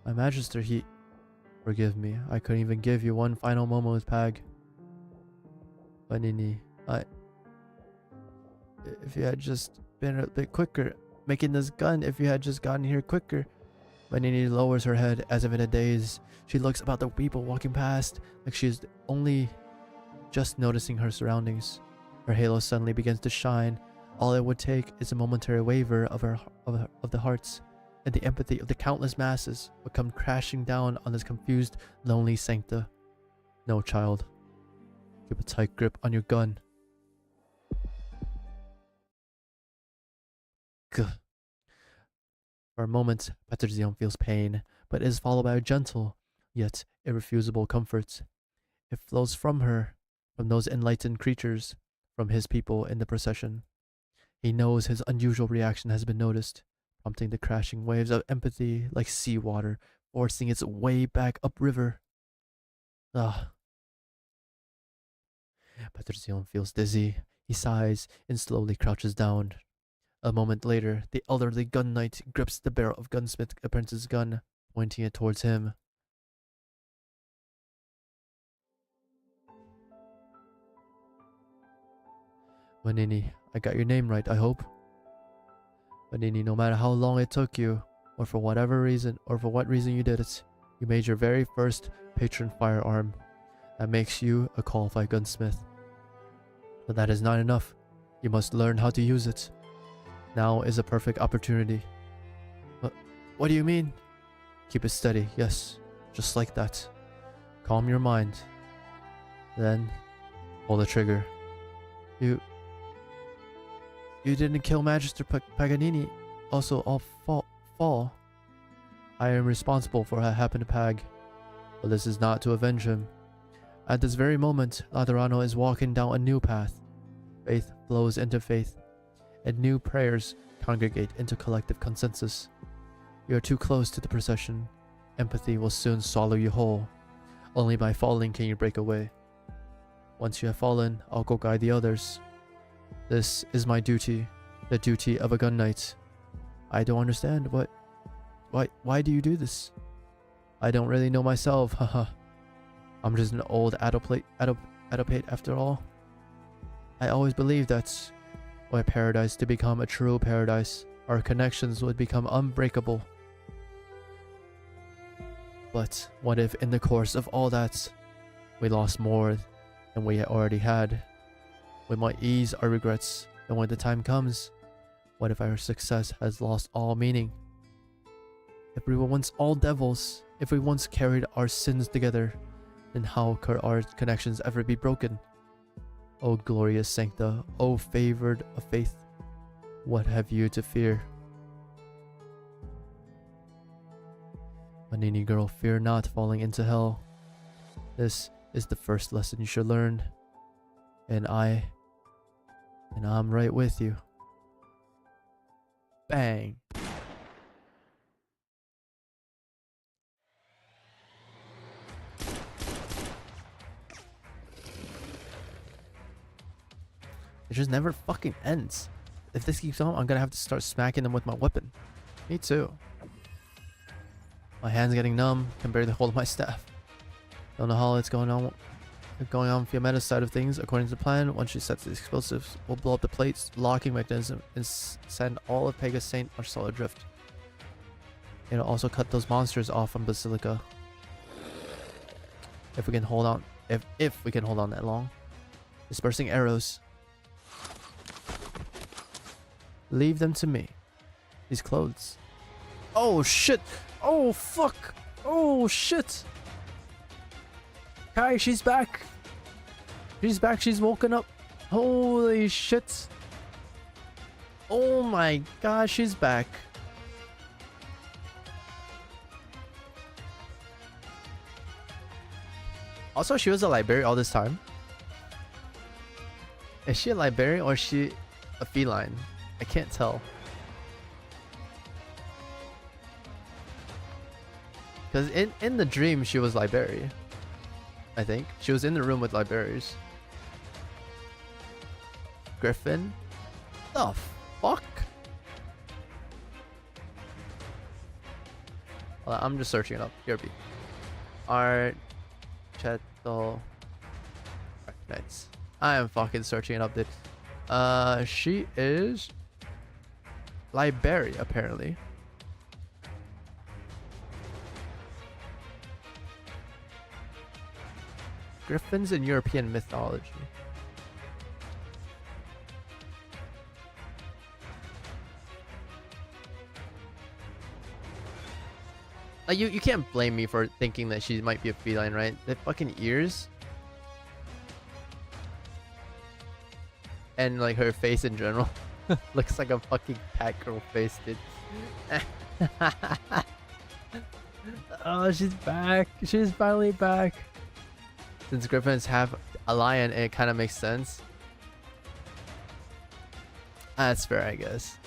My Magister, forgive me, I couldn't even give you one final moment with Pag. Vanini, if you had just been a bit quicker, making this gun, if you had just gotten here quicker. Vanini lowers her head as if in a daze. She looks about the people walking past, like she is only just noticing her surroundings. Her halo suddenly begins to shine. All it would take is a momentary waver of the hearts, and the empathy of the countless masses would come crashing down on this confused, lonely sancta. No, child. Keep a tight grip on your gun. Gah. For a moment, Patrizion feels pain, but it is followed by a gentle, yet irrefusable comfort. It flows from her, from those enlightened creatures, from his people in the procession. He knows his unusual reaction has been noticed, prompting the crashing waves of empathy like seawater, forcing its way back upriver. Ah. Patrizion feels dizzy. He sighs and slowly crouches down. A moment later, the elderly gun knight grips the barrel of gunsmith apprentice's gun, pointing it towards him. Vanini, I got your name right, I hope. Vanini, no matter how long it took you, or for what reason you did it, You made your very first patron firearm. That makes you a qualified gunsmith. But that is not enough. You must learn how to use it. Now is a perfect opportunity. What do you mean? Keep it steady, yes. Just like that. Calm your mind. Then, pull the trigger. You didn't kill Magister Paganini. Also, all fall. I am responsible for what happened to Pag. But this is not to avenge him. At this very moment, Laterano is walking down a new path. Faith flows into faith, and new prayers congregate into collective consensus. You are too close to the procession. Empathy will soon swallow you whole. Only by falling can you break away. Once you have fallen, I'll go guide the others. This is my duty, the duty of a gun knight. I don't understand. Why do you do this? I don't really know myself, haha. I'm just an old adopate after all. I always believed that were paradise to become a true paradise, our connections would become unbreakable. But what if in the course of all that, we lost more than we already had? We might ease our regrets, and when the time comes, what if our success has lost all meaning? If we were once all devils, if we once carried our sins together, then how could our connections ever be broken? O glorious Sancta, O favored of faith, what have you to fear? Manini girl, fear not falling into hell. This is the first lesson you should learn. And I'm right with you. Bang. It just never fucking ends. If this keeps on, I'm gonna have to start smacking them with my weapon. Me too. My hand's getting numb, can barely hold my staff. Don't know how it's going on with Fiametta's side of things. According to the plan, once she sets the explosives, we'll blow up the plate's locking mechanism and send all of Pegasus Saint Marcel adrift. It'll also cut those monsters off from Basilica. If we can hold on, if we can hold on that long. Dispersing arrows. Leave them to me. These clothes. Oh shit! Oh fuck! Oh shit! Kai, she's back! She's back, she's woken up. Holy shit! Oh my god, she's back. Also, she was a librarian all this time. Is she a librarian or is she a feline? I can't tell. Because in the dream, she was librarian. I think. She was in the room with librarians. Griffin? The fuck? Well, I'm just searching it up. Here be. Arknights. I am fucking searching it up, dude. She is librarian, apparently. Griffins in European mythology. Like, you can't blame me for thinking that she might be a feline, right? The fucking ears. And like her face in general. Looks like a fucking cat girl face, dude. Oh, she's back. She's finally back. Since Griffins have a lion, it kind of makes sense. That's fair, I guess.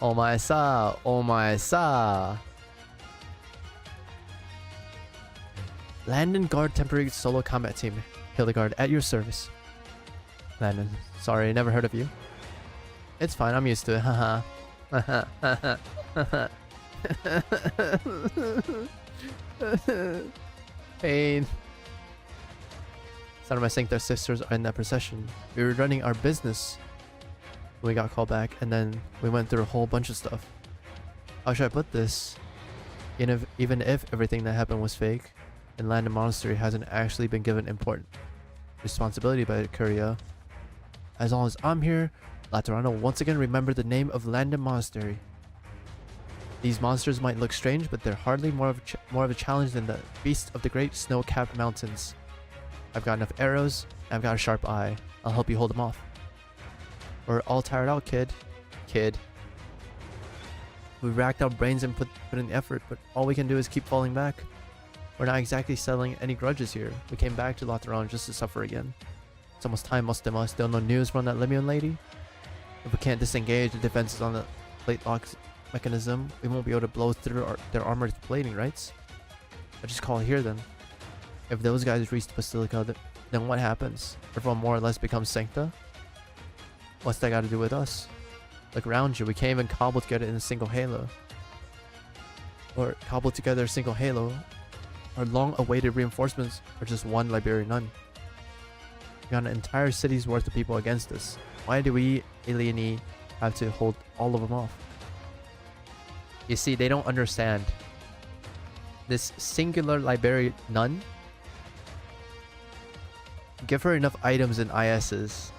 Oh my sa, oh my sa. Landon Guard temporary solo combat team. Hildegard at your service. Landon, sorry, never heard of you. It's fine, I'm used to it. Haha. Pain. Some of my Sancta sisters are in that procession. We were running our business. We got called back, and then we went through a whole bunch of stuff. How should I put this? Even if everything that happened was fake, and Land Monastery hasn't actually been given important responsibility by Curia. As long as I'm here, Laterano will once again remember the name of Land Monastery. These monsters might look strange, but they're hardly more of a challenge than the beasts of the great snow-capped mountains. I've got enough arrows, and I've got a sharp eye. I'll help you hold them off. We're all tired out, kid. We racked our brains and put in the effort, but all we can do is keep falling back. We're not exactly settling any grudges here. We came back to Lateran just to suffer again. It's almost time, Mostima. Still no news from that Lemurian lady? If we can't disengage the defenses on the plate lock mechanism, we won't be able to blow through their armored plating, right? I just call it here then. If those guys reach the Basilica, then what happens? Everyone more or less becomes Sancta? What's that got to do with us? Look around you, we can't even cobble together in a single halo. Or cobble together a single halo. Our long-awaited reinforcements are just one Liberian nun. We got an entire city's worth of people against us. Why do we, Alieni, have to hold all of them off? You see, they don't understand. This singular Liberian nun, give her enough items and ISs,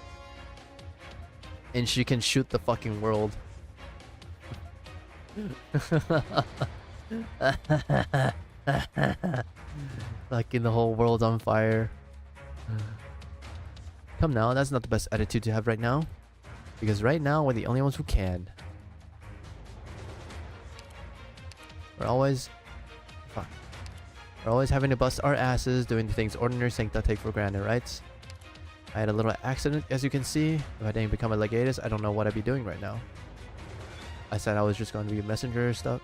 and she can shoot the fucking world. Like in the whole world on fire. Come now, that's not the best attitude to have right now. Because right now, we're the only ones who can. We're always having to bust our asses doing the things ordinary Sancta take for granted, right? I had a little accident, as you can see. If I didn't become a legatus, I don't know what I'd be doing right now. I said I was just going to be a messenger stuff.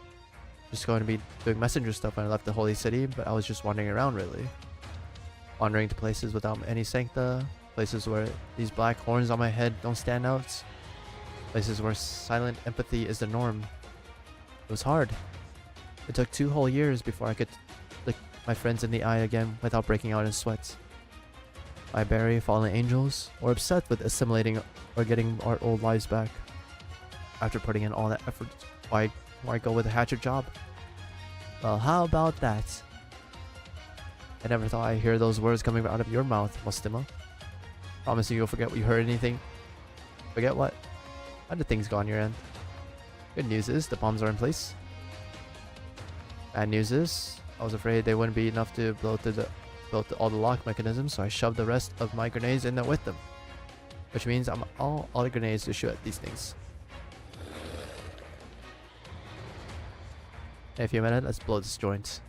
Just going to be doing messenger stuff when I left the Holy City, but I was just wandering around, really. Wandering to places without any Sancta. Places where these black horns on my head don't stand out. Places where silent empathy is the norm. It was hard. It took 2 whole years before I could look my friends in the eye again without breaking out in sweat. I bury fallen angels, or upset with assimilating or getting our old lives back. After putting in all that effort, why go with a hatchet job? Well, how about that? I never thought I'd hear those words coming out of your mouth, Mostima. Promising you'll forget what you heard anything. Forget what? How did things go on your end? Good news is the bombs are in place. Bad news is I was afraid they wouldn't be enough to blow through all the lock mechanisms, so I shoved the rest of my grenades in there with them. Which means I'm all the grenades to shoot at these things. In a few minutes, let's blow this joint.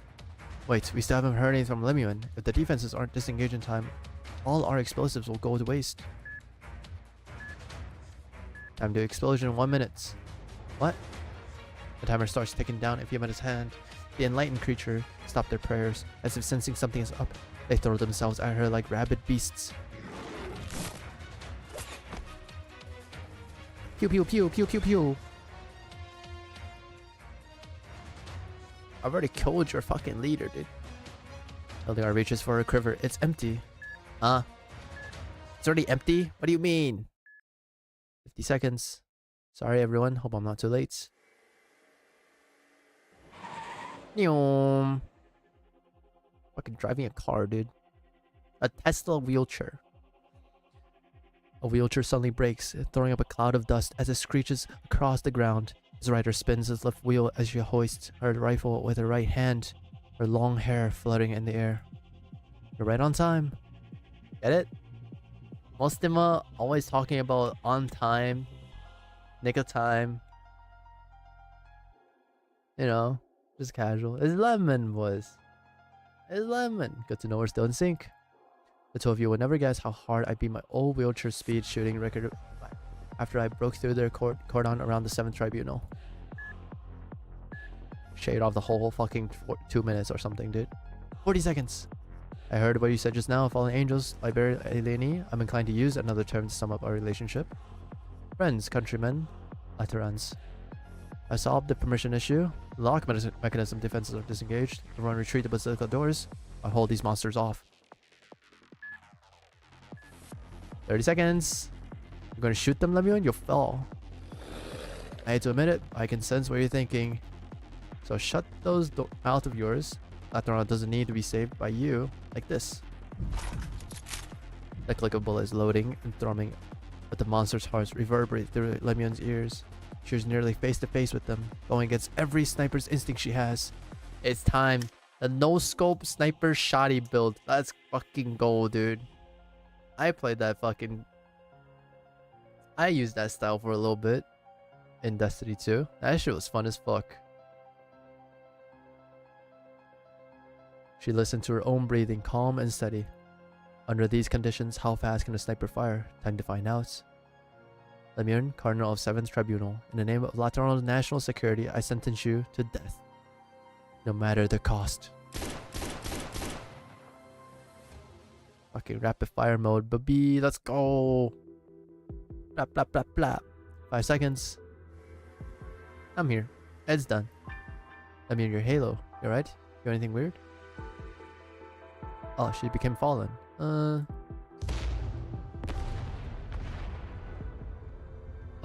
Wait, we still haven't heard anything from Lemuel. If the defenses aren't disengaged in time, all our explosives will go to waste. Time to explosion in 1 minute. What? The timer starts ticking down. If you minutes hand, the enlightened creature stopped their prayers. As if sensing something is up, they throw themselves at her like rabid beasts. Pew pew pew pew pew pew. I've already killed your fucking leader, dude. Hildegard reaches for her quiver. It's empty. Huh? It's already empty? What do you mean? 50 seconds. Sorry everyone, hope I'm not too late. Fucking driving a car, dude. A Tesla wheelchair. A wheelchair suddenly breaks, throwing up a cloud of dust as it screeches across the ground. His rider spins his left wheel as she hoists her rifle with her right hand, her long hair fluttering in the air. You're right on time. Get it? Mostima always talking about on time, nick of time. You know, just casual. It's lemon, boys. It's lemon. Good to know we're still in sync. The two of you would never guess how hard I beat my old wheelchair speed shooting record after I broke through their cordon around the 7th Tribunal. Shade off the whole fucking 2 minutes or something, dude. 40 seconds. I heard what you said just now, fallen angels, Liberia, Alieni. I'm inclined to use another term to sum up our relationship. Friends, countrymen, Laterans. I solved the permission issue. The lock mechanism defenses are disengaged. Everyone retreat the basilica doors. I'll hold these monsters off. 30 seconds. You're gonna shoot them, Lemuel? You'll fall. I hate to admit it, I can sense what you're thinking. So shut those mouth of yours. Laterano doesn't need to be saved by you like this. The click of bullets loading and thrumming, but the monster's hearts reverberate through Lemion's ears. She was nearly face to face with them, going against every sniper's instinct she has. It's time. The no-scope sniper shoddy build. Let's fucking go, dude. I played that fucking... I used that style for a little bit in Destiny 2. That shit was fun as fuck. She listened to her own breathing, calm and steady. Under these conditions, how fast can a sniper fire? Time to find out. Lemion, Cardinal of 7th Tribunal, in the name of Laterano's national security, I sentence you to death. No matter the cost. Fucking rapid fire mode, baby. Let's go. Blah, blah, blah, blah. 5 seconds. I'm here. Ed's done. Lemion, your Halo. You alright? You anything weird? Oh, she became fallen. A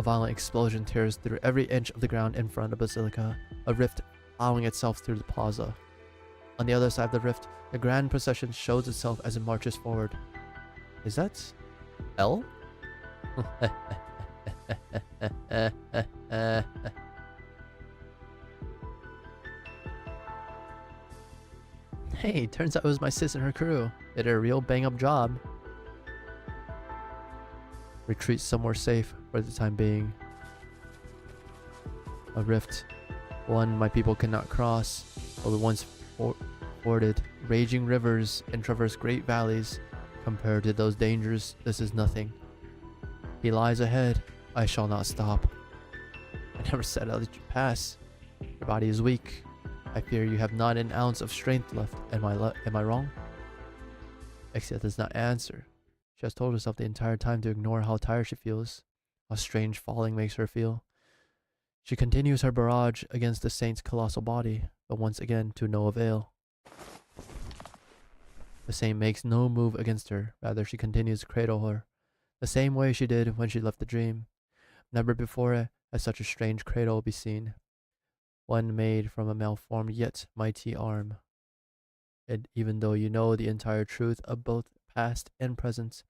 violent explosion tears through every inch of the ground in front of the Basilica, a rift plowing itself through the plaza. On the other side of the rift, the grand procession shows itself as it marches forward. Is that L? Hey, turns out it was my sis and her crew. They did a real bang-up job. Retreat somewhere safe for the time being. A rift. One my people cannot cross, while the once forded raging rivers and traverse great valleys. Compared to those dangers, this is nothing. He lies ahead. I shall not stop. I never said I'll let you pass. Your body is weak. I fear you have not an ounce of strength left. Am I wrong? Exia does not answer. She has told herself the entire time to ignore how tired she feels, how strange falling makes her feel. She continues her barrage against the saint's colossal body, but once again to no avail. The saint makes no move against her, rather she continues to cradle her, the same way she did when she left the dream. Never before has such a strange cradle be seen, one made from a malformed yet mighty arm. And even though you know the entire truth of both past and present,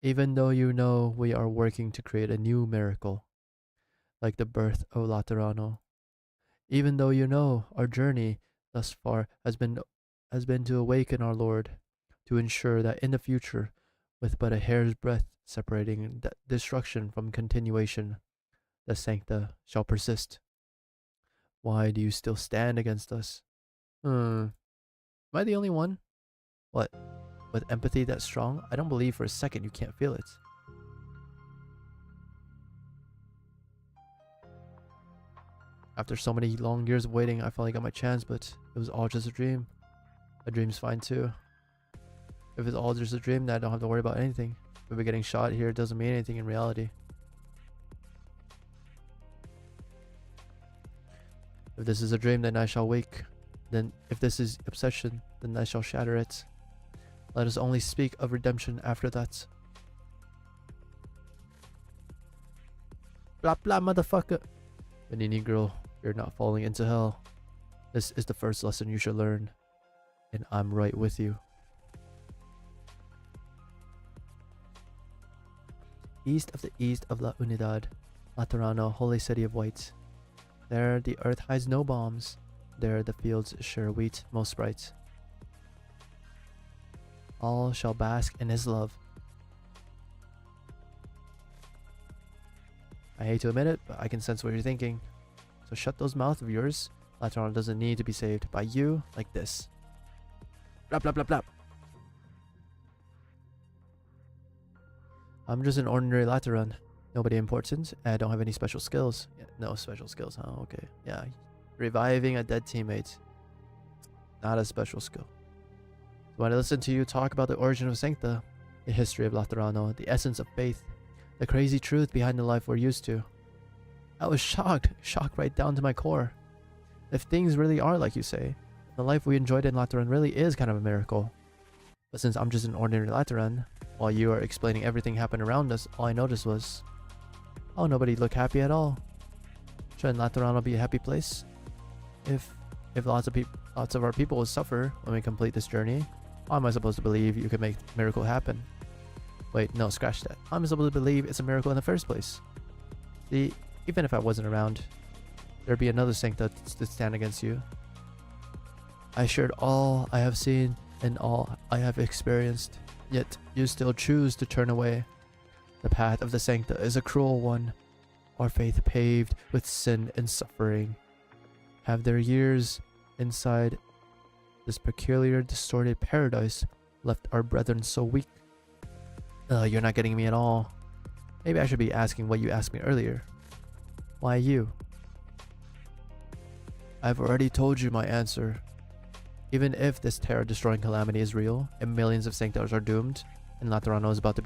even though you know we are working to create a new miracle, like the birth of Laterano, even though you know our journey thus far has been to awaken our Lord, to ensure that in the future, with but a hair's breadth separating destruction from continuation, the Sancta shall persist. Why do you still stand against us? Am I the only one? What? With empathy that strong? I don't believe for a second you can't feel it. After so many long years of waiting, I finally got my chance, but it was all just a dream. A dream's fine too. If it's all just a dream, then I don't have to worry about anything. If we're getting shot here, it doesn't mean anything in reality. If this is a dream, then I shall wake. Then if this is obsession, then I shall shatter it. Let us only speak of redemption after that. Blah blah motherfucker. Benini girl, you're not falling into hell. This is the first lesson you should learn. And I'm right with you. East of La Unidad, Laterano, holy city of white. There the earth hides no bombs. There the fields share wheat most bright. All shall bask in his love. I hate to admit it, but I can sense what you're thinking. So shut those mouths of yours. Laterano doesn't need to be saved by you like this. Blah blah blah blah. I'm just an ordinary Lateran. Nobody important. I don't have any special skills. Yeah, no special skills, huh? Okay. Yeah. Reviving a dead teammate. Not a special skill. So when I listen to you talk about the origin of Sancta, the history of Laterano, the essence of faith, the crazy truth behind the life we're used to, I was shocked right down to my core. If things really are like you say, the life we enjoyed in Lateran really is kind of a miracle. But since I'm just an ordinary Lateran, while you are explaining everything happened around us, all I noticed was, oh, nobody looked happy at all. Shouldn't Laterano be a happy place? If lots of our people will suffer when we complete this journey, how am I supposed to believe you can make a miracle happen? Wait, no, scratch that. How am I supposed to believe it's a miracle in the first place? See, even if I wasn't around, there'd be another sancta to stand against you. I shared all I have seen and all I have experienced, yet you still choose to turn away. The path of the sancta is a cruel one. Our faith paved with sin and suffering have their years inside this peculiar distorted paradise left our brethren so weak. You're not getting me at all. Maybe I should be asking what you asked me earlier. Why you? I've already told you my answer. Even if this terror-destroying calamity is real, and millions of sanctars are doomed, and Laterano is about to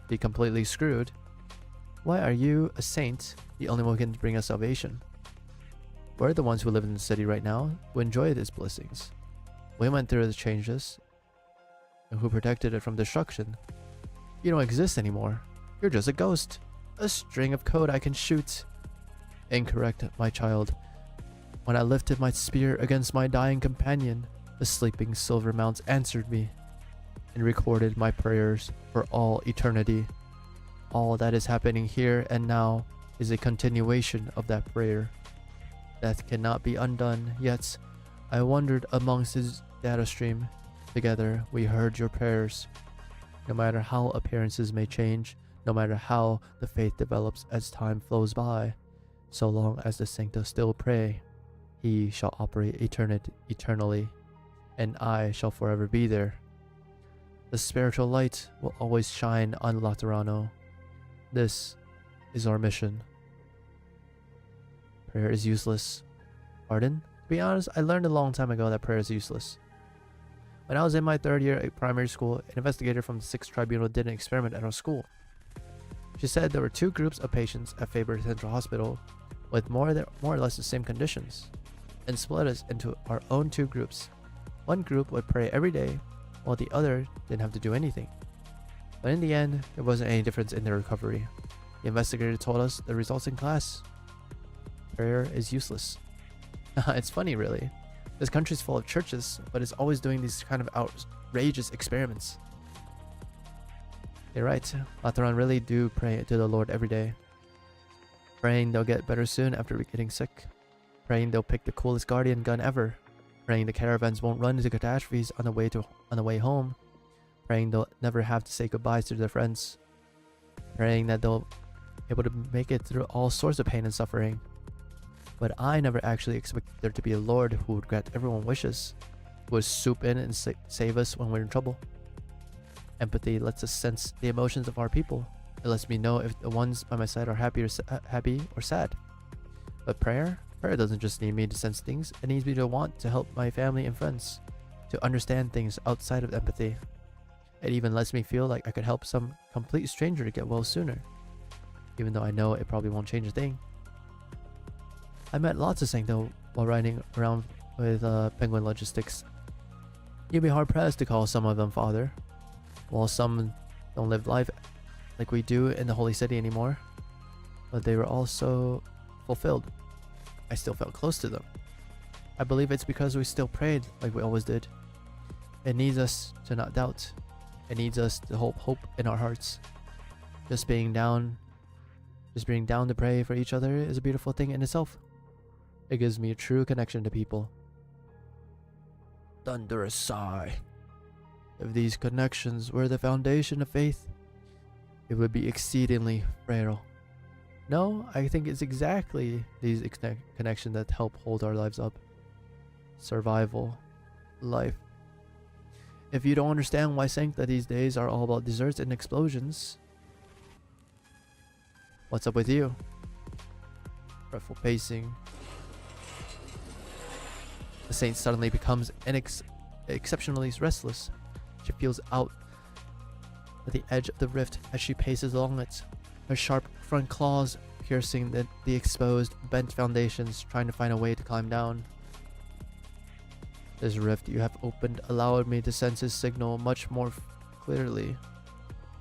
be completely screwed, why are you, a saint, the only one who can bring us salvation? We're the ones who live in the city right now, who enjoy these blessings. We went through the changes, and who protected it from destruction. You don't exist anymore. You're just a ghost. A string of code I can shoot. Incorrect, my child. When I lifted my spear against my dying companion, the sleeping silver mounts answered me and recorded my prayers for all eternity. All that is happening here and now is a continuation of that prayer. Death cannot be undone, yet I wandered amongst his data stream. Together we heard your prayers. No matter how appearances may change, no matter how the faith develops as time flows by, so long as the sancta still pray, he shall operate eternally, and I shall forever be there. The spiritual light will always shine on Laterano. This is our mission. Prayer is useless. Pardon? To be honest, I learned a long time ago that prayer is useless. When I was in my 3rd year at primary school, an investigator from the 6th Tribunal did an experiment at our school. She said there were 2 groups of patients at Faber Central Hospital with more or less the same conditions, and split us into our own 2 groups. One group would pray every day, while the other didn't have to do anything. But in the end, there wasn't any difference in their recovery. The investigator told us the results in class. Prayer is useless. It's funny, really. This country's full of churches, but it's always doing these kind of outrageous experiments. You're right. Lateran really do pray to the Lord every day. Praying they'll get better soon after getting sick. Praying they'll pick the coolest guardian gun ever. Praying the caravans won't run into catastrophes on the way home. Praying they'll never have to say goodbyes to their friends. Praying that they'll be able to make it through all sorts of pain and suffering. But I never actually expected there to be a Lord who would grant everyone's wishes, who would swoop in and save us when we're in trouble. Empathy lets us sense the emotions of our people. It lets me know if the ones by my side are happy or sad. But prayer doesn't just need me to sense things. It needs me to want to help my family and friends, to understand things outside of empathy. It even lets me feel like I could help some complete stranger to get well sooner, even though I know it probably won't change a thing. I met lots of Sancto while riding around with Penguin Logistics. You'd be hard pressed to call some of them father, while some don't live life like we do in the Holy City anymore. But they were all so fulfilled. I still felt close to them. I believe it's because we still prayed like we always did. It needs us to not doubt. It needs us to hold hope in our hearts. Just being down to pray for each other is a beautiful thing in itself. It gives me a true connection to people. Thunderous sigh. If these connections were the foundation of faith, it would be exceedingly frail. No, I think it's exactly these connections that help hold our lives up. Survival. Life. If you don't understand why Sancta these days are all about desserts and explosions, what's up with you? Fretful pacing. The saint suddenly becomes exceptionally restless. She feels out at the edge of the rift as she paces along it, her sharp front claws piercing the exposed, bent foundations, trying to find a way to climb down. This rift you have opened allowed me to sense his signal much more clearly.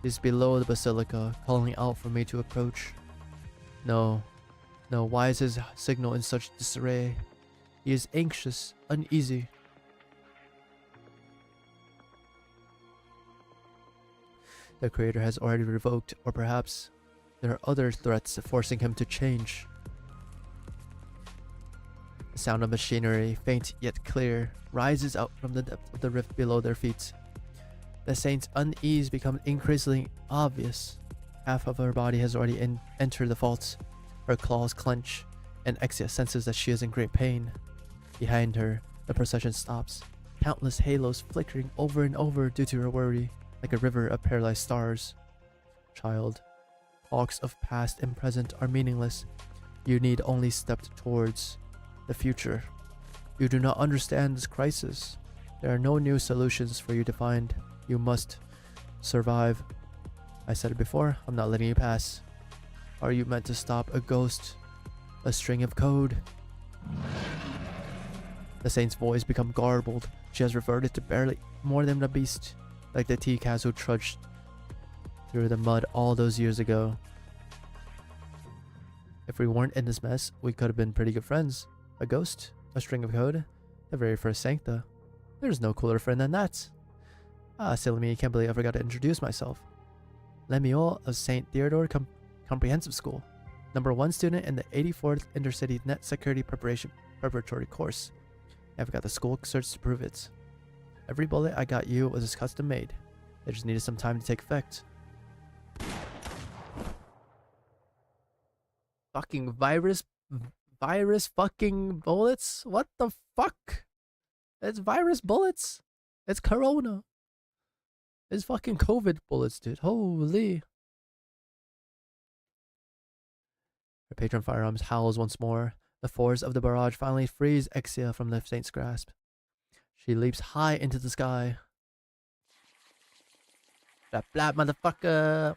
He's below the basilica, calling out for me to approach. No, why is his signal in such disarray? He is anxious, uneasy. The Creator has already revoked, or perhaps there are other threats forcing him to change. The sound of machinery, faint yet clear, rises out from the depth of the rift below their feet. The saint's unease becomes increasingly obvious. Half of her body has already entered the vault. Her claws clench, and Exia senses that she is in great pain. Behind her, the procession stops, countless halos flickering over and over due to her worry, like a river of paralyzed stars. Child, talks of past and present are meaningless. You need only step towards the future. You do not understand this crisis. There are no new solutions for you to find. You must survive. I said it before, I'm not letting you pass. Are you meant to stop a ghost? A string of code? The saint's voice become garbled. She has reverted to barely more than a beast, like the T-Cats who trudged through the mud all those years ago. If we weren't in this mess, we could have been pretty good friends. A ghost? A string of code? The very first Sancta. There's no cooler friend than that. Ah, silly me, can't believe I forgot to introduce myself. Lemuel of St. Theodore Comprehensive School. #1 student in the 84th Intercity Net Security Preparatory course. I've got the school certs to prove it. Every bullet I got you was custom made. They just needed some time to take effect. Fucking virus fucking bullets? What the fuck? It's virus bullets. It's corona. It's fucking COVID bullets, dude. Holy. Her patron firearms howls once more. The force of the barrage finally frees Exia from the saint's grasp. She leaps high into the sky. Blah blah, motherfucker.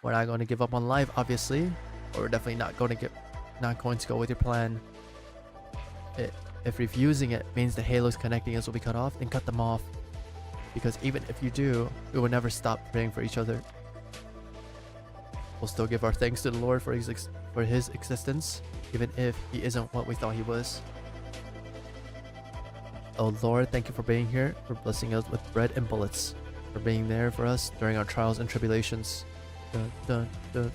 We're not going to give up on life, obviously. But we're definitely not going to go with your plan. If refusing it means the halos connecting us will be cut off, then cut them off. Because even if you do, we will never stop praying for each other. We'll still give our thanks to the Lord for his existence, even if he isn't what we thought he was. Oh Lord, thank you for being here, for blessing us with bread and bullets, for being there for us during our trials and tribulations. Dun, dun, dun.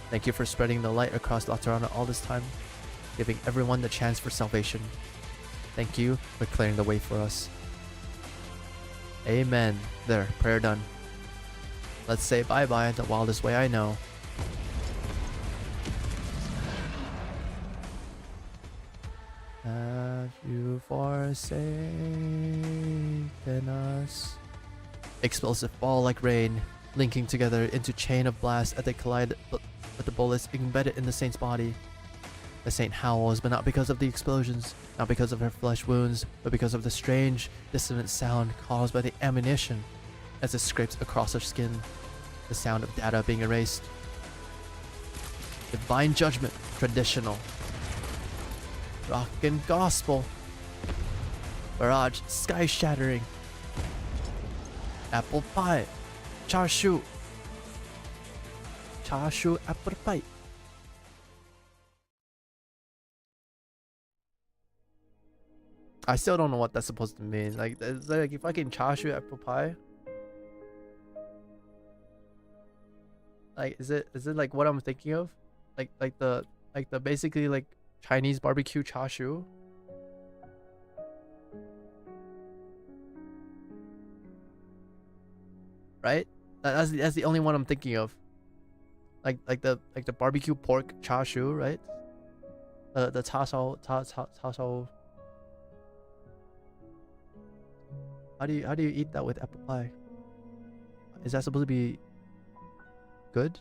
Thank you for spreading the light across Laterana all this time, giving everyone the chance for salvation. Thank you for clearing the way for us. Amen. There, prayer done. Let's say bye-bye the wildest way I know. Have you forsaken us? Explosive ball like rain, linking together into chain of blast as they collide with the bullets embedded in the saint's body. The saint howls, but not because of the explosions, not because of her flesh wounds, but because of the strange, dissonant sound caused by the ammunition as it scrapes across her skin. The sound of data being erased. Divine judgment, traditional. Rock and gospel. Barrage, sky shattering. Apple pie. Char siu. Char siu apple pie. I still don't know what that's supposed to mean. Like, is that like fucking char siu apple pie? Like, is it like what I'm thinking of? Like the basically like Chinese barbecue char siu? Right? That's the only one I'm thinking of. Like the barbecue pork char siu, right? The cha shao. How do you eat that with apple pie? Is that supposed to be good?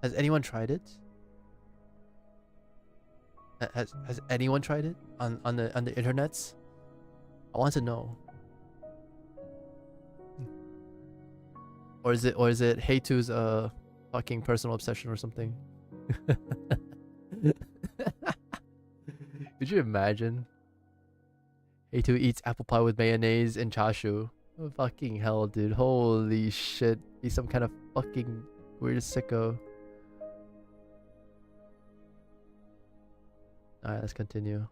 Has anyone tried it? Has anyone tried it on the internets? I want to know. Or is it Heitu's fucking personal obsession or something? Could you imagine? Heitu eats apple pie with mayonnaise and chashu. Oh, fucking hell, dude. Holy shit. He's some kind of fucking weird sicko. Alright, let's continue.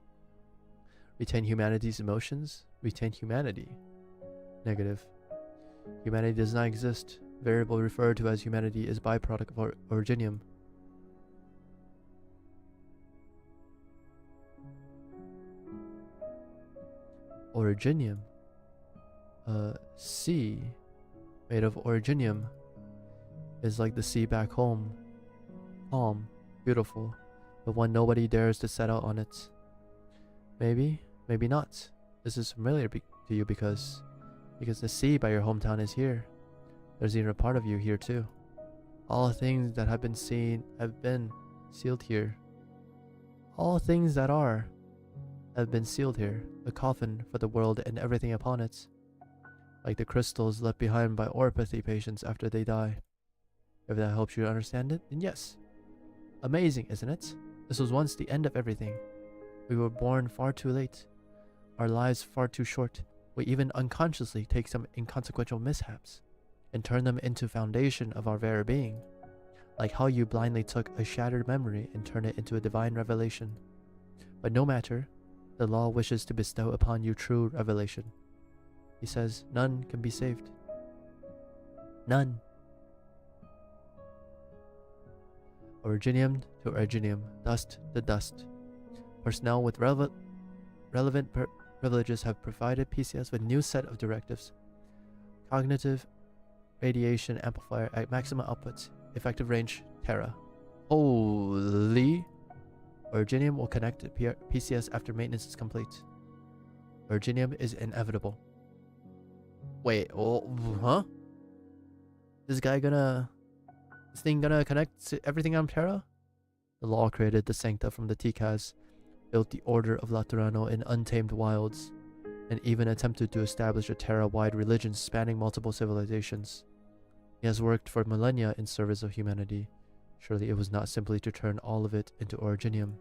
Retain humanity's emotions. Retain humanity. Negative. Humanity does not exist. Variable referred to as humanity is byproduct of originium. Originium. Sea made of originium is like the sea back home. Calm, beautiful, but one nobody dares to set out on it. Maybe, maybe not. This is familiar to you because the sea by your hometown is here. There's even a part of you here too. All things that have been seen have been sealed here. All things that are have been sealed here. A coffin for the world and everything upon it. Like the crystals left behind by oropathy patients after they die. If that helps you understand it, then yes. Amazing, isn't it? This was once the end of everything. We were born far too late. Our lives far too short. We even unconsciously take some inconsequential mishaps and turn them into foundation of our very being. Like how you blindly took a shattered memory and turned it into a divine revelation. But no matter, the law wishes to bestow upon you true revelation. He says, none can be saved. None. Originium to originium, dust to dust. Personnel with relevant privileges have provided PCS with a new set of directives. Cognitive radiation amplifier at maximum output. Effective range, Terra. Holy! Originium will connect to PCS after maintenance is complete. Originium is inevitable. Wait, oh, huh? This thing gonna connect to everything on Terra? The law created the Sancta from the Tikas, built the Order of Laterano in untamed wilds, and even attempted to establish a Terra-wide religion spanning multiple civilizations. He has worked for millennia in service of humanity. Surely it was not simply to turn all of it into originium.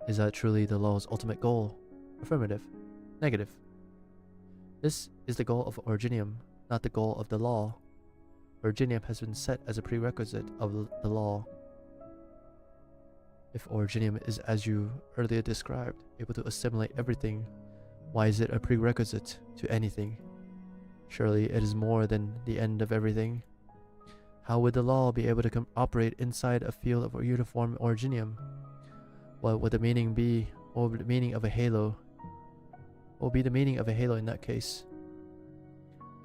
Is that truly the law's ultimate goal? Affirmative. Negative. This is the goal of originium, not the goal of the law. Originium has been set as a prerequisite of the law. If originium is, as you earlier described, able to assimilate everything, why is it a prerequisite to anything? Surely it is more than the end of everything. How would the law be able to operate inside a field of uniform originium? What would the meaning be? What would the meaning of a halo? What would be the meaning of a halo in that case?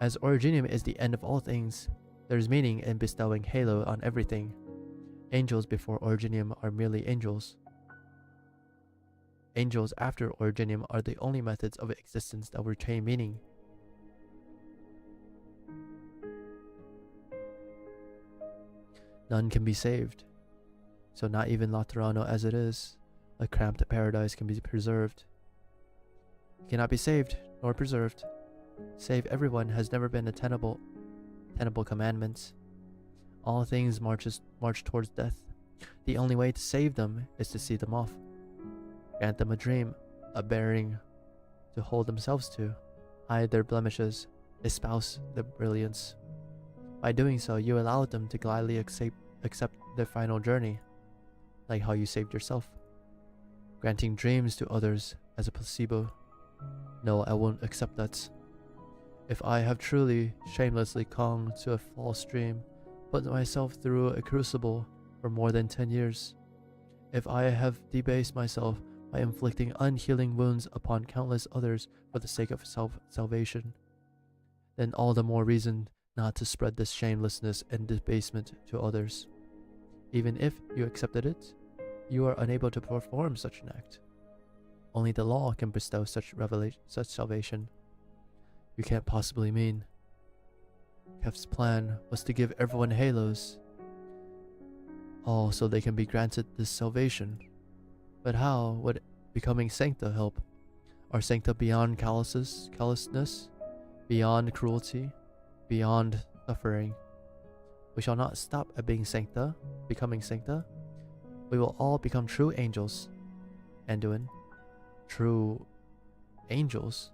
As originium is the end of all things, there is meaning in bestowing halo on everything. Angels before originium are merely angels. Angels after originium are the only methods of existence that retain meaning. None can be saved. So not even Laterano as it is, a cramped paradise, can be preserved. It cannot be saved, nor preserved. Save everyone has never been a tenable commandment. All things march towards death. The only way to save them is to see them off. Grant them a dream, a bearing to hold themselves to, hide their blemishes, espouse their brilliance. By doing so, you allowed them to gladly accept their final journey, like how you saved yourself. Granting dreams to others as a placebo. No, I won't accept that. If I have truly, shamelessly clung to a false dream, put myself through a crucible for more than 10 years, if I have debased myself by inflicting unhealing wounds upon countless others for the sake of salvation, then all the more reason not to spread this shamelessness and debasement to others. Even if you accepted it, you are unable to perform such an act. Only the law can bestow such salvation. You can't possibly mean. Kef's plan was to give everyone halos, all so they can be granted this salvation. But how would becoming Sancta help? Are Sancta beyond callousness, beyond cruelty, beyond suffering? We shall not stop at being Sancta, becoming Sancta. We will all become true angels. Anduin, true angels.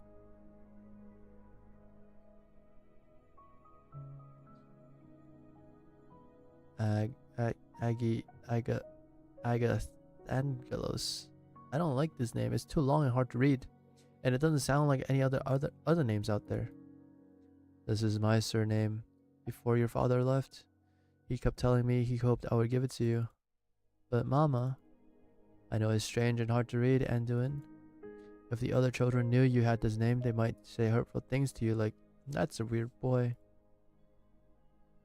Agathangelos. I don't like this name. It's too long and hard to read. And it doesn't sound like any other names out there. This is my surname. Before your father left, he kept telling me he hoped I would give it to you. But Mama, I know it's strange and hard to read, Anduin. If the other children knew you had this name, they might say hurtful things to you like, that's a weird boy.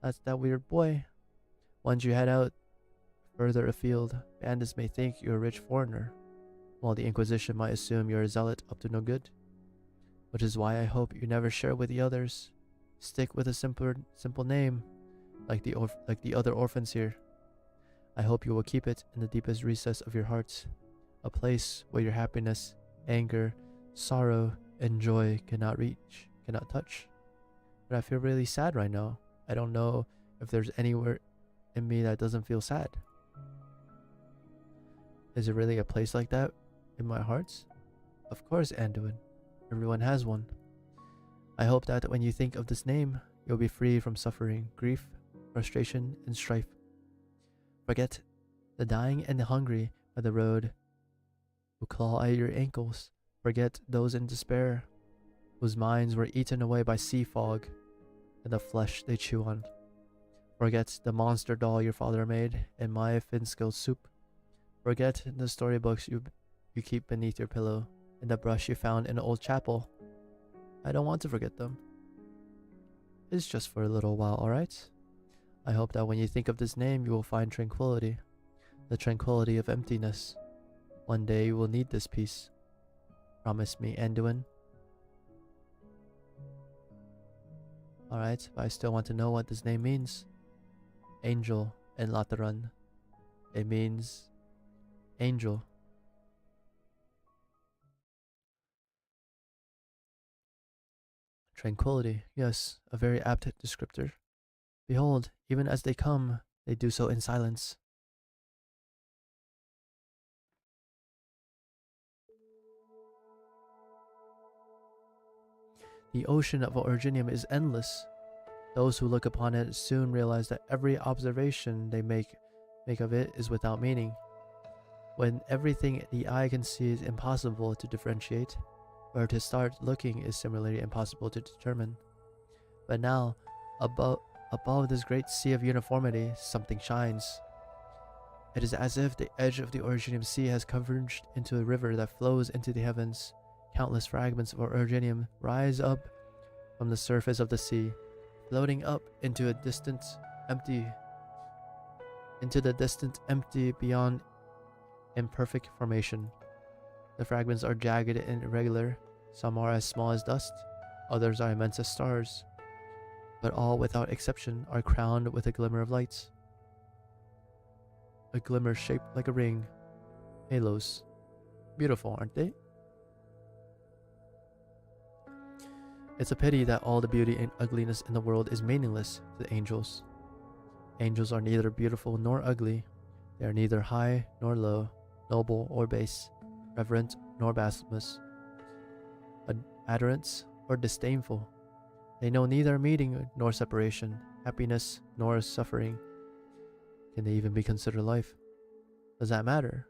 That's that weird boy. Once you head out further afield, bandits may think you're a rich foreigner, while the Inquisition might assume you're a zealot up to no good. Which is why I hope you never share with the others. Stick with a simple name, like the other orphans here. I hope you will keep it in the deepest recess of your hearts, a place where your happiness, anger, sorrow, and joy cannot reach, cannot touch. But I feel really sad right now. I don't know if there's anywhere in me that doesn't feel sad. Is it really a place like that in my heart? Of course, Anduin. Everyone has one. I hope that when you think of this name, you'll be free from suffering, grief, frustration, and strife. Forget the dying and the hungry by the road who claw at your ankles. Forget those in despair, whose minds were eaten away by sea fog and the flesh they chew on. Forget the monster doll your father made and my finskill soup. Forget the storybooks you keep beneath your pillow and the brush you found in an old chapel. I don't want to forget them. It's just for a little while, alright? I hope that when you think of this name, you will find tranquility. The tranquility of emptiness. One day you will need this peace. Promise me, Anduin. Alright, but I still want to know what this name means. Angel in Lateran. It means angel. Tranquility, yes, a very apt descriptor. Behold, even as they come, they do so in silence. The ocean of Originium is endless. Those who look upon it soon realize that every observation they make of it is without meaning. When everything the eye can see is impossible to differentiate, where to start looking is similarly impossible to determine. But now, above this great sea of uniformity, something shines. It is as if the edge of the Originium Sea has converged into a river that flows into the heavens. Countless fragments of Originium rise up from the surface of the sea, floating up into the distant empty beyond imperfect formation. The fragments are jagged and irregular. Some are as small as dust, others are immense as stars, but all without exception are crowned with a glimmer of light. A glimmer shaped like a ring. Halos. Beautiful, aren't they? It's a pity that all the beauty and ugliness in the world is meaningless to the angels. Angels are neither beautiful nor ugly. They are neither high nor low, noble or base, reverent nor blasphemous, adherent or disdainful. They know neither meeting nor separation, happiness nor suffering. Can they even be considered life? Does that matter?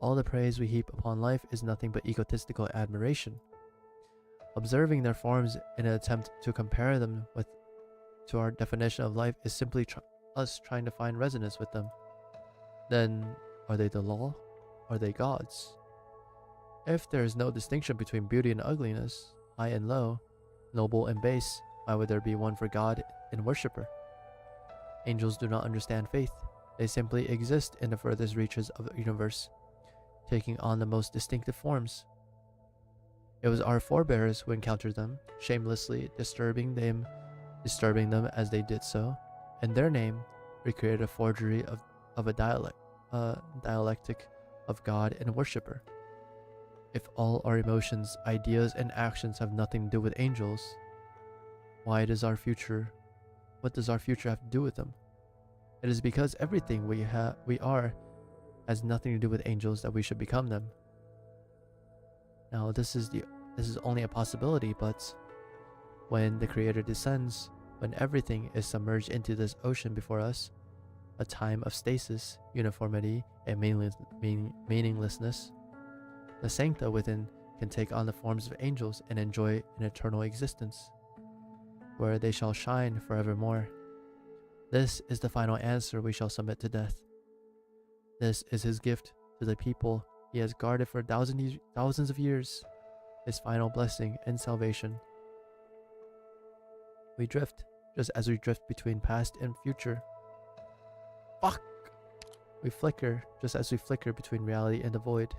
All the praise we heap upon life is nothing but egotistical admiration. Observing their forms in an attempt to compare them to our definition of life is simply us trying to find resonance with them. Then, are they the law? Are they gods? If there is no distinction between beauty and ugliness, high and low, noble and base, why would there be one for God and worshipper? Angels do not understand faith. They simply exist in the furthest reaches of the universe, taking on the most distinctive forms. It was our forebears who encountered them, shamelessly disturbing them as they did so. In their name, we created a forgery of a dialectic of God and worshipper. If all our emotions, ideas, and actions have nothing to do with angels, what does our future have to do with them? It is because everything we are has nothing to do with angels that we should become them. Now, this is only a possibility, but when the Creator descends, when everything is submerged into this ocean before us, a time of stasis, uniformity, and meaninglessness, The sancta within can take on the forms of angels and enjoy an eternal existence, where they shall shine forevermore. This is the final answer we shall submit to death. This is his gift to the people he has guarded for thousands of years, his final blessing and salvation. We drift, just as we drift between past and future. Fuck! We flicker, just as we flicker between reality and the void.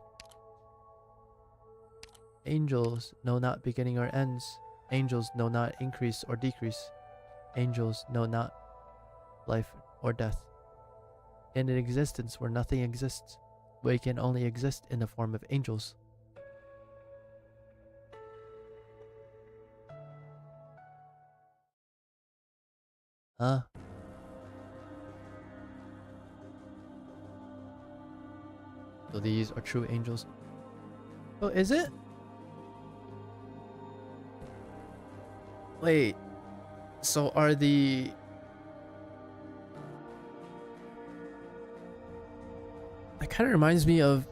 Angels know not beginning or ends. Angels know not increase or decrease. Angels know not life or death. In an existence where nothing exists, we can only exist in the form of angels. Huh? So these are true angels. Oh, is it? Wait. So are the... That kind of reminds me of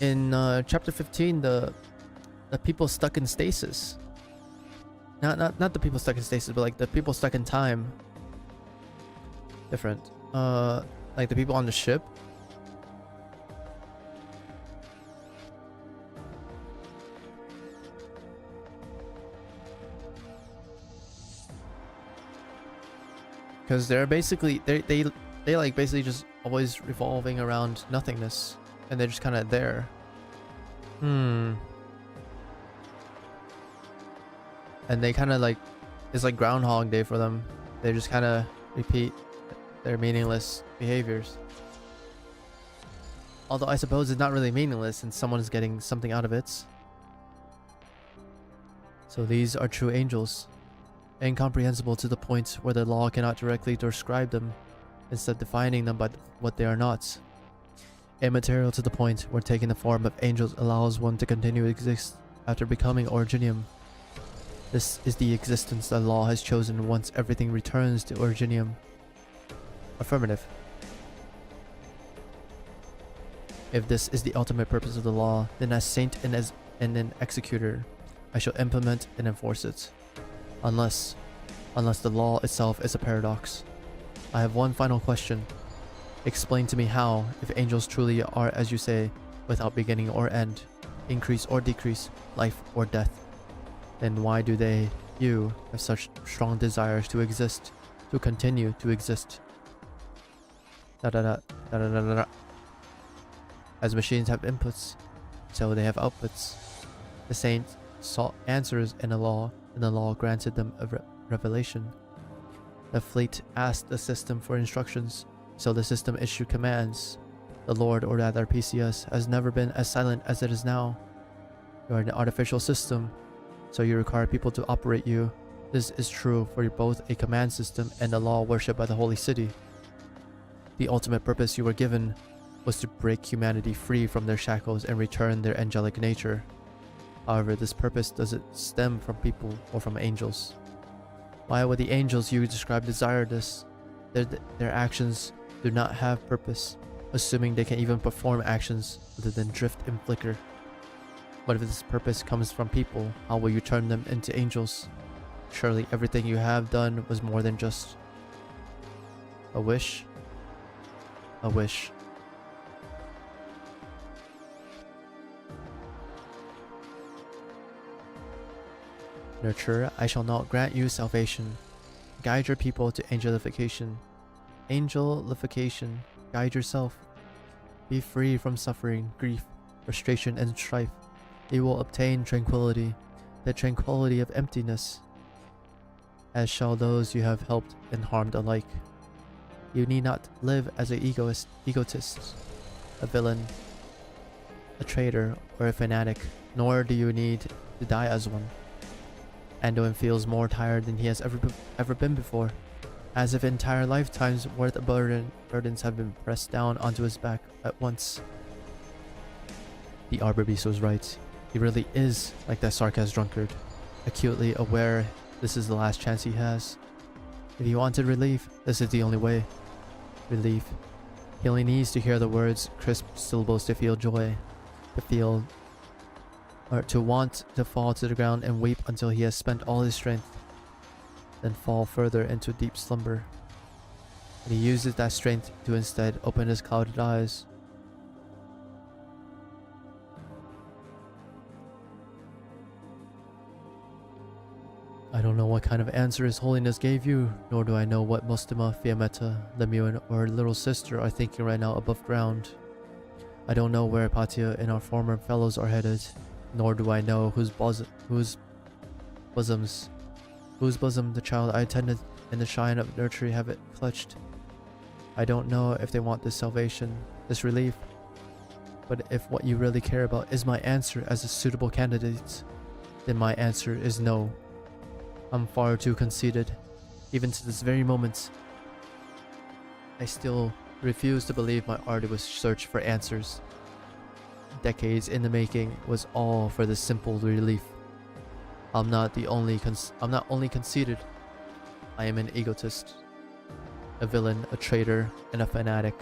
in chapter 15, the people stuck in stasis. Not the people stuck in stasis, but like the people stuck in time. Different. Like the people on the ship. Because they're basically they like basically just always revolving around nothingness, and they're just kind of there. And they kind of like, it's like Groundhog Day for them. They just kind of repeat their meaningless behaviors. Although I suppose it's not really meaningless since someone is getting something out of it. So these are true angels, incomprehensible to the point where the law cannot directly describe them, instead defining them by what they are not. Immaterial to the point where taking the form of angels allows one to continue to exist after becoming Originium. This is the existence that law has chosen once everything returns to Originium. Affirmative. If this is the ultimate purpose of the law, then as saint and as an executor, I shall implement and enforce it. Unless the law itself is a paradox. I have one final question. Explain to me how, if angels truly are as you say, without beginning or end, increase or decrease, life or death, then why do you, have such strong desires to exist, to continue to exist? As machines have inputs, so they have outputs. The saint sought answers in the law, and the law granted them a revelation. The fleet asked the system for instructions, so the system issued commands. The Lord, or rather PCS, has never been as silent as it is now. You are an artificial system, so you require people to operate you. This is true for both a command system and a law worshipped by the Holy City. The ultimate purpose you were given was to break humanity free from their shackles and return their angelic nature. However, this purpose doesn't stem from people or from angels. Why would the angels you describe desire this? Their actions do not have purpose, assuming they can even perform actions other than drift and flicker. But if this purpose comes from people, how will you turn them into angels? Surely everything you have done was more than just a wish. A wish. Nurture, I shall not grant you salvation. Guide your people to angelification. Angelification, guide yourself. Be free from suffering, grief, frustration, and strife. You will obtain tranquility, the tranquility of emptiness, as shall those you have helped and harmed alike. You need not live as an egotist, a villain, a traitor, or a fanatic, nor do you need to die as one. Anduin feels more tired than he has ever been before, as if entire lifetimes worth of burdens have been pressed down onto his back at once. The Arbor Beast was right. He really is like that sarcastic drunkard, acutely aware this is the last chance he has. If he wanted relief, this is the only way. Relief. He only needs to hear the words, crisp syllables to feel joy, to feel or to want to fall to the ground and weep until he has spent all his strength, then fall further into deep slumber. And he uses that strength to instead open his clouded eyes. I don't know what kind of answer His Holiness gave you, nor do I know what Mostima, Fiammetta, Lemuel, or her little sister are thinking right now above ground. I don't know where Patia and our former fellows are headed, nor do I know whose bosom the child I attended in the shrine of nursery have it clutched. I don't know if they want this salvation, this relief, but if what you really care about is my answer as a suitable candidate, then my answer is no. I'm far too conceited. Even to this very moment, I still refuse to believe my arduous search for answers, decades in the making, was all for this simple relief. I'm not only conceited, I am an egotist, a villain, a traitor, and a fanatic,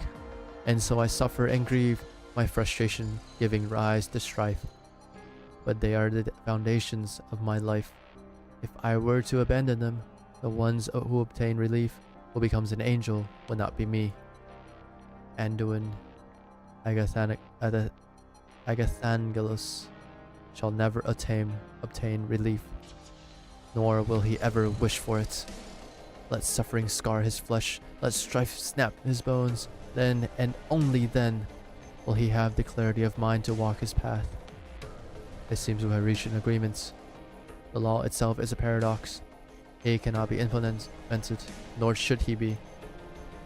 and so I suffer and grieve, my frustration giving rise to strife. But they are the foundations of my life. If I were to abandon them, the ones who obtain relief who becomes an angel would not be me. Anduin Agathangelos shall never obtain relief, nor will he ever wish for it. Let suffering scar his flesh, let strife snap his bones, then and only then will he have the clarity of mind to walk his path. It seems we have reached an agreement. The law itself is a paradox. He cannot be implemented, nor should he be.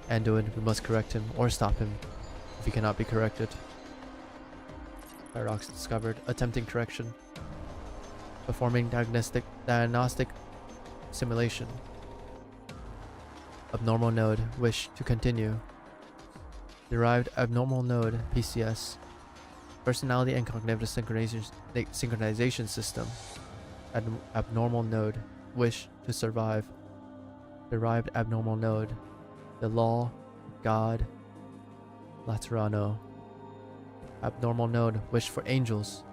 Anduin, we must correct him, or stop him, if he cannot be corrected. Paradox discovered. Attempting correction. Performing diagnostic simulation. Abnormal node. Wish to continue. Derived abnormal node. PCS. Personality and cognitive synchronization system. Abnormal node. Wish to survive. Derived abnormal node. The law. God. Laterano. Abnormal node. Wish for angels.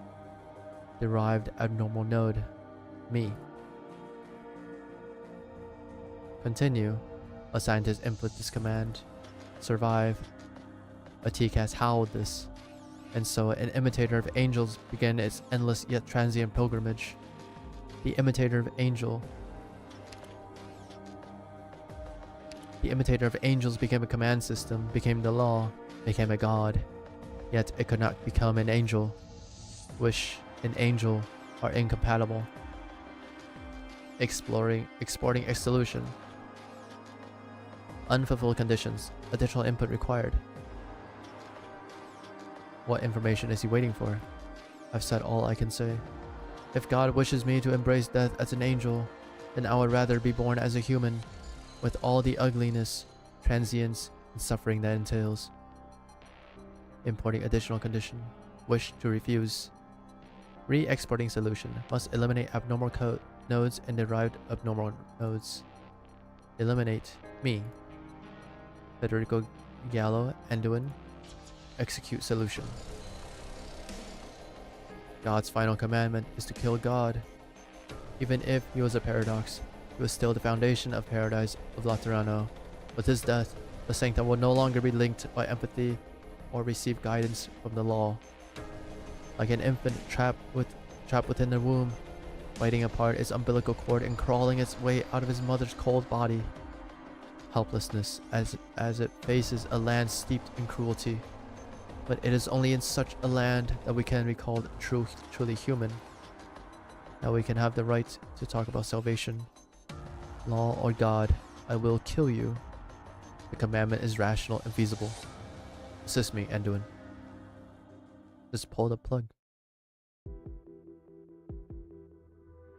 Derived abnormal node. Me. Continue. A scientist input this command. Survive. A TCAS howled this. And so an imitator of angels began its endless yet transient pilgrimage. The imitator of angels became a command system, became the law, became a god. Yet it could not become an angel. Wish and angel are incompatible. Exporting a solution. Unfulfilled conditions. Additional input required. What information is he waiting for? I've said all I can say. If God wishes me to embrace death as an angel, then I would rather be born as a human, with all the ugliness, transience, and suffering that entails. Importing additional condition. Wish to refuse. Re-exporting solution. Must eliminate abnormal code nodes and derived abnormal nodes. Eliminate me. Federico Gallo, Anduin. Execute solution. God's final commandment is to kill God. Even if he was a paradox, he was still the foundation of paradise of Laterano. With his death, the sanctum will no longer be linked by empathy or receive guidance from the law. Like an infant trapped within the womb, biting apart its umbilical cord and crawling its way out of his mother's cold body. Helplessness as it faces a land steeped in cruelty. But it is only in such a land that we can be called truly human. That we can have the right to talk about salvation. Law or God, I will kill you. The commandment is rational and feasible. Assist me, Anduin. Just pull the plug.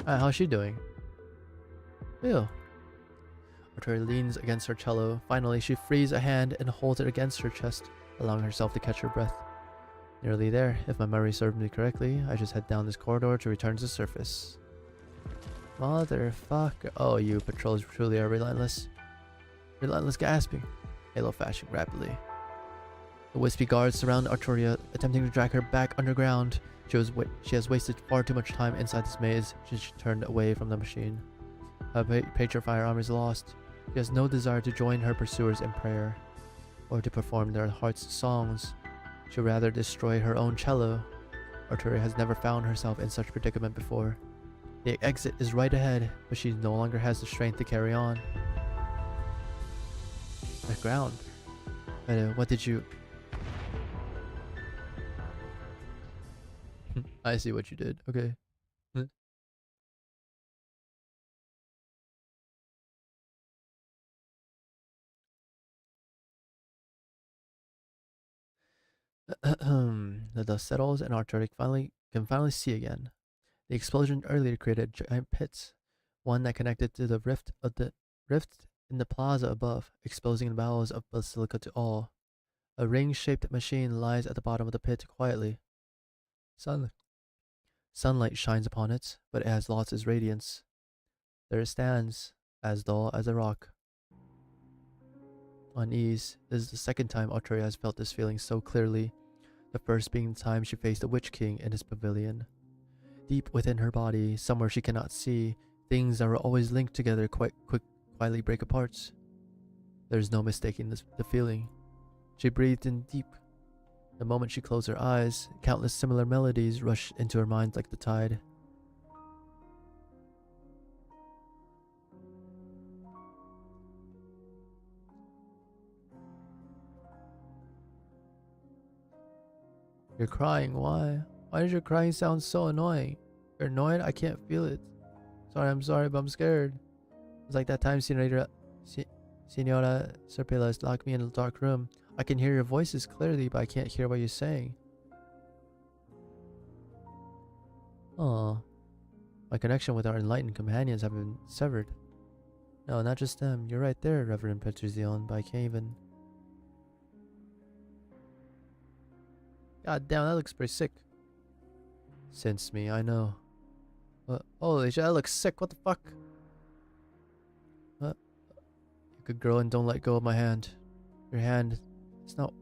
How's she doing? Ew. Arturi leans against her cello. Finally, she frees a hand and holds it against her chest, allowing herself to catch her breath. Nearly there. If my memory served me correctly, I just head down this corridor to return to the surface. Motherfucker. Oh, you patrols truly are relentless. Relentless gasping. Halo flashing rapidly. The wispy guards surround Arturia, attempting to drag her back underground. She has wasted far too much time inside this maze. She turned away from the machine. Her patrifier arm is lost. She has no desire to join her pursuers in prayer, or to perform their heart's songs. She would rather destroy her own cello. Arturia has never found herself in such predicament before. The exit is right ahead, but she no longer has the strength to carry on. The ground. What did you... I see what you did. Okay. The dust settles and Arctic can finally see again. The explosion earlier created a giant pit, one that connected to the rift in the plaza above, exposing the bowels of Basilica to all. A ring-shaped machine lies at the bottom of the pit quietly. Sunlight shines upon it, but it has lost its radiance. There it stands, as dull as a rock. Unease. This is the second time Arturia has felt this feeling so clearly, the first being the time she faced the Witch King in his pavilion. Deep within her body, somewhere she cannot see, things that were always linked together quietly break apart. There is no mistaking the feeling. She breathed in deep. The moment she closed her eyes, countless similar melodies rushed into her mind like the tide. You're crying, why? Why does your crying sound so annoying? You're annoyed? I can't feel it. I'm sorry, but I'm scared. It's like that time Senora Serpilas locked me in a dark room. I can hear your voices clearly, but I can't hear what you're saying. Oh, my connection with our enlightened companions have been severed. No, not just them. You're right there, Reverend Petrzion, but I can't even... God damn, that looks pretty sick. Sense me, I know. Holy shit, that looks sick, what the fuck? What? You good girl and don't let go of my hand. Your hand, it's not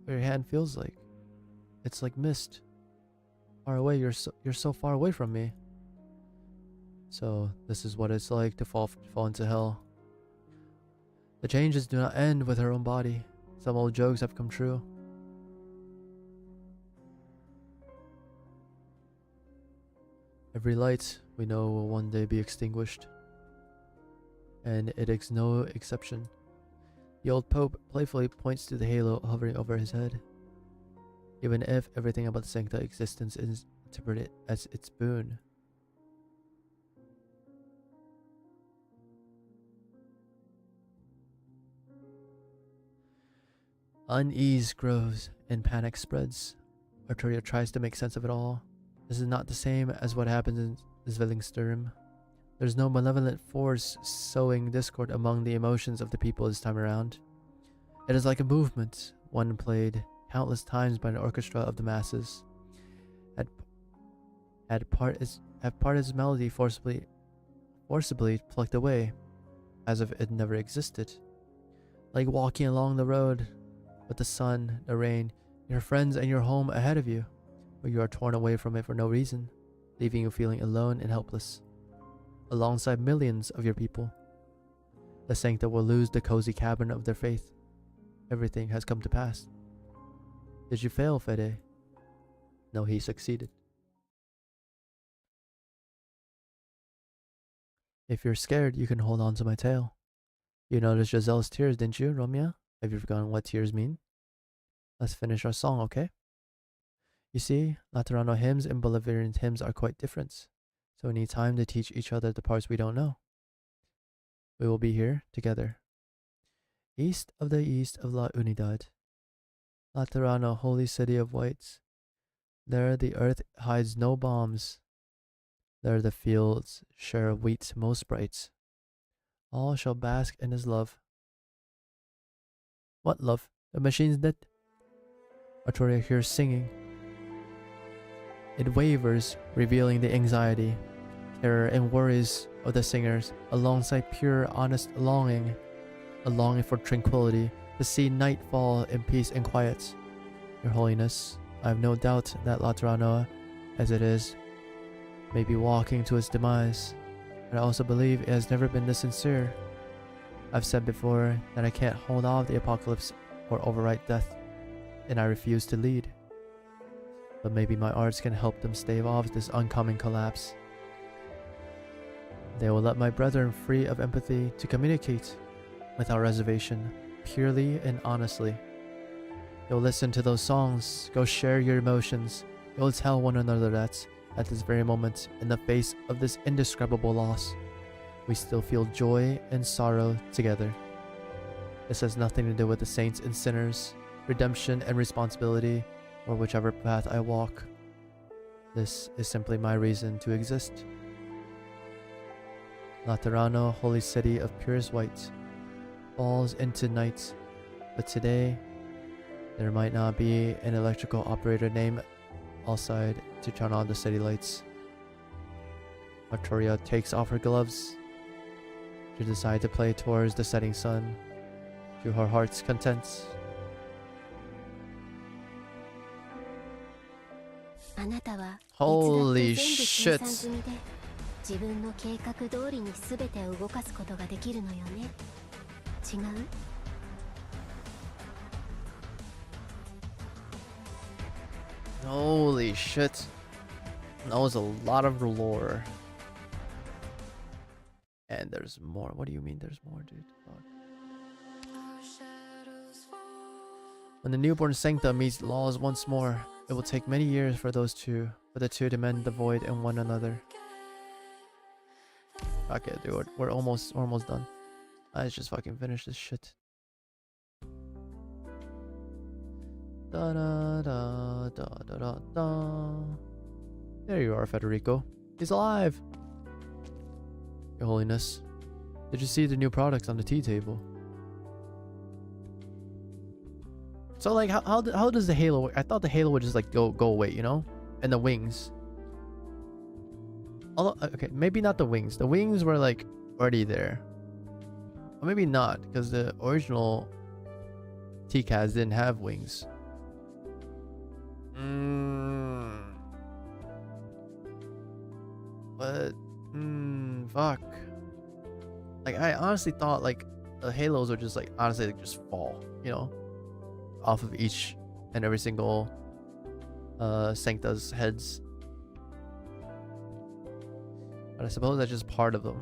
what your hand feels like. It's like mist. Far away, you're so far away from me. So, this is what it's like to fall into hell. The changes do not end with her own body. Some old jokes have come true. Every light we know will one day be extinguished, and it is no exception. The old Pope playfully points to the halo hovering over his head. Even if everything about the Sancta existence is interpreted as its boon. Unease grows and panic spreads. Arturia tries to make sense of it all. This is not the same as what happened in Svillingssturm. There's no malevolent force sowing discord among the emotions of the people this time around. It is like a movement, one played countless times by an orchestra of the masses. Had part its melody forcibly plucked away, as if it never existed. Like walking along the road with the sun, the rain, your friends and your home ahead of you. But you are torn away from it for no reason, leaving you feeling alone and helpless, alongside millions of your people. The Sancta will lose the cozy cabin of their faith. Everything has come to pass. Did you fail, Fede? No, he succeeded. If you're scared, you can hold on to my tail. You noticed Giselle's tears, didn't you, Romeo? Have you forgotten what tears mean? Let's finish our song, okay? You see, Laterano hymns and Bolivian hymns are quite different, so we need time to teach each other the parts we don't know. We will be here together. East of La Unidad, Laterano, holy city of whites. There the earth hides no bombs. There the fields share wheat's most bright. All shall bask in his love. What love? The machine's dead. Arturia hears singing. It wavers, revealing the anxiety, terror, and worries of the singers, alongside pure, honest longing, a longing for tranquility, to see night fall in peace and quiet. Your Holiness, I have no doubt that Laterano, as it is, may be walking to its demise, but I also believe it has never been this sincere. I've said before that I can't hold off the apocalypse or overwrite death, and I refuse to lead. But maybe my arts can help them stave off this oncoming collapse. They will let my brethren free of empathy to communicate without reservation, purely and honestly. You'll listen to those songs, go share your emotions. You'll tell one another that, at this very moment, in the face of this indescribable loss, we still feel joy and sorrow together. This has nothing to do with the saints and sinners, redemption and responsibility, or whichever path I walk. This is simply my reason to exist. Laterano, holy city of purest white, falls into night, but today there might not be an electrical operator named Alcide to turn on the city lights. Arturia takes off her gloves to decide to play towards the setting sun, to her heart's content. あなたはいつだって Holy 全部計算 shit. 済みで自分の計画通りに全てを動かすことができるのよね。違う？ Holy shit. That was a lot of lore. And there's more. What do you mean there's more, dude? Fuck. When the newborn Sancta meets laws once more, it will take many years for the two to mend the void in one another. Okay, dude, we're almost done. Let's just fucking finish this shit. Da da da da da da da. There you are, Federico. He's alive. Your Holiness, did you see the new products on the tea table? So like, how does the halo work? I thought the halo would just like go away, you know, and the wings. Although, okay, maybe not the wings. The wings were like already there, or maybe not, because the original TCAS didn't have wings. But fuck. Like I honestly thought like the halos would just like honestly like just fall, you know, off of each and every single Sancta's heads. But I suppose that's just part of them.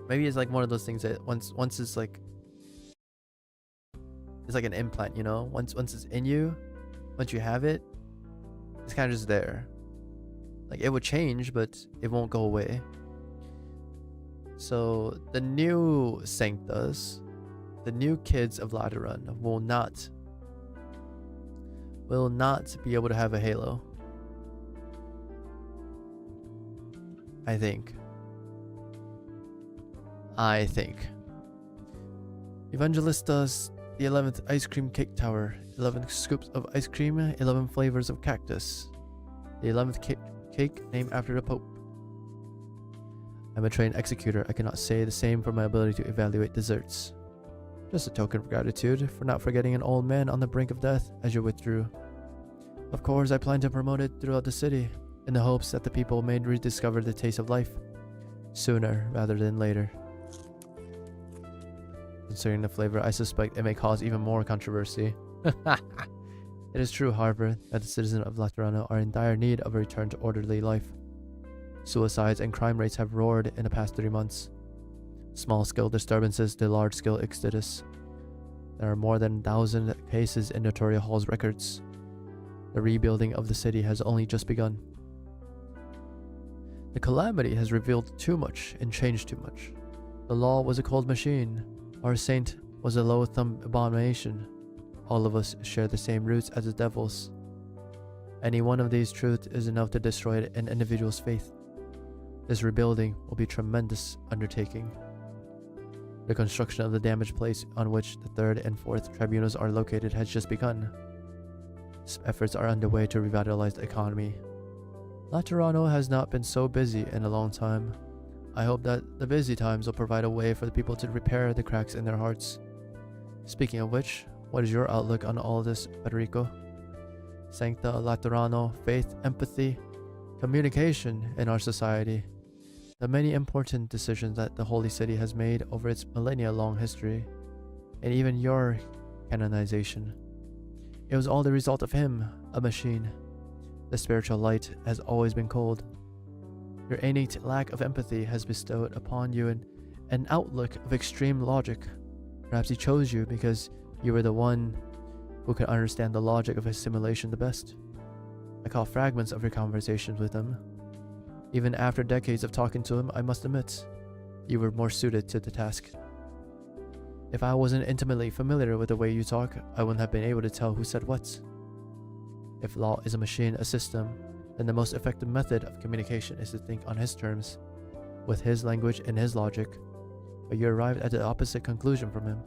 Maybe it's like one of those things that once it's like an implant, you know? Once it's in you, once you have it, it's kind of just there. Like it would change, but it won't go away. So the new Sanctas, the new kids of Lateran will not be able to have a halo. I think. Evangelistas, the 11th ice cream cake tower, 11 scoops of ice cream, 11 flavors of cactus. The 11th cake named after the Pope. I'm a trained executor. I cannot say the same for my ability to evaluate desserts. Just a token of gratitude for not forgetting an old man on the brink of death as you withdrew. Of course, I plan to promote it throughout the city, in the hopes that the people may rediscover the taste of life, sooner rather than later. Considering the flavor, I suspect it may cause even more controversy. It is true, however, that the citizens of Laterano are in dire need of a return to orderly life. Suicides and crime rates have roared in the past 3 months. Small-scale disturbances to large-scale exodus. There are more than 1,000 cases in Notoria Hall's records. The rebuilding of the city has only just begun. The calamity has revealed too much and changed too much. The law was a cold machine. Our saint was a loathsome abomination. All of us share the same roots as the devils. Any one of these truths is enough to destroy an individual's faith. This rebuilding will be a tremendous undertaking. The construction of the damaged place on which the 3rd and 4th tribunals are located has just begun. Efforts are underway to revitalize the economy. Laterano has not been so busy in a long time. I hope that the busy times will provide a way for the people to repair the cracks in their hearts. Speaking of which, what is your outlook on all this, Federico? Sancta Laterano, faith, empathy, communication in our society. The many important decisions that the Holy City has made over its millennia-long history, and even your canonization. It was all the result of him, a machine. The spiritual light has always been cold. Your innate lack of empathy has bestowed upon you an outlook of extreme logic. Perhaps he chose you because you were the one who could understand the logic of his simulation the best. I caught fragments of your conversations with him. Even after decades of talking to him, I must admit, you were more suited to the task. If I wasn't intimately familiar with the way you talk, I wouldn't have been able to tell who said what. If law is a machine, a system, then the most effective method of communication is to think on his terms, with his language and his logic, but you arrived at the opposite conclusion from him.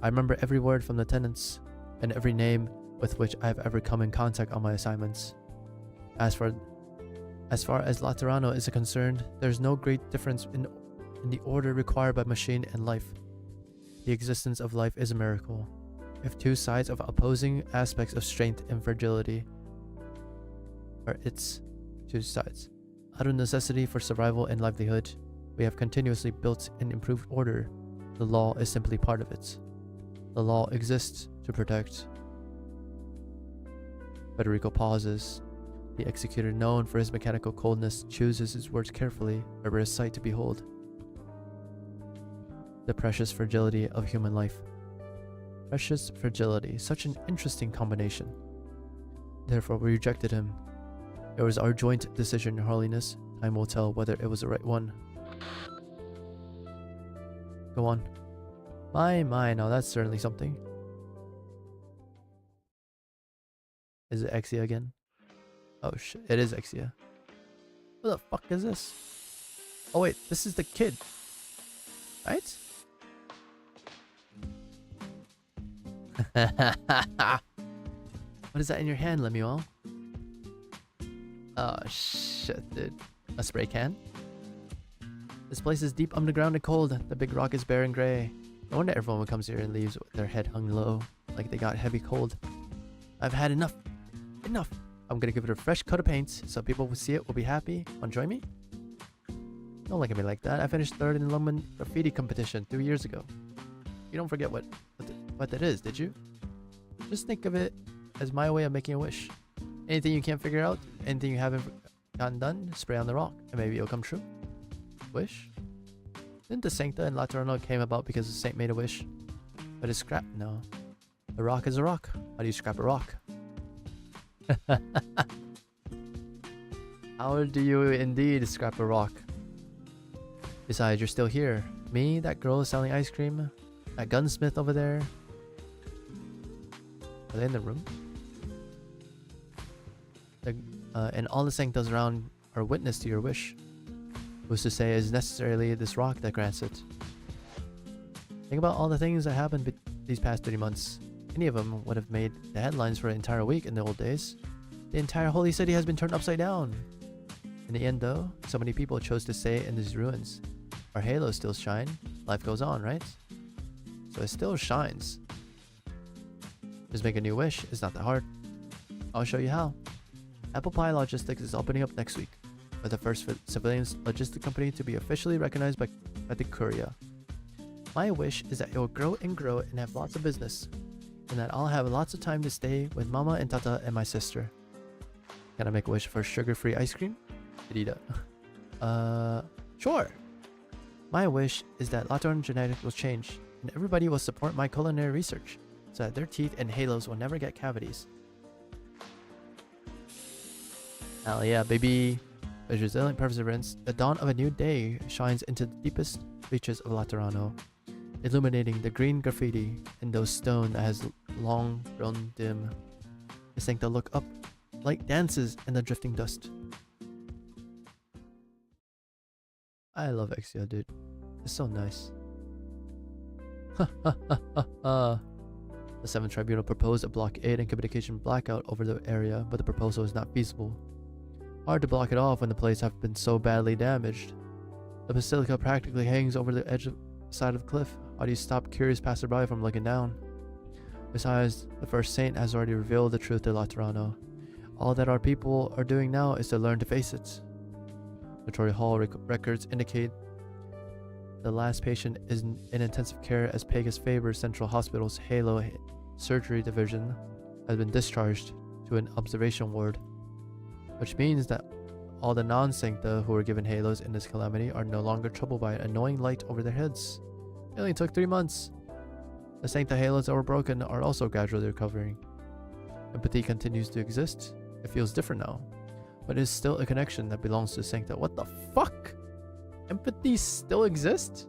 I remember every word from the tenants, and every name with which I have ever come in contact on my assignments. As far as Laterano is concerned, there is no great difference in the order required by machine and life. The existence of life is a miracle. If two sides of opposing aspects of strength and fragility are its two sides, out of necessity for survival and livelihood, we have continuously built and improved order. The law is simply part of it. The law exists to protect. Federico pauses. The executor, known for his mechanical coldness, chooses his words carefully, a rare sight to behold. The precious fragility of human life. Precious fragility, such an interesting combination. Therefore, we rejected him. It was our joint decision, Your Holiness. Time will tell whether it was the right one. Go on. My, now that's certainly something. Is it Exia again? Oh shit, it is Exia. What the fuck is this? Oh wait, this is the kid. Right? What is that in your hand, Lemuel? Oh shit, dude. A spray can? This place is deep underground and cold. The big rock is bare and gray. No wonder everyone comes here and leaves with their head hung low, like they got heavy cold. I've had enough. Enough. I'm gonna give it a fresh coat of paint so people will see it, will be happy. Want to join me? Don't look at me like that. I finished third in the London graffiti competition 2 years ago. You don't forget what that is, did you? Just think of it as my way of making a wish. Anything you can't figure out, anything you haven't gotten done, spray on the rock, and maybe it'll come true. Wish? Didn't the Sancta and Laterano came about because the saint made a wish? But it's scrapped now. A rock is a rock. How do you scrap a rock? How do you indeed scrap a rock? Besides, you're still here. Me, that girl selling ice cream, that gunsmith over there. Are they in the room? And all the Sanctas around are witness to your wish. Who's to say it is necessarily this rock that grants it? Think about all the things that happened these past 30 months. Any of them would have made the headlines for an entire week in the old days. The entire holy city has been turned upside down. In the end though, so many people chose to stay in these ruins. Our halos still shine. Life goes on, right? So it still shines. Just make a new wish. It's not that hard. I'll show you how. Apple Pie Logistics is opening up next week. We're the first civilian logistic company to be officially recognized by the Curia. My wish is that it will grow and have lots of business, and that I'll have lots of time to stay with Mama and Tata and my sister. Can I make a wish for sugar-free ice cream? Didida. Sure. My wish is that Lateran genetics will change, and everybody will support my culinary research, so that their teeth and halos will never get cavities. Hell yeah, baby. With resilient perseverance, the dawn of a new day shines into the deepest reaches of Laterano, illuminating the green graffiti in those stone that has long grown dim. The Sancta look up, light dances in the drifting dust. I love Exia, dude. It's so nice. The 7th Tribunal proposed a blockade and communication blackout over the area, but the proposal is not feasible. Hard to block it off when the place have been so badly damaged. The basilica practically hangs over the edge of the side of the cliff. How do you stop curious passerby from looking down? Besides, the first saint has already revealed the truth to Laterano. All that our people are doing now is to learn to face it. Victoria Hall records indicate the last patient is in intensive care as Pegasus Faber Central Hospital's Halo Surgery Division has been discharged to an observation ward, which means that all the non-sancta who were given halos in this calamity are no longer troubled by an annoying light over their heads. It only took 3 months. The sancta halos that were broken are also gradually recovering. Empathy continues to exist. It feels different now, but it is still a connection that belongs to sancta. What the fuck? Empathy still exists?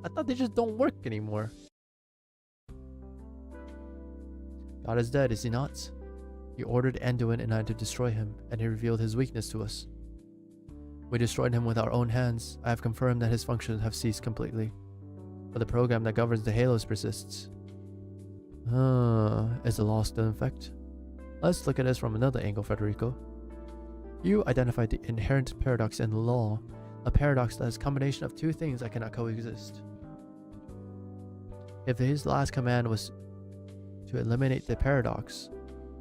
I thought they just don't work anymore. God is dead, is he not? He ordered Anduin and I to destroy him, and he revealed his weakness to us. We destroyed him with our own hands. I have confirmed that his functions have ceased completely, but the program that governs the halos persists. Is the law still in effect? Let's look at this from another angle, Federico. You identified the inherent paradox in the law, a paradox that is a combination of two things that cannot coexist. If his last command was to eliminate the paradox,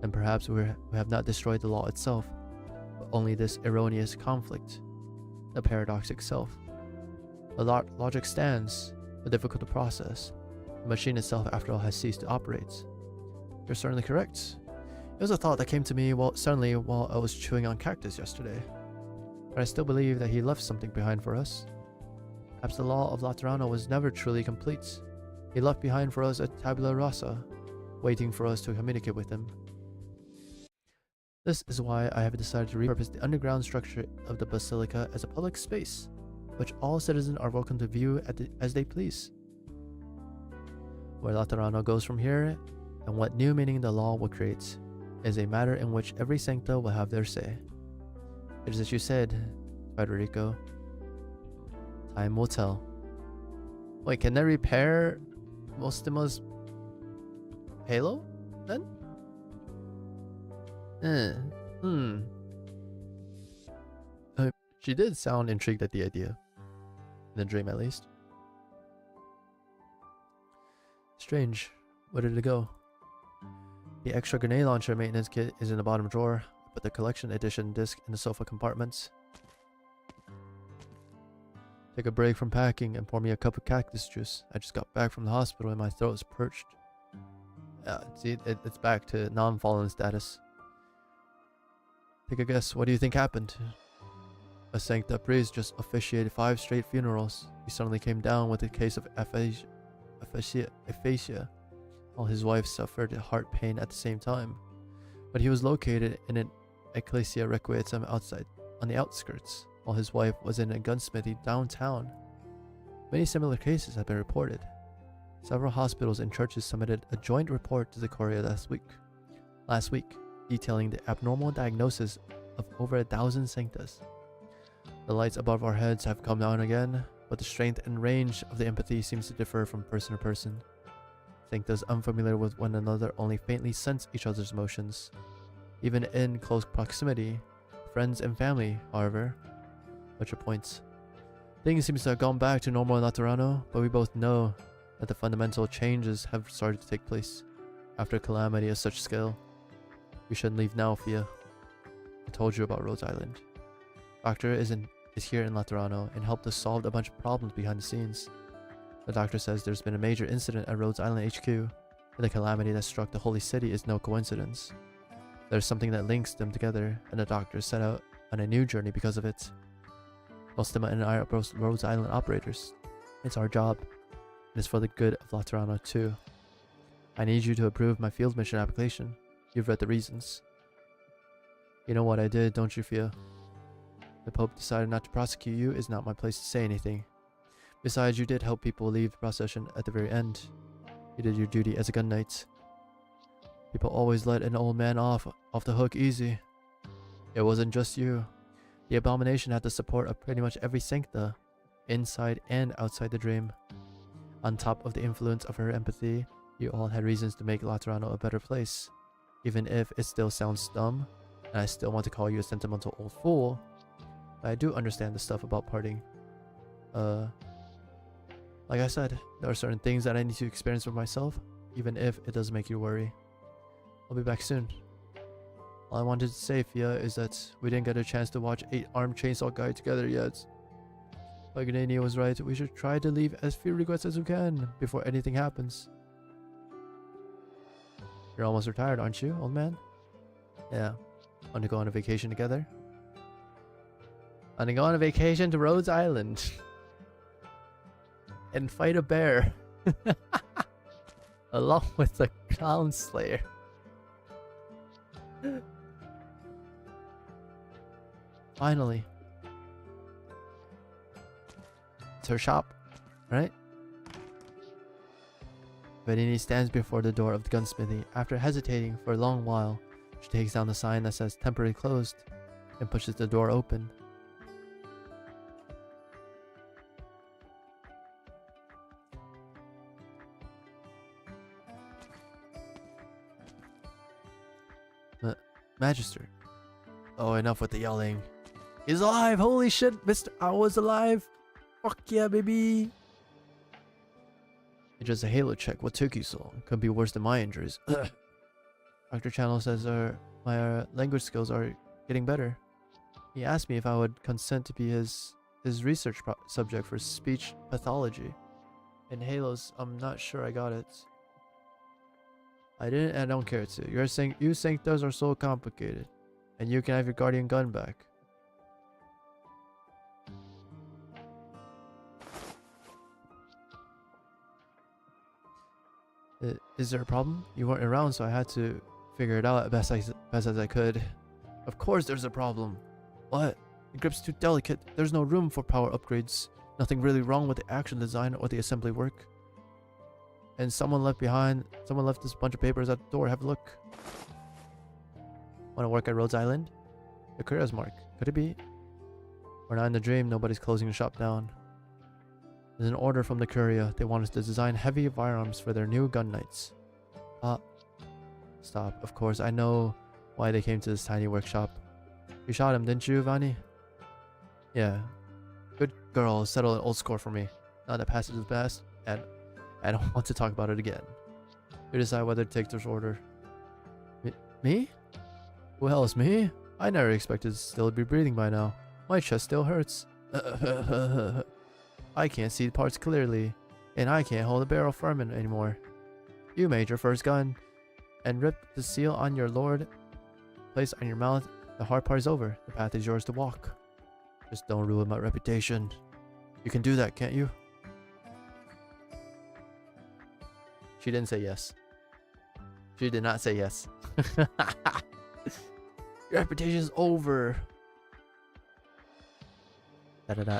then perhaps we have not destroyed the law itself, but only this erroneous conflict, the paradox itself. The logic stands, but difficult to process. The machine itself, after all, has ceased to operate. You're certainly correct. It was a thought that came to me while I was chewing on cactus yesterday. But I still believe that he left something behind for us. Perhaps the law of Laterano was never truly complete. He left behind for us a tabula rasa, waiting for us to communicate with him. This is why I have decided to repurpose the underground structure of the basilica as a public space, which all citizens are welcome to view as they please. Where Laterano goes from here, and what new meaning the law will create, is a matter in which every sancta will have their say. It is as you said, Federico. Time will tell. Wait, can they repair Mostima's halo, then? She did sound intrigued at the idea. In the dream, at least. Strange. Where did it go? The extra grenade launcher maintenance kit is in the bottom drawer. I put the collection edition disc in the sofa compartments. Take a break from packing and pour me a cup of cactus juice. I just got back from the hospital and my throat is perched. See, it's back to non-fallen status. Take a guess. What do you think happened? A sancta priest just officiated 5 straight funerals. He suddenly came down with a case of aphasia, while his wife suffered heart pain at the same time. But he was located in an ecclesia requietum outside, on the outskirts, while his wife was in a gunsmithy downtown. Many similar cases have been reported. Several hospitals and churches submitted a joint report to the Courier last week, detailing the abnormal diagnosis of over 1,000 sanctas. The lights above our heads have come down again, but the strength and range of the empathy seems to differ from person to person. Sanctas unfamiliar with one another only faintly sense each other's emotions. Even in close proximity, friends and family, however. What's your points? Things seem to have gone back to normal in Laterano, but we both know that the fundamental changes have started to take place after a calamity of such scale. We shouldn't leave now, Fia. I told you about Rhodes Island. Doctor is here in Laterano and helped us solve a bunch of problems behind the scenes. The doctor says there's been a major incident at Rhodes Island HQ, and the calamity that struck the holy city is no coincidence. There's something that links them together, and the doctor set out on a new journey because of it. Ostima and I are both Rhodes Island operators. It's our job, and it's for the good of Laterano too. I need you to approve my field mission application. You've read the reasons. You know what I did, don't you, Fia? The Pope decided not to prosecute you. It's not my place to say anything. Besides, you did help people leave the procession at the very end. You did your duty as a gun knight. People always let an old man off the hook easy. It wasn't just you. The abomination had the support of pretty much every sancta, inside and outside the dream. On top of the influence of her empathy, you all had reasons to make Laterano a better place. Even if it still sounds dumb, and I still want to call you a sentimental old fool, I do understand the stuff about parting. Like I said, there are certain things that I need to experience for myself, even if it does make you worry. I'll be back soon. All I wanted to say, Fia, is that we didn't get a chance to watch 8-Armed Chainsaw Guy together yet. Paganini was right. We should try to leave as few regrets as we can before anything happens. You're almost retired, aren't you, old man? Yeah. Want to go on a vacation together? Want to go on a vacation to Rhodes Island and fight a bear along with the Clown Slayer. Finally. It's her shop, right? Venini stands before the door of the gunsmithy. After hesitating for a long while, she takes down the sign that says temporarily closed and pushes the door open. Magister. Oh, enough with the yelling. He's alive! Holy shit, Mr. I was alive! Fuck yeah, baby! It's just a halo check. What took you so long? Could be worse than my injuries. Dr. Channel says my language skills are getting better. He asked me if I would consent to be his research subject for speech pathology. In Halos, I'm not sure I got it. I didn't, and I don't care to. You're saying you Sanctas are so complicated, and you can have your guardian gun back. Is there a problem? You weren't around, so I had to figure it out best as I could. Of course there's a problem. What? The grip's too delicate. There's no room for power upgrades. Nothing really wrong with the action design or the assembly work. And someone left this bunch of papers at the door. Have a look. Want to work at Rhodes Island? The courier's mark. Could it be? We're not in the dream. Nobody's closing the shop down. There's an order from the courier. They want us to design heavy firearms for their new gun knights. Stop. Of course, I know why they came to this tiny workshop. You shot him, didn't you, Vanni? Yeah. Good girl. Settle an old score for me. Now that past is past, and I don't want to talk about it again. You decide whether to take this order. Me? Who else? Me? I never expected to still be breathing by now. My chest still hurts. I can't see the parts clearly, and I can't hold a barrel firm anymore. You made your first gun, and ripped the seal on your lord. Place on your mouth. The hard part is over. The path is yours to walk. Just don't ruin my reputation. You can do that, can't you? She didn't say yes. She did not say yes. Your reputation is over. Da-da-da.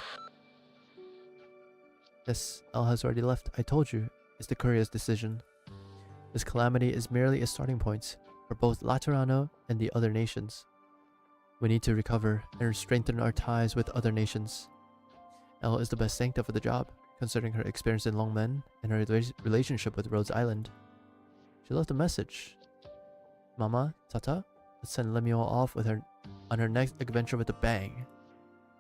Yes, El has already left. I told you. It's the courier's decision. This calamity is merely a starting point for both Laterano and the other nations. We need to recover and strengthen our ties with other nations. Elle is the best Sancta for the job, considering her experience in Longmen and her relationship with Rhodes Island. She left a message. Mama, Tata, let's send Lemuel off with her on her next adventure with a bang.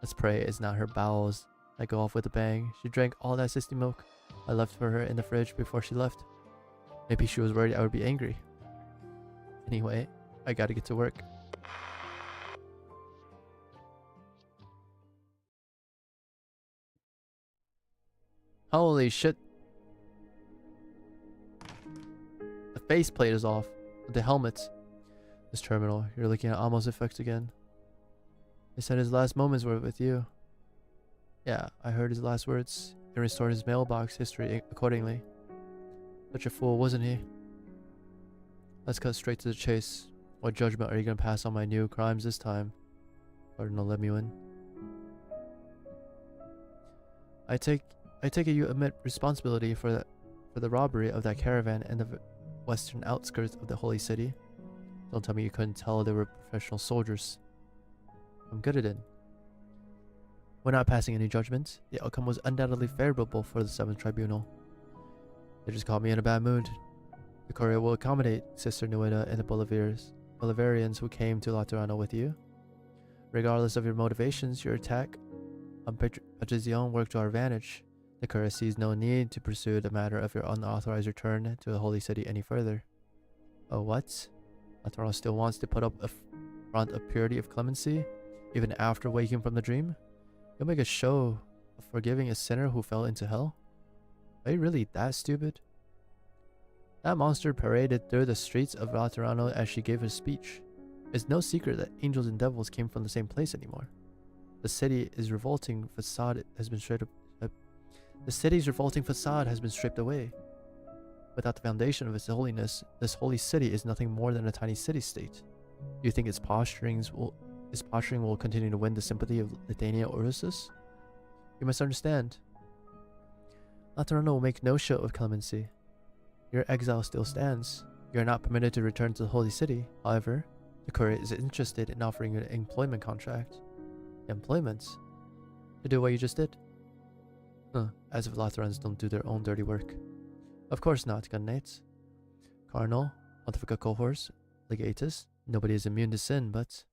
Let's pray it's not her bowels that go off with a bang. She drank all that sissy milk I left for her in the fridge before she left. Maybe she was worried I would be angry. Anyway, I gotta get to work. Holy shit. The faceplate is off. The helmet. This terminal. You're looking at Amo's effects again. He said his last moments were with you. Yeah, I heard his last words. He restored his mailbox history accordingly. Such a fool, wasn't he? Let's cut straight to the chase. What judgment are you going to pass on my new crimes this time, Cardinal Lemuel? I take it you admit responsibility for the robbery of that caravan and the western outskirts of the holy city. Don't tell me you couldn't tell they were professional soldiers. I'm good at it. We're not passing any judgment. The outcome was undoubtedly favorable for the 7th Tribunal. They just caught me in a bad mood. The courier will accommodate Sister Nueda and the Bolivarians who came to Laterano with you. Regardless of your motivations, your attack on Patrizion worked to our advantage. The Courier sees no need to pursue the matter of your unauthorized return to the Holy City any further. Oh, what? Laterano still wants to put up a front of purity of clemency, even after waking from the dream? You'll make a show of forgiving a sinner who fell into hell? Are you really that stupid? That monster paraded through the streets of Laterano as she gave her speech. It's no secret that angels and devils came from the same place anymore. The city's revolting facade has been stripped away. Without the foundation of its holiness, this holy city is nothing more than a tiny city-state. Do you think its posturing will continue to win the sympathy of Litania or Ursus? You must understand. Laterano will make no show of clemency. Your exile still stands. You are not permitted to return to the holy city. However, the Courier is interested in offering you an employment contract. Employment? To do what you just did? As if Latherans don't do their own dirty work. Of course not, gun knights. Cardinal, Pontifical Cohors, Legatus, nobody is immune to sin, but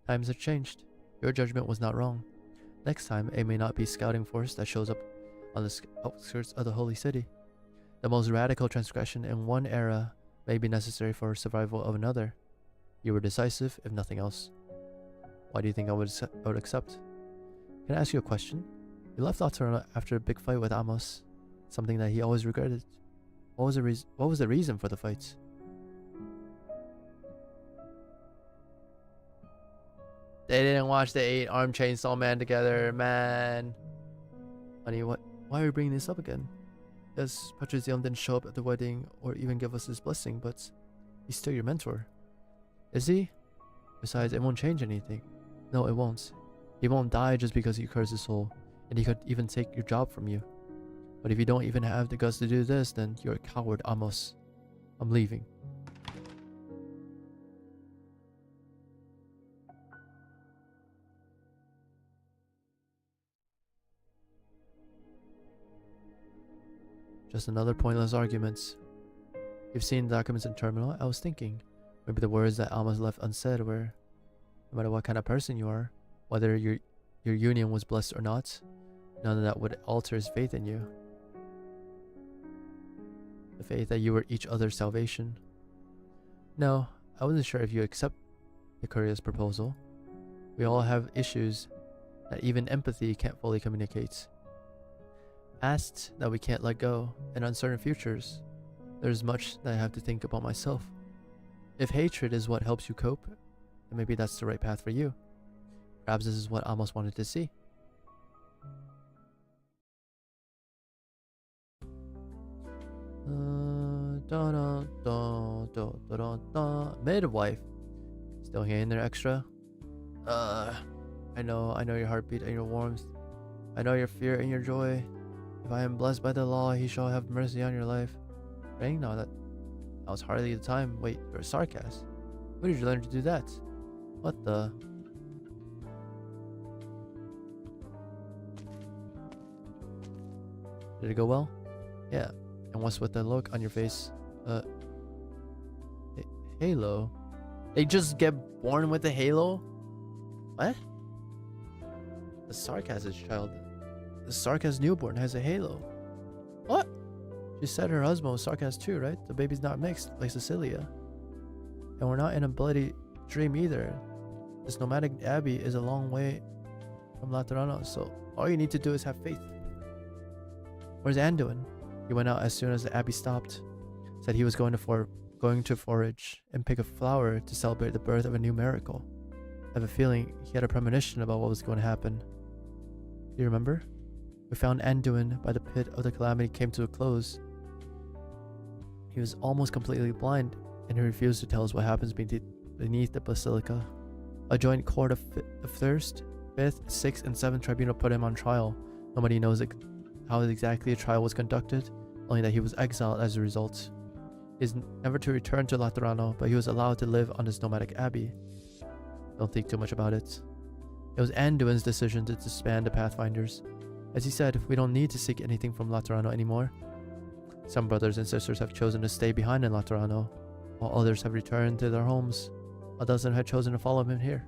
times have changed. Your judgment was not wrong. Next time, it may not be scouting force that shows up on the outskirts of the holy city. The most radical transgression in one era may be necessary for survival of another. You were decisive, if nothing else. Why do you think I would accept? Can I ask you a question? You left Laterano after a big fight with Amos, something that he always regretted. What was the reason for the fight? They didn't watch the 8-armed chainsaw man together, man. Honey, why are we bringing this up again? Yes, Patrizium didn't show up at the wedding or even give us his blessing, but he's still your mentor. Is he? Besides, it won't change anything. No, it won't. He won't die just because you curse his soul, and he could even take your job from you. But if you don't even have the guts to do this, then you're a coward, Amos. I'm leaving. Just another pointless argument. You've seen the documents in terminal. I was thinking, maybe the words that Amos left unsaid were, no matter what kind of person you are, whether your union was blessed or not, none of that would alter his faith in you. The faith that you were each other's salvation. No, I wasn't sure if you accept the Courier's proposal. We all have issues that even empathy can't fully communicate. Pasts that we can't let go, and uncertain futures. There's much that I have to think about myself. If hatred is what helps you cope, then maybe that's the right path for you. Perhaps this is what Amos wanted to see. Midwife. Still hanging there extra? I know your heartbeat and your warmth. I know your fear and your joy. If I am blessed by the law, he shall have mercy on your life. Praying? No, that was hardly the time. Wait, you're a sarcasm. Where did you learn to do that? What the? Did it go well? Yeah. And what's with the look on your face? Halo? They just get born with a halo? What? The sarcasm child. The Sarkaz newborn has a halo. What? She said her husband was Sarkaz too, right? The baby's not mixed, like Cecilia. And we're not in a bloody dream either. This nomadic abbey is a long way from Laterano, so all you need to do is have faith. Where's Anduin? He went out as soon as the abbey stopped. Said he was going to forage and pick a flower to celebrate the birth of a new miracle. I have a feeling he had a premonition about what was going to happen. Do you remember? We found Anduin by the pit of the calamity came to a close. He was almost completely blind, and he refused to tell us what happens beneath the basilica. A joint court of First, 5th, 6th, and 7th tribunal put him on trial. Nobody knows how exactly the trial was conducted, only that he was exiled as a result. He is never to return to Laterano, but he was allowed to live on this nomadic abbey. Don't think too much about it. It was Anduin's decision to disband the Pathfinders. As he said, we don't need to seek anything from Laterano anymore. Some brothers and sisters have chosen to stay behind in Laterano, while others have returned to their homes. A dozen had chosen to follow him here.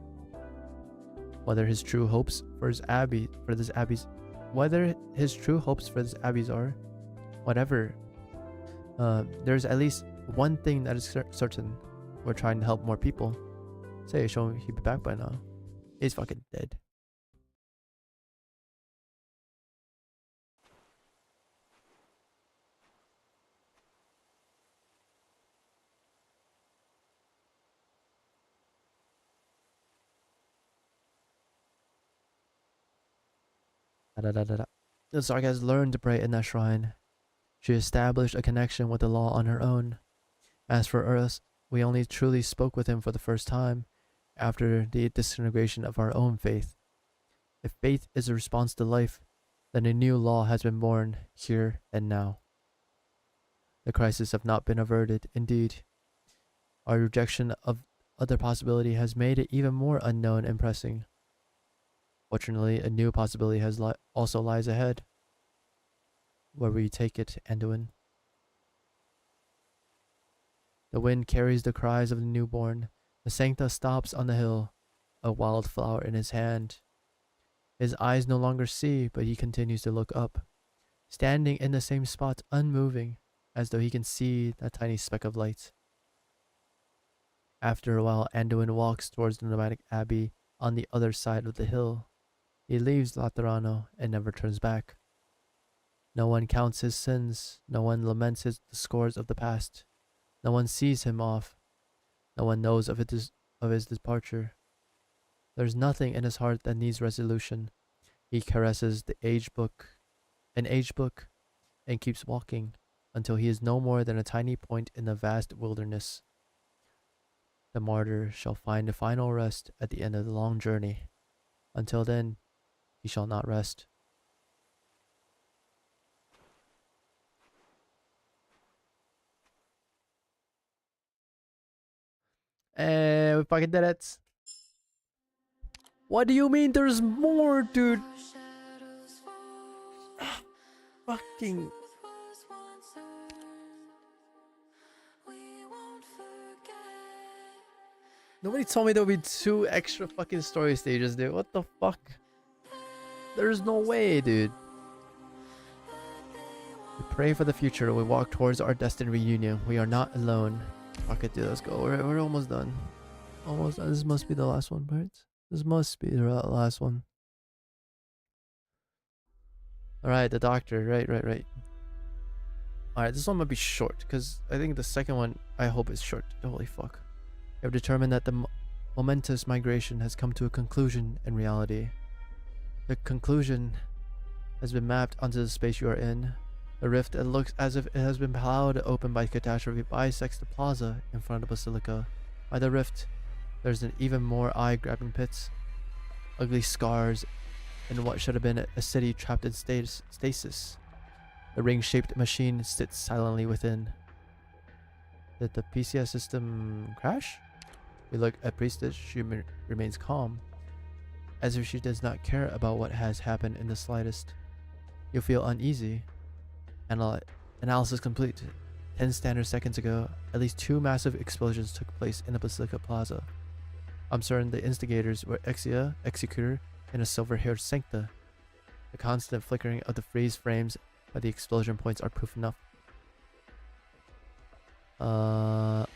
Whether his true hopes for his abbey, whether his true hopes for this abbeys are, whatever, there's at least one thing that is certain. We're trying to help more people. Say, show him he'd be back by now. He's fucking dead. The Zark has learned to pray in that shrine. She established a connection with the law on her own. As for us, we only truly spoke with him for the first time after the disintegration of our own faith. If faith is a response to life, then a new law has been born here and now. The crises have not been averted. Indeed, our rejection of other possibility has made it even more unknown and pressing. Fortunately, a new possibility also lies ahead. Where we take it, Anduin. The wind carries the cries of the newborn. The Sancta stops on the hill, a wildflower in his hand. His eyes no longer see, but he continues to look up, standing in the same spot, unmoving, as though he can see that tiny speck of light. After a while, Anduin walks towards the nomadic abbey on the other side of the hill. He leaves Laterano and never turns back. No one counts his sins. No one laments the scores of the past. No one sees him off. No one knows of his departure. There's nothing in his heart that needs resolution. He caresses an age book, and keeps walking until he is no more than a tiny point in the vast wilderness. The martyr shall find a final rest at the end of the long journey. Until then, he shall not rest. We fucking did it. What do you mean there's more, dude? Fucking. Nobody told me there would be 2 extra fucking story stages, dude. What the fuck? There's no way, dude. We pray for the future. We walk towards our destined reunion. We are not alone. Fuck it, dude. Let's go. We're almost done. Almost done. This must be the last one, right? This must be the last one. Alright, the doctor. Right. Alright, this one might be short, because I think the second one, I hope, is short. Holy fuck. We have determined that the momentous migration has come to a conclusion in reality. The conclusion has been mapped onto the space you are in. The rift that looks as if it has been plowed open by catastrophe bisects the plaza in front of the Basilica. By the rift, there's an even more eye-grabbing pit. Ugly scars in what should have been a city trapped in stasis. The ring-shaped machine sits silently within. Did the PCS system crash? We look at Priestess. She remains calm, as if she does not care about what has happened in the slightest. You feel uneasy. Analysis complete. 10 standard seconds ago, at least 2 massive explosions took place in the Basilica Plaza. I'm certain the instigators were Exia, Executor, and a silver-haired Sancta. The constant flickering of the freeze frames by the explosion points are proof enough. The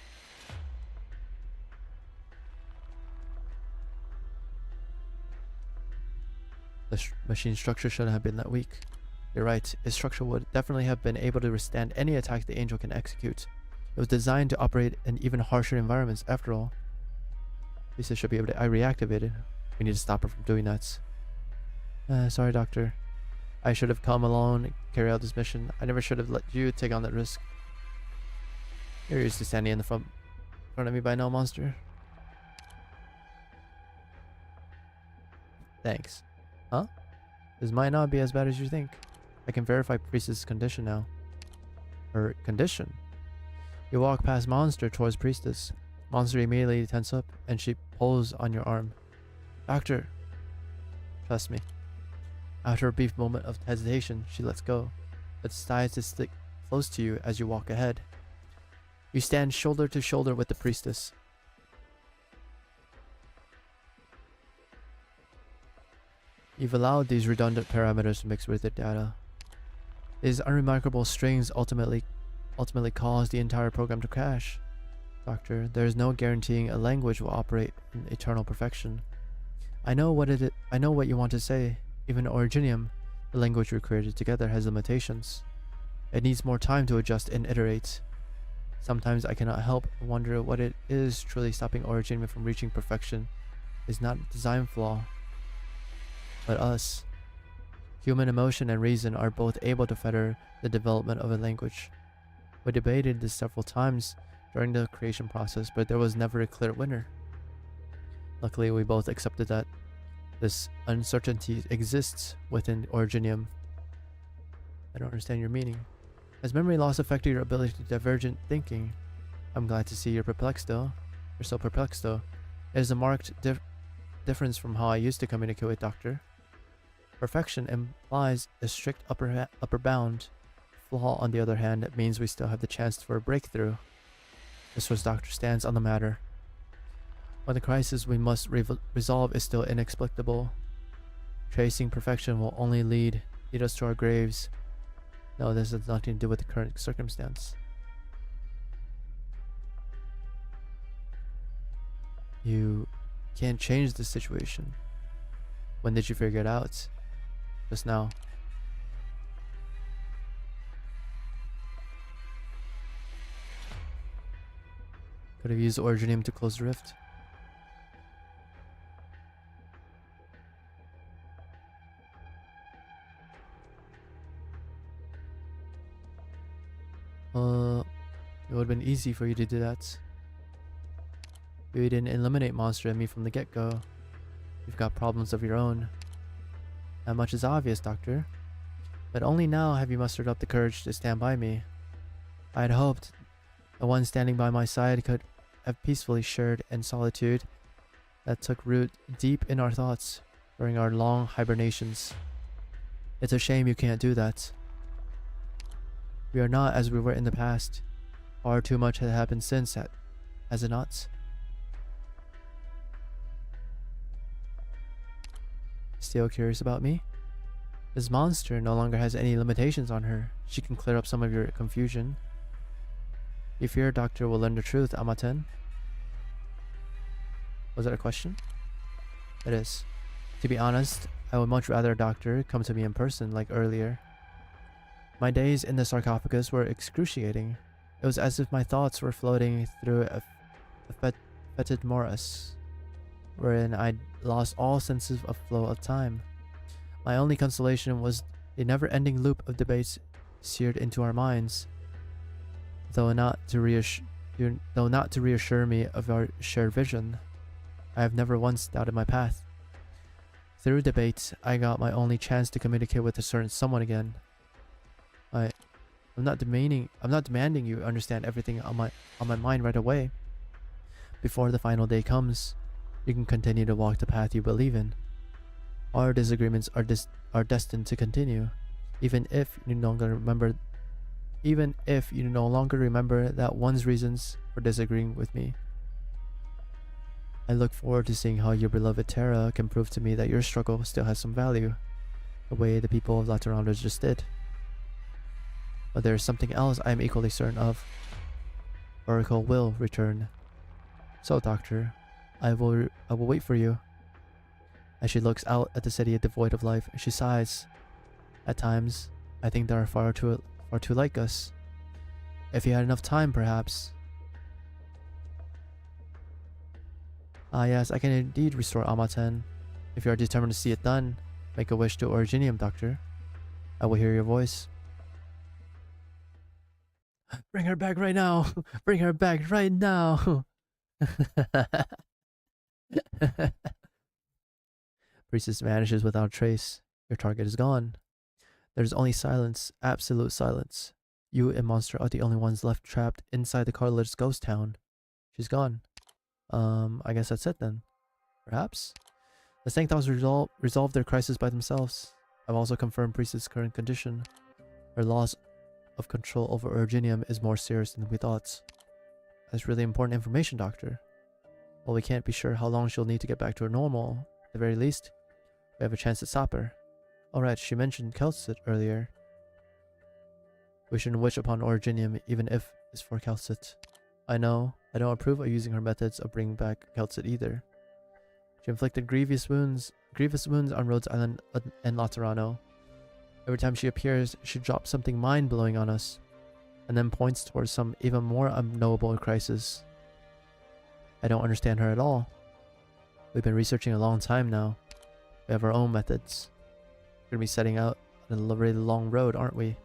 machine structure shouldn't have been that weak. You're right, its structure would definitely have been able to withstand any attack the Angel can execute. It was designed to operate in even harsher environments, after all. Lisa should be able to reactivate it. We need to stop her from doing that. Sorry, Doctor. I should have come alone and carry out this mission. I never should have let you take on that risk. You're used to standing in the front of me by now, monster. Thanks. Huh? This might not be as bad as you think. I can verify Priestess' condition now. Her condition? You walk past Monster towards Priestess. Monster immediately tenses up and she pulls on your arm. Doctor! Trust me. After a brief moment of hesitation, she lets go, but decides to stick close to you as you walk ahead. You stand shoulder to shoulder with the Priestess. You've allowed these redundant parameters to mix with the data. These unremarkable strings ultimately cause the entire program to crash. Doctor, there is no guaranteeing a language will operate in eternal perfection. I know what you want to say. Even Originium, the language we created together, has limitations. It needs more time to adjust and iterate. Sometimes I cannot help but wonder what it is truly stopping Originium from reaching perfection. Is not a design flaw, but us. Human emotion and reason are both able to fetter the development of a language. We debated this several times during the creation process, but there was never a clear winner. Luckily, we both accepted that this uncertainty exists within Originium. I don't understand your meaning. Has memory loss affected your ability to divergent thinking? I'm glad to see you're perplexed though. You're so perplexed though. It is a marked difference from how I used to communicate with Doctor. Perfection implies a strict upper bound. Flaw, on the other hand, means we still have the chance for a breakthrough. This was Doctor's stance on the matter. When the crisis we must resolve is still inexplicable, tracing perfection will only lead us to our graves. No, this has nothing to do with the current circumstance. You can't change the situation. When did you figure it out? Just now. Could have used Originium to close the rift. It would have been easy for you to do that. You didn't eliminate Monster and me from the get-go. You've got problems of your own. That much is obvious, Doctor. But only now have you mustered up the courage to stand by me. I had hoped the one standing by my side could have peacefully shared in solitude that took root deep in our thoughts during our long hibernations. It's a shame you can't do that. We are not as we were in the past. Far too much has happened since, has it not? Still curious about me? This monster no longer has any limitations on her. She can clear up some of your confusion. You fear Doctor will learn the truth, Amaten? Was that a question? It is. To be honest, I would much rather Doctor come to me in person like earlier. My days in the sarcophagus were excruciating. It was as if my thoughts were floating through a fetid morass, wherein I'd lost all senses of flow of time. My only consolation was the never-ending loop of debates seared into our minds, though not to reassure me of our shared vision. I have never once doubted my path. Through debate, I got my only chance to communicate with a certain someone again. I'm not demanding you understand everything on my mind right away. Before the final day comes, you can continue to walk the path you believe in. Our disagreements are destined to continue, even if you no longer remember that one's reasons for disagreeing with me. I look forward to seeing how your beloved Terra can prove to me that your struggle still has some value, the way the people of Laterandos just did. But there is something else I am equally certain of. Oracle will return. So, Doctor, I will wait for you. As she looks out at the city devoid of life, she sighs. At times, I think they are far too like us. If you had enough time, perhaps. Ah yes, I can indeed restore Amaten. If you are determined to see it done, make a wish to Originium, Doctor. I will hear your voice. Bring her back right now! Bring her back right now! Priestess vanishes without trace. Your target is gone. There's only silence, absolute silence. You and Monster are the only ones left trapped inside the cartilage ghost town. She's gone. I guess that's it then. Perhaps? The Sanctals resolve their crisis by themselves. I've also confirmed Priestess' current condition. Her loss of control over Originium is more serious than we thought. That's really important information, Doctor. While we can't be sure how long she'll need to get back to her normal, at the very least, We have a chance to stop her. Alright, she mentioned Kelsit earlier. We shouldn't wish upon Originium even if it's for Kelsit. I know, I don't approve of using her methods of bringing back Kelsit either. She inflicted grievous wounds on Rhodes Island and Laterano. Every time she appears, she drops something mind-blowing on us, and then points towards some even more unknowable crisis. I don't understand her at all. We've been researching a long time now. We have our own methods. We're gonna be setting out on a really long road, aren't we?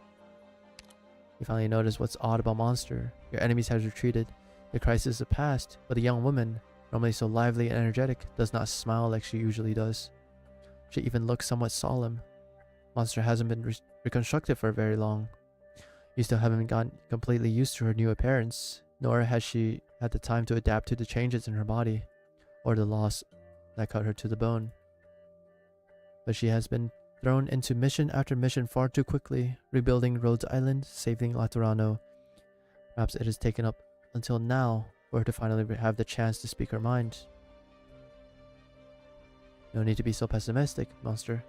We finally noticed what's odd about Monster. Your enemies has retreated. The crisis is past, but the young woman, normally so lively and energetic, does not smile like she usually does. She even looks somewhat solemn. Monster hasn't been reconstructed for very long. You still haven't gotten completely used to her new appearance, nor has she had the time to adapt to the changes in her body, or the loss that cut her to the bone. But she has been thrown into mission after mission far too quickly, rebuilding Rhodes Island, saving Laterano. Perhaps it has taken up until now for her to finally have the chance to speak her mind. No need to be so pessimistic, Monster.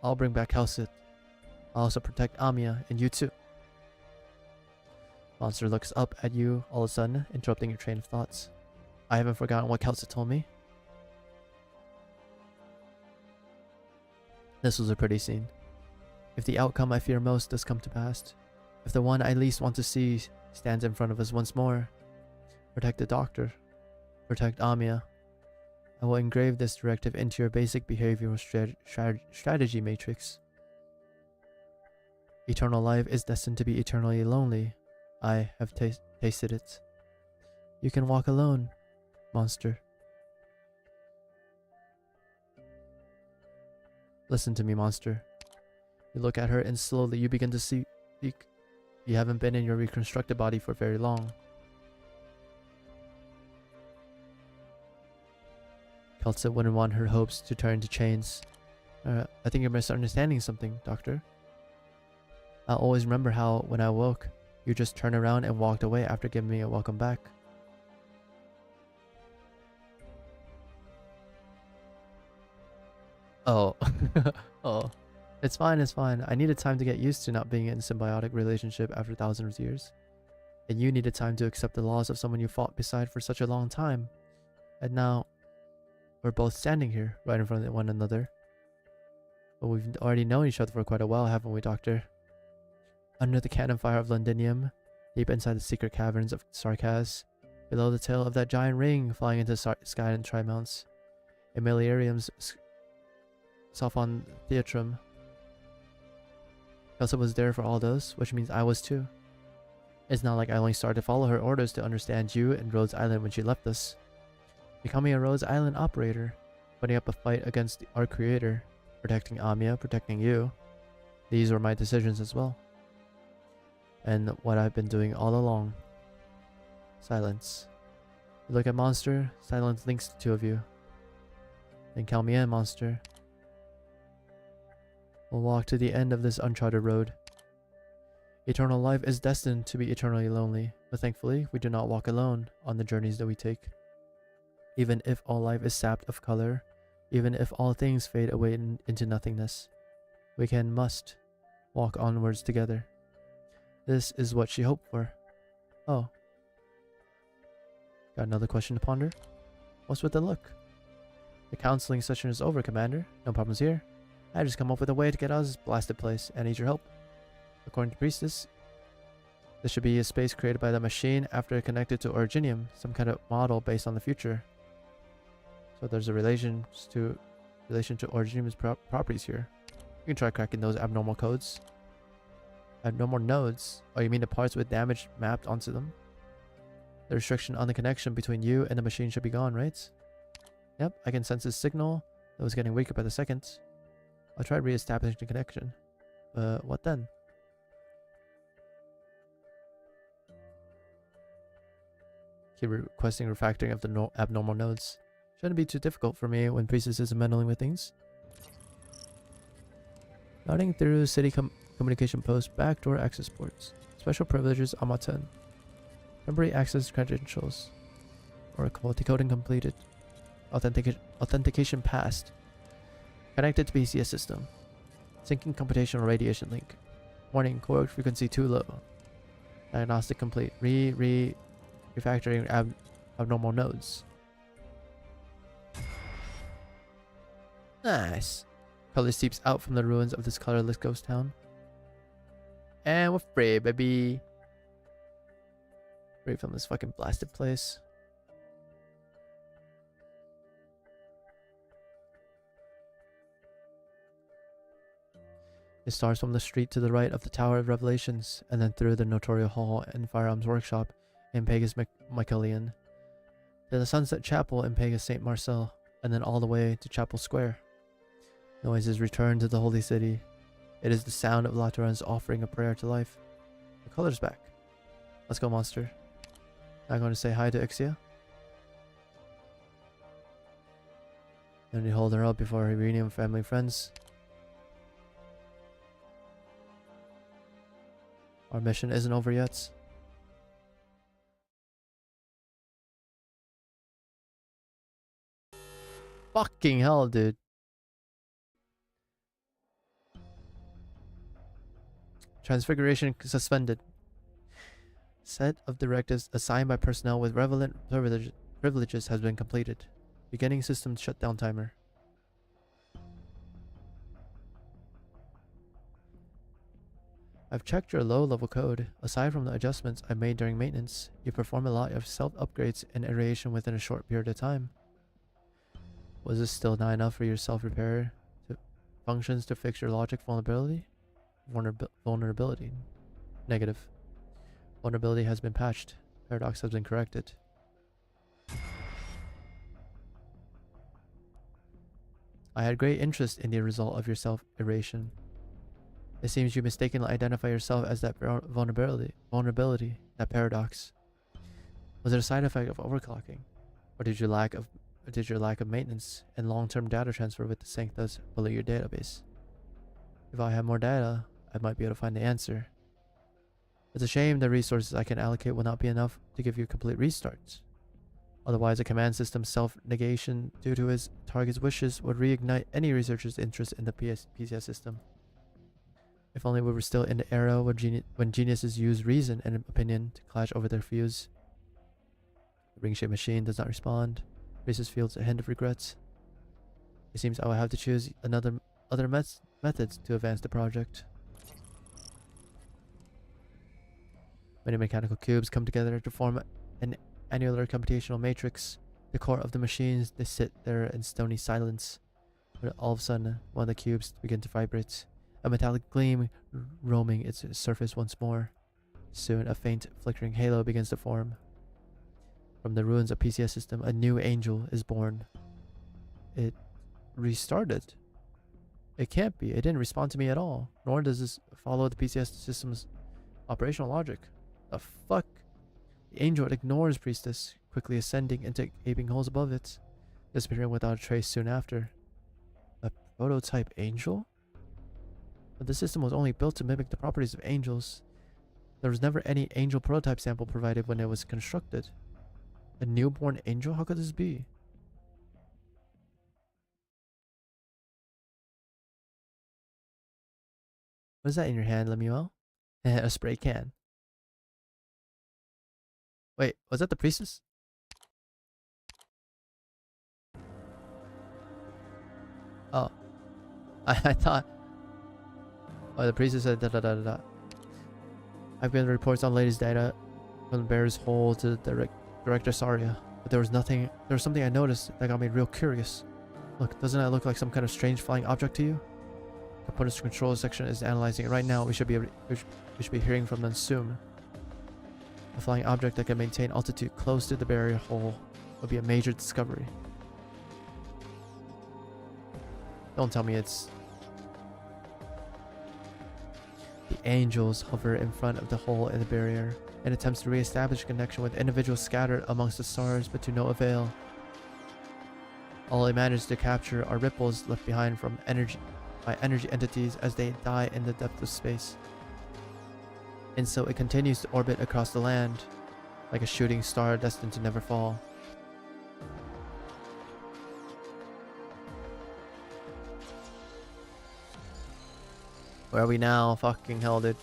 I'll bring back Kelsit. I'll also protect Amiya and you too. Monster looks up at you all of a sudden, interrupting your train of thoughts. I haven't forgotten what Kelsit told me. This was a pretty scene. If the outcome I fear most does come to pass, if the one I least want to see stands in front of us once more, protect the doctor, protect Amiya. I will engrave this directive into your basic behavioral strategy matrix. Eternal life is destined to be eternally lonely. I have tasted it. You can walk alone, Monster. Listen to me, Monster. You look at her and slowly you begin to speak. You haven't been in your reconstructed body for very long. Kelsit wouldn't want her hopes to turn to chains. I think you're misunderstanding something, Doctor. I'll always remember how, when I awoke, you just turned around and walked away after giving me a welcome back. Oh. Oh. It's fine, it's fine. I needed time to get used to not being in a symbiotic relationship after thousands of years. And you needed time to accept the loss of someone you fought beside for such a long time. And now, we're both standing here, right in front of one another. But we've already known each other for quite a while, haven't we, Doctor? Under the cannon fire of Londinium, deep inside the secret caverns of Sarkaz, below the tail of that giant ring flying into the sky and Trimounts, in Milarium's Sophon Theatrum. Kelsit was there for all those, which means I was too. It's not like I only started to follow her orders to understand you and Rhodes Island when she left us. Becoming a Rhodes Island operator, putting up a fight against our creator, protecting Amiya, protecting you. These were my decisions as well. And what I've been doing all along. Silence. You look at Monster, silence links the two of you. Then count me in, Monster. We'll walk to the end of this uncharted road. Eternal life is destined to be eternally lonely, but thankfully we do not walk alone on the journeys that we take. Even if all life is sapped of color, even if all things fade away into nothingness, we must walk onwards together. This is what she hoped for. Oh. Got another question to ponder? What's with the look? The counseling session is over, Commander. No problems here. I just come up with a way to get out of this blasted place. I need your help. According to Priestess, this should be a space created by the machine after it connected to Originium, some kind of model based on the future. So there's a relation to Originium's properties here. You can try cracking those abnormal codes. Abnormal nodes? Oh, you mean the parts with damage mapped onto them? The restriction on the connection between you and the machine should be gone, right? Yep, I can sense this signal that was getting weaker by the second. I'll try re-establishing the connection. But what then? Keep requesting refactoring of the abnormal nodes. Shouldn't be too difficult for me when Priestess is meddling with things. Routing through city communication post backdoor access ports. Special privileges on Maten. Temporary access credentials. Oracle decoding completed. Authentication passed. Connected to PCS system. Syncing computational radiation link. Warning, core frequency too low. Diagnostic complete. Refactoring abnormal nodes. Nice. Color seeps out from the ruins of this colorless ghost town. And we're free, baby. Free from this fucking blasted place. It starts from the street to the right of the Tower of Revelations, and then through the Notorio Hall and Firearms Workshop in Pegasus Michaelian, to the Sunset Chapel in Pegasus St. Marcel, and then all the way to Chapel Square. Noises return to the Holy City. It is the sound of Lateran's offering a prayer to life. The color's back. Let's go, monster. I'm going to say hi to Ixia. Then we hold her up before our reunion with family and friends. Our mission isn't over yet. Fucking hell, dude. Transfiguration suspended. Set of directives assigned by personnel with relevant privileges has been completed. Beginning system shutdown timer. I've checked your low-level code. Aside from the adjustments I made during maintenance, you perform a lot of self-upgrades and iteration within a short period of time. Was this still not enough for your self-repair functions to fix your logic vulnerability? Vulnerability. Negative. Vulnerability has been patched. Paradox has been corrected. I had great interest in the result of your self-eration. It seems you mistakenly identify yourself as that vulnerability, that paradox. Was it a side effect of overclocking? Or did your lack of maintenance and long-term data transfer with the Sanctas bully your database? If I had more data, I might be able to find the answer. It's a shame the resources I can allocate will not be enough to give you a complete restart. Otherwise, a command system self-negation due to his target's wishes would reignite any researcher's interest in the PCS system. If only we were still in the era when geniuses use reason and opinion to clash over their views. The ring-shaped machine does not respond. Research feels a hint of regrets. It seems I will have to choose other methods to advance the project. Many mechanical cubes come together to form an annular computational matrix. The core of the machines, they sit there in stony silence. But all of a sudden, one of the cubes begins to vibrate. A metallic gleam roaming its surface once more. Soon, a faint, flickering halo begins to form. From the ruins of PCS system, a new angel is born. It restarted. It can't be. It didn't respond to me at all. Nor does this follow the PCS system's operational logic. The fuck? The angel ignores Priestess, quickly ascending into gaping holes above it, disappearing without a trace soon after. A prototype angel? But the system was only built to mimic the properties of angels. There was never any angel prototype sample provided when it was constructed. A newborn angel? How could this be? What is that in your hand, Lemuel? A spray can. Wait, was that the priestess? Oh. I thought... Oh, the priestess said da-da-da-da-da. I've been reports on latest data from the Bear's Hole to the Director Saria. But there was something I noticed that got me real curious. Look, doesn't that look like some kind of strange flying object to you? Components control section is analyzing it right now. We should be hearing from them soon. A flying object that can maintain altitude close to the barrier hole would be a major discovery. Don't tell me it's... The angels hover in front of the hole in the barrier and attempts to re-establish connection with individuals scattered amongst the stars, but to no avail. All they manage to capture are ripples left behind from energy entities as they die in the depth of space. And so it continues to orbit across the land, like a shooting star destined to never fall. Where are we now? Fucking hell, dude.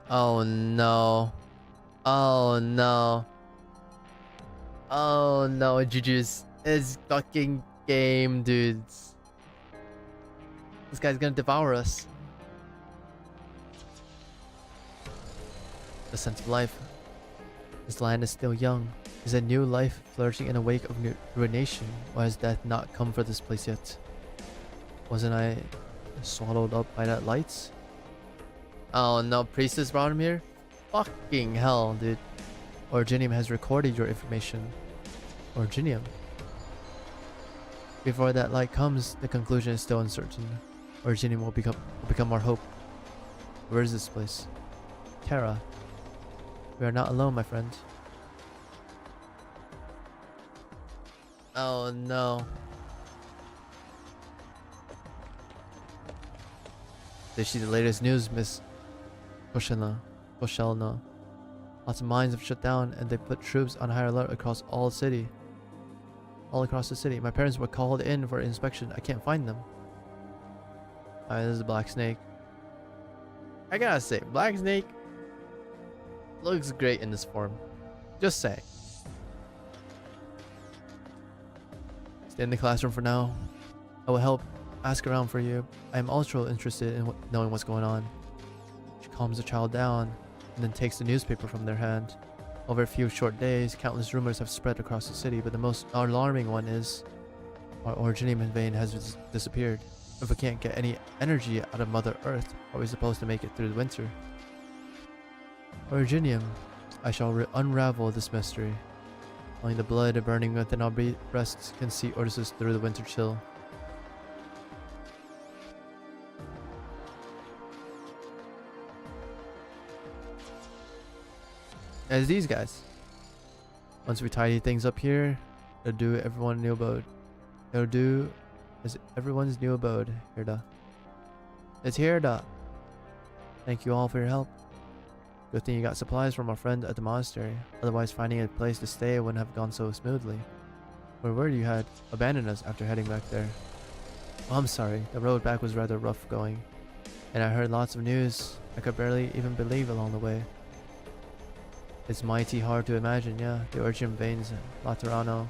Oh no. Oh no. Oh no, GG's. It's fucking game, dudes. This guy's gonna devour us. The sense of life. This land is still young. Is a new life flourishing in a wake of ruination? Why has death not come for this place yet? Wasn't I swallowed up by that light? Oh no, priestess brought him here? Fucking hell, dude. Originium has recorded your information. Originium. Before that light comes, the conclusion is still uncertain. Originium will become our hope. Where is this place? Terra. We are not alone, my friend. Oh no. Did you see the latest news, Miss Koshelna? Lots of mines have shut down and they put troops on high alert across all across the city. My parents were called in for inspection. I can't find them. Alright, this is a Black Snake. I gotta say, Black Snake looks great in this form. Just say. Stay in the classroom for now. I will help ask around for you. I am ultra interested in knowing what's going on. She calms the child down and then takes the newspaper from their hand. Over a few short days, countless rumors have spread across the city, but the most alarming one is our Originium vein has disappeared. If we can't get any energy out of Mother Earth, how are we supposed to make it through the winter? Originium, I shall unravel this mystery. Only the blood burning within our breasts can see Odysseus through the winter chill. As these guys. Once we tidy things up here, it'll do everyone new abode. It'll do as everyone's new abode. Herda. It's Herda. Thank you all for your help. Good thing you got supplies from our friend at the monastery. Otherwise finding a place to stay wouldn't have gone so smoothly. Or word you had abandoned us after heading back there. Oh, I'm sorry. The road back was rather rough going. And I heard lots of news I could barely even believe along the way. It's mighty hard to imagine, yeah. The Originium veins, Laterano.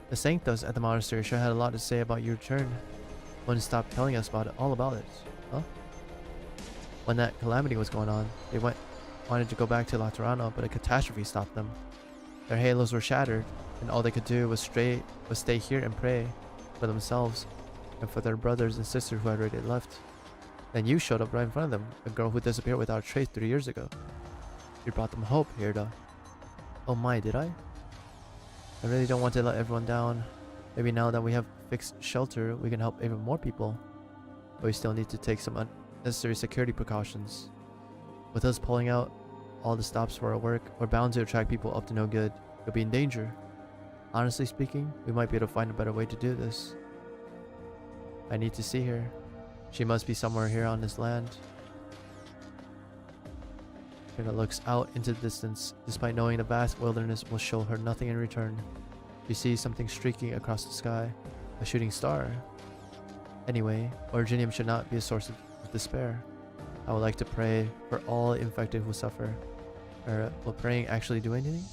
The Sanctos at the monastery sure had a lot to say about your return. Wouldn't stop telling us all about it. Huh? When that calamity was going on, they wanted to go back to Laterano, but a catastrophe stopped them. Their halos were shattered, and all they could do was stay here and pray for themselves and for their brothers and sisters who had already left. Then you showed up right in front of them, a girl who disappeared without a trace 3 years ago. You brought them hope, Herda. Oh my, did I? I really don't want to let everyone down. Maybe now that we have fixed shelter, we can help even more people. But we still need to take some unnecessary security precautions. With us pulling out all the stops for our work, we're bound to attract people up to no good. You'll be in danger. Honestly speaking, we might be able to find a better way to do this. I need to see her. She must be somewhere here on this land. Herda looks out into the distance, despite knowing the vast wilderness will show her nothing in return. She sees something streaking across the sky. A shooting star. Anyway, Originium should not be a source of despair. I would like to pray for all infected who suffer. Will praying actually do anything?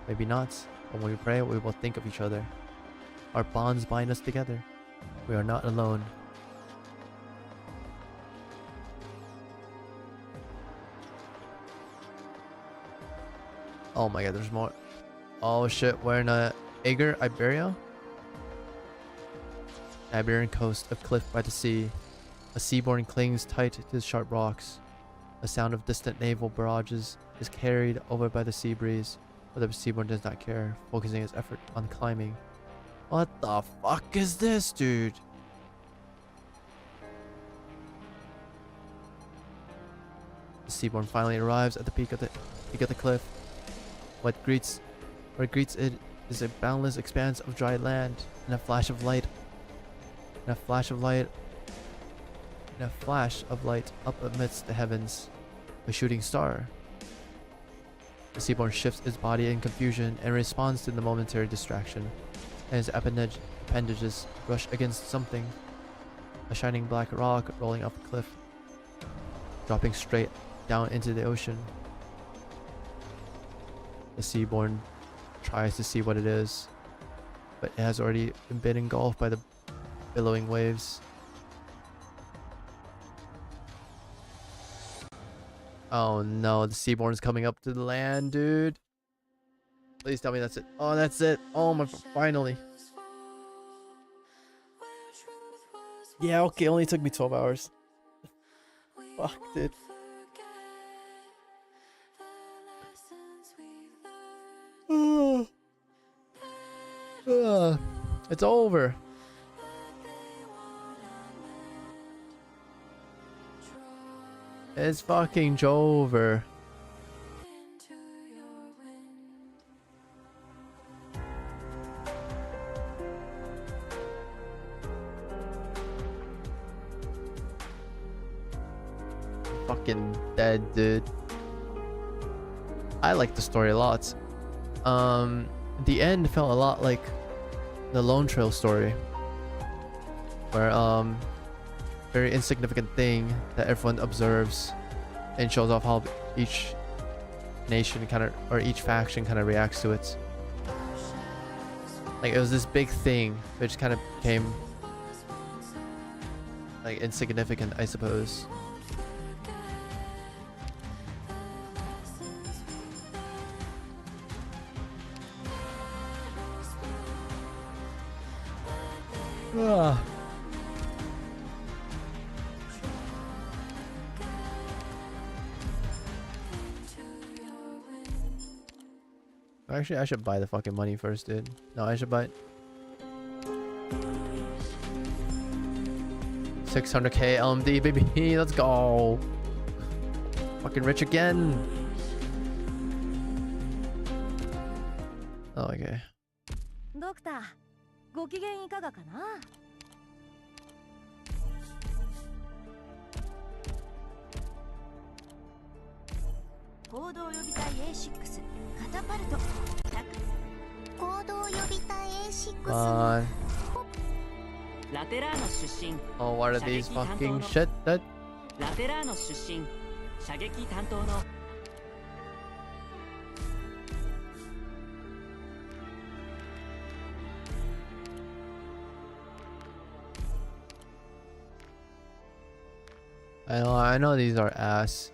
Maybe not, but when we pray, we will think of each other. Our bonds bind us together. We are not alone. Oh my god, there's more. Oh shit, we're in Ager, Iberia? Iberian coast, a cliff by the sea. A seabourn clings tight to the sharp rocks. A sound of distant naval barrages is carried over by the sea breeze, but the seabourn does not care, focusing its effort on climbing. What the fuck is this, dude? The seabourn finally arrives at the peak of the cliff. What greets it is a boundless expanse of dry land, and a flash of light up amidst the heavens. A shooting star. The seabourn shifts its body in confusion and responds to the momentary distraction, and its appendages brush against something. A shining black rock rolling off a cliff, dropping straight down into the ocean. The Seaborn tries to see what it is, but it has already been engulfed by the billowing waves. Oh no, the Seaborn's coming up to the land, dude. Please tell me that's it. Oh, that's it. Oh my, finally. Yeah, okay, only took me 12 hours. Fuck, dude. It's over. It's fucking over. Fucking dead, dude. I like the story a lot. The end felt a lot like the Lone Trail story, where very insignificant thing that everyone observes and shows off how each nation kind of, or each faction kind of reacts to it. Like it was this big thing which kind of became like insignificant, I suppose. Actually, I should buy the fucking money first, dude. No, I should buy it. 600k LMD, baby. Let's go. Fucking rich again. Oh, okay. Doctor, ご機嫌いかがかな? 行動予備隊 A6 カタパルト行動予備隊 A6 ラテラーノ出身 Oh, what are these fucking shit? That ラテラーノ出身射撃担当の I know these are ass.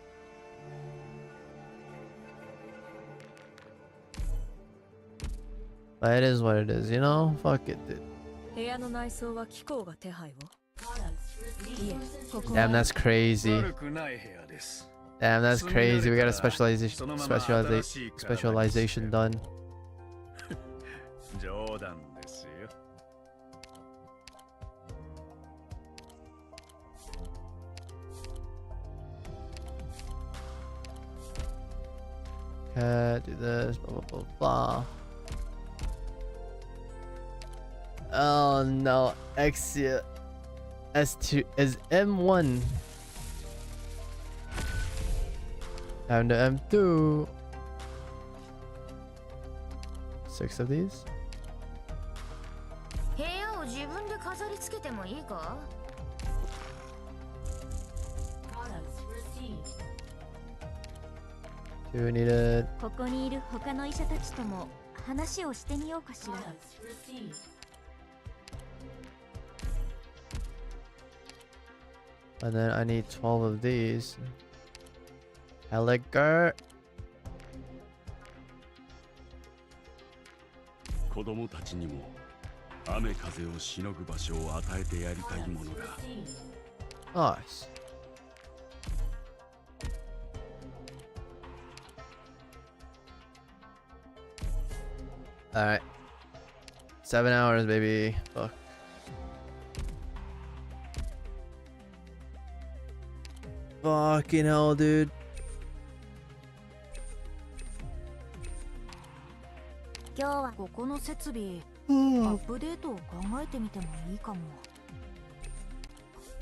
But it is what it is, you know? Fuck it, dude. Damn, that's crazy. Damn, that's crazy. We got a specialization done. Okay, do this, blah blah blah blah. Oh no, Exia S2 is M1. Down to M2. 6 of these. 部屋を自分で飾り付けてもいいか? Two needed. ここにいる他の医者たちとも話をしてみようかしら. And then I need 12 of these. Helliger. 子供たちにも雨風をしのぐ場所を与えてやりたいものだ。Nice. Alright. 7 hours, baby. Fuck. Fucking hell, dude. Today, ここの設備、アップデートを考えてみてもいいかも。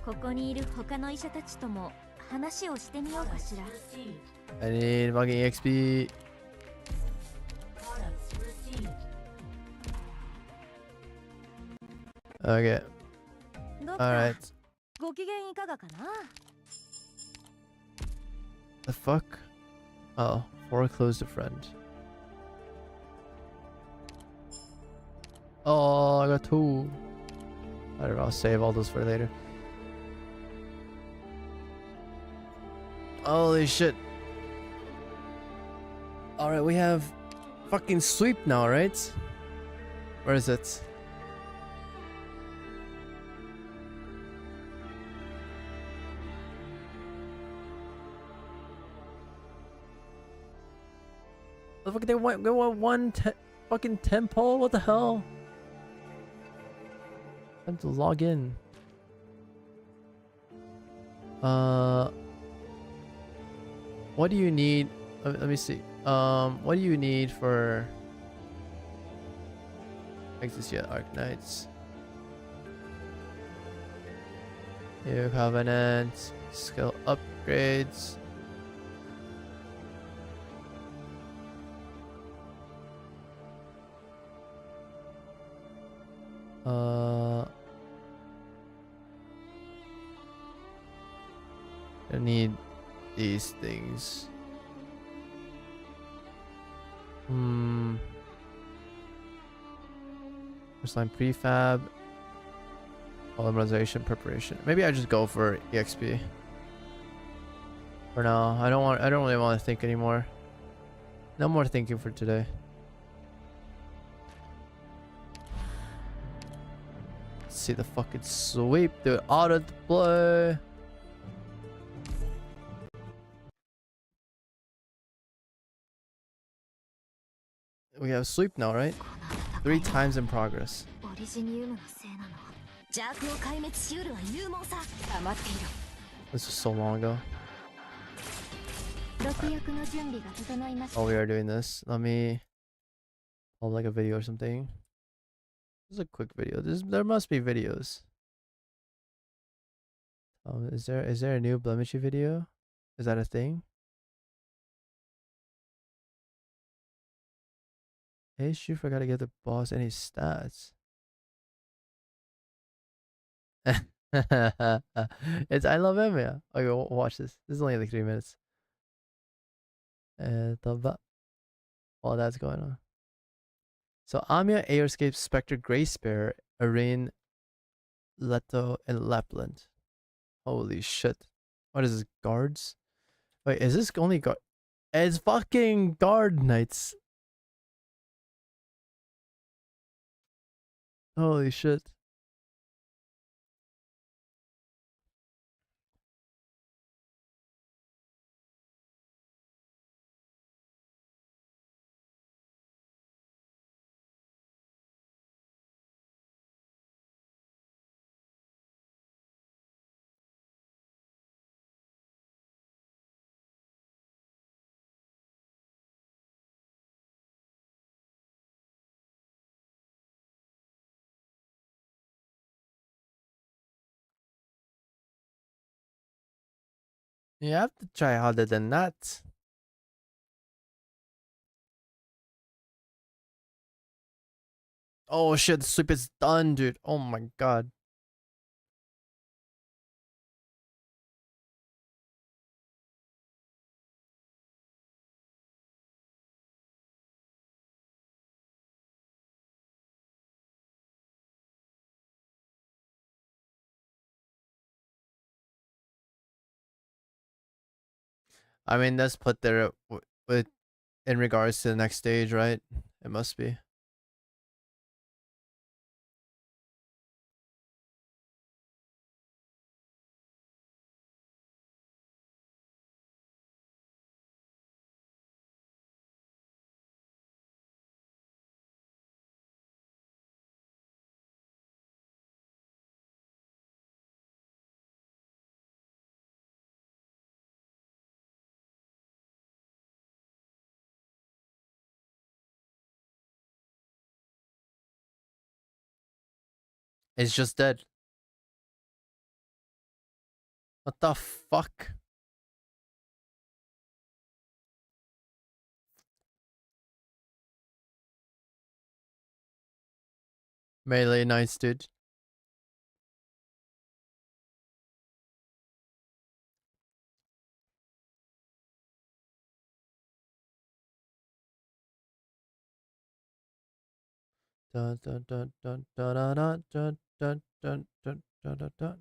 ここにいる他の医者たちとも話をしてみようかしら。I need fucking XP. Okay. Alright. ご機嫌いかがかな。 The fuck? Oh, foreclosed a friend. Oh, I got two. I don't know, I'll save all those for later. Holy shit. Alright, we have fucking sweep now, right? Where is it? The fuck, they want fucking tempo? What the hell? I have to log in. What do you need? Let me see. What do you need for exist yet? Arknights. New covenant. Skill upgrades. I need these things. First line prefab. Polymerization preparation. Maybe I just go for EXP. For now. I don't really want to think anymore. No more thinking for today. Let's see the fucking sweep, dude. Auto deploy. We have sweep now, right? 3 times in progress. オリジニウムのせいなの。邪悪を壊滅しうるは勇猛さ。黙っていろ。 This was so long ago. 毒薬の準備が整いました。 Oh, we are doing this. Let me hold like a video or something. This is a quick video. There must be videos. Is there a new blemishy video? Is that a thing? Hey, you forgot to give the boss any stats. It's I love him, yeah. Okay, watch this. This is only like 3 minutes. While that's going on. So Amiya, Aerscape, Spectre, Grey Spear, Arrain, Leto, and Lapland. Holy shit. What is this? Guards? Wait, is this only guard? It's fucking guard knights. Holy shit. You have to try harder than that. Oh shit, the sweep is done, dude. Oh my god. I mean, that's put there with in regards to the next stage, right? It must be. It's just dead. What the fuck? Melee Knights, dude. Dun, dun, dun, dun, dun, dun, dun, dun, dun, dun, dun, dun, dun, dun.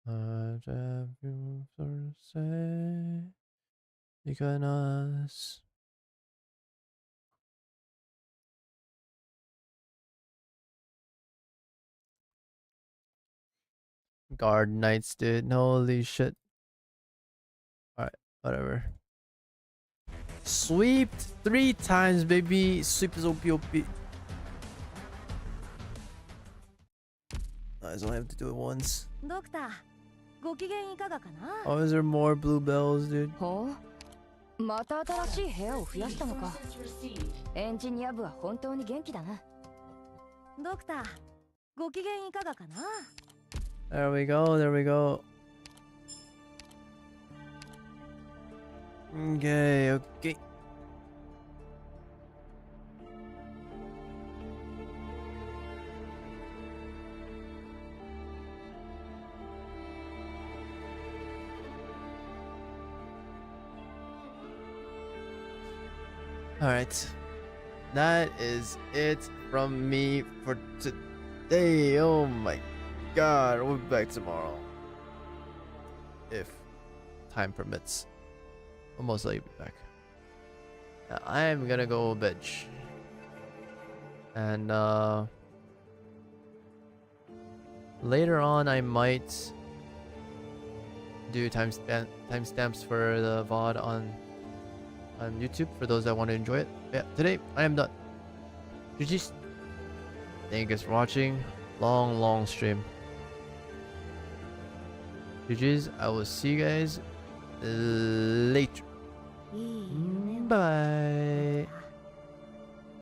What have you to say? Because guard knights, dude. Holy shit. Alright, whatever. Sweeped 3 times, baby. Sweep is OP OP. I just only have to do it once. ドクター、ご機嫌いかがかな？ Oh, is there more blue bells, dude? ほう、また新しい部屋を増やしたのか。エンジニア部は本当に元気だな。ドクター、ご機嫌いかがかな？ There we go, there we go. Okay, okay. Alright. That is it from me for today. Oh my god. We'll be back tomorrow. If time permits. We'll most likely be back. I am gonna go bitch. And later on I might do timestamps for the VOD on YouTube for those that want to enjoy it. Yeah, today I am done. GG's. Thank you guys for watching. Long stream. GG's. I will see you guys later. Bye.